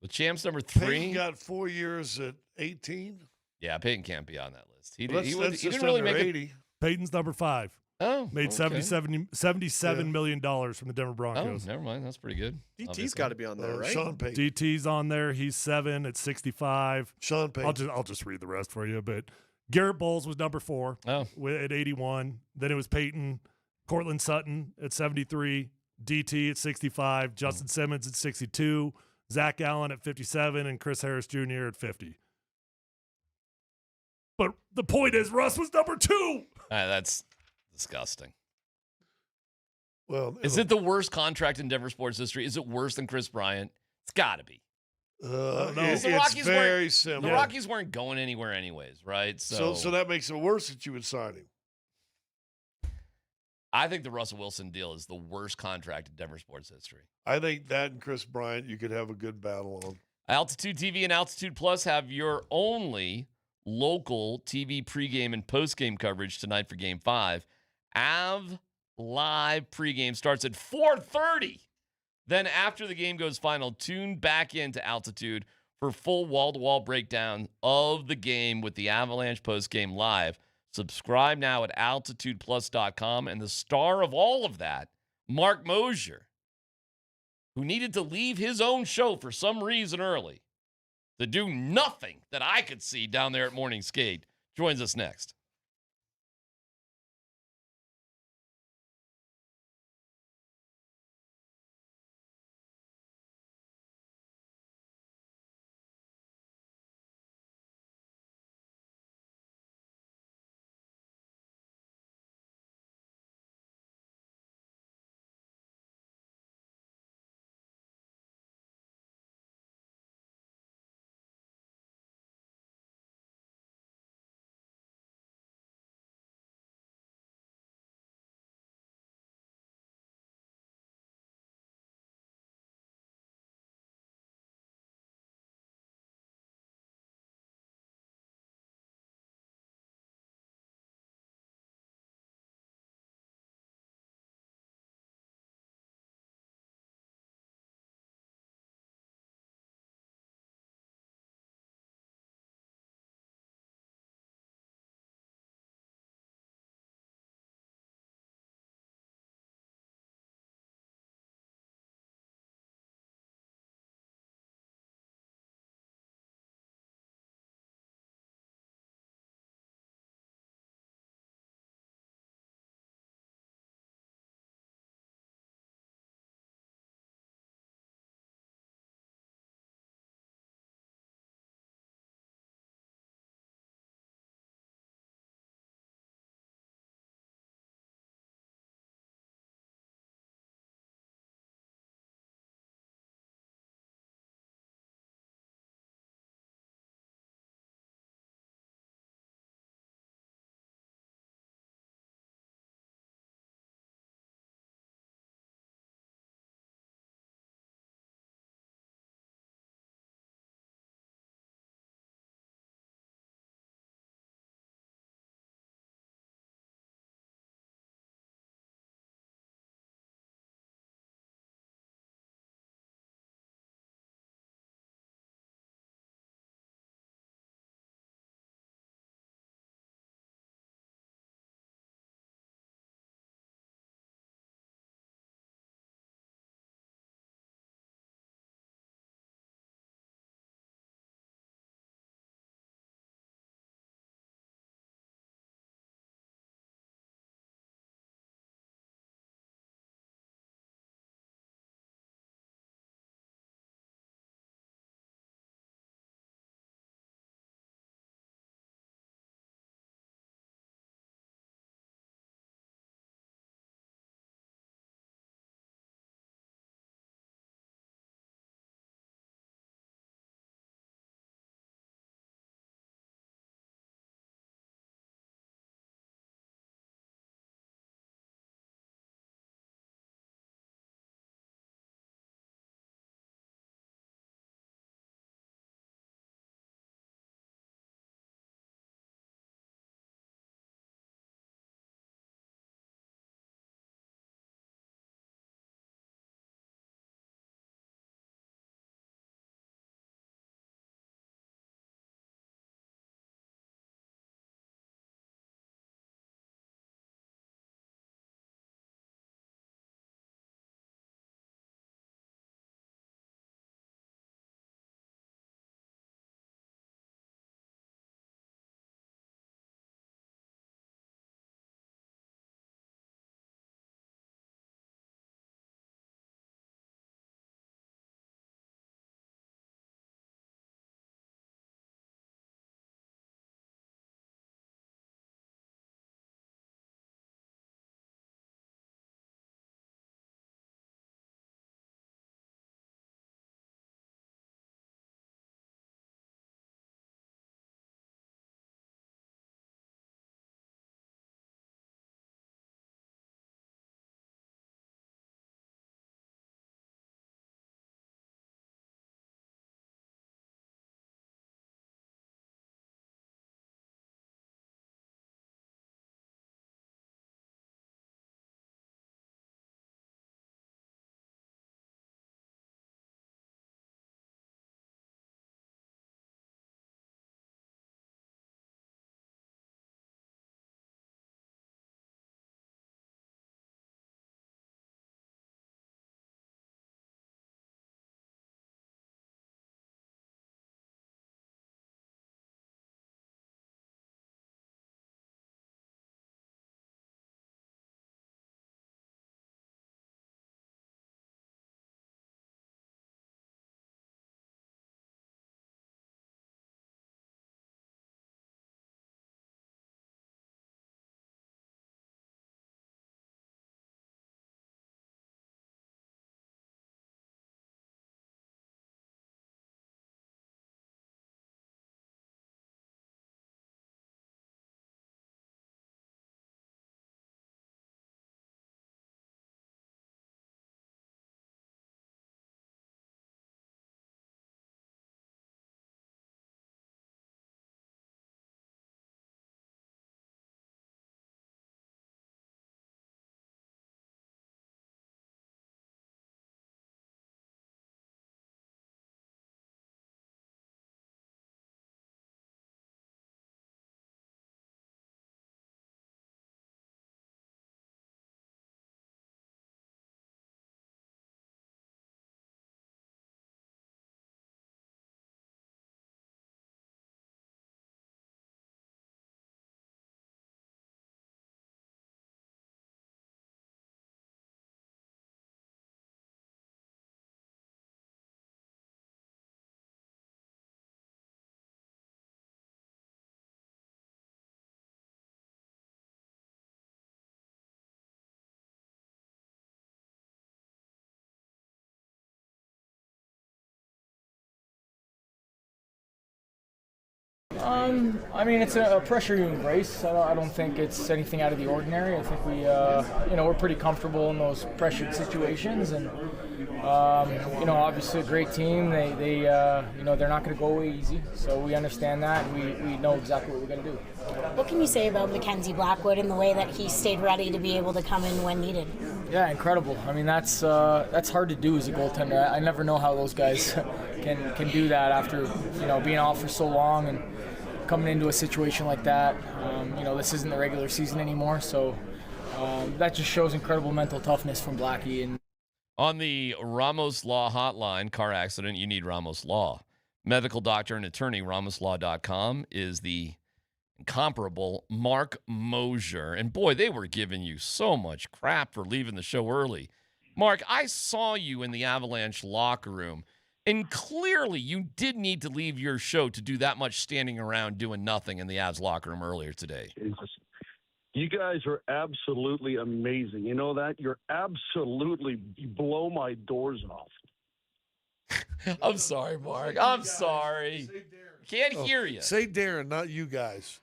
The champ's number 3. Peyton got 4 years at 18. Yeah, Peyton can't be on that list. He Well, didn't just really under make 80. it. Peyton's number 5. Oh, made okay. $77 million from the Denver Oh, Broncos. never mind. That's pretty good. DT's got to be on there, right? Sean Payton. DT's on there. He's 7 at 65. Sean Payton. I'll just read the rest for you. But Garrett Bowles was number 4 at 81. Then it was Peyton, Cortland Sutton at 73, DT at 65, Justin Simmons at 62, Zach Allen at 57, and Chris Harris Jr. at 50. But the point is, Russ was number 2. That's disgusting. Well, is it the worst contract in Denver sports history? Is it worse than Chris Bryant? It's got to be. It's very similar. The Rockies weren't going anywhere anyways, right? So that makes it worse that you would sign him. I think the Russell Wilson deal is the worst contract in Denver sports history. I think that and Chris Bryant you could have a good battle on. Altitude TV and Altitude Plus have your only local TV pregame and postgame coverage tonight for Game 5. Av Live pregame starts at 4:30. Then after the game goes final, tune back into Altitude for full wall-to-wall breakdown of the game with the Avalanche postgame live. Subscribe now at altitudeplus.com. And the star of all of that, Mark Moser, who needed to leave his own show for some reason early to do nothing that I could see down there at Morning Skate, joins us next. I mean, it's a pressure you embrace. I don't think it's anything out of the ordinary. I think we're pretty comfortable in those pressured situations, and obviously a great team. They they're not going to go away easy, so we understand that, and we know exactly what we're going to do. What can you say about Mackenzie Blackwood and the way that he stayed ready to be able to come in when needed? Yeah, incredible. I mean, that's hard to do as a goaltender. I never know how those guys can do that after being out for so long and coming into a situation like that. This isn't the regular season anymore, so that just shows incredible mental toughness from Blackie. And on the Ramos Law hotline, car accident, you need Ramos Law. Medical doctor and attorney, ramoslaw.com, is the incomparable Mark Moser. And boy, they were giving you so much crap for leaving the show early. Mark, I saw you in the Avalanche locker room, and clearly you did need to leave your show to do that much standing around doing nothing in the Avs locker room earlier today. You guys are absolutely amazing. You know that? You blow my doors off. I'm sorry, Mark. I'm sorry. Can't hear you. Say Darren, not you guys.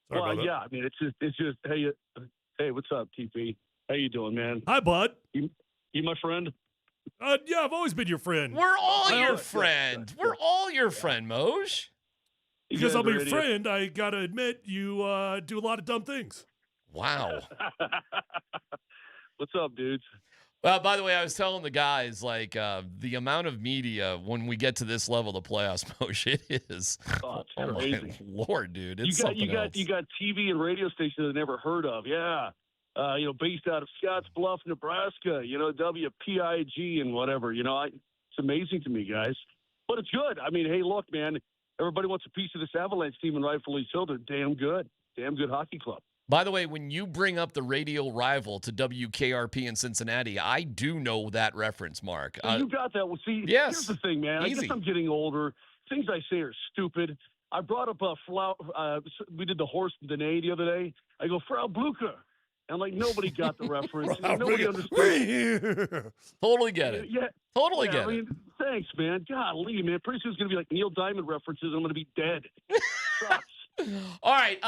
Well, yeah. I mean, it's just. Hey, what's up, TP? How you doing, man? Hi, bud. You my friend? Yeah, I've always been your friend. We're all your friend. We're all your friend, Moj. Because I'm your friend, I gotta admit you do a lot of dumb things. Wow. What's up, dudes? Well, by the way, I was telling the guys, the amount of media when we get to this level of the playoffs, Moshe, it is. Oh, it's amazing. My Lord, dude. It's you got TV and radio stations I've never heard of. Yeah. Based out of Scottsbluff, Nebraska, WPIG and whatever. It's amazing to me, guys. But it's good. I mean, hey, look, man, everybody wants a piece of this Avalanche team, and rightfully so. They're damn good. Damn good hockey club. By the way, when you bring up the radio rival to WKRP in Cincinnati, I do know that reference, Mark. You got that. Well, see, yes. Here's the thing, man. Easy. I guess I'm getting older. Things I say are stupid. I brought up we did the horse Danae the other day. I go, Frau Blucher. And, nobody got the reference. Nobody understood. Totally get it. Yeah. Totally get it. Thanks, man. Golly, man. Pretty soon it's going to be like Neil Diamond references. I'm going to be dead. Sucks. All right.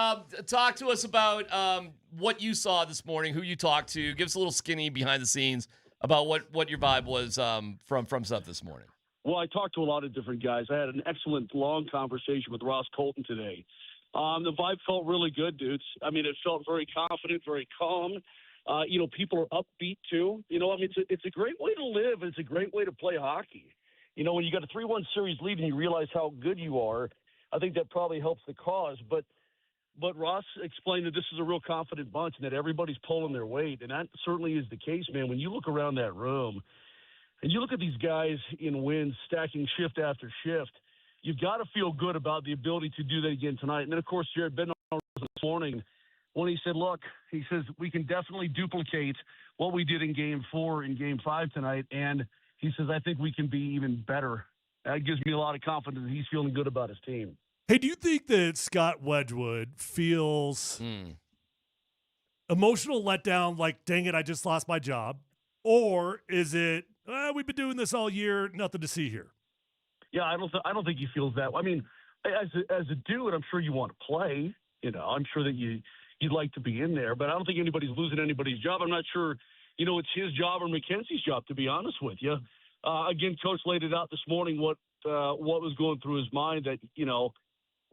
Talk to us about what you saw this morning, who you talked to. Give us a little skinny behind the scenes about what your vibe was from stuff this morning. Well, I talked to a lot of different guys. I had an excellent long conversation with Ross Colton today. The vibe felt really good, dudes. I mean, it felt very confident, very calm. People are upbeat too. It's a great way to live. It's a great way to play hockey. When you got a 3-1 series lead and you realize how good you are, I think that probably helps the cause. But Ross explained that this is a real confident bunch and that everybody's pulling their weight, and that certainly is the case, man. When you look around that room and you look at these guys in wins stacking shift after shift, you've got to feel good about the ability to do that again tonight. And then, of course, Jared Bednar this morning when he said, look, he says, we can definitely duplicate what we did in Game 4 and Game 5 tonight. And he says, I think we can be even better. That gives me a lot of confidence that he's feeling good about his team. Hey, do you think that Scott Wedgwood feels emotional letdown, like, dang it, I just lost my job? Or is it, we've been doing this all year, nothing to see here? Yeah, I don't think he feels that way. I mean, as a dude, I'm sure you want to play. I'm sure that you'd like to be in there, but I don't think anybody's losing anybody's job. I'm not sure, it's his job or McKenzie's job, to be honest with you. Again, Coach laid it out this morning what was going through his mind that,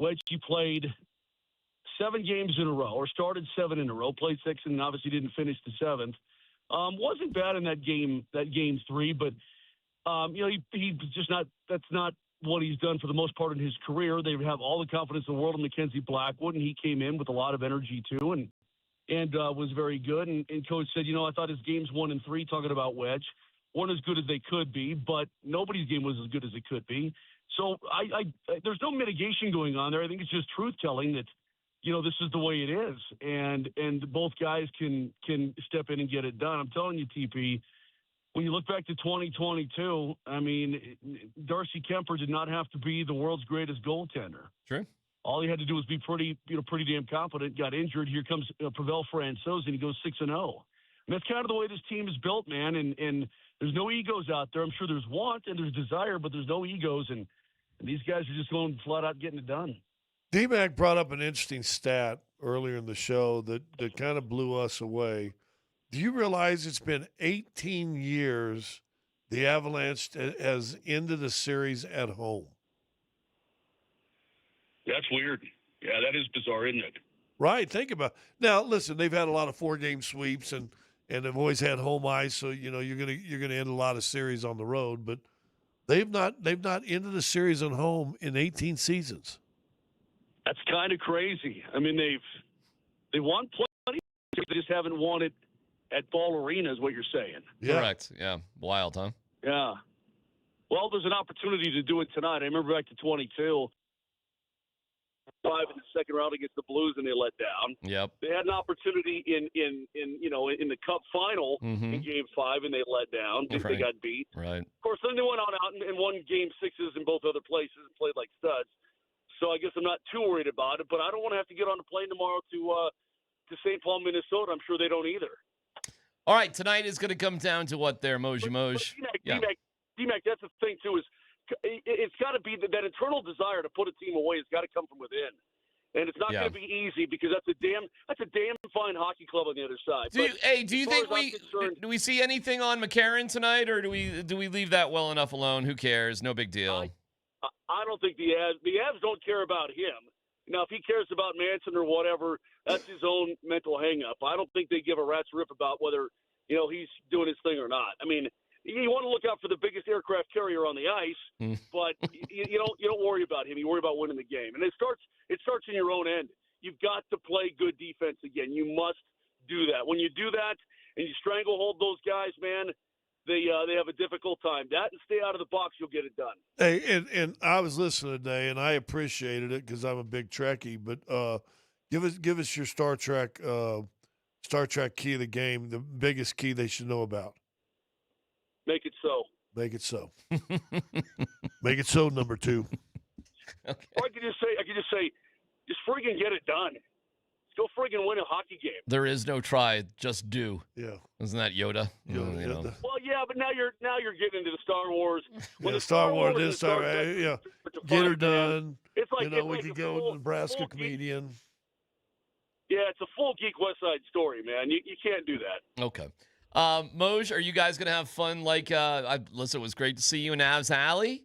Wedgie played 7 games in a row, or started 7 in a row, played 6 and obviously didn't finish the 7th. Wasn't bad in that game 3, but he's just not. That's not what he's done for the most part in his career. They have all the confidence in the world in Mackenzie Blackwood, and he came in with a lot of energy too, and was very good. And Coach said, I thought his games 1 and 3, talking about Wedge, weren't as good as they could be, but nobody's game was as good as it could be. So I there's no mitigation going on there. I think it's just truth telling that, this is the way it is, and both guys can step in and get it done. I'm telling you, TP. When you look back to 2022, I mean, Darcy Kemper did not have to be the world's greatest goaltender. True. All he had to do was be pretty damn competent. Got injured. Here comes Pavel Francouz, and he goes 6-0. And that's kind of the way this team is built, man. And there's no egos out there. I'm sure there's want and there's desire, but there's no egos. And And these guys are just going flat out getting it done. DMac brought up an interesting stat earlier in the show that kind of blew us away. Do you realize it's been 18 years the Avalanche has ended a series at home? That's weird. Yeah, that is bizarre, isn't it? Right. Think about it. Now, listen, they've had a lot of 4-game sweeps and they've always had home ice, so you're gonna end a lot of series on the road, but they've not ended a series at home in 18 seasons. That's kind of crazy. I mean, they won plenty, they just haven't won it at Ball Arena, is what you're saying. Yeah. Correct. Yeah. Wild, huh? Yeah. Well, there's an opportunity to do it tonight. I remember back to 22. 5 in the second round against the Blues, and they let down. Yep. They had an opportunity in the Cup final in Game 5, and they let down. They got beat. Right. Of course, then they went out and won Game 6s in both other places and played like studs. So I guess I'm not too worried about it. But I don't want to have to get on a plane tomorrow to St. Paul, Minnesota. I'm sure they don't either. All right, tonight is going to come down to what there, Moj. DMac, that's the thing too, is it's got to be that internal desire to put a team away has got to come from within, and it's not going to be easy because that's a damn fine hockey club on the other side. Do you think do we see anything on McCarron tonight, or do we leave that well enough alone? Who cares? No big deal. I don't think the Avs don't care about him. Now, if he cares about Manson or whatever, that's his own mental hang-up. I don't think they give a rat's rip about whether he's doing his thing or not. I mean, you want to look out for the biggest aircraft carrier on the ice, but you don't worry about him. You worry about winning the game, and it starts in your own end. You've got to play good defense again. You must do that. When you do that and you stranglehold those guys, man, they have a difficult time. That and stay out of the box, you'll get it done. Hey, and I was listening today, and I appreciated it because I'm a big Trekkie. But give us your Star Trek key of the game, the biggest key they should know about. Make it so. Make it so. Make it so, number 2. Okay. Or I could just say, just friggin' get it done. Go friggin' win a hockey game. There is no try, just do. Yeah. Isn't that Yoda? Well, yeah, but now you're getting into the Star Wars. When Star Wars is Star Wars, yeah. Get her done. It's like we could go with Nebraska comedian. Yeah, it's a full Geek West Side story, man. You can't do that. Okay. Moj, are you guys going to have fun? Listen, it was great to see you in Avs Alley.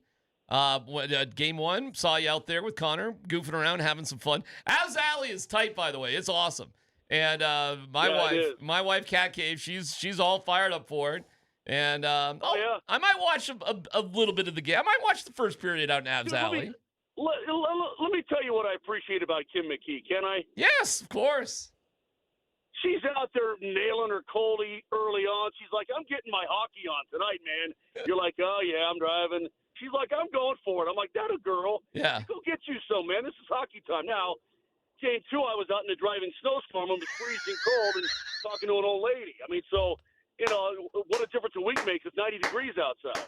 Game 1, saw you out there with Connor, goofing around, having some fun. Avs Alley is tight, by the way. It's awesome. And my wife, Cat Cave, she's all fired up for it. And I might watch a little bit of the game. I might watch the first period out in Avs Alley. Let me tell you what I appreciate about Kim McKee, can I? Yes, of course. She's out there nailing her Coley early on. She's like, I'm getting my hockey on tonight, man. You're like, oh, yeah, I'm driving. She's like, I'm going for it. I'm like, that a girl. Yeah. Go get you some, man. This is hockey time. Now, game 2, I was out in the driving snowstorm. I was freezing cold and talking to an old lady. I mean, so, what a difference a week makes. It's 90 degrees outside.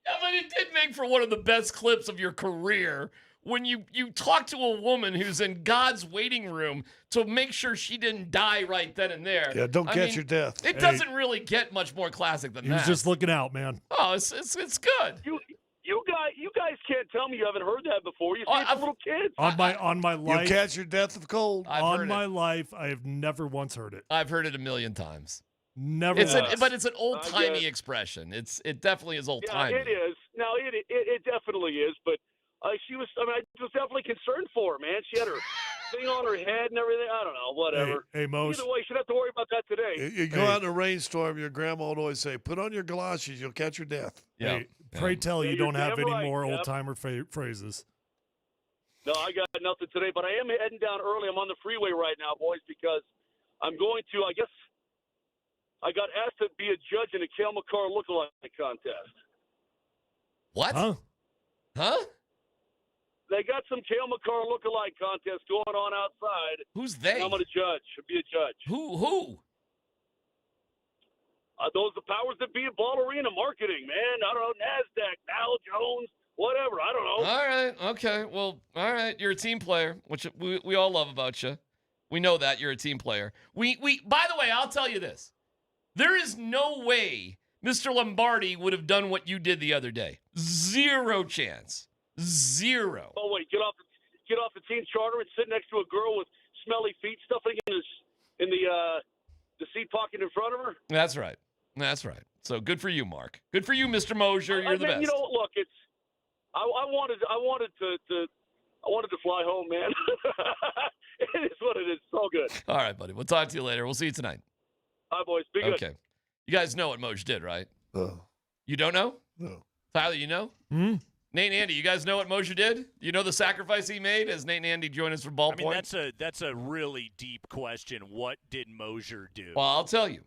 Yeah, but it did make for one of the best clips of your career when you talk to a woman who's in God's waiting room to make sure she didn't die right then and there. Yeah, don't catch your death. It doesn't really get much more classic than He that. was just looking out, man. Oh, it's good. You guys can't tell me you haven't heard that before. You see it from little kids. On my life, you catch your death of cold. On my life, I have never once heard it. I've heard it a million times. Never. But it's an old timey expression. It definitely is old timey. Yeah, it is. No, it definitely is. But I was definitely concerned for her, man. She had her thing on her head and everything. I don't know, whatever. Hey, Moj. Either way, you should have to worry about that today. You go out in a rainstorm, your grandma would always say, put on your galoshes, you'll catch your death. Yeah. Hey, pray tell you don't have any more old-timer phrases. No, I got nothing today, but I am heading down early. I'm on the freeway right now, boys, because I'm going to, I guess, I got asked to be a judge in a Cale Makar lookalike contest. What? Huh? They got some Cale Makar lookalike contest going on outside. Who's they? I'm going to judge. Be a judge. Who? Those the powers that be at Ball Arena marketing, man. I don't know, NASDAQ, Dow Jones, whatever. I don't know. All right. Okay. Well, all right. You're a team player, which we all love about you. We know that you're a team player. We by the way, I'll tell you this. There is no way Mr. Lombardi would have done what you did the other day. Zero chance. Zero. Oh wait, get off the team charter and sit next to a girl with smelly feet stuffing in the seat pocket in front of her. That's right. So good for you, Mark. Good for you, Mr. Moser. You're the best. You know, look, it's I wanted to fly home, man. It is what it is. It's all good. All right, buddy. We'll talk to you later. We'll see you tonight. All right, boys. Be good. Okay. You guys know what Moj did, right? You don't know? No. Tyler, you know? Nate and Andy, you guys know what Moser did? You know the sacrifice he made as Nate and Andy join us from Ballpoint? That's a really deep question. What did Moser do? Well, I'll tell you.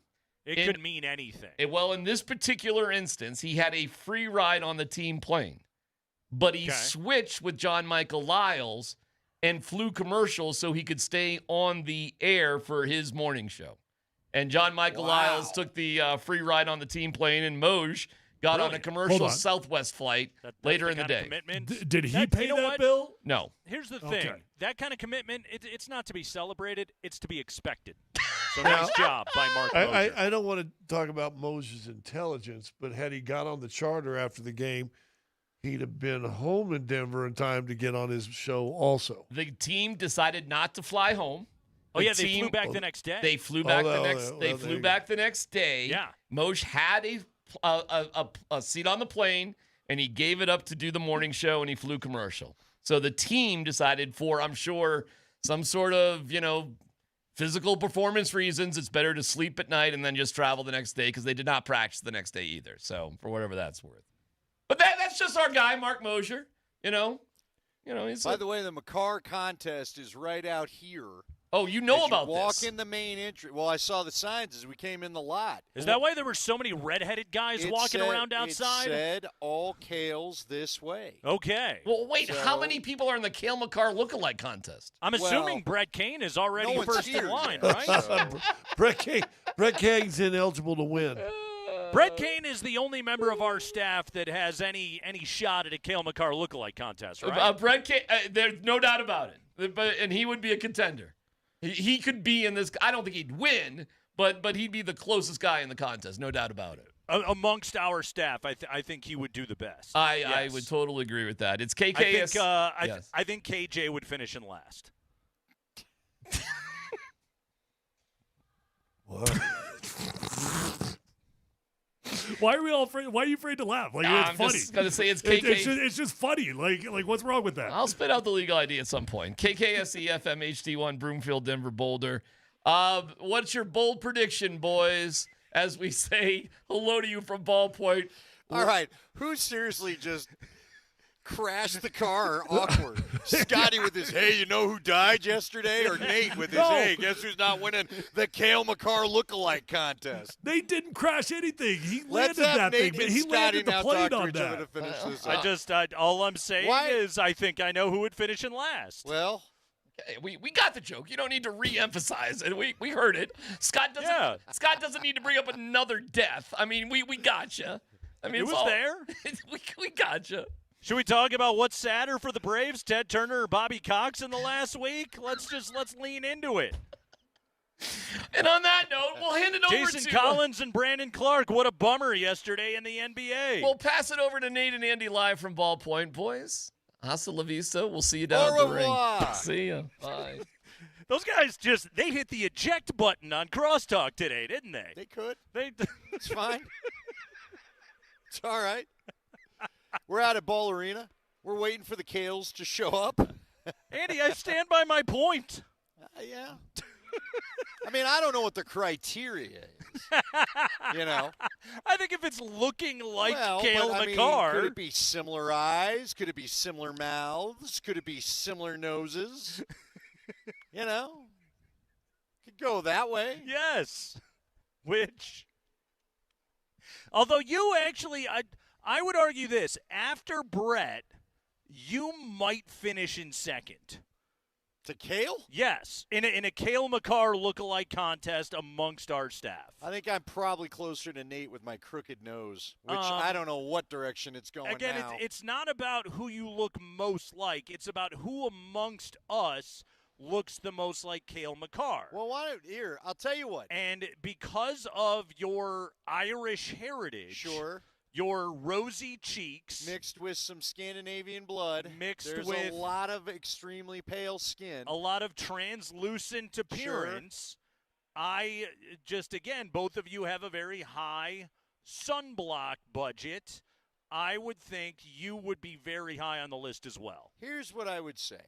It could mean anything. Well, in this particular instance, he had a free ride on the team plane, but he switched with John Michael Lyles and flew commercials so he could stay on the air for his morning show. And John Michael Lyles took the free ride on the team plane, and Moj got on a commercial Southwest flight later in the day. Did he pay that bill? No. Here's the thing. That kind of commitment, it's not to be celebrated. It's to be expected. So Now, nice job by Mark Moser. I don't want to talk about Moser's intelligence, but had he got on the charter after the game, he'd have been home in Denver in time to get on his show also. The team decided not to fly home. They flew back the next day. They flew back the next day. Yeah. Moj had a seat on the plane, and he gave it up to do the morning show, and he flew commercial. So the team decided for, I'm sure, some sort of, physical performance reasons, it's better to sleep at night and then just travel the next day because they did not practice the next day either. So for whatever that's worth. But that's just our guy, Mark Moser. He's By the way, the McCarr contest is right out here. Oh, you know about this. Walk in the main entry. Well, I saw the signs as we came in the lot. Is that why there were so many redheaded guys walking around outside? It said all Kales this way. Okay. Well, wait, how many people are in the Cale McCarr lookalike contest? I'm assuming Brett Kane is already first in line, yet. right? Brett Kane's ineligible to win. Brett Kane is the only member of our staff that has any shot at a Cale McCarr lookalike contest, right? Brett Kane, there's no doubt about it. And he would be a contender. He could be in this. I don't think he'd win, but he'd be the closest guy in the contest, no doubt about it. Amongst our staff, I think he would do the best. I would totally agree with that. It's KKS. I think KJ would finish in last. What? Why are we all afraid? Why are you afraid to laugh? Like, it's I'm funny. just gonna say it's KK. It's just funny. Like what's wrong with that? I'll spit out the legal ID at some point. KKSE FM HD1 Broomfield Denver Boulder. What's your bold prediction, boys? As we say hello to you from Ballpoint. All right, who seriously just crashed the car awkward? Scotty with his, hey, you know who died yesterday? Or Nate with his, hey, guess who's not winning the Cale McCarr lookalike contest? Nate didn't crash anything. He Let's landed have that Nate thing. and He Scotty landed the now plane talk to on each other that. to finish this up. All I'm saying is I think I know who would finish in last. Well, okay, we got the joke. You don't need to re-emphasize it. We heard it. Scott doesn't need to bring up another death. I mean, we got you. I mean, it was there. we got you. Should we talk about what's sadder for the Braves, Ted Turner or Bobby Cox in the last week? Let's lean into it. And on that note, we'll hand it over to Jason Collins and Brandon Clark. What a bummer yesterday in the NBA. We'll pass it over to Nate and Andy live from Ballpoint, boys. Hasta la vista. We'll see you down at the ring. See ya. Bye. Those guys they hit the eject button on Crosstalk today, didn't they? They could. It's fine. It's all right. We're out at Ball Arena. We're waiting for the Kales to show up. Andy, I stand by my point. Yeah. I mean, I don't know what the criteria is. I think if it's looking like Cale but, McCarr. Could it be similar eyes? Could it be similar mouths? Could it be similar noses? Could go that way. Yes. Although you actually, I would argue this. After Brett, you might finish in second. To Cale? Yes. In a Cale McCarr lookalike contest amongst our staff. I think I'm probably closer to Nate with my crooked nose, which I don't know what direction it's going again, now. It's not about who you look most like. It's about who amongst us looks the most like Cale McCarr. Well, I'll tell you what. And because of your Irish heritage, sure, your rosy cheeks mixed with some Scandinavian blood. There's a lot of extremely pale skin. A lot of translucent appearance. Sure. Again, both of you have a very high sunblock budget. I would think you would be very high on the list as well. Here's what I would say.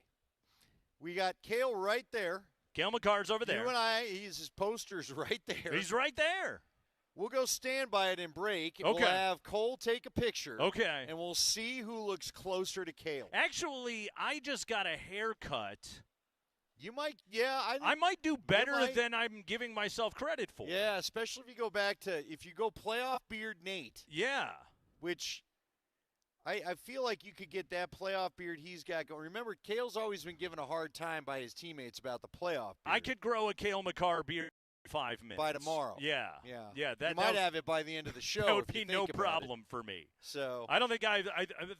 We got Cale right there. Cale McCarr's over there. You and his poster's right there. He's right there. We'll go stand by it and break. And Okay. We'll have Cole take a picture. Okay. And we'll see who looks closer to Cale. Actually, I just got a haircut. You might, yeah. I might do better than I'm giving myself credit for. Yeah, especially if you go back to, if you go playoff beard Nate. Yeah. Which I feel like you could get that playoff beard he's got going. Remember, Cale's always been given a hard time by his teammates about the playoff beard. I could grow a Cale McCarr beard in 5 minutes. By tomorrow. Yeah. You might have it by the end of the show. That would if you be no think about problem it. for me. So I don't think I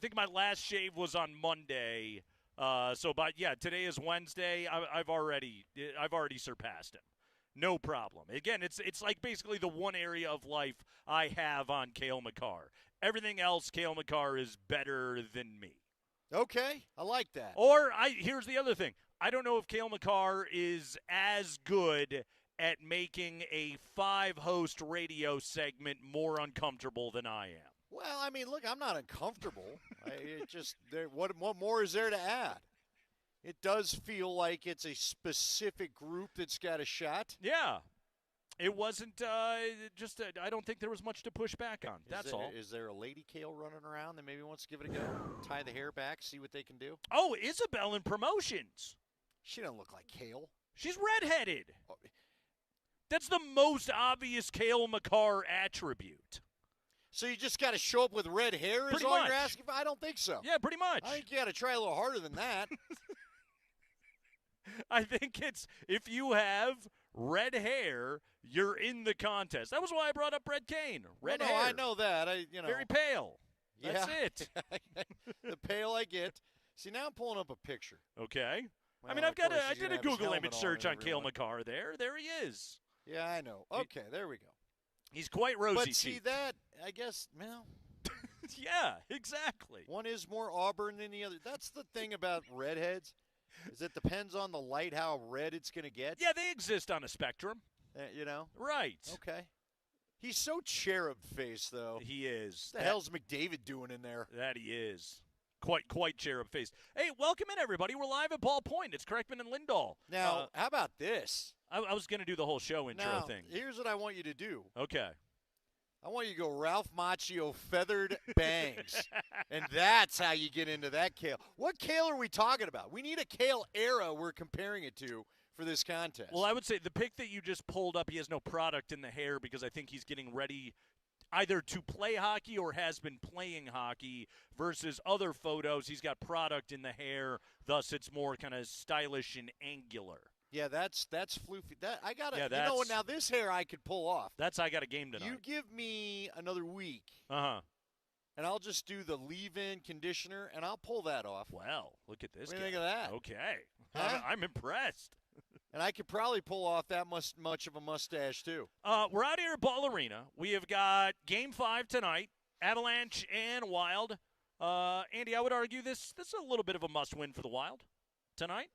think my last shave was on Monday. Today is Wednesday. I've already surpassed him. No problem. Again, it's like basically the one area of life I have on Cale McCarr. Everything else, Cale McCarr is better than me. Okay, I like that. Or here's the other thing. I don't know if Cale McCarr is as good at making a 5-host radio segment more uncomfortable than I am. Well, I mean, look, I'm not uncomfortable. What more is there to add? It does feel like it's a specific group that's got a shot. Yeah. It wasn't I don't think there was much to push back on. That's all. Is there a lady Cale running around that maybe wants to give it a go? Tie the hair back, see what they can do? Oh, Isabel in promotions. She doesn't look like Cale. She's redheaded. That's the most obvious Cale McCarr attribute. So you just got to show up with red hair is all you're asking for? I don't think so. Yeah, pretty much. I think you got to try a little harder than that. I think it's if you have red hair, you're in the contest. That was why I brought up Red Kane. Red hair. I know that. Very pale. That's it. The pale I get. See, now I'm pulling up a picture. Okay. Well, I mean, I did a Google image search on Cale everyone. McCarr there. There he is. Yeah, I know. Okay, there we go. He's quite rosy. But see that, I guess, well. Yeah, exactly. One is more auburn than the other. That's the thing about redheads, is it depends on the light how red it's going to get. Yeah, they exist on a spectrum. Right. Okay. He's so cherub-faced, though. He is. What the hell's McDavid doing in there? That he is. Quite cherub-faced. Hey, welcome in, everybody. We're live at Ball Point. It's Kreckman and Lindahl. Now, how about this? I was going to do the whole show intro thing. Here's what I want you to do. Okay. I want you to go Ralph Macchio feathered bangs. And that's how you get into that Cale. What Cale are we talking about? We need a Cale era we're comparing it to for this contest. Well, I would say the pic that you just pulled up, he has no product in the hair because I think he's getting ready either to play hockey or has been playing hockey versus other photos. He's got product in the hair, thus it's more kind of stylish and angular. Yeah, that's floofy. That I got to Yeah, you know what, now this hair I could pull off. That's I got a game tonight. You give me another week. Uh-huh. And I'll just do the leave-in conditioner and I'll pull that off. Well, look at this. What do you think of that? Okay. Huh? I'm impressed. And I could probably pull off that much of a mustache, too. We're out here at Ball Arena. We have got Game 5 tonight, Avalanche and Wild. Andy, I would argue this is a little bit of a must-win for the Wild tonight.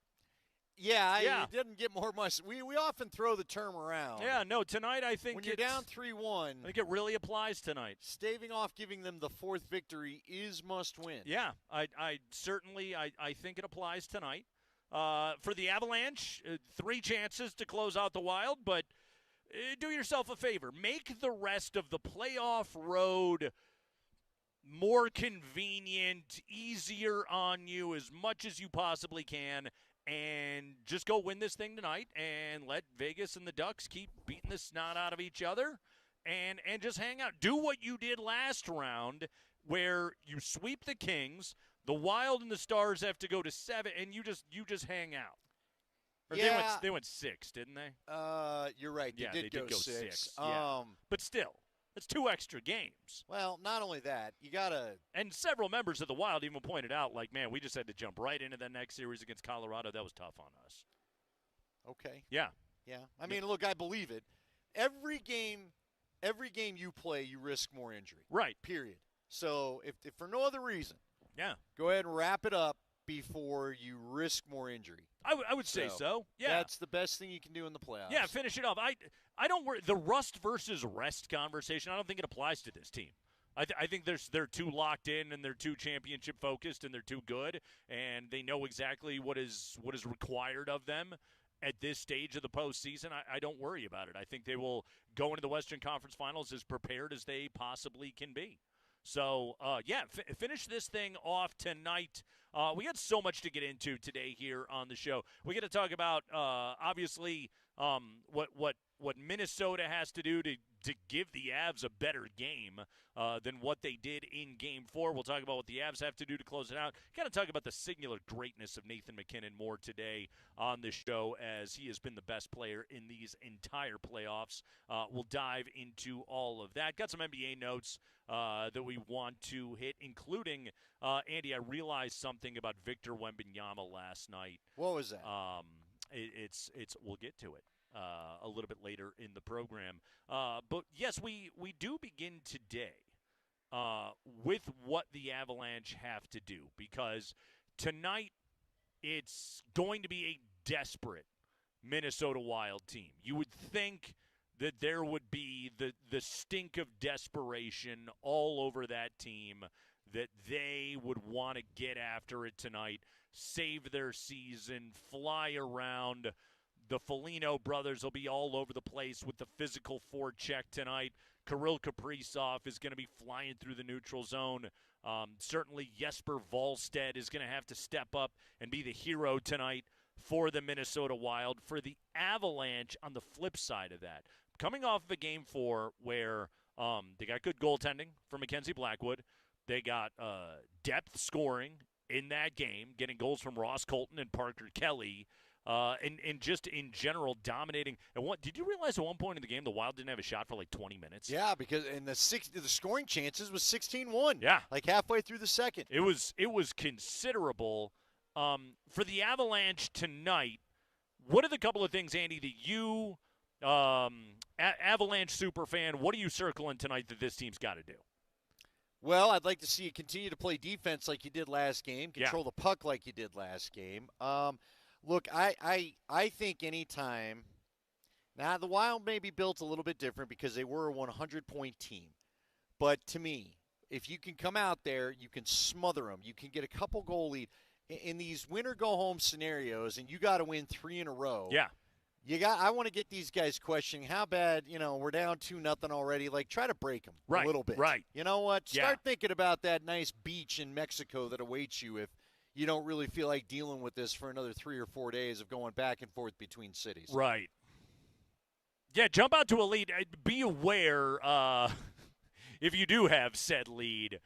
Yeah. It didn't get more must. We often throw the term around. Yeah, no, tonight I think when you're down 3-1, I think it really applies tonight. Staving off giving them the fourth victory is must-win. Yeah, I certainly think it applies tonight. For the Avalanche, 3 chances to close out the Wild, but do yourself a favor. Make the rest of the playoff road more convenient, easier on you as much as you possibly can, and just go win this thing tonight and let Vegas and the Ducks keep beating the snot out of each other and just hang out. Do what you did last round where you sweep the Kings, the Wild and the Stars have to go to 7, and you just hang out. Or they went 6, didn't they? You're right. They did go 6. Yeah. But still, it's 2 extra games. Well, not only that, you got to – and several members of the Wild even pointed out, like, man, we just had to jump right into the next series against Colorado. That was tough on us. Okay. Yeah. Yeah. I mean, look, I believe it. Every game you play, you risk more injury. Right. Period. So if for no other reason, go ahead and wrap it up before you risk more injury. I would say so. Yeah, that's the best thing you can do in the playoffs. Yeah, finish it off. I don't worry. The rust versus rest conversation, I don't think it applies to this team. I think they're too locked in and they're too championship focused and they're too good and they know exactly what is required of them at this stage of the postseason. I don't worry about it. I think they will go into the Western Conference Finals as prepared as they possibly can be. So, finish this thing off tonight. We got so much to get into today here on the show. We got to talk about, obviously, what Minnesota has to do to give the Avs a better game than what they did in Game 4. We'll talk about what the Avs have to do to close it out. Got to talk about the singular greatness of Nathan McKinnon more today on the show, as he has been the best player in these entire playoffs. We'll dive into all of that. Got some NBA notes that we want to hit, including, Andy, I realized something about Victor Wembanyama last night. What was that? We'll get to it a little bit later in the program. But, yes, we do begin today with what the Avalanche have to do, because tonight it's going to be a desperate Minnesota Wild team. You would think that there would be the stink of desperation all over that team, that they would want to get after it tonight, save their season, fly around. The Foligno brothers will be all over the place with the physical forecheck tonight. Kirill Kaprizov is going to be flying through the neutral zone. Certainly Jesper Wallstedt is going to have to step up and be the hero tonight for the Minnesota Wild. For the Avalanche, on the flip side of that, coming off of a Game 4 where they got good goaltending from Mackenzie Blackwood. They got depth scoring in that game, getting goals from Ross Colton and Parker Kelly. And just in general dominating. And did you realize at one point in the game the Wild didn't have a shot for like 20 minutes? Yeah, because the scoring chances was 16-1. Yeah, like halfway through the second. It was considerable. For the Avalanche tonight, what are the couple of things, Andy, that you, Avalanche superfan, what are you circling tonight that this team's got to do? Well, I'd like to see you continue to play defense like you did last game, control the puck like you did last game. Look, I think anytime – now, the Wild may be built a little bit different because they were a 100-point team. But to me, if you can come out there, you can smother them. You can get a couple goal lead. In these win-or-go-home scenarios, and you got to win 3 in a row. Yeah. I want to get these guys questioning how bad, we're down 2-0 already. Like, try to break them a little bit. Right. You know what? Start thinking about that nice beach in Mexico that awaits you if you don't really feel like dealing with this for another 3 or 4 days of going back and forth between cities. Right. Yeah, jump out to a lead. Be aware if you do have said lead,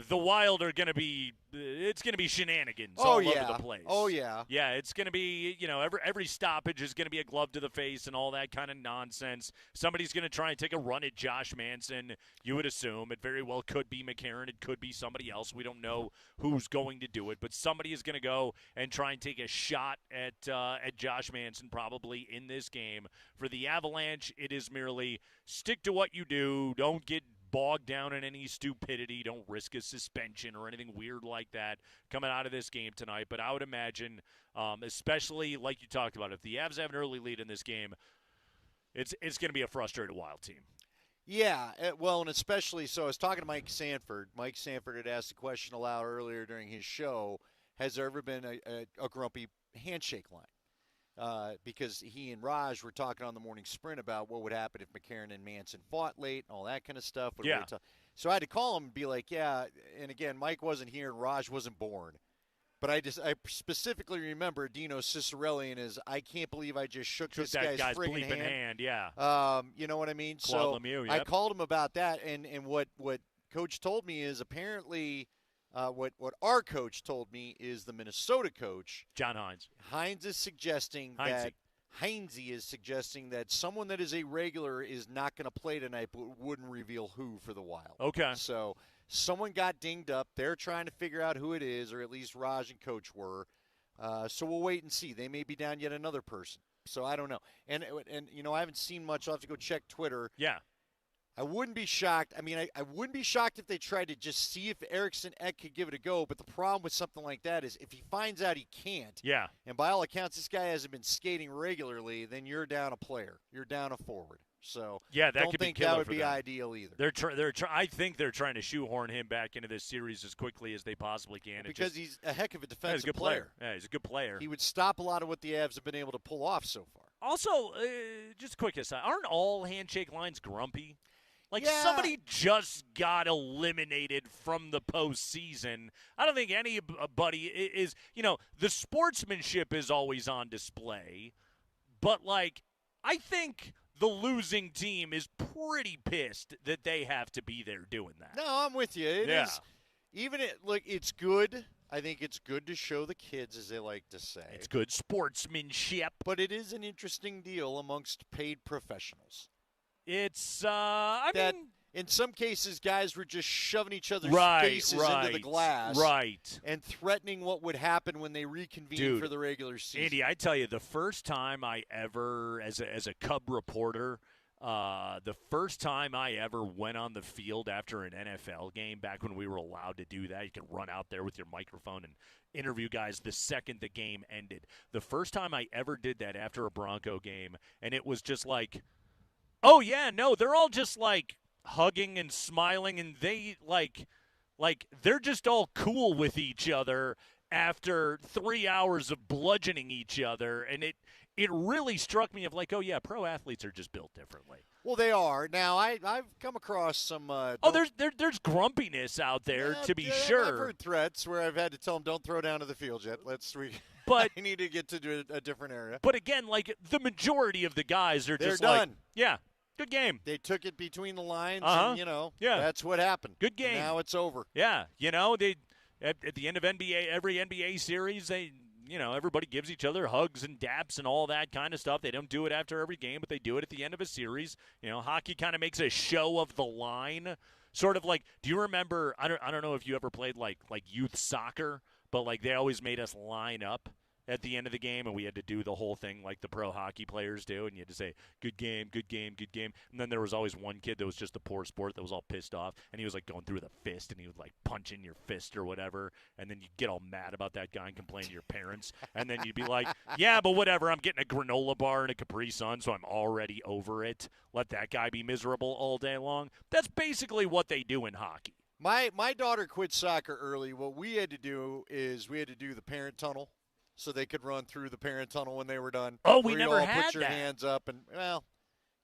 the Wild are going to be – it's going to be shenanigans all over the place. Oh, yeah. Yeah, it's going to be, every stoppage is going to be a glove to the face and all that kind of nonsense. Somebody's going to try and take a run at Josh Manson, you would assume. It very well could be McCarron. It could be somebody else. We don't know who's going to do it. But somebody is going to go and try and take a shot at Josh Manson probably in this game. For the Avalanche, it is merely stick to what you do. Don't get bogged down in any stupidity. Don't risk a suspension or anything weird like that coming out of this game tonight. But I would imagine, especially like you talked about, if the Avs have an early lead in this game, it's going to be a frustrated Wild team. Yeah, well, and especially so I was talking to Mike Sanford. Mike Sanford had asked a question aloud earlier during his show, has there ever been a grumpy handshake line? Because he and Raj were talking on the morning sprint about what would happen if McCarron and Manson fought late and all that kind of stuff. So I had to call him and be like, yeah, and again, Mike wasn't here and Raj wasn't born. But I specifically remember Dino Cicerelli and his, I can't believe I just shook this guy's friggin' hand. Yeah. You know what I mean? Claude Lemieux, I called him about that, and what Coach told me is apparently – what our coach told me is the Minnesota coach, John Hines. Hines is suggesting Heinze is suggesting that someone that is a regular is not going to play tonight, but wouldn't reveal who for the Wild. Okay. So someone got dinged up. They're trying to figure out who it is, or at least Raj and Coach were. So we'll wait and see. They may be down yet another person. So I don't know. And I haven't seen much. I'll have to go check Twitter. Yeah. I wouldn't be shocked. I mean, I wouldn't be shocked if they tried to just see if Eriksson Ek could give it a go. But the problem with something like that is if he finds out he can't, and by all accounts this guy hasn't been skating regularly, then you're down a player. You're down a forward. So that don't could think be that killer would for be them. ideal either. I think they're trying to shoehorn him back into this series as quickly as they possibly can. Because he's a heck of a defensive he's a good player. Yeah, he's a good player. He would stop a lot of what the Avs have been able to pull off so far. Also, just quick aside, aren't all handshake lines grumpy? Like, Yeah. somebody just got eliminated from the postseason. I don't think anybody is, the sportsmanship is always on display. But, I think the losing team is pretty pissed that they have to be there doing that. No, I'm with you. It is. It's good. I think it's good to show the kids, as they like to say. It's good sportsmanship. But it is an interesting deal amongst paid professionals. It's, in some cases, guys were just shoving each other's Right, faces into the glass. Right. And threatening what would happen when they reconvene for the regular season. Andy, I tell you, the first time I ever, as a Cub reporter, the first time I ever went on the field after an NFL game, back when we were allowed to do that, you could run out there with your microphone and interview guys the second the game ended. The first time I ever did that after a Bronco game, and it was just like, oh, yeah, no, they're all just, hugging and smiling, and they, they're just all cool with each other after 3 hours of bludgeoning each other, and it really struck me of oh, yeah, pro athletes are just built differently. Well, they are. Now, I've come across some there's grumpiness out there, to be sure. I've heard threats where I've had to tell them, don't throw down to the field yet. But I need to get to a different area. But again, the majority of the guys are They're just done. yeah, good game. They took it between the lines, Uh-huh. and, Yeah. that's what happened. Good game. And now it's over. Yeah, they at the end of every NBA series, they everybody gives each other hugs and daps and all that kind of stuff. They don't do it after every game, but they do it at the end of a series. Hockey kind of makes a show of the line, sort of do you remember? I don't know if you ever played like youth soccer, but they always made us line up at the end of the game, and we had to do the whole thing like the pro hockey players do, and you had to say, good game, good game, good game. And then there was always one kid that was just a poor sport that was all pissed off, and he was going through the fist, and he would punch in your fist or whatever, and then you'd get all mad about that guy and complain to your parents, and then you'd be like, yeah, but whatever, I'm getting a granola bar and a Capri Sun, so I'm already over it. Let that guy be miserable all day long. That's basically what they do in hockey. My daughter quit soccer early. What we had to do is we had to do the parent tunnel, so they could run through the parent tunnel when they were done. Oh, we where never you all had put your that. hands up, and,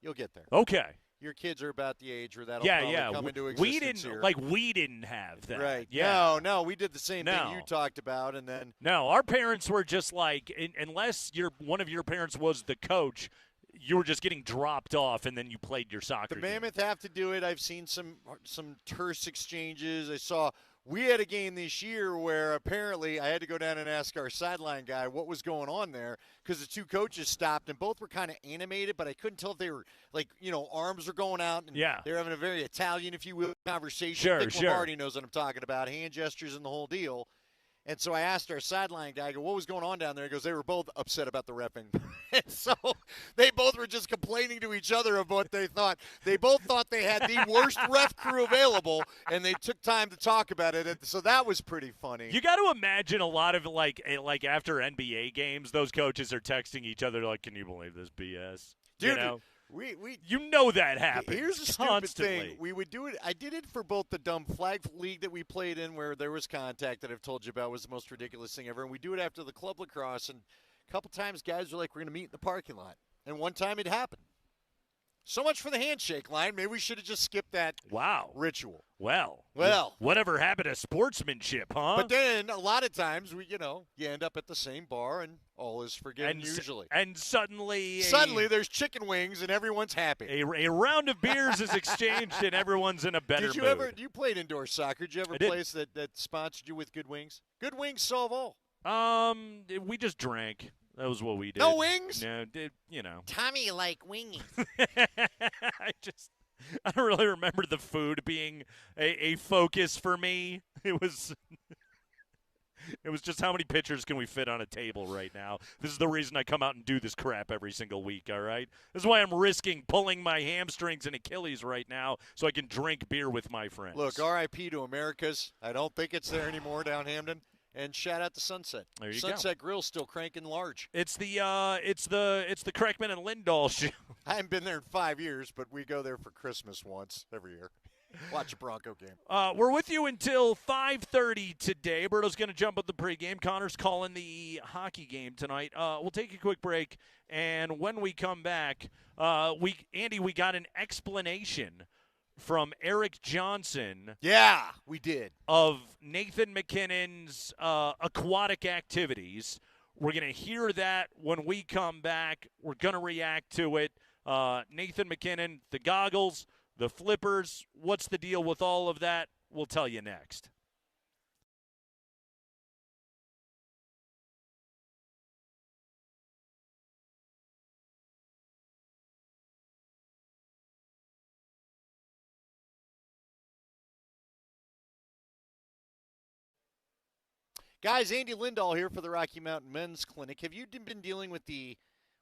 you'll get there. Okay. Your kids are about the age where that'll probably come into existence here. We didn't have that. Right. Yeah. No, we did the same thing you talked about, and then. No, our parents were just unless one of your parents was the coach, you were just getting dropped off, and then you played your soccer The game. Mammoth have to do it. I've seen some terse exchanges. We had a game this year where apparently I had to go down and ask our sideline guy what was going on there because the two coaches stopped and both were kind of animated, but I couldn't tell if they were arms were going out and they were having a very Italian, if you will, conversation. Nick Lombardi knows what I'm talking about, hand gestures and the whole deal. And so I asked our sideline guy, I go, what was going on down there? He goes, they were both upset about the reffing. And so they both were just complaining to each other of what they thought. They both thought they had the worst ref crew available, and they took time to talk about it. And so that was pretty funny. You got to imagine a lot of, after NBA games, those coaches are texting each other can you believe this BS? Dude, that happens. Here's a constantly. stupid thing. We would do it. I did it for both the dumb flag league that we played in where there was contact that I've told you about was the most ridiculous thing ever. And we do it after the club lacrosse. And a couple times guys were like, we're going to meet in the parking lot. And one time it happened. So much for the handshake line. Maybe we should have just skipped that ritual. Well, whatever happened to sportsmanship, huh? But then a lot of times you end up at the same bar and all is forgiven usually. And suddenly there's chicken wings and everyone's happy. A round of beers is exchanged and everyone's in a better mood. You played indoor soccer. Did you ever I did. place that sponsored you with good wings? Good wings solve all. We just drank. That was what we did. No wings? No, Tommy, you like wingies. I don't really remember the food being a focus for me. It was It was just how many pitchers can we fit on a table right now. This is the reason I come out and do this crap every single week, all right? This is why I'm risking pulling my hamstrings and Achilles right now so I can drink beer with my friends. Look, R.I.P. to America's. I don't think it's there anymore down Hamden. And shout out to Sunset. There you Sunset Grill's still cranking large. It's the Kreckman and Lindahl show. I haven't been there in 5 years, but we go there for Christmas once every year. Watch a Bronco game. We're with you until 5:30 today. Berto's going to jump at the pregame. Connor's calling the hockey game tonight. We'll take a quick break, and when we come back, we got an explanation from Eric Johnson. Yeah, we did. Of Nathan McKinnon's aquatic activities. We're going to hear that when we come back. We're going to react to it. Nathan McKinnon, the goggles, the flippers, what's the deal with all of that? We'll tell you next. Guys, Andy Lindahl here for the Rocky Mountain Men's Clinic. Have you been dealing with the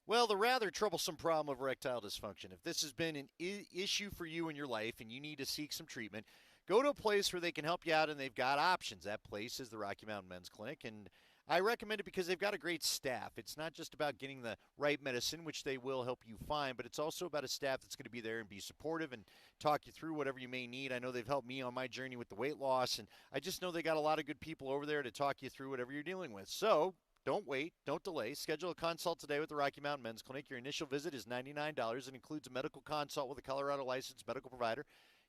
rather troublesome problem of erectile dysfunction? If this has been an issue for you in your life and you need to seek some treatment, go to a place where they can help you out and they've got options. That place is the Rocky Mountain Men's Clinic, and I recommend it because they've got a great staff. It's not just about getting the right medicine, which they will help you find, but it's also about a staff that's going to be there and be supportive and talk you through whatever you may need. I know they've helped me on my journey with the weight loss, and I just know they got a lot of good people over there to talk you through whatever you're dealing with. So don't wait. Don't delay. Schedule a consult today with the Rocky Mountain Men's Clinic. Your initial visit is $99. It includes a medical consult with a Colorado licensed medical provider.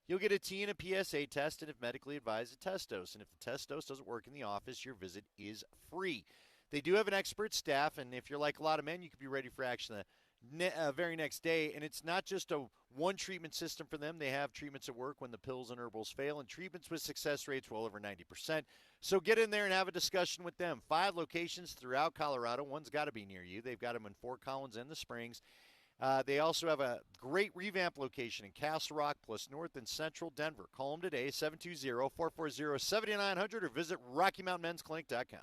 You'll get a T and a PSA test, and if medically advised, a test dose. And if the test dose doesn't work in the office, your visit is free. They do have an expert staff, and if you're like a lot of men, you could be ready for action the very next day. And it's not just a one treatment system for them. They have treatments at work when the pills and herbals fail, and treatments with success rates well over 90%. So get in there and have a discussion with them. 5 locations throughout Colorado. One's got to be near you. They've got them in Fort Collins and the Springs. They also have a great revamp location in Castle Rock plus North and Central Denver. Call them today, 720-440-7900, or visit RockyMountainMen'sClinic.com.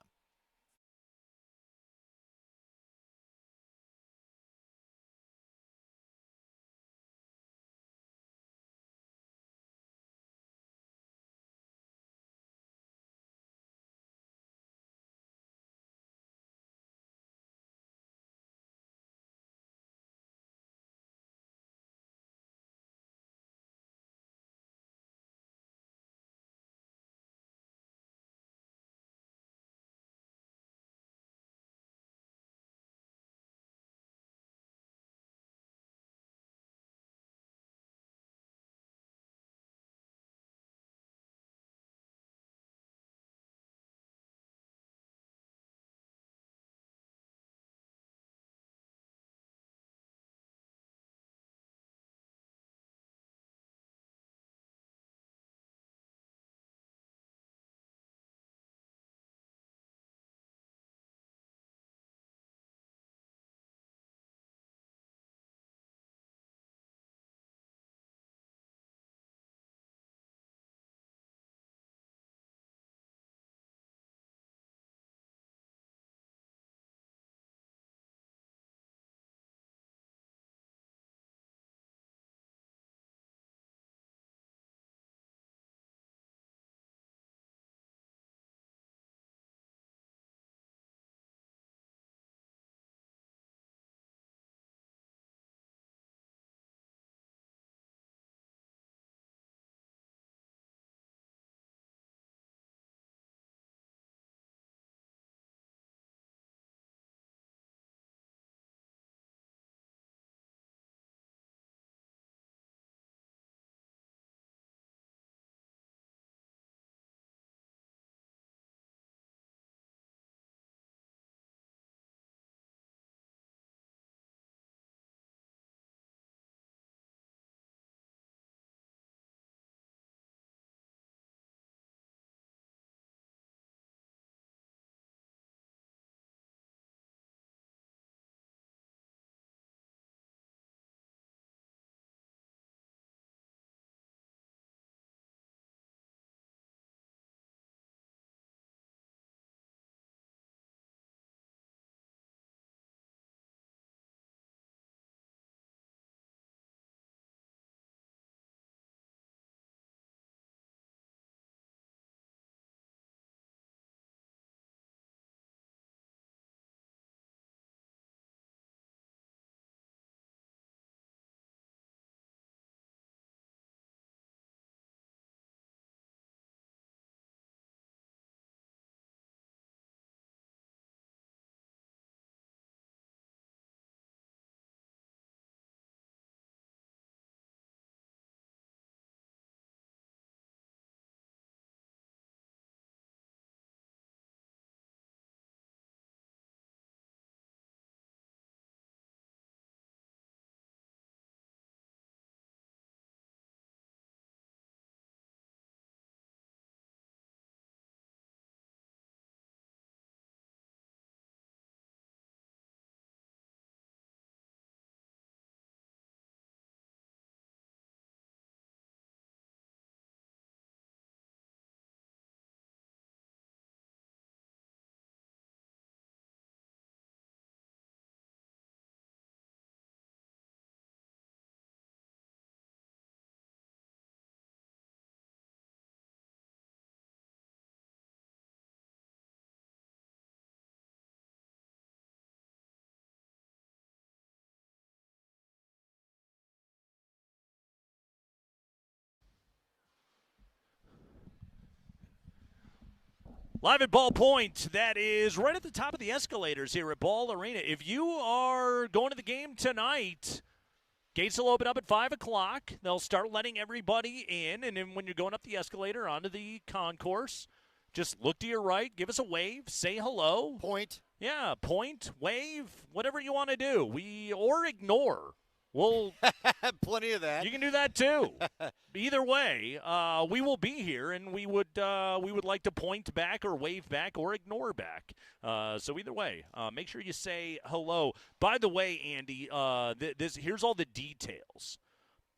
Live at Ball Point, that is right at the top of the escalators here at Ball Arena. If you are going to the game tonight, gates will open up at 5 o'clock. They'll start letting everybody in, and then when you're going up the escalator onto the concourse, just look to your right, give us a wave, say hello. Point. Yeah, point, wave, whatever you want to do. Or ignore. We'll plenty of that. You can do that too. Either way, we will be here, and we would like to point back or wave back or ignore back. So either way, make sure you say hello. By the way, Andy, here's all the details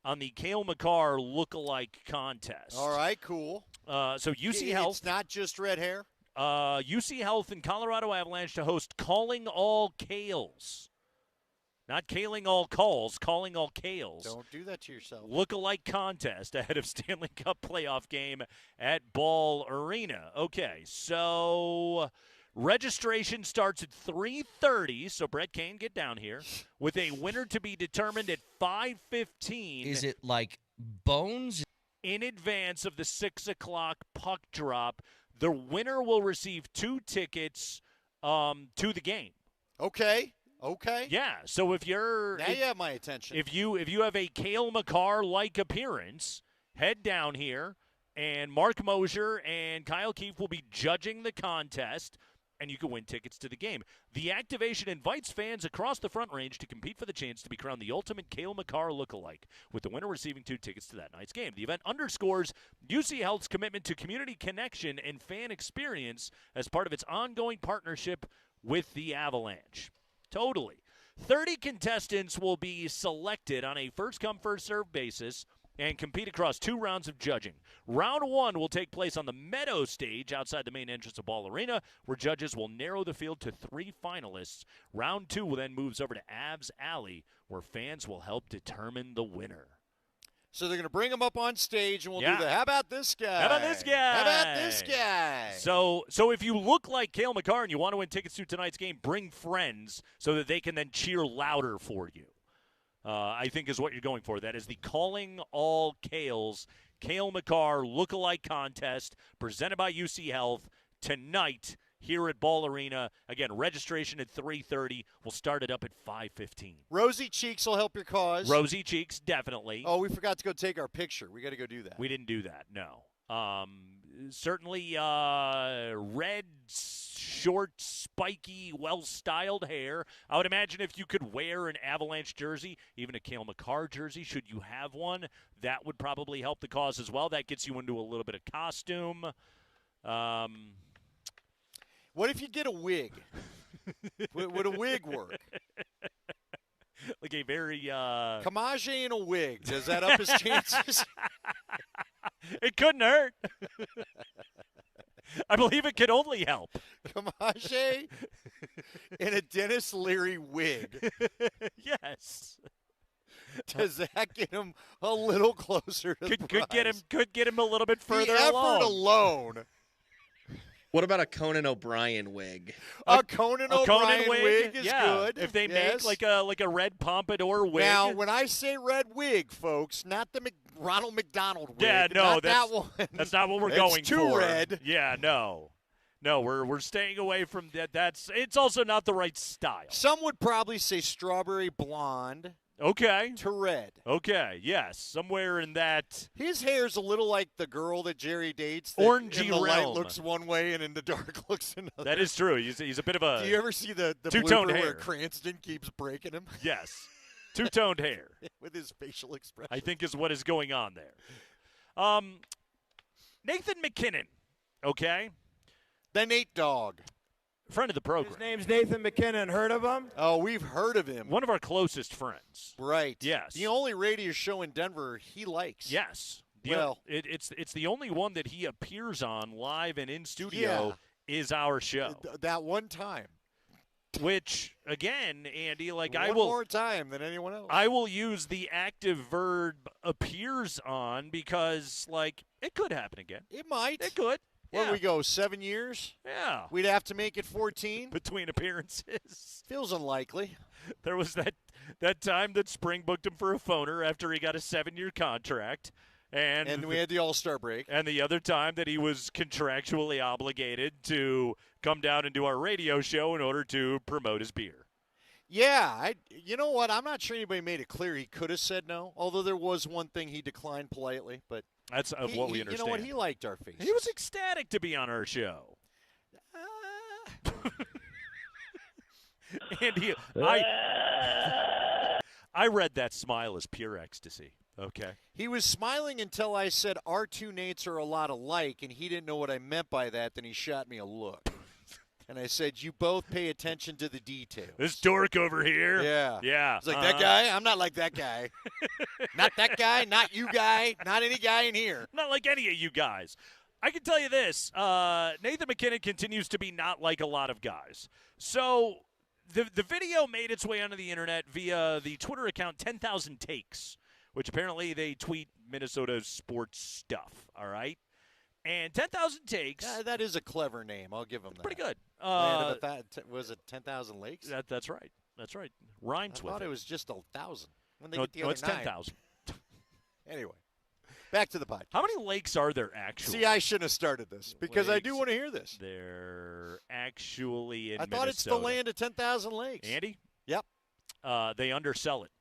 on the Cale Makar look-alike contest. All right, cool. So UC Health. It's not just red hair. UC Health and Colorado Avalanche to host Calling All Cales. Not caling all calls, calling all Cales. Don't do that to yourself. Look-alike contest ahead of Stanley Cup playoff game at Ball Arena. Okay, so registration starts at 3:30, so Brett Kane, get down here, with a winner to be determined at 5:15. Is it like bones? In advance of the 6 o'clock puck drop, the winner will receive 2 tickets to the game. Okay. Yeah. So if you're now you have my attention. If you have a Cale Makar-like appearance, head down here, and Mark Moser and Kyle Keefe will be judging the contest, and you can win tickets to the game. The activation invites fans across the Front Range to compete for the chance to be crowned the ultimate Cale Makar lookalike, with the winner receiving 2 tickets to that night's game. The event underscores UC Health's commitment to community connection and fan experience as part of its ongoing partnership with the Avalanche. Totally. 30 contestants will be selected on a first-come, first-served basis and compete across 2 rounds of judging. Round 1 will take place on the Meadow stage outside the main entrance of Ball Arena, where judges will narrow the field to 3 finalists. Round 2 then moves over to Avs Alley, where fans will help determine the winner. So they're going to bring him up on stage, and we'll do the how about this guy? How about this guy? How about this guy? So if you look like Cale Makar and you want to win tickets to tonight's game, bring friends so that they can then cheer louder for you. I think is what you're going for. That is the Calling All Cales Cale Makar lookalike contest presented by UC Health tonight here at Ball Arena. Again, registration at 3:30. We'll start it up at 5:15. Rosy cheeks will help your cause. Rosy cheeks, definitely. Oh, we forgot to go take our picture. We got to go do that. We didn't do that, no. Certainly red, short, spiky, well-styled hair. I would imagine if you could wear an Avalanche jersey, even a Cale Makar jersey, should you have one, that would probably help the cause as well. That gets you into a little bit of costume. What if you get a wig? Would a wig work? Like a very Kamaje in a wig. Does that up his chances? It couldn't hurt. I believe it could only help. Kamaje in a Dennis Leary wig. Yes. Does that get him a little closer to the prize? Could get him a little bit further the effort along. alone. What about a Conan O'Brien wig? A Conan O'Brien wig is good. If they make like a red pompadour wig. Now, when I say red wig, folks, not the Ronald McDonald wig. Yeah, no, not that one. That's not what we're It's going too for. red. Yeah, no, we're staying away from that. It's also not the right style. Some would probably say strawberry blonde. Okay. To red. Okay, yes, somewhere in that. His hair's a little like the girl that Jerry dates. That Orangey in the light realm. looks one way and in the dark looks another. That is true. He's a bit of a. Do you ever see the two-toned blooper hair where Cranston keeps breaking him? Yes. Two-toned hair. With his facial expression. I think is what is going on there. Nathan McKinnon, okay? The Nate Dog. Friend of the program. His name's Nathan McKinnon. Heard of him? Oh, we've heard of him. One of our closest friends. Right. Yes. The only radio show in Denver he likes. Yes. It's the only one that he appears on live and in studio is our show. That one time. Which, again, Andy, like one more time than anyone else. I will use the active verb appears on because, like, it could happen again. It might. It could. Where we go, 7 years? Yeah. We'd have to make it 14? Between appearances. Feels unlikely. There was that time that Spring booked him for a phoner after he got a 7-year contract. And we had the All-Star break. And the other time that he was contractually obligated to come down and do our radio show in order to promote his beer. Yeah, you know what? I'm not sure anybody made it clear he could have said no, although there was one thing he declined politely. But that's what we understand. You know what? He liked our face. He was ecstatic to be on our show. Andy, I read that smile as pure ecstasy. Okay. He was smiling until I said our two Nates are a lot alike, and he didn't know what I meant by that. Then he shot me a look. And I said, you both pay attention to the details. This dork over here. Yeah. Yeah. It's like, that guy? I'm not like that guy. Not that guy, not you guy, not any guy in here. Not like any of you guys. I can tell you this. Nathan McKinnon continues to be not like a lot of guys. So the video made its way onto the internet via the Twitter account 10,000 Takes, which apparently they tweet Minnesota sports stuff, all right? And 10,000 Takes. Yeah, that is a clever name. I'll give him that. Pretty good. Was it 10,000 Lakes? That's right. That's right. Rhymes with it. I thought it was just 1,000. When they no, get the other it's 10,000. Anyway, back to the podcast. How many lakes are there actually? See, I shouldn't have started this because I do want to hear this. They're actually in Minnesota. I thought it's the land of 10,000 lakes. Andy? Yep. They undersell it.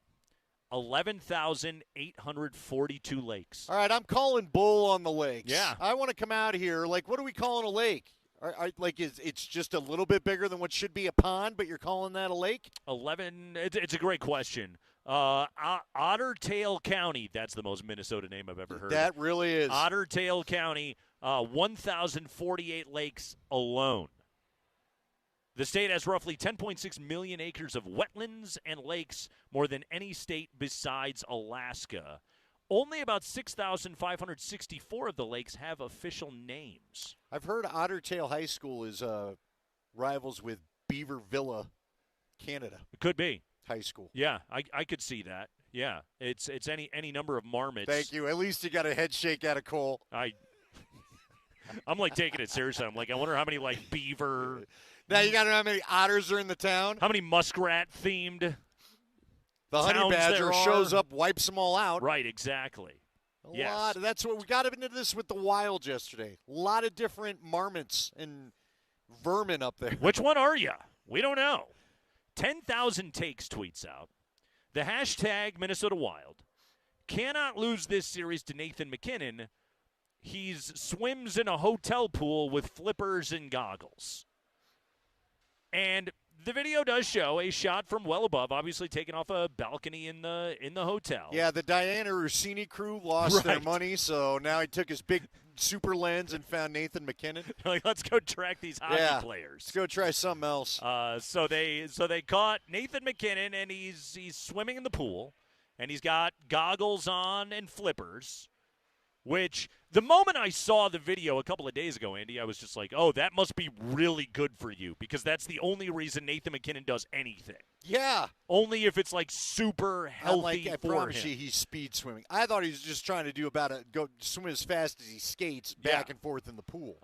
11,842 lakes. All right, I'm calling bull on the lakes. Yeah. I want to come out here. Like, what are we calling a lake? It's just a little bit bigger than what should be a pond, but you're calling that a lake? It's a great question. Otter Tail County, that's the most Minnesota name I've ever heard. That really is. Otter Tail County, 1,048 lakes alone. The state has roughly 10.6 million acres of wetlands and lakes, more than any state besides Alaska. Only about 6,564 of the lakes have official names. I've heard Otter Tail High School is rivals with Beaver Villa, Canada. It could be. High school. Yeah, I could see that. Yeah, it's any number of marmots. Thank you. At least you got a head shake out of Cole. I'm like taking it seriously. I'm like, I wonder how many like beaver. Now you got to know how many otters are in the town. How many muskrat themed? The honey badger shows up, wipes them all out. Right, exactly. A lot. That's what we got into this with the wild yesterday. A lot of different marmots and vermin up there. Which one are you? We don't know. 10,000 Takes tweets out. The hashtag Minnesota Wild. Cannot lose this series to Nathan McKinnon. He swims in a hotel pool with flippers and goggles. And the video does show a shot from well above, obviously taken off a balcony in the hotel. Yeah, the Diana Rossini crew lost their money, so now he took his big super lens and found Nathan McKinnon. Like, let's go track these hockey players. Let's go try something else. So they caught Nathan McKinnon, and he's swimming in the pool, and he's got goggles on and flippers. Which, the moment I saw the video a couple of days ago, Andy, I was just like, oh, that must be really good for you, because that's the only reason Nathan McKinnon does anything. Yeah. Only if it's, like, super healthy I for promise him. you he's speed swimming. I thought he was just trying to do go swim as fast as he skates back and forth in the pool.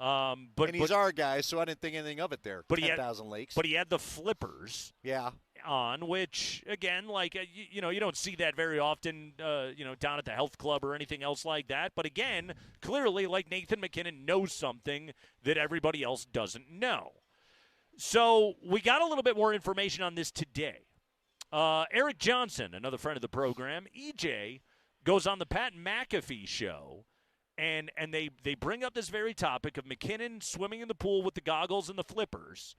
But he's our guy, so I didn't think anything of it there. But 10,000 lakes. But he had the flippers. Yeah. On, which, again, like, you don't see that very often, down at the health club or anything else like that. But, again, clearly, like, Nathan McKinnon knows something that everybody else doesn't know. So we got a little bit more information on this today. Eric Johnson, another friend of the program, EJ, goes on the Pat McAfee show, and they bring up this very topic of McKinnon swimming in the pool with the goggles and the flippers.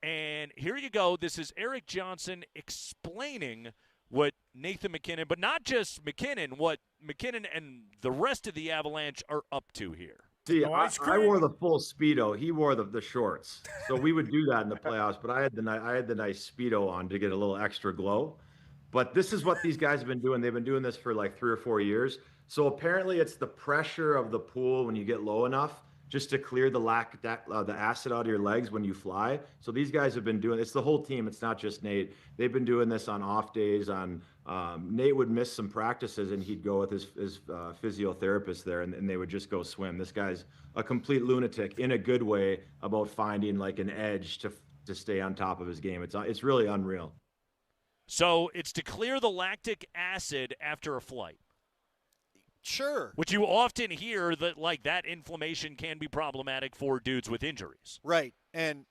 And here you go. This is Eric Johnson explaining what Nathan McKinnon, but not just McKinnon, what McKinnon and the rest of the Avalanche are up to here. See, I wore the full Speedo. He wore the shorts. So we would do that in the playoffs, but I had the nice Speedo on to get a little extra glow. But this is what these guys have been doing. They've been doing this for like 3 or 4 years. So apparently it's the pressure of the pool when you get low enough just to clear the acid out of your legs when you fly. So these guys have been doing, it's the whole team. It's not just Nate. They've been doing this on off days. Nate would miss some practices and he'd go with his physiotherapist there and they would just go swim. This guy's a complete lunatic in a good way about finding like an edge to stay on top of his game. It's really unreal. So it's to clear the lactic acid after a flight. Sure. Which you often hear that, like, that inflammation can be problematic for dudes with injuries. Right. And,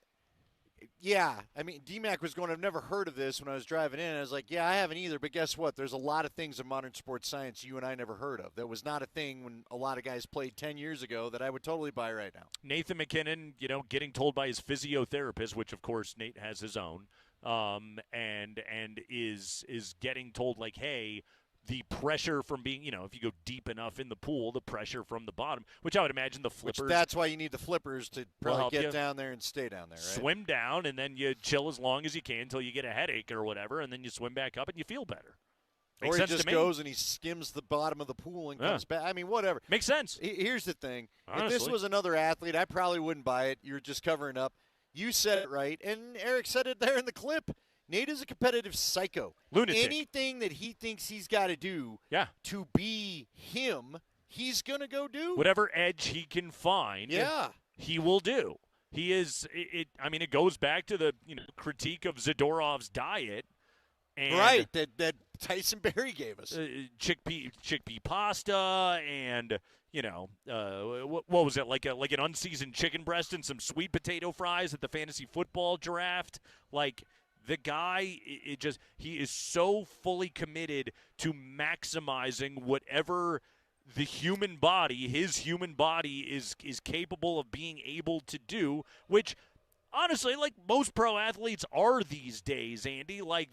yeah, I mean, DMac was going, I've never heard of this when I was driving in. And I was like, yeah, I haven't either. But guess what? There's a lot of things in modern sports science you and I never heard of. That was not a thing when a lot of guys played 10 years ago that I would totally buy right now. Nathan McKinnon, getting told by his physiotherapist, which, of course, Nate has his own, and is getting told, like, hey, the pressure from being, if you go deep enough in the pool, the pressure from the bottom, which I would imagine the flippers. Which that's why you need the flippers to probably get down there and stay down there, right? Swim down, and then you chill as long as you can until you get a headache or whatever, and then you swim back up and you feel better. Makes or he sense just to me. goes and he skims the bottom of the pool and comes back. I mean, whatever. Makes sense. Here's the thing. Honestly. If this was another athlete, I probably wouldn't buy it. You're just covering up. You said it right, and Eric said it there in the clip. Nate is a competitive psycho. Lunatic. Anything that he thinks he's got to do to be him, he's going to go do. Whatever edge he can find, he will do. He is it goes back to the critique of Zadorov's diet. And right, that Tyson Berry gave us. Chickpea pasta and what was it, like an unseasoned chicken breast and some sweet potato fries at the fantasy football draft. Like, the guy, he is so fully committed to maximizing whatever his human body is capable of being able to do, which honestly, like most pro athletes are these days, Andy. Like,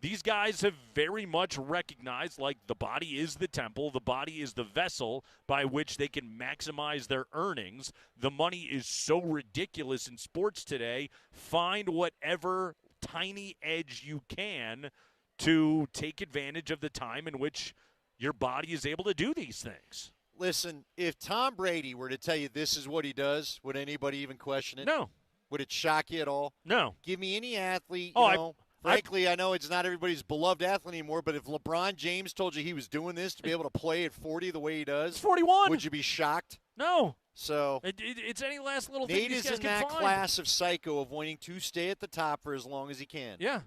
these guys have very much recognized, like, the body is the temple, the body is the vessel by which they can maximize their earnings. The money is so ridiculous in sports today. Find whatever tiny edge you can to take advantage of the time in which your body is able to do these things. Listen, if Tom Brady were to tell you this is what he does, would anybody even question it? No. Would it shock you at all? No. Give me any athlete, Frankly, I know it's not everybody's beloved athlete anymore, but if LeBron James told you he was doing this to be able to play at 40 the way he does, 41, would you be shocked? No. So it's any last little thing Nate these is guys in can that find. class of psycho of wanting to stay at the top for as long as he can. Yeah.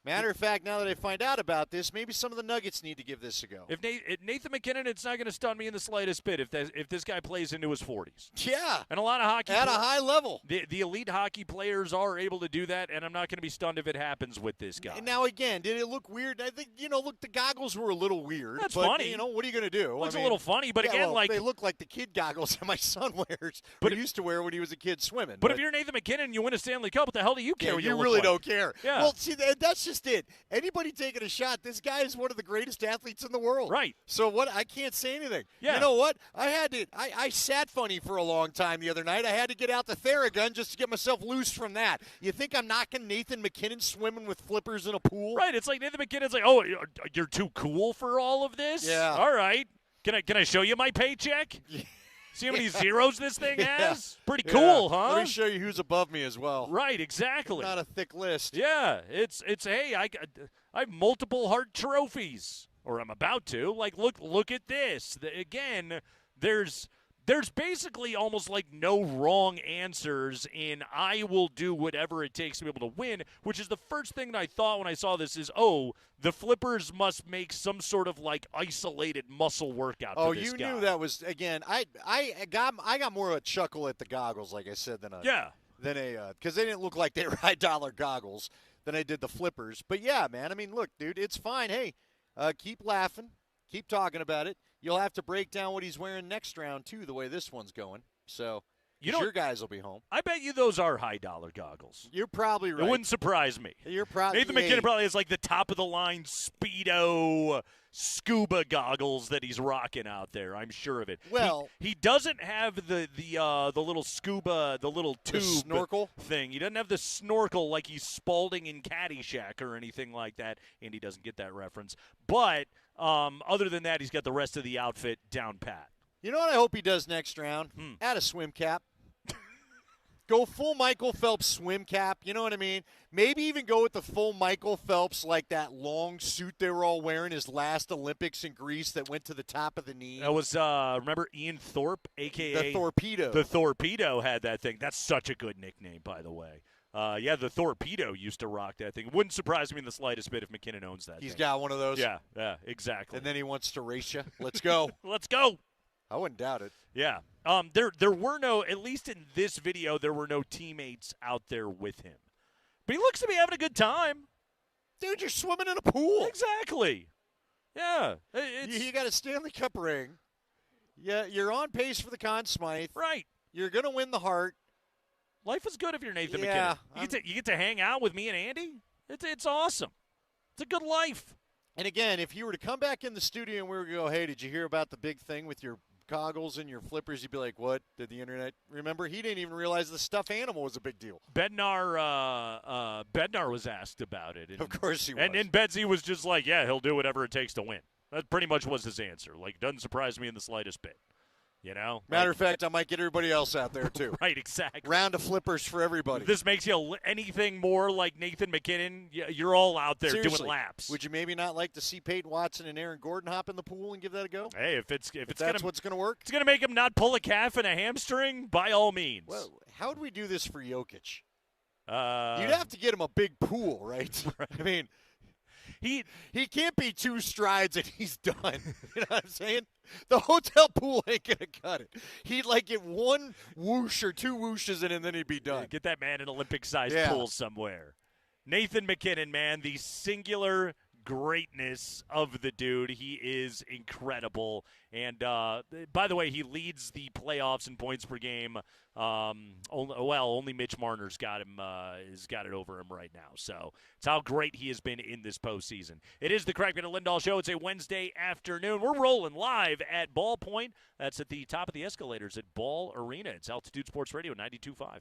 Matter of fact, now that I find out about this, maybe some of the Nuggets need to give this a go. If Nathan McKinnon, it's not going to stun me in the slightest bit if this guy plays into his 40s. Yeah. And a lot of hockey. At a high level. The elite hockey players are able to do that, and I'm not going to be stunned if it happens with this guy. Now, again, did it look weird? I think, look, the goggles were a little weird. That's but, funny. What are you going to do? It's a little funny, but again, they look like the kid goggles that my son wears, but he used to wear when he was a kid swimming. But if you're Nathan McKinnon and you win a Stanley Cup, what the hell do you care? Yeah, what you look really like? don't care. Yeah. Well, see, that's just it. Anybody taking a shot, this guy is one of the greatest athletes in the world. Right. So what? I can't say anything. Yeah. You know what? I sat funny for a long time the other night. I had to get out the Theragun just to get myself loose from that. You think I'm knocking Nathan McKinnon swimming with flippers in a pool? Right. It's like Nathan McKinnon's like, oh, you're too cool for all of this? Yeah. All right. Can I show you my paycheck? See how many zeros this thing has? Pretty cool, huh? Let me show you who's above me as well. Right, exactly. Not a thick list. Yeah, it's hey, I have multiple Hart trophies, or I'm about to. Like, look at this. Again, there's basically almost like no wrong answers in I will do whatever it takes to be able to win, which is the first thing that I thought when I saw this is, the flippers must make some sort of like isolated muscle workout for this guy. Knew that was, again, I got more of a chuckle at the goggles, like I said, than because they didn't look like they were $high goggles than I did the flippers. But yeah, man, I mean, look, dude, it's fine. Hey, keep laughing, keep talking about it. You'll have to break down what he's wearing next round, too, the way this one's going. So your guys will be home. I bet you those are $high dollar goggles. You're probably right. It wouldn't surprise me. You're probably Nathan McKinnon probably has like the top-of-the-line Speedo scuba goggles that he's rocking out there. I'm sure of it. Well, he doesn't have the little scuba, the little tube snorkel thing. He doesn't have the snorkel like he's Spalding in Caddyshack or anything like that. Andy doesn't get that reference. But other than that, he's got the rest of the outfit down pat. You know what I hope he does next round? Add a swim cap. Go full Michael Phelps swim cap. You know what I mean? Maybe even go with the full Michael Phelps, like that long suit they were all wearing his last Olympics in Greece that went to the top of the knee. That was, remember Ian Thorpe, a.k.a. the Torpedo. The Torpedo had that thing. That's such a good nickname, by the way. Yeah, the Torpedo used to rock that thing. Wouldn't surprise me in the slightest bit if McKinnon owns that. He's thing. got one of those. Yeah, exactly. And then he wants to race you. Let's go. Let's go. I wouldn't doubt it. Yeah. There were no, at least in this video, there were no teammates out there with him. But he looks to be having a good time. Dude, you're swimming in a pool. Exactly. Yeah. You got a Stanley Cup ring. Yeah, you're on pace for the Conn Smythe. Right. You're going to win the Hart. Life is good if you're Nathan Yeah, McKinnon. You get to hang out with me and Andy. It's awesome. It's a good life. And again, if you were to come back in the studio and we were to go, hey, did you hear about the big thing with your goggles and your flippers? You'd be like, what? Did the internet remember? He didn't even realize the stuffed animal was a big deal. Bednar was asked about it. And, of course he was. And Bedsy was just like, yeah, he'll do whatever it takes to win. That pretty much was his answer. Like, doesn't surprise me in the slightest bit. You know? Matter of fact, I might get everybody else out there, too. Right, exactly. Round of flippers for everybody. If this makes you anything more like Nathan McKinnon, you're all out there Seriously, doing laps. Would you maybe not like to see Peyton Watson and Aaron Gordon hop in the pool and give that a go? Hey, if that's what's going to work? It's going to make him not pull a calf and a hamstring, by all means. Well, how would we do this for Jokic? You'd have to get him a big pool, right? I mean, he can't be 2 strides and he's done. You know what I'm saying? The hotel pool ain't going to cut it. He'd like get 1 whoosh or 2 whooshes in and then he'd be done. Yeah, get that man an Olympic-sized pool somewhere. Nathan McKinnon, man, the singular greatness of the dude. He is incredible. And, by the way, he leads the playoffs in points per game. Only Mitch Marner's got him, has got it over him right now. So it's how great he has been in this postseason. It is the Kreckman and Lindahl Show. It's a Wednesday afternoon. We're rolling live at Ball Point. That's at the top of the escalators at Ball Arena. It's Altitude Sports Radio 92.5.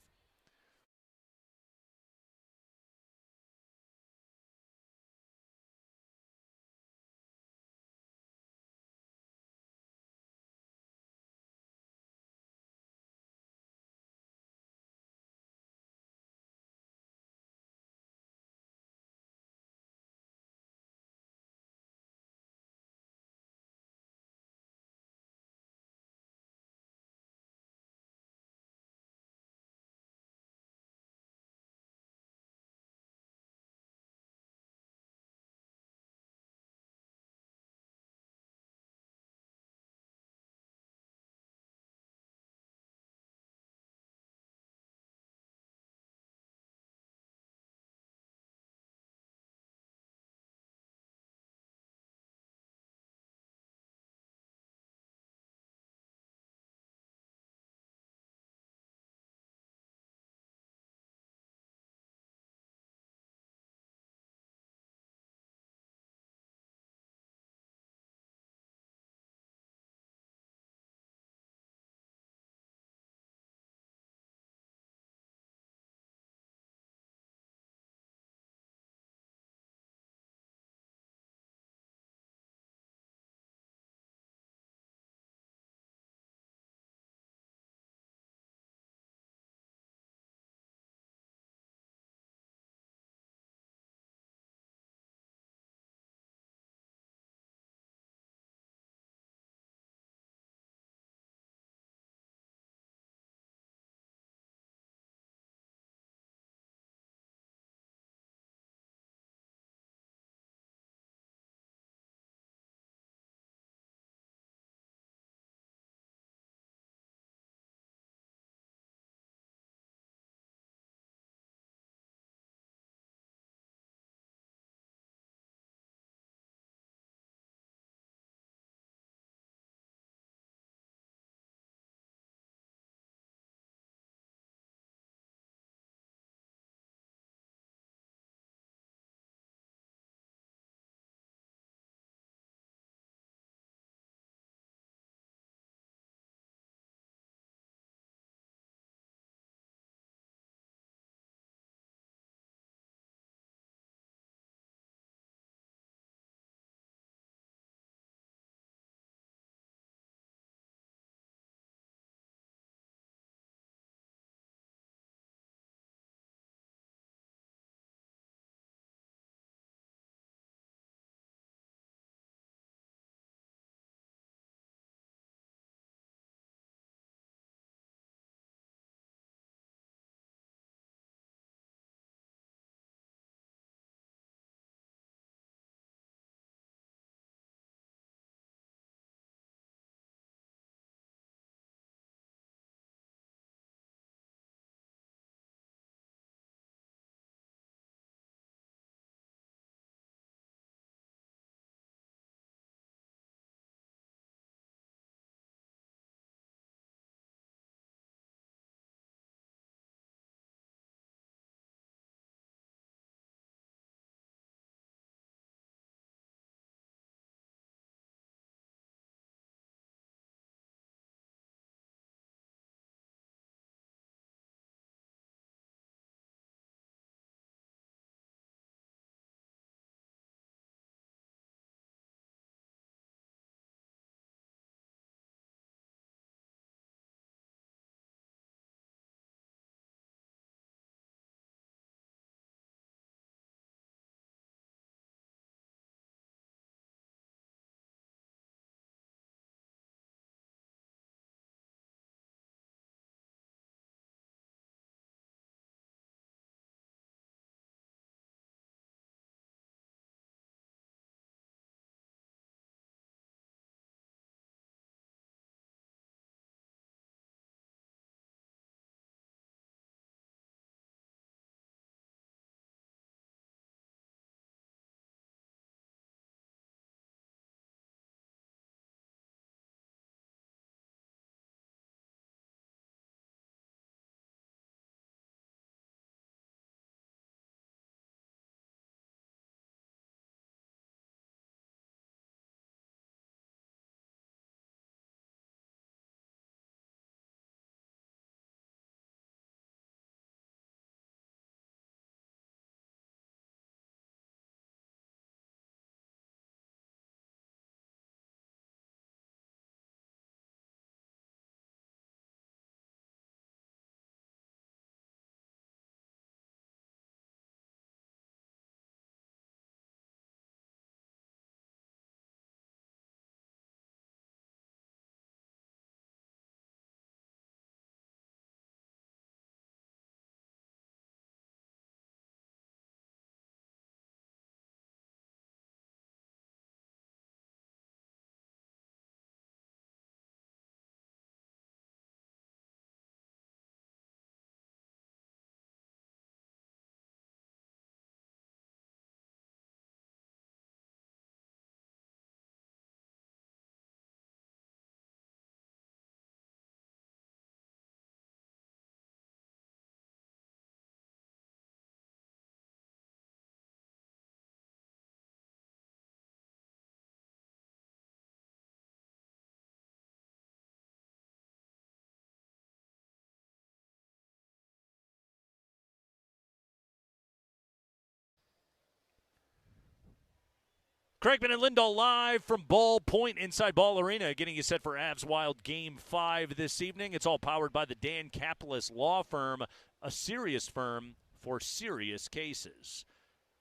Kreckman and Lindahl live from Ball Point inside Ball Arena, getting you set for Avs Wild Game 5 this evening. It's all powered by the Dan Caplis Law Firm, a serious firm for serious cases.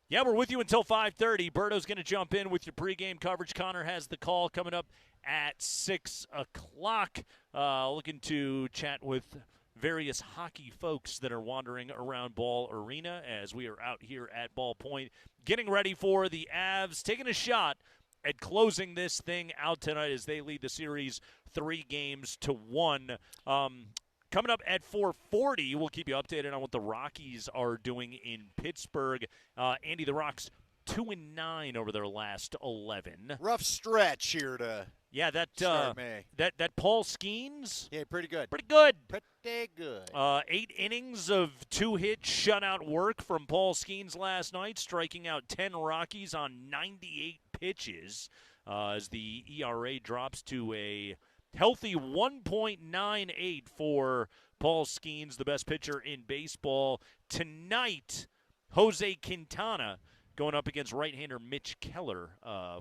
Yeah, we're with you until 5:30. Berto's going to jump in with your pregame coverage. Connor has the call coming up at 6 o'clock. Looking to chat with various hockey folks that are wandering around Ball Arena as we are out here at Ball Point, getting ready for the Avs, taking a shot at closing this thing out tonight as they lead the series 3-1. Coming up at 4:40, we'll keep you updated on what the Rockies are doing in Pittsburgh. Andy, the Rocks 2-9 over their last 11. Rough stretch here to start May. That Paul Skeens. Yeah, pretty good. Pretty good. Pretty good. 8 innings of 2-hit shutout work from Paul Skeens last night, striking out 10 Rockies on 98 pitches as the ERA drops to a healthy 1.98 for Paul Skeens, the best pitcher in baseball. Tonight, Jose Quintana going up against right-hander Mitch Keller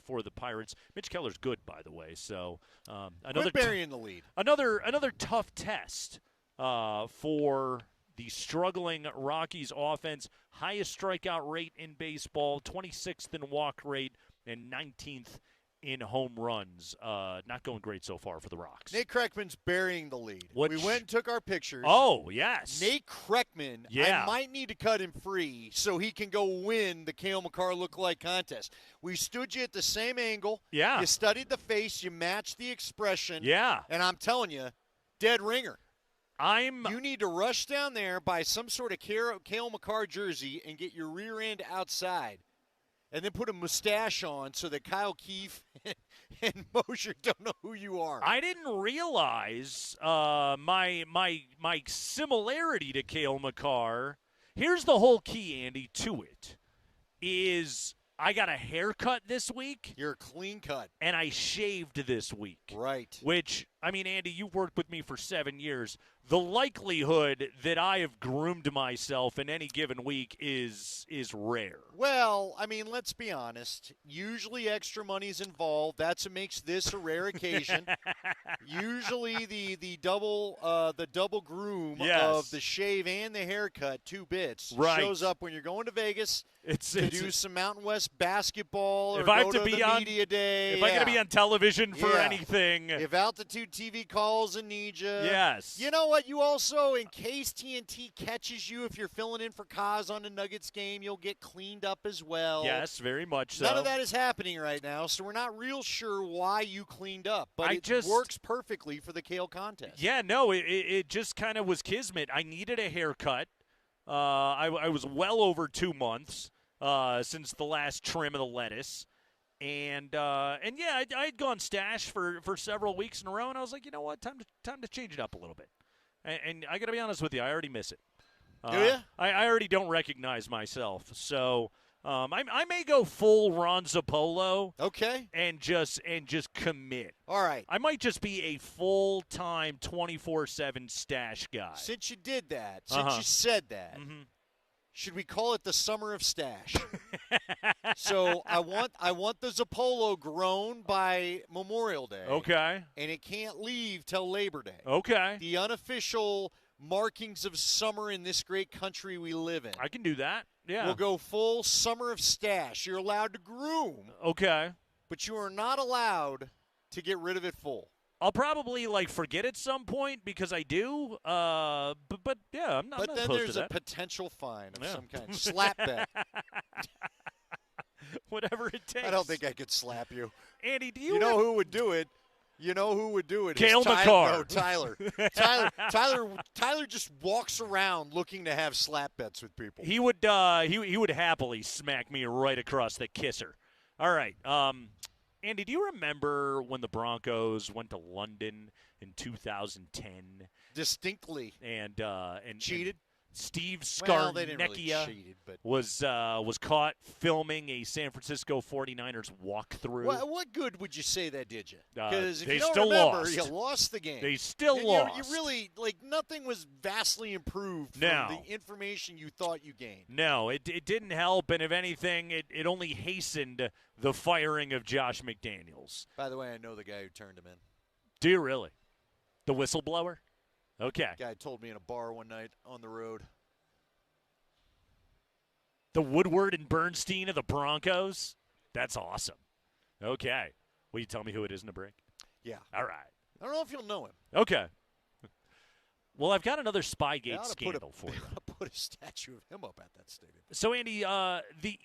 for the Pirates. Mitch Keller's good, by the way. So Quit burying the lead. Another tough test for the struggling Rockies offense. Highest strikeout rate in baseball, 26th in walk rate, and 19th in home runs. Not going great so far for the Rocks. Nate Kreckman's burying the lead. We went and took our pictures. Oh, yes. Nate Kreckman, yeah. I might need to cut him free so he can go win the Cale Makar lookalike contest. We stood you at the same angle. Yeah. You studied the face. You matched the expression. Yeah. And I'm telling you, dead ringer. You need to rush down there, buy some sort of Cale Makar jersey, and get your rear end outside. And then put a mustache on so that Kyle Keefe and Moser don't know who you are. I didn't realize my similarity to Cale Makar. Here's the whole key, Andy, to it, is I got a haircut this week. You're clean cut. And I shaved this week. Right. Which, I mean, Andy, you've worked with me for 7 years. The likelihood that I have groomed myself in any given week is rare. Well, I mean, let's be honest. Usually extra money's involved. That's what makes this a rare occasion. Usually the double groom of the shave and the haircut, 2 bits, shows up when you're going to Vegas to do some Mountain West basketball or go to the media day. If I got to be on television for anything. If Altitude TV calls and needs you. Yes. You know what? You also, in case TNT catches you, if you're filling in for Kaz on the Nuggets game, you'll get cleaned up as well. Yes, very much so. None of that is happening right now, so we're not real sure why you cleaned up. But it works perfectly for the Cale contest. Yeah, no, it just kind of was kismet. I needed a haircut. I was well over 2 months since the last trim of the lettuce. And yeah, I had gone stash for several weeks in a row, and I was like, you know what, time to change it up a little bit. And I got to be honest with you, I already miss it. Do you? I already don't recognize myself. So I may go full Ron Zappolo. Okay. And just commit. All right. I might just be a full-time 24/7 stash guy. Since you did that, since you said that, should we call it the summer of stash? So I want the Zappolo grown by Memorial Day. Okay. And it can't leave till Labor Day. Okay. The unofficial markings of summer in this great country we live in. I can do that. Yeah. We'll go full summer of stash. You're allowed to groom. Okay. But you are not allowed to get rid of it full. I'll probably forget at some point because I do. But yeah, I'm not. But I'm not then opposed there's to a that. potential fine of some kind. Slap bet. Whatever it takes. I don't think I could slap you. Andy, do you know who would do it? You know who would do it? Cale Makar. No, Tyler. Tyler just walks around looking to have slap bets with people. He would he would happily smack me right across the kisser. All right. Andy, do you remember when the Broncos went to London in 2010? Distinctly. And cheated? Steve Well, they didn't really Scarnecchia cheat it, but was caught filming a San Francisco 49ers walkthrough. What good would you say that did you? Because if they you don't still remember, lost. you lost the game. They still You lost. really, nothing was vastly improved from No. the information you thought you gained. No, it didn't help, and if anything, it only hastened the firing of Josh McDaniels. By the way, I know the guy who turned him in. Do you really? The whistleblower? Okay. Guy told me in a bar one night on the road. The Woodward and Bernstein of the Broncos? That's awesome. Okay. Will you tell me who it is in the break? Yeah. All right. I don't know if you'll know him. Okay. Well, I've got another Spygate They ought to scandal for you. Put a statue of him up at that stadium. So, Andy, the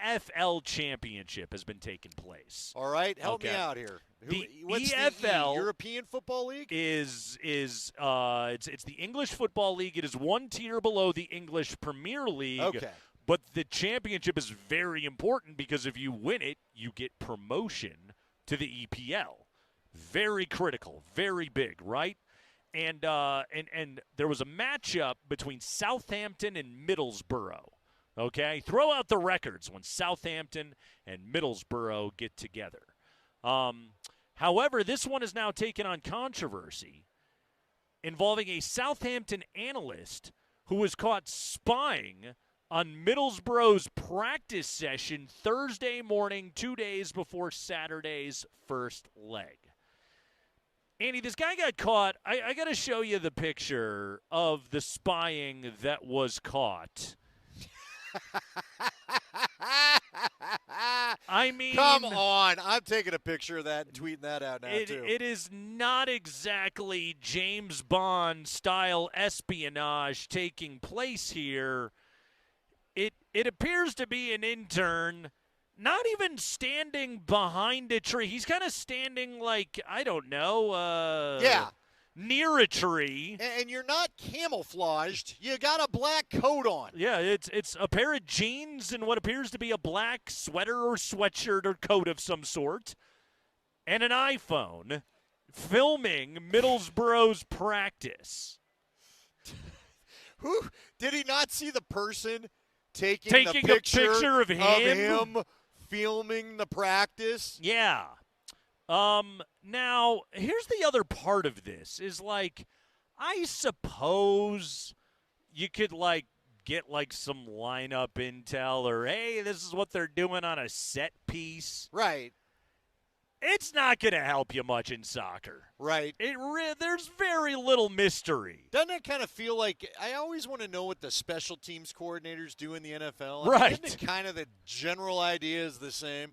EFL championship has been taking place. All right, help me Okay. out here. The What's EFL the European Football League? It's the English Football League. It is one tier below the English Premier League. Okay. But the championship is very important because if you win it, you get promotion to the EPL. Very critical, very big, right? And there was a matchup between Southampton and Middlesbrough. Okay, throw out the records when Southampton and Middlesbrough get together. However, this one is now taken on controversy involving a Southampton analyst who was caught spying on Middlesbrough's practice session Thursday morning, 2 days before Saturday's first leg. Andy, this guy got caught. I got to show you the picture of the spying that was caught. I mean, come on. I'm taking a picture of that and tweeting that out now, too. It is not exactly James Bond-style espionage taking place here. It appears to be an intern not even standing behind a tree. He's kind of standing like, I don't know, near a tree. And you're not camouflaged. You got a black coat on. Yeah, it's a pair of jeans and what appears to be a black sweater or sweatshirt or coat of some sort, and an iPhone filming Middlesbrough's practice. Who did he not see the person taking a the picture of him filming the practice? Yeah. Now, here's the other part of this is like, I suppose you could like get like some lineup intel or, hey, this is what they're doing on a set piece. Right. It's not going to help you much in soccer. Right. There's very little mystery. Doesn't it kind of feel like I always want to know what the special teams coordinators do in the NFL? Right. Isn't it kind of the general idea is the same?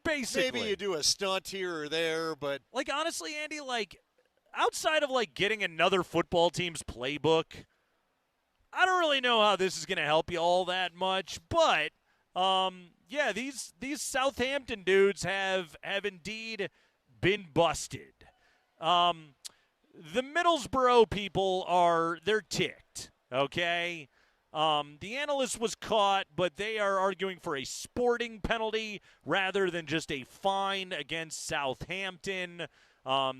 Basically. Maybe you do a stunt here or there, but like honestly, Andy, like outside of like getting another football team's playbook, I don't really know how this is going to help you all that much, but yeah, these Southampton dudes have indeed been busted. The Middlesbrough people they're ticked, okay? The analyst was caught, but they are arguing for a sporting penalty rather than just a fine against Southampton.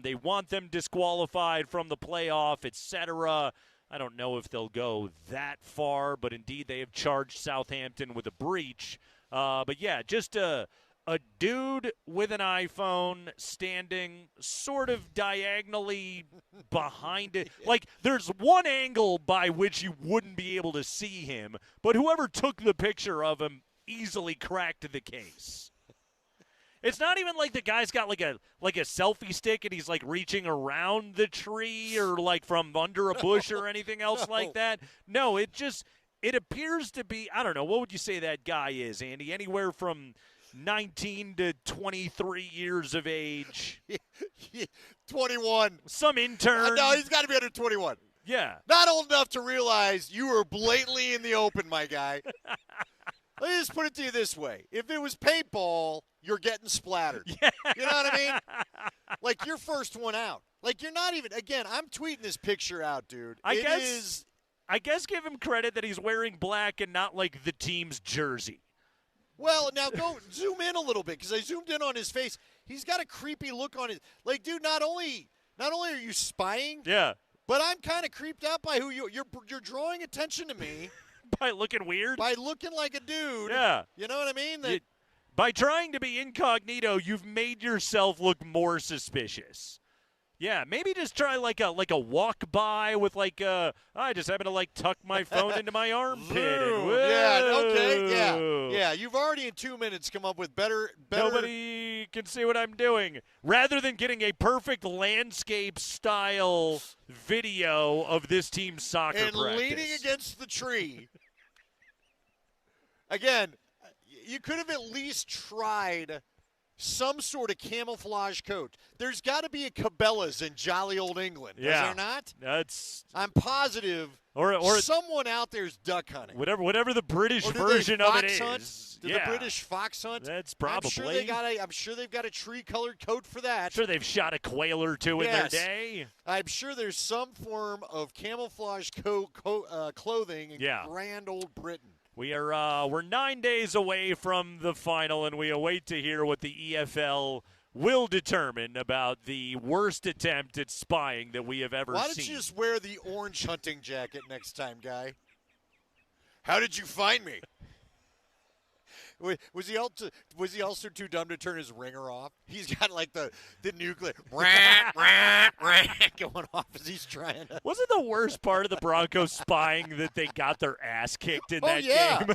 They want them disqualified from the playoff, etc. I don't know if they'll go that far, but indeed they have charged Southampton with a breach. But yeah, just a dude with an iPhone standing sort of diagonally behind it. Like, there's one angle by which you wouldn't be able to see him, but whoever took the picture of him easily cracked the case. It's not even like the guy's got like a selfie stick and he's like reaching around the tree or like from under a bush or anything else like that. No, it appears to be, I don't know, what would you say that guy is, Andy? Anywhere from 19 to 23 years of age. 21. Some intern. No, he's got to be under 21. Yeah. Not old enough to realize you were blatantly in the open, my guy. Let me just put it to you this way. If it was paintball, you're getting splattered. Yeah. You know what I mean? Like, you're first one out. Like, you're not even – again, I'm tweeting this picture out, dude. I guess give him credit that he's wearing black and not, like, the team's jersey. Well, now go zoom in a little bit because I zoomed in on his face. He's got a creepy look on his – like, dude, not only are you spying – yeah. But I'm kind of creeped out by who you're drawing attention to me. By looking weird? By looking like a dude. Yeah. You know what I mean? By trying to be incognito, you've made yourself look more suspicious. Yeah, maybe just try like a walk by with I just happen to tuck my phone into my armpit. Yeah. You've already in 2 minutes come up with better. Nobody can see what I'm doing. Rather than getting a perfect landscape style video of this team's soccer and practice. Leaning against the tree. Again, you could have at least tried some sort of camouflage coat. There's got to be a Cabela's in jolly old England. Yeah. Is there not? I'm positive or someone out there's duck hunting. Whatever the British version of it is. Did the British fox hunt? That's probably. I'm sure they've got a tree-colored coat for that. I'm sure they've shot a quail or two in their day. I'm sure there's some form of camouflage clothing in grand old Britain. We're 9 days away from the final, and we await to hear what the EFL will determine about the worst attempt at spying that we have ever seen. Why don't you just wear the orange hunting jacket next time, guy? How did you find me? Was he also too dumb to turn his ringer off? He's got the nuclear going off as he's trying to. Wasn't the worst part of the Broncos spying that they got their ass kicked in that game?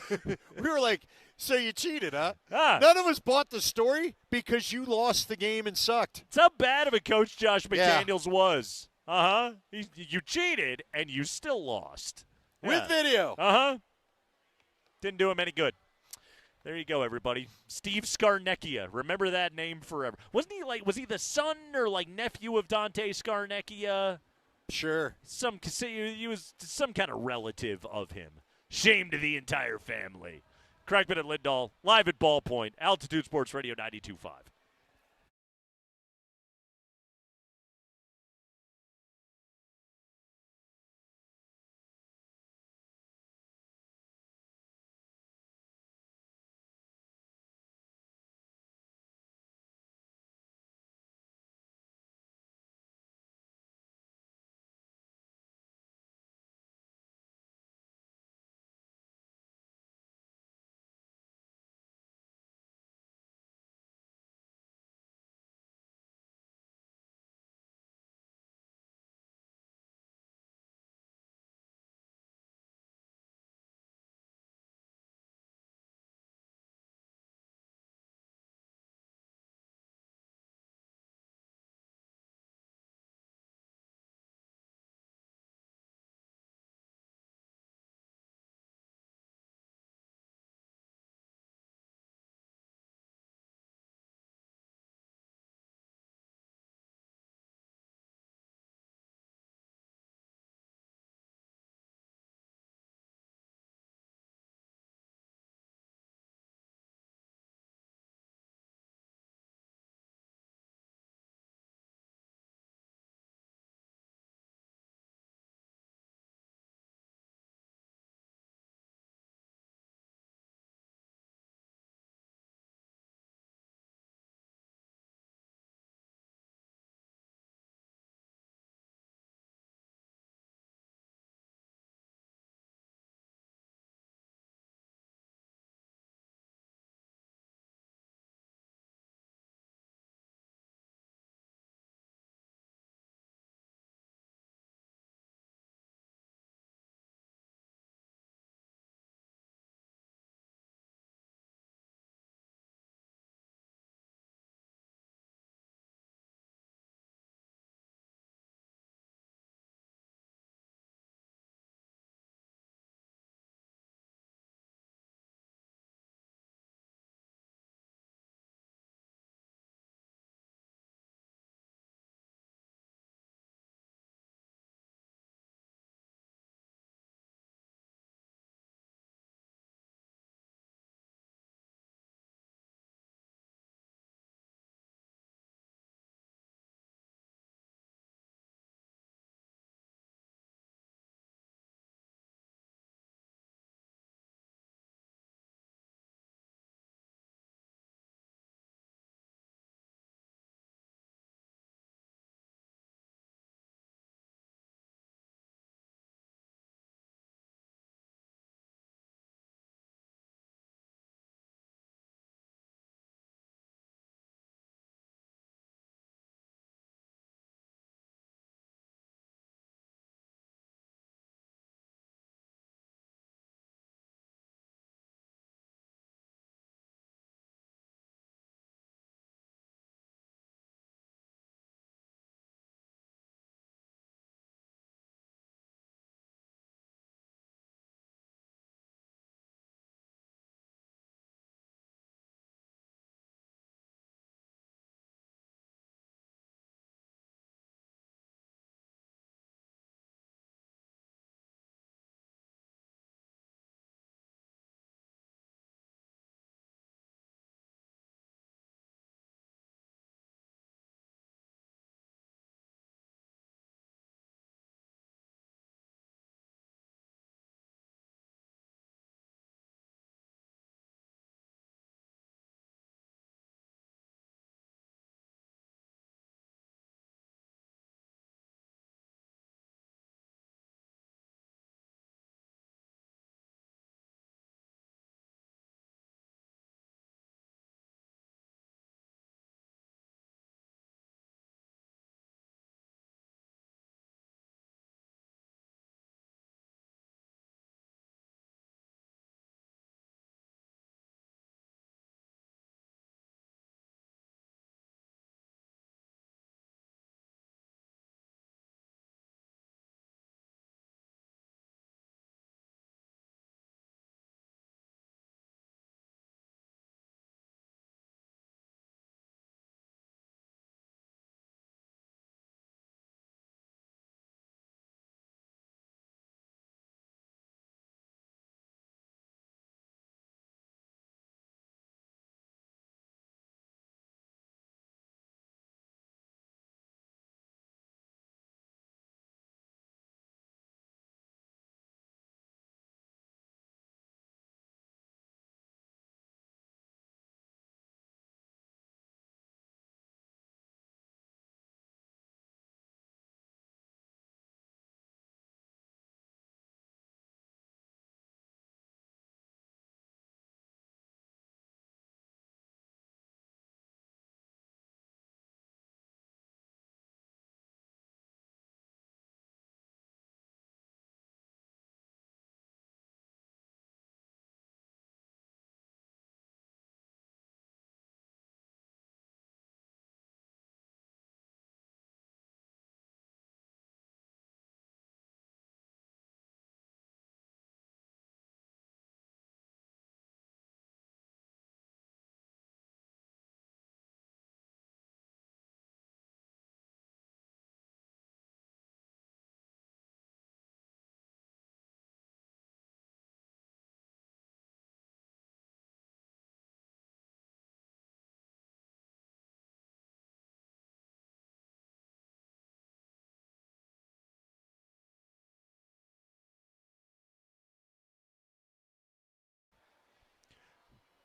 We were like, so you cheated, huh? None of us bought the story because you lost the game and sucked. That's how bad of a coach Josh McDaniels was. You cheated and you still lost. With video. Didn't do him any good. There you go, everybody. Steve Scarnecchia. Remember that name forever. Was he the son or nephew of Dante Scarnecchia? Sure. He was some kind of relative of him. Shame to the entire family. Kreckman and Lindahl, live at Ballpoint, Altitude Sports Radio 92.5.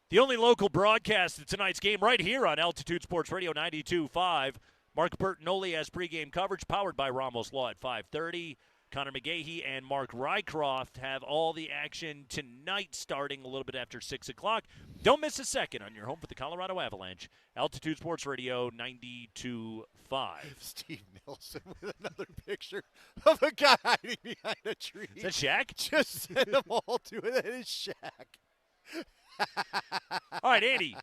The only local broadcast of tonight's game right here on Altitude Sports Radio 92.5. Mark Bertinoli has pregame coverage powered by Ramos Law at 5:30. Connor McGahee and Mark Rycroft have all the action tonight starting a little bit after 6 o'clock. Don't miss a second on your home for the Colorado Avalanche. Altitude Sports Radio 92.5. Steve Nelson with another picture of a guy hiding behind a tree. Is that Shaq? Just send them all to it. That is Shaq. All right, Andy.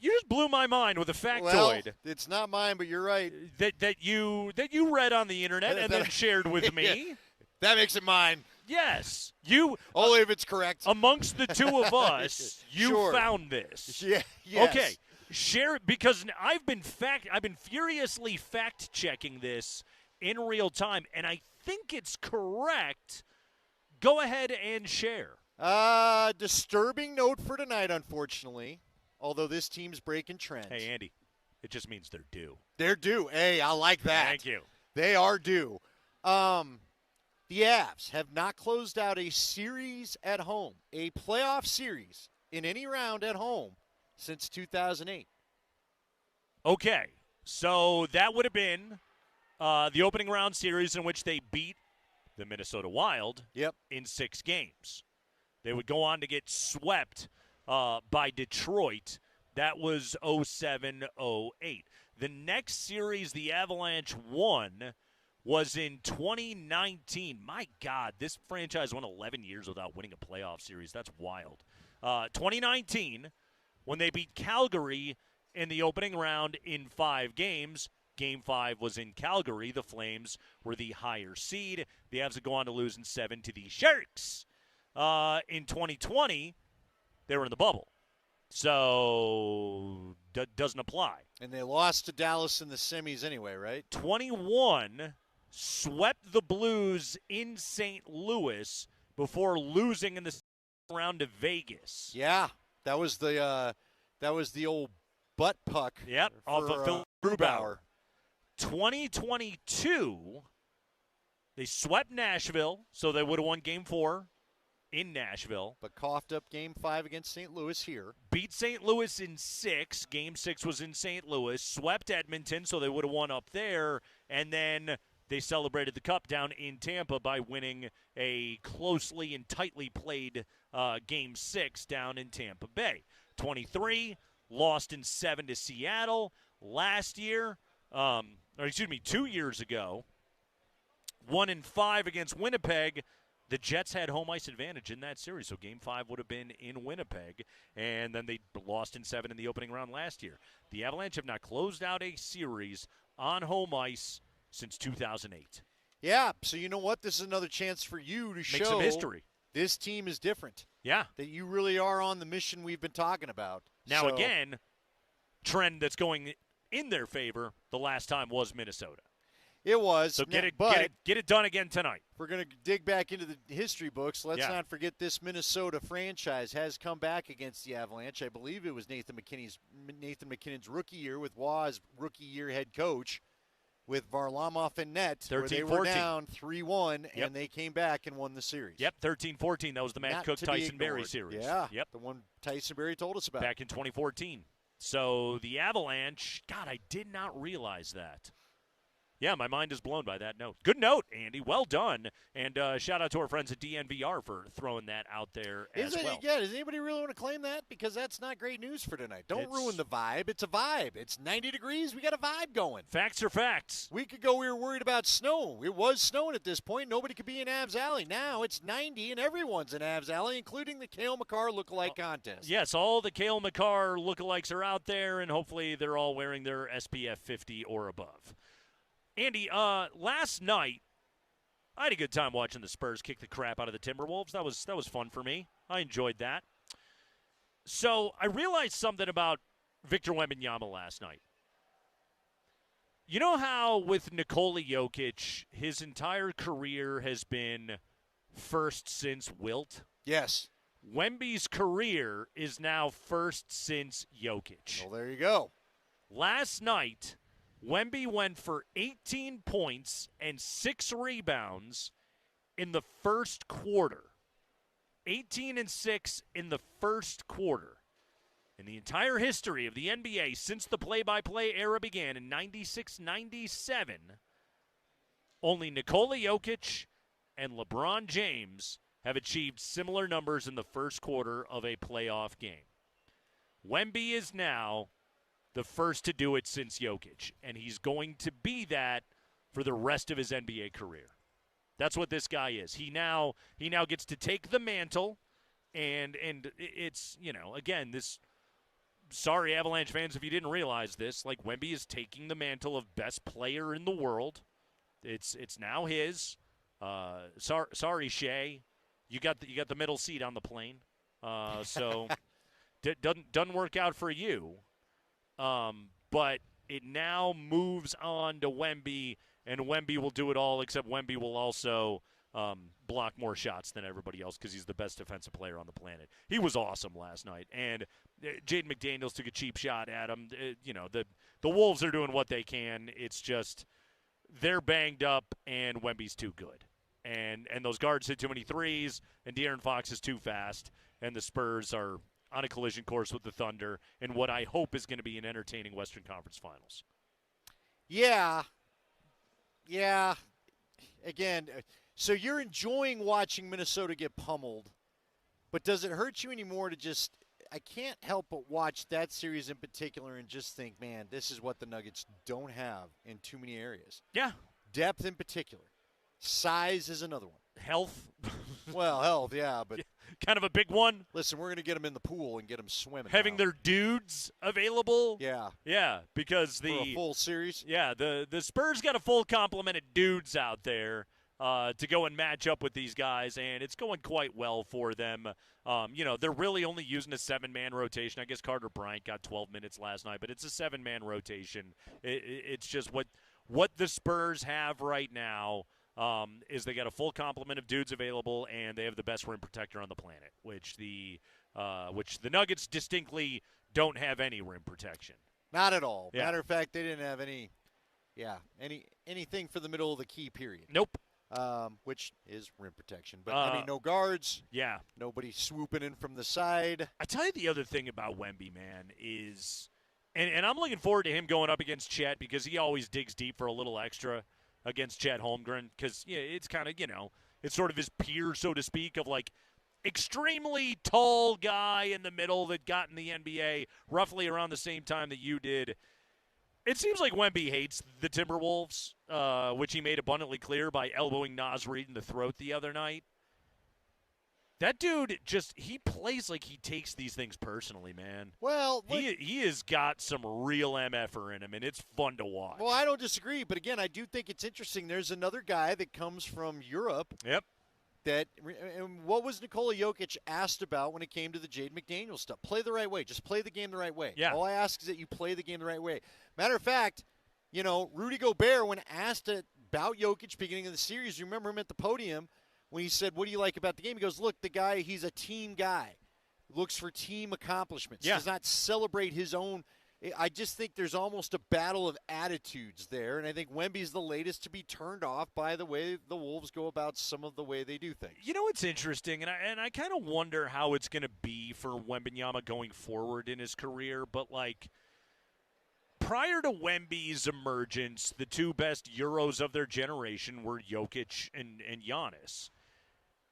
You just blew my mind with a factoid. Well, it's not mine, but you're right. That you read on the internet and then shared with me. Yeah. That makes it mine. Yes, you. Only if it's correct. Amongst the two of us, you Sure. found this. Yeah. Yes. Okay. Share it because I've been furiously fact checking this in real time, and I think it's correct. Go ahead and share. Disturbing note for tonight, unfortunately. Although this team's breaking trends. Hey, Andy, it just means they're due. They're due. Hey, I like that. Thank you. They are due. The Avs have not closed out a series at home, a playoff series in any round at home since 2008. Okay, so that would have been the opening round series in which they beat the Minnesota Wild in 6 games. They would go on to get swept by Detroit. That was 07-08. The next series the Avalanche won was in 2019. My God, this franchise went 11 years without winning a playoff series. That's wild. 2019, when they beat Calgary in the opening round in 5 games. Game 5 was in Calgary. The Flames were the higher seed. The Avs would go on to lose in 7 to the Sharks. In 2020, they were in the bubble. So, doesn't apply. And they lost to Dallas in the semis anyway, right? 21 swept the Blues in St. Louis before losing in the round to Vegas. Yeah, that was the old butt puck. Yep, off of Phil Grubauer. 2022, they swept Nashville, so they would have won Game 4 in Nashville. But coughed up Game 5 against St. Louis here. Beat St. Louis in 6. Game 6 was in St. Louis. Swept Edmonton, so they would have won up there. And then they celebrated the Cup down in Tampa by winning a closely and tightly played Game 6 down in Tampa Bay. 23, lost in 7 to Seattle. Last year, 2 years ago, 1-5 against Winnipeg. The Jets had home ice advantage in that series, so Game 5 would have been in Winnipeg, and then they lost in 7 in the opening round last year. The Avalanche have not closed out a series on home ice since 2008. Yeah, so you know what? This is another chance for you to Make show some history. This team is different. Yeah. That you really are on the mission we've been talking about. Now, again, trend that's going in their favor the last time was Minnesota. It was. So get it done again tonight. If we're going to dig back into the history books, let's not forget this Minnesota franchise has come back against the Avalanche. I believe it was Nathan McKinnon's rookie year with Waugh's rookie year head coach with Varlamov and net, where they were down 3-1, and they came back and won the series. Yep, 13-14. That was the Matt Cook-Tyson Berry series. Yeah, yep. The one Tyson Berry told us about. Back in 2014. So the Avalanche, God, I did not realize that. Yeah, my mind is blown by that note. Good note, Andy. Well done. And shout out to our friends at DNVR for throwing that out there as well. Yeah, does anybody really want to claim that? Because that's not great news for tonight. Don't ruin the vibe. It's a vibe. It's 90 degrees. We got a vibe going. Facts are facts. A week ago, we were worried about snow. It was snowing at this point. Nobody could be in Avs Alley. Now it's 90, and everyone's in Avs Alley, including the Cale Makar lookalike contest. Yes, all the Cale Makar lookalikes are out there, and hopefully they're all wearing their SPF 50 or above. Andy, last night, I had a good time watching the Spurs kick the crap out of the Timberwolves. That was fun for me. I enjoyed that. So I realized something about Victor Wembanyama last night. You know how with Nikola Jokic, his entire career has been first since Wilt? Yes. Wemby's career is now first since Jokic. Well, there you go. Last night, Wemby went for 18 points and 6 rebounds in the first quarter. 18 and 6 in the first quarter. In the entire history of the NBA since the play-by-play era began in 96-97, only Nikola Jokic and LeBron James have achieved similar numbers in the first quarter of a playoff game. Wemby is now the first to do it since Jokic, and he's going to be that for the rest of his NBA career. That's what this guy is. He now gets to take the mantle, and it's, again, this – sorry, Avalanche fans, if you didn't realize this, like, Wemby is taking the mantle of best player in the world. It's now his. Sorry, Shea, you got the middle seat on the plane, so doesn't work out for you. But it now moves on to Wemby, and Wemby will do it all. Except Wemby will also block more shots than everybody else because he's the best defensive player on the planet. He was awesome last night, and Jaden McDaniels took a cheap shot at him. The Wolves are doing what they can. It's just they're banged up, and Wemby's too good. And those guards hit too many threes, and De'Aaron Fox is too fast, and the Spurs are on a collision course with the Thunder in what I hope is going to be an entertaining Western Conference Finals. Yeah. Again, so you're enjoying watching Minnesota get pummeled, but does it hurt you anymore to just – I can't help but watch that series in particular and just think, man, this is what the Nuggets don't have in too many areas. Yeah. Depth in particular. Size is another one. Health. Well, health, yeah, but kind of a big one. Listen, we're going to get them in the pool and get them swimming. Having their dudes available. Yeah, because for a full series. Yeah, the Spurs got a full complement of dudes out there to go and match up with these guys, and it's going quite well for them. They're really only using a 7-man rotation. I guess Carter Bryant got 12 minutes last night, but it's a 7-man rotation. It's just what the Spurs have right now. Is they got a full complement of dudes available, and they have the best rim protector on the planet, which the Nuggets distinctly don't have any rim protection. Not at all. Yeah. Matter of fact, they didn't have anything for the middle of the key period. Nope. Which is rim protection. But, no guards. Yeah. Nobody swooping in from the side. I tell you the other thing about Wemby, man, is and I'm looking forward to him going up against Chet because he always digs deep for a little extra against Chet Holmgren because it's kind of, it's sort of his peer, so to speak, of like extremely tall guy in the middle that got in the NBA roughly around the same time that you did. It seems like Wemby hates the Timberwolves, which he made abundantly clear by elbowing Naz Reid in the throat the other night. That dude he plays like he takes these things personally, man. Well, he has got some real MFer in him, and it's fun to watch. Well, I don't disagree, but again, I do think it's interesting. There's another guy that comes from Europe. Yep. And what was Nikola Jokic asked about when it came to the Jaden McDaniels stuff? Play the right way. Just play the game the right way. Yeah. All I ask is that you play the game the right way. Matter of fact, Rudy Gobert, when asked about Jokic beginning of the series, you remember him at the podium when he said, what do you like about the game? He goes, look, the guy, he's a team guy. Looks for team accomplishments. Yeah. Does not celebrate his own. I just think there's almost a battle of attitudes there, and I think Wemby's the latest to be turned off by the way the Wolves go about some of the way they do things. You know what's interesting, and I kind of wonder how it's going to be for Wembanyama going forward in his career, but like prior to Wemby's emergence, the two best Euros of their generation were Jokic and Giannis.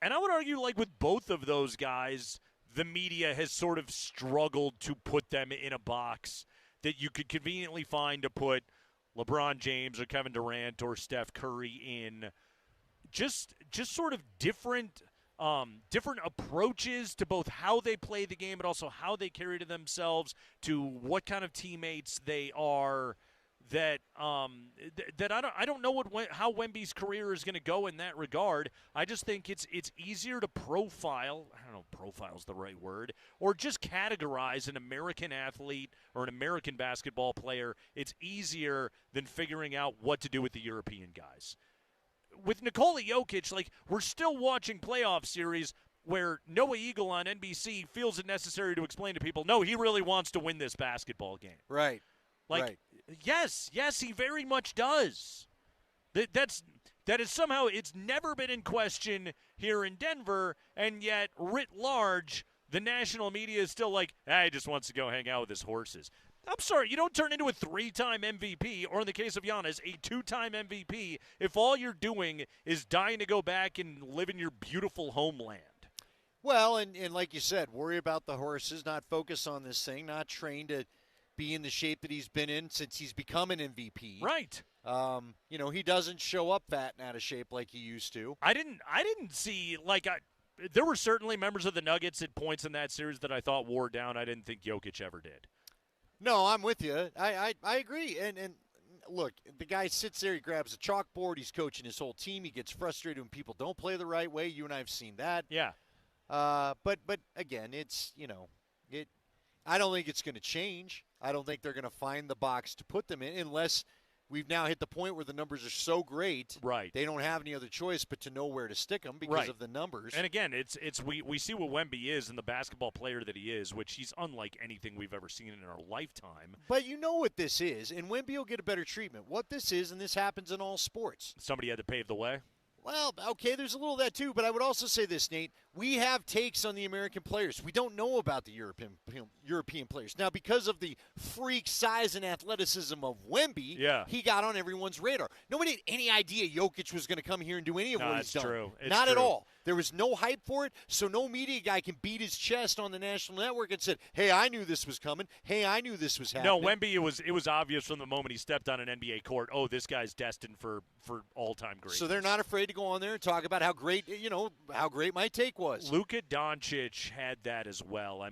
And I would argue, like, with both of those guys, the media has sort of struggled to put them in a box that you could conveniently find to put LeBron James or Kevin Durant or Steph Curry in. Just sort of different approaches to both how they play the game, but also how they carry to themselves, to what kind of teammates they are. That I don't know how Wemby's career is going to go in that regard. I just think it's easier to profile. I don't know if profile's the right word, or just categorize an American athlete or an American basketball player. It's easier than figuring out what to do with the European guys. With Nikola Jokic, like, we're still watching playoff series where Noah Eagle on NBC feels it necessary to explain to people, no, he really wants to win this basketball game. Right. Like, right. Yes, he very much does. That is somehow, it's never been in question here in Denver, and yet, writ large, the national media is still like, he just wants to go hang out with his horses. I'm sorry, you don't turn into a 3-time MVP, or in the case of Giannis, a 2-time MVP, if all you're doing is dying to go back and live in your beautiful homeland. Well, and like you said, worry about the horses, not focus on this thing, not train to be in the shape that he's been in since he's become an MVP. Right. He doesn't show up fat and out of shape like he used to. I didn't see, there were certainly members of the Nuggets at points in that series that I thought wore down. I didn't think Jokic ever did. No, I'm with you. I agree. And look, the guy sits there, he grabs a chalkboard, he's coaching his whole team, he gets frustrated when people don't play the right way. You and I have seen that. Yeah. But again, it's, I don't think it's going to change. I don't think they're going to find the box to put them in unless we've now hit the point where the numbers are so great. Right. They don't have any other choice but to know where to stick them because of the numbers. And again, we see what Wemby is and the basketball player that he is, which he's unlike anything we've ever seen in our lifetime. But you know what this is, and Wemby will get a better treatment. What this is, and this happens in all sports. Somebody had to pave the way. Well, okay, there's a little of that too, but I would also say this, Nate. We have takes on the American players. We don't know about the European players. Now, because of the freak size and athleticism of Wemby, he got on everyone's radar. Nobody had any idea Jokic was going to come here and do any of what he's done. True. Not at all. There was no hype for it, so no media guy can beat his chest on the national network and said, hey, I knew this was coming. Hey, I knew this was happening. No, Wemby, it was obvious from the moment he stepped on an NBA court, this guy's destined for all-time greatness. So they're not afraid to go on there and talk about how great my take was. Luka Doncic had that as well.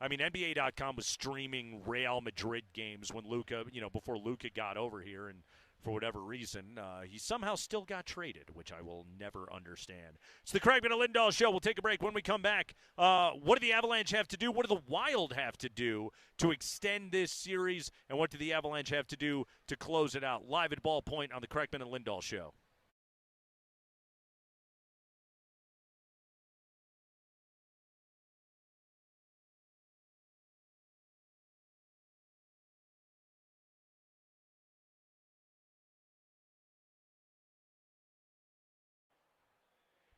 NBA.com was streaming Real Madrid games when Luka, before Luka got over here, and for whatever reason, he somehow still got traded, which I will never understand. It's the Kreckman and Lindahl Show. We'll take a break. When we come back, what do the Avalanche have to do? What do the Wild have to do to extend this series? And what do the Avalanche have to do to close it out? Live at Ballpoint on the Kreckman and Lindahl Show.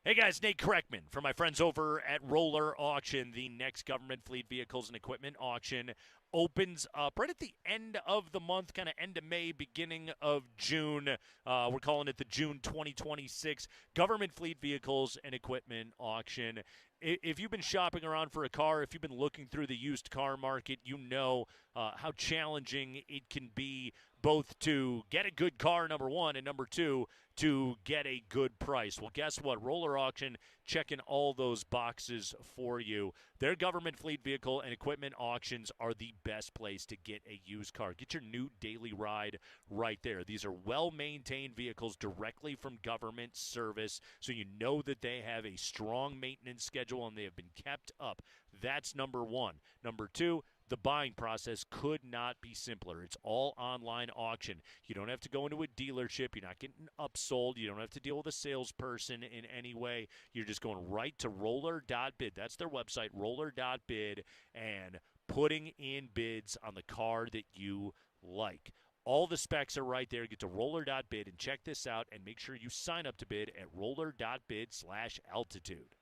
Hey guys, Nate Kreckman from my friends over at Roller Auction. The next government fleet vehicles and equipment auction opens up right at the end of the month, kind of end of May, beginning of June. We're calling it the June 2026 government fleet vehicles and equipment auction. If you've been shopping around for a car, if you've been looking through the used car market, you know how challenging it can be both to get a good car, number one, and number two, to get a good price. Well, guess what? Roller Auction checking all those boxes for you. Their government fleet vehicle and equipment auctions are the best place to get a used car. Get your new daily ride right there. These are well-maintained vehicles directly from government service, so you know that they have a strong maintenance schedule and they have been kept up. That's number one. Number two, the buying process could not be simpler. It's all online auction. You don't have to go into a dealership. You're not getting upsold. You don't have to deal with a salesperson in any way. You're just going right to roller.bid. That's their website, roller.bid, and putting in bids on the car that you like. All the specs are right there. Get to roller.bid and check this out, and make sure you sign up to bid at roller.bid/altitude.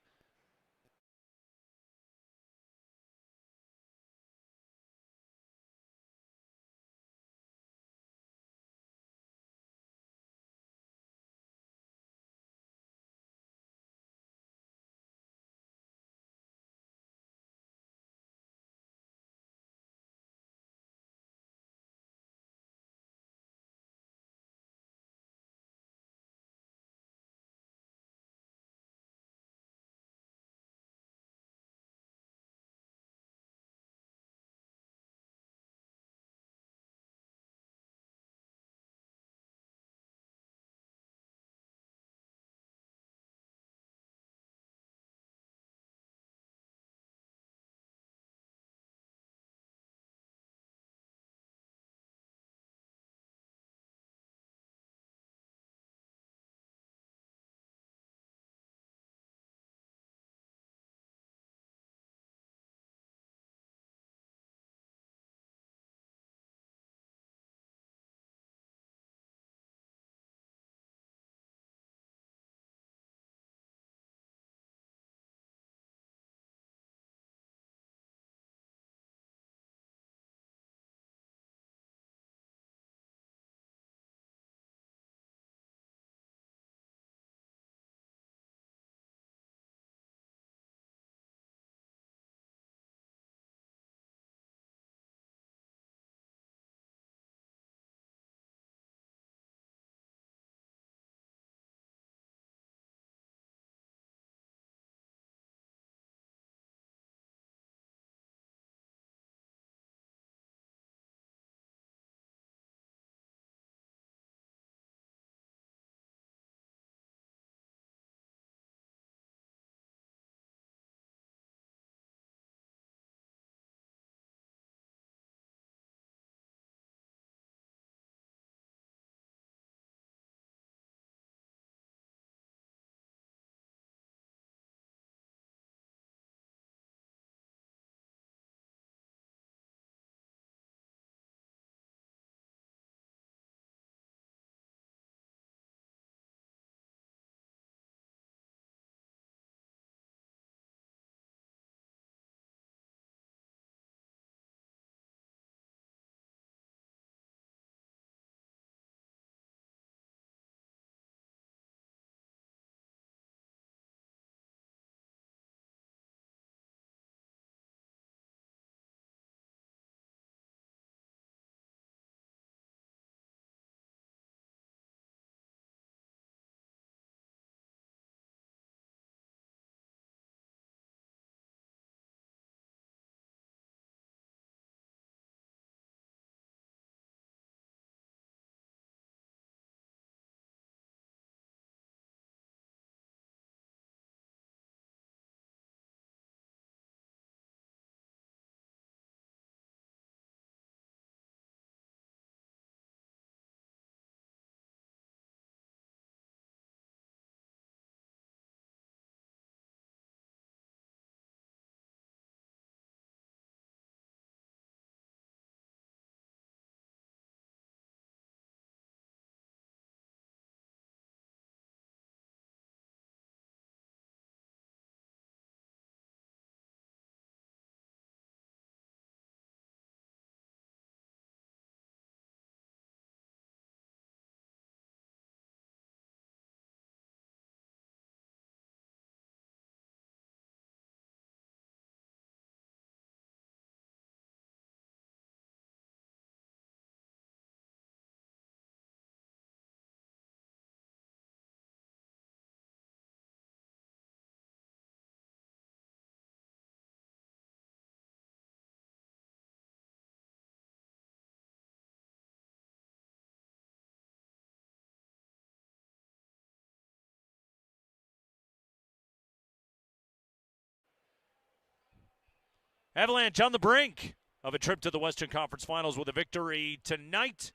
Avalanche on the brink of a trip to the Western Conference Finals with a victory tonight.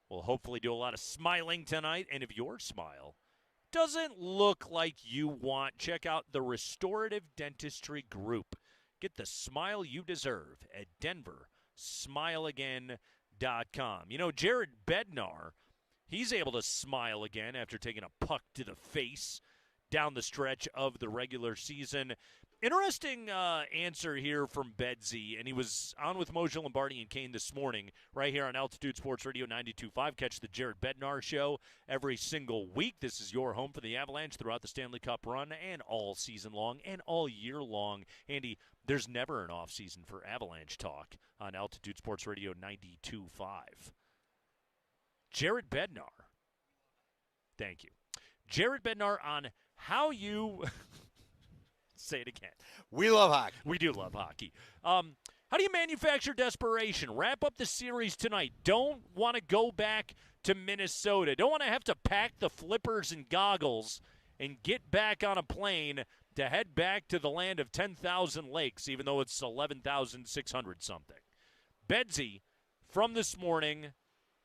We'll hopefully do a lot of smiling tonight. And if your smile doesn't look like you want, check out the Restorative Dentistry Group. Get the smile you deserve at DenverSmileAgain.com. You know, Jared Bednar, he's able to smile again after taking a puck to the face down the stretch of the regular season. Interesting answer here from Bedsy, and he was on with Moser, Lombardi, and Kane this morning right here on Altitude Sports Radio 92.5. Catch the Jared Bednar Show every single week. This is your home for the Avalanche throughout the Stanley Cup run and all season long and all year long. Andy, there's never an off season for Avalanche talk on Altitude Sports Radio 92.5. Jared Bednar. Thank you. Jared Bednar on how you... Say it again. We love hockey. We do love hockey. How do you manufacture desperation? Wrap up the series tonight. Don't want to go back to Minnesota. Don't want to have to pack the flippers and goggles and get back on a plane to head back to the land of 10,000 lakes, even though it's 11,600 something. Bedsy, from this morning,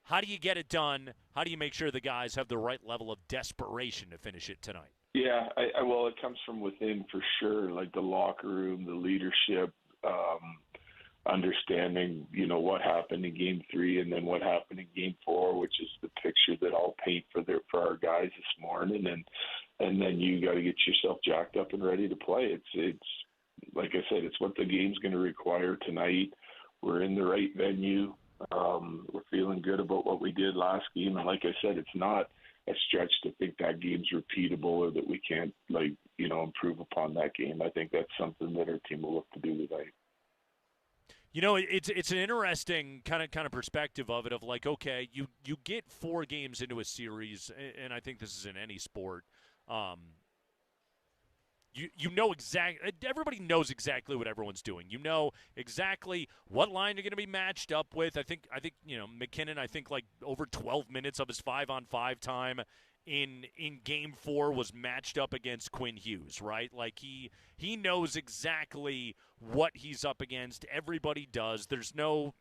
how do you get it done? How do you make sure the guys have the right level of desperation to finish it tonight? Yeah, well, it comes from within for sure, like the locker room, the leadership, understanding, what happened in Game 3 and then what happened in Game 4, which is the picture that I'll paint for our guys this morning, and then you got to get yourself jacked up and ready to play. It's like I said, it's what the game's going to require tonight. We're in the right venue. We're feeling good about what we did last game, and like I said, it's not a stretch to think that game's repeatable or that we can't improve upon that game. I think that's something that our team will look to do tonight. It's an interesting kind of perspective of it, of like, okay, you get 4 games into a series, and I think this is in any sport. Everybody knows exactly what everyone's doing. You know exactly what line you're going to be matched up with. I think McKinnon, like over 12 minutes of his 5-on-5 time in Game 4 was matched up against Quinn Hughes, right? Like he knows exactly what he's up against. Everybody does. There's no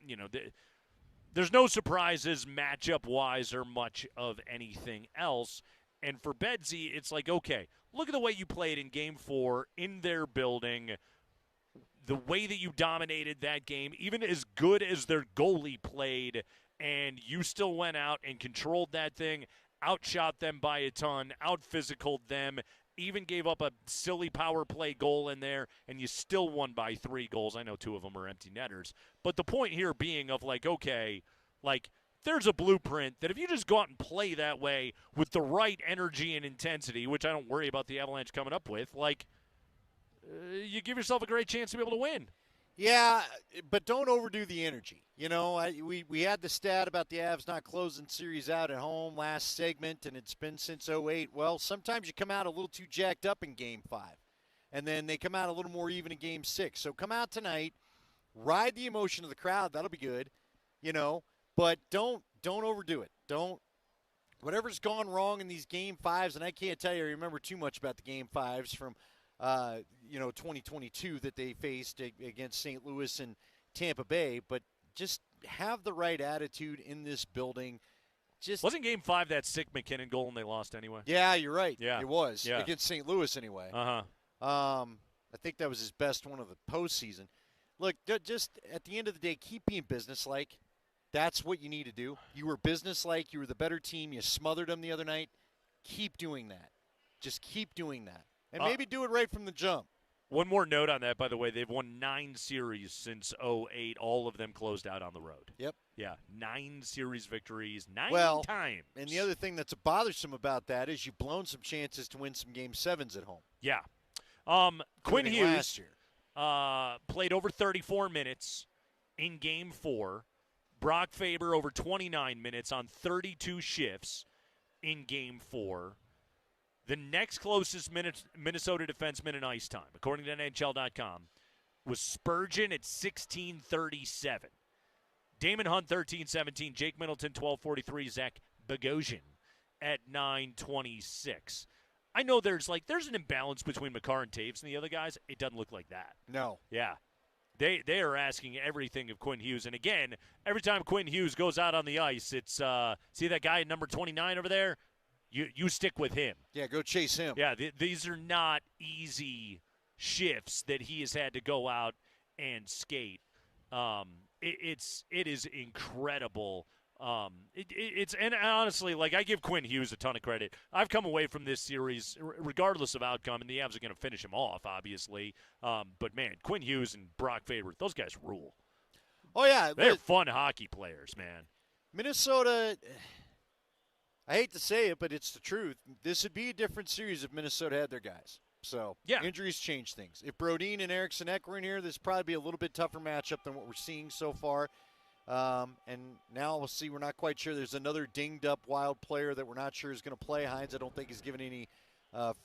surprises matchup wise or much of anything else. And for Bedsy, it's like, okay, look at the way you played in Game 4 in their building, the way that you dominated that game, even as good as their goalie played, and you still went out and controlled that thing, outshot them by a ton, out-physicaled them, even gave up a silly power play goal in there, and you still won by 3 goals. I know 2 of them are empty netters. But the point here being of like, okay, like, there's a blueprint that if you just go out and play that way with the right energy and intensity, which I don't worry about the Avalanche coming up with, you give yourself a great chance to be able to win. Yeah, but don't overdo the energy. We had the stat about the Avs not closing series out at home last segment, and it's been since 2008. Well, sometimes you come out a little too jacked up in Game 5, and then they come out a little more even in Game 6. So come out tonight, ride the emotion of the crowd. That'll be good, But don't overdo it. Whatever's gone wrong in these Game 5s, and I can't tell you I remember too much about the Game 5s from 2022 that they faced against St. Louis and Tampa Bay, but just have the right attitude in this building. Wasn't Game 5 that sick McKinnon goal and they lost anyway? Yeah, you're right. Yeah. It was. Yeah. Against St. Louis anyway. Uh-huh. I think that was his best one of the postseason. Look, just at the end of the day, keep being businesslike. That's what you need to do. You were businesslike. You were the better team. You smothered them the other night. Keep doing that. Just keep doing that. And maybe do it right from the jump. One more note on that, by the way. They've won 9 series since 2008. All of them closed out on the road. Yep. Yeah, 9 series victories, 9 times. And the other thing that's bothersome about that is you've blown some chances to win some Game 7s at home. Yeah. Quinn Hughes last year. Played over 34 minutes in Game 4. Brock Faber over 29 minutes on 32 shifts in Game 4. The next closest Minnesota defenseman in ice time, according to NHL.com, was Spurgeon at 16:37. Damon Hunt 13:17. Jake Middleton 12:43. Zach Bogosian at 9:26. I know there's an imbalance between McCarron, Taves, and the other guys. It doesn't look like that. No. Yeah. They are asking everything of Quinn Hughes. And, again, every time Quinn Hughes goes out on the ice, it's see that guy at number 29 over there? You stick with him. Yeah, go chase him. Yeah, these are not easy shifts that he has had to go out and skate. It is incredible. And honestly, like, I give Quinn Hughes a ton of credit. I've come away from this series, regardless of outcome, and the Avs are going to finish him off, obviously. But, man, Quinn Hughes and Brock Faber, those guys rule. Oh, yeah. They're fun hockey players, man. Minnesota, I hate to say it, but it's the truth. This would be a different series if Minnesota had their guys. So, injuries change things. If Brodin and Eriksson Ek were in here, this would probably be a little bit tougher matchup than what we're seeing so far. And now we'll see. We're not quite sure. There's another dinged-up Wild player that we're not sure is going to play. Hines, I don't think, has given any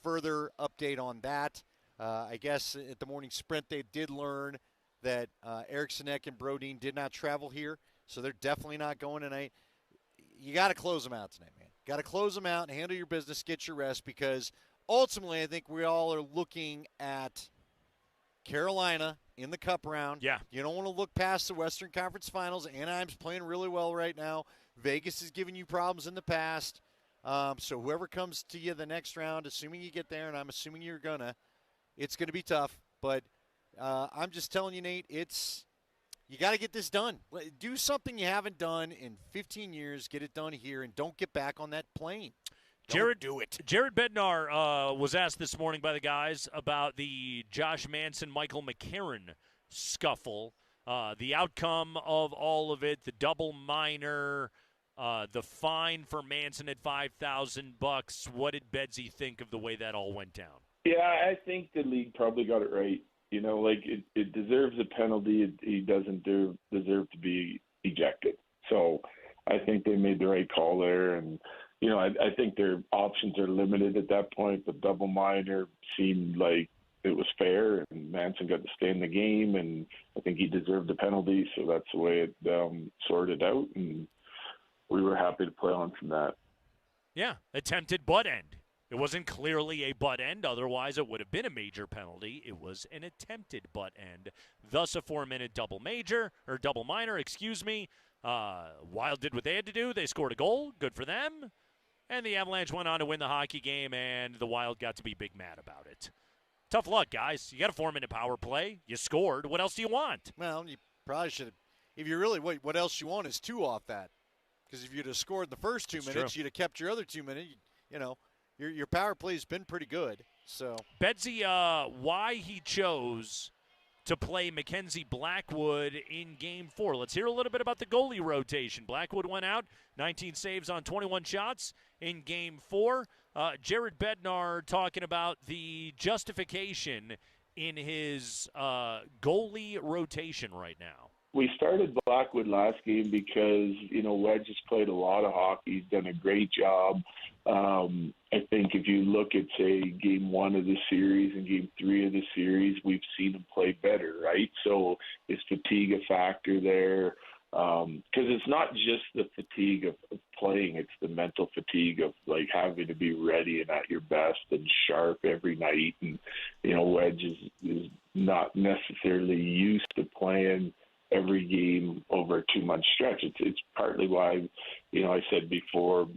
further update on that. I guess at the morning sprint they did learn that Eriksson Ek and Brodin did not travel here, so they're definitely not going tonight. You got to close them out tonight, man. Got to close them out and handle your business, get your rest, because ultimately I think we all are looking at Carolina in the Cup round. Yeah. You don't want to look past the Western Conference Finals. Anaheim's playing really well right now. Vegas has given you problems in the past. So whoever comes to you the next round, assuming you get there, and I'm assuming you're it's going to be tough. But I'm just telling you, Nate, you got to get this done. Do something you haven't done in 15 years. Get it done here, and don't get back on that plane. Jared Bednar was asked this morning by the guys about the Josh Manson-Michael McCarron scuffle, the outcome of all of it, the double minor, the fine for Manson at $5,000. What did Bedsy think of the way that all went down? Yeah, I think the league probably got it right. You know, like it deserves a penalty. He doesn't deserve to be ejected. So I think they made the right call there. And, you know, I think their options are limited at that point. The double minor seemed like it was fair, and Manson got to stay in the game, and I think he deserved the penalty. So that's the way it sorted out, and we were happy to play on from that. Yeah, attempted butt end. It wasn't clearly a butt end. Otherwise, it would have been a major penalty. It was an attempted butt end. Thus, a 4-minute double minor, Wild did what they had to do. They scored a goal. Good for them. And the Avalanche went on to win the hockey game, and the Wild got to be big mad about it. Tough luck, guys. You got a 4-minute power play. You scored. What else do you want? Well, you probably should have. If you really, what else you want is 2 off that. Because if you'd have scored the first 2 minutes, you'd have kept your other 2 minutes. You know, your power play's been pretty good. So Bedsy, why he chose to play Mackenzie Blackwood in Game 4. Let's hear a little bit about the goalie rotation. Blackwood went out, 19 saves on 21 shots in Game 4. Jared Bednar talking about the justification in his goalie rotation right now. We started Blackwood last game because, you know, Wedge has played a lot of hockey. He's done a great job. I think if you look at, say, Game 1 of the series and Game 3 of the series, we've seen him play better, right? So is fatigue a factor there? Because it's not just the fatigue of playing, it's the mental fatigue of, like, having to be ready and at your best and sharp every night. And, you know, Wedge is not necessarily used to playing every game over a 2-month stretch. It's partly why, you know, I said before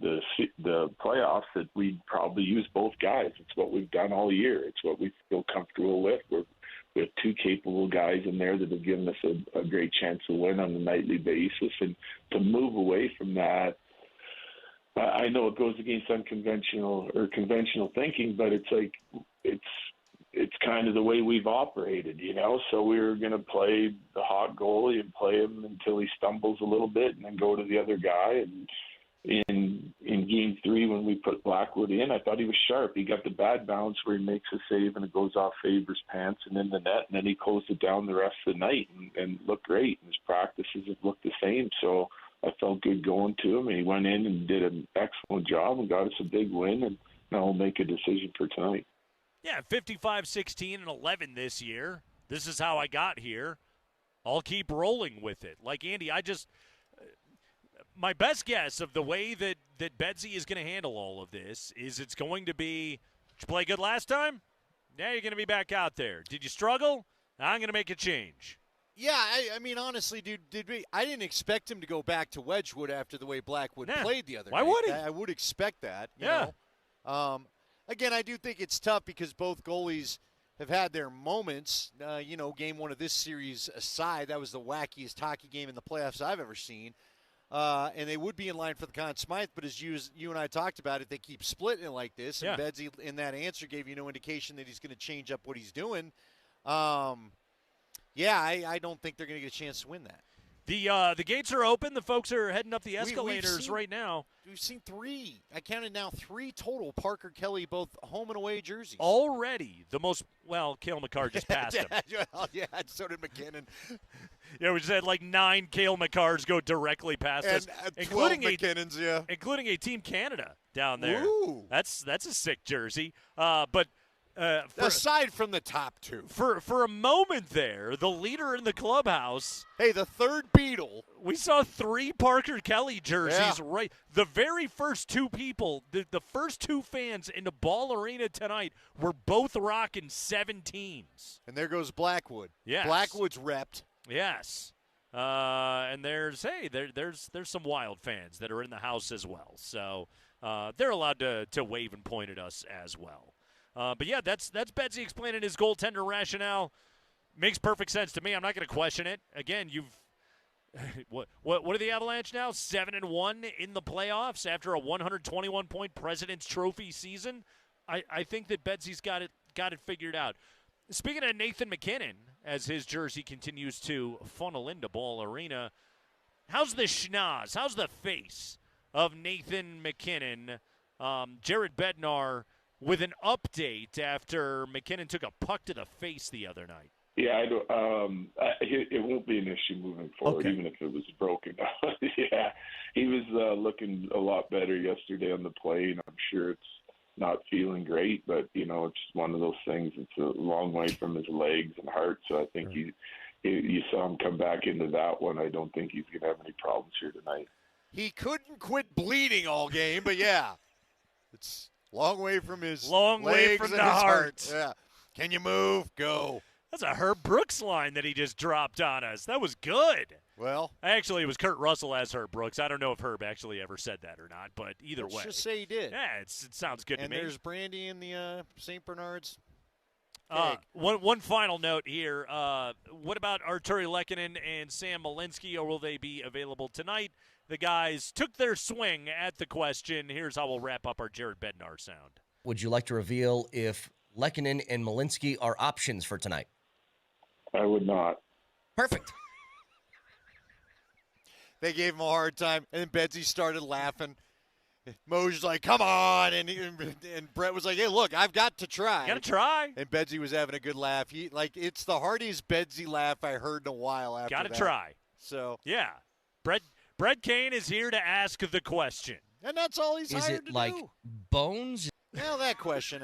the playoffs that we'd probably use both guys. It's what we've done all year. It's what we feel comfortable with. We have 2 capable guys in there that have given us a great chance to win on a nightly basis. And to move away from that, I know it goes against conventional thinking, but it's like it's kind of the way we've operated, you know. So we were going to play the hot goalie and play him until he stumbles a little bit, and then go to the other guy. And in Game 3, when we put Blackwood in, I thought he was sharp. He got the bad bounce where he makes a save and it goes off Faber's pants and in the net, and then he closed it down the rest of the night and looked great. And his practices have looked the same. So I felt good going to him, and he went in and did an excellent job and got us a big win. And now we'll make a decision for tonight. Yeah, 55, 16, and 11 this year. This is how I got here. I'll keep rolling with it. Like, Andy, my best guess of the way that Bedsy is going to handle all of this is it's going to be, did you play good last time? Now you're going to be back out there. Did you struggle? I'm going to make a change. Yeah, I mean, honestly, dude, I didn't expect him to go back to Wedgwood after the way Blackwood played the other night. Why would he? I would expect that. You Yeah. know? Again, I do think it's tough because both goalies have had their moments. Game one of this series aside, that was the wackiest hockey game in the playoffs I've ever seen. And they would be in line for the Conn Smythe, but as you and I talked about it, they keep splitting it like this. And Bedsy, in that answer, gave you no indication that he's going to change up what he's doing. I don't think they're going to get a chance to win that. The gates are open. The folks are heading up the escalators right now. We've seen 3. I counted now 3 total Parker Kelly, both home and away jerseys. Already the most. Well, Cale Makar just passed him. Yeah, so did McKinnon. Yeah, we just had like 9 Cale Makars go directly past us, including McKinnons. Including a Team Canada down there. Ooh. That's a sick jersey. But aside from the top 2, for a moment there, the leader in the clubhouse. Hey, the third Beatle. We saw 3 Parker Kelly jerseys. Right, the very first 2 people, the first 2 fans in the Ball Arena tonight were both rocking 17s. And there goes Blackwood. Yes. Blackwood's repped. Yes. And there's some Wild fans that are in the house as well. So they're allowed to wave and point at us as well. But yeah, that's Betsy explaining his goaltender rationale. Makes perfect sense to me. I'm not going to question it. Again, what are the Avalanche now? 7-1 in the playoffs after a 121-point President's Trophy season. I think that Betsy's got it figured out. Speaking of Nathan McKinnon, as his jersey continues to funnel into Ball Arena, how's the schnoz? How's the face of Nathan McKinnon? Jared Bednar with an update after McKinnon took a puck to the face the other night. Yeah, I don't. It won't be an issue moving forward, even if it was broken. Yeah, he was looking a lot better yesterday on the plane. I'm sure it's not feeling great, but it's one of those things. It's a long way from his legs and heart, so I think you saw him come back into that one. I don't think he's going to have any problems here tonight. He couldn't quit bleeding all game, but yeah, it's long way from his way from the heart. Yeah, can you move? Go. That's a Herb Brooks line that he just dropped on us. That was good. Well, actually, it was Kurt Russell as Herb Brooks. I don't know if Herb actually ever said that or not, but either way. Let's just say he did. Yeah, it sounds good to me. And there's Brandy in the St. Bernard's. One final note here. What about Arturi Lehkonen and Sam Malinsky, or will they be available tonight? The guys took their swing at the question. Here's how we'll wrap up our Jared Bednar sound. Would you like to reveal if Lehkonen and Malinsky are options for tonight? I would not. Perfect. They gave him a hard time, and then Betsy started laughing. Moser's like, come on, and Brett was like, hey, look, I've got to try. Got to try. And Betsy was having a good laugh. It's the heartiest Betsy laugh I heard in a while after that. Got to try. So yeah, Brett Kane is here to ask the question. And that's all he's hired to do. Is it like bones? Now that question,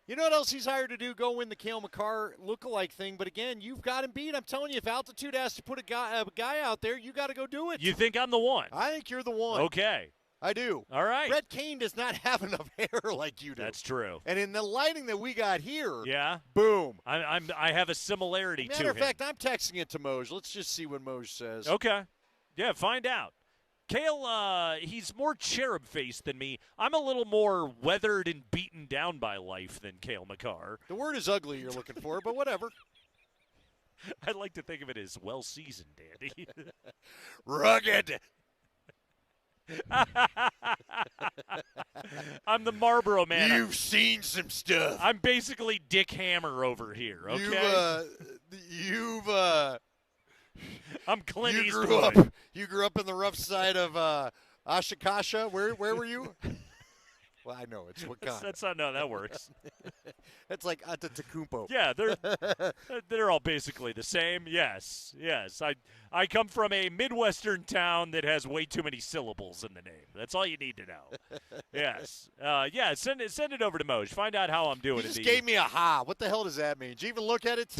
You know what else he's hired to do? Go win the Cale Makar lookalike thing. But again, you've got him beat. I'm telling you, if Altitude has to put a guy out there, you got to go do it. You think I'm the one? I think you're the one. Okay. I do. All right. Brett Kane does not have enough hair like you do. That's true. And in the lighting that we got here, yeah, boom. I have a similarity to him. Matter of fact, I'm texting it to Moser. Let's just see what Moser says. Okay. Yeah, find out. Cale, he's more cherub-faced than me. I'm a little more weathered and beaten down by life than Cale Makar. The word is ugly you're looking for, but whatever. I'd like to think of it as well-seasoned, Andy. Rugged. I'm the Marlboro man. You've seen some stuff. I'm basically Dick Hammer over here, okay? I'm Clint Eastwood. You grew up in the rough side of Ashikasha. Where were you? Well, I know it's Wakanda. That's not. No, that works. That's like Atatakumpo. Yeah, they're all basically the same. Yes. I come from a Midwestern town that has way too many syllables in the name. That's all you need to know. Yes. Yeah. Send it over to Moj. Find out how I'm doing. You just gave me a ha. What the hell does that mean? Did you even look at it?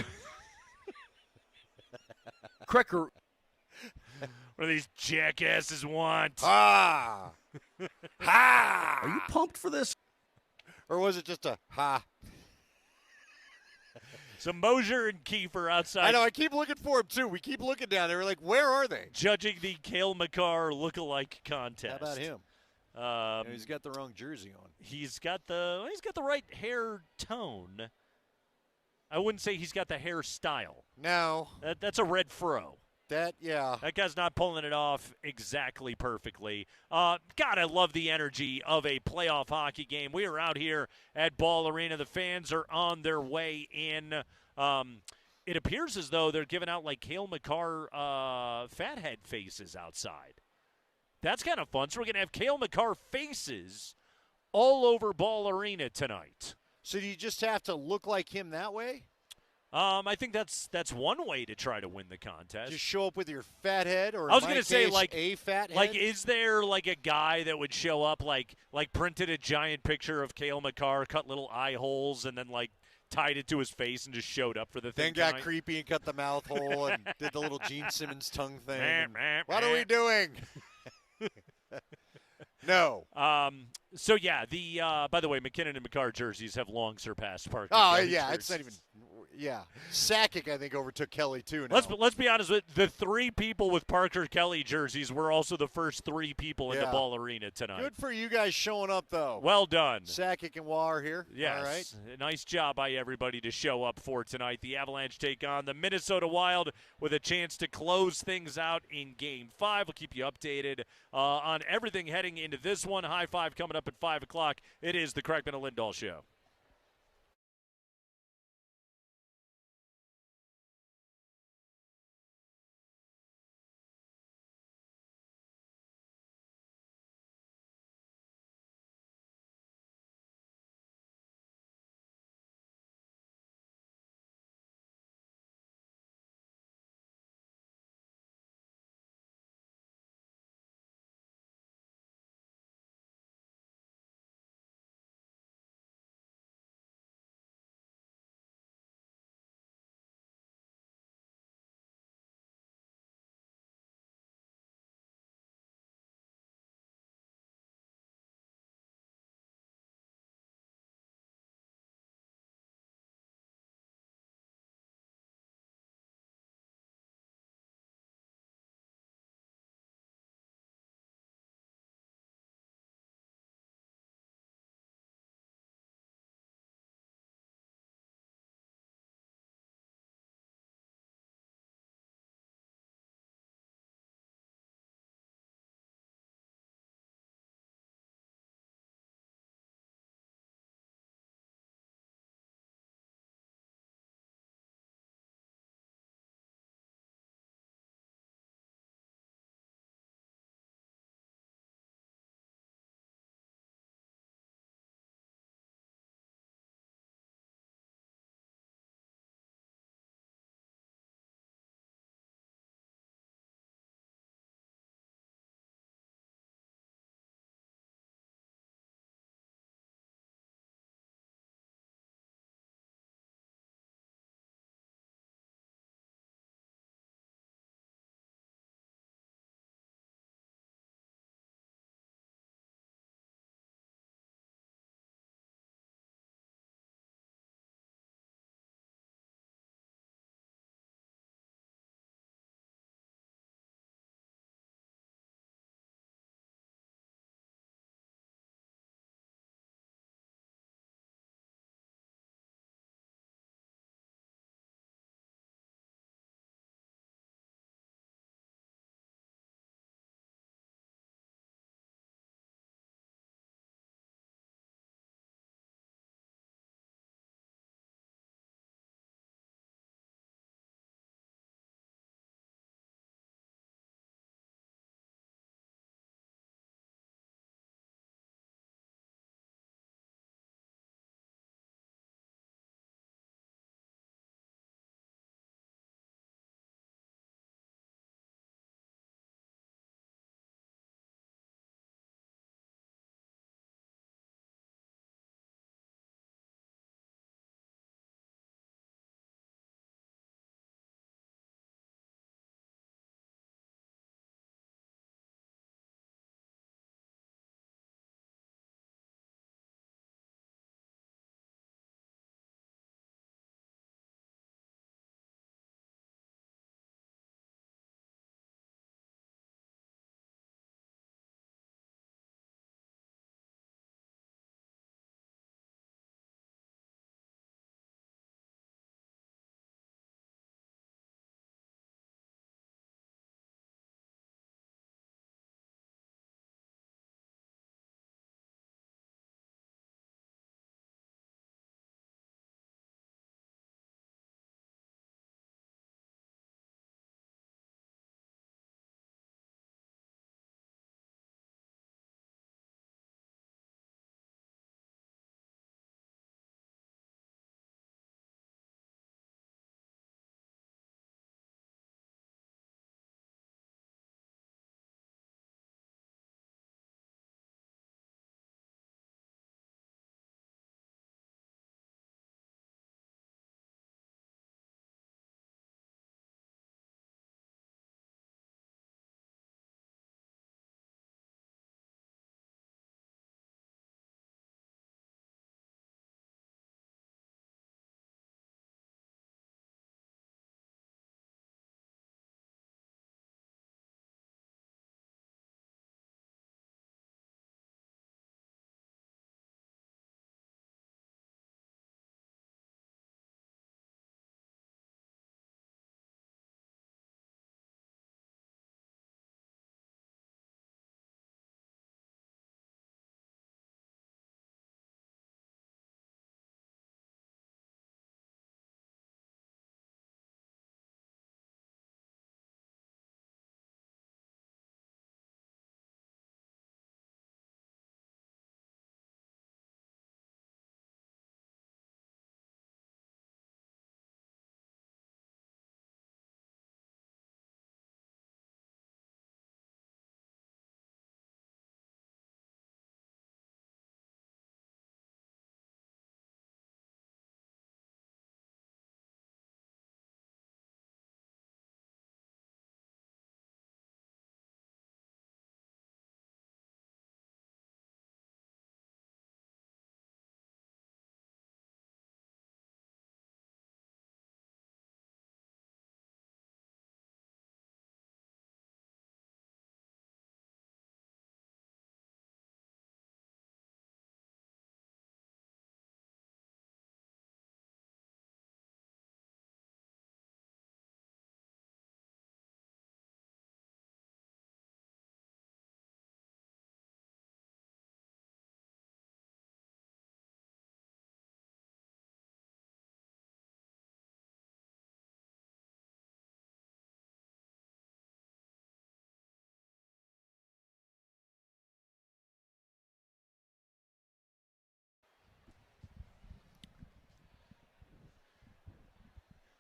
Cracker. What do these jackasses want? Ha! Ha! Are you pumped for this? Or was it just a ha? So Moser and Kiefer outside. I know. I keep looking for him, too. We keep looking down there. We're like, where are they? Judging the Cale Makar look-alike contest. How about him? He's got the wrong jersey on. He's got the right hair tone. I wouldn't say he's got the hairstyle. No. That's a red fro. That guy's not pulling it off exactly perfectly. God, I love the energy of a playoff hockey game. We are out here at Ball Arena. The fans are on their way in. It appears as though they're giving out like Cale Makar fathead faces outside. That's kind of fun. So we're going to have Cale Makar faces all over Ball Arena tonight. So do you just have to look like him that way? I think that's one way to try to win the contest. Just show up with your fat head, or I was going to say like a fat head. Like, is there like a guy that would show up like printed a giant picture of Cale Makar, cut little eye holes, and then like tied it to his face and just showed up for the thing? Then got creepy and cut the mouth hole and did the little Gene Simmons tongue thing. What are we doing? No. So yeah, the by the way, McKinnon and McCarr jerseys have long surpassed Parker. Oh Kelly's yeah, jerseys. it's not even. Yeah, Sakic I think overtook Kelly too. Now. Let's be honest with the three people with Parker Kelly jerseys were also the first three people in the Ball Arena tonight. Good for you guys showing up though. Well done. Sakic and Waugh are here. Yes. All right. Nice job by everybody to show up for tonight. The Avalanche take on the Minnesota Wild with a chance to close things out in Game 5. We'll keep you updated on everything heading into this one. High Five coming up at 5 o'clock. It is the Kreckman and Lindahl Show.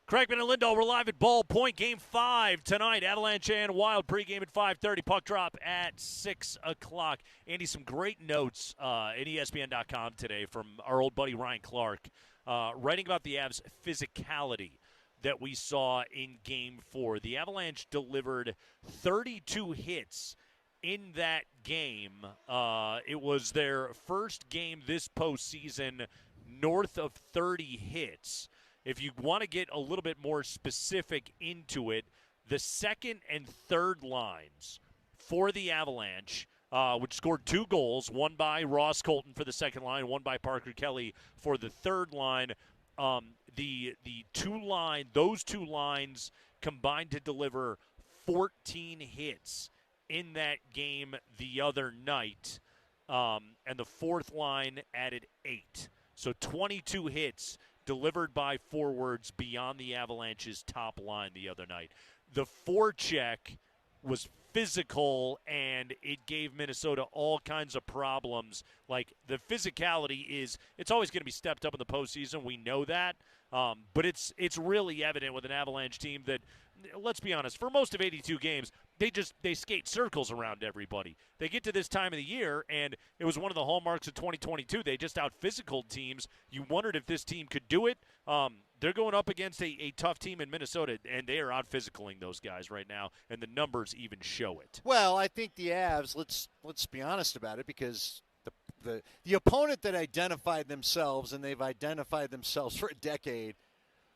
Kreckman and Lindahl, we're live at Ball Point. Game 5 tonight. Avalanche and Wild pregame at 5:30. Puck drop at 6 o'clock. Andy, some great notes at ESPN.com today from our old buddy Ryan Clark, writing about the Avs' physicality that we saw in Game 4. The Avalanche delivered 32 hits in that game. It was their first game this postseason north of 30 hits. If you want to get a little bit more specific into it, the second and third lines for the Avalanche, which scored 2 goals, one by Ross Colton for the second line, one by Parker Kelly for the third line. Those two lines combined to deliver 14 hits in that game the other night, and the fourth line added 8. So 22 hits delivered by forwards beyond the Avalanche's top line the other night. The forecheck was physical, and it gave Minnesota all kinds of problems. Like, the physicality it's always going to be stepped up in the postseason. We know that. But it's really evident with an Avalanche team that, let's be honest, for most of 82 games, they skate circles around everybody. They get to this time of the year, and it was one of the hallmarks of 2022. They just out-physicaled teams. You wondered if this team could do it. They're going up against a tough team in Minnesota, and they are out-physicaling those guys right now, and the numbers even show it. Well, I think the Avs, let's be honest about it, because the opponent that identified themselves, and they've identified themselves for a decade,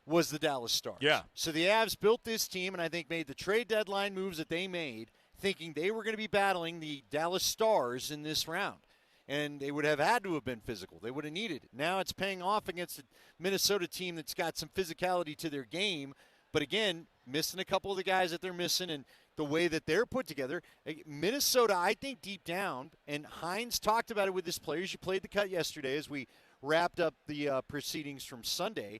was the Dallas Stars. Yeah. So the Avs built this team, and I think made the trade deadline moves that they made, thinking they were going to be battling the Dallas Stars in this round. And they would have had to have been physical. They would have needed it. Now it's paying off against a Minnesota team that's got some physicality to their game, but again, missing a couple of the guys that they're missing, and the way that they're put together. Minnesota, I think deep down, and Hines talked about it with his players. You played the cut yesterday as we wrapped up the proceedings from Sunday.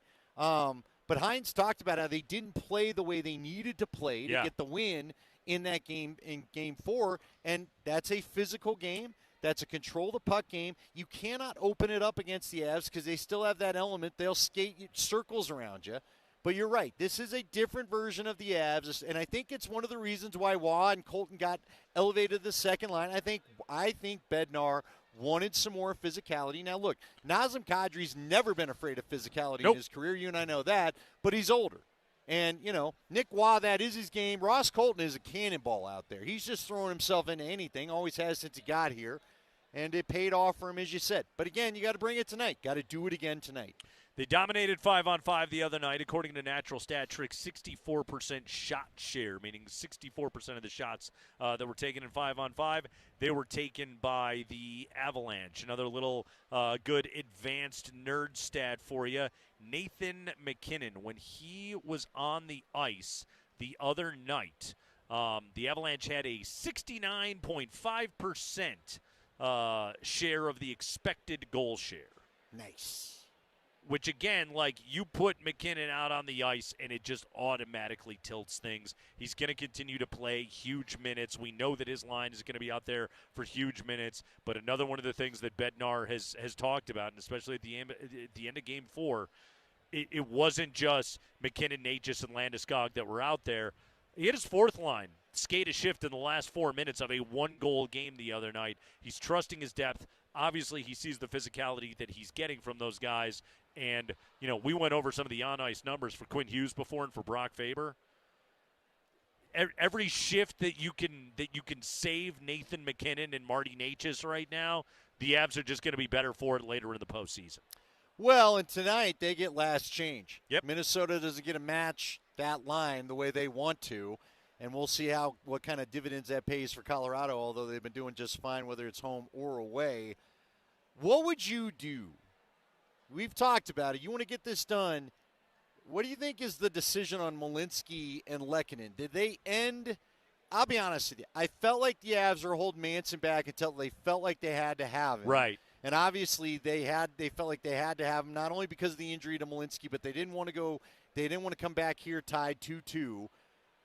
But Hines talked about how they didn't play the way they needed to play to get the win in that game, in Game 4, and that's a physical game. That's a control-the-puck game. You cannot open it up against the Avs because they still have that element. They'll skate circles around you. But you're right. This is a different version of the Avs, and I think it's one of the reasons why Waugh and Colton got elevated to the second line. I think Bednar wanted some more physicality. Now, look, Nazem Kadri's never been afraid of physicality in his career. You and I know that, but he's older. And, Nick Waugh, that is his game. Ross Colton is a cannonball out there. He's just throwing himself into anything, always has since he got here. And it paid off for him, as you said. But, again, you got to bring it tonight. Got to do it again tonight. They dominated 5-on-5 the other night. According to Natural Stat Trick, 64% shot share, meaning 64% of the shots that were taken in 5-on-5, they were taken by the Avalanche. Another little good advanced nerd stat for you. Nathan McKinnon, when he was on the ice the other night, the Avalanche had a 69.5% share of the expected goal share. Nice. Which, again, you put McKinnon out on the ice, and it just automatically tilts things. He's going to continue to play huge minutes. We know that his line is going to be out there for huge minutes. But another one of the things that Bednar has talked about, and especially at the end of Game 4, it wasn't just McKinnon, Natchez, and Landeskog that were out there. He had his fourth line skate a shift in the last 4 minutes of a one-goal game the other night. He's trusting his depth. Obviously, he sees the physicality that he's getting from those guys. And, we went over some of the on-ice numbers for Quinn Hughes before and for Brock Faber. Every shift that you can save Nathan McKinnon and Marty Natchez right now, the Avs are just going to be better for it later in the postseason. Well, and tonight they get last change. Yep. Minnesota doesn't get to match that line the way they want to, and we'll see what kind of dividends that pays for Colorado, although they've been doing just fine whether it's home or away. What would you do? We've talked about it. You want to get this done. What do you think is the decision on Malinsky and Lehkonen? Did they end? I'll be honest with you. I felt like the Avs were holding Manson back until they felt like they had to have him. Right. And obviously they felt like they had to have him, not only because of the injury to Malinsky, but they didn't want to come back here tied 2-2. Do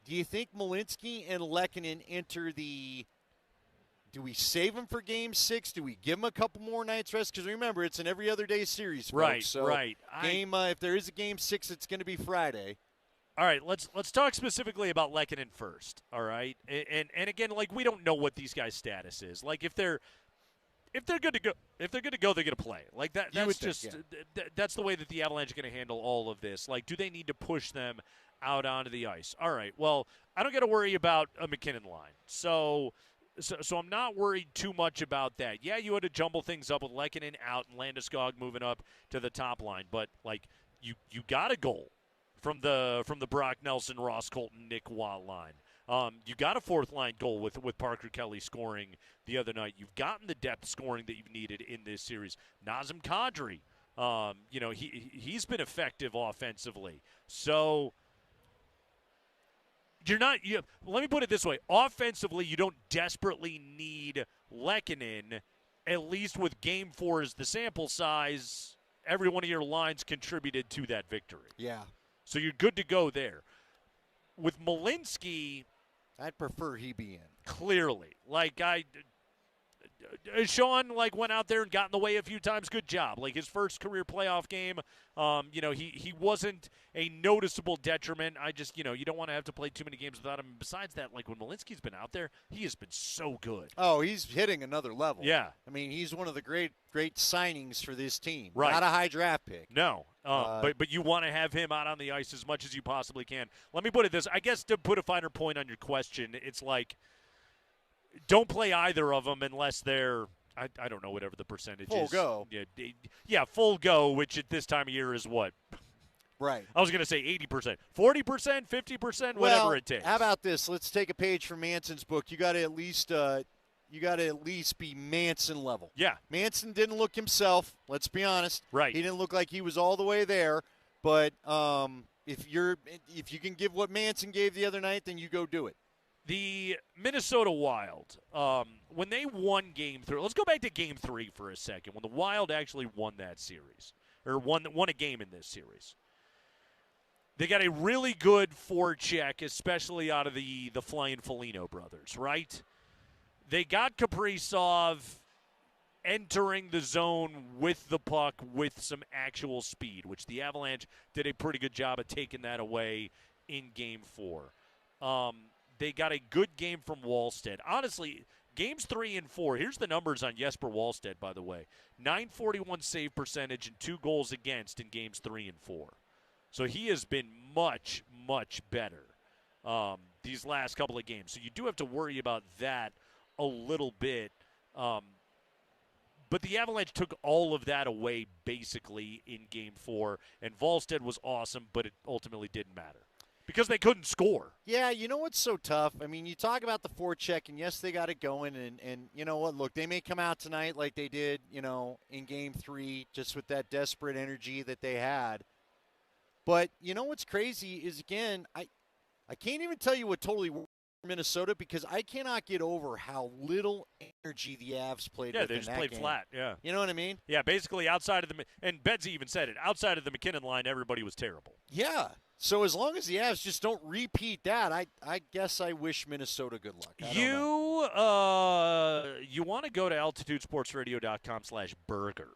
you think Malinsky and Lehkonen enter the – do we save him for Game 6? Do we give him a couple more nights rest? Because remember, it's an every other day series, folks. Right, so right. If there is a Game 6, it's going to be Friday. All right, let's talk specifically about Lehkonen first. All right, and again, like, we don't know what these guys' status is. Like, if they're good to go, they're going to play. Like that. That's just that's the way that the Avalanche are going to handle all of this. Like, do they need to push them out onto the ice? All right. Well, I don't got to worry about a McKinnon line. So I'm not worried too much about that. Yeah, you had to jumble things up with Lehkonen out and Landeskog moving up to the top line, but like you got a goal from the Brock Nelson, Ross Colton, Nick Watt line. You got a fourth line goal with Parker Kelly scoring the other night. You've gotten the depth scoring that you've needed in this series. Nazem Kadri, he's been effective offensively. So let me put it this way. Offensively, you don't desperately need Lehkonen, at least with Game 4 as the sample size. Every one of your lines contributed to that victory. Yeah. So you're good to go there. With Malinsky, I'd prefer he be in. Clearly. Like, Sean, like, went out there and got in the way a few times. Good job. Like, his first career playoff game, he wasn't a noticeable detriment. I just, you don't want to have to play too many games without him. Besides that, like, when Malinsky's been out there, he has been so good. Oh, he's hitting another level. Yeah. I mean, he's one of the great signings for this team. Right. Not a high draft pick. No. But you want to have him out on the ice as much as you possibly can. Let me put it this. I guess to put a finer point on your question, it's like, don't play either of them unless they're, I don't know, whatever the percentage full is. Go. Yeah, full go, which at this time of year is what? Right. I was going to say 80%. 40%, 50%, whatever it takes. How about this? Let's take a page from Manson's book. You got to at least be Manson level. Yeah. Manson didn't look himself, let's be honest. Right. He didn't look like he was all the way there, but if you can give what Manson gave the other night, then you go do it. The Minnesota Wild, when they won Game 3, let's go back to Game 3 for a second, when the Wild actually won that series, or won a game in this series. They got a really good forecheck, especially out of the Flying Foligno brothers, right? They got Kaprizov entering the zone with the puck with some actual speed, which the Avalanche did a pretty good job of taking that away in Game 4. They got a good game from Wallstedt. Honestly, Games 3 and 4, here's the numbers on Jesper Wallstedt, by the way. .941 save percentage and 2 goals against in Games 3 and 4. So he has been much, much better these last couple of games. So you do have to worry about that a little bit. But the Avalanche took all of that away basically in Game 4. And Wallstedt was awesome, but it ultimately didn't matter. Because they couldn't score. Yeah, you know what's so tough? I mean, you talk about the forecheck, and yes, they got it going, and you know what? Look, they may come out tonight like they did, in Game 3, just with that desperate energy that they had. But you know what's crazy is, again, I can't even tell you what totally worked for Minnesota, because I cannot get over how little energy the Avs played with in that game. Yeah, they just played flat, yeah. You know what I mean? Yeah, basically outside of and Bedsy even said it, outside of the McKinnon line, everybody was terrible. Yeah. So as long as the Avs just don't repeat that, I guess I wish Minnesota good luck. You want to go to altitudesportsradio.com/burger.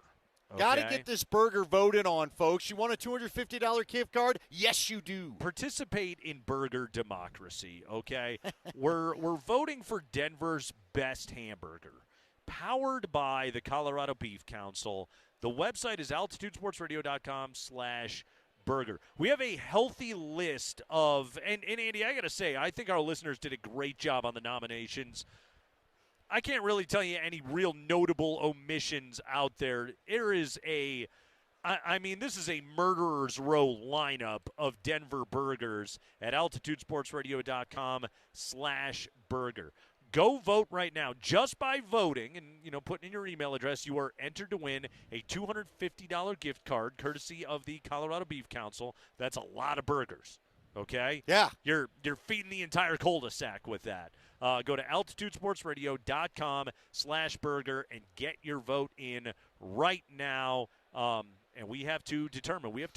Okay? Got to get this burger voted on, folks. You want a $250 gift card? Yes, you do. Participate in burger democracy, okay? We're voting for Denver's best hamburger, powered by the Colorado Beef Council. The website is altitudesportsradio.com/burger. We have a healthy list of, and Andy, I got to say, I think our listeners did a great job on the nominations. I can't really tell you any real notable omissions out there. There is this is a murderer's row lineup of Denver burgers at altitudesportsradio.com/burger. Go vote right now. Just by voting and, putting in your email address, you are entered to win a $250 gift card courtesy of the Colorado Beef Council. That's a lot of burgers, okay? Yeah. You're feeding the entire cul-de-sac with that. Go to altitudesportsradio.com/burger and get your vote in right now. And we have to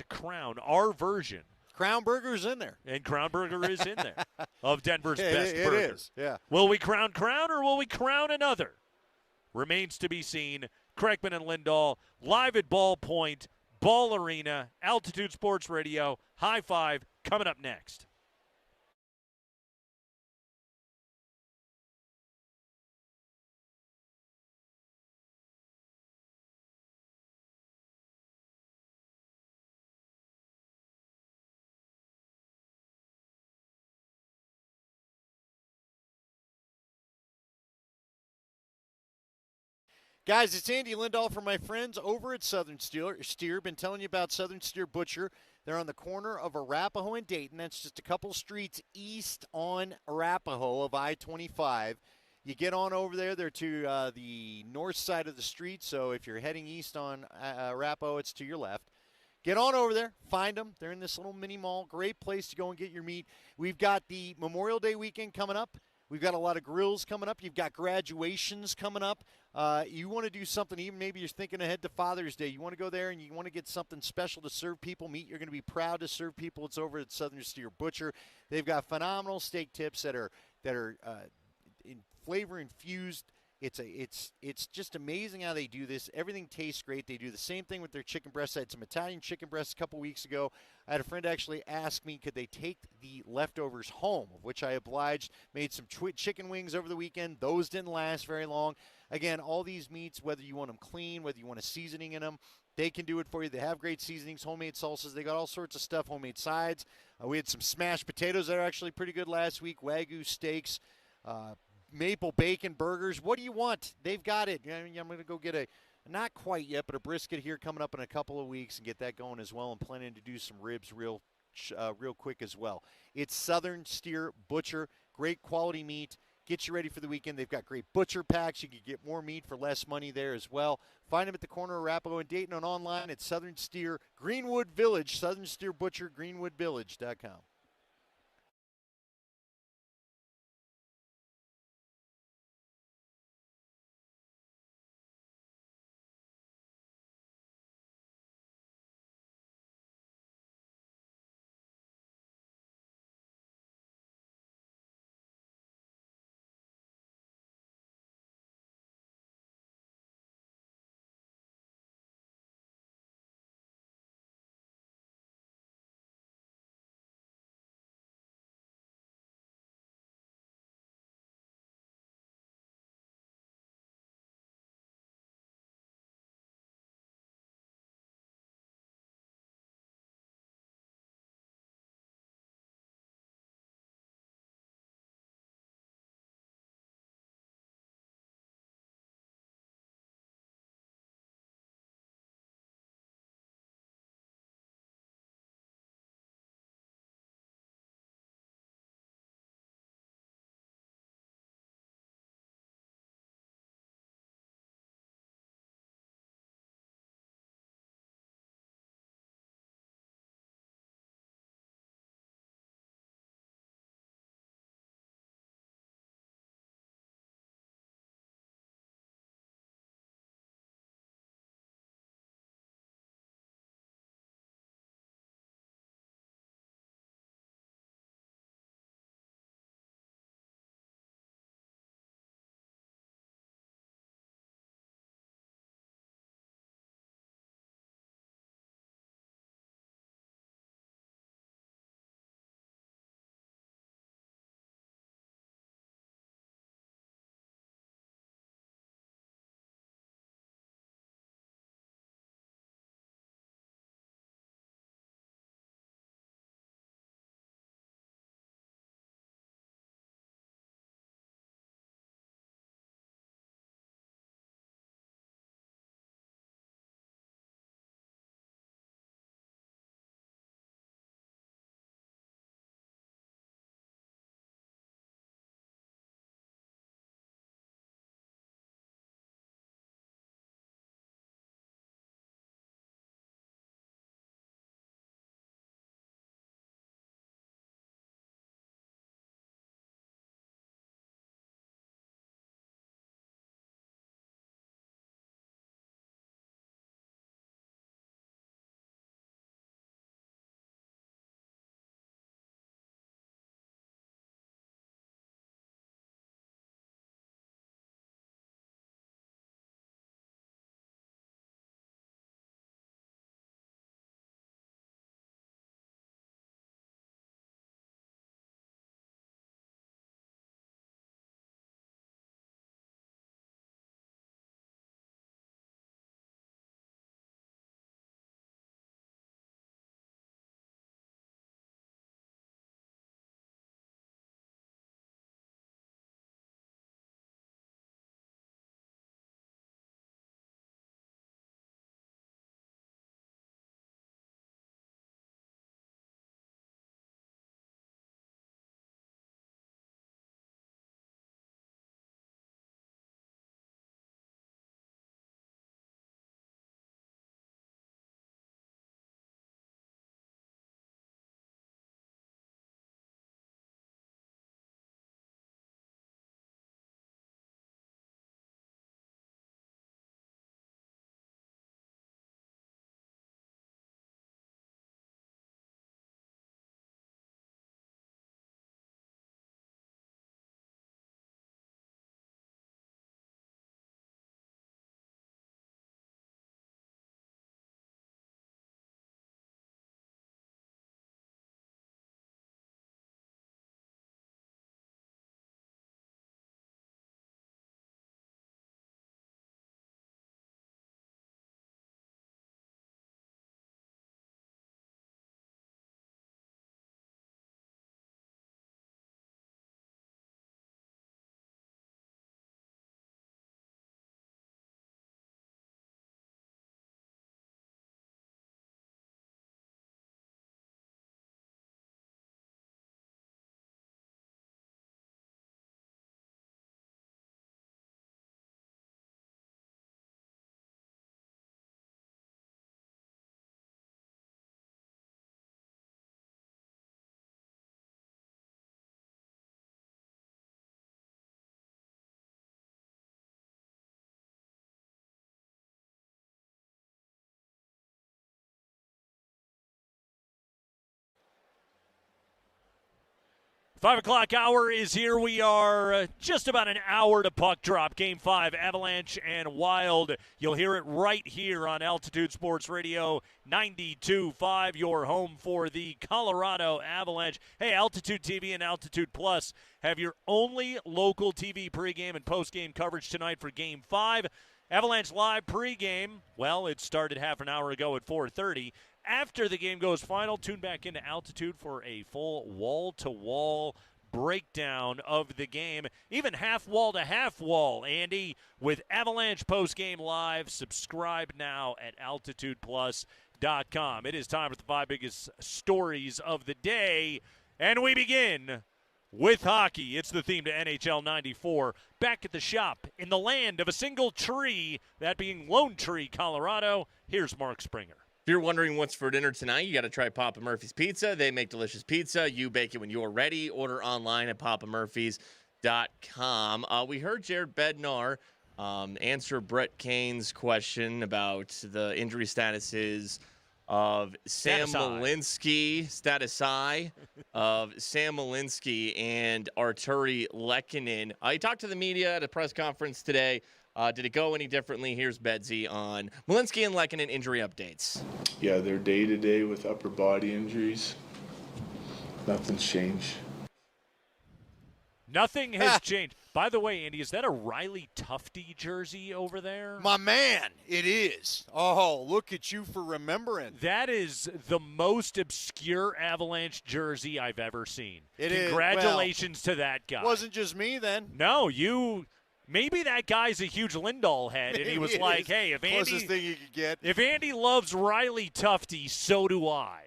crown our version. Crown Burger's in there. And Crown Burger is in there of Denver's best burger. It is, yeah. Will we crown or will we crown another? Remains to be seen. Kreckman and Lindahl, live at Ball Point, Ball Arena, Altitude Sports Radio. High five. coming up next. Guys, it's Andy Lindahl from my friends over at Southern Steer. Been telling you about Southern Steer Butcher. They're on the corner of Arapahoe and Dayton. That's just a couple streets east on Arapahoe of I-25. You get on over there. They're to the north side of the street, so if you're heading east on Arapahoe, it's to your left. Get on over there. Find them. They're in this little mini mall. Great place to go and get your meat. We've got the Memorial Day weekend coming up. We've got a lot of grills coming up. You've got graduations coming up. You want to do something, even maybe you're thinking ahead to Father's Day. You want to go there and you want to get something special to serve people. Meat you're going to be proud to serve people. It's over at Southern Steer Butcher. They've got phenomenal steak tips that are in flavor infused. It's just amazing how they do this. Everything tastes great. They do the same thing with their chicken breasts. I had some Italian chicken breasts a couple weeks ago. I had a friend actually ask me, could they take the leftovers home, of which I obliged. Made some chicken wings over the weekend. Those didn't last very long. Again, all these meats, whether you want them clean, whether you want a seasoning in them, they can do it for you. They have great seasonings, homemade salsas. They got all sorts of stuff, homemade sides. We had some smashed potatoes that are actually pretty good last week, Wagyu steaks, maple bacon burgers. What do you want? They've got it. I mean, I'm going to go get not quite yet, but a brisket here coming up in a couple of weeks and get that going as well. I'm planning to do some ribs real quick as well. It's Southern Steer Butcher. Great quality meat. Get you ready for the weekend. They've got great butcher packs. You can get more meat for less money there as well. Find them at the corner of Arapahoe and Dayton and online at Southern Steer Greenwood Village. Southern Steer Butcher, greenwoodvillage.com. 5 o'clock hour is here. We are just about an hour to puck drop. Game 5, Avalanche and Wild. You'll hear it right here on Altitude Sports Radio 92.5, your home for the Colorado Avalanche. Hey, Altitude TV and Altitude Plus have your only local TV pregame and postgame coverage tonight for Game 5. Avalanche Live pregame, well, it started half an hour ago at 4:30. After the game goes final, tune back into Altitude for a full wall-to-wall breakdown of the game. Even half wall to half wall, Andy, with Avalanche postgame live. Subscribe now at altitudeplus.com. It is time for the 5 biggest stories of the day, and we begin with hockey. It's the theme to NHL 94. Back at the shop in the land of a single tree, that being Lone Tree, Colorado. Here's Mark Springer. If you're wondering what's for dinner tonight, you got to try Papa Murphy's Pizza. They make delicious pizza. You bake it when you're ready. Order online at papamurphys.com. We heard Jared Bednar answer Brett Kane's question about the injury statuses of Sam Malinsky, and Arturi Lehkonen. He talked to the media at a press conference today. Did it go any differently? Here's Bedsy on Malinsky and Lehkonen injury updates. Yeah, they're day-to-day with upper body injuries. Nothing's changed. Nothing has changed. By the way, Andy, is that a Riley Tufte jersey over there? My man, it is. Oh, look at you for remembering. That is the most obscure Avalanche jersey I've ever seen. Congratulations to that guy. Wasn't just me then. No, you... Maybe that guy's a huge Lindahl head, and he was like, hey, if closest thing you could get. If Andy loves Riley Tufte, so do I.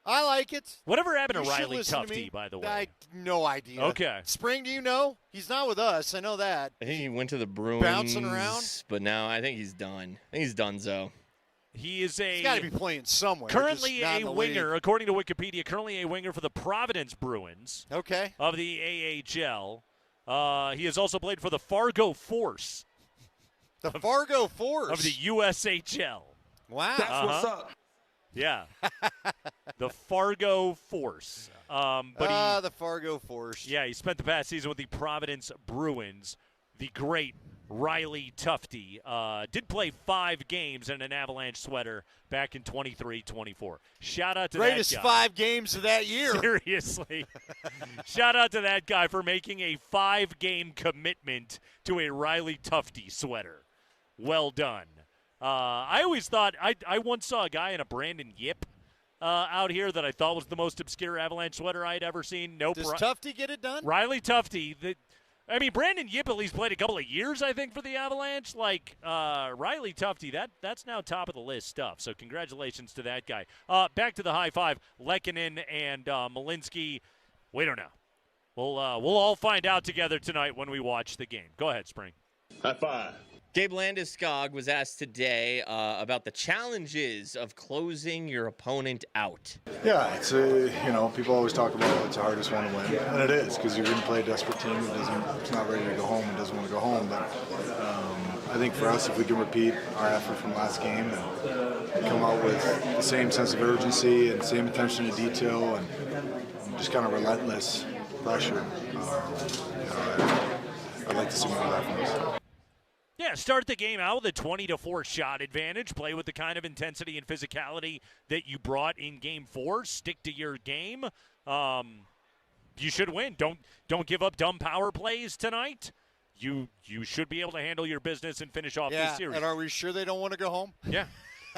I like it. Whatever happened to Riley Tufte, by the way? No idea. Okay. Spring, do you know? He's not with us. I know that. I think he went to the Bruins. Bouncing around? But now I think he's done. I think he's donezo. He's got to be playing somewhere. Currently a winger, according to Wikipedia, currently a winger for the Providence Bruins. Okay. Of the AHL. He has also played for the Fargo Force. The Fargo Force? Of the USHL. Wow. That's what's up. Yeah. The Fargo Force. The Fargo Force. Yeah, he spent the past season with the Providence Bruins. The great Riley Tufte did play 5 games in an Avalanche sweater back in 23-24. Shout out to Greatest that guy. 5 games of that year. Seriously. Shout out to that guy for making a 5-game commitment to a Riley Tufte sweater. Well done. I always thought I once saw a guy in a Brandon Yip out here that I thought was the most obscure Avalanche sweater I had ever seen. Nope. Does Tufte get it done? Riley Tufte. Brandon Yip at least played a couple of years, I think, for the Avalanche. Riley Tufte, that's now top of the list stuff. So congratulations to that guy. Back to the high five. Lehkonen and Malinsky. We don't know. We'll all find out together tonight when we watch the game. Go ahead, Spring. High five. Gabe Landeskog was asked today about the challenges of closing your opponent out. Yeah, it's people always talk about it's the hardest one to win, and it is because you're going to play a desperate team it's not ready to go home and doesn't want to go home. But I think for us, if we can repeat our effort from last game and come out with the same sense of urgency and same attention to detail and just kind of relentless pressure, I'd like to see more of that from us. Yeah, start the game out with a 20-4 shot advantage. Play with the kind of intensity and physicality that you brought in Game 4. Stick to your game. You should win. Don't give up dumb power plays tonight. You should be able to handle your business and finish off this series. And are we sure they don't want to go home? Yeah.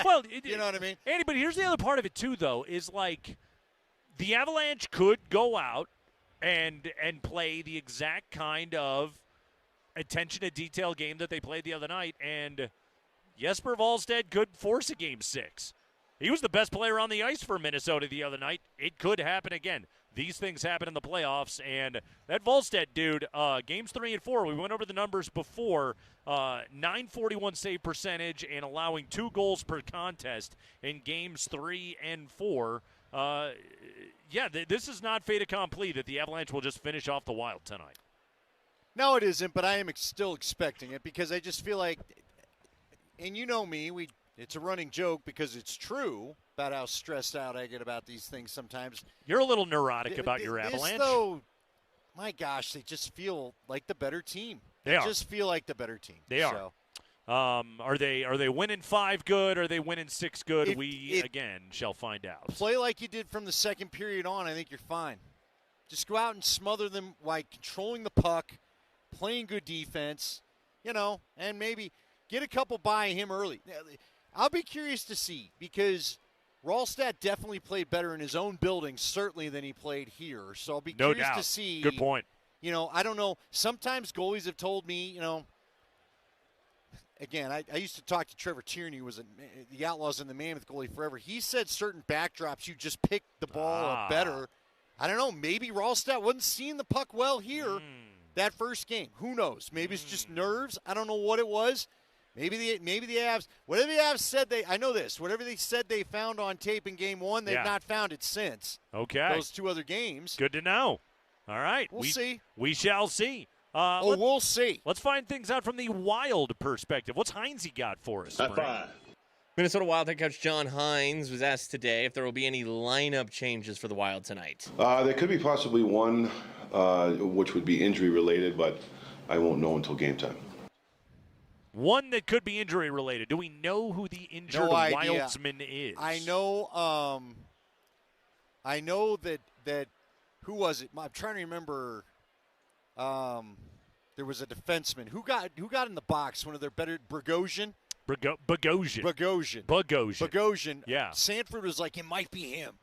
Well, you know what I mean? Andy, but here's the other part of it too, though, is the Avalanche could go out and play the exact kind of attention to detail game that they played the other night, and Jesper Wallstedt could force a Game 6. He was the best player on the ice for Minnesota the other night. It could happen again. These things happen in the playoffs, and that Wallstedt dude, Games 3 and 4, we went over the numbers before, 941 save percentage and allowing 2 goals per contest in Games 3 and 4. This is not fait accompli that the Avalanche will just finish off the Wild tonight. No, it isn't, but I am still expecting it because I just feel like, and you know me, we It's a running joke because it's true about how stressed out I get about these things sometimes. You're a little neurotic about your Avalanche. Though, my gosh, they just feel like the better team. They are. just feel like the better team. They are. Are they winning 5 good? Are they winning 6 good? Again shall find out. Play like you did from the second period on. I think you're fine. Just go out and smother them while controlling the puck, playing good defense, and maybe get a couple by him early. I'll be curious to see because Ralstad definitely played better in his own building, certainly, than he played here. So I'll be curious to see. Good point. I don't know. Sometimes goalies have told me, again, I used to talk to Trevor Tierney, who was the Outlaws and the Mammoth goalie forever. He said certain backdrops, you just pick the ball up better. I don't know. Maybe Ralstad wasn't seeing the puck well here that first game. Who knows? Maybe it's just nerves. I don't know what it was. Maybe the Avs, whatever the Avs said I know this, whatever they said they found on tape in game 1, they've not found it since. Okay. Those 2 other games. Good to know. All right. We'll see. We shall see. We'll see. Let's find things out from the Wild perspective. What's Heinze got for us? Minnesota Wild head coach John Hines was asked today if there will be any lineup changes for the Wild tonight. There could be possibly one, which would be injury related, but I won't know until game time. One that could be injury related. Do we know who the injured Wildsman is? I know that who was it? I'm trying to remember. There was a defenseman who got in the box. One of their better Bogosian. Bogosian. Yeah. Sanford was like, it might be him,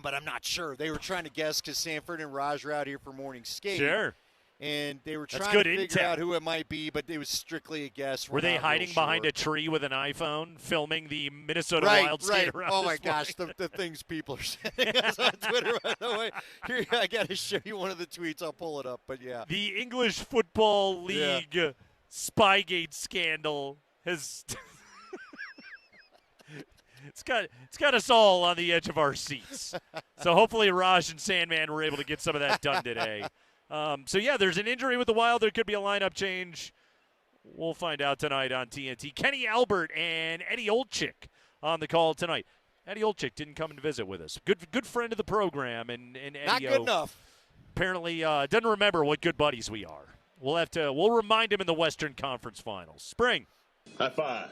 but I'm not sure. They were trying to guess because Sanford and Raj were out here for morning skate. Sure. And they were That's trying good to figure intel. out who it might be, but it was strictly a guess. Were they hiding behind a tree with an iPhone, filming the Minnesota Wild skate around? Oh, my gosh, the things people are sending us on Twitter, by the way. Here, I got to show you one of the tweets. I'll pull it up, but yeah. The English Football League Spygate scandal has it's got us all on the edge of our seats. So hopefully Raj and Sandman were able to get some of that done today. There's an injury with the Wild. There could be a lineup change. We'll find out tonight on TNT. Kenny Albert and Eddie Olczyk on the call tonight. Eddie Olczyk didn't come and visit with us. Good friend of the program, and Eddie not good enough. Apparently doesn't remember what good buddies we are. We'll remind him in the Western Conference Finals. Spring. High five.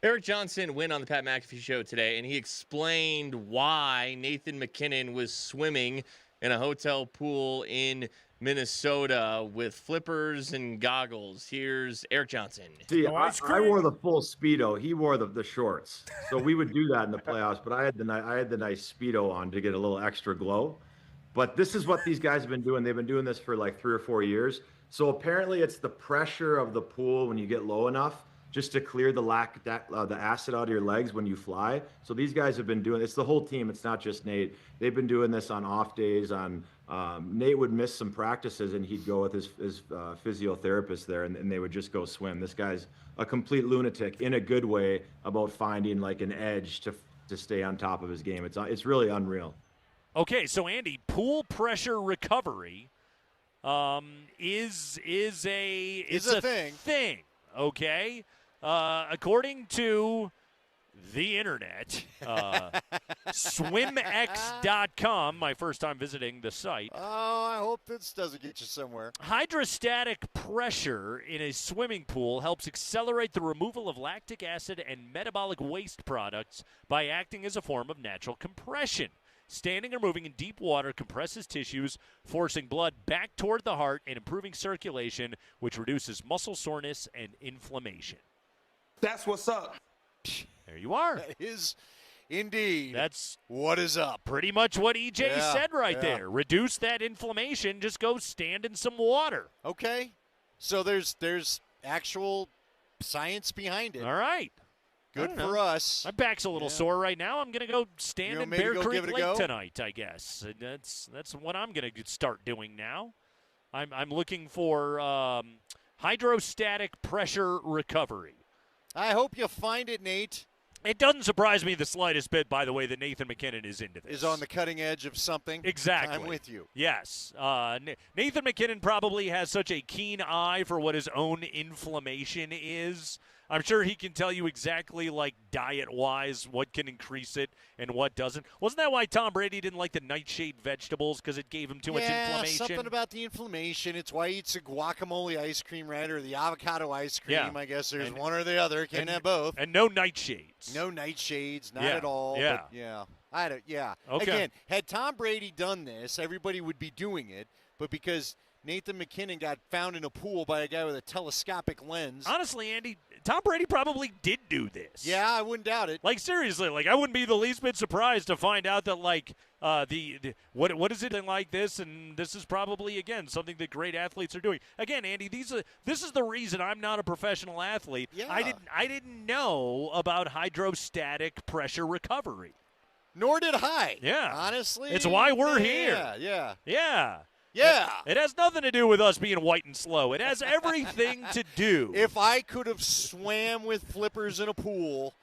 Eric Johnson went on the Pat McAfee show today, and he explained why Nathan McKinnon was swimming in a hotel pool in Minnesota with flippers and goggles. Here's Eric Johnson. See, I wore the full Speedo. He wore the shorts. So we would do that in the playoffs, but I had the nice Speedo on to get a little extra glow. But this is what these guys have been doing. They've been doing this for like 3 or 4 years. So apparently it's the pressure of the pool when you get low enough just to clear the acid out of your legs when you fly. So these guys have been doing, it's the whole team. It's not just Nate. They've been doing this on off days. Nate would miss some practices and he'd go with his physiotherapist there and they would just go swim. This guy's a complete lunatic in a good way about finding like an edge to stay on top of his game. It's really unreal. Okay, so Andy, pool pressure recovery is a thing. Okay, according to the internet, swimx.com, my first time visiting the site. Oh, I hope this doesn't get you somewhere. Hydrostatic pressure in a swimming pool helps accelerate the removal of lactic acid and metabolic waste products by acting as a form of natural compression. Standing or moving in deep water compresses tissues, forcing blood back toward the heart and improving circulation, which reduces muscle soreness and inflammation. That's what's up. There you are. That is indeed. That's what is up. Pretty much what EJ said right there. Reduce that inflammation. Just go stand in some water. Okay. So there's actual science behind it. All right. Good for us. My back's a little sore right now. I'm going to go stand in Bear Creek Lake go? tonight, I guess. That's what I'm going to start doing now. I'm looking for hydrostatic pressure recovery. I hope you find it, Nate. It doesn't surprise me the slightest bit, by the way, that Nathan McKinnon is into this. Is on the cutting edge of something. Exactly. I'm with you. Yes. Nathan McKinnon probably has such a keen eye for what his own inflammation is I'm sure he can tell you exactly, like, diet-wise, what can increase it and what doesn't. Wasn't that why Tom Brady didn't like the nightshade vegetables, because it gave him too much inflammation? Something about the inflammation. It's why he eats the guacamole ice cream, right, or the avocado ice cream. Yeah. I guess there's one or the other. Can't have both. And no nightshades. No nightshades, not at all. Yeah. But yeah. Okay. Again, had Tom Brady done this, everybody would be doing it. But because Nathan McKinnon got found in a pool by a guy with a telescopic lens. Honestly, Andy, Tom Brady probably did do this. Yeah, I wouldn't doubt it. Like, seriously, like, I wouldn't be the least bit surprised to find out that, like, what is it like this? And this is probably, again, something that great athletes are doing. Again, Andy, this is the reason I'm not a professional athlete. Yeah. I didn't know about hydrostatic pressure recovery. Nor did I. Yeah. Honestly. It's why we're here. Yeah. Yeah. It has nothing to do with us being white and slow. It has everything to do. If I could have swam with flippers in a pool,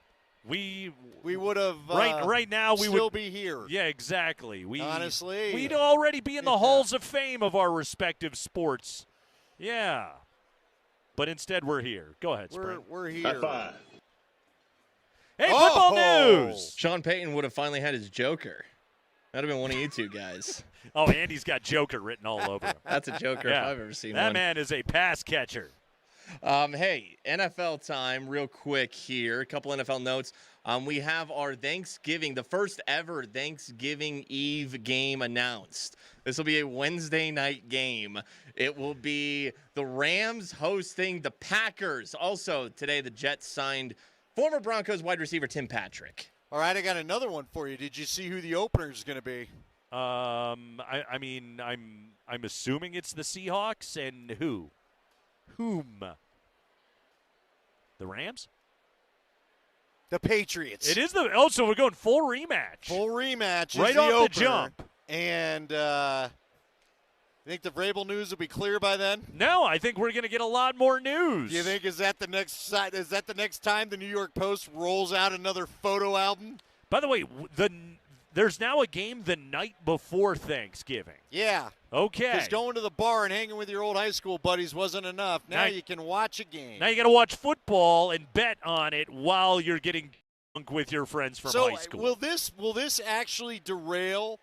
we would have right now we still would be here. Yeah, exactly. Honestly, we'd already be in the halls of fame of our respective sports. Yeah. But instead we're here. Go ahead, Spring. We're here. High five. Hey, football news! Sean Payton would have finally had his Joker. That'd have been one of you two guys. Oh, Andy's got Joker written all over him. That's a Joker if I've ever seen one. That man is a pass catcher. Hey, NFL time real quick here. A couple NFL notes. We have our Thanksgiving, the first ever Thanksgiving Eve game announced. This will be a Wednesday night game. It will be the Rams hosting the Packers. Also, today the Jets signed former Broncos wide receiver Tim Patrick. All right, I got another one for you. Did you see who the opener is going to be? I mean, I'm assuming it's the Seahawks and who? Whom? The Rams? The Patriots. It is so we're going full rematch. Full rematch. Right is the off opener. the jump. And you think the Vrabel news will be clear by then? No, I think we're going to get a lot more news. You think is that the next time the New York Post rolls out another photo album? By the way, there's now a game the night before Thanksgiving. Yeah. Okay. Because going to the bar and hanging with your old high school buddies wasn't enough. Now you can watch a game. Now you got to watch football and bet on it while you're getting drunk with your friends from high school. Will this actually derail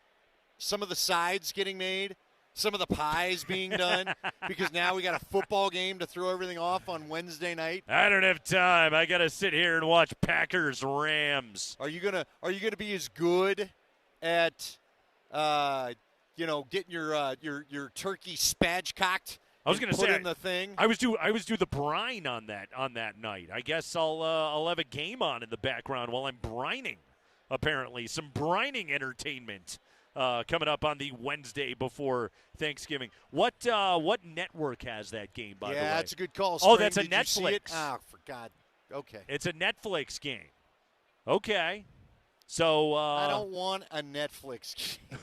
some of the sides getting made? Some of the pies being done because now we got a football game to throw everything off on Wednesday night. I don't have time. I got to sit here and watch Packers Rams. Are you gonna be as good at getting your turkey spatchcocked? I was going to say in the thing. I was do the brine on that night. I guess I'll have a game on in the background while I'm brining. Apparently, some brining entertainment. Coming up on the Wednesday before Thanksgiving. What network has that game, by the way? Yeah, that's a good call. Oh, that's a Did you see Netflix. it? Oh, for God. Okay. It's a Netflix game. Okay. So I don't want a Netflix game.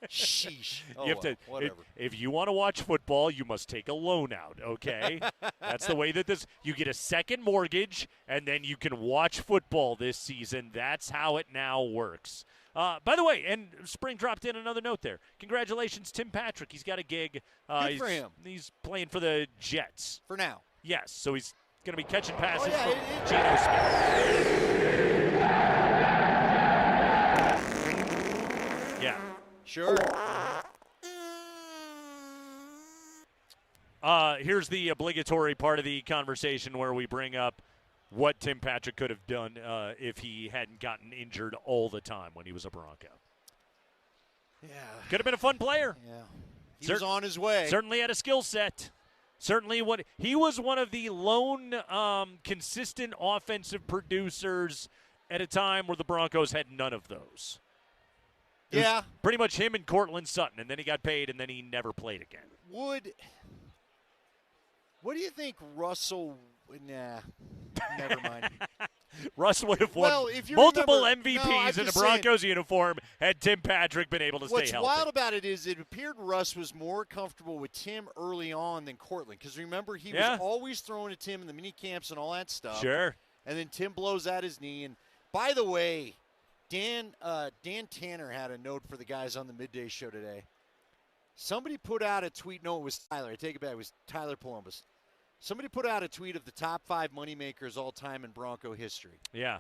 Sheesh. You have to, whatever. if you want to watch football, you must take a loan out, okay? That's the way that you get a second mortgage, and then you can watch football this season. That's how it now works. By the way, and Spring dropped in another note there. Congratulations, Tim Patrick. He's got a gig. Good for him. He's playing for the Jets. For now. Yes, so he's going to be catching passes yeah, from Geno Smith. Yeah. Sure. Here's the obligatory part of the conversation where we bring up what Tim Patrick could have done if he hadn't gotten injured all the time when he was a Bronco. Yeah. Could have been a fun player. Yeah. He was on his way. Certainly had a skill set. Certainly he was one of the lone consistent offensive producers at a time where the Broncos had none of those. It was pretty much him and Cortland Sutton, and then he got paid, and then he never played again. What do you think Russell – nah, never mind. Russ would have won multiple MVPs in a Broncos uniform had Tim Patrick been able to stay healthy. What's wild about it is it appeared Russ was more comfortable with Tim early on than Cortland. Because remember, he was always throwing to Tim in the mini camps and all that stuff. Sure. And then Tim blows out his knee. And by the way, Dan Tanner had a note for the guys on the midday show today. Somebody put out a tweet. No, it was Tyler. I take it back. It was Tyler Polumbus. Somebody put out a tweet of the top 5 moneymakers all time in Bronco history. Yeah.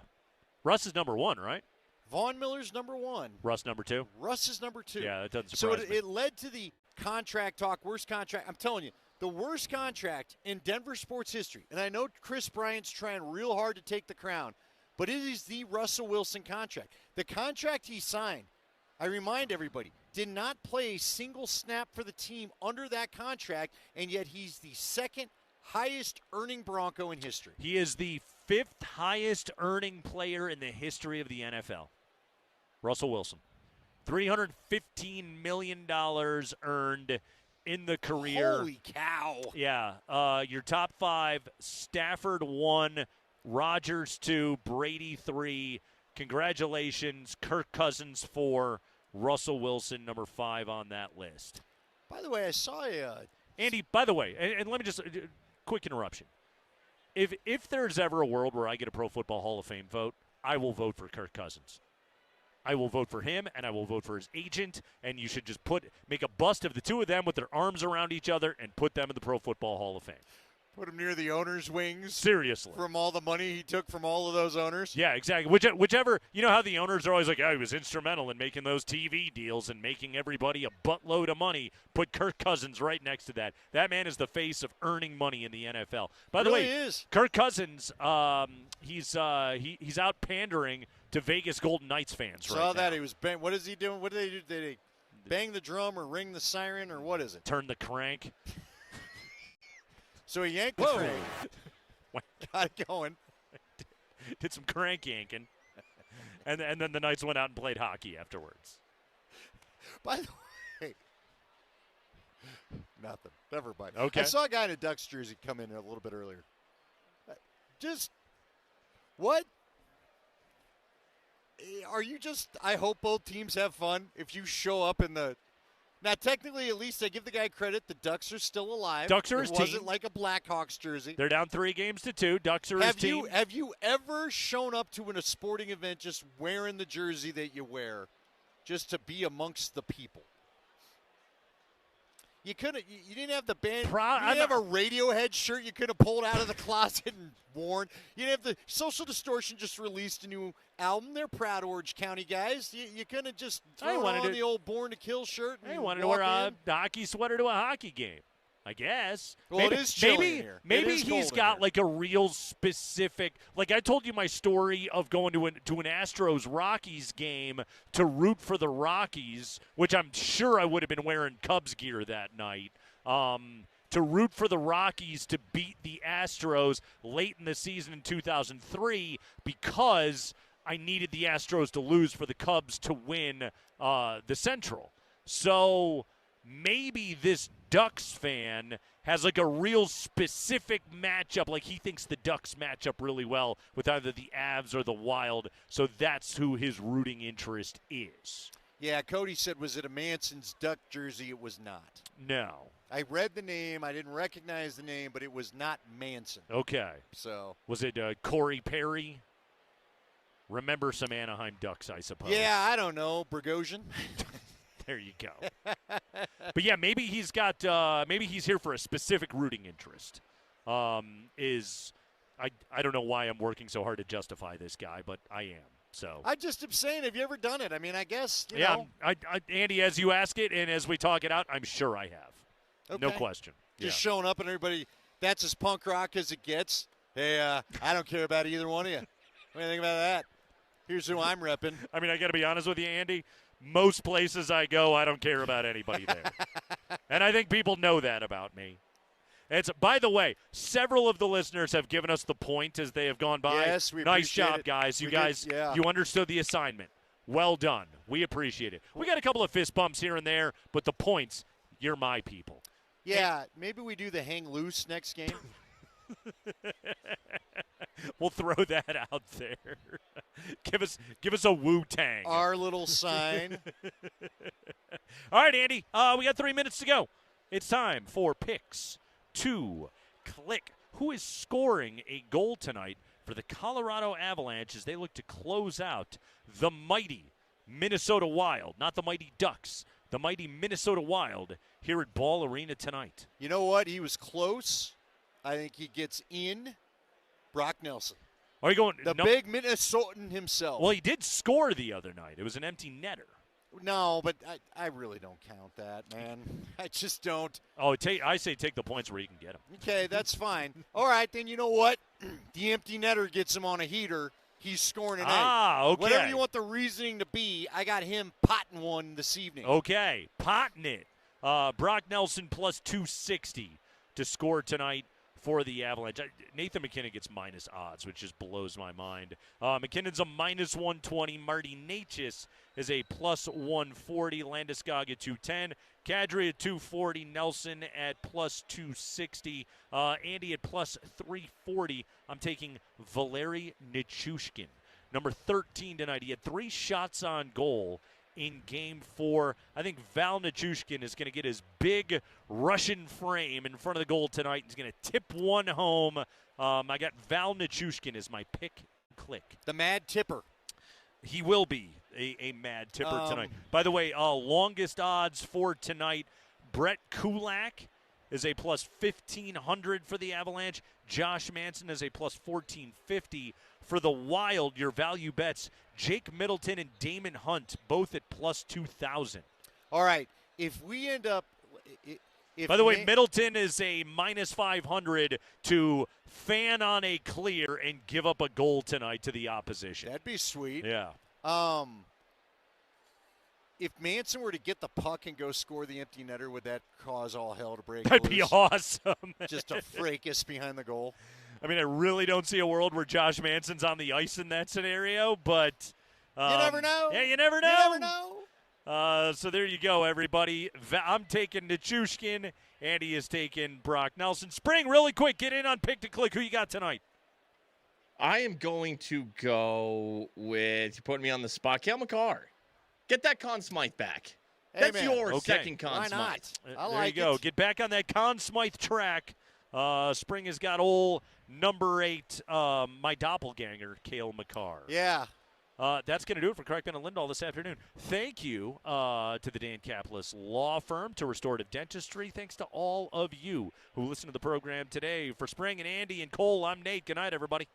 Russ is number 1, right? Von Miller's number 1. Russ number 2? Russ is number 2. Yeah, that doesn't surprise me. So it led to the contract talk, worst contract. I'm telling you, the worst contract in Denver sports history. And I know Chris Bryant's trying real hard to take the crown, but it is the Russell Wilson contract. The contract he signed, I remind everybody, did not play a single snap for the team under that contract, and yet he's the second highest earning Bronco in history. He is the 5th highest earning player in the history of the NFL. Russell Wilson. $315 million earned in the career. Holy cow. Yeah. Your top 5, Stafford 1, Rodgers 2, Brady 3. Congratulations, Kirk Cousins 4, Russell Wilson number 5 on that list. By the way, I saw Andy, by the way, and let me just quick interruption. If there's ever a world where I get a Pro Football Hall of Fame vote, I will vote for Kirk Cousins. I will vote for him, and I will vote for his agent, and you should just make a bust of the two of them with their arms around each other and put them in the Pro Football Hall of Fame. Put him near the owner's wings. Seriously. From all the money he took from all of those owners. Yeah, exactly. Whichever, you know how the owners are always like, he was instrumental in making those TV deals and making everybody a buttload of money. Put Kirk Cousins right next to that. That man is the face of earning money in the NFL. By the way, is. Kirk Cousins, he's out pandering to Vegas Golden Knights fans right now. Saw that. He was what is he doing? What do they do? Did they bang the drum or ring the siren or what is it? Turn the crank. So he yanked the crank. Got it going. Did some crank yanking. And then the Knights went out and played hockey afterwards. By the way, nothing. Never mind. Okay. I saw a guy in a Ducks jersey come in a little bit earlier. Just, what? Are you just, I hope both teams have fun if you show up in the, now technically at least I give the guy credit, the Ducks are still alive. Ducks are his team. It wasn't like a Blackhawks jersey. They're down 3-2. Ducks are his team. Have you ever shown up to a sporting event just wearing the jersey that you wear just to be amongst the people? You couldn't. You didn't have the band. You didn't have a Radiohead shirt you could have pulled out of the closet and worn. You didn't have the Social Distortion just released a new album. They're proud Orange County guys. You couldn't have just thrown on the old Born to Kill shirt. I wanted to wear a hockey sweater to a hockey game, I guess. Well, it is chilly in here. Maybe he's got like a real specific. Like I told you my story of going to an Astros Rockies game to root for the Rockies, which I'm sure I would have been wearing Cubs gear that night. To root for the Rockies to beat the Astros late in the season in 2003 because I needed the Astros to lose for the Cubs to win the Central. So maybe this Ducks fan has like a real specific matchup. Like he thinks the Ducks match up really well with either the Avs or the Wild. So that's who his rooting interest is. Yeah, Cody said, was it a Manson's Duck jersey? It was not. No. I read the name. I didn't recognize the name, but it was not Manson. Okay. So was it Corey Perry? Remember some Anaheim Ducks, I suppose. Yeah, I don't know. Bogosian. There you go. But yeah, maybe he's got. Maybe he's here for a specific rooting interest. I don't know why I'm working so hard to justify this guy, but I am. So I just am saying, have you ever done it? I mean, I guess. You yeah, know. Andy, as you ask it and as we talk it out, I'm sure I have. Okay. No question. Just showing up and everybody. That's as punk rock as it gets. Hey, I don't care about either one of you. What do you think about that? Here's who I'm repping. I mean, I got to be honest with you, Andy. Most places I go, I don't care about anybody there. And I think people know that about me. By the way, several of the listeners have given us the point as they have gone by. Yes, we nice appreciate job, it. guys. You understood the assignment. Well done. We appreciate it. We got a couple of fist bumps here and there, but the points, you're my people. Yeah, maybe we do the hang loose next game. We'll throw that out there. Give us a Wu-Tang. Our little sign. All right, Andy. We got 3 minutes to go. It's time for picks to click. Who is scoring a goal tonight for the Colorado Avalanche as they look to close out the mighty Minnesota Wild? Not the mighty Ducks. The mighty Minnesota Wild here at Ball Arena tonight. You know what? He was close. I think he gets in Brock Nelson. Are you going the big Minnesotan himself? Well, he did score the other night. It was an empty netter. No, but I really don't count that, man. I just don't. Oh, I say take the points where you can get them. Okay, that's fine. All right, then you know what? The empty netter gets him on a heater. He's scoring an egg. Okay. Whatever you want the reasoning to be, I got him potting one this evening. Okay, potting it. Brock Nelson plus 260 to score tonight for the Avalanche. Nathan McKinnon gets minus odds, which just blows my mind. McKinnon's a minus 120. Marty Necas is a plus 140. Landeskog at 210. Kadri at 240. Nelson at plus 260. Andy at plus 340. I'm taking Valeri Nichushkin. Number 13 tonight. He had 3 shots on goal in Game 4. I think Val Nichushkin is going to get his big Russian frame in front of the goal tonight. He's going to tip one home. I got Val Nichushkin as my pick click. The mad tipper. He will be a mad tipper tonight. By the way, longest odds for tonight, Brett Kulak is a plus 1,500 for the Avalanche. Josh Manson is a plus 1,450 for the Wild. Your value bets, Jake Middleton and Damon Hunt, both at plus 2,000. All right. If we end up... By the way, Middleton is a minus 500 to fan on a clear and give up a goal tonight to the opposition. That'd be sweet. Yeah. If Manson were to get the puck and go score the empty netter, would that cause all hell to break That'd loose? be awesome. Just a fracas behind the goal. I mean, I really don't see a world where Josh Manson's on the ice in that scenario, but... you never know. Yeah, you never know. You never know. So there you go, everybody. I'm taking Nichushkin. Andy is taking Brock Nelson. Spring, really quick, get in on Pick to Click. Who you got tonight? I am going to go with, you put me on the spot, Cale McCarr. Get that Conn Smythe back. Hey, That's man. your second Conn Why Smythe. not? There you go. Get back on that Conn Smythe track. Spring has got old number 8, my doppelganger, Cale McCarr. Yeah. That's going to do it for Kreckman and Lindahl this afternoon. Thank you to the Dan Caplis Law Firm, to Restorative Dentistry. Thanks to all of you who listened to the program today. For Spring and Andy and Cole, I'm Nate. Good night, everybody.